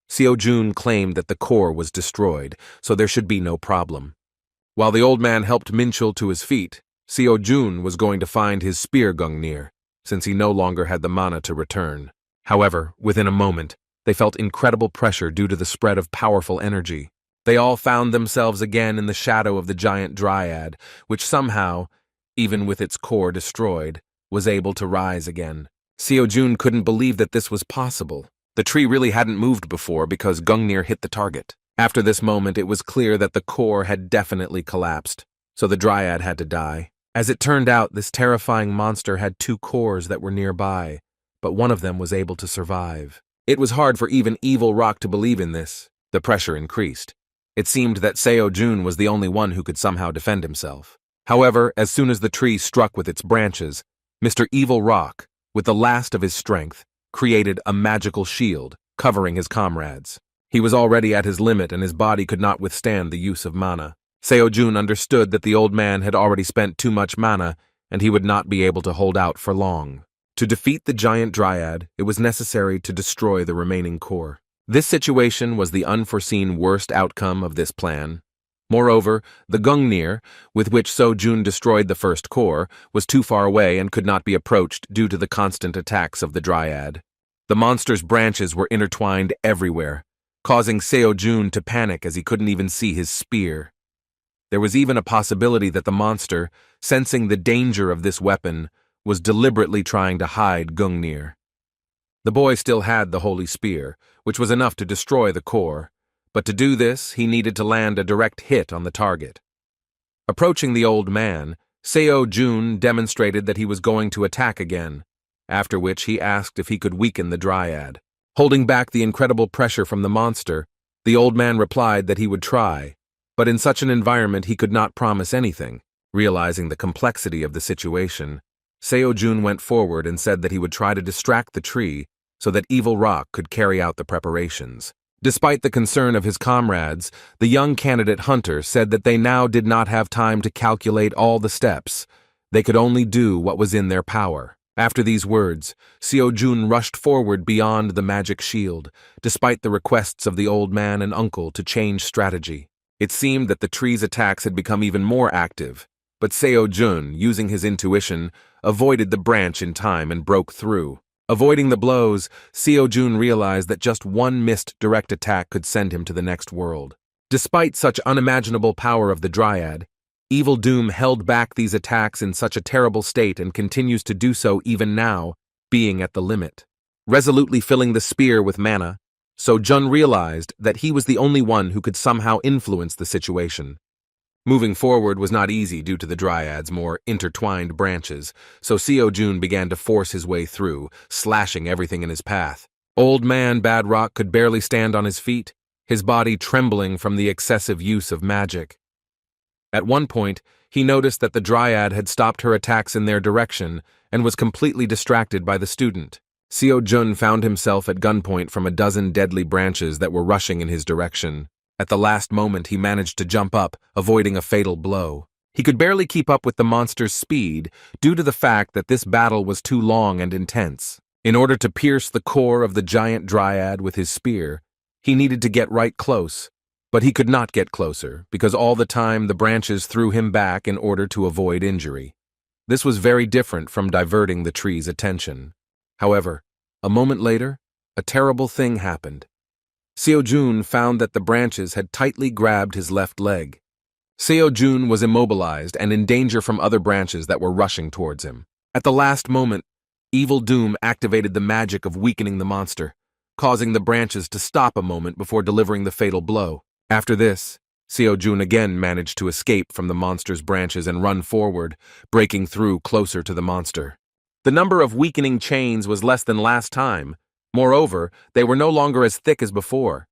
Seo-jun claimed that the core was destroyed, so there should be no problem. While the old man helped Minchul to his feet, Seo-jun was going to find his spear Gungnir, since he no longer had the mana to return. However, within a moment, they felt incredible pressure due to the spread of powerful energy. They all found themselves again in the shadow of the giant dryad, which somehow, even with its core destroyed, was able to rise again. Seo-jun couldn't believe that this was possible. The tree really hadn't moved before because Gungnir hit the target. After this moment, it was clear that the core had definitely collapsed, so the dryad had to die. As it turned out, this terrifying monster had 2 cores that were nearby, but one of them was able to survive. It was hard for even Evil Rock to believe in this. The pressure increased. It seemed that Seo-jun was the only one who could somehow defend himself. However, as soon as the tree struck with its branches, Mr. Evil Rock, with the last of his strength, created a magical shield, covering his comrades. He was already at his limit and his body could not withstand the use of mana. Seo-jun understood that the old man had already spent too much mana and he would not be able to hold out for long. To defeat the giant dryad, it was necessary to destroy the remaining core. This situation was the unforeseen worst outcome of this plan. Moreover, the Gungnir, with which Seo-jun destroyed the first core, was too far away and could not be approached due to the constant attacks of the dryad. The monster's branches were intertwined everywhere, causing Seo-jun to panic as he couldn't even see his spear. There was even a possibility that the monster, sensing the danger of this weapon, was deliberately trying to hide Gungnir. The boy still had the holy spear, which was enough to destroy the core, but to do this, he needed to land a direct hit on the target. Approaching the old man, Seo-jun demonstrated that he was going to attack again, after which he asked if he could weaken the dryad. Holding back the incredible pressure from the monster, the old man replied that he would try, but in such an environment he could not promise anything. Realizing the complexity of the situation, Seo-jun went forward and said that he would try to distract the tree so that Evil Rock could carry out the preparations. Despite the concern of his comrades, the young candidate hunter said that they now did not have time to calculate all the steps. They could only do what was in their power. After these words, Seo-jun rushed forward beyond the magic shield, despite the requests of the old man and uncle to change strategy. It seemed that the tree's attacks had become even more active, but Seo-jun, using his intuition, avoided the branch in time and broke through. Avoiding the blows, Seo-jun realized that just one missed direct attack could send him to the next world. Despite such unimaginable power of the dryad, Evil Doom held back these attacks in such a terrible state and continues to do so even now, being at the limit. Resolutely filling the spear with mana, Seo-jun realized that he was the only one who could somehow influence the situation. Moving forward was not easy due to the dryad's more intertwined branches, so Seo-jun began to force his way through, slashing everything in his path. Old man Bad Rock could barely stand on his feet, his body trembling from the excessive use of magic. At one point, he noticed that the dryad had stopped her attacks in their direction and was completely distracted by the student. Seo-jun found himself at gunpoint from a dozen deadly branches that were rushing in his direction. At the last moment, he managed to jump up, avoiding a fatal blow. He could barely keep up with the monster's speed due to the fact that this battle was too long and intense. In order to pierce the core of the giant dryad with his spear, he needed to get right close, but he could not get closer because all the time the branches threw him back in order to avoid injury. This was very different from diverting the tree's attention. However, a moment later, a terrible thing happened. Seo-jun found that the branches had tightly grabbed his left leg. Seo-jun was immobilized and in danger from other branches that were rushing towards him. At the last moment, Evil Doom activated the magic of weakening the monster, causing the branches to stop a moment before delivering the fatal blow. After this, Seo-jun again managed to escape from the monster's branches and run forward, breaking through closer to the monster. The number of weakening chains was less than last time. Moreover, they were no longer as thick as before.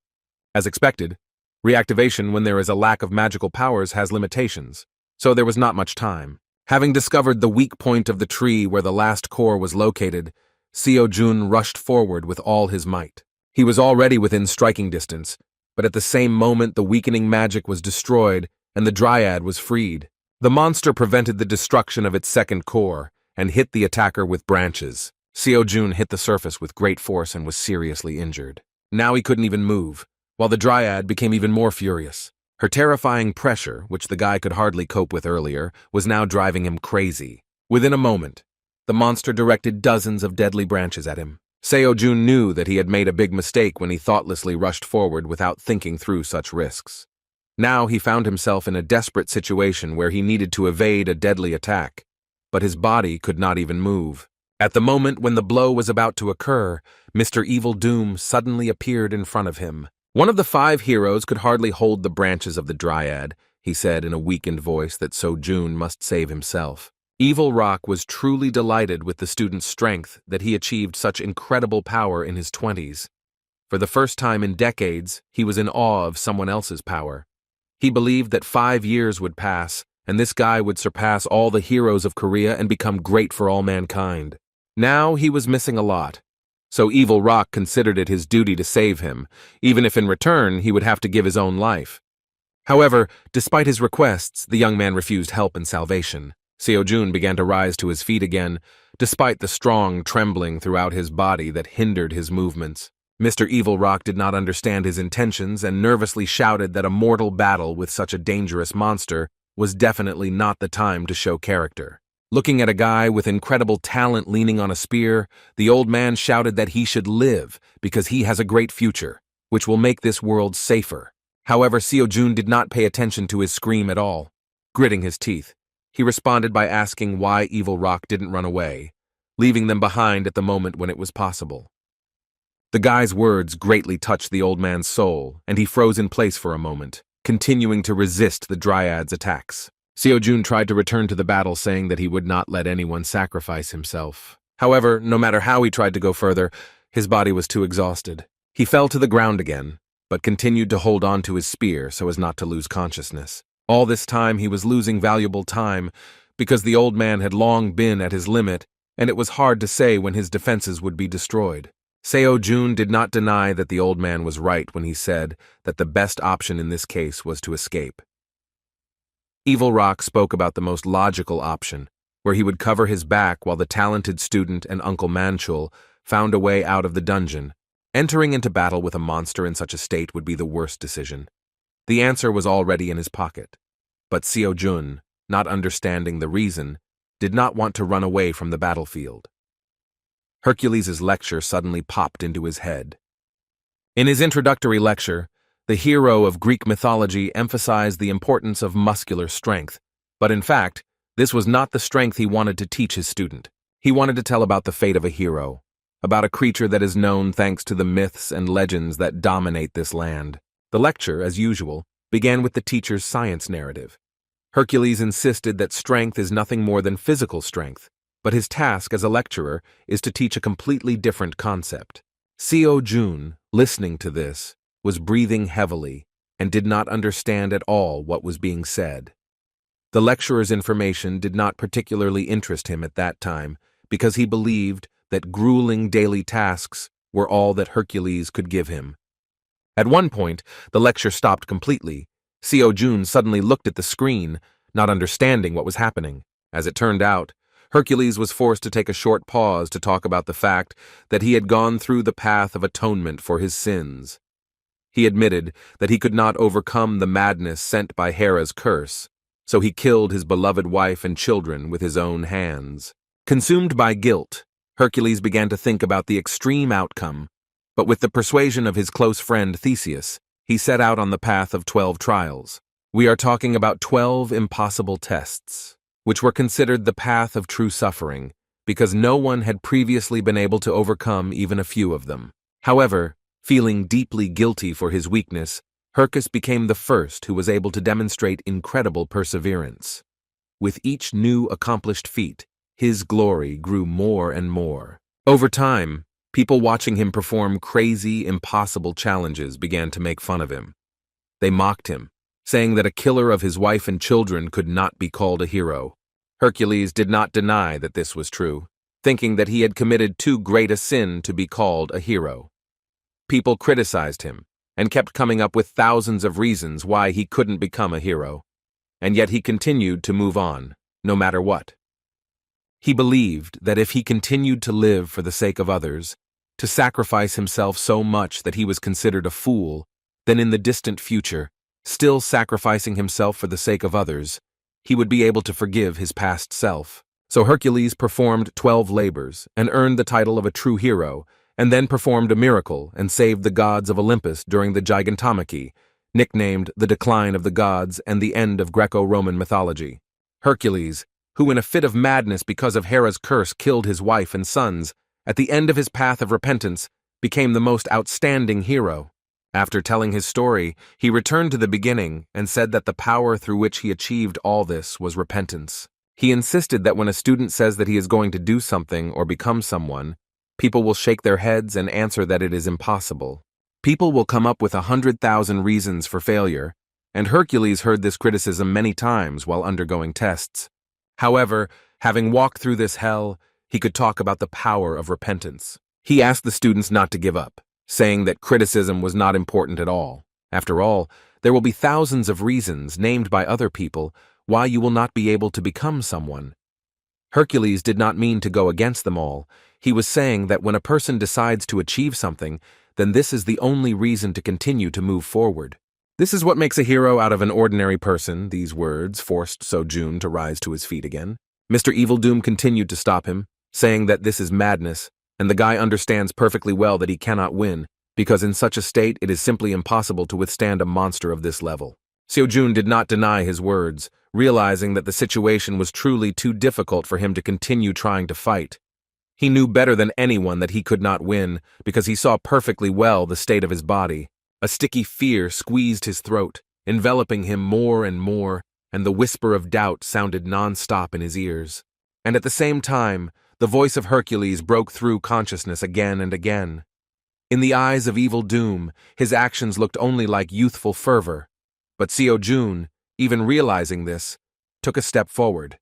As expected, reactivation when there is a lack of magical powers has limitations, so there was not much time. Having discovered the weak point of the tree where the last core was located, Seo-jun rushed forward with all his might. He was already within striking distance, but at the same moment the weakening magic was destroyed and the dryad was freed. The monster prevented the destruction of its second core and hit the attacker with branches. Seo-jun hit the surface with great force and was seriously injured. Now he couldn't even move, while the dryad became even more furious. Her terrifying pressure, which the guy could hardly cope with earlier, was now driving him crazy. Within a moment, the monster directed dozens of deadly branches at him. Seo-jun knew that he had made a big mistake when he thoughtlessly rushed forward without thinking through such risks. Now he found himself in a desperate situation where he needed to evade a deadly attack, but his body could not even move. At the moment when the blow was about to occur, Mr. Evil Doom suddenly appeared in front of him. One of the 5 heroes could hardly hold the branches of the dryad, he said in a weakened voice that Seo-jun must save himself. Evil Rock was truly delighted with the student's strength that he achieved such incredible power in his 20s. For the first time in decades, he was in awe of someone else's power. He believed that 5 years would pass, and this guy would surpass all the heroes of Korea and become great for all mankind. Now he was missing a lot, so Evil Rock considered it his duty to save him, even if in return he would have to give his own life. However, despite his requests, the young man refused help and salvation. Seo-jun began to rise to his feet again, despite the strong trembling throughout his body that hindered his movements. Mr. Evil Rock did not understand his intentions and nervously shouted that a mortal battle with such a dangerous monster was definitely not the time to show character. Looking at a guy with incredible talent leaning on a spear, the old man shouted that he should live because he has a great future, which will make this world safer. However, Seo-jun did not pay attention to his scream at all. Gritting his teeth, he responded by asking why Evil Rock didn't run away, leaving them behind at the moment when it was possible. The guy's words greatly touched the old man's soul, and he froze in place for a moment, continuing to resist the dryad's attacks. Seo-jun tried to return to the battle, saying that he would not let anyone sacrifice himself. However, no matter how he tried to go further, his body was too exhausted. He fell to the ground again, but continued to hold on to his spear so as not to lose consciousness. All this time he was losing valuable time because the old man had long been at his limit, and it was hard to say when his defenses would be destroyed. Seo-jun did not deny that the old man was right when he said that the best option in this case was to escape. Evil Rock spoke about the most logical option, where he would cover his back while the talented student and Uncle Manchul found a way out of the dungeon. Entering into battle with a monster in such a state would be the worst decision. The answer was already in his pocket, but Seo-jun, not understanding the reason, did not want to run away from the battlefield. Hercules' lecture suddenly popped into his head. In his introductory lecture, the hero of Greek mythology emphasized the importance of muscular strength, but in fact, this was not the strength he wanted to teach his student. He wanted to tell about the fate of a hero, about a creature that is known thanks to the myths and legends that dominate this land. The lecture, as usual, began with the teacher's science narrative. Hercules insisted that strength is nothing more than physical strength, but his task as a lecturer is to teach a completely different concept. Seo-jun, listening to this, was breathing heavily and did not understand at all what was being said. The lecturer's information did not particularly interest him at that time because he believed that grueling daily tasks were all that Hercules could give him. At one point, the lecture stopped completely. Seo-jun suddenly looked at the screen, not understanding what was happening. As it turned out, Hercules was forced to take a short pause to talk about the fact that he had gone through the path of atonement for his sins. He admitted that he could not overcome the madness sent by Hera's curse, so he killed his beloved wife and children with his own hands. Consumed by guilt, Hercules began to think about the extreme outcome, but with the persuasion of his close friend Theseus, he set out on the path of 12 trials. We are talking about 12 impossible tests, which were considered the path of true suffering, because no one had previously been able to overcome even a few of them. However, feeling deeply guilty for his weakness, Hercules became the first who was able to demonstrate incredible perseverance. With each new accomplished feat, his glory grew more and more. Over time, people watching him perform crazy, impossible challenges began to make fun of him. They mocked him, saying that a killer of his wife and children could not be called a hero. Hercules did not deny that this was true, thinking that he had committed too great a sin to be called a hero. People criticized him and kept coming up with thousands of reasons why he couldn't become a hero, and yet he continued to move on, no matter what. He believed that if he continued to live for the sake of others, to sacrifice himself so much that he was considered a fool, then in the distant future, still sacrificing himself for the sake of others, he would be able to forgive his past self. So Hercules performed 12 labors and earned the title of a true hero, and then performed a miracle and saved the gods of Olympus during the Gigantomachy, nicknamed the decline of the gods and the end of Greco-Roman mythology. Hercules, who in a fit of madness because of Hera's curse killed his wife and sons, at the end of his path of repentance, became the most outstanding hero. After telling his story, he returned to the beginning and said that the power through which he achieved all this was repentance. He insisted that when a student says that he is going to do something or become someone, people will shake their heads and answer that it is impossible. People will come up with 100,000 reasons for failure, and Hercules heard this criticism many times while undergoing tests. However, having walked through this hell, he could talk about the power of repentance. He asked the students not to give up, saying that criticism was not important at all. After all, there will be thousands of reasons named by other people why you will not be able to become someone. Hercules did not mean to go against them all. He was saying that when a person decides to achieve something, then this is the only reason to continue to move forward. This is what makes a hero out of an ordinary person. These words forced Seo-jun to rise to his feet again. Mr. Evil Doom continued to stop him, saying that this is madness, and the guy understands perfectly well that he cannot win, because in such a state it is simply impossible to withstand a monster of this level. Seo-jun did not deny his words, realizing that the situation was truly too difficult for him to continue trying to fight. He knew better than anyone that he could not win, because he saw perfectly well the state of his body. A sticky fear squeezed his throat, enveloping him more and more, and the whisper of doubt sounded non-stop in his ears. And at the same time, the voice of Hercules broke through consciousness again and again. In the eyes of Evil Doom, his actions looked only like youthful fervor. But Seo-jun, even realizing this, took a step forward.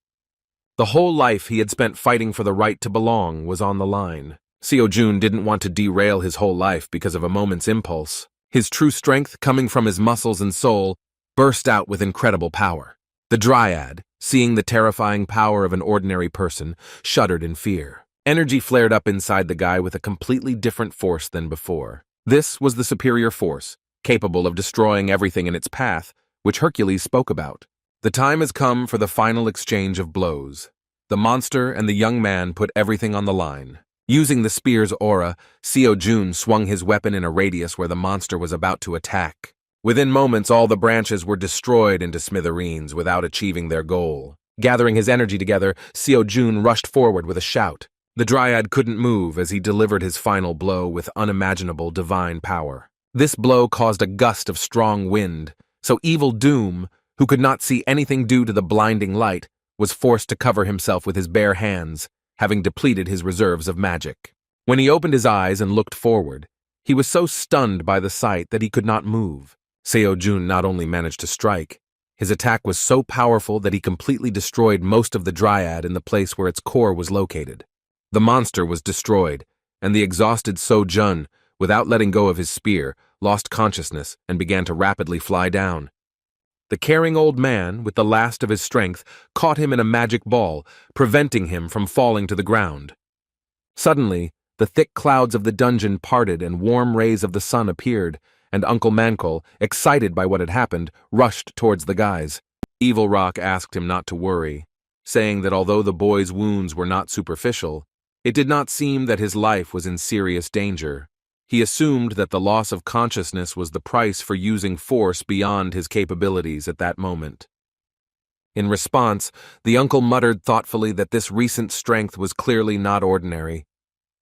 The whole life he had spent fighting for the right to belong was on the line. Seo-jun didn't want to derail his whole life because of a moment's impulse. His true strength, coming from his muscles and soul, burst out with incredible power. The Dryad, seeing the terrifying power of an ordinary person, shuddered in fear. Energy flared up inside the guy with a completely different force than before. This was the superior force, capable of destroying everything in its path, which Hercules spoke about. The time has come for the final exchange of blows. The monster and the young man put everything on the line. Using the spear's aura, Seo-jun swung his weapon in a radius where the monster was about to attack. Within moments, all the branches were destroyed into smithereens without achieving their goal. Gathering his energy together, Seo-jun rushed forward with a shout. The Dryad couldn't move as he delivered his final blow with unimaginable divine power. This blow caused a gust of strong wind, so Evil Doom, who could not see anything due to the blinding light, was forced to cover himself with his bare hands, having depleted his reserves of magic. When he opened his eyes and looked forward, he was so stunned by the sight that he could not move. Seo-jun not only managed to strike, his attack was so powerful that he completely destroyed most of the Dryad in the place where its core was located. The monster was destroyed, and the exhausted Seo-jun, without letting go of his spear, lost consciousness and began to rapidly fly down. The caring old man, with the last of his strength, caught him in a magic ball, preventing him from falling to the ground. Suddenly, the thick clouds of the dungeon parted and warm rays of the sun appeared, and Uncle Mankell, excited by what had happened, rushed towards the guys. Evil Rock asked him not to worry, saying that although the boy's wounds were not superficial, it did not seem that his life was in serious danger. He assumed that the loss of consciousness was the price for using force beyond his capabilities at that moment. In response, the uncle muttered thoughtfully that this recent strength was clearly not ordinary.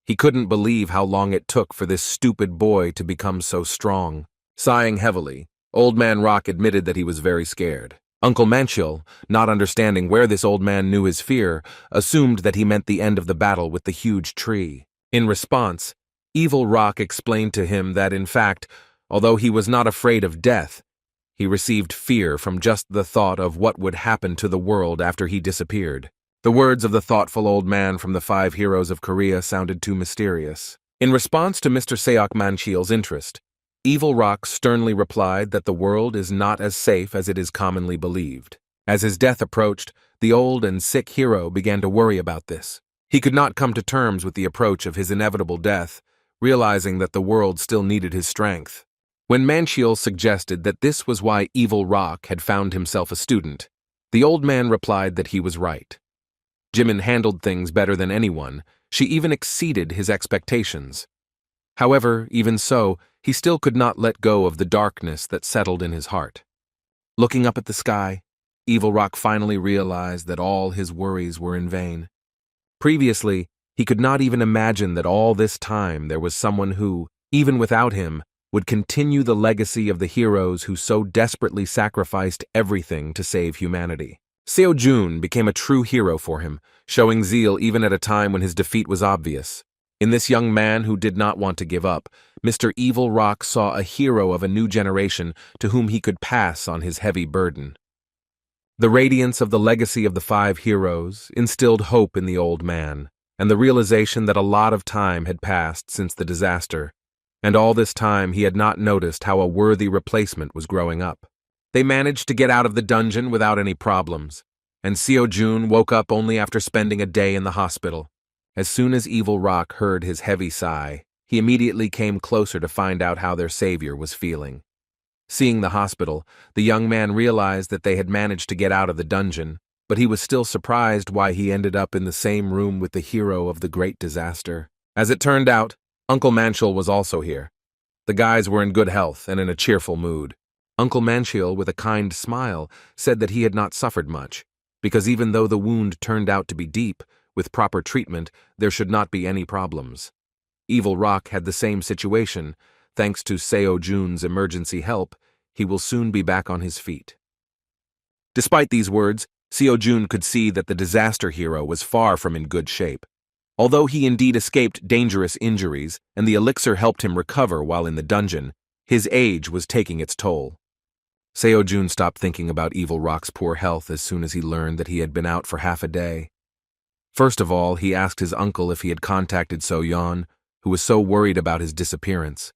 He couldn't believe how long it took for this stupid boy to become so strong. Sighing heavily, Old Man Rock admitted that he was very scared. Uncle Mankell, not understanding where this old man knew his fear, assumed that he meant the end of the battle with the huge tree. In response, Evil Rock explained to him that, in fact, although he was not afraid of death, he received fear from just the thought of what would happen to the world after he disappeared. The words of the thoughtful old man from the 5 heroes of Korea sounded too mysterious. In response to Mr. Seok Mancheel's interest, Evil Rock sternly replied that the world is not as safe as it is commonly believed. As his death approached, the old and sick hero began to worry about this. He could not come to terms with the approach of his inevitable death, realizing that the world still needed his strength. When Manhwa suggested that this was why Evil Rock had found himself a student, the old man replied that he was right. Jimin handled things better than anyone. She even exceeded his expectations. However, even so, he still could not let go of the darkness that settled in his heart. Looking up at the sky, Evil Rock finally realized that all his worries were in vain. Previously, he could not even imagine that all this time there was someone who, even without him, would continue the legacy of the heroes who so desperately sacrificed everything to save humanity. Seo Jun became a true hero for him, showing zeal even at a time when his defeat was obvious. In this young man who did not want to give up, Mr. Evil Rock saw a hero of a new generation to whom he could pass on his heavy burden. The radiance of the legacy of the 5 heroes instilled hope in the old man, and the realization that a lot of time had passed since the disaster, and all this time he had not noticed how a worthy replacement was growing up. They managed to get out of the dungeon without any problems, and Seo Jun woke up only after spending a day in the hospital. As soon as Evil Rock heard his heavy sigh, he immediately came closer to find out how their savior was feeling. Seeing the hospital, the young man realized that they had managed to get out of the dungeon, but he was still surprised why he ended up in the same room with the hero of the great disaster. As it turned out, Uncle Manhwa was also here. The guys were in good health and in a cheerful mood. Uncle Manhwa, with a kind smile, said that he had not suffered much, because even though the wound turned out to be deep, with proper treatment, there should not be any problems. Evil Rock had the same situation. Thanks to Seo Jun's emergency help, he will soon be back on his feet. Despite these words, Seo Jun could see that the disaster hero was far from in good shape. Although he indeed escaped dangerous injuries and the elixir helped him recover while in the dungeon, his age was taking its toll. Seo Jun stopped thinking about Evil Rock's poor health as soon as he learned that he had been out for half a day. First of all, he asked his uncle if he had contacted So-yeon, who was so worried about his disappearance.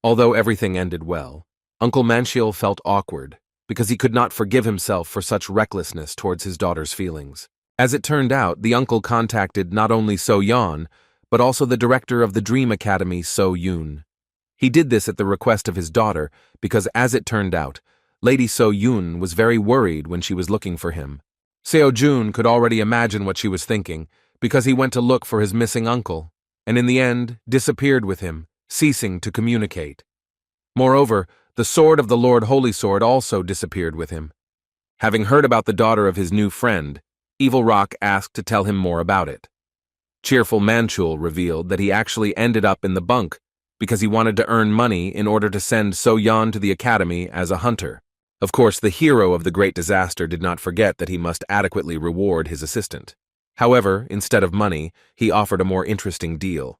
Although everything ended well, Uncle Manhwa felt awkward because he could not forgive himself for such recklessness towards his daughter's feelings. As it turned out, the uncle contacted not only So-yeon, but also the director of the Dream Academy, So-yoon. He did this at the request of his daughter because, as it turned out, Lady So-yoon was very worried when she was looking for him. Seo Jun could already imagine what she was thinking because he went to look for his missing uncle, and in the end disappeared with him, ceasing to communicate. Moreover, the sword of the Lord Holy Sword also disappeared with him. Having heard about the daughter of his new friend, Evil Rock asked to tell him more about it. Cheerful Manhwa revealed that he actually ended up in the bunk because he wanted to earn money in order to send So-yeon to the academy as a hunter. Of course, the hero of the great disaster did not forget that he must adequately reward his assistant. However, instead of money, he offered a more interesting deal.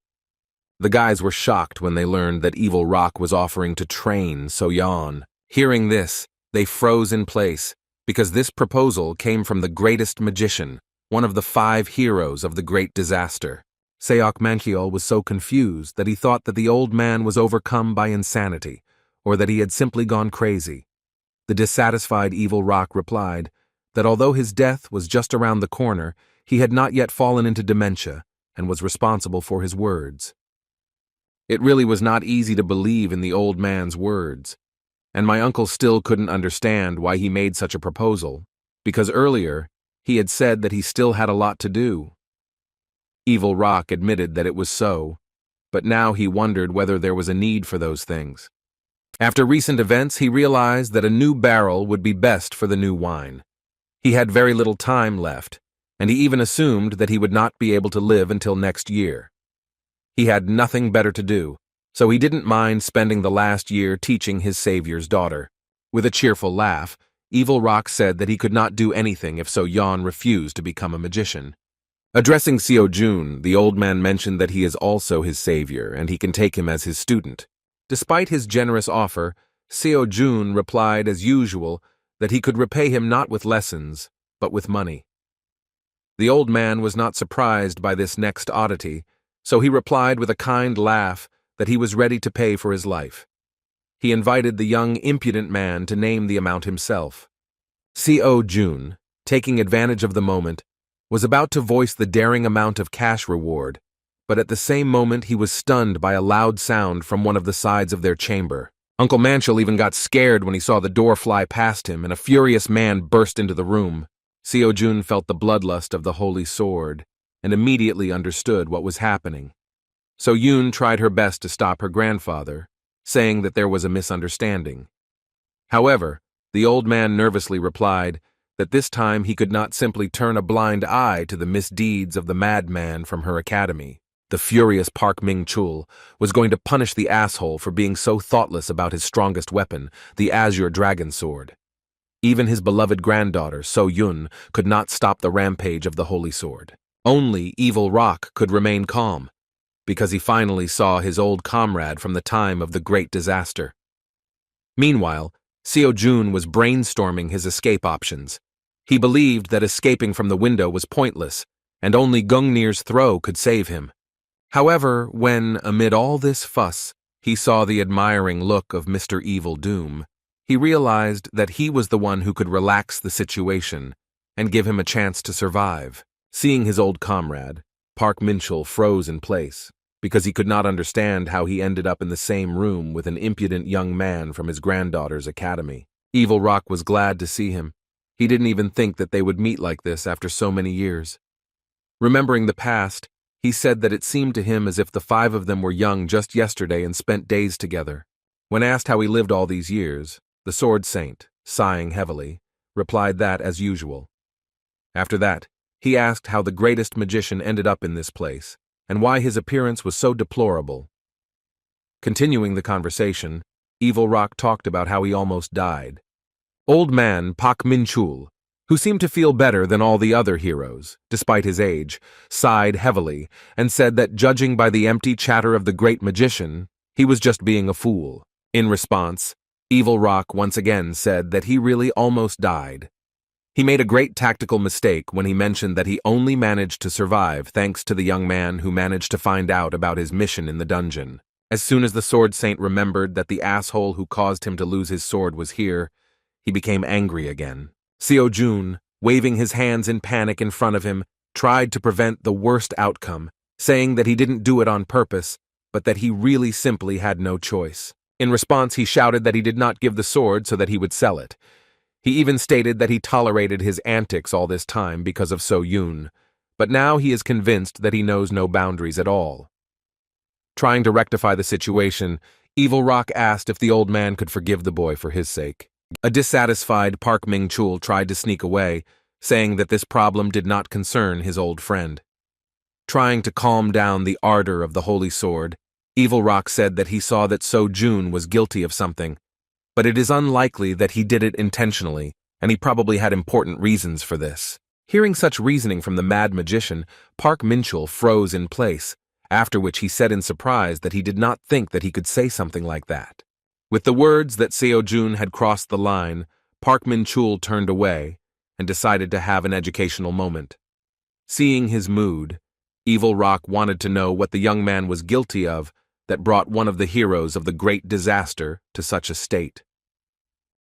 The guys were shocked when they learned that Evil Rock was offering to train So-yeon. Hearing this, they froze in place, because this proposal came from the greatest magician, one of the 5 heroes of the great disaster. Seok Manhwa was so confused that he thought that the old man was overcome by insanity, or that he had simply gone crazy. The dissatisfied Evil Rock replied that although his death was just around the corner, he had not yet fallen into dementia and was responsible for his words. It really was not easy to believe in the old man's words, and my uncle still couldn't understand why he made such a proposal, because earlier he had said that he still had a lot to do. Evil Rock admitted that it was so, but now he wondered whether there was a need for those things. After recent events, he realized that a new barrel would be best for the new wine. He had very little time left, and he even assumed that he would not be able to live until next year. He had nothing better to do, so he didn't mind spending the last year teaching his savior's daughter. With a cheerful laugh, Evil Rock said that he could not do anything if So-yeon refused to become a magician. Addressing Seo Jun, the old man mentioned that he is also his savior and he can take him as his student. Despite his generous offer, Seo Jun replied as usual that he could repay him not with lessons, but with money. The old man was not surprised by this next oddity, so he replied with a kind laugh that he was ready to pay for his life. He invited the young impudent man to name the amount himself. Seo Jun, taking advantage of the moment, was about to voice the daring amount of cash reward, but at the same moment he was stunned by a loud sound from one of the sides of their chamber. Uncle Manchel even got scared when he saw the door fly past him and a furious man burst into the room. Seo Jun felt the bloodlust of the holy sword and immediately understood what was happening. So Yoon tried her best to stop her grandfather, saying that there was a misunderstanding. However, the old man nervously replied that this time he could not simply turn a blind eye to the misdeeds of the madman from her academy. The furious Park Min-chul was going to punish the asshole for being so thoughtless about his strongest weapon, the Azure Dragon Sword. Even his beloved granddaughter, So Yun, could not stop the rampage of the Holy Sword. Only Evil Rock could remain calm, because he finally saw his old comrade from the time of the Great Disaster. Meanwhile, Seo Jun was brainstorming his escape options. He believed that escaping from the window was pointless, and only Gungnir's throw could save him. However, when, amid all this fuss, he saw the admiring look of Mr. Evil Doom, he realized that he was the one who could relax the situation and give him a chance to survive. Seeing his old comrade, Park Min-chul froze in place, because he could not understand how he ended up in the same room with an impudent young man from his granddaughter's academy. Evil Rock was glad to see him. He didn't even think that they would meet like this after so many years. Remembering the past, he said that it seemed to him as if the five of them were young just yesterday and spent days together. When asked how he lived all these years, the Sword Saint, sighing heavily, replied that as usual. After that, he asked how the greatest magician ended up in this place, and why his appearance was so deplorable. Continuing the conversation, Evil Rock talked about how he almost died. Old man Park Min-chul, who seemed to feel better than all the other heroes, despite his age, sighed heavily and said that judging by the empty chatter of the great magician, he was just being a fool. In response, Evil Rock once again said that he really almost died. He made a great tactical mistake when he mentioned that he only managed to survive thanks to the young man who managed to find out about his mission in the dungeon. As soon as the Sword Saint remembered that the asshole who caused him to lose his sword was here, he became angry again. Seo Jun, waving his hands in panic in front of him, tried to prevent the worst outcome, saying that he didn't do it on purpose, but that he really simply had no choice. In response, he shouted that he did not give the sword so that he would sell it. He even stated that he tolerated his antics all this time because of So Yun, but now he is convinced that he knows no boundaries at all. Trying to rectify the situation, Evil Rock asked if the old man could forgive the boy for his sake. A dissatisfied Park Min-chul tried to sneak away, saying that this problem did not concern his old friend. Trying to calm down the ardor of the Holy Sword, Evil Rock said that he saw that So Jun was guilty of something, but it is unlikely that he did it intentionally, and he probably had important reasons for this. Hearing such reasoning from the mad magician, Park Min-chul froze in place, after which he said in surprise that he did not think that he could say something like that. With the words that Seo Jun had crossed the line, Park Min-chul turned away and decided to have an educational moment. Seeing his mood, Evil Rock wanted to know what the young man was guilty of that brought one of the heroes of the Great Disaster to such a state.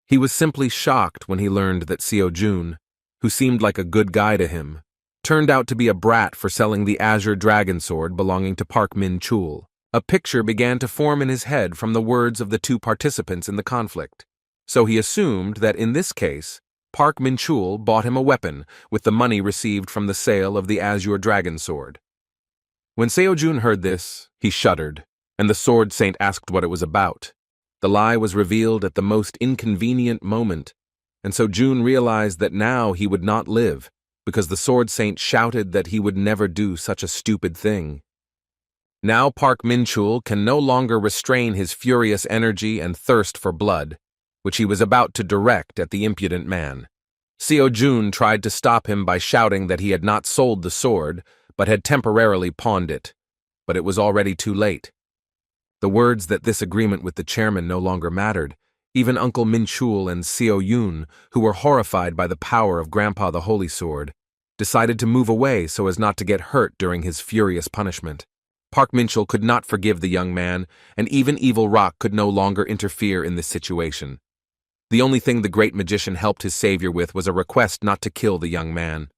He was simply shocked when he learned that Seo Jun, who seemed like a good guy to him, turned out to be a brat for selling the Azure Dragon Sword belonging to Park Min-chul. A picture began to form in his head from the words of the two participants in the conflict, so he assumed that in this case, Park Min-chul bought him a weapon with the money received from the sale of the Azure Dragon Sword. When Seo Jun heard this, he shuddered, and the Sword Saint asked what it was about. The lie was revealed at the most inconvenient moment, and so Jun realized that now he would not live, because the Sword Saint shouted that he would never do such a stupid thing. Now Park Min-chul can no longer restrain his furious energy and thirst for blood, which he was about to direct at the impudent man. Seo Jun tried to stop him by shouting that he had not sold the sword, but had temporarily pawned it, but it was already too late. The words that this agreement with the chairman no longer mattered. Even Uncle Min-chul and Seo Yun, who were horrified by the power of Grandpa the Holy Sword, decided to move away so as not to get hurt during his furious punishment. Park Min-chul could not forgive the young man, and even Evil Rock could no longer interfere in this situation. The only thing the great magician helped his savior with was a request not to kill the young man.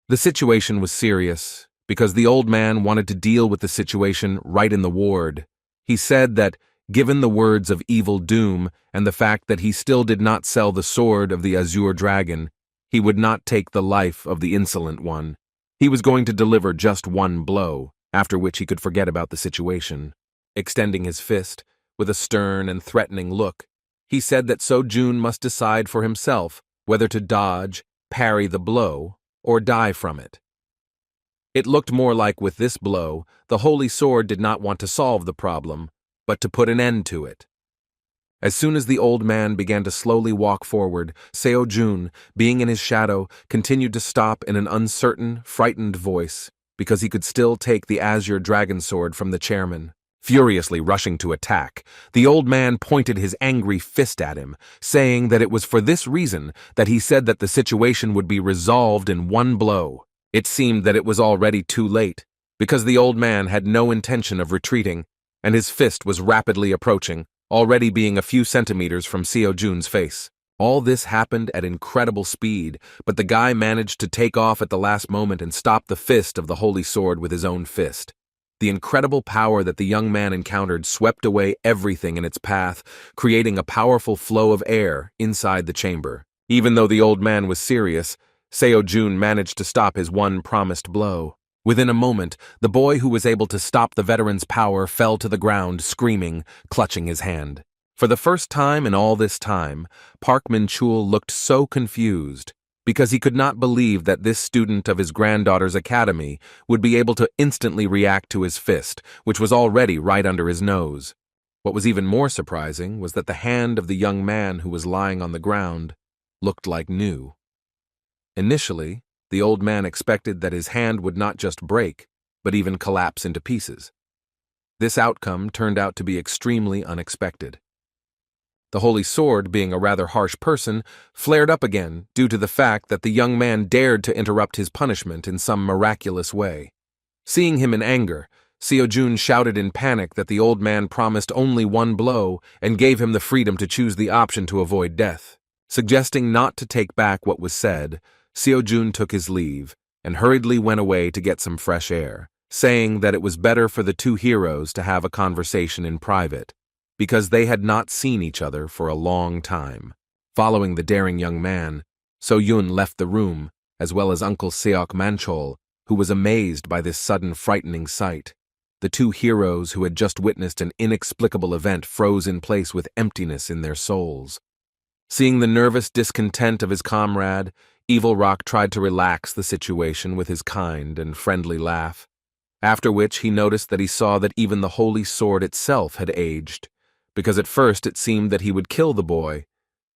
The situation was serious, because the old man wanted to deal with the situation right in the ward. He said that, given the words of evil doom and the fact that he still did not sell the sword of the Azure Dragon, he would not take the life of the insolent one. He was going to deliver just one blow, after which he could forget about the situation. Extending his fist, with a stern and threatening look, he said that Sojun must decide for himself whether to dodge, parry the blow, or die from it. It looked more like with this blow, the Holy Sword did not want to solve the problem, but to put an end to it. As soon as the old man began to slowly walk forward, Seo-jun, being in his shadow, continued to stop in an uncertain, frightened voice, because he could still take the Azure Dragon Sword from the chairman. Furiously rushing to attack, the old man pointed his angry fist at him, saying that it was for this reason that he said that the situation would be resolved in one blow. It seemed that it was already too late, because the old man had no intention of retreating, and his fist was rapidly approaching, already being a few centimeters from Seo-jun's face. All this happened at incredible speed, but the guy managed to take off at the last moment and stop the fist of the Holy Sword with his own fist. The incredible power that the young man encountered swept away everything in its path, creating a powerful flow of air inside the chamber. Even though the old man was serious, Seo-jun managed to stop his one promised blow. Within a moment, the boy who was able to stop the veteran's power fell to the ground, screaming, clutching his hand. For the first time in all this time, Park Min-chul looked so confused, because he could not believe that this student of his granddaughter's academy would be able to instantly react to his fist, which was already right under his nose. What was even more surprising was that the hand of the young man who was lying on the ground looked like new. Initially, the old man expected that his hand would not just break, but even collapse into pieces. This outcome turned out to be extremely unexpected. The Holy Sword, being a rather harsh person, flared up again due to the fact that the young man dared to interrupt his punishment in some miraculous way. Seeing him in anger, Seo-jun shouted in panic that the old man promised only one blow and gave him the freedom to choose the option to avoid death. Suggesting not to take back what was said, Seo-jun took his leave and hurriedly went away to get some fresh air, saying that it was better for the two heroes to have a conversation in private, because they had not seen each other for a long time. Following the daring young man, So-yun left the room, as well as Uncle Seok Manchol, who was amazed by this sudden frightening sight. The two heroes who had just witnessed an inexplicable event froze in place with emptiness in their souls. Seeing the nervous discontent of his comrade, Evil Rock tried to relax the situation with his kind and friendly laugh, after which he noticed that he saw that even the Holy Sword itself had aged, because at first it seemed that he would kill the boy,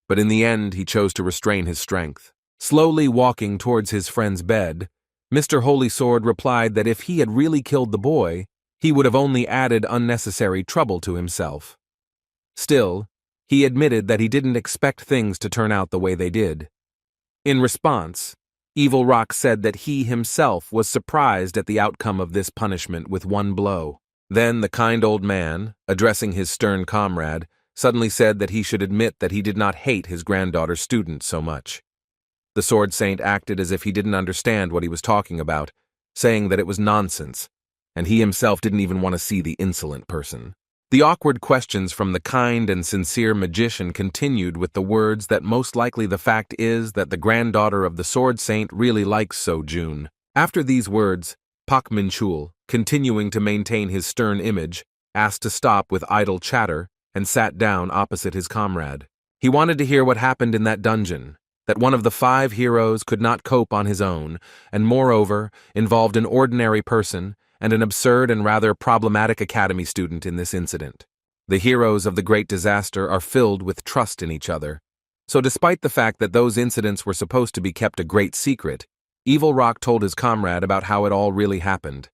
but in the end he chose to restrain his strength. Slowly walking towards his friend's bed, Mr. Holy Sword replied that if he had really killed the boy, he would have only added unnecessary trouble to himself. Still, he admitted that he didn't expect things to turn out the way they did. In response, Evil Rock said that he himself was surprised at the outcome of this punishment with one blow. Then the kind old man, addressing his stern comrade, suddenly said that he should admit that he did not hate his granddaughter's student so much. The Sword Saint acted as if he didn't understand what he was talking about, saying that it was nonsense, and he himself didn't even want to see the insolent person. The awkward questions from the kind and sincere magician continued with the words that most likely the fact is that the granddaughter of the Sword Saint really likes So-jun. After these words, Park Min-chul, continuing to maintain his stern image, asked to stop with idle chatter and sat down opposite his comrade. He wanted to hear what happened in that dungeon, that one of the 5 heroes could not cope on his own, and moreover, involved an ordinary person and an absurd and rather problematic academy student in this incident. The heroes of the great disaster are filled with trust in each other. So despite the fact that those incidents were supposed to be kept a great secret, Evil Rock told his comrade about how it all really happened.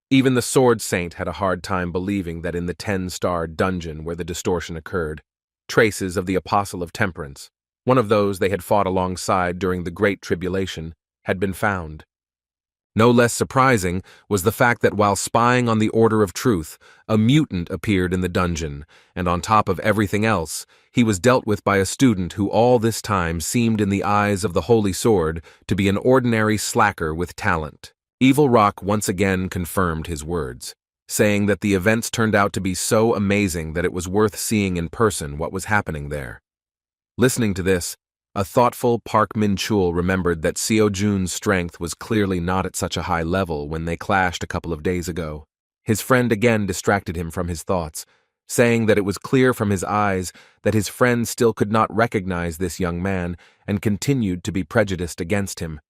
Even the Sword Saint had a hard time believing that in the 10-star dungeon where the distortion occurred, traces of the Apostle of Temperance, one of those they had fought alongside during the Great Tribulation, had been found. No less surprising was the fact that while spying on the Order of Truth, a mutant appeared in the dungeon, and on top of everything else, he was dealt with by a student who all this time seemed in the eyes of the Holy Sword to be an ordinary slacker with talent. Evil Rock once again confirmed his words, saying that the events turned out to be so amazing that it was worth seeing in person what was happening there. Listening to this, a thoughtful Park Min-chul remembered that Seo Jun's strength was clearly not at such a high level when they clashed a couple of days ago. His friend again distracted him from his thoughts, saying that it was clear from his eyes that his friend still could not recognize this young man and continued to be prejudiced against him.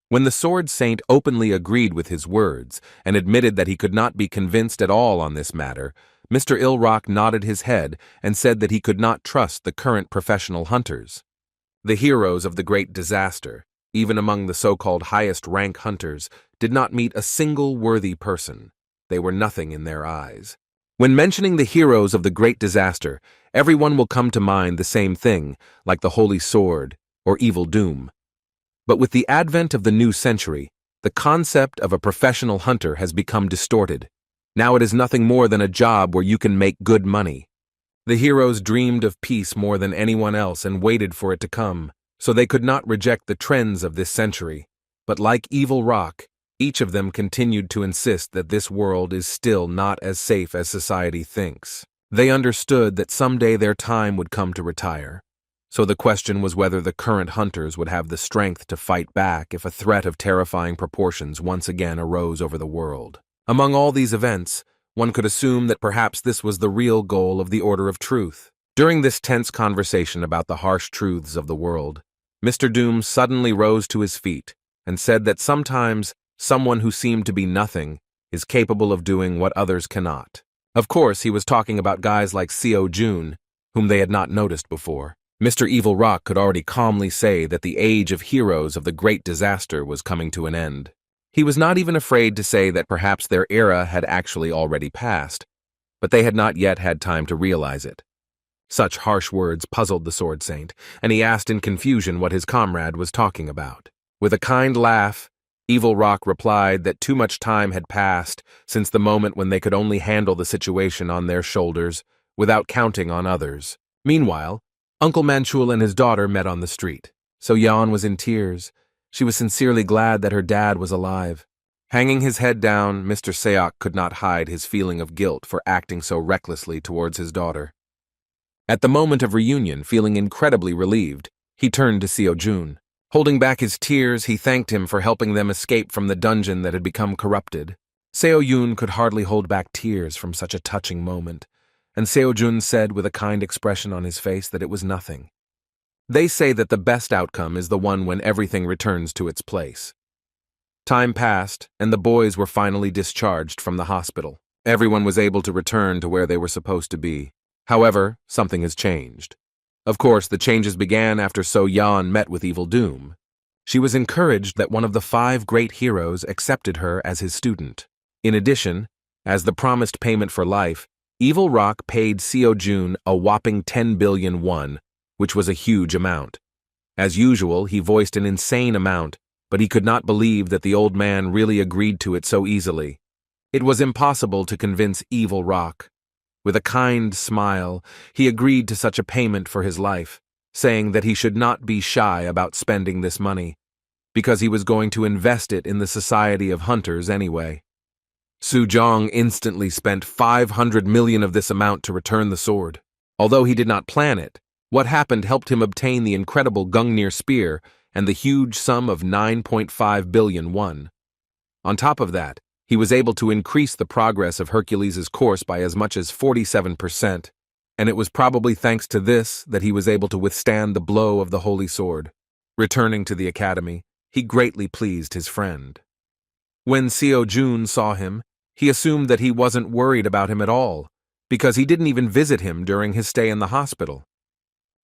When the Sword Saint openly agreed with his words and admitted that he could not be convinced at all on this matter, Mr. Ilrock nodded his head and said that he could not trust the current professional hunters. The heroes of the Great Disaster, even among the so-called highest rank hunters, did not meet a single worthy person. They were nothing in their eyes. When mentioning the heroes of the Great Disaster, everyone will come to mind the same thing, like the Holy Sword or Evil Doom. But with the advent of the new century, the concept of a professional hunter has become distorted. Now it is nothing more than a job where you can make good money. The heroes dreamed of peace more than anyone else and waited for it to come, so they could not reject the trends of this century. But like Evil Rock, each of them continued to insist that this world is still not as safe as society thinks. They understood that someday their time would come to retire. So the question was whether the current hunters would have the strength to fight back if a threat of terrifying proportions once again arose over the world. Among all these events, one could assume that perhaps this was the real goal of the Order of Truth. During this tense conversation about the harsh truths of the world, Mr. Doom suddenly rose to his feet and said that sometimes someone who seemed to be nothing is capable of doing what others cannot. Of course, he was talking about guys like Seo Jun, whom they had not noticed before. Mr. Evil Rock could already calmly say that the age of heroes of the Great Disaster was coming to an end. He was not even afraid to say that perhaps their era had actually already passed, but they had not yet had time to realize it. Such harsh words puzzled the Sword Saint, and he asked in confusion what his comrade was talking about. With a kind laugh, Evil Rock replied that too much time had passed since the moment when they could only handle the situation on their shoulders without counting on others. Meanwhile, Uncle Manchul and his daughter met on the street. So Yan was in tears. She was sincerely glad that her dad was alive. Hanging his head down, Mr. Seok could not hide his feeling of guilt for acting so recklessly towards his daughter. At the moment of reunion, feeling incredibly relieved, he turned to Seo Jun. Holding back his tears, he thanked him for helping them escape from the dungeon that had become corrupted. Seo Jun could hardly hold back tears from such a touching moment, and Seo Jun said with a kind expression on his face that it was nothing. They say that the best outcome is the one when everything returns to its place. Time passed, and the boys were finally discharged from the hospital. Everyone was able to return to where they were supposed to be. However, something has changed. Of course, the changes began after So Yan met with Evil Doom. She was encouraged that one of the 5 great heroes accepted her as his student. In addition, as the promised payment for life, Evil Rock paid Seo Jun a whopping 10 billion won, which was a huge amount. As usual, he voiced an insane amount, but he could not believe that the old man really agreed to it so easily. It was impossible to convince Evil Rock. With a kind smile, he agreed to such a payment for his life, saying that he should not be shy about spending this money, because he was going to invest it in the Society of Hunters anyway. Su Zhang instantly spent 500 million of this amount to return the sword. Although he did not plan it, what happened helped him obtain the incredible Gungnir spear and the huge sum of 9.5 billion won. On top of that, he was able to increase the progress of Hercules' course by as much as 47%, and it was probably thanks to this that he was able to withstand the blow of the Holy Sword. Returning to the academy, he greatly pleased his friend. When Seo Jun saw him, he assumed that he wasn't worried about him at all, because he didn't even visit him during his stay in the hospital.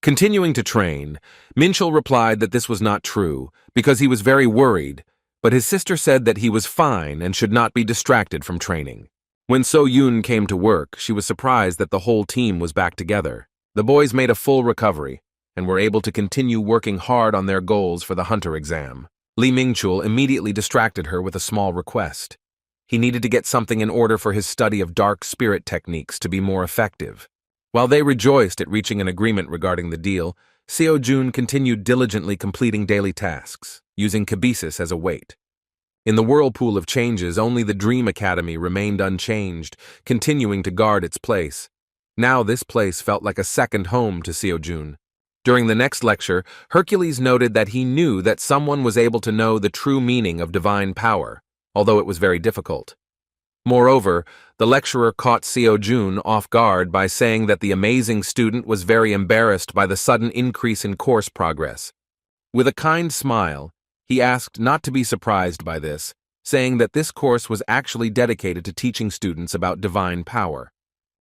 Continuing to train, Minchul replied that this was not true, because he was very worried, but his sister said that he was fine and should not be distracted from training. When So Yoon came to work, she was surprised that the whole team was back together. The boys made a full recovery and were able to continue working hard on their goals for the hunter exam. Li Mingchul immediately distracted her with a small request. He needed to get something in order for his study of dark spirit techniques to be more effective. While they rejoiced at reaching an agreement regarding the deal, Seo Jun continued diligently completing daily tasks, using kibesis as a weight. In the whirlpool of changes, only the Dream Academy remained unchanged, continuing to guard its place. Now this place felt like a second home to Seo Jun. During the next lecture, Hercules noted that he knew that someone was able to know the true meaning of divine power, although it was very difficult. Moreover, the lecturer caught Seo Jun off guard by saying that the amazing student was very embarrassed by the sudden increase in course progress. With a kind smile, he asked not to be surprised by this, saying that this course was actually dedicated to teaching students about divine power.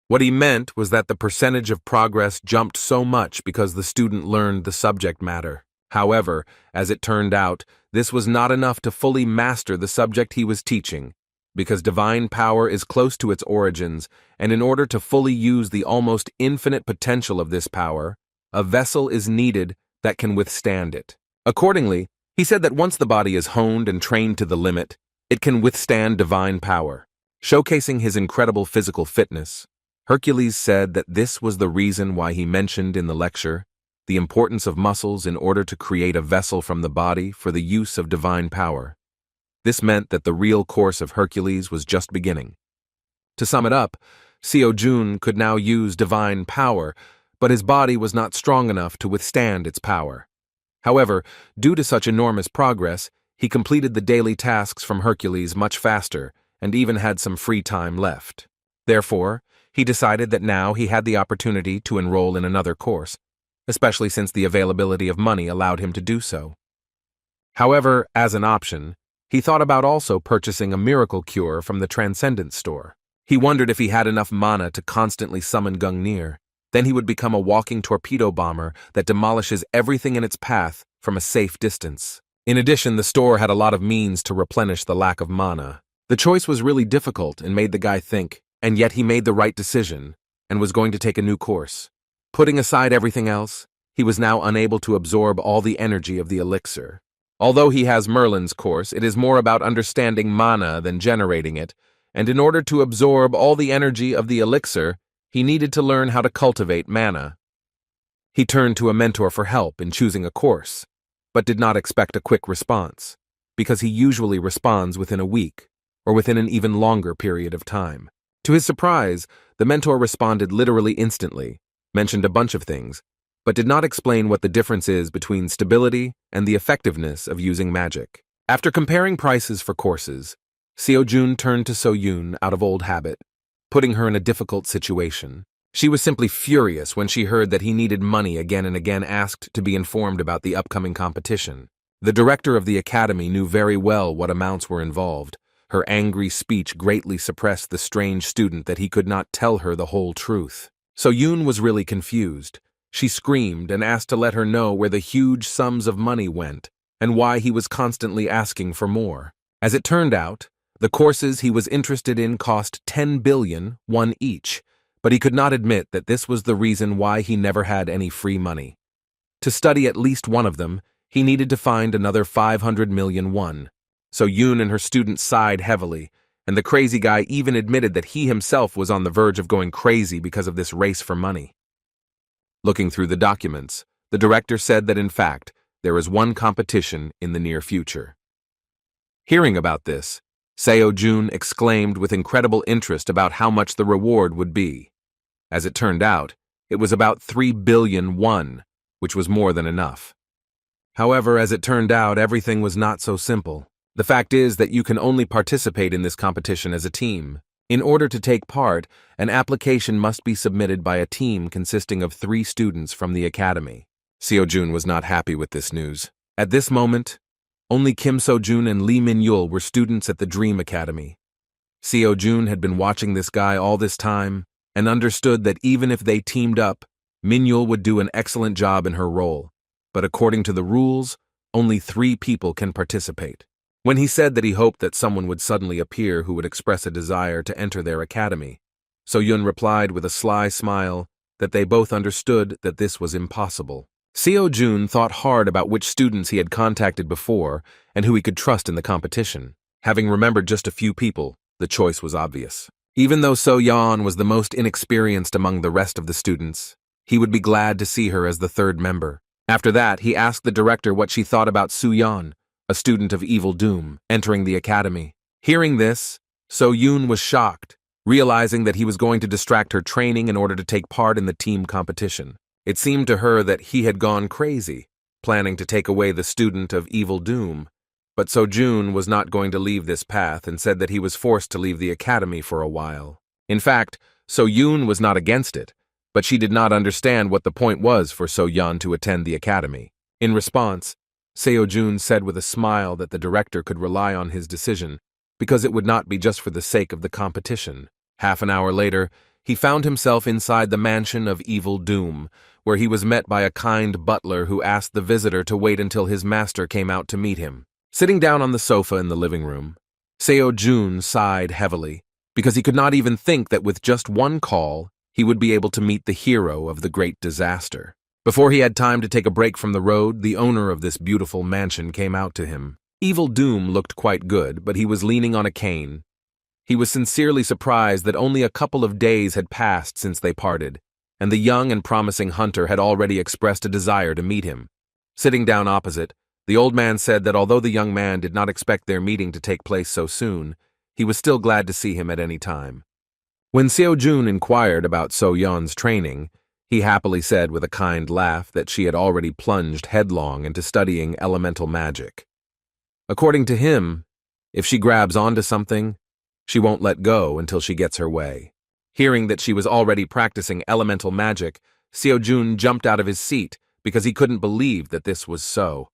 What he meant was that the percentage of progress jumped so much because the student learned the subject matter. However, as it turned out, this was not enough to fully master the subject he was teaching, because divine power is close to its origins, and in order to fully use the almost infinite potential of this power, a vessel is needed that can withstand it. Accordingly, he said that once the body is honed and trained to the limit, it can withstand divine power. Showcasing his incredible physical fitness, Hercules said that this was the reason why he mentioned in the lecture the importance of muscles in order to create a vessel from the body for the use of divine power. This meant that the real course of Hercules was just beginning. To sum it up, Seo Jun could now use divine power, but his body was not strong enough to withstand its power. However, due to such enormous progress, he completed the daily tasks from Hercules much faster and even had some free time left. Therefore, he decided that now he had the opportunity to enroll in another course, especially since the availability of money allowed him to do so. However, as an option, he thought about also purchasing a miracle cure from the Transcendence store. He wondered if he had enough mana to constantly summon Gungnir. Then he would become a walking torpedo bomber that demolishes everything in its path from a safe distance. In addition, the store had a lot of means to replenish the lack of mana. The choice was really difficult and made the guy think, and yet he made the right decision and was going to take a new course. Putting aside everything else, he was now unable to absorb all the energy of the elixir. Although he has Merlin's course, it is more about understanding mana than generating it, and in order to absorb all the energy of the elixir, he needed to learn how to cultivate mana. He turned to a mentor for help in choosing a course, but did not expect a quick response, because he usually responds within a week, or within an even longer period of time. To his surprise, the mentor responded literally instantly, mentioned a bunch of things, but did not explain what the difference is between stability and the effectiveness of using magic. After comparing prices for courses, Seo Jun turned to So Yoon out of old habit, putting her in a difficult situation. She was simply furious when she heard that he needed money again and again, asked to be informed about the upcoming competition. The director of the academy knew very well what amounts were involved. Her angry speech greatly suppressed the strange student that he could not tell her the whole truth. So Yoon was really confused. She screamed and asked to let her know where the huge sums of money went and why he was constantly asking for more. As it turned out, the courses he was interested in cost 10 billion, won each, but he could not admit that this was the reason why he never had any free money. To study at least one of them, he needed to find another 500 million won. So Yoon and her students sighed heavily, and the crazy guy even admitted that he himself was on the verge of going crazy because of this race for money. Looking through the documents, the director said that in fact, there is one competition in the near future. Hearing about this, Seo Jun exclaimed with incredible interest about how much the reward would be. As it turned out, it was about 3 billion won, which was more than enough. However, as it turned out, everything was not so simple. The fact is that you can only participate in this competition as a team. In order to take part, an application must be submitted by a team consisting of 3 students from the academy. Seo Jun was not happy with this news. At this moment, only Kim So-jun and Lee Min-yul were students at the Dream Academy. Seo Jun had been watching this guy all this time and understood that even if they teamed up, Min-yul would do an excellent job in her role. But according to the rules, only 3 people can participate. When he said that he hoped that someone would suddenly appear who would express a desire to enter their academy, So Yoon replied with a sly smile that they both understood that this was impossible. Seo Jun thought hard about which students he had contacted before and who he could trust in the competition. Having remembered just a few people, the choice was obvious. Even though So Yeon was the most inexperienced among the rest of the students, he would be glad to see her as the third member. After that, he asked the director what she thought about Soo Yeon, a student of Evil Doom, entering the academy. Hearing this, So Yoon was shocked, realizing that he was going to distract her training in order to take part in the team competition. It seemed to her that he had gone crazy, planning to take away the student of Evil Doom. But So Jun was not going to leave this path and said that he was forced to leave the academy for a while. In fact, So Yoon was not against it, but she did not understand what the point was for So Yeon to attend the academy. In response, Seo Jun said with a smile that the director could rely on his decision because it would not be just for the sake of the competition. Half an hour later, he found himself inside the mansion of Evil Doom, where he was met by a kind butler who asked the visitor to wait until his master came out to meet him. Sitting down on the sofa in the living room, Seo Jun sighed heavily because he could not even think that with just one call, he would be able to meet the hero of the great disaster. Before he had time to take a break from the road, the owner of this beautiful mansion came out to him. Evil Doom looked quite good, but he was leaning on a cane. He was sincerely surprised that only a couple of days had passed since they parted, and the young and promising hunter had already expressed a desire to meet him. Sitting down opposite, the old man said that although the young man did not expect their meeting to take place so soon, he was still glad to see him at any time. When Seo Jun inquired about So Yeon's training, he happily said with a kind laugh that she had already plunged headlong into studying elemental magic. According to him, if she grabs onto something, she won't let go until she gets her way. Hearing that she was already practicing elemental magic, Seo Jun jumped out of his seat because he couldn't believe that this was so.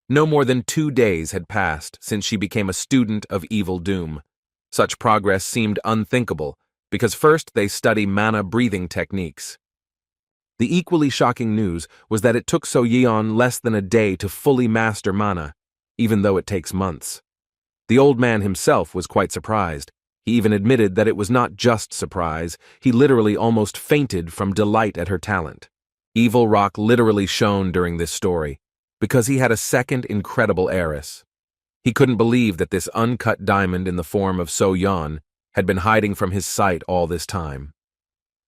No more than 2 days had passed since she became a student of Evil Doom. Such progress seemed unthinkable because first they study mana breathing techniques. The equally shocking news was that it took So Yeon less than a day to fully master mana, even though it takes months. The old man himself was quite surprised. He even admitted that it was not just surprise, he literally almost fainted from delight at her talent. Evil Rock literally shone during this story, because he had a second incredible heiress. He couldn't believe that this uncut diamond in the form of So Yeon had been hiding from his sight all this time.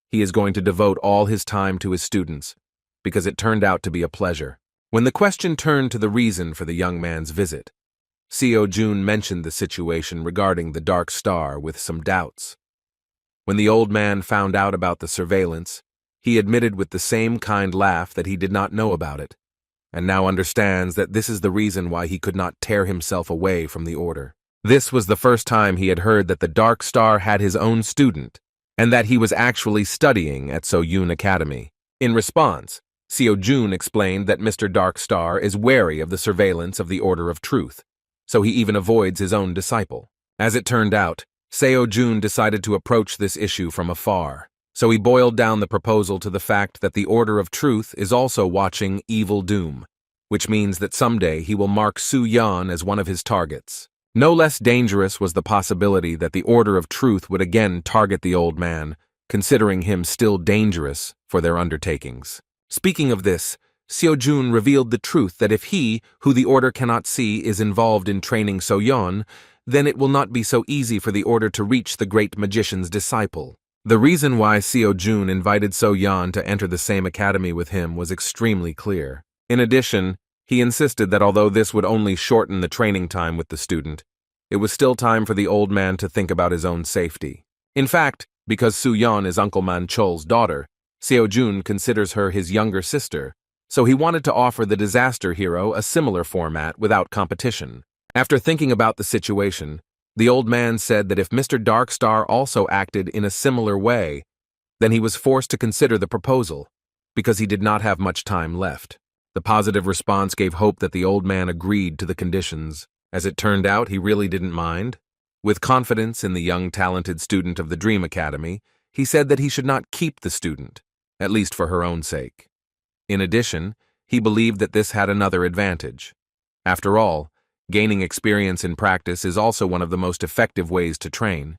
He is going to devote all his time to his students, because it turned out to be a pleasure. When the question turned to the reason for the young man's visit, Seo Jun mentioned the situation regarding the Dark Star with some doubts. When the old man found out about the surveillance, he admitted with the same kind laugh that he did not know about it, and now understands that this is the reason why he could not tear himself away from the order. This was the first time he had heard that the Dark Star had his own student, and that he was actually studying at So Yoon Academy. In response, Seo Jun explained that Mr. Dark Star is wary of the surveillance of the Order of Truth, so he even avoids his own disciple. As it turned out, Seo Jun decided to approach this issue from afar, so he boiled down the proposal to the fact that the Order of Truth is also watching Evil Doom, which means that someday he will mark Soo Yeon as one of his targets. No less dangerous was the possibility that the Order of Truth would again target the old man, considering him still dangerous for their undertakings. Speaking of this, Seo Jun revealed the truth that if he, who the Order cannot see, is involved in training So Yeon, then it will not be so easy for the Order to reach the great magician's disciple. The reason why Seo Jun invited So Yeon to enter the same academy with him was extremely clear. In addition, he insisted that although this would only shorten the training time with the student, it was still time for the old man to think about his own safety. In fact, because Soo Yeon is Uncle Man Chol's daughter, Seo Jun considers her his younger sister, so he wanted to offer the disaster hero a similar format without competition. After thinking about the situation, the old man said that if Mr. Darkstar also acted in a similar way, then he was forced to consider the proposal, because he did not have much time left. The positive response gave hope that the old man agreed to the conditions. As it turned out, he really didn't mind. With confidence in the young talented student of the Dream Academy, he said that he should not keep the student, at least for her own sake. In addition, he believed that this had another advantage. After all, gaining experience in practice is also one of the most effective ways to train.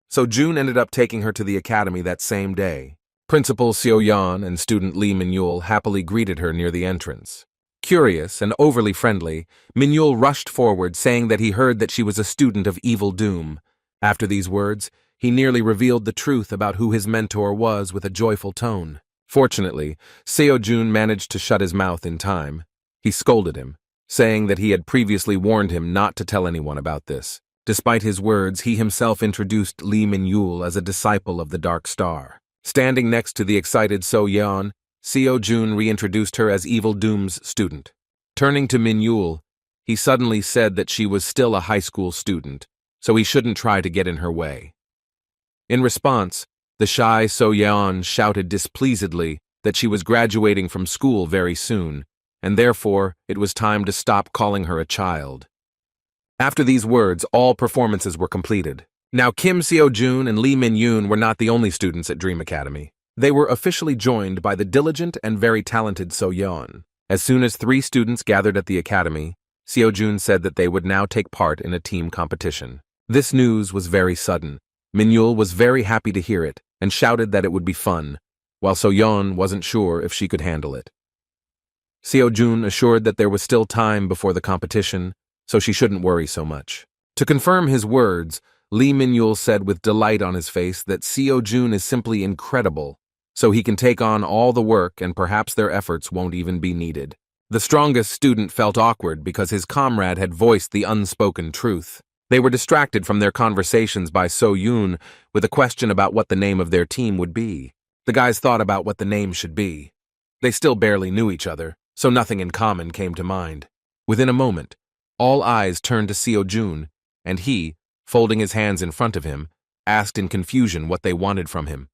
So June ended up taking her to the academy that same day. Principal Seo-yeon and student Lee Min-yul happily greeted her near the entrance. Curious and overly friendly, Min-yul rushed forward, saying that he heard that she was a student of evil doom. After these words, he nearly revealed the truth about who his mentor was with a joyful tone. Fortunately, Seo-jun managed to shut his mouth in time. He scolded him, saying that he had previously warned him not to tell anyone about this. Despite his words, he himself introduced Lee Min-yul as a disciple of the Dark Star. Standing next to the excited So-yeon, Seo-jun reintroduced her as Evil Doom's student. Turning to Min-yul, he suddenly said that she was still a high school student, so he shouldn't try to get in her way. In response, the shy So-yeon shouted displeasedly that she was graduating from school very soon, and therefore it was time to stop calling her a child. After these words, all performances were completed. Now, Kim Seo-jun and Lee Min-yoon were not the only students at Dream Academy. They were officially joined by the diligent and very talented So-yeon. As soon as 3 students gathered at the academy, Seo-jun said that they would now take part in a team competition. This news was very sudden. Min-yul was very happy to hear it and shouted that it would be fun, while So-yeon wasn't sure if she could handle it. Seo-jun assured that there was still time before the competition, so she shouldn't worry so much. To confirm his words, Lee Min-yul said with delight on his face that Seo-jun is simply incredible, so he can take on all the work and perhaps their efforts won't even be needed. The strongest student felt awkward because his comrade had voiced the unspoken truth. They were distracted from their conversations by So-yoon with a question about what the name of their team would be. The guys thought about what the name should be. They still barely knew each other, so nothing in common came to mind. Within a moment, all eyes turned to Seo-jun, and he, folding his hands in front of him, asked in confusion what they wanted from him.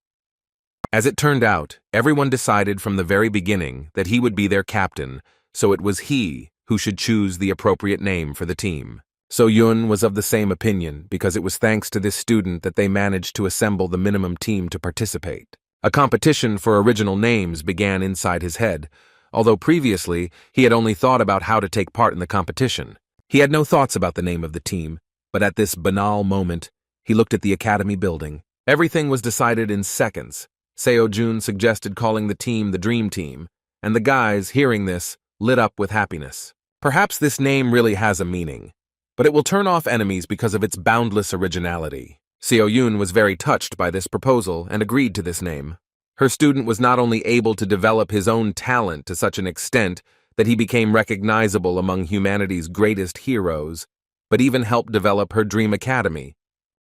As it turned out, everyone decided from the very beginning that he would be their captain, so it was he who should choose the appropriate name for the team. So-yoon was of the same opinion because it was thanks to this student that they managed to assemble the minimum team to participate. A competition for original names began inside his head, although previously he had only thought about how to take part in the competition. He had no thoughts about the name of the team, but at this banal moment, he looked at the academy building. Everything was decided in seconds. Seo-jun suggested calling the team the Dream Team, and the guys, hearing this, lit up with happiness. Perhaps this name really has a meaning, but it will turn off enemies because of its boundless originality. Seo-yoon was very touched by this proposal and agreed to this name. Her student was not only able to develop his own talent to such an extent that he became recognizable among humanity's greatest heroes, but even helped develop her Dream Academy.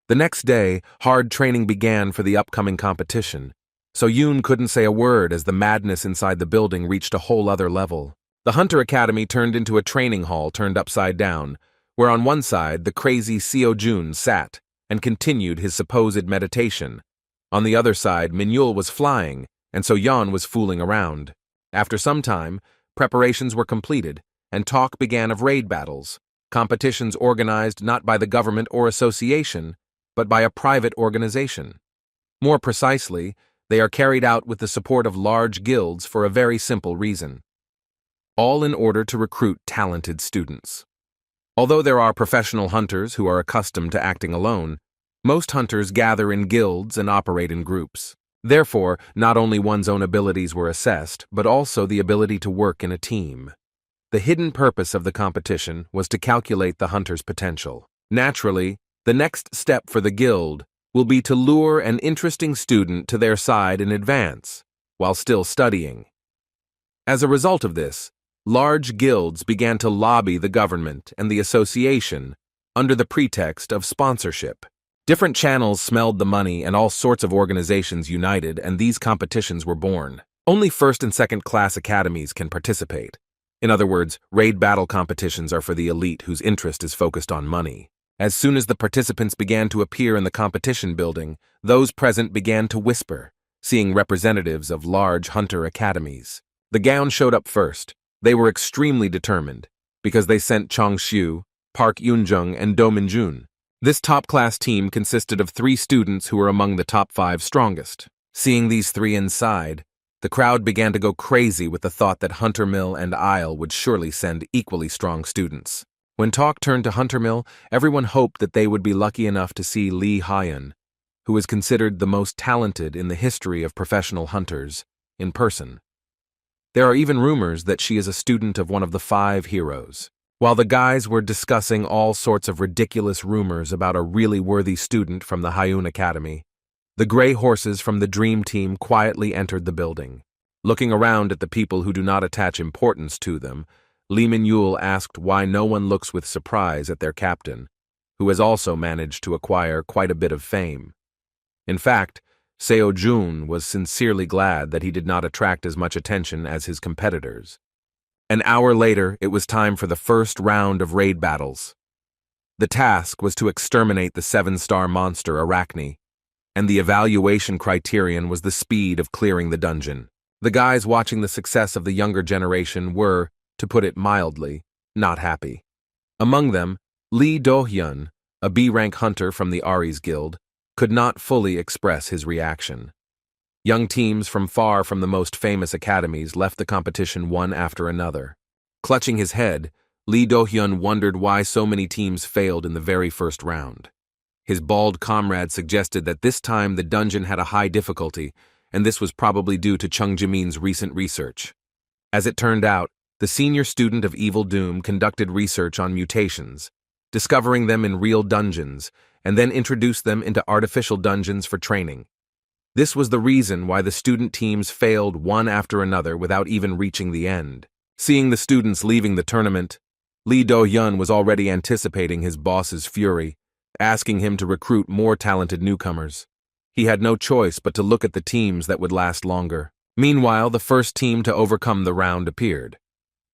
The next day, hard training began for the upcoming competition. So-yoon couldn't say a word as the madness inside the building reached a whole other level. The Hunter Academy turned into a training hall turned upside down, where on one side the crazy Seo-jun sat and continued his supposed meditation. On the other side, Min-yul was flying, and So-yeon was fooling around. After some time, preparations were completed, and talk began of raid battles, competitions organized not by the government or association, but by a private organization. More precisely, they are carried out with the support of large guilds for a very simple reason. All in order to recruit talented students. Although there are professional hunters who are accustomed to acting alone, most hunters gather in guilds and operate in groups. Therefore, not only one's own abilities were assessed, but also the ability to work in a team. The hidden purpose of the competition was to calculate the hunter's potential. Naturally, the next step for the guild will be to lure an interesting student to their side in advance, while still studying. As a result of this, large guilds began to lobby the government and the association under the pretext of sponsorship. Different channels smelled the money and all sorts of organizations united, and these competitions were born. Only first and second class academies can participate. In other words, raid battle competitions are for the elite whose interest is focused on money. As soon as the participants began to appear in the competition building, those present began to whisper, seeing representatives of large hunter academies. The Gaon showed up first. They were extremely determined, because they sent Chong Xiu, Park Yoon-jung, and Do Min-jun. This top-class team consisted of 3 students who were among the top 5 strongest. Seeing these 3 inside, the crowd began to go crazy with the thought that Hunter Mill and Isle would surely send equally strong students. When talk turned to Hunter Mill, everyone hoped that they would be lucky enough to see Lee Hyun. who is considered the most talented in the history of professional hunters, in person. There are even rumors that she is a student of one of the 5 heroes. While the guys were discussing all sorts of ridiculous rumors about a really worthy student from the Hyun Academy, the gray horses from the Dream Team quietly entered the building. Looking around at the people who do not attach importance to them, Lee Min-yul asked why no one looks with surprise at their captain, who has also managed to acquire quite a bit of fame. In fact, Seo-jun was sincerely glad that he did not attract as much attention as his competitors. An hour later, it was time for the first round of raid battles. The task was to exterminate the 7-star monster Arachne, and the evaluation criterion was the speed of clearing the dungeon. The guys watching the success of the younger generation were, to put it mildly, not happy. Among them, Lee Do-hyun, a B-rank hunter from the Aries Guild, could not fully express his reaction. Young teams from far from the most famous academies left the competition one after another. Clutching his head, Lee Do-hyun wondered why so many teams failed in the very first round. His bald comrade suggested that this time the dungeon had a high difficulty, and this was probably due to Chung Jamin's recent research. As it turned out, the senior student of Evil Doom conducted research on mutations, discovering them in real dungeons, and then introduced them into artificial dungeons for training. This was the reason why the student teams failed one after another without even reaching the end. Seeing the students leaving the tournament, Lee Do-hyun was already anticipating his boss's fury, asking him to recruit more talented newcomers. He had no choice but to look at the teams that would last longer. Meanwhile, the first team to overcome the round appeared.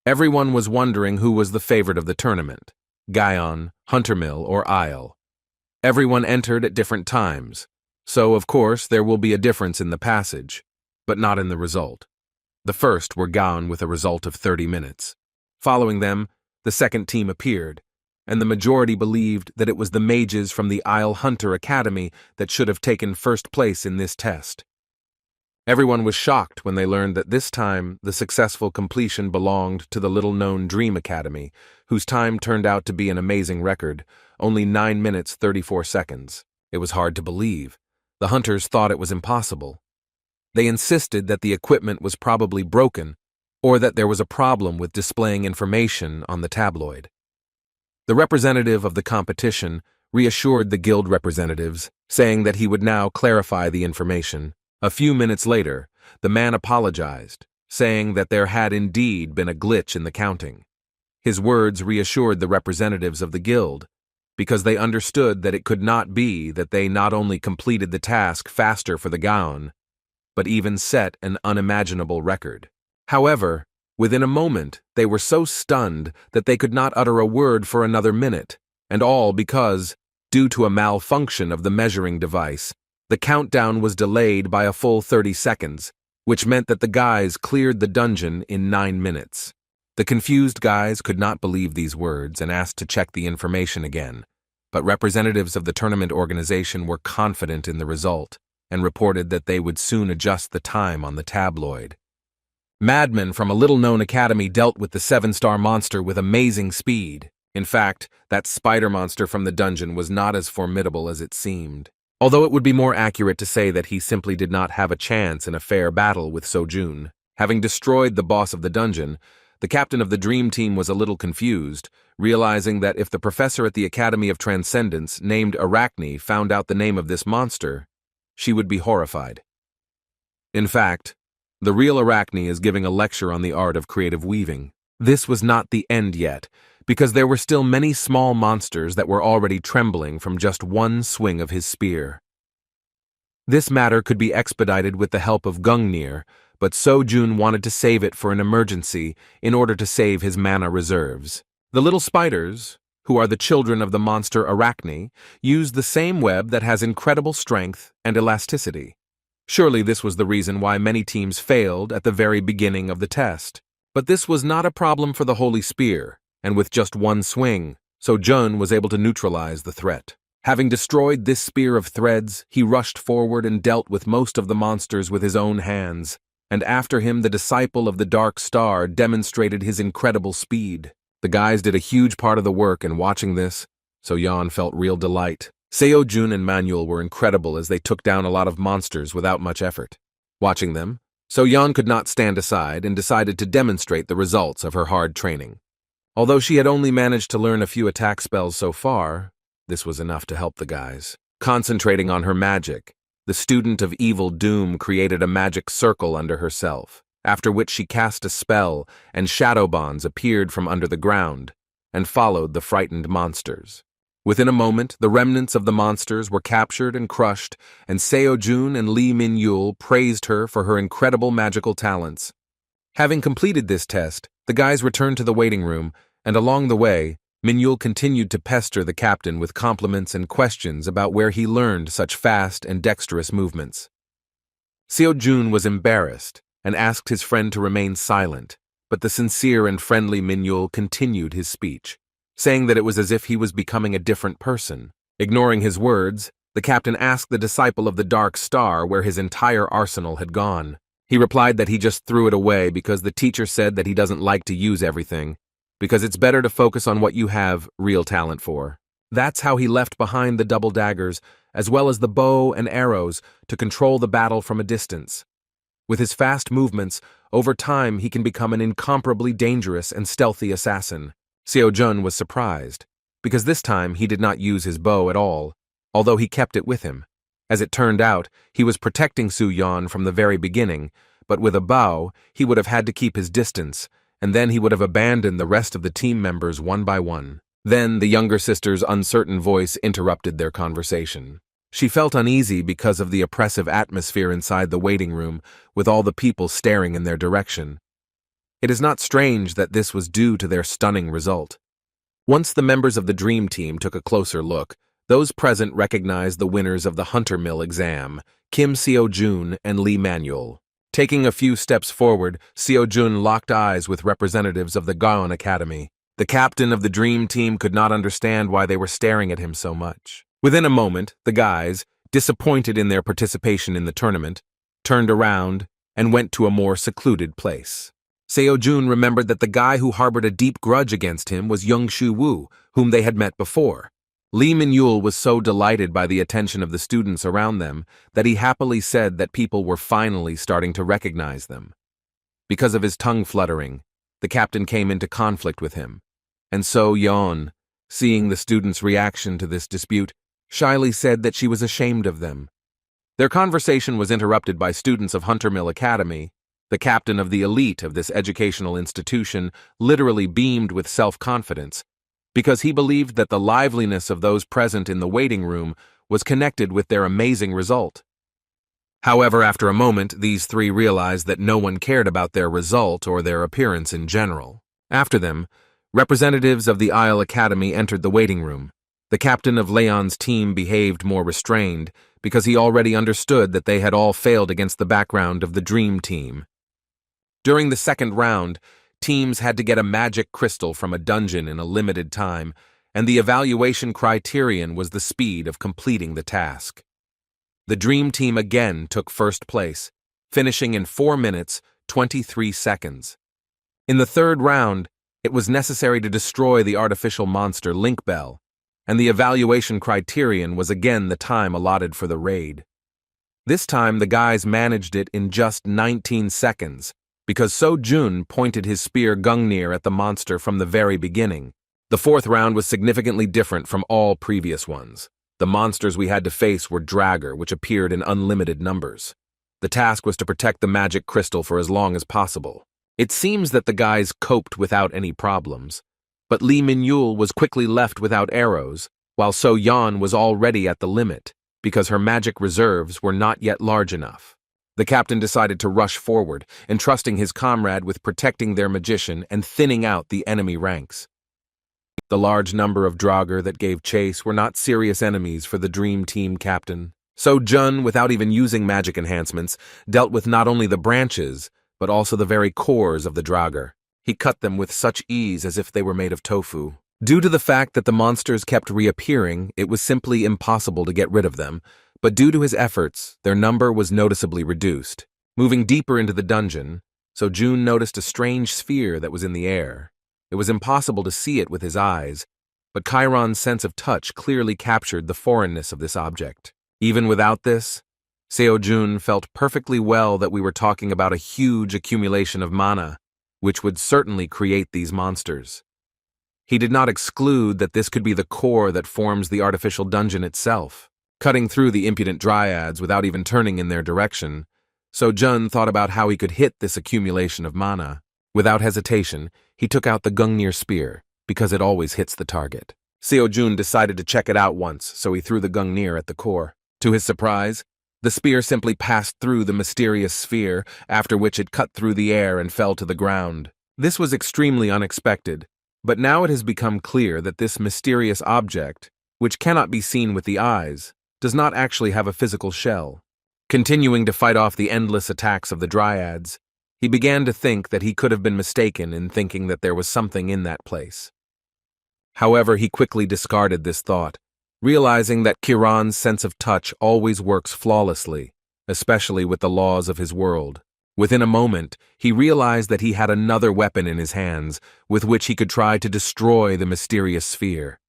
Everyone was wondering who was the favorite of the tournament, Guyon, Huntermill, or Isle. Everyone entered at different times, so of course there will be a difference in the passage, but not in the result. The first were Gaon with a result of 30 minutes. Following them, the second team appeared, and the majority believed that it was the mages from the Isle Hunter Academy that should have taken first place in this test. Everyone was shocked when they learned that this time the successful completion belonged to the little-known Dream Academy, whose time turned out to be an amazing record, only 9 minutes 34 seconds. It was hard to believe. The hunters thought it was impossible. They insisted that the equipment was probably broken, or that there was a problem with displaying information on the tabloid. The representative of the competition reassured the guild representatives, saying that he would now clarify the information. A few minutes later, the man apologized, saying that there had indeed been a glitch in the counting. His words reassured the representatives of the guild, because they understood that it could not be that they not only completed the task faster for the Gaon, but even set an unimaginable record. However, within a moment, they were so stunned that they could not utter a word for another minute, and all because, due to a malfunction of the measuring device, the countdown was delayed by a full 30 seconds, which meant that the guys cleared the dungeon in 9 minutes. The confused guys could not believe these words and asked to check the information again, but representatives of the tournament organization were confident in the result and reported that they would soon adjust the time on the tabloid. Madmen from a little-known academy dealt with the 7-star monster with amazing speed. In fact, that spider monster from the dungeon was not as formidable as it seemed. Although it would be more accurate to say that he simply did not have a chance in a fair battle with Seo-jun. Having destroyed the boss of the dungeon, the captain of the Dream Team was a little confused, realizing that if the professor at the Academy of Transcendence named Arachne found out the name of this monster, she would be horrified. In fact, the real Arachne is giving a lecture on the art of creative weaving. This was not the end yet, because there were still many small monsters that were already trembling from just one swing of his spear. This matter could be expedited with the help of Gungnir, but Seo-jun wanted to save it for an emergency in order to save his mana reserves. The little spiders, who are the children of the monster Arachne, use the same web that has incredible strength and elasticity. Surely this was the reason why many teams failed at the very beginning of the test. But this was not a problem for the Holy Spear, and with just one swing, Seo-jun was able to neutralize the threat. Having destroyed this spear of threads, he rushed forward and dealt with most of the monsters with his own hands, and after him the disciple of the Dark Star demonstrated his incredible speed. The guys did a huge part of the work, and watching this, Seo-jun felt real delight. Seo-jun and Manuel were incredible as they took down a lot of monsters without much effort. Watching them, So-yeon could not stand aside and decided to demonstrate the results of her hard training. Although she had only managed to learn a few attack spells so far, this was enough to help the guys. Concentrating on her magic, the student of evil doom created a magic circle under herself, after which she cast a spell and shadow bonds appeared from under the ground and followed the frightened monsters. Within a moment, the remnants of the monsters were captured and crushed, and Seo-jun and Lee Min-yul praised her for her incredible magical talents. Having completed this test, the guys returned to the waiting room, and along the way, Min-yul continued to pester the captain with compliments and questions about where he learned such fast and dexterous movements. Seo-jun was embarrassed and asked his friend to remain silent, but the sincere and friendly Min-yul continued his speech, saying that it was as if he was becoming a different person. Ignoring his words, the captain asked the disciple of the Dark Star where his entire arsenal had gone. He replied that he just threw it away because the teacher said that he doesn't like to use everything, because it's better to focus on what you have real talent for. That's how he left behind the double daggers, as well as the bow and arrows, to control the battle from a distance. With his fast movements, over time he can become an incomparably dangerous and stealthy assassin. Seo-jun was surprised, because this time he did not use his bow at all, although he kept it with him. As it turned out, he was protecting Soo-yeon from the very beginning, but with a bow, he would have had to keep his distance, and then he would have abandoned the rest of the team members one by one. Then the younger sister's uncertain voice interrupted their conversation. She felt uneasy because of the oppressive atmosphere inside the waiting room, with all the people staring in their direction. It is not strange that this was due to their stunning result. Once the members of the Dream Team took a closer look, those present recognized the winners of the Hunter Mill exam, Kim Seo-jun and Lee Manuel. Taking a few steps forward, Seo-jun locked eyes with representatives of the Gaon Academy. The captain of the Dream Team could not understand why they were staring at him so much. Within a moment, the guys, disappointed in their participation in the tournament, turned around and went to a more secluded place. Seo-jun remembered that the guy who harbored a deep grudge against him was Young-shu Woo, whom they had met before. Lee Min-yul was so delighted by the attention of the students around them that he happily said that people were finally starting to recognize them. Because of his tongue fluttering, the captain came into conflict with him, and So-yeon, seeing the students' reaction to this dispute, shyly said that she was ashamed of them. Their conversation was interrupted by students of Hunter Mill Academy. The captain of the elite of this educational institution literally beamed with self-confidence, because he believed that the liveliness of those present in the waiting room was connected with their amazing result. However, after a moment, these three realized that no one cared about their result or their appearance in general. After them, representatives of the Isle Academy entered the waiting room. The captain of Leon's team behaved more restrained because he already understood that they had all failed against the background of the Dream Team. During the second round, teams had to get a magic crystal from a dungeon in a limited time, and the evaluation criterion was the speed of completing the task. The Dream Team again took first place, finishing in 4 minutes, 23 seconds. In the third round, it was necessary to destroy the artificial monster Link Bell, and the evaluation criterion was again the time allotted for the raid. This time, the guys managed it in just 19 seconds, because So-jun pointed his spear Gungnir at the monster from the very beginning. The fourth round was significantly different from all previous ones. The monsters we had to face were Dragger, which appeared in unlimited numbers. The task was to protect the magic crystal for as long as possible. It seems that the guys coped without any problems, but Lee Min-yul was quickly left without arrows, while So-yeon was already at the limit, because her magic reserves were not yet large enough. The captain decided to rush forward, entrusting his comrade with protecting their magician and thinning out the enemy ranks. The large number of Draugr that gave chase were not serious enemies for the Dream Team captain. So-jun, without even using magic enhancements, dealt with not only the branches, but also the very cores of the Draugr. He cut them with such ease as if they were made of tofu. Due to the fact that the monsters kept reappearing, it was simply impossible to get rid of them, but due to his efforts, their number was noticeably reduced. Moving deeper into the dungeon, So-jun noticed a strange sphere that was in the air. It was impossible to see it with his eyes, but Chiron's sense of touch clearly captured the foreignness of this object. Even without this, Seo-jun felt perfectly well that we were talking about a huge accumulation of mana, which would certainly create these monsters. He did not exclude that this could be the core that forms the artificial dungeon itself. Cutting through the impudent dryads without even turning in their direction, Seo-jun thought about how he could hit this accumulation of mana. Without hesitation, he took out the Gungnir spear, because it always hits the target. Seo-jun decided to check it out once, so he threw the Gungnir at the core. To his surprise, the spear simply passed through the mysterious sphere, after which it cut through the air and fell to the ground. This was extremely unexpected, but now it has become clear that this mysterious object, which cannot be seen with the eyes, does not actually have a physical shell. Continuing to fight off the endless attacks of the dryads, he began to think that he could have been mistaken in thinking that there was something in that place. However, he quickly discarded this thought, realizing that Chiron's sense of touch always works flawlessly, especially with the laws of his world. Within a moment, he realized that he had another weapon in his hands, with which he could try to destroy the mysterious sphere.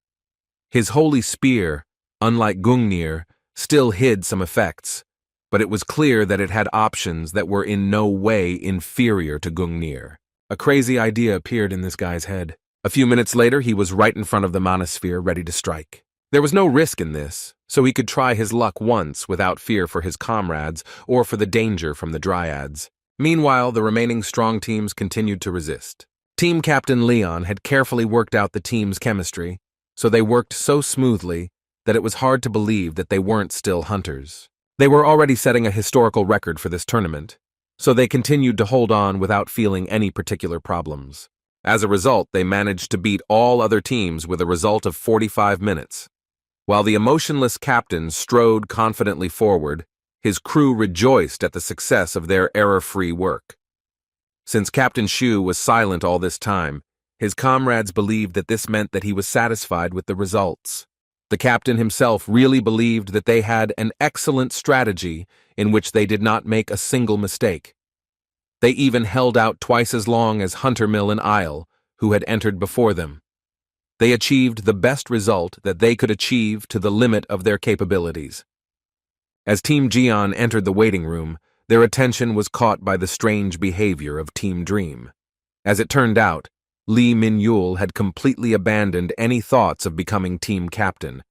His holy spear, unlike Gungnir, still hid some effects, but it was clear that it had options that were in no way inferior to Gungnir. A crazy idea appeared in this guy's head. A few minutes later, he was right in front of the manosphere, ready to strike. There was no risk in this, so he could try his luck once without fear for his comrades or for the danger from the dryads. Meanwhile, the remaining strong teams continued to resist. Team Captain Leon had carefully worked out the team's chemistry, so they worked so smoothly that it was hard to believe that they weren't still hunters. They were already setting a historical record for this tournament, so they continued to hold on without feeling any particular problems. As a result, they managed to beat all other teams with a result of 45 minutes. While the emotionless captain strode confidently forward, his crew rejoiced at the success of their error-free work. Since Captain Shu was silent all this time, his comrades believed that this meant that he was satisfied with the results. The captain himself really believed that they had an excellent strategy in which they did not make a single mistake. They even held out twice as long as Huntermill and Isle, who had entered before them. They achieved the best result that they could achieve to the limit of their capabilities. As Team Jian entered the waiting room, their attention was caught by the strange behavior of Team Dream. As it turned out, Lee Min-yul had completely abandoned any thoughts of becoming team captain,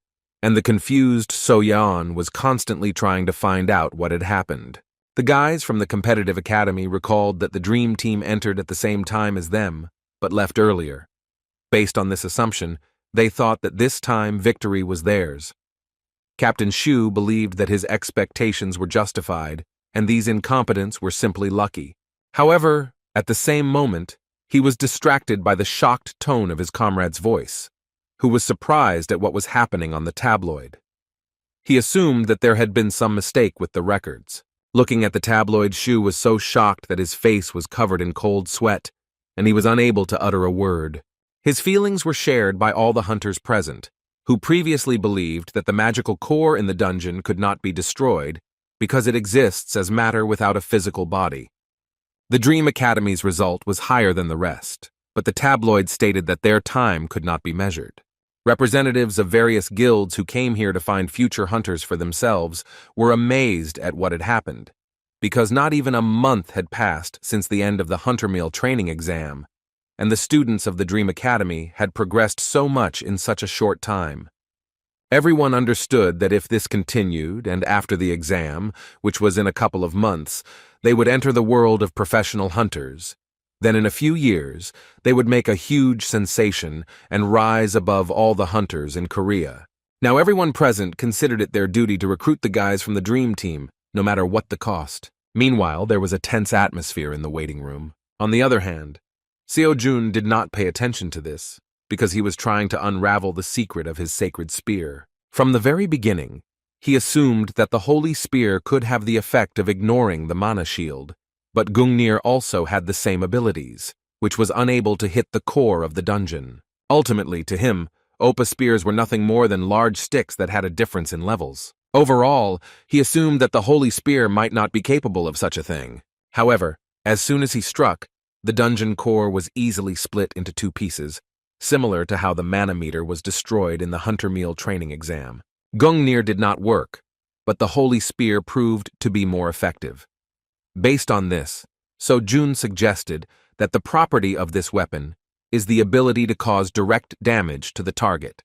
and the confused So-yeon was constantly trying to find out what had happened. The guys from the competitive academy recalled that the Dream Team entered at the same time as them, but left earlier. Based on this assumption, they thought that this time victory was theirs. Captain Shu believed that his expectations were justified, and these incompetents were simply lucky. However, at the same moment, he was distracted by the shocked tone of his comrade's voice, who was surprised at what was happening on the tabloid. He assumed that there had been some mistake with the records. Looking at the tabloid, Shu was so shocked that his face was covered in cold sweat, and he was unable to utter a word. His feelings were shared by all the hunters present, who previously believed that the magical core in the dungeon could not be destroyed because it exists as matter without a physical body. The Dream Academy's result was higher than the rest, but the tabloid stated that their time could not be measured. Representatives of various guilds who came here to find future hunters for themselves were amazed at what had happened, because not even a month had passed since the end of the Huntermill training exam, and the students of the Dream Academy had progressed so much in such a short time. Everyone understood that if this continued, and after the exam, which was in a couple of months, they would enter the world of professional hunters, then in a few years, they would make a huge sensation and rise above all the hunters in Korea. Now everyone present considered it their duty to recruit the guys from the Dream Team, no matter what the cost. Meanwhile, there was a tense atmosphere in the waiting room. On the other hand, Seo-jun did not pay attention to this, because he was trying to unravel the secret of his sacred spear. From the very beginning, he assumed that the holy spear could have the effect of ignoring the mana shield, but Gungnir also had the same abilities, which was unable to hit the core of the dungeon. Ultimately, to him, Oppa spears were nothing more than large sticks that had a difference in levels. Overall, he assumed that the holy spear might not be capable of such a thing. However, as soon as he struck, the dungeon core was easily split into two pieces, similar to how the manometer was destroyed in the Hunter Meal training exam. Gungnir did not work, but the Holy Spear proved to be more effective. Based on this, Sojun suggested that the property of this weapon is the ability to cause direct damage to the target.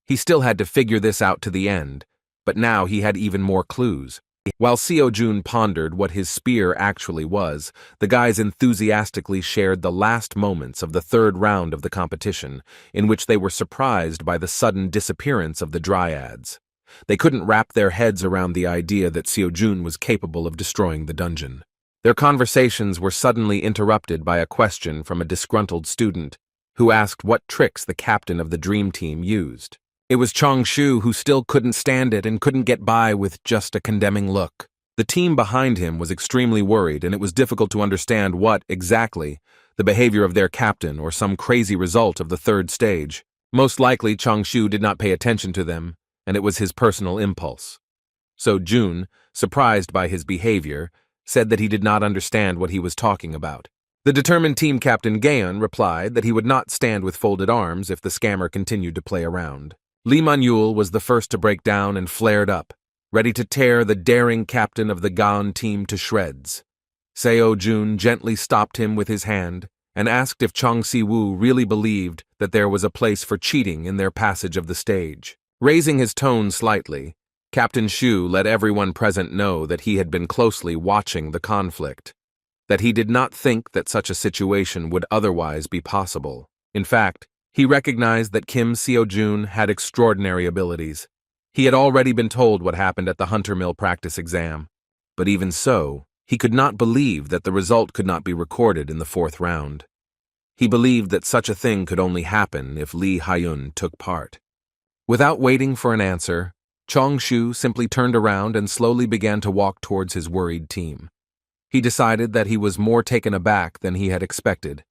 He still had to figure this out to the end, but now he had even more clues. While Seo-jun pondered what his spear actually was, the guys enthusiastically shared the last moments of the third round of the competition, in which they were surprised by the sudden disappearance of the dryads. They couldn't wrap their heads around the idea that Seo-jun was capable of destroying the dungeon. Their conversations were suddenly interrupted by a question from a disgruntled student who asked what tricks the captain of the dream team used. It was Chong-shu, who still couldn't stand it and couldn't get by with just a condemning look. The team behind him was extremely worried, and it was difficult to understand what, exactly, the behavior of their captain or some crazy result of the third stage. Most likely, Chong-shu did not pay attention to them, and it was his personal impulse. So Jun, surprised by his behavior, said that he did not understand what he was talking about. The determined team captain Gaeun replied that he would not stand with folded arms if the scammer continued to play around. Lee Man-yul was the first to break down and flared up, ready to tear the daring captain of the Gaon team to shreds. Seo-jun gently stopped him with his hand and asked if Chong Si-woo really believed that there was a place for cheating in their passage of the stage. Raising his tone slightly, Captain Shu let everyone present know that he had been closely watching the conflict, that he did not think that such a situation would otherwise be possible. In fact, he recognized that Kim Seo-jun had extraordinary abilities. He had already been told what happened at the Hunter Mill practice exam, but even so, he could not believe that the result could not be recorded in the fourth round. He believed that such a thing could only happen if Lee Hyun took part. Without waiting for an answer, Chong-shu simply turned around and slowly began to walk towards his worried team. He decided that he was more taken aback than he had expected.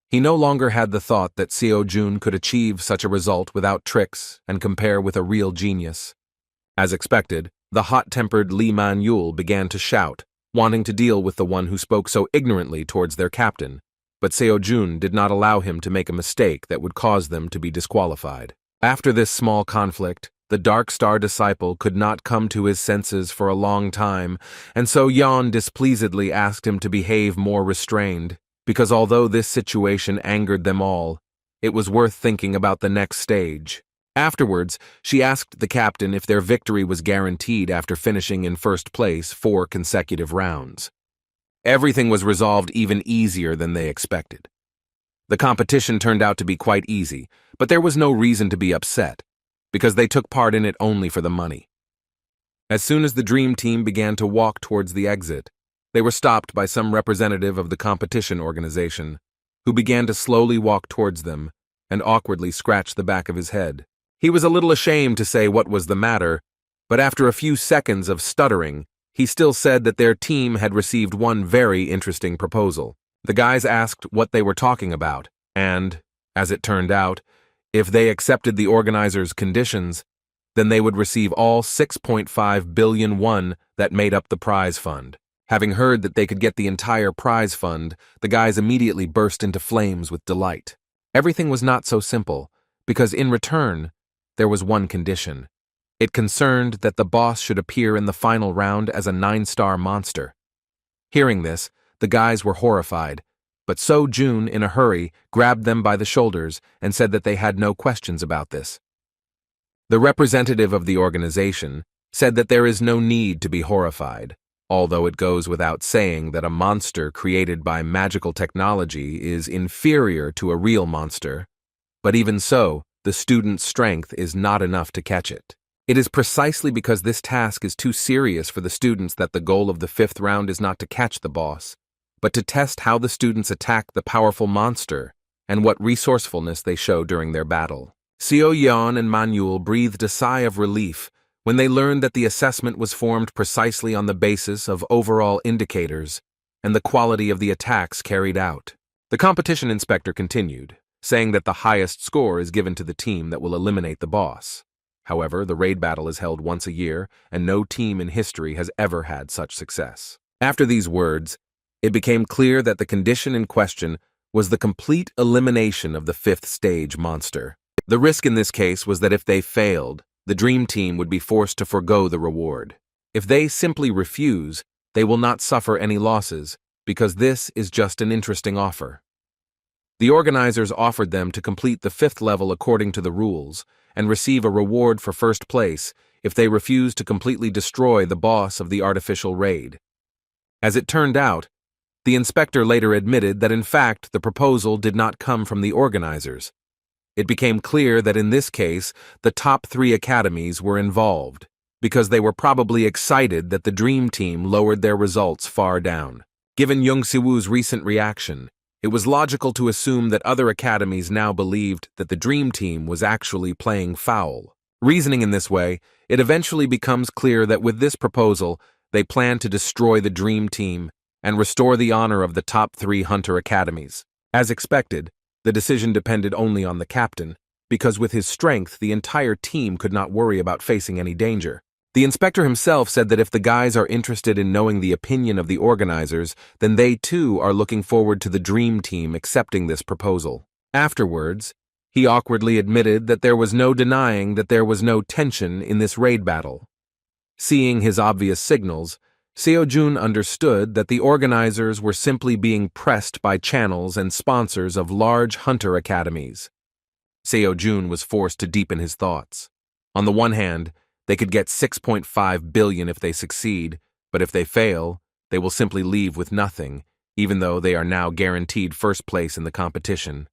He no longer had the thought that Seo-jun could achieve such a result without tricks and compare with a real genius. As expected, the hot-tempered Lee Man-yul began to shout, wanting to deal with the one who spoke so ignorantly towards their captain, but Seo-jun did not allow him to make a mistake that would cause them to be disqualified. After this small conflict, the Dark Star disciple could not come to his senses for a long time, and so Yeon displeasedly asked him to behave more restrained, because although this situation angered them all, it was worth thinking about the next stage. Afterwards, she asked the captain if their victory was guaranteed after finishing in first place 4 consecutive rounds. Everything was resolved even easier than they expected. The competition turned out to be quite easy, but there was no reason to be upset, because they took part in it only for the money. As soon as the dream team began to walk towards the exit, they were stopped by some representative of the competition organization, who began to slowly walk towards them and awkwardly scratch the back of his head. He was a little ashamed to say what was the matter, but after a few seconds of stuttering, he still said that their team had received one very interesting proposal. The guys asked what they were talking about, and, as it turned out, if they accepted the organizers' conditions, then they would receive all 6.5 billion won that made up the prize fund. Having heard that they could get the entire prize fund, the guys immediately burst into flames with delight. Everything was not so simple, because in return, there was one condition. It concerned that the boss should appear in the final round as a 9-star monster. Hearing this, the guys were horrified, but Seo-jun, in a hurry, grabbed them by the shoulders and said that they had no questions about this. The representative of the organization said that there is no need to be horrified, although it goes without saying that a monster created by magical technology is inferior to a real monster, but even so, the student's strength is not enough to catch it. It is precisely because this task is too serious for the students that the goal of the 5th round is not to catch the boss, but to test how the students attack the powerful monster and what resourcefulness they show during their battle. Seo-yeon and Man-yul breathed a sigh of relief when they learned that the assessment was formed precisely on the basis of overall indicators and the quality of the attacks carried out. The competition inspector continued, saying that the highest score is given to the team that will eliminate the boss. However, the raid battle is held once a year, and no team in history has ever had such success. After these words, it became clear that the condition in question was the complete elimination of the fifth stage monster. The risk in this case was that if they failed, the Dream Team would be forced to forgo the reward. If they simply refuse, they will not suffer any losses, because this is just an interesting offer. The organizers offered them to complete the fifth level according to the rules and receive a reward for first place if they refused to completely destroy the boss of the artificial raid. As it turned out, the inspector later admitted that in fact the proposal did not come from the organizers. It became clear that in this case the top 3 academies were involved, because they were probably excited that the Dream Team lowered their results far down. Given Young-Siwoo's recent reaction, it was logical to assume that other academies now believed that the Dream Team was actually playing foul. Reasoning in this way, it eventually becomes clear that with this proposal, they plan to destroy the Dream Team and restore the honor of the top 3 hunter academies. As expected, the decision depended only on the captain, because with his strength, the entire team could not worry about facing any danger. The inspector himself said that if the guys are interested in knowing the opinion of the organizers, then they too are looking forward to the Dream Team accepting this proposal. Afterwards, he awkwardly admitted that there was no denying that there was no tension in this raid battle. Seeing his obvious signals, Seo-jun understood that the organizers were simply being pressed by channels and sponsors of large hunter academies. Seo-jun was forced to deepen his thoughts. On the one hand, they could get 6.5 billion if they succeed, but if they fail, they will simply leave with nothing, even though they are now guaranteed first place in the competition.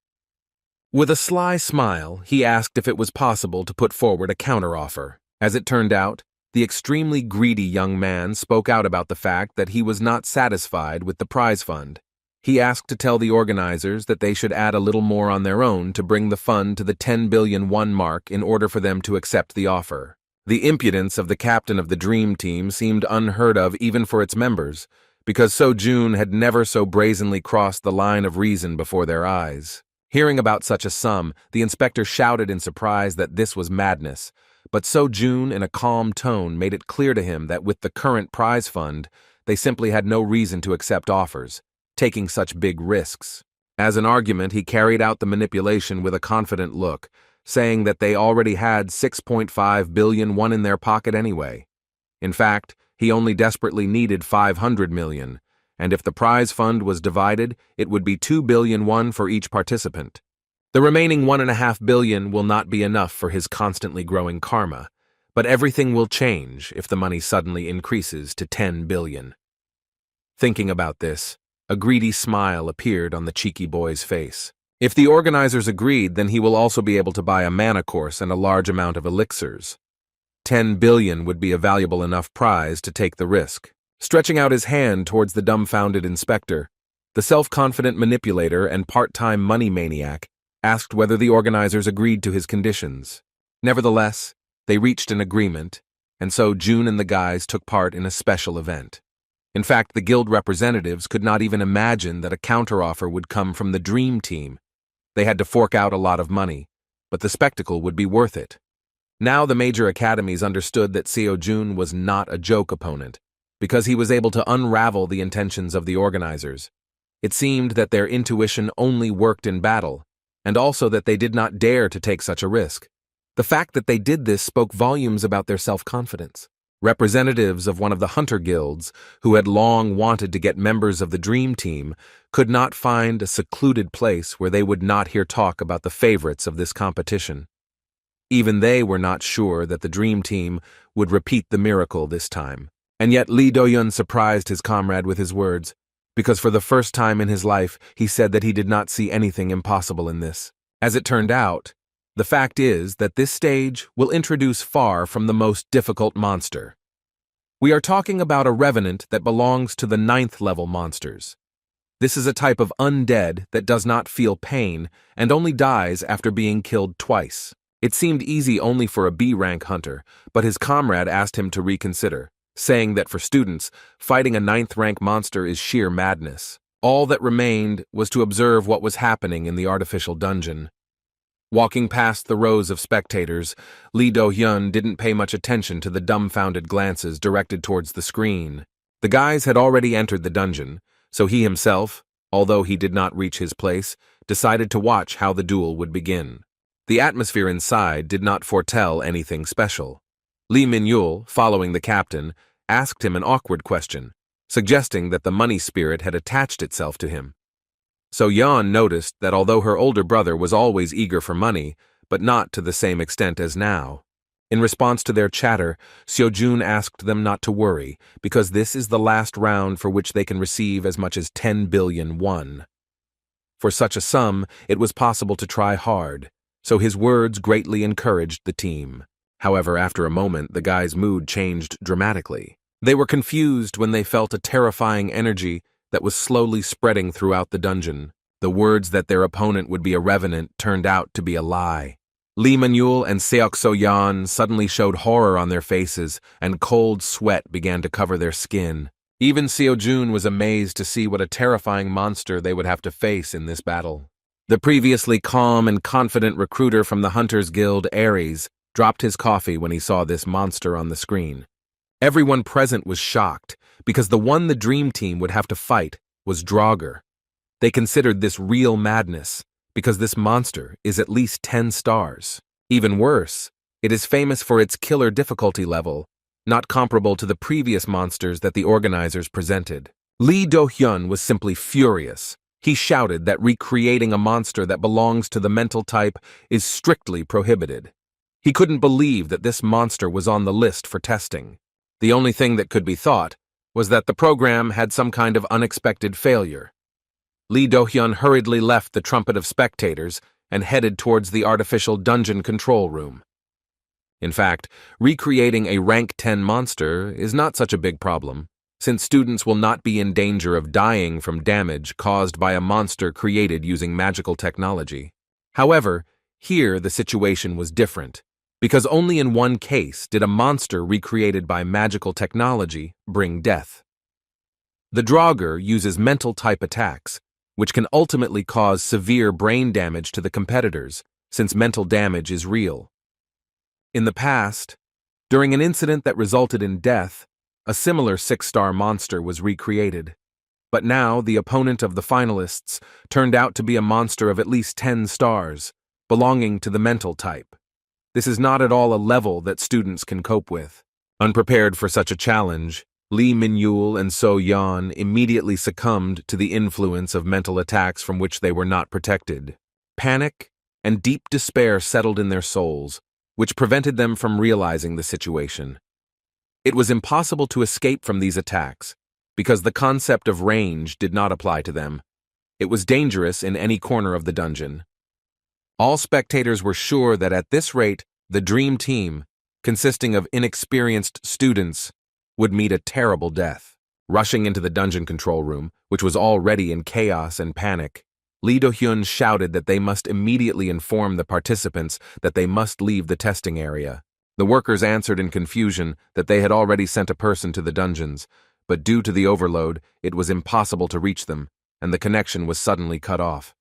With a sly smile, he asked if it was possible to put forward a counteroffer. As it turned out, the extremely greedy young man spoke out about the fact that he was not satisfied with the prize fund. He asked to tell the organizers that they should add a little more on their own to bring the fund to the 10 billion won mark in order for them to accept the offer. The impudence of the captain of the Dream Team seemed unheard of even for its members, because Seo-jun had never so brazenly crossed the line of reason before their eyes. Hearing about such a sum, the inspector shouted in surprise that this was madness, but Seo-jun in a calm tone made it clear to him that with the current prize fund, they simply had no reason to accept offers, taking such big risks. As an argument, he carried out the manipulation with a confident look, saying that they already had 6.5 billion won in their pocket anyway. In fact, he only desperately needed 500 million, and if the prize fund was divided, it would be 2 billion won for each participant. The remaining 1.5 billion will not be enough for his constantly growing karma, but everything will change if the money suddenly increases to 10 billion. Thinking about this, a greedy smile appeared on the cheeky boy's face. If the organizers agreed, then he will also be able to buy a mana course and a large amount of elixirs. 10 billion would be a valuable enough prize to take the risk. Stretching out his hand towards the dumbfounded inspector, the self-confident manipulator and part-time money maniac asked whether the organizers agreed to his conditions. Nevertheless, they reached an agreement, and so June and the guys took part in a special event. In fact, the guild representatives could not even imagine that a counteroffer would come from the Dream Team. They had to fork out a lot of money, but the spectacle would be worth it. Now the major academies understood that Seo-jun was not a joke opponent, because he was able to unravel the intentions of the organizers. It seemed that their intuition only worked in battle, and also that they did not dare to take such a risk. The fact that they did this spoke volumes about their self-confidence. Representatives of one of the hunter guilds, who had long wanted to get members of the Dream Team, could not find a secluded place where they would not hear talk about the favorites of this competition. Even they were not sure that the Dream Team would repeat the miracle this time. And yet Lee Do-yeon surprised his comrade with his words, because for the first time in his life he said that he did not see anything impossible in this. As it turned out, the fact is that this stage will introduce far from the most difficult monster. We are talking about a revenant that belongs to the 9th level monsters. This is a type of undead that does not feel pain and only dies after being killed twice. It seemed easy only for a B-rank hunter, but his comrade asked him to reconsider, saying that for students, fighting a 9th rank monster is sheer madness. All that remained was to observe what was happening in the artificial dungeon. Walking past the rows of spectators, Lee Do-hyun didn't pay much attention to the dumbfounded glances directed towards the screen. The guys had already entered the dungeon, so he himself, although he did not reach his place, decided to watch how the duel would begin. The atmosphere inside did not foretell anything special. Lee Min-yul, following the captain, asked him an awkward question, suggesting that the money spirit had attached itself to him. So Yeon noticed that although her older brother was always eager for money, but not to the same extent as now. In response to their chatter, Seo-jun asked them not to worry, because this is the last round for which they can receive as much as 10 billion won. For such a sum, it was possible to try hard, so his words greatly encouraged the team. However, after a moment, the guys' mood changed dramatically. They were confused when they felt a terrifying energy that was slowly spreading throughout the dungeon. The words that their opponent would be a revenant turned out to be a lie. Lee Min-yul and Seok So-yeon suddenly showed horror on their faces, and cold sweat began to cover their skin. Even Seo-jun was amazed to see what a terrifying monster they would have to face in this battle. The previously calm and confident recruiter from the Hunters Guild, Ares, dropped his coffee when he saw this monster on the screen. Everyone present was shocked, because the one the Dream Team would have to fight was Draugr. They considered this real madness, because this monster is at least 10 stars. Even worse, it is famous for its killer difficulty level, not comparable to the previous monsters that the organizers presented. Lee Do-hyun was simply furious. He shouted that recreating a monster that belongs to the mental type is strictly prohibited. He couldn't believe that this monster was on the list for testing. The only thing that could be thought was that the program had some kind of unexpected failure. Lee Do-hyun hurriedly left the trumpet of spectators and headed towards the artificial dungeon control room. In fact, recreating a rank 10 monster is not such a big problem, since students will not be in danger of dying from damage caused by a monster created using magical technology. However, here the situation was different, because only in one case did a monster recreated by magical technology bring death. The Draugr uses mental type attacks, which can ultimately cause severe brain damage to the competitors, since mental damage is real. In the past, during an incident that resulted in death, a similar 6-star monster was recreated. But now the opponent of the finalists turned out to be a monster of at least 10 stars, belonging to the mental type. This is not at all a level that students can cope with. Unprepared for such a challenge, Lee Min-yul and So-yeon immediately succumbed to the influence of mental attacks from which they were not protected. Panic and deep despair settled in their souls, which prevented them from realizing the situation. It was impossible to escape from these attacks, because the concept of range did not apply to them. It was dangerous in any corner of the dungeon. All spectators were sure that at this rate, the Dream Team, consisting of inexperienced students, would meet a terrible death. Rushing into the dungeon control room, which was already in chaos and panic, Lee Do-hyun shouted that they must immediately inform the participants that they must leave the testing area. The workers answered in confusion that they had already sent a person to the dungeons, but due to the overload, it was impossible to reach them, and the connection was suddenly cut off.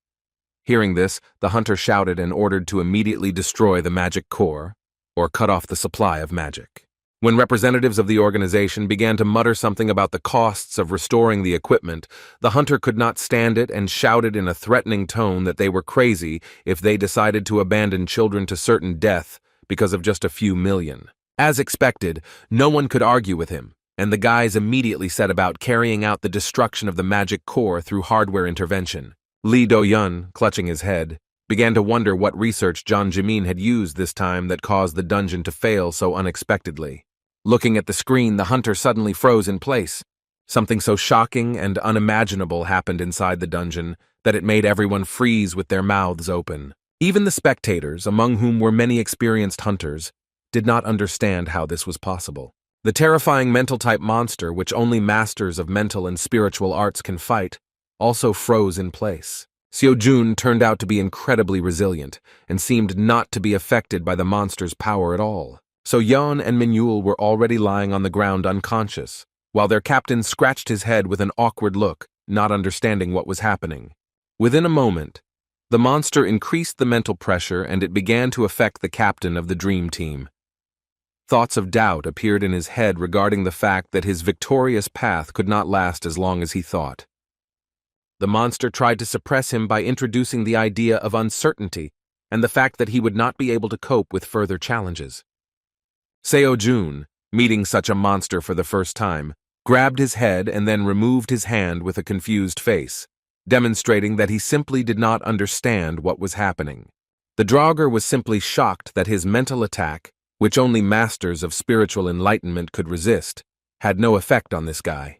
Hearing this, the hunter shouted and ordered to immediately destroy the magic core, or cut off the supply of magic. When representatives of the organization began to mutter something about the costs of restoring the equipment, the hunter could not stand it and shouted in a threatening tone that they were crazy if they decided to abandon children to certain death because of just a few million. As expected, no one could argue with him, and the guys immediately set about carrying out the destruction of the magic core through hardware intervention. Lee Do-hyun, clutching his head, began to wonder what research John Jimin had used this time that caused the dungeon to fail so unexpectedly. Looking at the screen, the hunter suddenly froze in place. Something so shocking and unimaginable happened inside the dungeon that it made everyone freeze with their mouths open. Even the spectators, among whom were many experienced hunters, did not understand how this was possible. The terrifying mental-type monster, which only masters of mental and spiritual arts can fight, also froze in place. Seo-jun turned out to be incredibly resilient and seemed not to be affected by the monster's power at all. So-yeon and Min-yul were already lying on the ground unconscious, while their captain scratched his head with an awkward look, not understanding what was happening. Within a moment, the monster increased the mental pressure and it began to affect the captain of the Dream Team. Thoughts of doubt appeared in his head regarding the fact that his victorious path could not last as long as he thought. The monster tried to suppress him by introducing the idea of uncertainty and the fact that he would not be able to cope with further challenges. Seo-jun, meeting such a monster for the first time, grabbed his head and then removed his hand with a confused face, demonstrating that he simply did not understand what was happening. The Draugr was simply shocked that his mental attack, which only masters of spiritual enlightenment could resist, had no effect on this guy.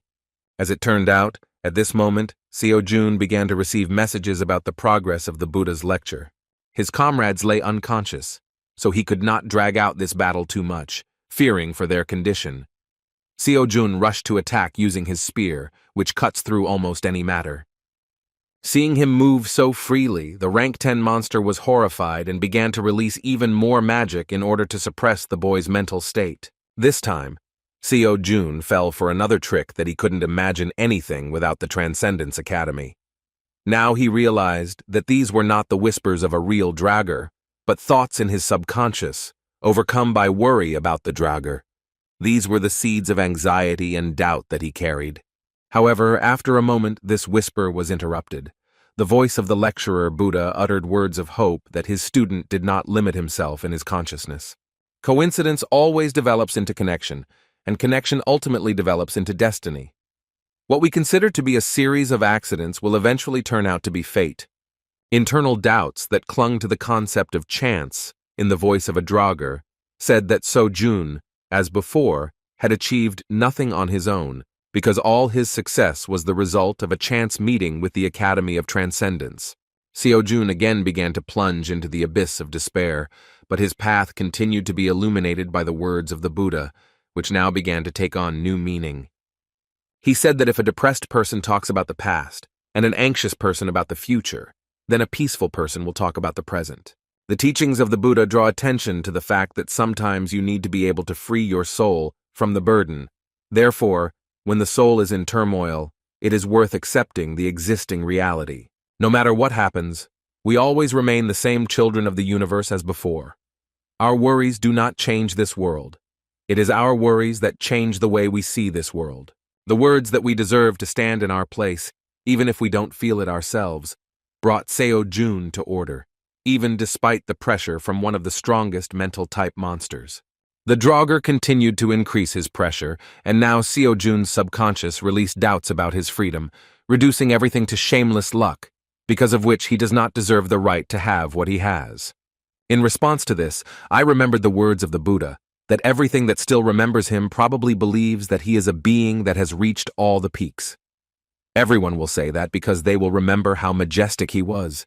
As it turned out, at this moment, Seo-jun began to receive messages about the progress of the Buddha's lecture. His comrades lay unconscious, so he could not drag out this battle too much, fearing for their condition. Seo-jun rushed to attack using his spear, which cuts through almost any matter. Seeing him move so freely, the rank 10 monster was horrified and began to release even more magic in order to suppress the boy's mental state. This time, Seo-jun fell for another trick that he couldn't imagine anything without the Transcendence Academy. Now he realized that these were not the whispers of a real Draugr, but thoughts in his subconscious, overcome by worry about the Draugr. These were the seeds of anxiety and doubt that he carried. However, after a moment, this whisper was interrupted. The voice of the lecturer Buddha uttered words of hope that his student did not limit himself in his consciousness. Coincidence always develops into connection, and connection ultimately develops into destiny. What we consider to be a series of accidents will eventually turn out to be fate. Internal doubts that clung to the concept of chance in the voice of a Draugr said that Seo-jun, as before, had achieved nothing on his own, because all his success was the result of a chance meeting with the Academy of Transcendence. Seo-jun again began to plunge into the abyss of despair, but his path continued to be illuminated by the words of the Buddha, which now began to take on new meaning. He said that if a depressed person talks about the past, and an anxious person about the future, then a peaceful person will talk about the present. The teachings of the Buddha draw attention to the fact that sometimes you need to be able to free your soul from the burden. Therefore, when the soul is in turmoil, it is worth accepting the existing reality. No matter what happens, we always remain the same children of the universe as before. Our worries do not change this world. It is our worries that change the way we see this world. The words that we deserve to stand in our place, even if we don't feel it ourselves, brought Seo-jun to order, even despite the pressure from one of the strongest mental-type monsters. The Draugr continued to increase his pressure, and now Seo-jun's subconscious released doubts about his freedom, reducing everything to shameless luck, because of which he does not deserve the right to have what he has. In response to this, I remembered the words of the Buddha, that everything that still remembers him probably believes that he is a being that has reached all the peaks. Everyone will say that because they will remember how majestic he was.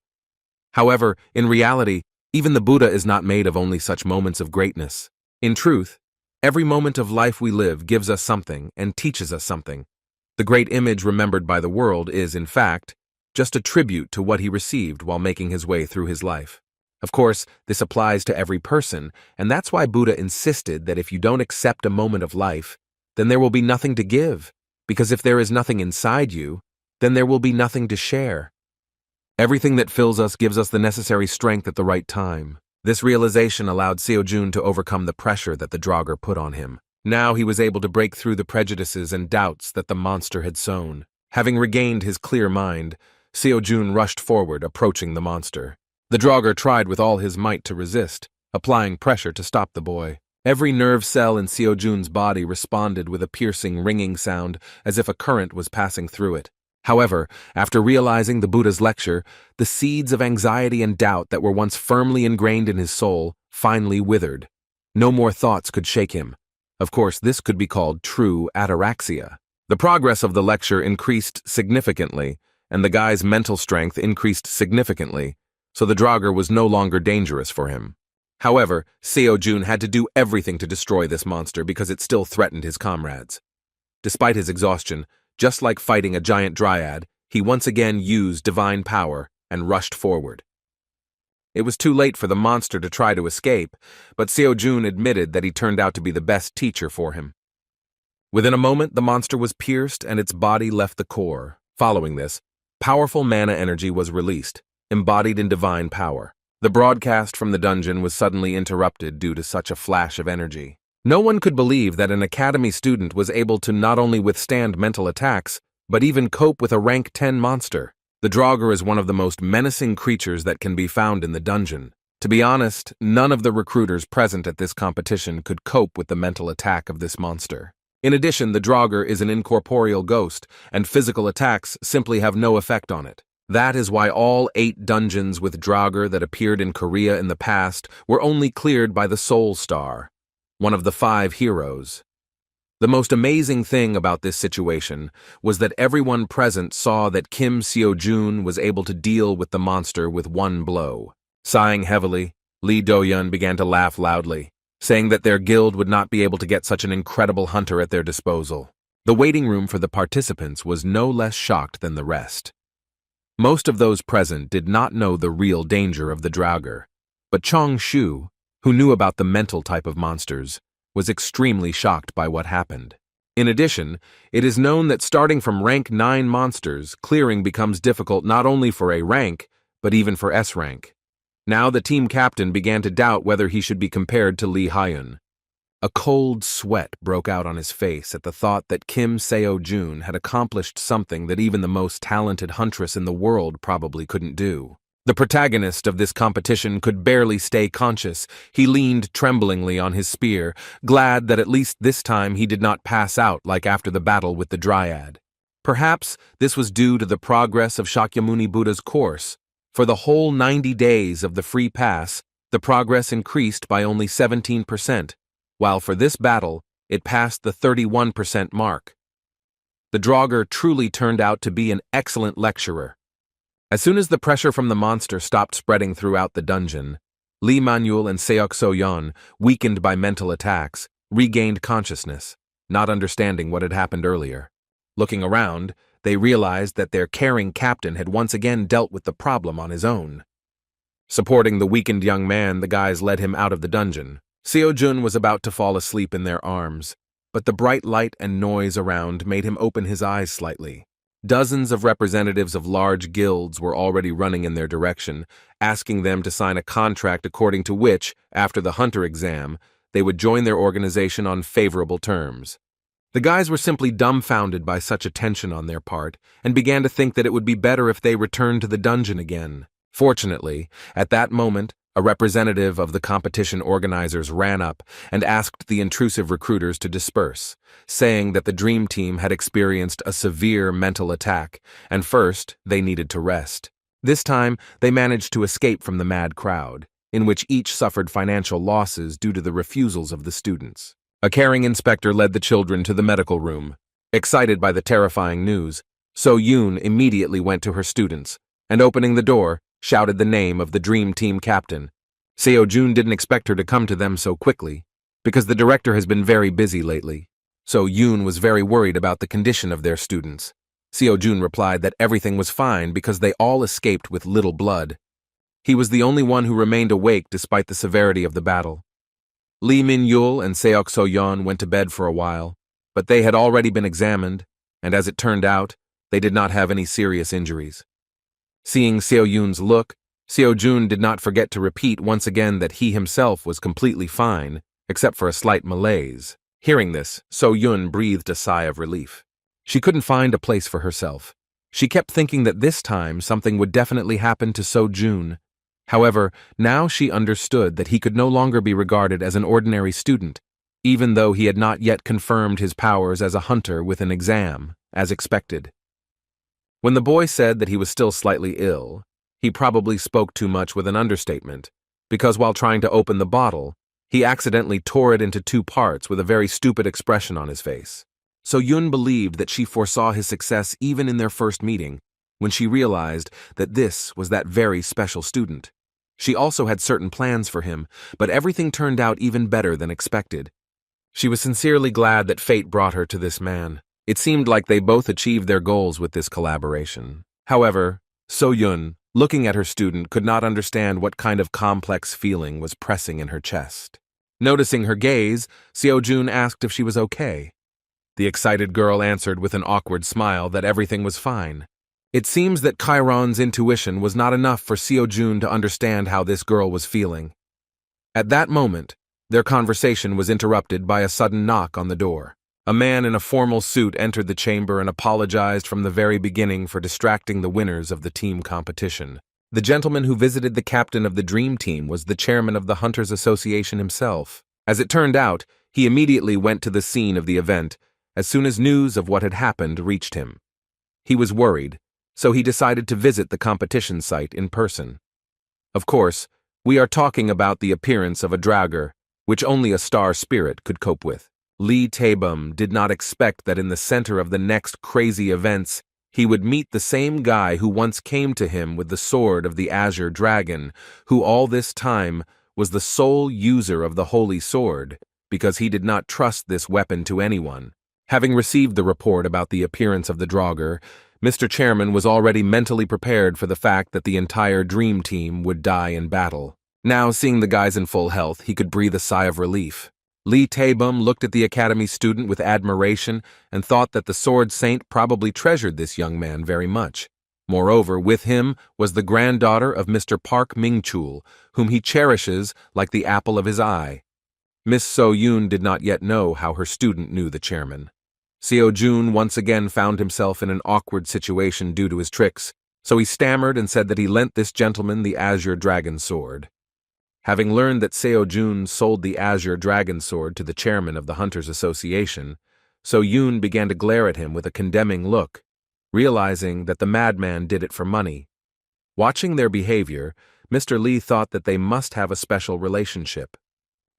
However, in reality, even the Buddha is not made of only such moments of greatness. In truth, every moment of life we live gives us something and teaches us something. The great image remembered by the world is, in fact, just a tribute to what he received while making his way through his life. Of course, this applies to every person, and that's why Buddha insisted that if you don't accept a moment of life, then there will be nothing to give, because if there is nothing inside you, then there will be nothing to share. Everything that fills us gives us the necessary strength at the right time. This realization allowed Seo-jun to overcome the pressure that the Draugr put on him. Now he was able to break through the prejudices and doubts that the monster had sown. Having regained his clear mind, Seo-jun rushed forward, approaching the monster. The Draugr tried with all his might to resist, applying pressure to stop the boy. Every nerve cell in Seo-jun's body responded with a piercing, ringing sound as if a current was passing through it. However, after realizing the Buddha's lecture, the seeds of anxiety and doubt that were once firmly ingrained in his soul finally withered. No more thoughts could shake him. Of course, this could be called true ataraxia. The progress of the lecture increased significantly, and the guy's mental strength increased significantly, so the Draugr was no longer dangerous for him. However, Seo-jun had to do everything to destroy this monster because it still threatened his comrades. Despite his exhaustion, just like fighting a giant dryad, he once again used divine power and rushed forward. It was too late for the monster to try to escape, but Seo-jun admitted that he turned out to be the best teacher for him. Within a moment, the monster was pierced and its body left the core. Following this, powerful mana energy was released, embodied in divine power. The broadcast from the dungeon was suddenly interrupted due to such a flash of energy. No one could believe that an academy student was able to not only withstand mental attacks, but even cope with a rank 10 monster. The Draugr is one of the most menacing creatures that can be found in the dungeon. To be honest, none of the recruiters present at this competition could cope with the mental attack of this monster. In addition, the Draugr is an incorporeal ghost, and physical attacks simply have no effect on it. That is why all 8 dungeons with Draugr that appeared in Korea in the past were only cleared by the Soul Star, one of the 5 heroes. The most amazing thing about this situation was that everyone present saw that Kim Seo-jun was able to deal with the monster with one blow. Sighing heavily, Lee Do-yeon began to laugh loudly, saying that their guild would not be able to get such an incredible hunter at their disposal. The waiting room for the participants was no less shocked than the rest. Most of those present did not know the real danger of the Draugr, but Chong Shu, who knew about the mental type of monsters, was extremely shocked by what happened. In addition, it is known that starting from rank 9 monsters, clearing becomes difficult not only for A rank, but even for S rank. Now the team captain began to doubt whether he should be compared to Lee Hyun. A cold sweat broke out on his face at the thought that Kim Seo-jun had accomplished something that even the most talented huntress in the world probably couldn't do. The protagonist of this competition could barely stay conscious. He leaned tremblingly on his spear, glad that at least this time he did not pass out like after the battle with the Dryad. Perhaps this was due to the progress of Shakyamuni Buddha's course. For the whole 90 days of the free pass, the progress increased by only 17%, while for this battle, it passed the 31% mark. The Draugr truly turned out to be an excellent lecturer. As soon as the pressure from the monster stopped spreading throughout the dungeon, Lee Manuel and Seok So-yeon, weakened by mental attacks, regained consciousness, not understanding what had happened earlier. Looking around, they realized that their caring captain had once again dealt with the problem on his own. Supporting the weakened young man, the guys led him out of the dungeon. Seo-jun was about to fall asleep in their arms, but the bright light and noise around made him open his eyes slightly. Dozens of representatives of large guilds were already running in their direction, asking them to sign a contract according to which, after the hunter exam, they would join their organization on favorable terms. The guys were simply dumbfounded by such attention on their part, and began to think that it would be better if they returned to the dungeon again. Fortunately, at that moment, a representative of the competition organizers ran up and asked the intrusive recruiters to disperse, saying that the Dream Team had experienced a severe mental attack, and first they needed to rest. This time, they managed to escape from the mad crowd, in which each suffered financial losses due to the refusals of the students. A caring inspector led the children to the medical room. Excited by the terrifying news, So-yoon immediately went to her students, and opening the door, shouted the name of the Dream Team captain. Seo-jun didn't expect her to come to them so quickly, because the director has been very busy lately. So-yoon was very worried about the condition of their students. Seo-jun replied that everything was fine because they all escaped with little blood. He was the only one who remained awake despite the severity of the battle. Lee Min-yul and Seok So-yeon went to bed for a while, but they had already been examined, and as it turned out, they did not have any serious injuries. Seeing Seo-yoon's look, Seo-jun did not forget to repeat once again that he himself was completely fine, except for a slight malaise. Hearing this, So-yoon breathed a sigh of relief. She couldn't find a place for herself. She kept thinking that this time something would definitely happen to So-jun. However, now she understood that he could no longer be regarded as an ordinary student, even though he had not yet confirmed his powers as a hunter with an exam, as expected. When the boy said that he was still slightly ill, he probably spoke too much with an understatement, because while trying to open the bottle, he accidentally tore it into 2 parts with a very stupid expression on his face. So-yoon believed that she foresaw his success even in their first meeting, when she realized that this was that very special student. She also had certain plans for him, but everything turned out even better than expected. She was sincerely glad that fate brought her to this man. It seemed like they both achieved their goals with this collaboration. However, So-yoon, looking at her student, could not understand what kind of complex feeling was pressing in her chest. Noticing her gaze, Seo-jun asked if she was okay. The excited girl answered with an awkward smile that everything was fine. It seems that Chiron's intuition was not enough for Seo-jun to understand how this girl was feeling. At that moment, their conversation was interrupted by a sudden knock on the door. A man in a formal suit entered the chamber and apologized from the very beginning for distracting the winners of the team competition. The gentleman who visited the captain of the dream team was the chairman of the Hunters Association himself. As it turned out, he immediately went to the scene of the event as soon as news of what had happened reached him. He was worried, so he decided to visit the competition site in person. Of course, we are talking about the appearance of a draugr, which only a star spirit could cope with. Lee Taebum did not expect that in the center of the next crazy events, he would meet the same guy who once came to him with the sword of the Azure Dragon, who all this time was the sole user of the holy sword, because he did not trust this weapon to anyone. Having received the report about the appearance of the draugr, Mr. Chairman was already mentally prepared for the fact that the entire dream team would die in battle. Now, seeing the guys in full health, he could breathe a sigh of relief. Lee Taebum looked at the academy student with admiration and thought that the Sword Saint probably treasured this young man very much. Moreover, with him was the granddaughter of Mr. Park Ming-chul, whom he cherishes like the apple of his eye. Miss So-yoon did not yet know how her student knew the chairman. Seo-jun once again found himself in an awkward situation due to his tricks, so he stammered and said that he lent this gentleman the Azure Dragon Sword. Having learned that Seo-jun sold the Azure Dragon Sword to the chairman of the Hunters Association, So-yoon began to glare at him with a condemning look, realizing that the madman did it for money. Watching their behavior, Mr. Lee thought that they must have a special relationship.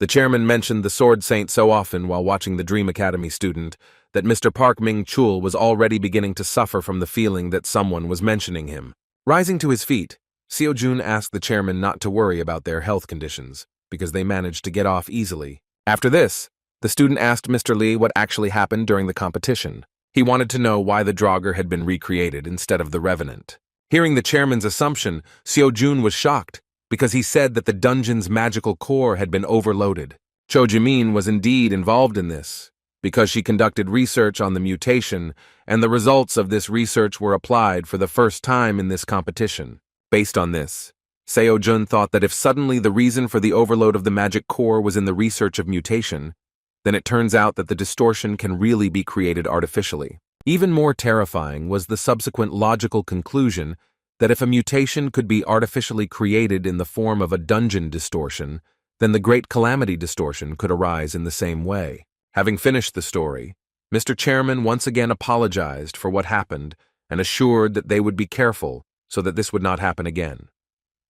The chairman mentioned the Sword Saint so often while watching the Dream Academy student that Mr. Park Ming-chul was already beginning to suffer from the feeling that someone was mentioning him. Rising to his feet, Seo-jun asked the chairman not to worry about their health conditions, because they managed to get off easily. After this, the student asked Mr. Lee what actually happened during the competition. He wanted to know why the draugr had been recreated instead of the Revenant. Hearing the chairman's assumption, Seo-jun was shocked, because he said that the dungeon's magical core had been overloaded. Cho Jimin was indeed involved in this, because she conducted research on the mutation, and the results of this research were applied for the first time in this competition. Based on this, Seo-jun thought that if suddenly the reason for the overload of the magic core was in the research of mutation, then it turns out that the distortion can really be created artificially. Even more terrifying was the subsequent logical conclusion that if a mutation could be artificially created in the form of a dungeon distortion, then the Great Calamity distortion could arise in the same way. Having finished the story, Mr. Chairman once again apologized for what happened and assured that they would be careful so that this would not happen again.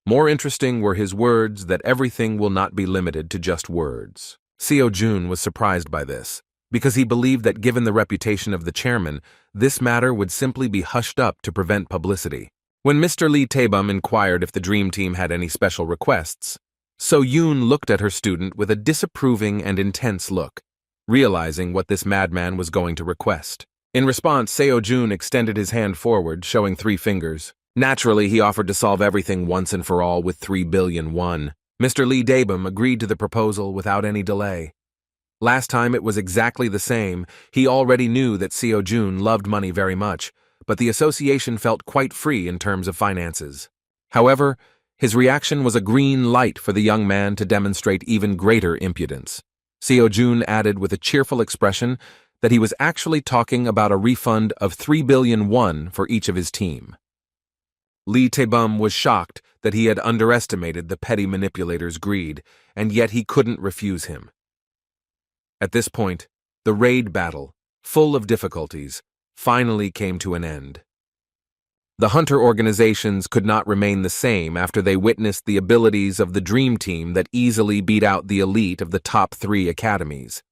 More interesting were his words that everything will not be limited to just words. Seo-jun was surprised by this, because he believed that given the reputation of the chairman, this matter would simply be hushed up to prevent publicity. When Mr. Lee Taebum inquired if the dream team had any special requests, So-yoon looked at her student with a disapproving and intense look, realizing what this madman was going to request. In response, Seo-jun extended his hand forward, showing 3 fingers. Naturally, he offered to solve everything once and for all with 3 billion won. Mr. Lee Taebum agreed to the proposal without any delay. Last time it was exactly the same. He already knew that Seo-jun loved money very much, but the association felt quite free in terms of finances. However, his reaction was a green light for the young man to demonstrate even greater impudence. Seo-jun added with a cheerful expression that he was actually talking about a refund of 3 billion won for each of his team. Lee Taebum was shocked that he had underestimated the petty manipulator's greed, and yet he couldn't refuse him. At this point, the raid battle, full of difficulties, finally came to an end. The hunter organizations could not remain the same after they witnessed the abilities of the Dream Team that easily beat out the elite of the top 3 academies.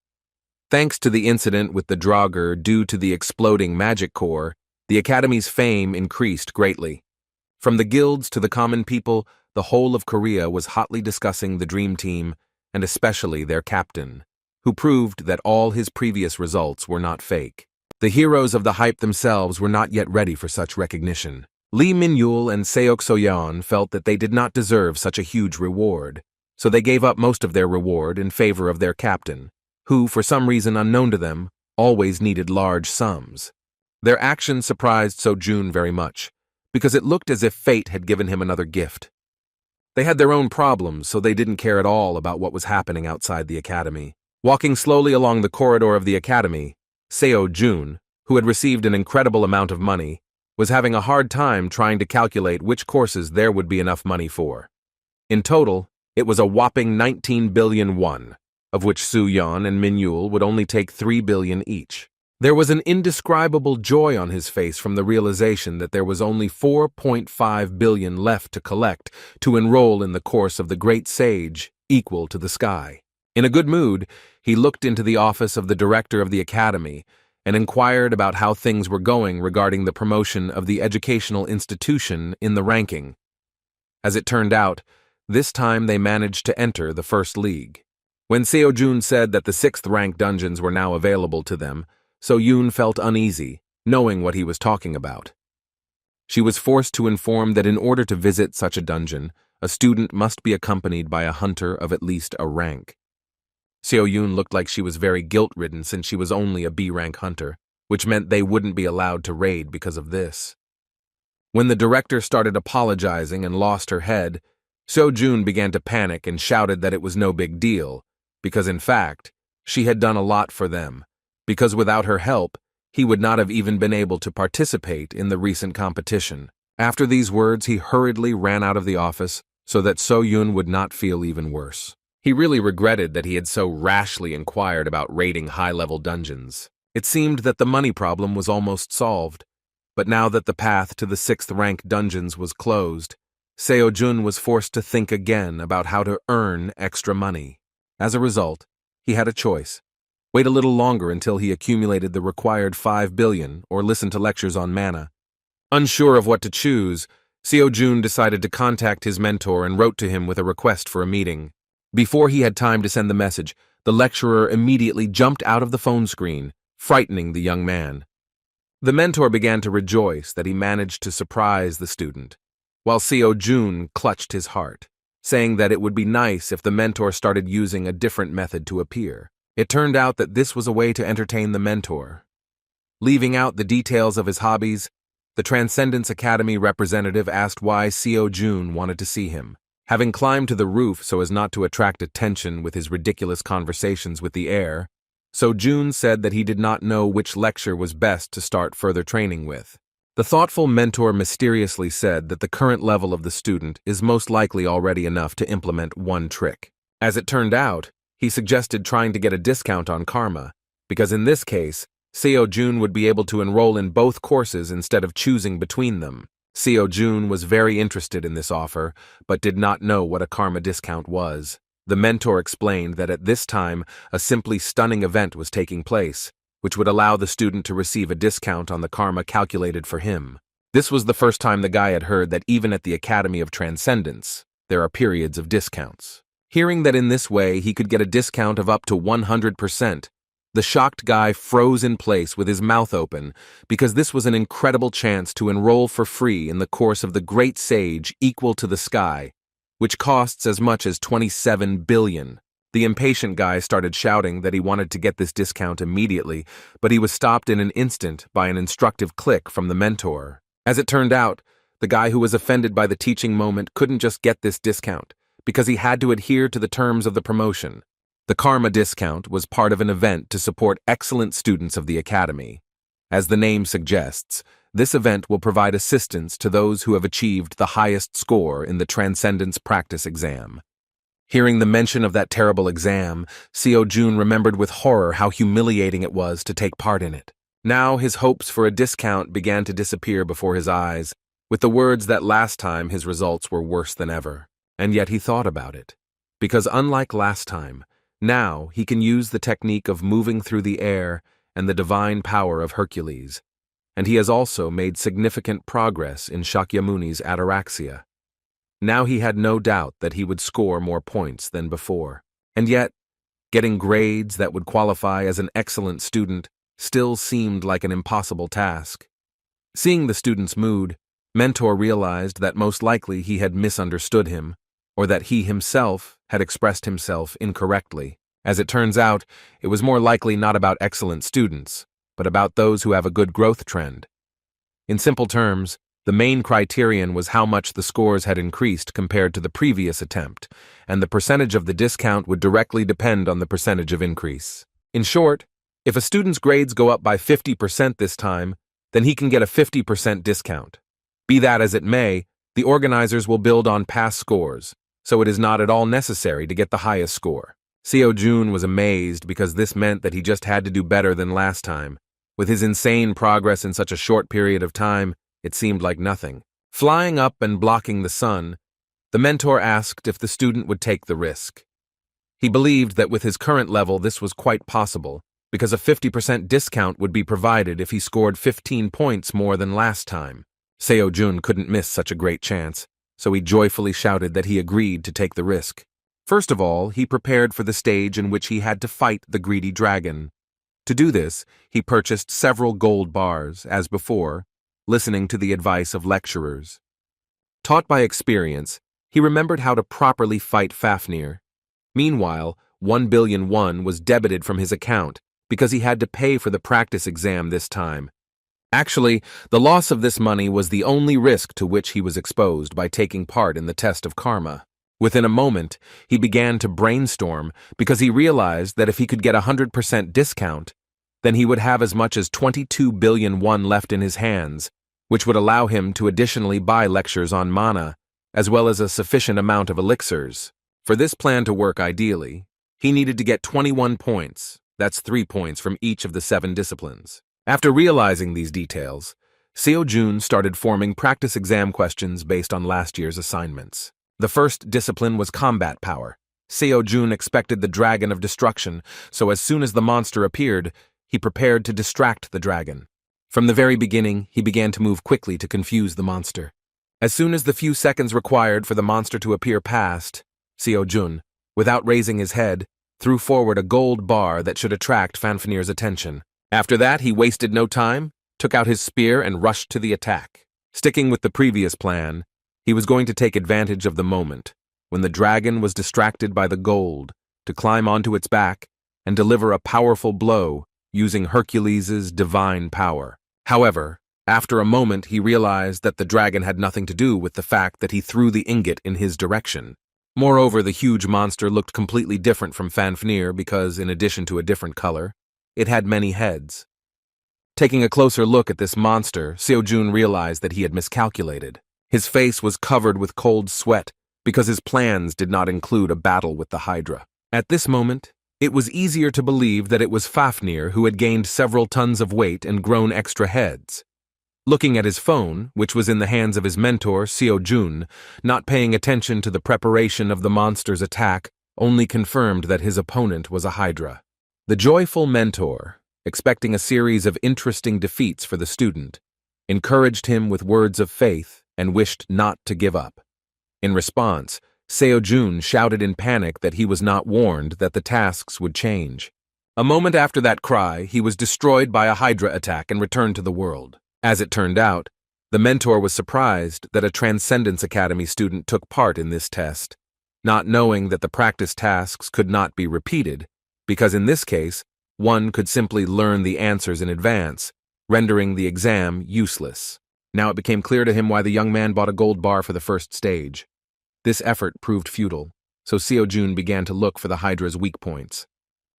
Thanks to the incident with the draugr due to the exploding magic core, the academy's fame increased greatly. From the guilds to the common people, the whole of Korea was hotly discussing the Dream Team, and especially their captain, who proved that all his previous results were not fake. The heroes of the hype themselves were not yet ready for such recognition. Lee Min-yul and Seok So-yeon felt that they did not deserve such a huge reward, so they gave up most of their reward in favor of their captain, who, for some reason unknown to them, always needed large sums. Their action surprised So-jun very much, because it looked as if fate had given him another gift. They had their own problems, so they didn't care at all about what was happening outside the academy. Walking slowly along the corridor of the academy, Seo Jun, who had received an incredible amount of money, was having a hard time trying to calculate which courses there would be enough money for. In total, it was a whopping 19 billion won, of which Su-yeon and Min-yul would only take 3 billion each. There was an indescribable joy on his face from the realization that there was only 4.5 billion left to collect to enroll in the course of the Great Sage, equal to the sky. In a good mood, he looked into the office of the director of the academy and inquired about how things were going regarding the promotion of the educational institution in the ranking. As it turned out, this time they managed to enter the first league. When Seo Jun said that the 6th rank dungeons were now available to them, So Yoon felt uneasy, knowing what he was talking about. She was forced to inform that in order to visit such a dungeon, a student must be accompanied by a hunter of at least a rank. Seo Yoon looked like she was very guilt-ridden since she was only a B-rank hunter, which meant they wouldn't be allowed to raid because of this. When the director started apologizing and lost her head, Seo Jun began to panic and shouted that it was no big deal, because in fact, she had done a lot for them, because without her help, he would not have even been able to participate in the recent competition. After these words, he hurriedly ran out of the office so that So Yoon would not feel even worse. He really regretted that he had so rashly inquired about raiding high-level dungeons. It seemed that the money problem was almost solved, but now that the path to the 6th rank dungeons was closed, Seo Jun was forced to think again about how to earn extra money. As a result, he had a choice. Wait a little longer until he accumulated the required 5 billion or listen to lectures on mana. Unsure of what to choose, Seo Jun decided to contact his mentor and wrote to him with a request for a meeting. Before he had time to send the message, the lecturer immediately jumped out of the phone screen, frightening the young man. The mentor began to rejoice that he managed to surprise the student, while Seo Jun clutched his heart, saying that it would be nice if the mentor started using a different method to appear. It turned out that this was a way to entertain the mentor. Leaving out the details of his hobbies, the Transcendence Academy representative asked why Seo Jun wanted to see him. Having climbed to the roof so as not to attract attention with his ridiculous conversations with the air, Seo Jun said that he did not know which lecture was best to start further training with. The thoughtful mentor mysteriously said that the current level of the student is most likely already enough to implement one trick. As it turned out, he suggested trying to get a discount on karma, because in this case, Seo Jun would be able to enroll in both courses instead of choosing between them. Seo Jun was very interested in this offer, but did not know what a karma discount was. The mentor explained that at this time, a simply stunning event was taking place, which would allow the student to receive a discount on the karma calculated for him. This was the first time the guy had heard that even at the Academy of Transcendence, there are periods of discounts. Hearing that in this way he could get a discount of up to 100%, the shocked guy froze in place with his mouth open because this was an incredible chance to enroll for free in the course of the Great Sage equal to the sky, which costs as much as 27 billion. The impatient guy started shouting that he wanted to get this discount immediately, but he was stopped in an instant by an instructive click from the mentor. As it turned out, the guy who was offended by the teaching moment couldn't just get this discount, because he had to adhere to the terms of the promotion. The karma discount was part of an event to support excellent students of the academy. As the name suggests, this event will provide assistance to those who have achieved the highest score in the Transcendence Practice exam. Hearing the mention of that terrible exam, Seo Jun remembered with horror how humiliating it was to take part in it. Now his hopes for a discount began to disappear before his eyes, with the words that last time his results were worse than ever. And yet he thought about it, because unlike last time, now he can use the technique of moving through the air and the divine power of Hercules, and he has also made significant progress in Shakyamuni's ataraxia. Now he had no doubt that he would score more points than before, and yet, getting grades that would qualify as an excellent student still seemed like an impossible task. Seeing the student's mood, Mentor realized that most likely he had misunderstood him, or that he himself had expressed himself incorrectly. As it turns out, it was more likely not about excellent students, but about those who have a good growth trend. In simple terms, the main criterion was how much the scores had increased compared to the previous attempt, and the percentage of the discount would directly depend on the percentage of increase. In short, If a student's grades go up by 50% this time, then he can get a 50% discount. Be that as it may, the organizers will build on past scores, so it is not at all necessary to get the highest score. Seo-jun was amazed because this meant that he just had to do better than last time. With his insane progress in such a short period of time, it seemed like nothing. Flying up and blocking the sun, the mentor asked if the student would take the risk. He believed that with his current level this was quite possible, because a 50% discount would be provided if he scored 15 points more than last time. Seo-jun couldn't miss such a great chance, so he joyfully shouted that he agreed to take the risk. First of all, he prepared for the stage in which he had to fight the greedy dragon. To do this, he purchased several gold bars, as before, listening to the advice of lecturers. Taught by experience, he remembered how to properly fight Fafnir. Meanwhile, 1 billion won was debited from his account because he had to pay for the practice exam this time. Actually, the loss of this money was the only risk to which he was exposed by taking part in the test of karma. Within a moment, he began to brainstorm because he realized that if he could get a 100% discount, then he would have as much as 22 billion won left in his hands, which would allow him to additionally buy lectures on mana, as well as a sufficient amount of elixirs. For this plan to work ideally, he needed to get 21 points, that's 3 points from each of the 7 disciplines. After realizing these details, Seo-jun started forming practice exam questions based on last year's assignments. The first discipline was combat power. Seo-jun expected the dragon of destruction, so as soon as the monster appeared, he prepared to distract the dragon. From the very beginning, he began to move quickly to confuse the monster. As soon as the few seconds required for the monster to appear passed, Seo-jun, without raising his head, threw forward a gold bar that should attract Fafnir's attention. After that, he wasted no time, took out his spear and rushed to the attack. Sticking with the previous plan, he was going to take advantage of the moment, when the dragon was distracted by the gold, to climb onto its back and deliver a powerful blow using Hercules' divine power. However, after a moment he realized that the dragon had nothing to do with the fact that he threw the ingot in his direction. Moreover, the huge monster looked completely different from Fafnir because, in addition to a different color, it had many heads. Taking a closer look at this monster, Seo-jun realized that he had miscalculated. His face was covered with cold sweat because his plans did not include a battle with the Hydra. At this moment, it was easier to believe that it was Fafnir who had gained several tons of weight and grown extra heads. Looking at his phone, which was in the hands of his mentor, Seo-jun, not paying attention to the preparation of the monster's attack, only confirmed that his opponent was a Hydra. The joyful mentor, expecting a series of interesting defeats for the student, encouraged him with words of faith and wished not to give up. In response, Seo-jun shouted in panic that he was not warned that the tasks would change. A moment after that cry, he was destroyed by a Hydra attack and returned to the world. As it turned out, the mentor was surprised that a Transcendence Academy student took part in this test, not knowing that the practice tasks could not be repeated, because in this case, one could simply learn the answers in advance, rendering the exam useless. Now it became clear to him why the young man bought a gold bar for the first stage. This effort proved futile, so Seo-jun began to look for the Hydra's weak points.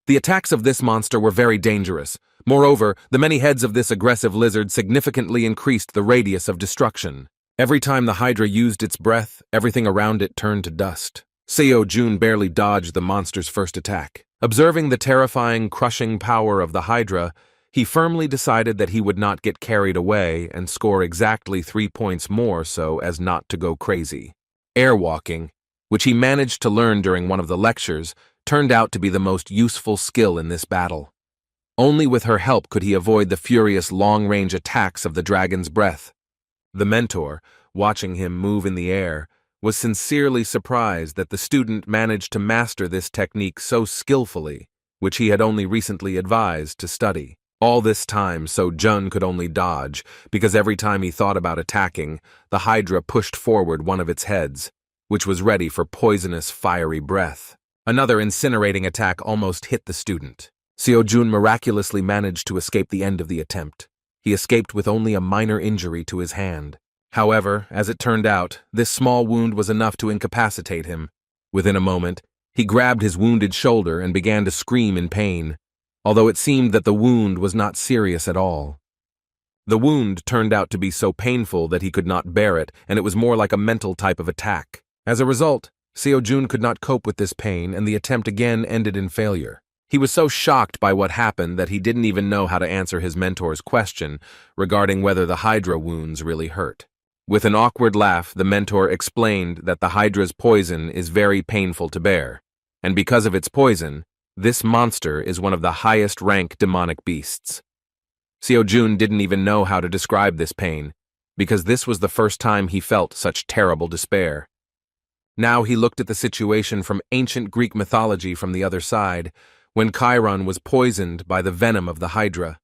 The attacks of this monster were very dangerous. Moreover, the many heads of this aggressive lizard significantly increased the radius of destruction. Every time the Hydra used its breath, everything around it turned to dust. Seo-jun barely dodged the monster's first attack. Observing the terrifying, crushing power of the Hydra, he firmly decided that he would not get carried away and score exactly 3 points more so as not to go crazy. Airwalking, which he managed to learn during one of the lectures, turned out to be the most useful skill in this battle. Only with her help could he avoid the furious long-range attacks of the dragon's breath. The mentor, watching him move in the air, was sincerely surprised that the student managed to master this technique so skillfully, which he had only recently advised to study. All this time, Seo-jun could only dodge, because every time he thought about attacking, the Hydra pushed forward one of its heads, which was ready for poisonous, fiery breath. Another incinerating attack almost hit the student. Seo-jun miraculously managed to escape the end of the attempt. He escaped with only a minor injury to his hand. However, as it turned out, this small wound was enough to incapacitate him. Within a moment, he grabbed his wounded shoulder and began to scream in pain. although it seemed that the wound was not serious at all. The wound turned out to be so painful that he could not bear it, and it was more like a mental type of attack. As a result, Seo-jun could not cope with this pain, and the attempt again ended in failure. He was so shocked by what happened that he didn't even know how to answer his mentor's question regarding whether the Hydra wounds really hurt. With an awkward laugh, the mentor explained that the Hydra's poison is very painful to bear, and because of its poison, this monster is one of the highest rank demonic beasts. Seo-jun didn't even know how to describe this pain, because this was the first time he felt such terrible despair. Now he looked at the situation from ancient Greek mythology from the other side, when Chiron was poisoned by the venom of the Hydra.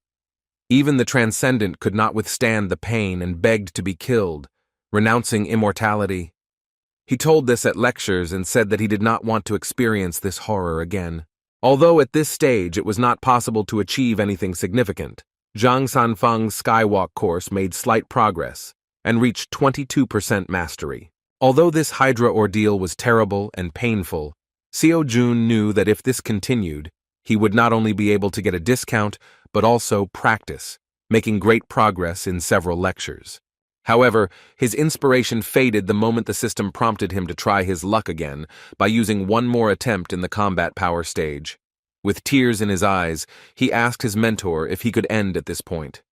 Even the Transcendent could not withstand the pain and begged to be killed, renouncing immortality. He told this at lectures and said that he did not want to experience this horror again. Although at this stage it was not possible to achieve anything significant, Zhang Sanfeng's Skywalk course made slight progress and reached 22% mastery. Although this Hydra ordeal was terrible and painful, Seo-jun knew that if this continued, he would not only be able to get a discount, but also practice, making great progress in several lectures. However, his inspiration faded the moment the system prompted him to try his luck again by using one more attempt in the combat power stage. With tears in his eyes, he asked his mentor if he could end at this point.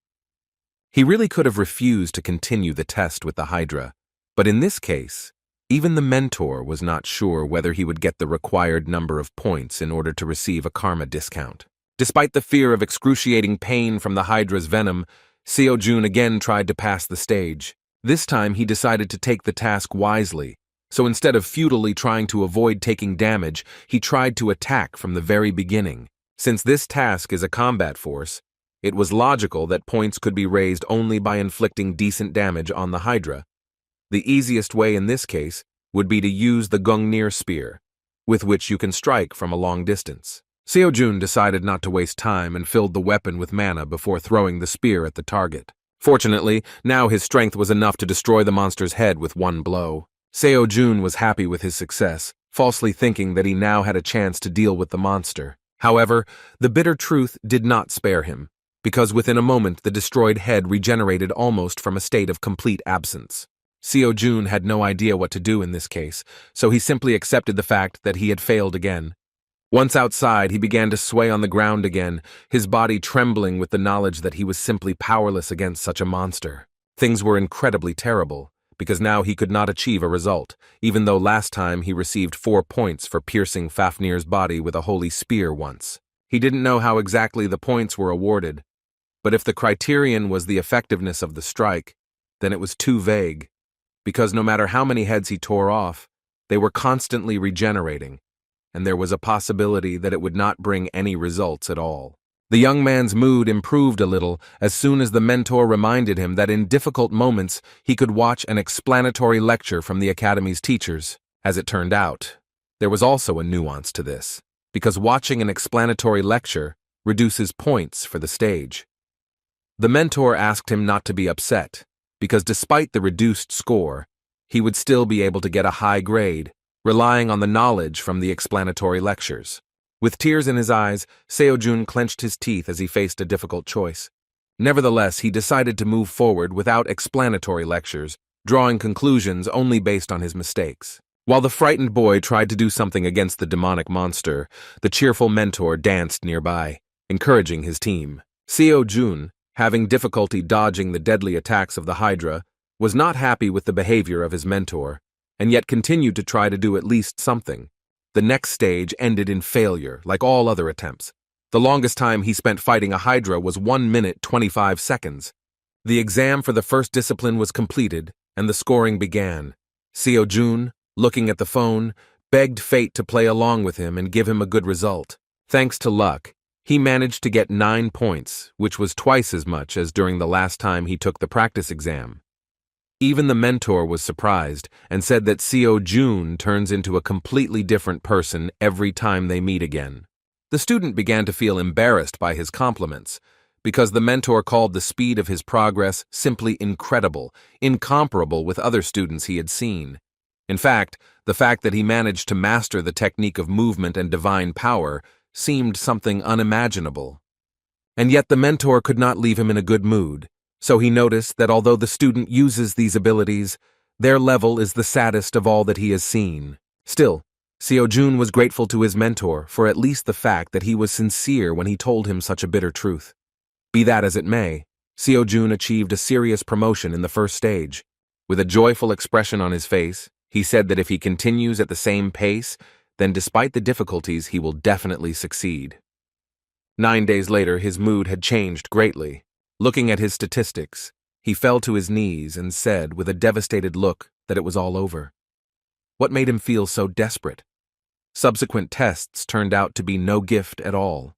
He really could have refused to continue the test with the Hydra, but in this case, even the mentor was not sure whether he would get the required number of points in order to receive a karma discount. Despite the fear of excruciating pain from the Hydra's venom, Seo-jun again tried to pass the stage. This time he decided to take the task wisely, so instead of futilely trying to avoid taking damage, he tried to attack from the very beginning. Since this task is a combat force, it was logical that points could be raised only by inflicting decent damage on the Hydra. The easiest way in this case would be to use the Gungnir spear, with which you can strike from a long distance. Seo-jun decided not to waste time and filled the weapon with mana before throwing the spear at the target. Fortunately, now his strength was enough to destroy the monster's head with one blow. Seo-jun was happy with his success, falsely thinking that he now had a chance to deal with the monster. However, the bitter truth did not spare him, because within a moment the destroyed head regenerated almost from a state of complete absence. Seo-jun had no idea what to do in this case, so he simply accepted the fact that he had failed again. Once outside, he began to sway on the ground again, his body trembling with the knowledge that he was simply powerless against such a monster. Things were incredibly terrible, because now he could not achieve a result, even though last time he received 4 points for piercing Fafnir's body with a holy spear once. He didn't know how exactly the points were awarded, but if the criterion was the effectiveness of the strike, then it was too vague, because no matter how many heads he tore off, they were constantly regenerating, and there was a possibility that it would not bring any results at all. The young man's mood improved a little as soon as the mentor reminded him that in difficult moments he could watch an explanatory lecture from the Academy's teachers. As it turned out, there was also a nuance to this, because watching an explanatory lecture reduces points for the stage. The mentor asked him not to be upset, because despite the reduced score, he would still be able to get a high grade, relying on the knowledge from the explanatory lectures. With tears in his eyes, Seo-jun clenched his teeth as he faced a difficult choice. Nevertheless, he decided to move forward without explanatory lectures, drawing conclusions only based on his mistakes. While the frightened boy tried to do something against the demonic monster, the cheerful mentor danced nearby, encouraging his team. Seo-jun, having difficulty dodging the deadly attacks of the Hydra, was not happy with the behavior of his mentor, and yet continued to try to do at least something. The next stage ended in failure, like all other attempts. The longest time he spent fighting a Hydra was 1 minute 25 seconds. The exam for the first discipline was completed, and the scoring began. Seo-jun, looking at the phone, begged fate to play along with him and give him a good result. Thanks to luck, he managed to get 9 points, which was twice as much as during the last time he took the practice exam. Even the mentor was surprised and said that Seo-jun turns into a completely different person every time they meet again. The student began to feel embarrassed by his compliments, because the mentor called the speed of his progress simply incredible, incomparable with other students he had seen. In fact, the fact that he managed to master the technique of movement and divine power seemed something unimaginable. And yet the mentor could not leave him in a good mood, so he noticed that although the student uses these abilities, their level is the saddest of all that he has seen. Still, Seo-jun was grateful to his mentor for at least the fact that he was sincere when he told him such a bitter truth. Be that as it may, Seo-jun achieved a serious promotion in the first stage. With a joyful expression on his face, he said that if he continues at the same pace, then despite the difficulties he will definitely succeed. 9 days later, his mood had changed greatly. Looking at his statistics, he fell to his knees and said with a devastated look that it was all over. What made him feel so desperate? Subsequent tests turned out to be no gift at all.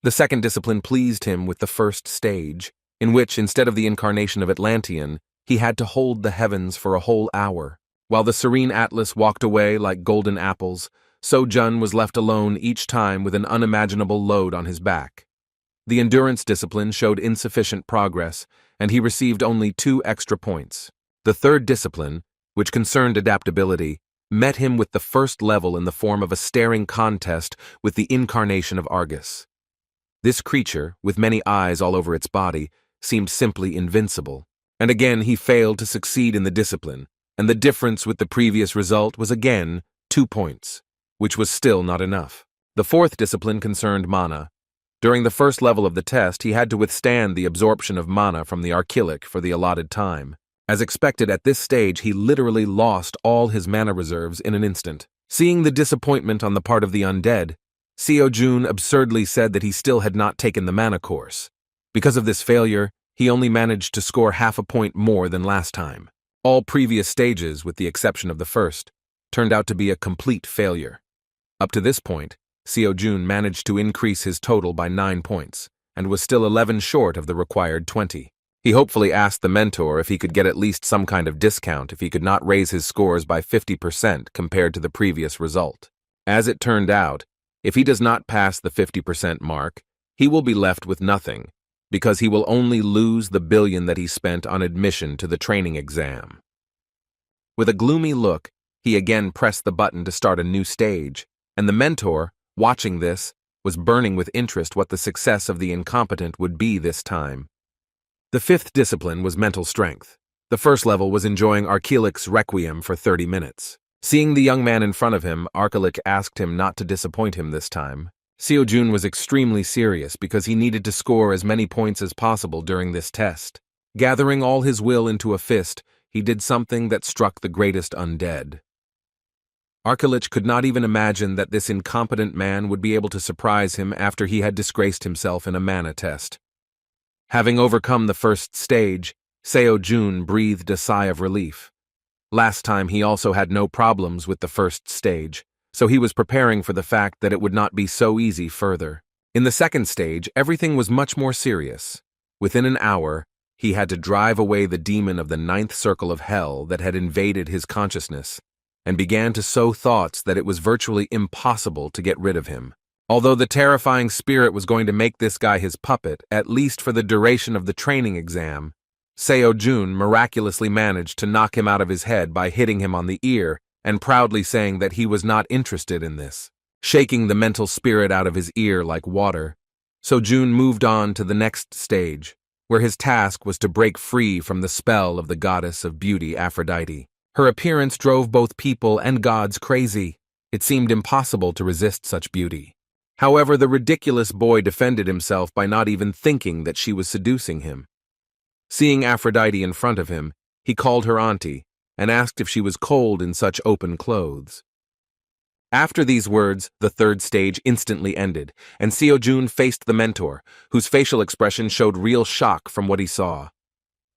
The second discipline pleased him with the first stage, in which, instead of the incarnation of Atlantean, he had to hold the heavens for a whole hour. While the serene Atlas walked away like golden apples, Seo-jun was left alone each time with an unimaginable load on his back. The endurance discipline showed insufficient progress, and he received only 2 extra points. The third discipline, which concerned adaptability, met him with the first level in the form of a staring contest with the incarnation of Argus. This creature, with many eyes all over its body, seemed simply invincible. And again he failed to succeed in the discipline, and the difference with the previous result was again 2 points, which was still not enough. The fourth discipline concerned mana. During the first level of the test, he had to withstand the absorption of mana from the archilic for the allotted time. As expected at this stage, he literally lost all his mana reserves in an instant. Seeing the disappointment on the part of the undead, Seo-jun absurdly said that he still had not taken the mana course. Because of this failure, he only managed to score half a point more than last time. All previous stages, with the exception of the first, turned out to be a complete failure. Up to this point, Seo-jun managed to increase his total by 9 points, and was still 11 short of the required 20. He hopefully asked the mentor if he could get at least some kind of discount if he could not raise his scores by 50% compared to the previous result. As it turned out, if he does not pass the 50% mark, he will be left with nothing, because he will only lose the billion that he spent on admission to the training exam. With a gloomy look, he again pressed the button to start a new stage, and the mentor, watching this, was burning with interest what the success of the incompetent would be this time. The fifth discipline was mental strength. The first level was enjoying Archilic's Requiem for 30 minutes. Seeing the young man in front of him, Archilic asked him not to disappoint him this time. Seo-jun was extremely serious because he needed to score as many points as possible during this test. Gathering all his will into a fist, he did something that struck the greatest undead. Archilic could not even imagine that this incompetent man would be able to surprise him after he had disgraced himself in a mana test. Having overcome the first stage, Seo-jun breathed a sigh of relief. Last time he also had no problems with the first stage, so he was preparing for the fact that it would not be so easy further. In the second stage, everything was much more serious. Within an hour, he had to drive away the demon of the 9th circle of hell that had invaded his consciousness, and began to sow thoughts that it was virtually impossible to get rid of him. Although the terrifying spirit was going to make this guy his puppet, at least for the duration of the training exam, Seo-jun miraculously managed to knock him out of his head by hitting him on the ear and proudly saying that he was not interested in this. Shaking the mental spirit out of his ear like water, Seo-jun moved on to the next stage, where his task was to break free from the spell of the goddess of beauty Aphrodite. Her appearance drove both people and gods crazy. It seemed impossible to resist such beauty. However, the ridiculous boy defended himself by not even thinking that she was seducing him. Seeing Aphrodite in front of him, he called her auntie and asked if she was cold in such open clothes. After these words, the third stage instantly ended, and Seo-jun faced the mentor, whose facial expression showed real shock from what he saw.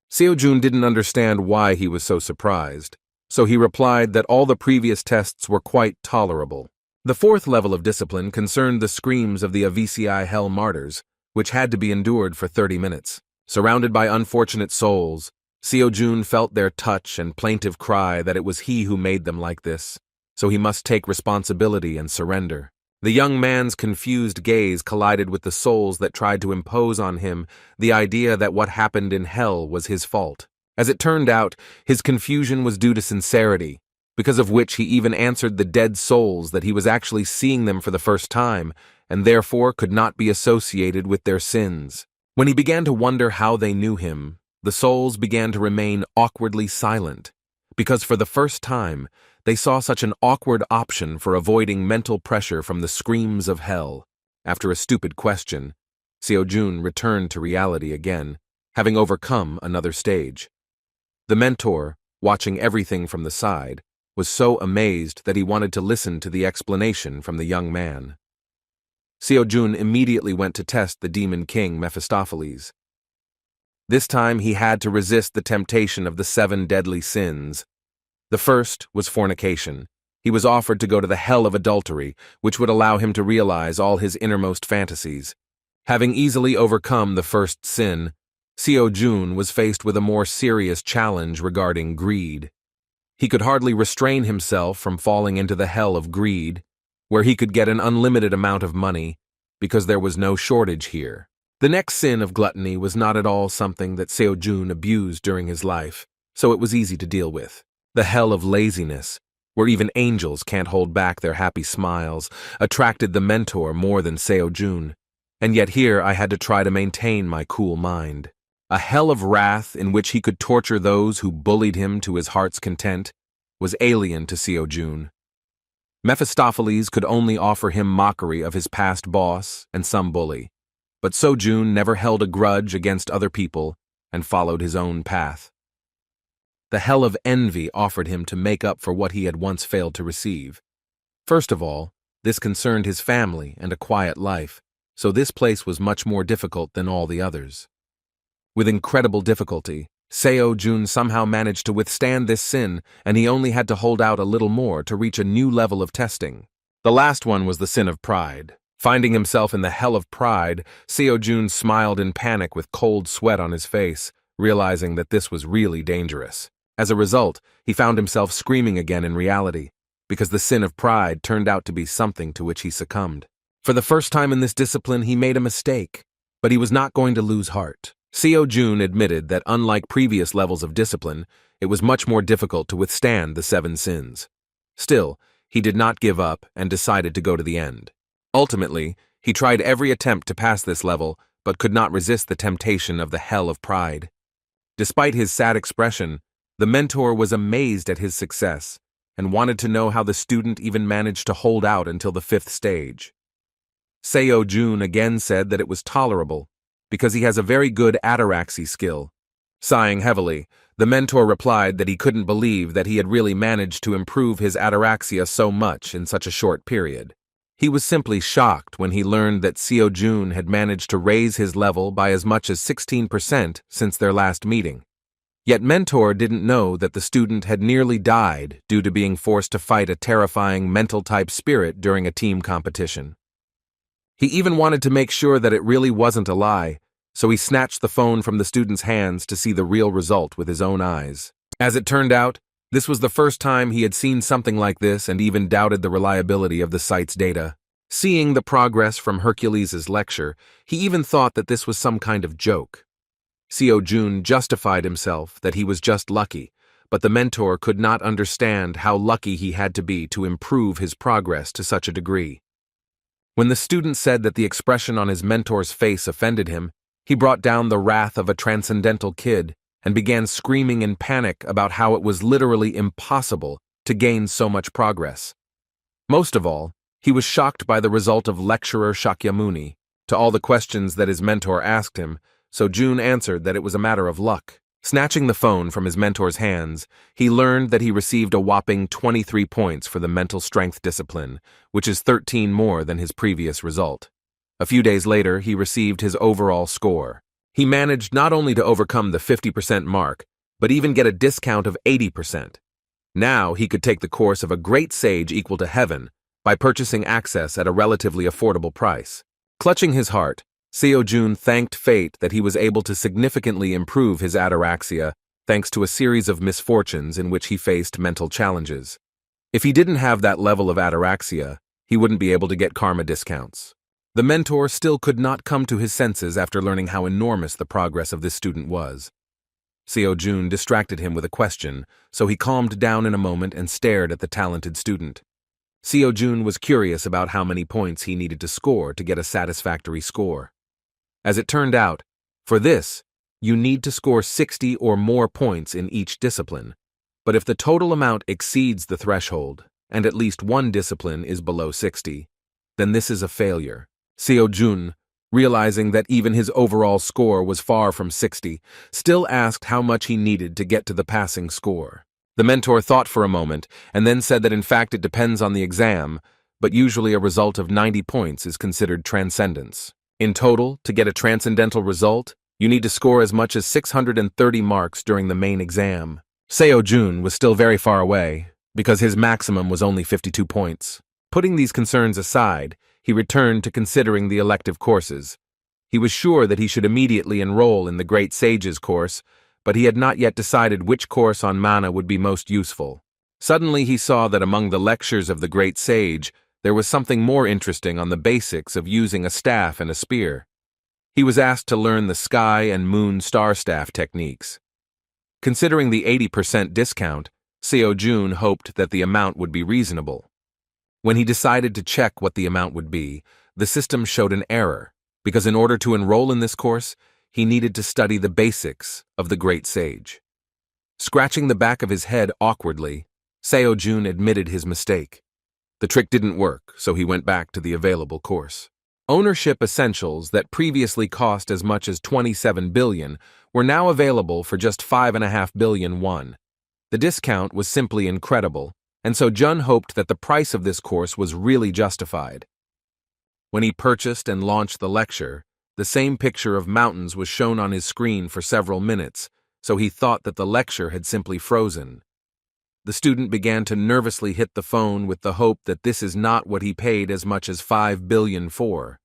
Seo-jun didn't understand why he was so surprised, so he replied that all the previous tests were quite tolerable. The fourth level of discipline concerned the screams of the Avicii Hell Martyrs, which had to be endured for 30 minutes. Surrounded by unfortunate souls, Seo-jun felt their touch and plaintive cry that it was he who made them like this, so he must take responsibility and surrender. The young man's confused gaze collided with the souls that tried to impose on him the idea that what happened in hell was his fault. As it turned out, his confusion was due to sincerity, because of which he even answered the dead souls that he was actually seeing them for the first time, and therefore could not be associated with their sins. When he began to wonder how they knew him, the souls began to remain awkwardly silent, because for the first time, they saw such an awkward option for avoiding mental pressure from the screams of hell. After a stupid question, Seo-jun returned to reality again, having overcome another stage. The mentor, watching everything from the side, was so amazed that he wanted to listen to the explanation from the young man. Seo-jun immediately went to test the demon king Mephistopheles. This time he had to resist the temptation of the 7 deadly sins. The first was fornication. He was offered to go to the hell of adultery, which would allow him to realize all his innermost fantasies. Having easily overcome the first sin, Seo-jun was faced with a more serious challenge regarding greed. He could hardly restrain himself from falling into the hell of greed, where he could get an unlimited amount of money, because there was no shortage here. The next sin of gluttony was not at all something that Seo-jun abused during his life, so it was easy to deal with. The hell of laziness, where even angels can't hold back their happy smiles, attracted the mentor more than Seo-jun. And yet here I had to try to maintain my cool mind. A hell of wrath in which he could torture those who bullied him to his heart's content was alien to Seo-jun. Mephistopheles could only offer him mockery of his past boss and some bully, but Seo-jun never held a grudge against other people and followed his own path. The hell of envy offered him to make up for what he had once failed to receive. First of all, this concerned his family and a quiet life, so this place was much more difficult than all the others. With incredible difficulty, Seo-jun somehow managed to withstand this sin, and he only had to hold out a little more to reach a new level of testing. The last one was the sin of pride. Finding himself in the hell of pride, Seo-jun smiled in panic with cold sweat on his face, realizing that this was really dangerous. As a result, he found himself screaming again in reality, because the sin of pride turned out to be something to which he succumbed. For the first time in this discipline, he made a mistake, but he was not going to lose heart. Seo-jun admitted that unlike previous levels of discipline, it was much more difficult to withstand the 7 sins. Still, he did not give up and decided to go to the end. Ultimately, he tried every attempt to pass this level, but could not resist the temptation of the hell of pride. Despite his sad expression, the mentor was amazed at his success and wanted to know how the student even managed to hold out until the 5th stage. Seo-jun again said that it was tolerable, because he has a very good ataraxy skill. Sighing heavily, the mentor replied that he couldn't believe that he had really managed to improve his ataraxia so much in such a short period. He was simply shocked when he learned that Seo-jun had managed to raise his level by as much as 16% since their last meeting. Yet mentor didn't know that the student had nearly died due to being forced to fight a terrifying mental-type spirit during a team competition. He even wanted to make sure that it really wasn't a lie, so he snatched the phone from the student's hands to see the real result with his own eyes. As it turned out, this was the first time he had seen something like this and even doubted the reliability of the site's data. Seeing the progress from Hercules' lecture, he even thought that this was some kind of joke. Seo-jun justified himself that he was just lucky, but the mentor could not understand how lucky he had to be to improve his progress to such a degree. When the student said that the expression on his mentor's face offended him, he brought down the wrath of a transcendental kid and began screaming in panic about how it was literally impossible to gain so much progress. Most of all, he was shocked by the result of lecturer Shakyamuni. To all the questions that his mentor asked him, Seo-jun answered that it was a matter of luck. Snatching the phone from his mentor's hands, he learned that he received a whopping 23 points for the mental strength discipline, which is 13 more than his previous result. A few days later, he received his overall score. He managed not only to overcome the 50% mark, but even get a discount of 80%. Now he could take the course of a great sage equal to heaven by purchasing access at a relatively affordable price. Clutching his heart, Seo-jun thanked fate that he was able to significantly improve his ataraxia thanks to a series of misfortunes in which he faced mental challenges. If he didn't have that level of ataraxia, he wouldn't be able to get karma discounts. The mentor still could not come to his senses after learning how enormous the progress of this student was. Seo-jun distracted him with a question, so he calmed down in a moment and stared at the talented student. Seo-jun was curious about how many points he needed to score to get a satisfactory score. As it turned out, for this, you need to score 60 or more points in each discipline. But if the total amount exceeds the threshold, and at least one discipline is below 60, then this is a failure. Seo-jun, realizing that even his overall score was far from 60, still asked how much he needed to get to the passing score. The mentor thought for a moment, and then said that in fact it depends on the exam, but usually a result of 90 points is considered transcendence. In total, to get a transcendental result, you need to score as much as 630 marks during the main exam. Seo-jun was still very far away, because his maximum was only 52 points. Putting these concerns aside, he returned to considering the elective courses. He was sure that he should immediately enroll in the Great Sage's course, but he had not yet decided which course on mana would be most useful. Suddenly he saw that among the lectures of the Great Sage, there was something more interesting on the basics of using a staff and a spear. He was asked to learn the sky and moon star staff techniques. Considering the 80% discount, Seo-jun hoped that the amount would be reasonable. When he decided to check what the amount would be, the system showed an error, because in order to enroll in this course, he needed to study the basics of the Great Sage. Scratching the back of his head awkwardly, Seo-jun admitted his mistake. The trick didn't work, so he went back to the available course. Ownership essentials that previously cost as much as 27 billion were now available for just 5.5 billion won. The discount was simply incredible, and so Jun hoped that the price of this course was really justified. When he purchased and launched the lecture, the same picture of mountains was shown on his screen for several minutes, so he thought that the lecture had simply frozen. The student began to nervously hit the phone with the hope that this is not what he paid as much as 5 billion for.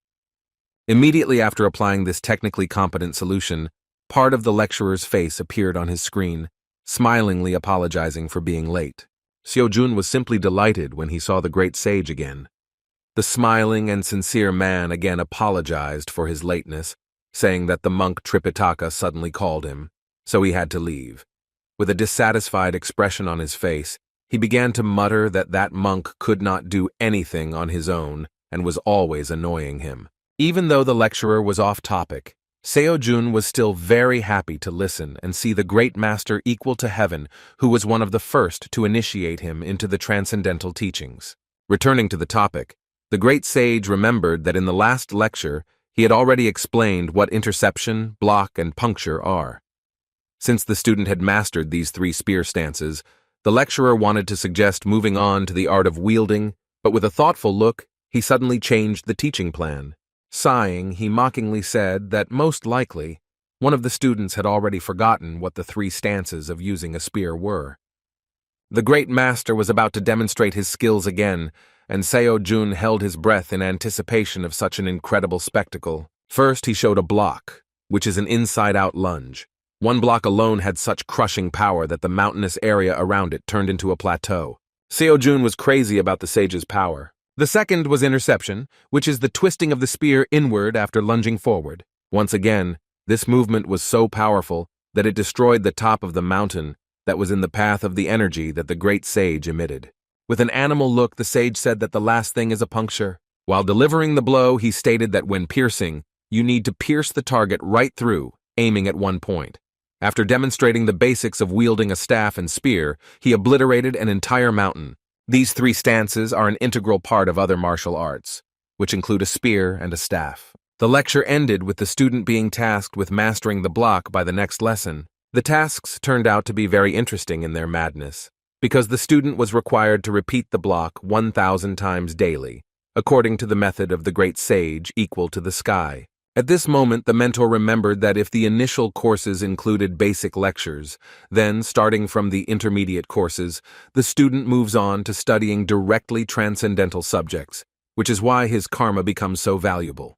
Immediately after applying this technically competent solution, part of the lecturer's face appeared on his screen, smilingly apologizing for being late. Seo-jun was simply delighted when he saw the Great Sage again. The smiling and sincere man again apologized for his lateness, saying that the monk Tripitaka suddenly called him, so he had to leave. With a dissatisfied expression on his face, he began to mutter that that monk could not do anything on his own and was always annoying him. Even though the lecturer was off topic, Seo-jun was still very happy to listen and see the great master equal to heaven, who was one of the first to initiate him into the transcendental teachings. Returning to the topic, the great sage remembered that in the last lecture he had already explained what interception, block, and puncture are. Since the student had mastered these 3 spear stances, the lecturer wanted to suggest moving on to the art of wielding, but with a thoughtful look, he suddenly changed the teaching plan. Sighing, he mockingly said that most likely, one of the students had already forgotten what the 3 stances of using a spear were. The great master was about to demonstrate his skills again, and Seo-jun held his breath in anticipation of such an incredible spectacle. First, he showed a block, which is an inside-out lunge. One block alone had such crushing power that the mountainous area around it turned into a plateau. Seo-jun was crazy about the sage's power. The second was interception, which is the twisting of the spear inward after lunging forward. Once again, this movement was so powerful that it destroyed the top of the mountain that was in the path of the energy that the great sage emitted. With an animal look, the sage said that the last thing is a puncture. While delivering the blow, he stated that when piercing, you need to pierce the target right through, aiming at one point. After demonstrating the basics of wielding a staff and spear, he obliterated an entire mountain. These 3 stances are an integral part of other martial arts, which include a spear and a staff. The lecture ended with the student being tasked with mastering the block by the next lesson. The tasks turned out to be very interesting in their madness, because the student was required to repeat the block 1,000 times daily, according to the method of the great sage equal to the sky. At this moment, the mentor remembered that if the initial courses included basic lectures, then, starting from the intermediate courses, the student moves on to studying directly transcendental subjects, which is why his karma becomes so valuable.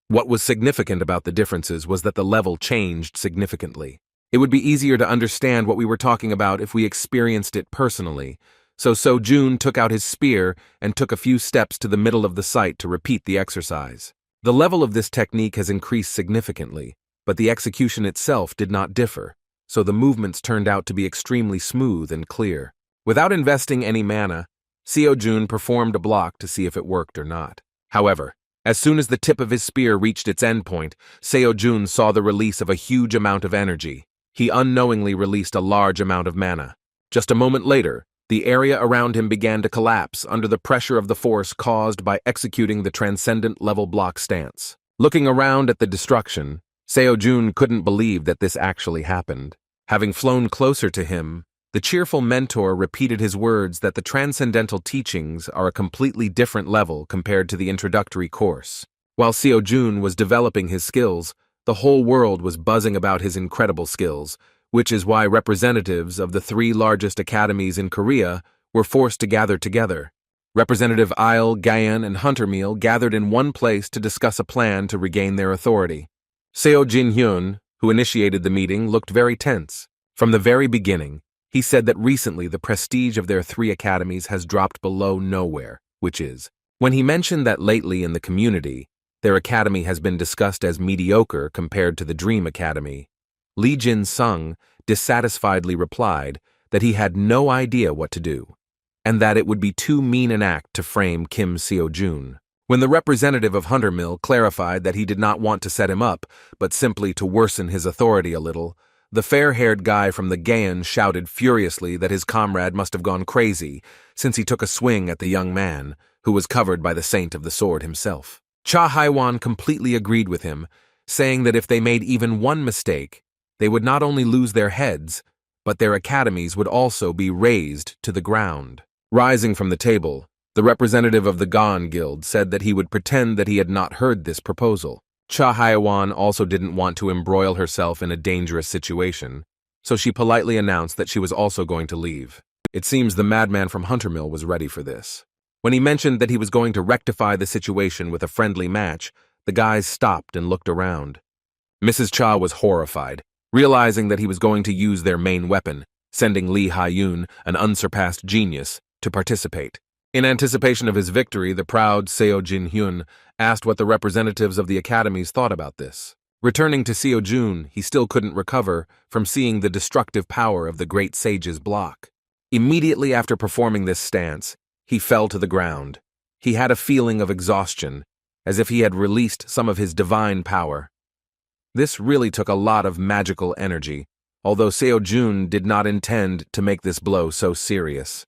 What was significant about the differences was that the level changed significantly. It would be easier to understand what we were talking about if we experienced it personally, so Seo-jun took out his spear and took a few steps to the middle of the site to repeat the exercise. The level of this technique has increased significantly, but the execution itself did not differ, so the movements turned out to be extremely smooth and clear. Without investing any mana, Seo-jun performed a block to see if it worked or not. However, as soon as the tip of his spear reached its endpoint, Seo-jun saw the release of a huge amount of energy. He unknowingly released a large amount of mana. Just a moment later, the area around him began to collapse under the pressure of the force caused by executing the transcendent level block stance. Looking around at the destruction, Seo-jun couldn't believe that this actually happened. Having flown closer to him, the cheerful mentor repeated his words that the transcendental teachings are a completely different level compared to the introductory course. While Seo-jun was developing his skills, the whole world was buzzing about his incredible skills, which is why representatives of the 3 largest academies in Korea were forced to gather together. Representative Isle, Gayan, and Huntermeal gathered in one place to discuss a plan to regain their authority. Seo Jin-hyun, who initiated the meeting, looked very tense. From the very beginning, he said that recently the prestige of their 3 academies has dropped below nowhere, which is, when he mentioned that lately in the community, their academy has been discussed as mediocre compared to the Dream Academy. Lee Jin-sung dissatisfiedly replied that he had no idea what to do, and that it would be too mean an act to frame Kim Seo-jun. When the representative of Huntermill clarified that he did not want to set him up, but simply to worsen his authority a little, the fair-haired guy from the Gayan shouted furiously that his comrade must have gone crazy, since he took a swing at the young man, who was covered by the Saint of the Sword himself. Cha Haiwan completely agreed with him, saying that if they made even one mistake, they would not only lose their heads, but their academies would also be razed to the ground. Rising from the table, the representative of the Gon Guild said that he would pretend that he had not heard this proposal. Cha Haiwan also didn't want to embroil herself in a dangerous situation, so she politely announced that she was also going to leave. It seems the madman from Huntermill was ready for this. When he mentioned that he was going to rectify the situation with a friendly match, the guys stopped and looked around. Mrs. Cha was horrified, realizing that he was going to use their main weapon, sending Lee Ha-yoon, an unsurpassed genius, to participate. In anticipation of his victory, the proud Seo Jin-hyun asked what the representatives of the academies thought about this. Returning to Seo-jun, he still couldn't recover from seeing the destructive power of the great sage's block. Immediately after performing this stance, he fell to the ground. He had a feeling of exhaustion, as if he had released some of his divine power. This really took a lot of magical energy, although Seo-jun did not intend to make this blow so serious.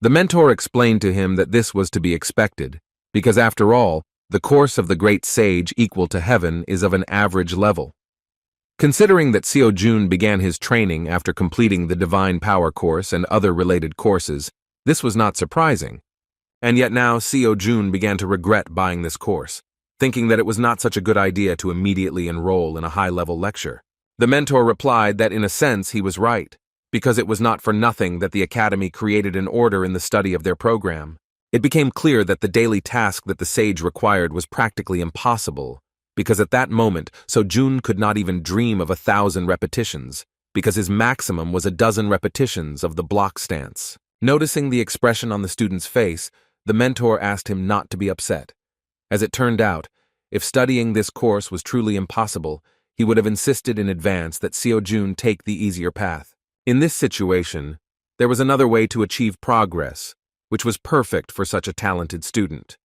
The mentor explained to him that this was to be expected, because after all, the course of the great sage equal to heaven is of an average level. Considering that Seo-jun began his training after completing the Divine Power course and other related courses, this was not surprising. And yet now Seo-jun began to regret buying this course, thinking that it was not such a good idea to immediately enroll in a high-level lecture. The mentor replied that in a sense he was right, because it was not for nothing that the academy created an order in the study of their program. It became clear that the daily task that the sage required was practically impossible, because at that moment Seo-jun could not even dream of 1,000 repetitions, because his maximum was 12 repetitions of the block stance. Noticing the expression on the student's face, the mentor asked him not to be upset. As it turned out, if studying this course was truly impossible, he would have insisted in advance that Seo-jun take the easier path. In this situation, there was another way to achieve progress, which was perfect for such a talented student.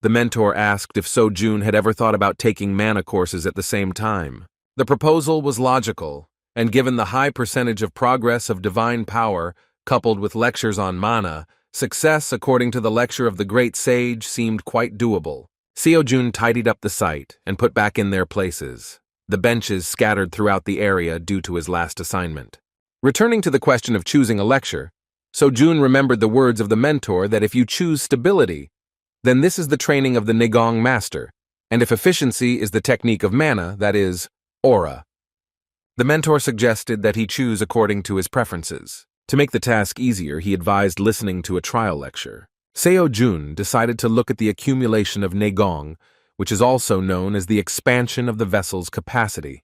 The mentor asked if Seo-jun had ever thought about taking mana courses at the same time. The proposal was logical, and given the high percentage of progress of divine power coupled with lectures on mana, success according to the lecture of the great sage seemed quite doable. Seo-jun tidied up the site and put back in their places, the benches scattered throughout the area due to his last assignment. Returning to the question of choosing a lecture, Seo-jun remembered the words of the mentor that if you choose stability, then this is the training of the Nigong master, and if efficiency is the technique of mana, that is, aura. The mentor suggested that he choose according to his preferences. To make the task easier, he advised listening to a trial lecture. Seo-jun decided to look at the accumulation of Nigong, which is also known as the expansion of the vessel's capacity.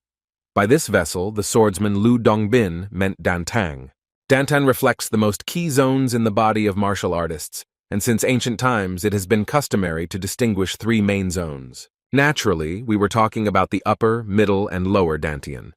By this vessel, the swordsman Lu Dongbin meant Dantang. Dantang reflects the most key zones in the body of martial artists, and since ancient times it has been customary to distinguish 3 main zones. Naturally, we were talking about the upper, middle, and lower Dantian.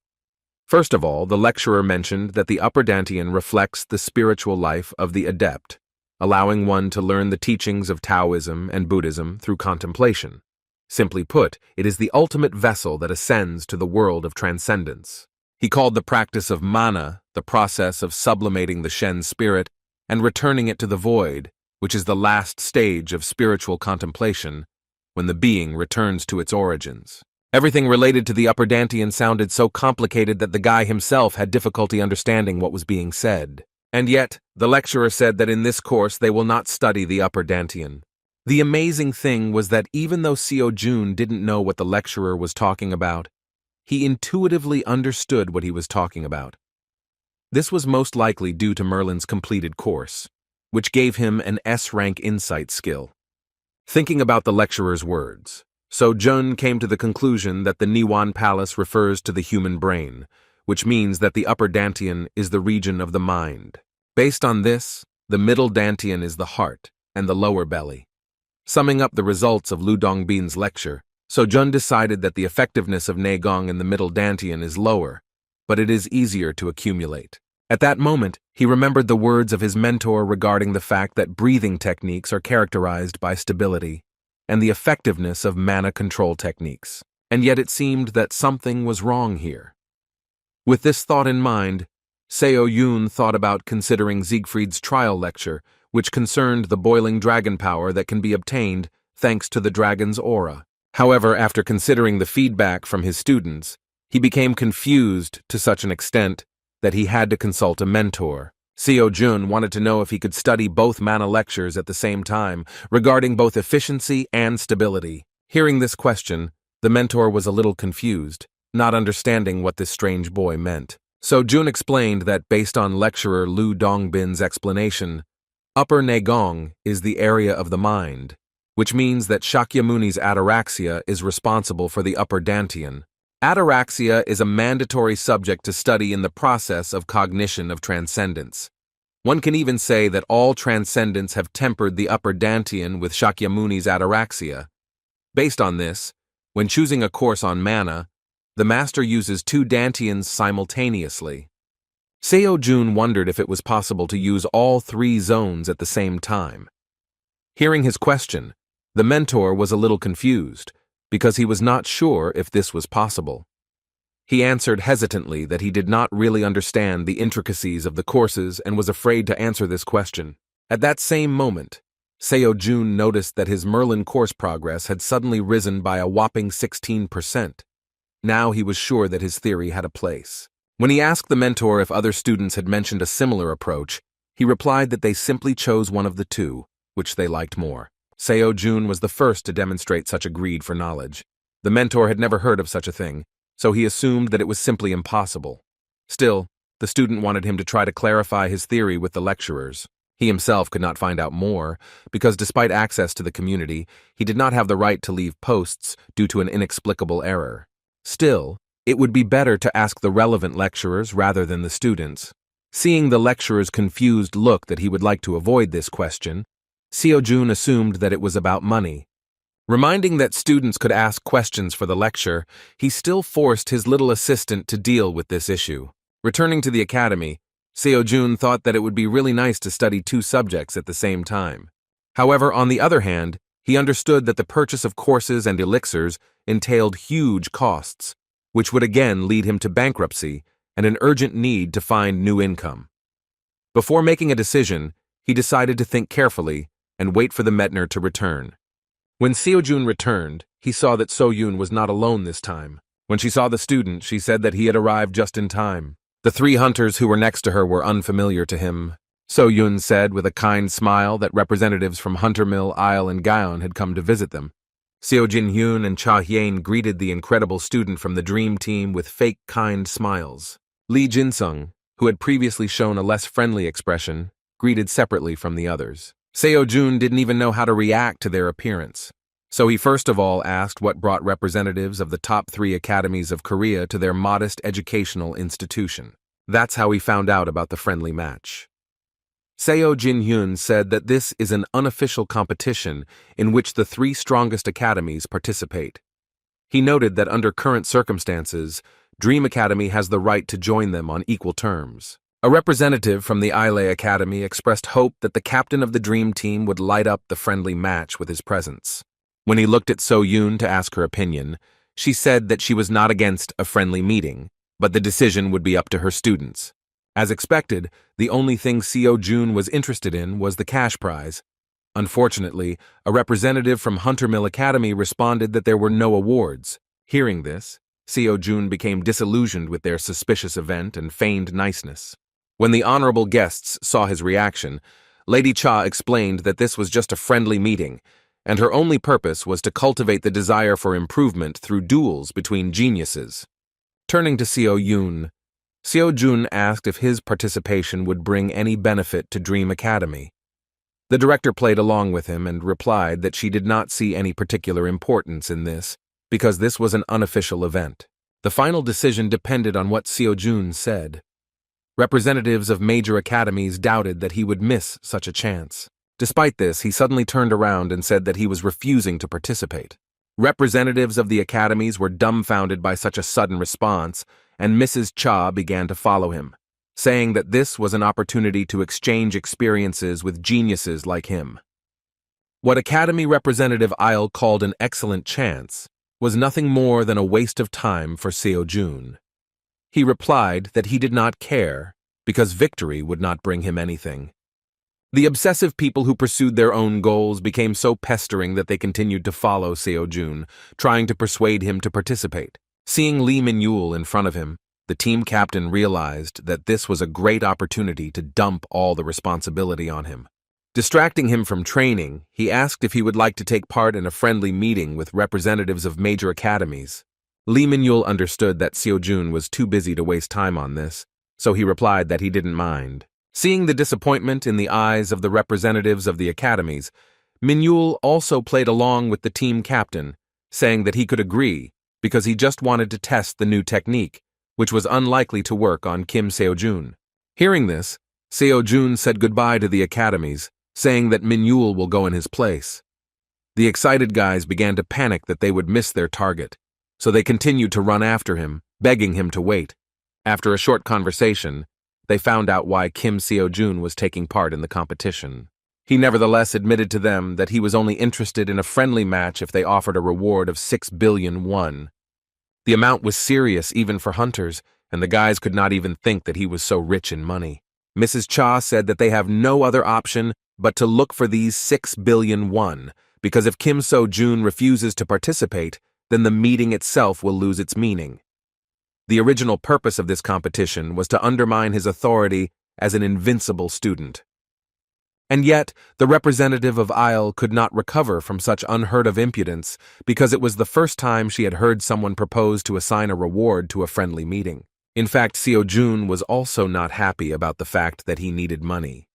First of all, the lecturer mentioned that the upper Dantian reflects the spiritual life of the adept, allowing one to learn the teachings of Taoism and Buddhism through contemplation. Simply put, it is the ultimate vessel that ascends to the world of transcendence. He called the practice of mana the process of sublimating the Shen spirit and returning it to the void, which is the last stage of spiritual contemplation, when the being returns to its origins. Everything related to the Upper Dantian sounded so complicated that the guy himself had difficulty understanding what was being said. And yet, the lecturer said that in this course they will not study the Upper Dantian. The amazing thing was that even though Seo Jun didn't know what the lecturer was talking about, he intuitively understood what he was talking about. This was most likely due to Merlin's completed course, which gave him an S-Rank insight skill. Thinking about the lecturer's words, So Jun came to the conclusion that the Niwan Palace refers to the human brain, which means that the Upper Dantian is the region of the mind. Based on this, the Middle Dantian is the heart and the lower belly. Summing up the results of Lu Dongbin's lecture, So Jun decided that the effectiveness of Neigong in the Middle Dantian is lower, but it is easier to accumulate. At that moment, he remembered the words of his mentor regarding the fact that breathing techniques are characterized by stability, and the effectiveness of mana control techniques. And yet it seemed that something was wrong here. With this thought in mind, Seo Yun thought about considering Siegfried's trial lecture, which concerned the boiling dragon power that can be obtained thanks to the dragon's aura. However, after considering the feedback from his students, he became confused to such an extent that he had to consult a mentor. Seo Jun wanted to know if he could study both mana lectures at the same time, regarding both efficiency and stability. Hearing this question, the mentor was a little confused, not understanding what this strange boy meant. So Jun explained that based on lecturer Lu Dongbin's explanation, Upper Neigong is the area of the mind, which means that Shakyamuni's ataraxia is responsible for the Upper Dantian. Ataraxia is a mandatory subject to study in the process of cognition of transcendence. One can even say that all transcendents have tempered the Upper Dantian with Shakyamuni's ataraxia. Based on this, when choosing a course on mana, the master uses two Dantians simultaneously. Seo Jun wondered if it was possible to use all three zones at the same time. Hearing his question, the mentor was a little confused, because he was not sure if this was possible. He answered hesitantly that he did not really understand the intricacies of the courses and was afraid to answer this question. At that same moment, Seo Jun noticed that his Merlin course progress had suddenly risen by a whopping 16%. Now he was sure that his theory had a place. When he asked the mentor if other students had mentioned a similar approach, he replied that they simply chose one of the two, which they liked more. Seo Jun was the first to demonstrate such a greed for knowledge. The mentor had never heard of such a thing, so he assumed that it was simply impossible. Still, the student wanted him to try to clarify his theory with the lecturers. He himself could not find out more, because despite access to the community, he did not have the right to leave posts due to an inexplicable error. Still, it would be better to ask the relevant lecturers rather than the students. Seeing the lecturer's confused look that he would like to avoid this question, Seo Jun assumed that it was about money. Reminding that students could ask questions for the lecture, he still forced his little assistant to deal with this issue. Returning to the academy, Seo Jun thought that it would be really nice to study two subjects at the same time. However, on the other hand, he understood that the purchase of courses and elixirs entailed huge costs, which would again lead him to bankruptcy and an urgent need to find new income. Before making a decision, he decided to think carefully and wait for the Metner to return. When Seo Jun returned, he saw that So Yun was not alone this time. When she saw the student, she said that he had arrived just in time. The three hunters who were next to her were unfamiliar to him. So Yun said with a kind smile that representatives from Hunter Mill, Isle, and Gaon had come to visit them. Seo Jin-hyun and Cha Hyen greeted the incredible student from the Dream Team with fake kind smiles. Lee Jin-sung, who had previously shown a less friendly expression, greeted separately from the others. Seo Jun didn't even know how to react to their appearance, so he first of all asked what brought representatives of the top 3 academies of Korea to their modest educational institution. That's how he found out about the friendly match. Seo Jin-hyun said that this is an unofficial competition in which the 3 strongest academies participate. He noted that under current circumstances, Dream Academy has the right to join them on equal terms. A representative from the Ile Academy expressed hope that the captain of the Dream Team would light up the friendly match with his presence. When he looked at So-yoon to ask her opinion, she said that she was not against a friendly meeting, but the decision would be up to her students. As expected, the only thing Seo-jun was interested in was the cash prize. Unfortunately, a representative from Hunter Mill Academy responded that there were no awards. Hearing this, Seo-jun became disillusioned with their suspicious event and feigned niceness. When the honorable guests saw his reaction, Lady Cha explained that this was just a friendly meeting, and her only purpose was to cultivate the desire for improvement through duels between geniuses. Turning to Seo-yoon, Seo-jun asked if his participation would bring any benefit to Dream Academy. The director played along with him and replied that she did not see any particular importance in this, because this was an unofficial event. The final decision depended on what Seo-jun said. Representatives of major academies doubted that he would miss such a chance. Despite this, he suddenly turned around and said that he was refusing to participate. Representatives of the academies were dumbfounded by such a sudden response, and Mrs. Cha began to follow him, saying that this was an opportunity to exchange experiences with geniuses like him. What Academy Representative Isle called an excellent chance was nothing more than a waste of time for Seo-jun. He replied that he did not care, because victory would not bring him anything. The obsessive people who pursued their own goals became so pestering that they continued to follow Seo-jun, trying to persuade him to participate. Seeing Lee Min-yul in front of him, the team captain realized that this was a great opportunity to dump all the responsibility on him. Distracting him from training, he asked if he would like to take part in a friendly meeting with representatives of major academies. Lee Min-yul understood that Seo-jun was too busy to waste time on this, so he replied that he didn't mind. Seeing the disappointment in the eyes of the representatives of the academies, Min-yul also played along with the team captain, saying that he could agree because he just wanted to test the new technique, which was unlikely to work on Kim Seo-jun. Hearing this, Seo-jun said goodbye to the academies, saying that Min-yul will go in his place. The excited guys began to panic that they would miss their target, so they continued to run after him, begging him to wait. After a short conversation, they found out why Kim Seo-jun was taking part in the competition. He nevertheless admitted to them that he was only interested in a friendly match if they offered a reward of 6 billion won. The amount was serious even for hunters, and the guys could not even think that he was so rich in money. Mrs. Cha said that they have no other option but to look for these 6 billion won, because if Kim Seo-jun refuses to participate, then the meeting itself will lose its meaning. The original purpose of this competition was to undermine his authority as an invincible student. And yet, the representative of Isle could not recover from such unheard-of impudence because it was the first time she had heard someone propose to assign a reward to a friendly meeting. In fact, Seo-jun was also not happy about the fact that he needed money.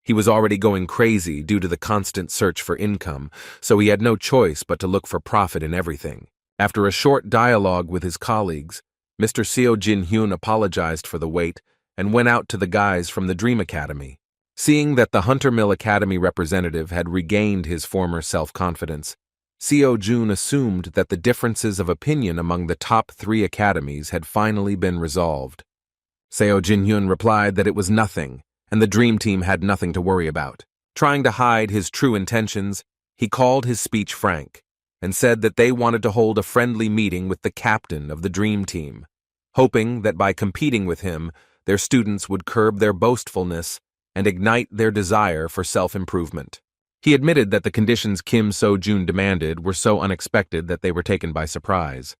He was already going crazy due to the constant search for income, so he had no choice but to look for profit in everything. After a short dialogue with his colleagues, Mr. Seo Jin-hyun apologized for the wait and went out to the guys from the Dream Academy. Seeing that the Hunter Mill Academy representative had regained his former self-confidence, Seo-jun assumed that the differences of opinion among the top 3 academies had finally been resolved. Seo Jin-hyun replied that it was nothing, and the Dream Team had nothing to worry about. Trying to hide his true intentions, he called his speech frank, and said that they wanted to hold a friendly meeting with the captain of the Dream Team, hoping that by competing with him, their students would curb their boastfulness and ignite their desire for self-improvement. He admitted that the conditions Kim Seo-jun demanded were so unexpected that they were taken by surprise.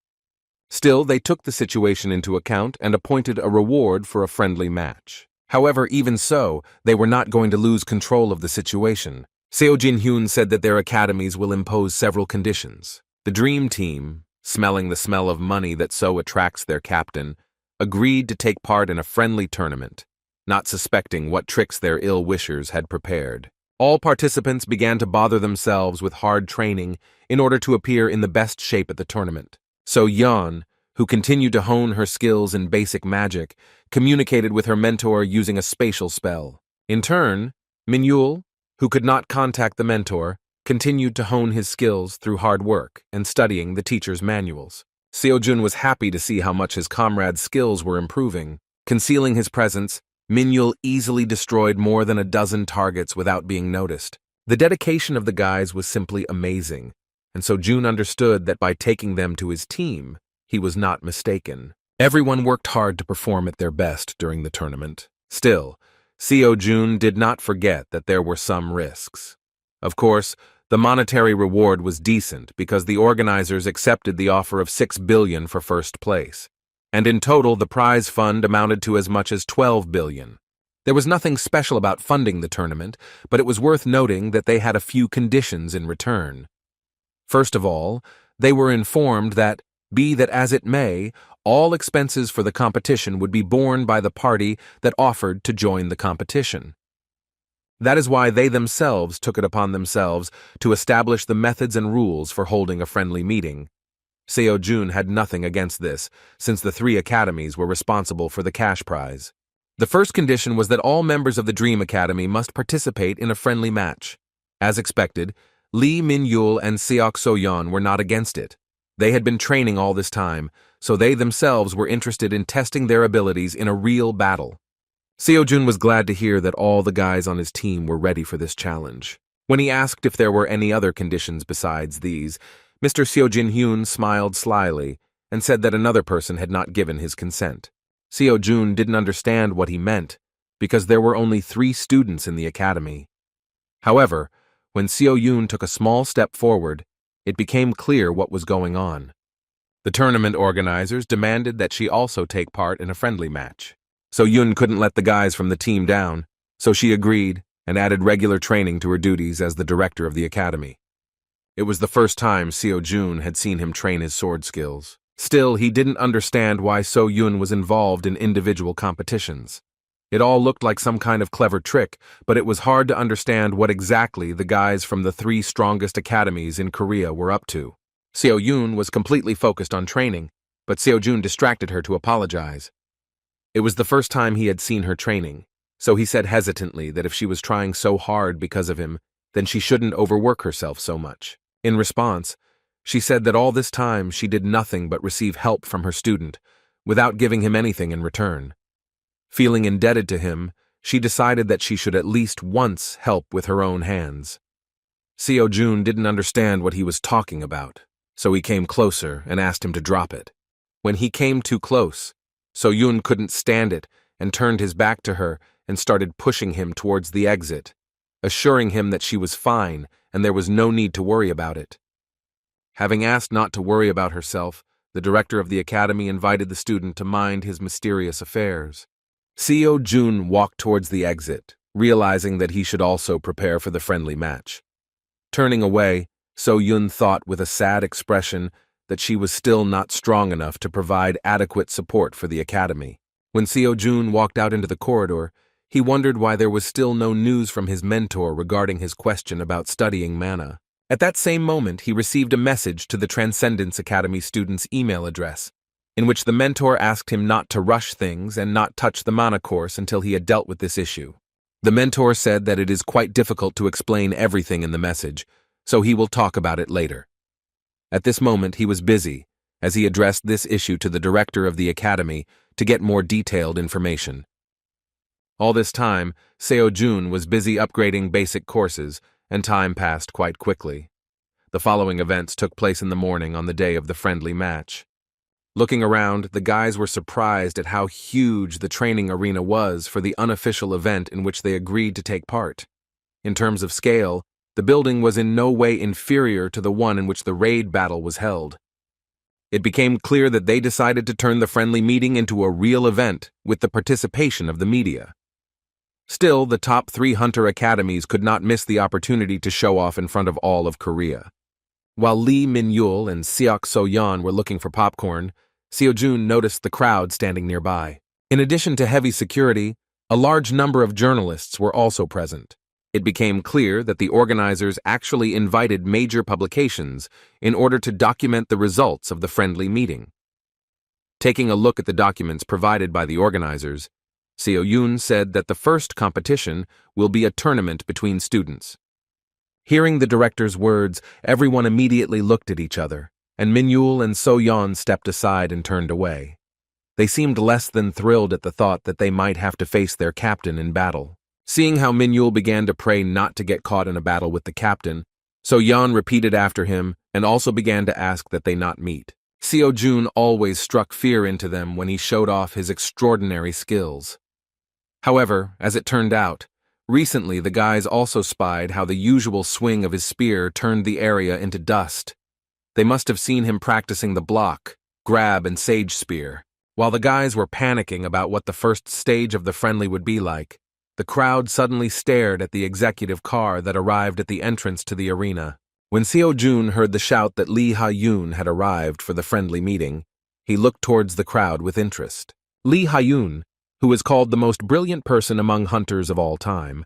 Still, they took the situation into account and appointed a reward for a friendly match. However, even so, they were not going to lose control of the situation. Seo Jin-hyun said that their academies will impose several conditions. The Dream Team, smelling the smell of money that so attracts their captain, agreed to take part in a friendly tournament, not suspecting what tricks their ill-wishers had prepared. All participants began to bother themselves with hard training in order to appear in the best shape at the tournament. So Yeon, who continued to hone her skills in basic magic, communicated with her mentor using a spatial spell. In turn, Min-yul, who could not contact the mentor, continued to hone his skills through hard work and studying the teacher's manuals. Seo-jun was happy to see how much his comrade's skills were improving. Concealing his presence, Min-yul easily destroyed more than a dozen targets without being noticed. The dedication of the guys was simply amazing, and so Jun understood that by taking them to his team, he was not mistaken. Everyone worked hard to perform at their best during the tournament. Still, Seo Jun did not forget that there were some risks. Of course, the monetary reward was decent because the organizers accepted the offer of 6 billion for first place. And in total, the prize fund amounted to as much as 12 billion. There was nothing special about funding the tournament, but it was worth noting that they had a few conditions in return. First of all, they were informed that, be that as it may, all expenses for the competition would be borne by the party that offered to join the competition. That is why they themselves took it upon themselves to establish the methods and rules for holding a friendly meeting. Seo Jun had nothing against this, since the 3 academies were responsible for the cash prize. The first condition was that all members of the Dream Academy must participate in a friendly match. As expected, Lee Min-yul and Seok So-yeon were not against it. They had been training all this time, so they themselves were interested in testing their abilities in a real battle. Seo Jun was glad to hear that all the guys on his team were ready for this challenge. When he asked if there were any other conditions besides these, Mr. Seo Jin-hyun smiled slyly and said that another person had not given his consent. Seo Jun didn't understand what he meant, because there were only 3 students in the academy. However, when Seo Yoon took a small step forward, it became clear what was going on. The tournament organizers demanded that she also take part in a friendly match. So Yoon couldn't let the guys from the team down, so she agreed and added regular training to her duties as the director of the academy. It was the first time Seo Jun had seen him train his sword skills. Still, he didn't understand why So Yoon was involved in individual competitions. It all looked like some kind of clever trick, but it was hard to understand what exactly the guys from the 3 strongest academies in Korea were up to. Seo Yoon was completely focused on training, but Seo Jun distracted her to apologize. It was the first time he had seen her training, so he said hesitantly that if she was trying so hard because of him, then she shouldn't overwork herself so much. In response, she said that all this time she did nothing but receive help from her student, without giving him anything in return. Feeling indebted to him, she decided that she should at least once help with her own hands. Seo Jun didn't understand what he was talking about, so he came closer and asked him to drop it. When he came too close, So Yoon couldn't stand it and turned his back to her and started pushing him towards the exit, assuring him that she was fine and there was no need to worry about it. Having asked not to worry about herself, the director of the academy invited the student to mind his mysterious affairs. Seo Jun walked towards the exit, realizing that he should also prepare for the friendly match. Turning away, So Yoon thought with a sad expression that she was still not strong enough to provide adequate support for the academy. When Seo Jun walked out into the corridor, he wondered why there was still no news from his mentor regarding his question about studying mana. At that same moment, he received a message to the Transcendence Academy student's email address, in which the mentor asked him not to rush things and not touch the mana course until he had dealt with this issue. The mentor said that it is quite difficult to explain everything in the message, so he will talk about it later. At this moment, he was busy, as he addressed this issue to the director of the academy to get more detailed information. All this time, Seo Jun was busy upgrading basic courses, and time passed quite quickly. The following events took place in the morning on the day of the friendly match. Looking around, the guys were surprised at how huge the training arena was for the unofficial event in which they agreed to take part. In terms of scale, the building was in no way inferior to the one in which the raid battle was held. It became clear that they decided to turn the friendly meeting into a real event with the participation of the media. Still, the top 3 hunter academies could not miss the opportunity to show off in front of all of Korea. While Lee Min-yul and Seok So-yeon were looking for popcorn, Seo Jun noticed the crowd standing nearby. In addition to heavy security, a large number of journalists were also present. It became clear that the organizers actually invited major publications in order to document the results of the friendly meeting. Taking a look at the documents provided by the organizers, Seo Yoon said that the first competition will be a tournament between students. Hearing the director's words, everyone immediately looked at each other, and Min-yul and So-yeon stepped aside and turned away. They seemed less than thrilled at the thought that they might have to face their captain in battle. Seeing how Minyul began to pray not to get caught in a battle with the captain, So Yan repeated after him and also began to ask that they not meet. Seo Jun always struck fear into them when he showed off his extraordinary skills. However, as it turned out, recently the guys also spied how the usual swing of his spear turned the area into dust. They must have seen him practicing the block, grab, and sage spear. While the guys were panicking about what the first stage of the friendly would be like, the crowd suddenly stared at the executive car that arrived at the entrance to the arena. When Seo Jun heard the shout that Lee Ha-yoon had arrived for the friendly meeting, he looked towards the crowd with interest. Lee Ha-yoon, who is called the most brilliant person among hunters of all time,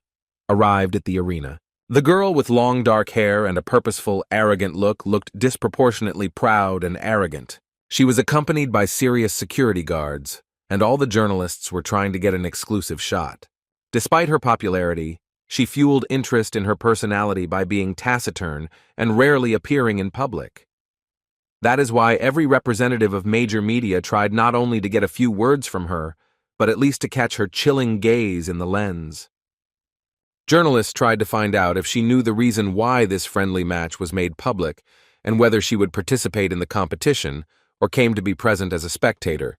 arrived at the arena. The girl with long dark hair and a purposeful, arrogant look looked disproportionately proud and arrogant. She was accompanied by serious security guards, and all the journalists were trying to get an exclusive shot. Despite her popularity, she fueled interest in her personality by being taciturn and rarely appearing in public. That is why every representative of major media tried not only to get a few words from her, but at least to catch her chilling gaze in the lens. Journalists tried to find out if she knew the reason why this friendly match was made public and whether she would participate in the competition or came to be present as a spectator.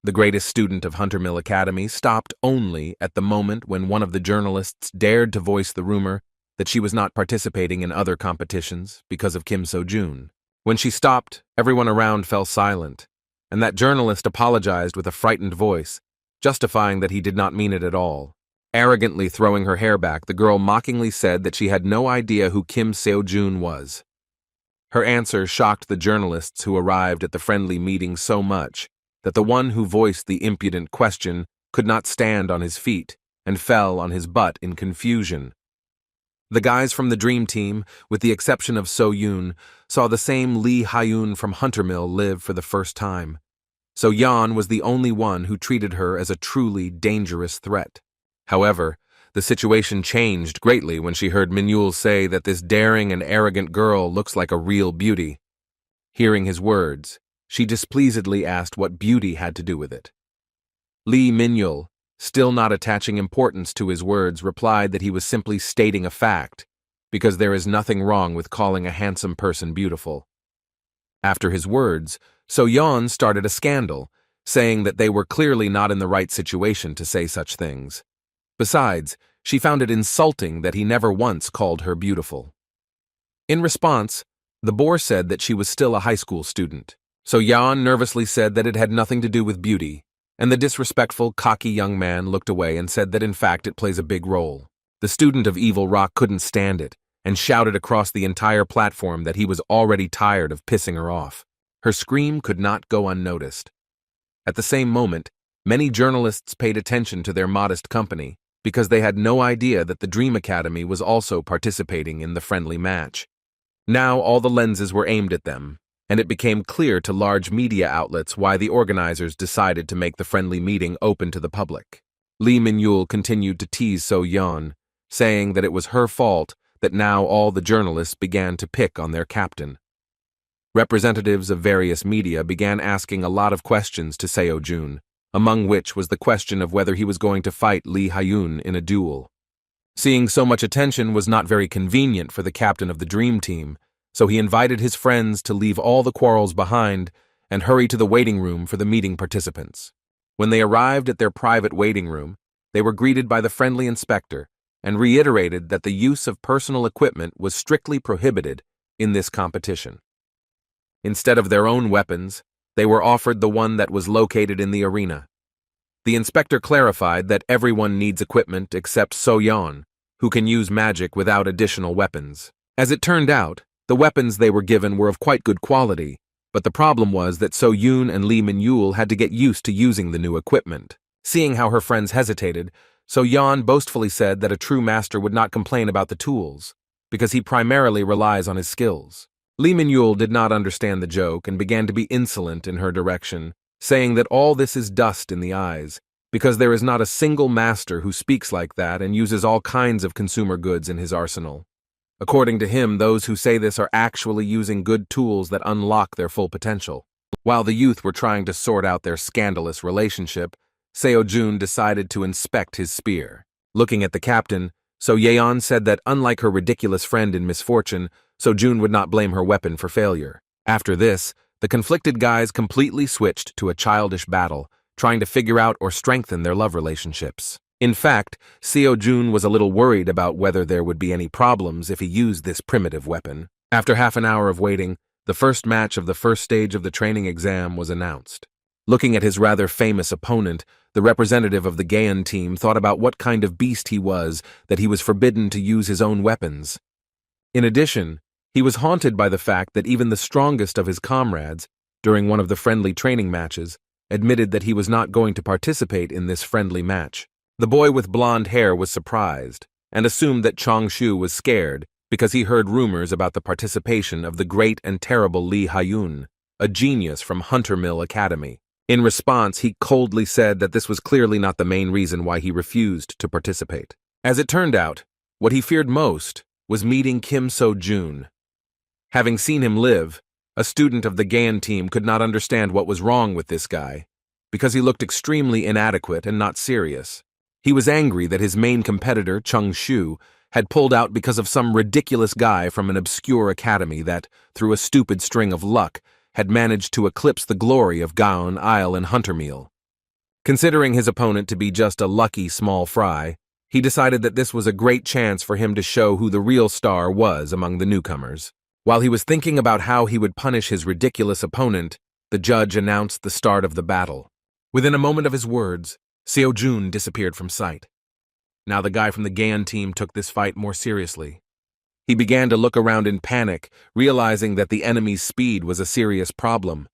The greatest student of Hunter Mill Academy stopped only at the moment when one of the journalists dared to voice the rumor that she was not participating in other competitions because of Kim So-jun. When she stopped, everyone around fell silent, and that journalist apologized with a frightened voice, justifying that he did not mean it at all. Arrogantly throwing her hair back, the girl mockingly said that she had no idea who Kim So-jun was. Her answer shocked the journalists who arrived at the friendly meeting so much that the one who voiced the impudent question could not stand on his feet and fell on his butt in confusion. The guys from the Dream Team, with the exception of So-yoon, saw the same Lee Ha-yoon from Hunter Mill live for the first time. So Yan was the only one who treated her as a truly dangerous threat. However, the situation changed greatly when she heard Minyul say that this daring and arrogant girl looks like a real beauty. Hearing his words, she displeasedly asked what beauty had to do with it. Lee Minyul, still not attaching importance to his words, replied that he was simply stating a fact, because there is nothing wrong with calling a handsome person beautiful. After his words, So-yeon started a scandal, saying that they were clearly not in the right situation to say such things. Besides, she found it insulting that he never once called her beautiful. In response, the boar said that she was still a high school student. So Yan nervously said that it had nothing to do with beauty, and the disrespectful, cocky young man looked away and said that in fact it plays a big role. The student of Evil Rock couldn't stand it, and shouted across the entire platform that he was already tired of pissing her off. Her scream could not go unnoticed. At the same moment, many journalists paid attention to their modest company, because they had no idea that the Dream Academy was also participating in the friendly match. Now all the lenses were aimed at them, and it became clear to large media outlets why the organizers decided to make the friendly meeting open to the public. Lee Minyul continued to tease So-yeon, saying that it was her fault that now all the journalists began to pick on their captain. Representatives of various media began asking a lot of questions to Seo Jun, among which was the question of whether he was going to fight Lee Ha-yoon in a duel. Seeing so much attention was not very convenient for the captain of the Dream Team, so he invited his friends to leave all the quarrels behind and hurry to the waiting room for the meeting participants. When they arrived at their private waiting room, they were greeted by the friendly inspector and reiterated that the use of personal equipment was strictly prohibited in this competition. Instead of their own weapons, they were offered the one that was located in the arena. The inspector clarified that everyone needs equipment except So-yeon, who can use magic without additional weapons. As it turned out, the weapons they were given were of quite good quality, but the problem was that So-yoon and Lee Minyul had to get used to using the new equipment. Seeing how her friends hesitated, So-yeon boastfully said that a true master would not complain about the tools, because he primarily relies on his skills. Lee Minyul did not understand the joke and began to be insolent in her direction, saying that all this is dust in the eyes, because there is not a single master who speaks like that and uses all kinds of consumer goods in his arsenal. According to him, those who say this are actually using good tools that unlock their full potential. While the youth were trying to sort out their scandalous relationship, Seo-jun decided to inspect his spear. Looking at the captain, So Yeon said that unlike her ridiculous friend in misfortune, So-jun would not blame her weapon for failure. After this, the conflicted guys completely switched to a childish battle, trying to figure out or strengthen their love relationships. In fact, Seo-jun was a little worried about whether there would be any problems if he used this primitive weapon. After half an hour of waiting, the first match of the first stage of the training exam was announced. Looking at his rather famous opponent, the representative of the Gaon team thought about what kind of beast he was that he was forbidden to use his own weapons. In addition, he was haunted by the fact that even the strongest of his comrades, during one of the friendly training matches, admitted that he was not going to participate in this friendly match. The boy with blonde hair was surprised and assumed that Chong-shu was scared because he heard rumors about the participation of the great and terrible Lee Ha-yun, a genius from Hunter Mill Academy. In response, he coldly said that this was clearly not the main reason why he refused to participate. As it turned out, what he feared most was meeting Kim So-jun. Having seen him live, a student of the Gaon team could not understand what was wrong with this guy, because he looked extremely inadequate and not serious. He was angry that his main competitor, Chung-shu, had pulled out because of some ridiculous guy from an obscure academy that, through a stupid string of luck, had managed to eclipse the glory of Gaon, Isle, and Huntermeal. Considering his opponent to be just a lucky small fry, he decided that this was a great chance for him to show who the real star was among the newcomers. While he was thinking about how he would punish his ridiculous opponent, the judge announced the start of the battle. Within a moment of his words, Seo-jun disappeared from sight. Now the guy from the Gaon team took this fight more seriously. He began to look around in panic, realizing that the enemy's speed was a serious problem.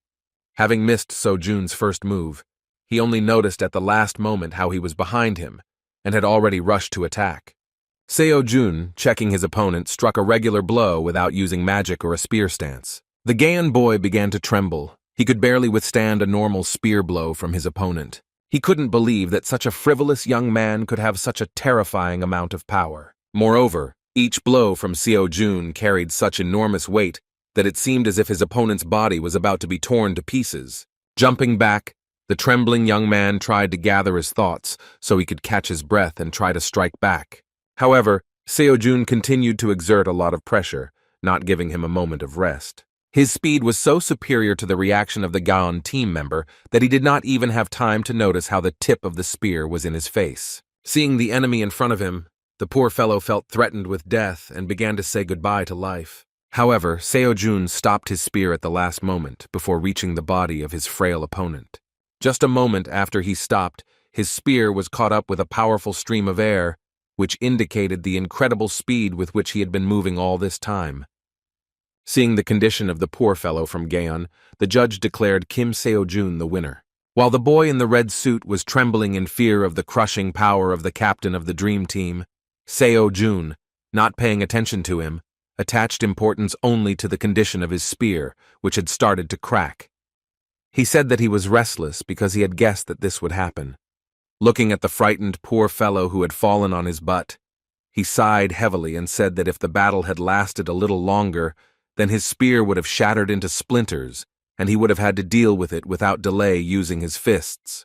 Having missed So-jun's first move, he only noticed at the last moment how he was behind him and had already rushed to attack. Seo-jun, checking his opponent, struck a regular blow without using magic or a spear stance. The Gaon boy began to tremble. He could barely withstand a normal spear blow from his opponent. He couldn't believe that such a frivolous young man could have such a terrifying amount of power. Moreover, each blow from Seo-jun carried such enormous weight that it seemed as if his opponent's body was about to be torn to pieces. Jumping back, the trembling young man tried to gather his thoughts so he could catch his breath and try to strike back. However, Seo-jun continued to exert a lot of pressure, not giving him a moment of rest. His speed was so superior to the reaction of the Gaon team member that he did not even have time to notice how the tip of the spear was in his face. Seeing the enemy in front of him, the poor fellow felt threatened with death and began to say goodbye to life. However, Seo-jun stopped his spear at the last moment before reaching the body of his frail opponent. Just a moment after he stopped, his spear was caught up with a powerful stream of air, which indicated the incredible speed with which he had been moving all this time. Seeing the condition of the poor fellow from Gaon, the judge declared Kim Seo-jun the winner. While the boy in the red suit was trembling in fear of the crushing power of the captain of the Dream Team, Seo-jun, not paying attention to him, attached importance only to the condition of his spear, which had started to crack. He said that he was restless because he had guessed that this would happen. Looking at the frightened poor fellow who had fallen on his butt, he sighed heavily and said that if the battle had lasted a little longer, then his spear would have shattered into splinters, and he would have had to deal with it without delay using his fists.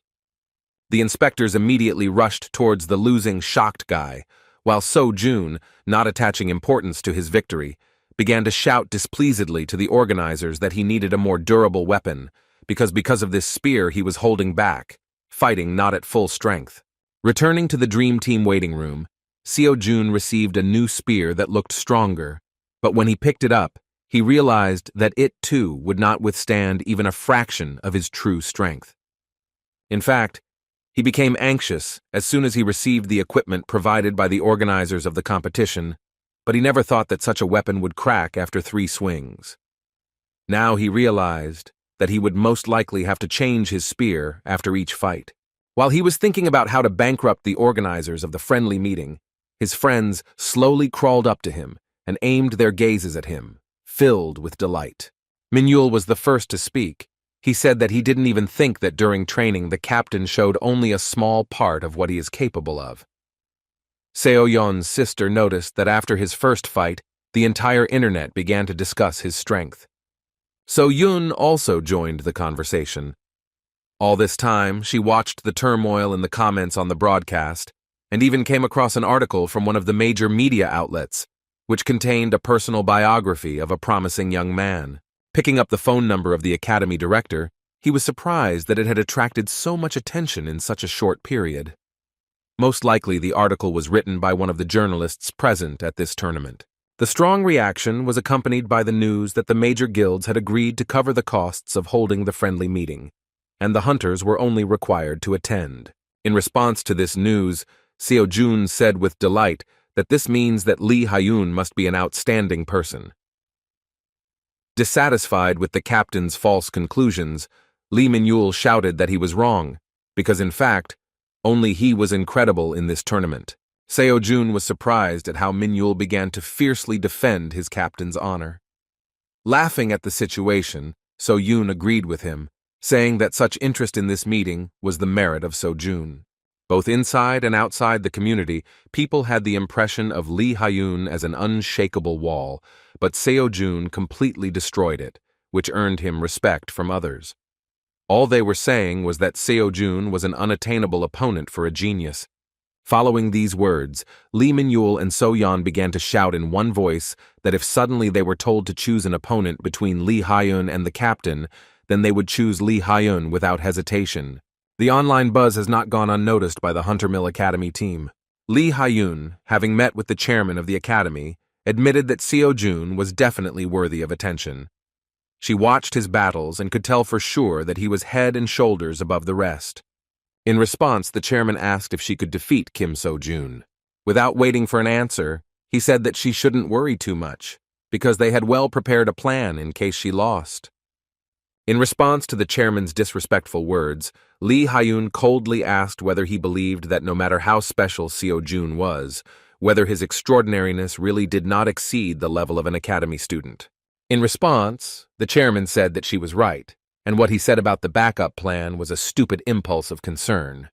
The inspectors immediately rushed towards the losing, shocked guy, while So-jun, not attaching importance to his victory, began to shout displeasedly to the organizers that he needed a more durable weapon, because of this spear he was holding back, fighting not at full strength. Returning to the Dream Team waiting room, Seo-jun received a new spear that looked stronger, but when he picked it up, he realized that it too would not withstand even a fraction of his true strength. In fact, he became anxious as soon as he received the equipment provided by the organizers of the competition, but he never thought that such a weapon would crack after 3 swings. Now he realized that he would most likely have to change his spear after each fight. While he was thinking about how to bankrupt the organizers of the friendly meeting, his friends slowly crawled up to him and aimed their gazes at him, filled with delight. Minhyul was the first to speak. He said that he didn't even think that during training the captain showed only a small part of what he is capable of. Seo-yeon's sister noticed that after his first fight, the entire internet began to discuss his strength. So Yun also joined the conversation. All this time, she watched the turmoil in the comments on the broadcast, and even came across an article from one of the major media outlets, which contained a personal biography of a promising young man. Picking up the phone number of the academy director, he was surprised that it had attracted so much attention in such a short period. Most likely the article was written by one of the journalists present at this tournament. The strong reaction was accompanied by the news that the major guilds had agreed to cover the costs of holding the friendly meeting, and the hunters were only required to attend. In response to this news, Seo Jun said with delight that this means that Lee Hyun must be an outstanding person. Dissatisfied with the captain's false conclusions, Lee Min-yul shouted that he was wrong, because in fact, only he was incredible in this tournament. Seo Jun was surprised at how Min-yul began to fiercely defend his captain's honor. Laughing at the situation, So Yoon agreed with him, saying that such interest in this meeting was the merit of So Jun. Both inside and outside the community, people had the impression of Lee Hyun as an unshakable wall, but Seo Jun completely destroyed it, which earned him respect from others. All they were saying was that Seo Jun was an unattainable opponent for a genius. Following these words, Lee Min-yul and So Yeon began to shout in one voice that if suddenly they were told to choose an opponent between Lee Hyun and the captain, then they would choose Lee Hyun without hesitation. The online buzz has not gone unnoticed by the Hunter Mill Academy team. Lee Hyun, having met with the chairman of the academy, admitted that Seo Jun was definitely worthy of attention. She watched his battles and could tell for sure that he was head and shoulders above the rest. In response, the chairman asked if she could defeat Kim So-jun. Without waiting for an answer, he said that she shouldn't worry too much, because they had well prepared a plan in case she lost. In response to the chairman's disrespectful words, Lee Hyun coldly asked whether he believed that no matter how special Seo Jun was, whether his extraordinariness really did not exceed the level of an academy student. In response, the chairman said that she was right, and what he said about the backup plan was a stupid impulse of concern.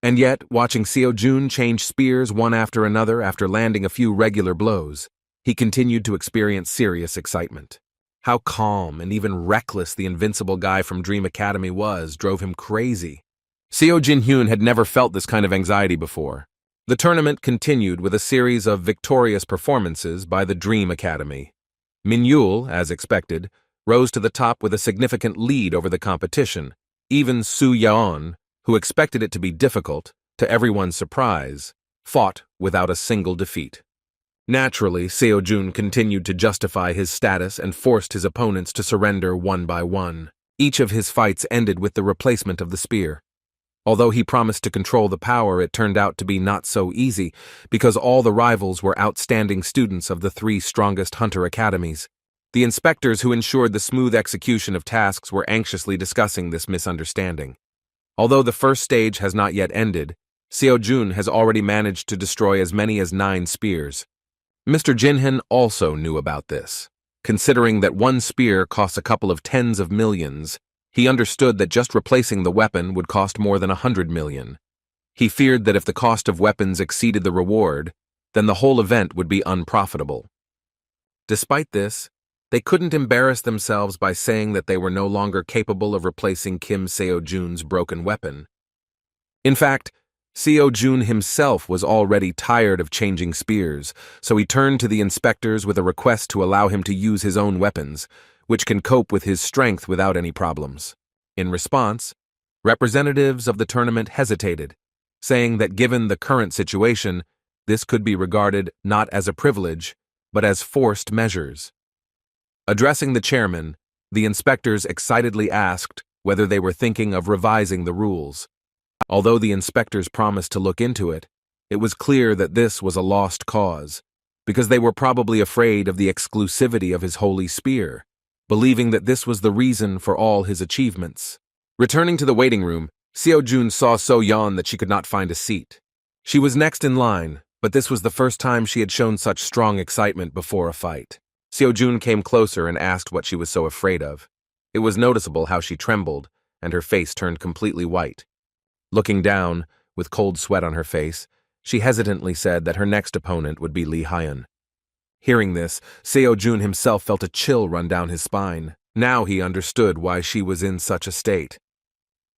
And yet, watching Seo Jun change spears one after another after landing a few regular blows, he continued to experience serious excitement. How calm and even reckless the invincible guy from Dream Academy was drove him crazy. Seo Jin-hyun had never felt this kind of anxiety before. The tournament continued with a series of victorious performances by the Dream Academy. Min-yul, as expected, rose to the top with a significant lead over the competition. Even Su Yeon, who expected it to be difficult, to everyone's surprise, fought without a single defeat. Naturally, Seo Jun continued to justify his status and forced his opponents to surrender one by one. Each of his fights ended with the replacement of the spear. Although he promised to control the power, it turned out to be not so easy, because all the rivals were outstanding students of the three strongest hunter academies. The inspectors who ensured the smooth execution of tasks were anxiously discussing this misunderstanding. Although the first stage has not yet ended, Seo Jun has already managed to destroy as many as 9 spears. Mr. Jinhan also knew about this. Considering that one spear costs a couple of tens of millions, he understood that just replacing the weapon would cost more than 100 million. He feared that if the cost of weapons exceeded the reward, then the whole event would be unprofitable. Despite this, they couldn't embarrass themselves by saying that they were no longer capable of replacing Kim Seo Jun's broken weapon. In fact, Seo Jun himself was already tired of changing spears, so he turned to the inspectors with a request to allow him to use his own weapons, which can cope with his strength without any problems. In response, representatives of the tournament hesitated, saying that given the current situation, this could be regarded not as a privilege, but as forced measures. Addressing the chairman, the inspectors excitedly asked whether they were thinking of revising the rules. Although the inspectors promised to look into it, it was clear that this was a lost cause, because they were probably afraid of the exclusivity of his holy spear, believing that this was the reason for all his achievements. Returning to the waiting room, Seo Jun saw So Yeon that she could not find a seat. She was next in line, but this was the first time she had shown such strong excitement before a fight. Seo Jun came closer and asked what she was so afraid of. It was noticeable how she trembled, and her face turned completely white. Looking down, with cold sweat on her face, she hesitantly said that her next opponent would be Lee Hyun. Hearing this, Seo Jun himself felt a chill run down his spine. Now he understood why she was in such a state.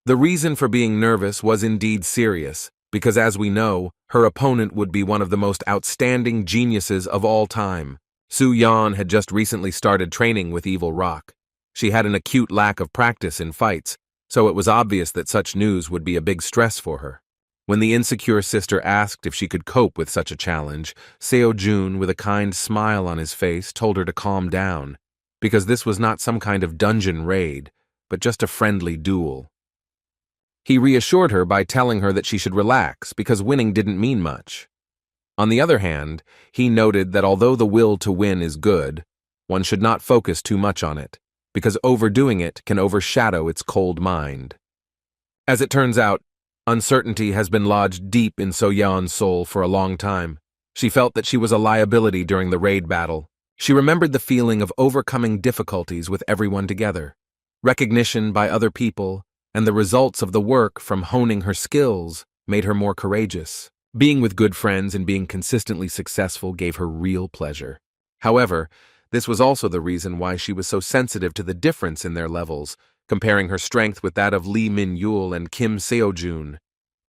The reason for being nervous was indeed serious, because as we know, her opponent would be one of the most outstanding geniuses of all time. Su Yan had just recently started training with Evil Rock. She had an acute lack of practice in fights, so it was obvious that such news would be a big stress for her. When the insecure sister asked if she could cope with such a challenge, Seo Jun, with a kind smile on his face, told her to calm down, because this was not some kind of dungeon raid, but just a friendly duel. He reassured her by telling her that she should relax because winning didn't mean much. On the other hand, he noted that although the will to win is good, one should not focus too much on it, because overdoing it can overshadow its cold mind. As it turns out, uncertainty has been lodged deep in So Yeon's soul for a long time. She felt that she was a liability during the raid battle. She remembered the feeling of overcoming difficulties with everyone together, recognition by other people, and the results of the work from honing her skills made her more courageous. Being with good friends and being consistently successful gave her real pleasure. However, this was also the reason why she was so sensitive to the difference in their levels, comparing her strength with that of Lee Min-yul and Kim Seo-jun.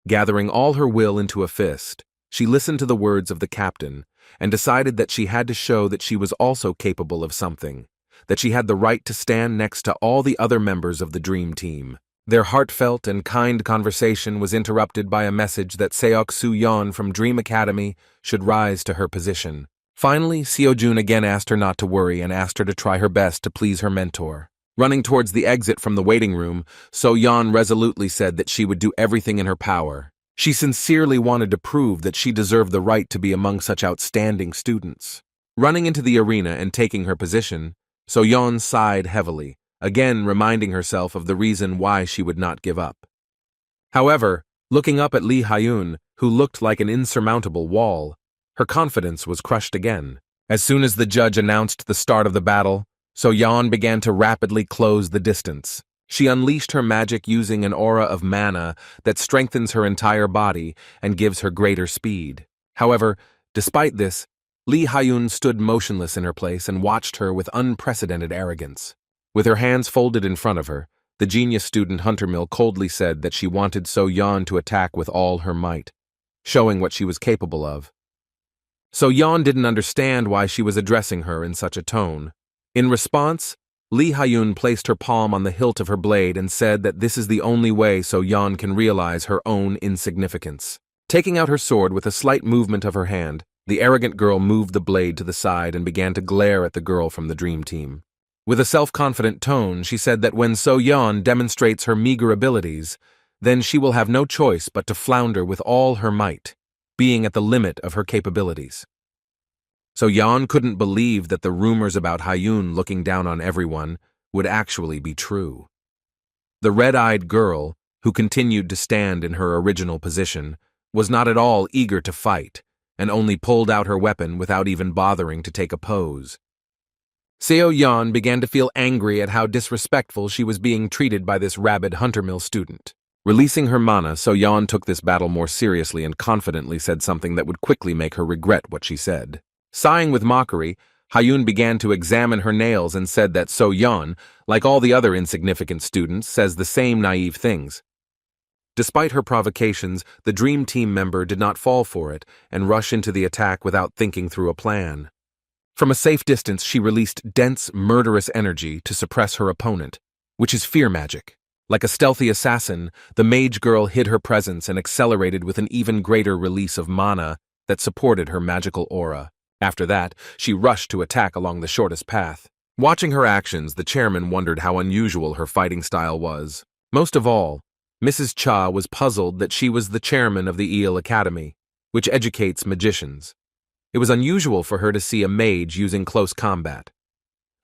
Gathering all her will into a fist, she listened to the words of the captain and decided that she had to show that she was also capable of something, that she had the right to stand next to all the other members of the Dream Team. Their heartfelt and kind conversation was interrupted by a message that Seok Soo-yeon from Dream Academy should rise to her position. Finally, Seo-jun again asked her not to worry and asked her to try her best to please her mentor. Running towards the exit from the waiting room, So-yeon resolutely said that she would do everything in her power. She sincerely wanted to prove that she deserved the right to be among such outstanding students. Running into the arena and taking her position, So-yeon sighed heavily, again reminding herself of the reason why she would not give up. However, looking up at Lee Ha-yoon, who looked like an insurmountable wall, her confidence was crushed again. As soon as the judge announced the start of the battle, So-yeon began to rapidly close the distance. She unleashed her magic using an aura of mana that strengthens her entire body and gives her greater speed. However, despite this, Lee Ha-yoon stood motionless in her place and watched her with unprecedented arrogance. With her hands folded in front of her, the genius student Huntermill coldly said that she wanted So-yeon to attack with all her might, showing what she was capable of. So-yeon didn't understand why she was addressing her in such a tone. In response, Lee Ha-yoon placed her palm on the hilt of her blade and said that this is the only way So-yeon can realize her own insignificance. Taking out her sword with a slight movement of her hand, the arrogant girl moved the blade to the side and began to glare at the girl from the Dream Team. With a self-confident tone, she said that when So-yeon demonstrates her meager abilities, then she will have no choice but to flounder with all her might, being at the limit of her capabilities. So-yeon couldn't believe that the rumors about Ha-yoon looking down on everyone would actually be true. The red-eyed girl, who continued to stand in her original position, was not at all eager to fight, and only pulled out her weapon without even bothering to take a pose. Seo-yeon began to feel angry at how disrespectful she was being treated by this rabid Huntermill student. Releasing her mana, So-yeon took this battle more seriously and confidently said something that would quickly make her regret what she said. Sighing with mockery, Ha-yoon began to examine her nails and said that So-yeon, like all the other insignificant students, says the same naive things. Despite her provocations, the Dream Team member did not fall for it and rush into the attack without thinking through a plan. From a safe distance, she released dense, murderous energy to suppress her opponent, which is fear magic. Like a stealthy assassin, the mage girl hid her presence and accelerated with an even greater release of mana that supported her magical aura. After that, she rushed to attack along the shortest path. Watching her actions, the chairman wondered how unusual her fighting style was. Most of all, Mrs. Cha was puzzled that she was the chairman of the Eel Academy, which educates magicians. It was unusual for her to see a mage using close combat.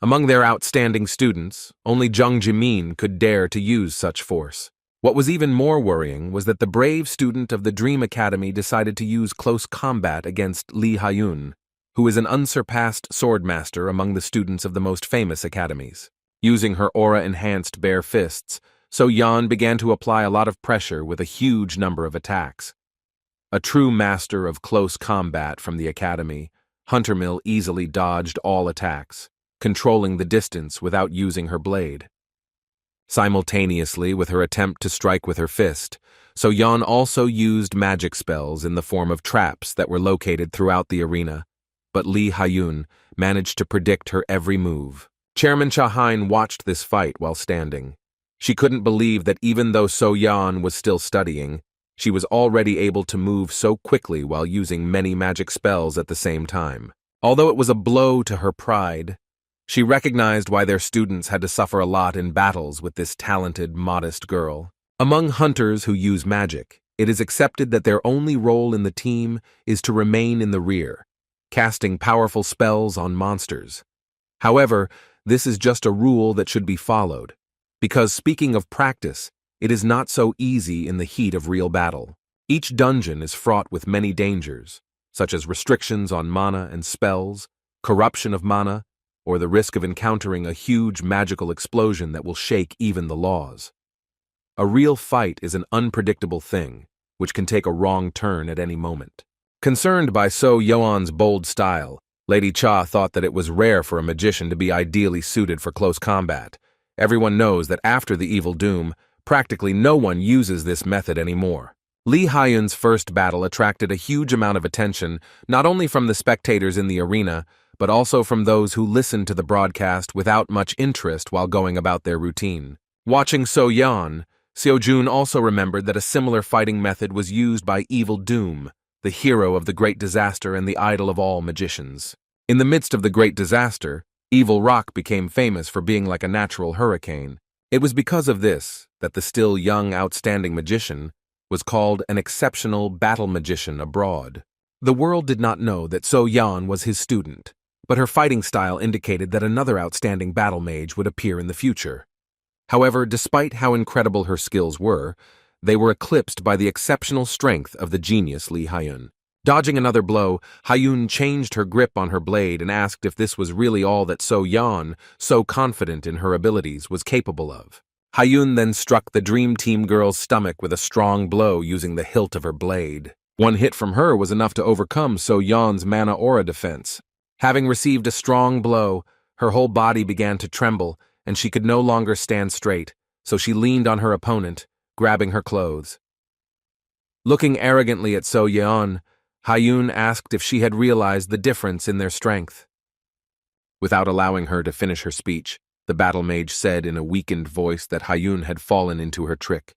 Among their outstanding students, only Jung Jimin could dare to use such force. What was even more worrying was that the brave student of the Dream Academy decided to use close combat against Lee Ha-yoon, who is an unsurpassed swordmaster among the students of the most famous academies. Using her aura-enhanced bare fists, So-yeon began to apply a lot of pressure with a huge number of attacks. A true master of close combat from the academy, Huntermill easily dodged all attacks, controlling the distance without using her blade. Simultaneously with her attempt to strike with her fist, So-yeon also used magic spells in the form of traps that were located throughout the arena, but Lee Ha-yoon managed to predict her every move. Chairman Cha-hein watched this fight while standing. She couldn't believe that even though So-yeon was still studying, she was already able to move so quickly while using many magic spells at the same time. Although it was a blow to her pride, she recognized why their students had to suffer a lot in battles with this talented, modest girl. Among hunters who use magic, it is accepted that their only role in the team is to remain in the rear, casting powerful spells on monsters. However, this is just a rule that should be followed, because speaking of practice, it is not so easy in the heat of real battle. Each dungeon is fraught with many dangers, such as restrictions on mana and spells, corruption of mana, or the risk of encountering a huge magical explosion that will shake even the laws. A real fight is an unpredictable thing, which can take a wrong turn at any moment. Concerned by So-yeon's bold style, Lady Cha thought that it was rare for a magician to be ideally suited for close combat. Everyone knows that after the Evil Doom, practically no one uses this method anymore. Lee Ha-yoon's first battle attracted a huge amount of attention, not only from the spectators in the arena, but also from those who listened to the broadcast without much interest while going about their routine. Watching So-yeon, Seo-jun also remembered that a similar fighting method was used by Evil Doom, the hero of the Great Disaster and the idol of all magicians. In the midst of the Great Disaster, Evil Rock became famous for being like a natural hurricane. It was because of this that the still young, outstanding magician was called an exceptional battle magician abroad. The world did not know that So-yeon was his student, but her fighting style indicated that another outstanding battle mage would appear in the future. However, despite how incredible her skills were, they were eclipsed by the exceptional strength of the genius Lee Ha-yoon. Dodging another blow, Ha-yoon changed her grip on her blade and asked if this was really all that So-yeon, so confident in her abilities, was capable of. Ha-yoon then struck the Dream Team girl's stomach with a strong blow using the hilt of her blade. One hit from her was enough to overcome So-yeon's mana aura defense. Having received a strong blow, her whole body began to tremble, and she could no longer stand straight, so she leaned on her opponent, grabbing her clothes. Looking arrogantly at So-yeon, Ha-yoon asked if she had realized the difference in their strength. Without allowing her to finish her speech, the battle mage said in a weakened voice that Ha-yoon had fallen into her trick.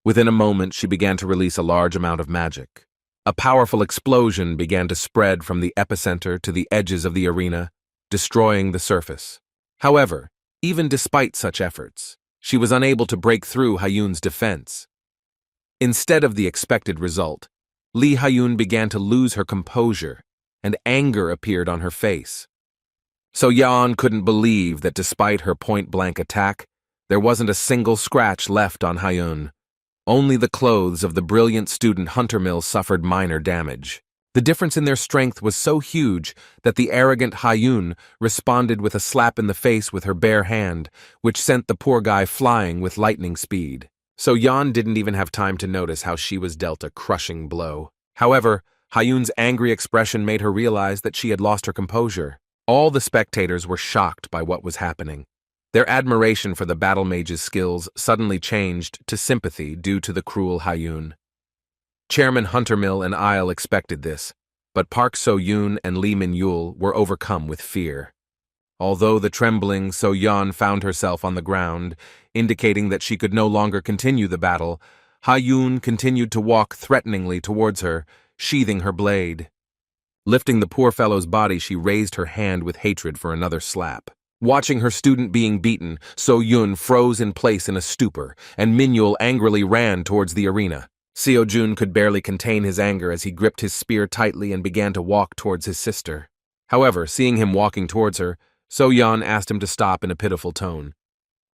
Within a moment, she began to release a large amount of magic. A powerful explosion began to spread from the epicenter to the edges of the arena, destroying the surface. However, even despite such efforts, she was unable to break through Ha-yoon's defense. Instead of the expected result, Lee Ha-yoon began to lose her composure, and anger appeared on her face. So-yeon couldn't believe that despite her point-blank attack, there wasn't a single scratch left on Ha-yoon. Only the clothes of the brilliant student Huntermill suffered minor damage. The difference in their strength was so huge that the arrogant Ha-yoon responded with a slap in the face with her bare hand, which sent the poor guy flying with lightning speed. So-yeon didn't even have time to notice how she was dealt a crushing blow. However, Ha-yoon's angry expression made her realize that she had lost her composure. All the spectators were shocked by what was happening. Their admiration for the battle mage's skills suddenly changed to sympathy due to the cruel Ha-yoon. Chairman Huntermill and Isle expected this, but Park So-yoon and Lee Min-yul were overcome with fear. Although the trembling So-yeon found herself on the ground, indicating that she could no longer continue the battle, Ha-yoon continued to walk threateningly towards her, sheathing her blade. Lifting the poor fellow's body, she raised her hand with hatred for another slap. Watching her student being beaten, So-yeon froze in place in a stupor, and Min-yul angrily ran towards the arena. Seo-jun could barely contain his anger as he gripped his spear tightly and began to walk towards his sister. However, seeing him walking towards her, So-yeon asked him to stop in a pitiful tone.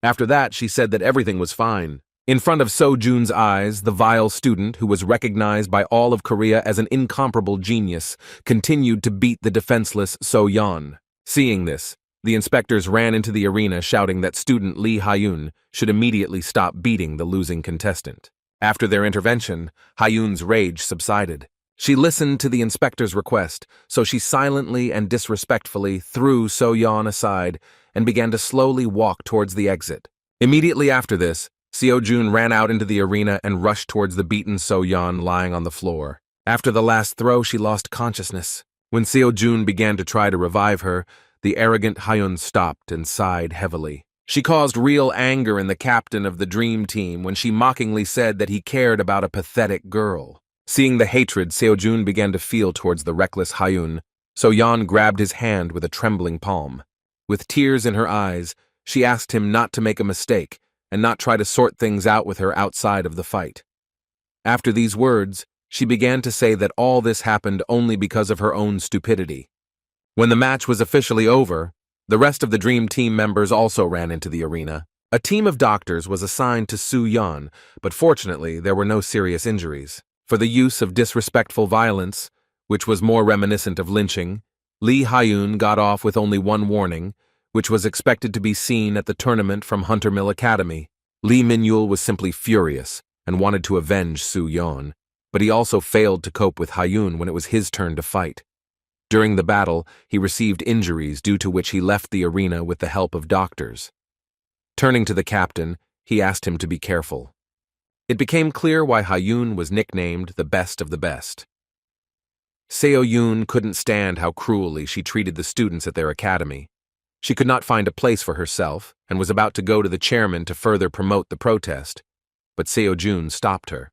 After that, she said that everything was fine. In front of So-jun's eyes, the vile student, who was recognized by all of Korea as an incomparable genius, continued to beat the defenseless So-yeon. Seeing this, the inspectors ran into the arena shouting that student Lee Ha-yoon should immediately stop beating the losing contestant. After their intervention, Ha-yoon's rage subsided. She listened to the inspector's request, so she silently and disrespectfully threw So-yeon aside and began to slowly walk towards the exit. Immediately after this, Seo-jun ran out into the arena and rushed towards the beaten So-yeon lying on the floor. After the last throw, she lost consciousness. When Seo-jun began to try to revive her, the arrogant Hyun stopped and sighed heavily. She caused real anger in the captain of the dream team when she mockingly said that he cared about a pathetic girl. Seeing the hatred Seo-jun began to feel towards the reckless Hyun, So-yeon grabbed his hand with a trembling palm. With tears in her eyes, she asked him not to make a mistake and not try to sort things out with her outside of the fight. After these words, she began to say that all this happened only because of her own stupidity. When the match was officially over, the rest of the Dream Team members also ran into the arena. A team of doctors was assigned to Soo-yeon, but fortunately there were no serious injuries. For the use of disrespectful violence, which was more reminiscent of lynching, Lee Hyun got off with only one warning, which was expected to be seen at the tournament from Hunter Mill Academy. Lee Min-yul was simply furious and wanted to avenge Soo-yeon, but he also failed to cope with Hyun when it was his turn to fight. During the battle, he received injuries due to which he left the arena with the help of doctors. Turning to the captain, he asked him to be careful. It became clear why Hyun was nicknamed the best of the best. Seo-yoon couldn't stand how cruelly she treated the students at their academy. She could not find a place for herself and was about to go to the chairman to further promote the protest, but Seo-jun stopped her.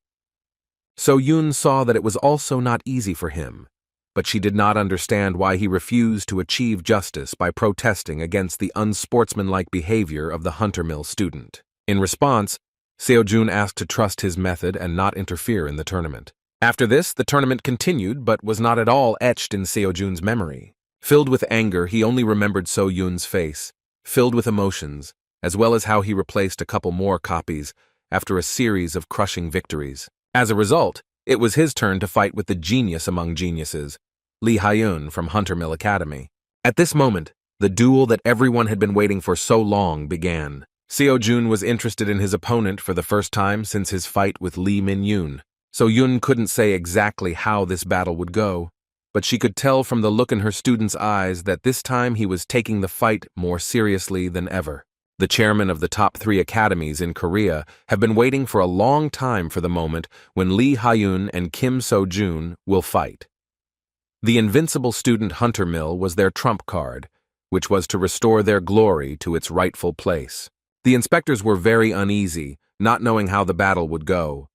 So-yoon saw that it was also not easy for him, but she did not understand why he refused to achieve justice by protesting against the unsportsmanlike behavior of the Hunter Mill student. In response, Seo-jun asked to trust his method and not interfere in the tournament. After this, the tournament continued but was not at all etched in Seo-jun's memory. Filled with anger, he only remembered So-yoon's face, filled with emotions, as well as how he replaced a couple more copies after a series of crushing victories. As a result, it was his turn to fight with the genius among geniuses, Lee Hyun from Hunter Mill Academy. At this moment, the duel that everyone had been waiting for so long began. Seo-jun was interested in his opponent for the first time since his fight with Lee Min-yoon. So-yoon couldn't say exactly how this battle would go, but she could tell from the look in her student's eyes that this time he was taking the fight more seriously than ever. The chairman of the top 3 academies in Korea have been waiting for a long time for the moment when Lee Hyun and Kim So-jun will fight. The invincible student Hunter Mill was their trump card, which was to restore their glory to its rightful place. The inspectors were very uneasy, not knowing how the battle would go.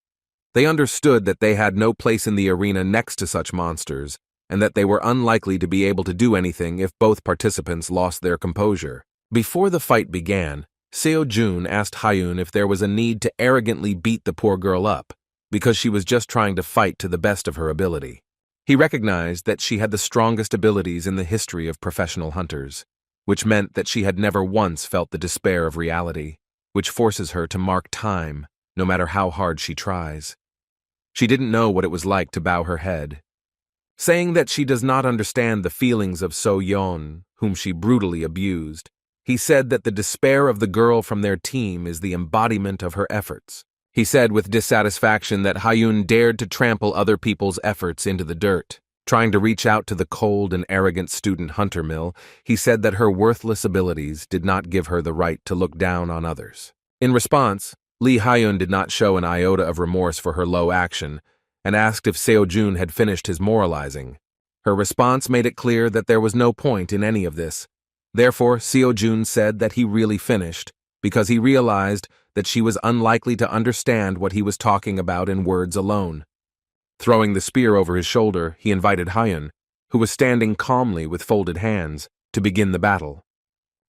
They understood that they had no place in the arena next to such monsters, and that they were unlikely to be able to do anything if both participants lost their composure. Before the fight began, Seo-jun asked Hyun if there was a need to arrogantly beat the poor girl up, because she was just trying to fight to the best of her ability. He recognized that she had the strongest abilities in the history of professional hunters, which meant that she had never once felt the despair of reality, which forces her to mark time, no matter how hard she tries. She didn't know what it was like to bow her head. Saying that she does not understand the feelings of So-yeon, whom she brutally abused, he said that the despair of the girl from their team is the embodiment of her efforts. He said with dissatisfaction that Hyun dared to trample other people's efforts into the dirt. Trying to reach out to the cold and arrogant student Hunter Mill, he said that her worthless abilities did not give her the right to look down on others. In response, Lee Hyun did not show an iota of remorse for her low action and asked if Seo-jun had finished his moralizing. Her response made it clear that there was no point in any of this. Therefore, Seo-jun said that he really finished, because he realized that she was unlikely to understand what he was talking about in words alone. Throwing the spear over his shoulder, he invited Hyun, who was standing calmly with folded hands, to begin the battle.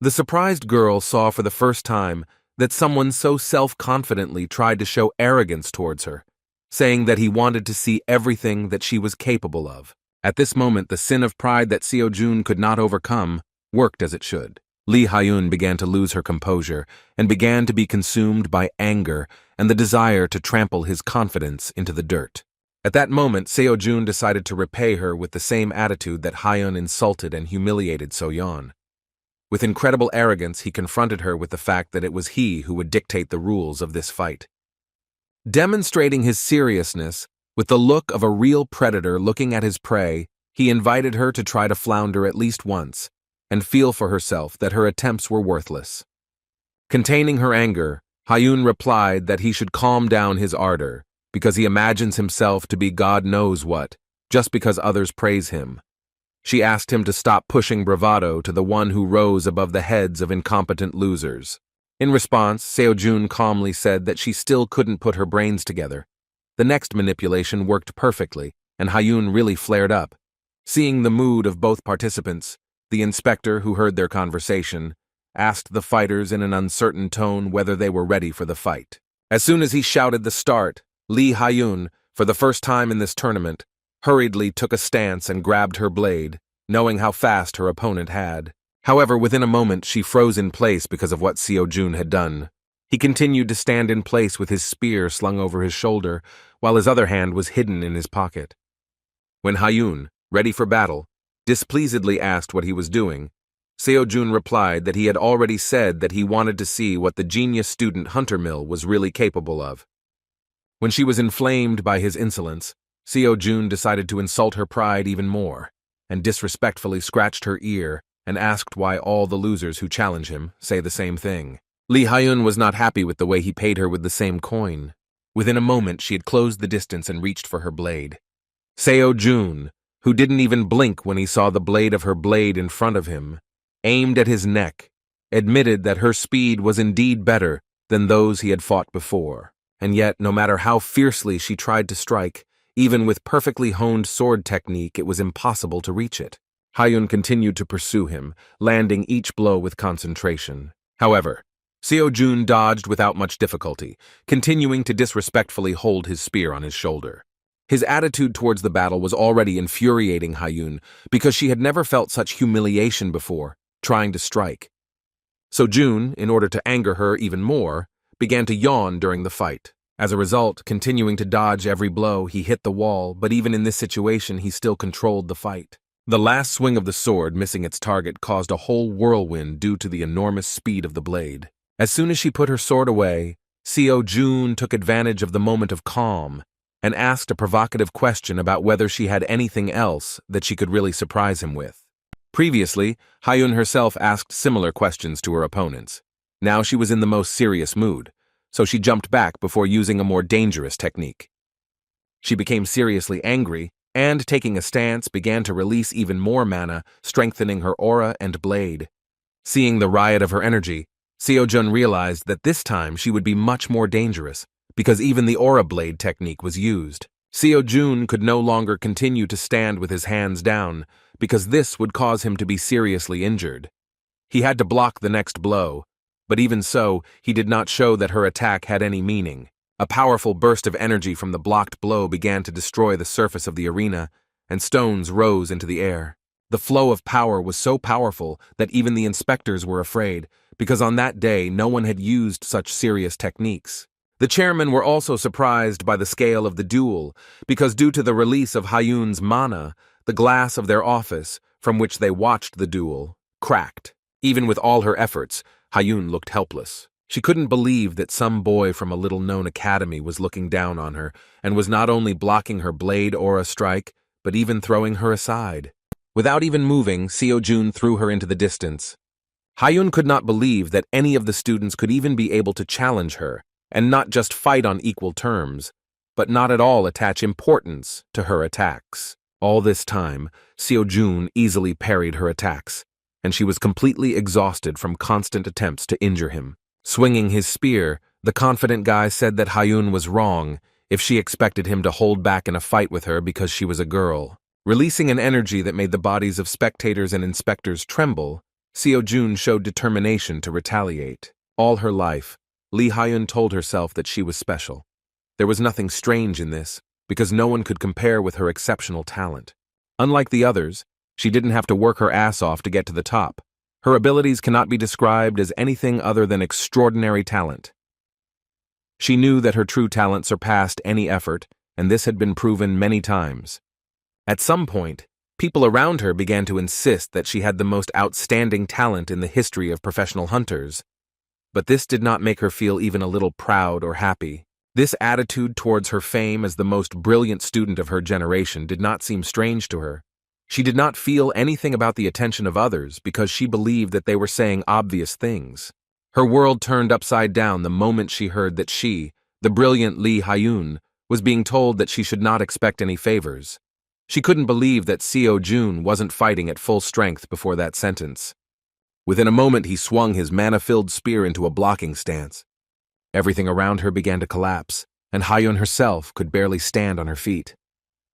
The surprised girl saw for the first time that someone so self-confidently tried to show arrogance towards her, saying that he wanted to see everything that she was capable of. At this moment, the sin of pride that Seo-jun could not overcome worked as it should. Lee Hyun began to lose her composure and began to be consumed by anger and the desire to trample his confidence into the dirt. At that moment, Seo-jun decided to repay her with the same attitude that Hyun insulted and humiliated So-yeon. With incredible arrogance, he confronted her with the fact that it was he who would dictate the rules of this fight. Demonstrating his seriousness, With the look of a real predator looking at his prey, he invited her to try to flounder at least once, and feel for herself that her attempts were worthless. Containing her anger, Hyun replied that he should calm down his ardor, because he imagines himself to be God knows what, just because others praise him. She asked him to stop pushing bravado to the one who rose above the heads of incompetent losers. In response, Seo-jun calmly said that she still couldn't put her brains together. The next manipulation worked perfectly, and Hyun really flared up. Seeing the mood of both participants, the inspector, who heard their conversation, asked the fighters in an uncertain tone whether they were ready for the fight. As soon as he shouted the start, Lee Hyun, for the first time in this tournament, hurriedly took a stance and grabbed her blade, knowing how fast her opponent had. However, within a moment she froze in place because of what Seo-jun had done. He continued to stand in place with his spear slung over his shoulder, while his other hand was hidden in his pocket. When Hyun, ready for battle, displeasedly asked what he was doing, Seo-jun replied that he had already said that he wanted to see what the genius student Hunter Mill was really capable of. When she was inflamed by his insolence, Seo-jun decided to insult her pride even more, and disrespectfully scratched her ear and asked why all the losers who challenge him say the same thing. Lee Hyun was not happy with the way he paid her with the same coin. Within a moment, she had closed the distance and reached for her blade. Seo-jun, who didn't even blink when he saw the blade of her blade in front of him, aimed at his neck, admitted that her speed was indeed better than those he had fought before. And yet, no matter how fiercely she tried to strike, even with perfectly honed sword technique, it was impossible to reach it. Hyun continued to pursue him, landing each blow with concentration. However, Seo-jun dodged without much difficulty, continuing to disrespectfully hold his spear on his shoulder. His attitude towards the battle was already infuriating Hyun because she had never felt such humiliation before, trying to strike. So Jun, in order to anger her even more, began to yawn during the fight. As a result, continuing to dodge every blow, he hit the wall, but even in this situation, he still controlled the fight. The last swing of the sword, missing its target, caused a whole whirlwind due to the enormous speed of the blade. As soon as she put her sword away, Seo-jun took advantage of the moment of calm and asked a provocative question about whether she had anything else that she could really surprise him with. Previously, Hyun herself asked similar questions to her opponents. Now she was in the most serious mood, so she jumped back before using a more dangerous technique. She became seriously angry and, taking a stance, began to release even more mana, strengthening her aura and blade. Seeing the riot of her energy, Seo-jun realized that this time she would be much more dangerous, because even the aura blade technique was used. Seo-jun could no longer continue to stand with his hands down, because this would cause him to be seriously injured. He had to block the next blow, but even so, he did not show that her attack had any meaning. A powerful burst of energy from the blocked blow began to destroy the surface of the arena, and stones rose into the air. The flow of power was so powerful that even the inspectors were afraid, because on that day no one had used such serious techniques. The chairmen were also surprised by the scale of the duel, because due to the release of Hyun's mana, the glass of their office, from which they watched the duel, cracked. Even with all her efforts, Hyun looked helpless. She couldn't believe that some boy from a little-known academy was looking down on her and was not only blocking her blade aura strike, but even throwing her aside. Without even moving, Seo-jun threw her into the distance. Hyun could not believe that any of the students could even be able to challenge her, and not just fight on equal terms, but not at all attach importance to her attacks. All this time, Seo-jun easily parried her attacks, and she was completely exhausted from constant attempts to injure him. Swinging his spear, the confident guy said that Hyun was wrong if she expected him to hold back in a fight with her because she was a girl. Releasing an energy that made the bodies of spectators and inspectors tremble, Seo-jun showed determination to retaliate. All her life, Lee Hyun told herself that she was special. There was nothing strange in this, because no one could compare with her exceptional talent. Unlike the others, she didn't have to work her ass off to get to the top. Her abilities cannot be described as anything other than extraordinary talent. She knew that her true talent surpassed any effort, and this had been proven many times. At some point, people around her began to insist that she had the most outstanding talent in the history of professional hunters. But this did not make her feel even a little proud or happy. This attitude towards her fame as the most brilliant student of her generation did not seem strange to her. She did not feel anything about the attention of others because she believed that they were saying obvious things. Her world turned upside down the moment she heard that she, the brilliant Lee Hyun, was being told that she should not expect any favors. She couldn't believe that Seo Jun wasn't fighting at full strength before that sentence. Within a moment he swung his mana-filled spear into a blocking stance. Everything around her began to collapse, and Hyun herself could barely stand on her feet.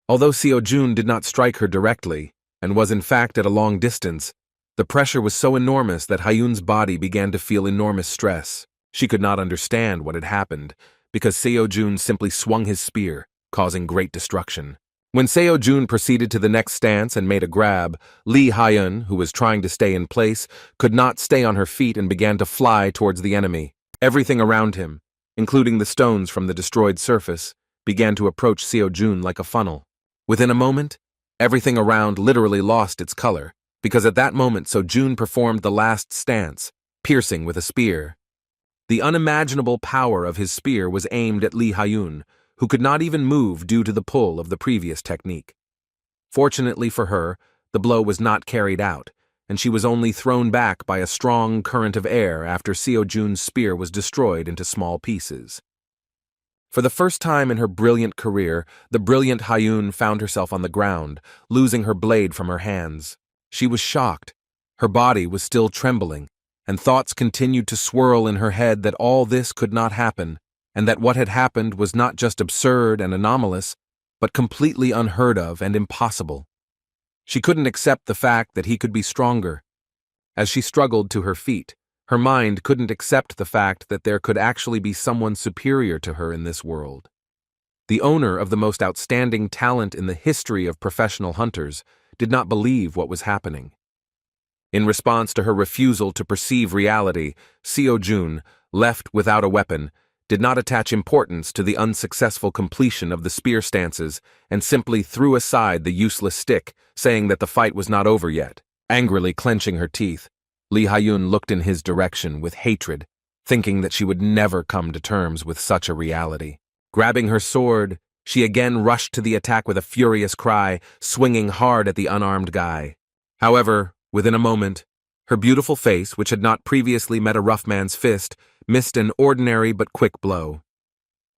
Although Seo Jun did not strike her directly, and was in fact at a long distance, the pressure was so enormous that Hyun's body began to feel enormous stress. She could not understand what had happened, because Seo Jun simply swung his spear, causing great destruction. When Seo Jun proceeded to the next stance and made a grab, Lee Hyun, who was trying to stay in place, could not stay on her feet and began to fly towards the enemy. Everything around him, including the stones from the destroyed surface, began to approach Seo Jun like a funnel. Within a moment, everything around literally lost its color, because at that moment Seo Jun performed the last stance, piercing with a spear. The unimaginable power of his spear was aimed at Lee Hyun, who could not even move due to the pull of the previous technique. Fortunately for her, the blow was not carried out, and she was only thrown back by a strong current of air after Seo Jun's spear was destroyed into small pieces. For the first time in her brilliant career, the brilliant Hyun found herself on the ground, losing her blade from her hands. She was shocked. Her body was still trembling, and thoughts continued to swirl in her head that all this could not happen, and that what had happened was not just absurd and anomalous, but completely unheard of and impossible. She couldn't accept the fact that he could be stronger. As she struggled to her feet, her mind couldn't accept the fact that there could actually be someone superior to her in this world. The owner of the most outstanding talent in the history of professional hunters did not believe what was happening. In response to her refusal to perceive reality, Seo Jun, left without a weapon, did not attach importance to the unsuccessful completion of the spear stances and simply threw aside the useless stick, saying that the fight was not over yet. Angrily clenching her teeth, Lee Hyun looked in his direction with hatred, thinking that she would never come to terms with such a reality. Grabbing her sword, she again rushed to the attack with a furious cry, swinging hard at the unarmed guy. However, within a moment, her beautiful face, which had not previously met a rough man's fist, missed an ordinary but quick blow.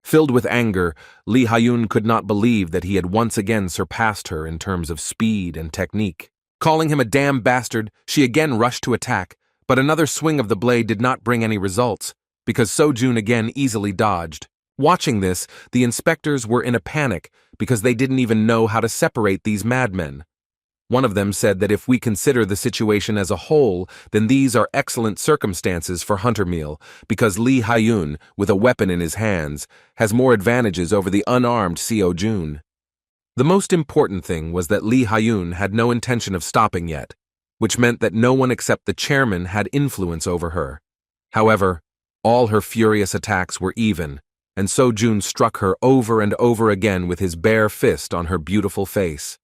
Filled with anger, Lee Hyun could not believe that he had once again surpassed her in terms of speed and technique. Calling him a damn bastard, she again rushed to attack, but another swing of the blade did not bring any results, because Seo Jun again easily dodged. Watching this, the inspectors were in a panic because they didn't even know how to separate these madmen. One of them said that if we consider the situation as a whole, then these are excellent circumstances for Hunter Meal, because Lee Hyun, with a weapon in his hands, has more advantages over the unarmed Seo Jun. The most important thing was that Lee Hyun had no intention of stopping yet, which meant that no one except the chairman had influence over her. However, all her furious attacks were even, and Seo Jun struck her over and over again with his bare fist on her beautiful face.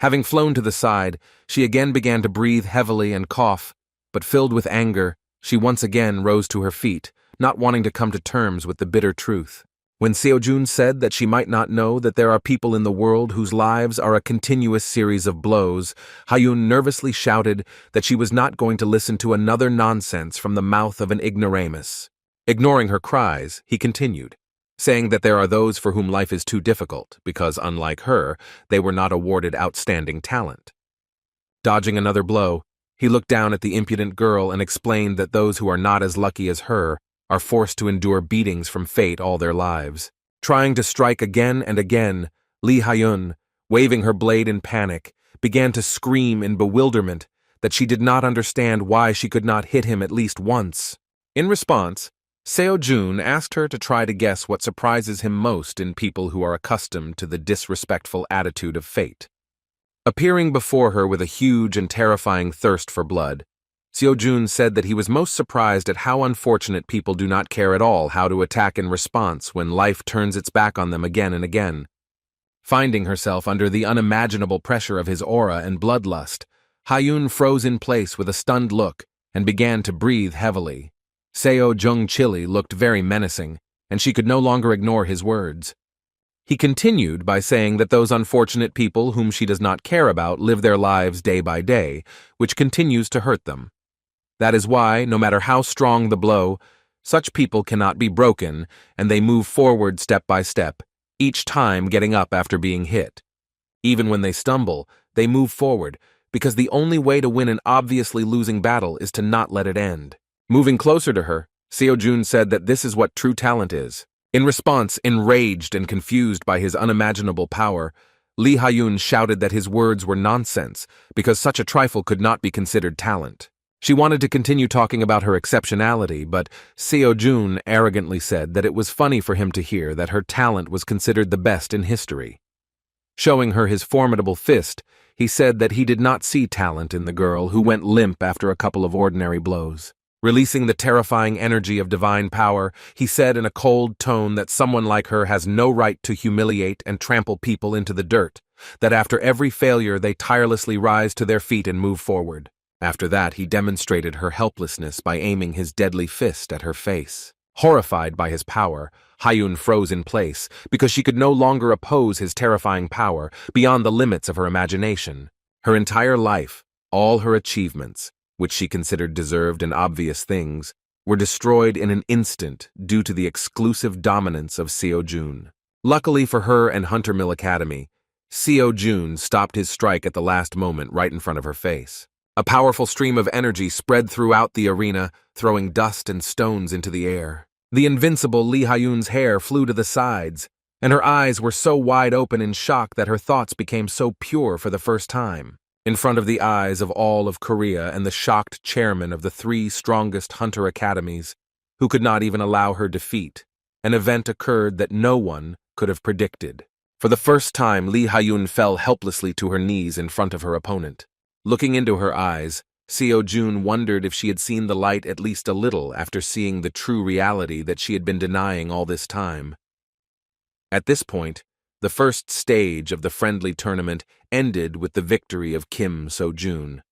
Having flown to the side, she again began to breathe heavily and cough, but filled with anger, she once again rose to her feet, not wanting to come to terms with the bitter truth. When Seo Jun said that she might not know that there are people in the world whose lives are a continuous series of blows, Hyun nervously shouted that she was not going to listen to another nonsense from the mouth of an ignoramus. Ignoring her cries, he continued, saying that there are those for whom life is too difficult because, unlike her, they were not awarded outstanding talent. Dodging another blow, he looked down at the impudent girl and explained that those who are not as lucky as her are forced to endure beatings from fate all their lives. Trying to strike again and again, Lee Hyun, waving her blade in panic, began to scream in bewilderment that she did not understand why she could not hit him at least once. In response, Seo Jun asked her to try to guess what surprises him most in people who are accustomed to the disrespectful attitude of fate. Appearing before her with a huge and terrifying thirst for blood, Seo Jun said that he was most surprised at how unfortunate people do not care at all how to attack in response when life turns its back on them again and again. Finding herself under the unimaginable pressure of his aura and bloodlust, Hyun froze in place with a stunned look and began to breathe heavily. Seo Jung Chili looked very menacing, and she could no longer ignore his words. He continued by saying that those unfortunate people whom she does not care about live their lives day by day, which continues to hurt them. That is why, no matter how strong the blow, such people cannot be broken, and they move forward step by step, each time getting up after being hit. Even when they stumble, they move forward, because the only way to win an obviously losing battle is to not let it end. Moving closer to her, Seo-jun said that this is what true talent is. In response, enraged and confused by his unimaginable power, Lee Ha-yoon shouted that his words were nonsense because such a trifle could not be considered talent. She wanted to continue talking about her exceptionality, but Seo-jun arrogantly said that it was funny for him to hear that her talent was considered the best in history. Showing her his formidable fist, he said that he did not see talent in the girl who went limp after a couple of ordinary blows. Releasing the terrifying energy of divine power, he said in a cold tone that someone like her has no right to humiliate and trample people into the dirt, that after every failure they tirelessly rise to their feet and move forward. After that, he demonstrated her helplessness by aiming his deadly fist at her face. Horrified by his power, Ha-yoon froze in place because she could no longer oppose his terrifying power beyond the limits of her imagination. Her entire life, all her achievements, which she considered deserved and obvious things, were destroyed in an instant due to the exclusive dominance of Seo-jun. Luckily for her and Hunter Mill Academy, Seo-jun stopped his strike at the last moment right in front of her face. A powerful stream of energy spread throughout the arena, throwing dust and stones into the air. The invincible Lee Ha-yoon's hair flew to the sides, and her eyes were so wide open in shock that her thoughts became so pure for the first time. In front of the eyes of all of Korea and the shocked chairman of the 3 strongest hunter academies, who could not even allow her defeat, an event occurred that no one could have predicted. For the first time, Lee Ha-yoon fell helplessly to her knees in front of her opponent. Looking into her eyes, Seo-jun wondered if she had seen the light at least a little after seeing the true reality that she had been denying all this time. At this point, the first stage of the friendly tournament ended with the victory of Kim So-jun.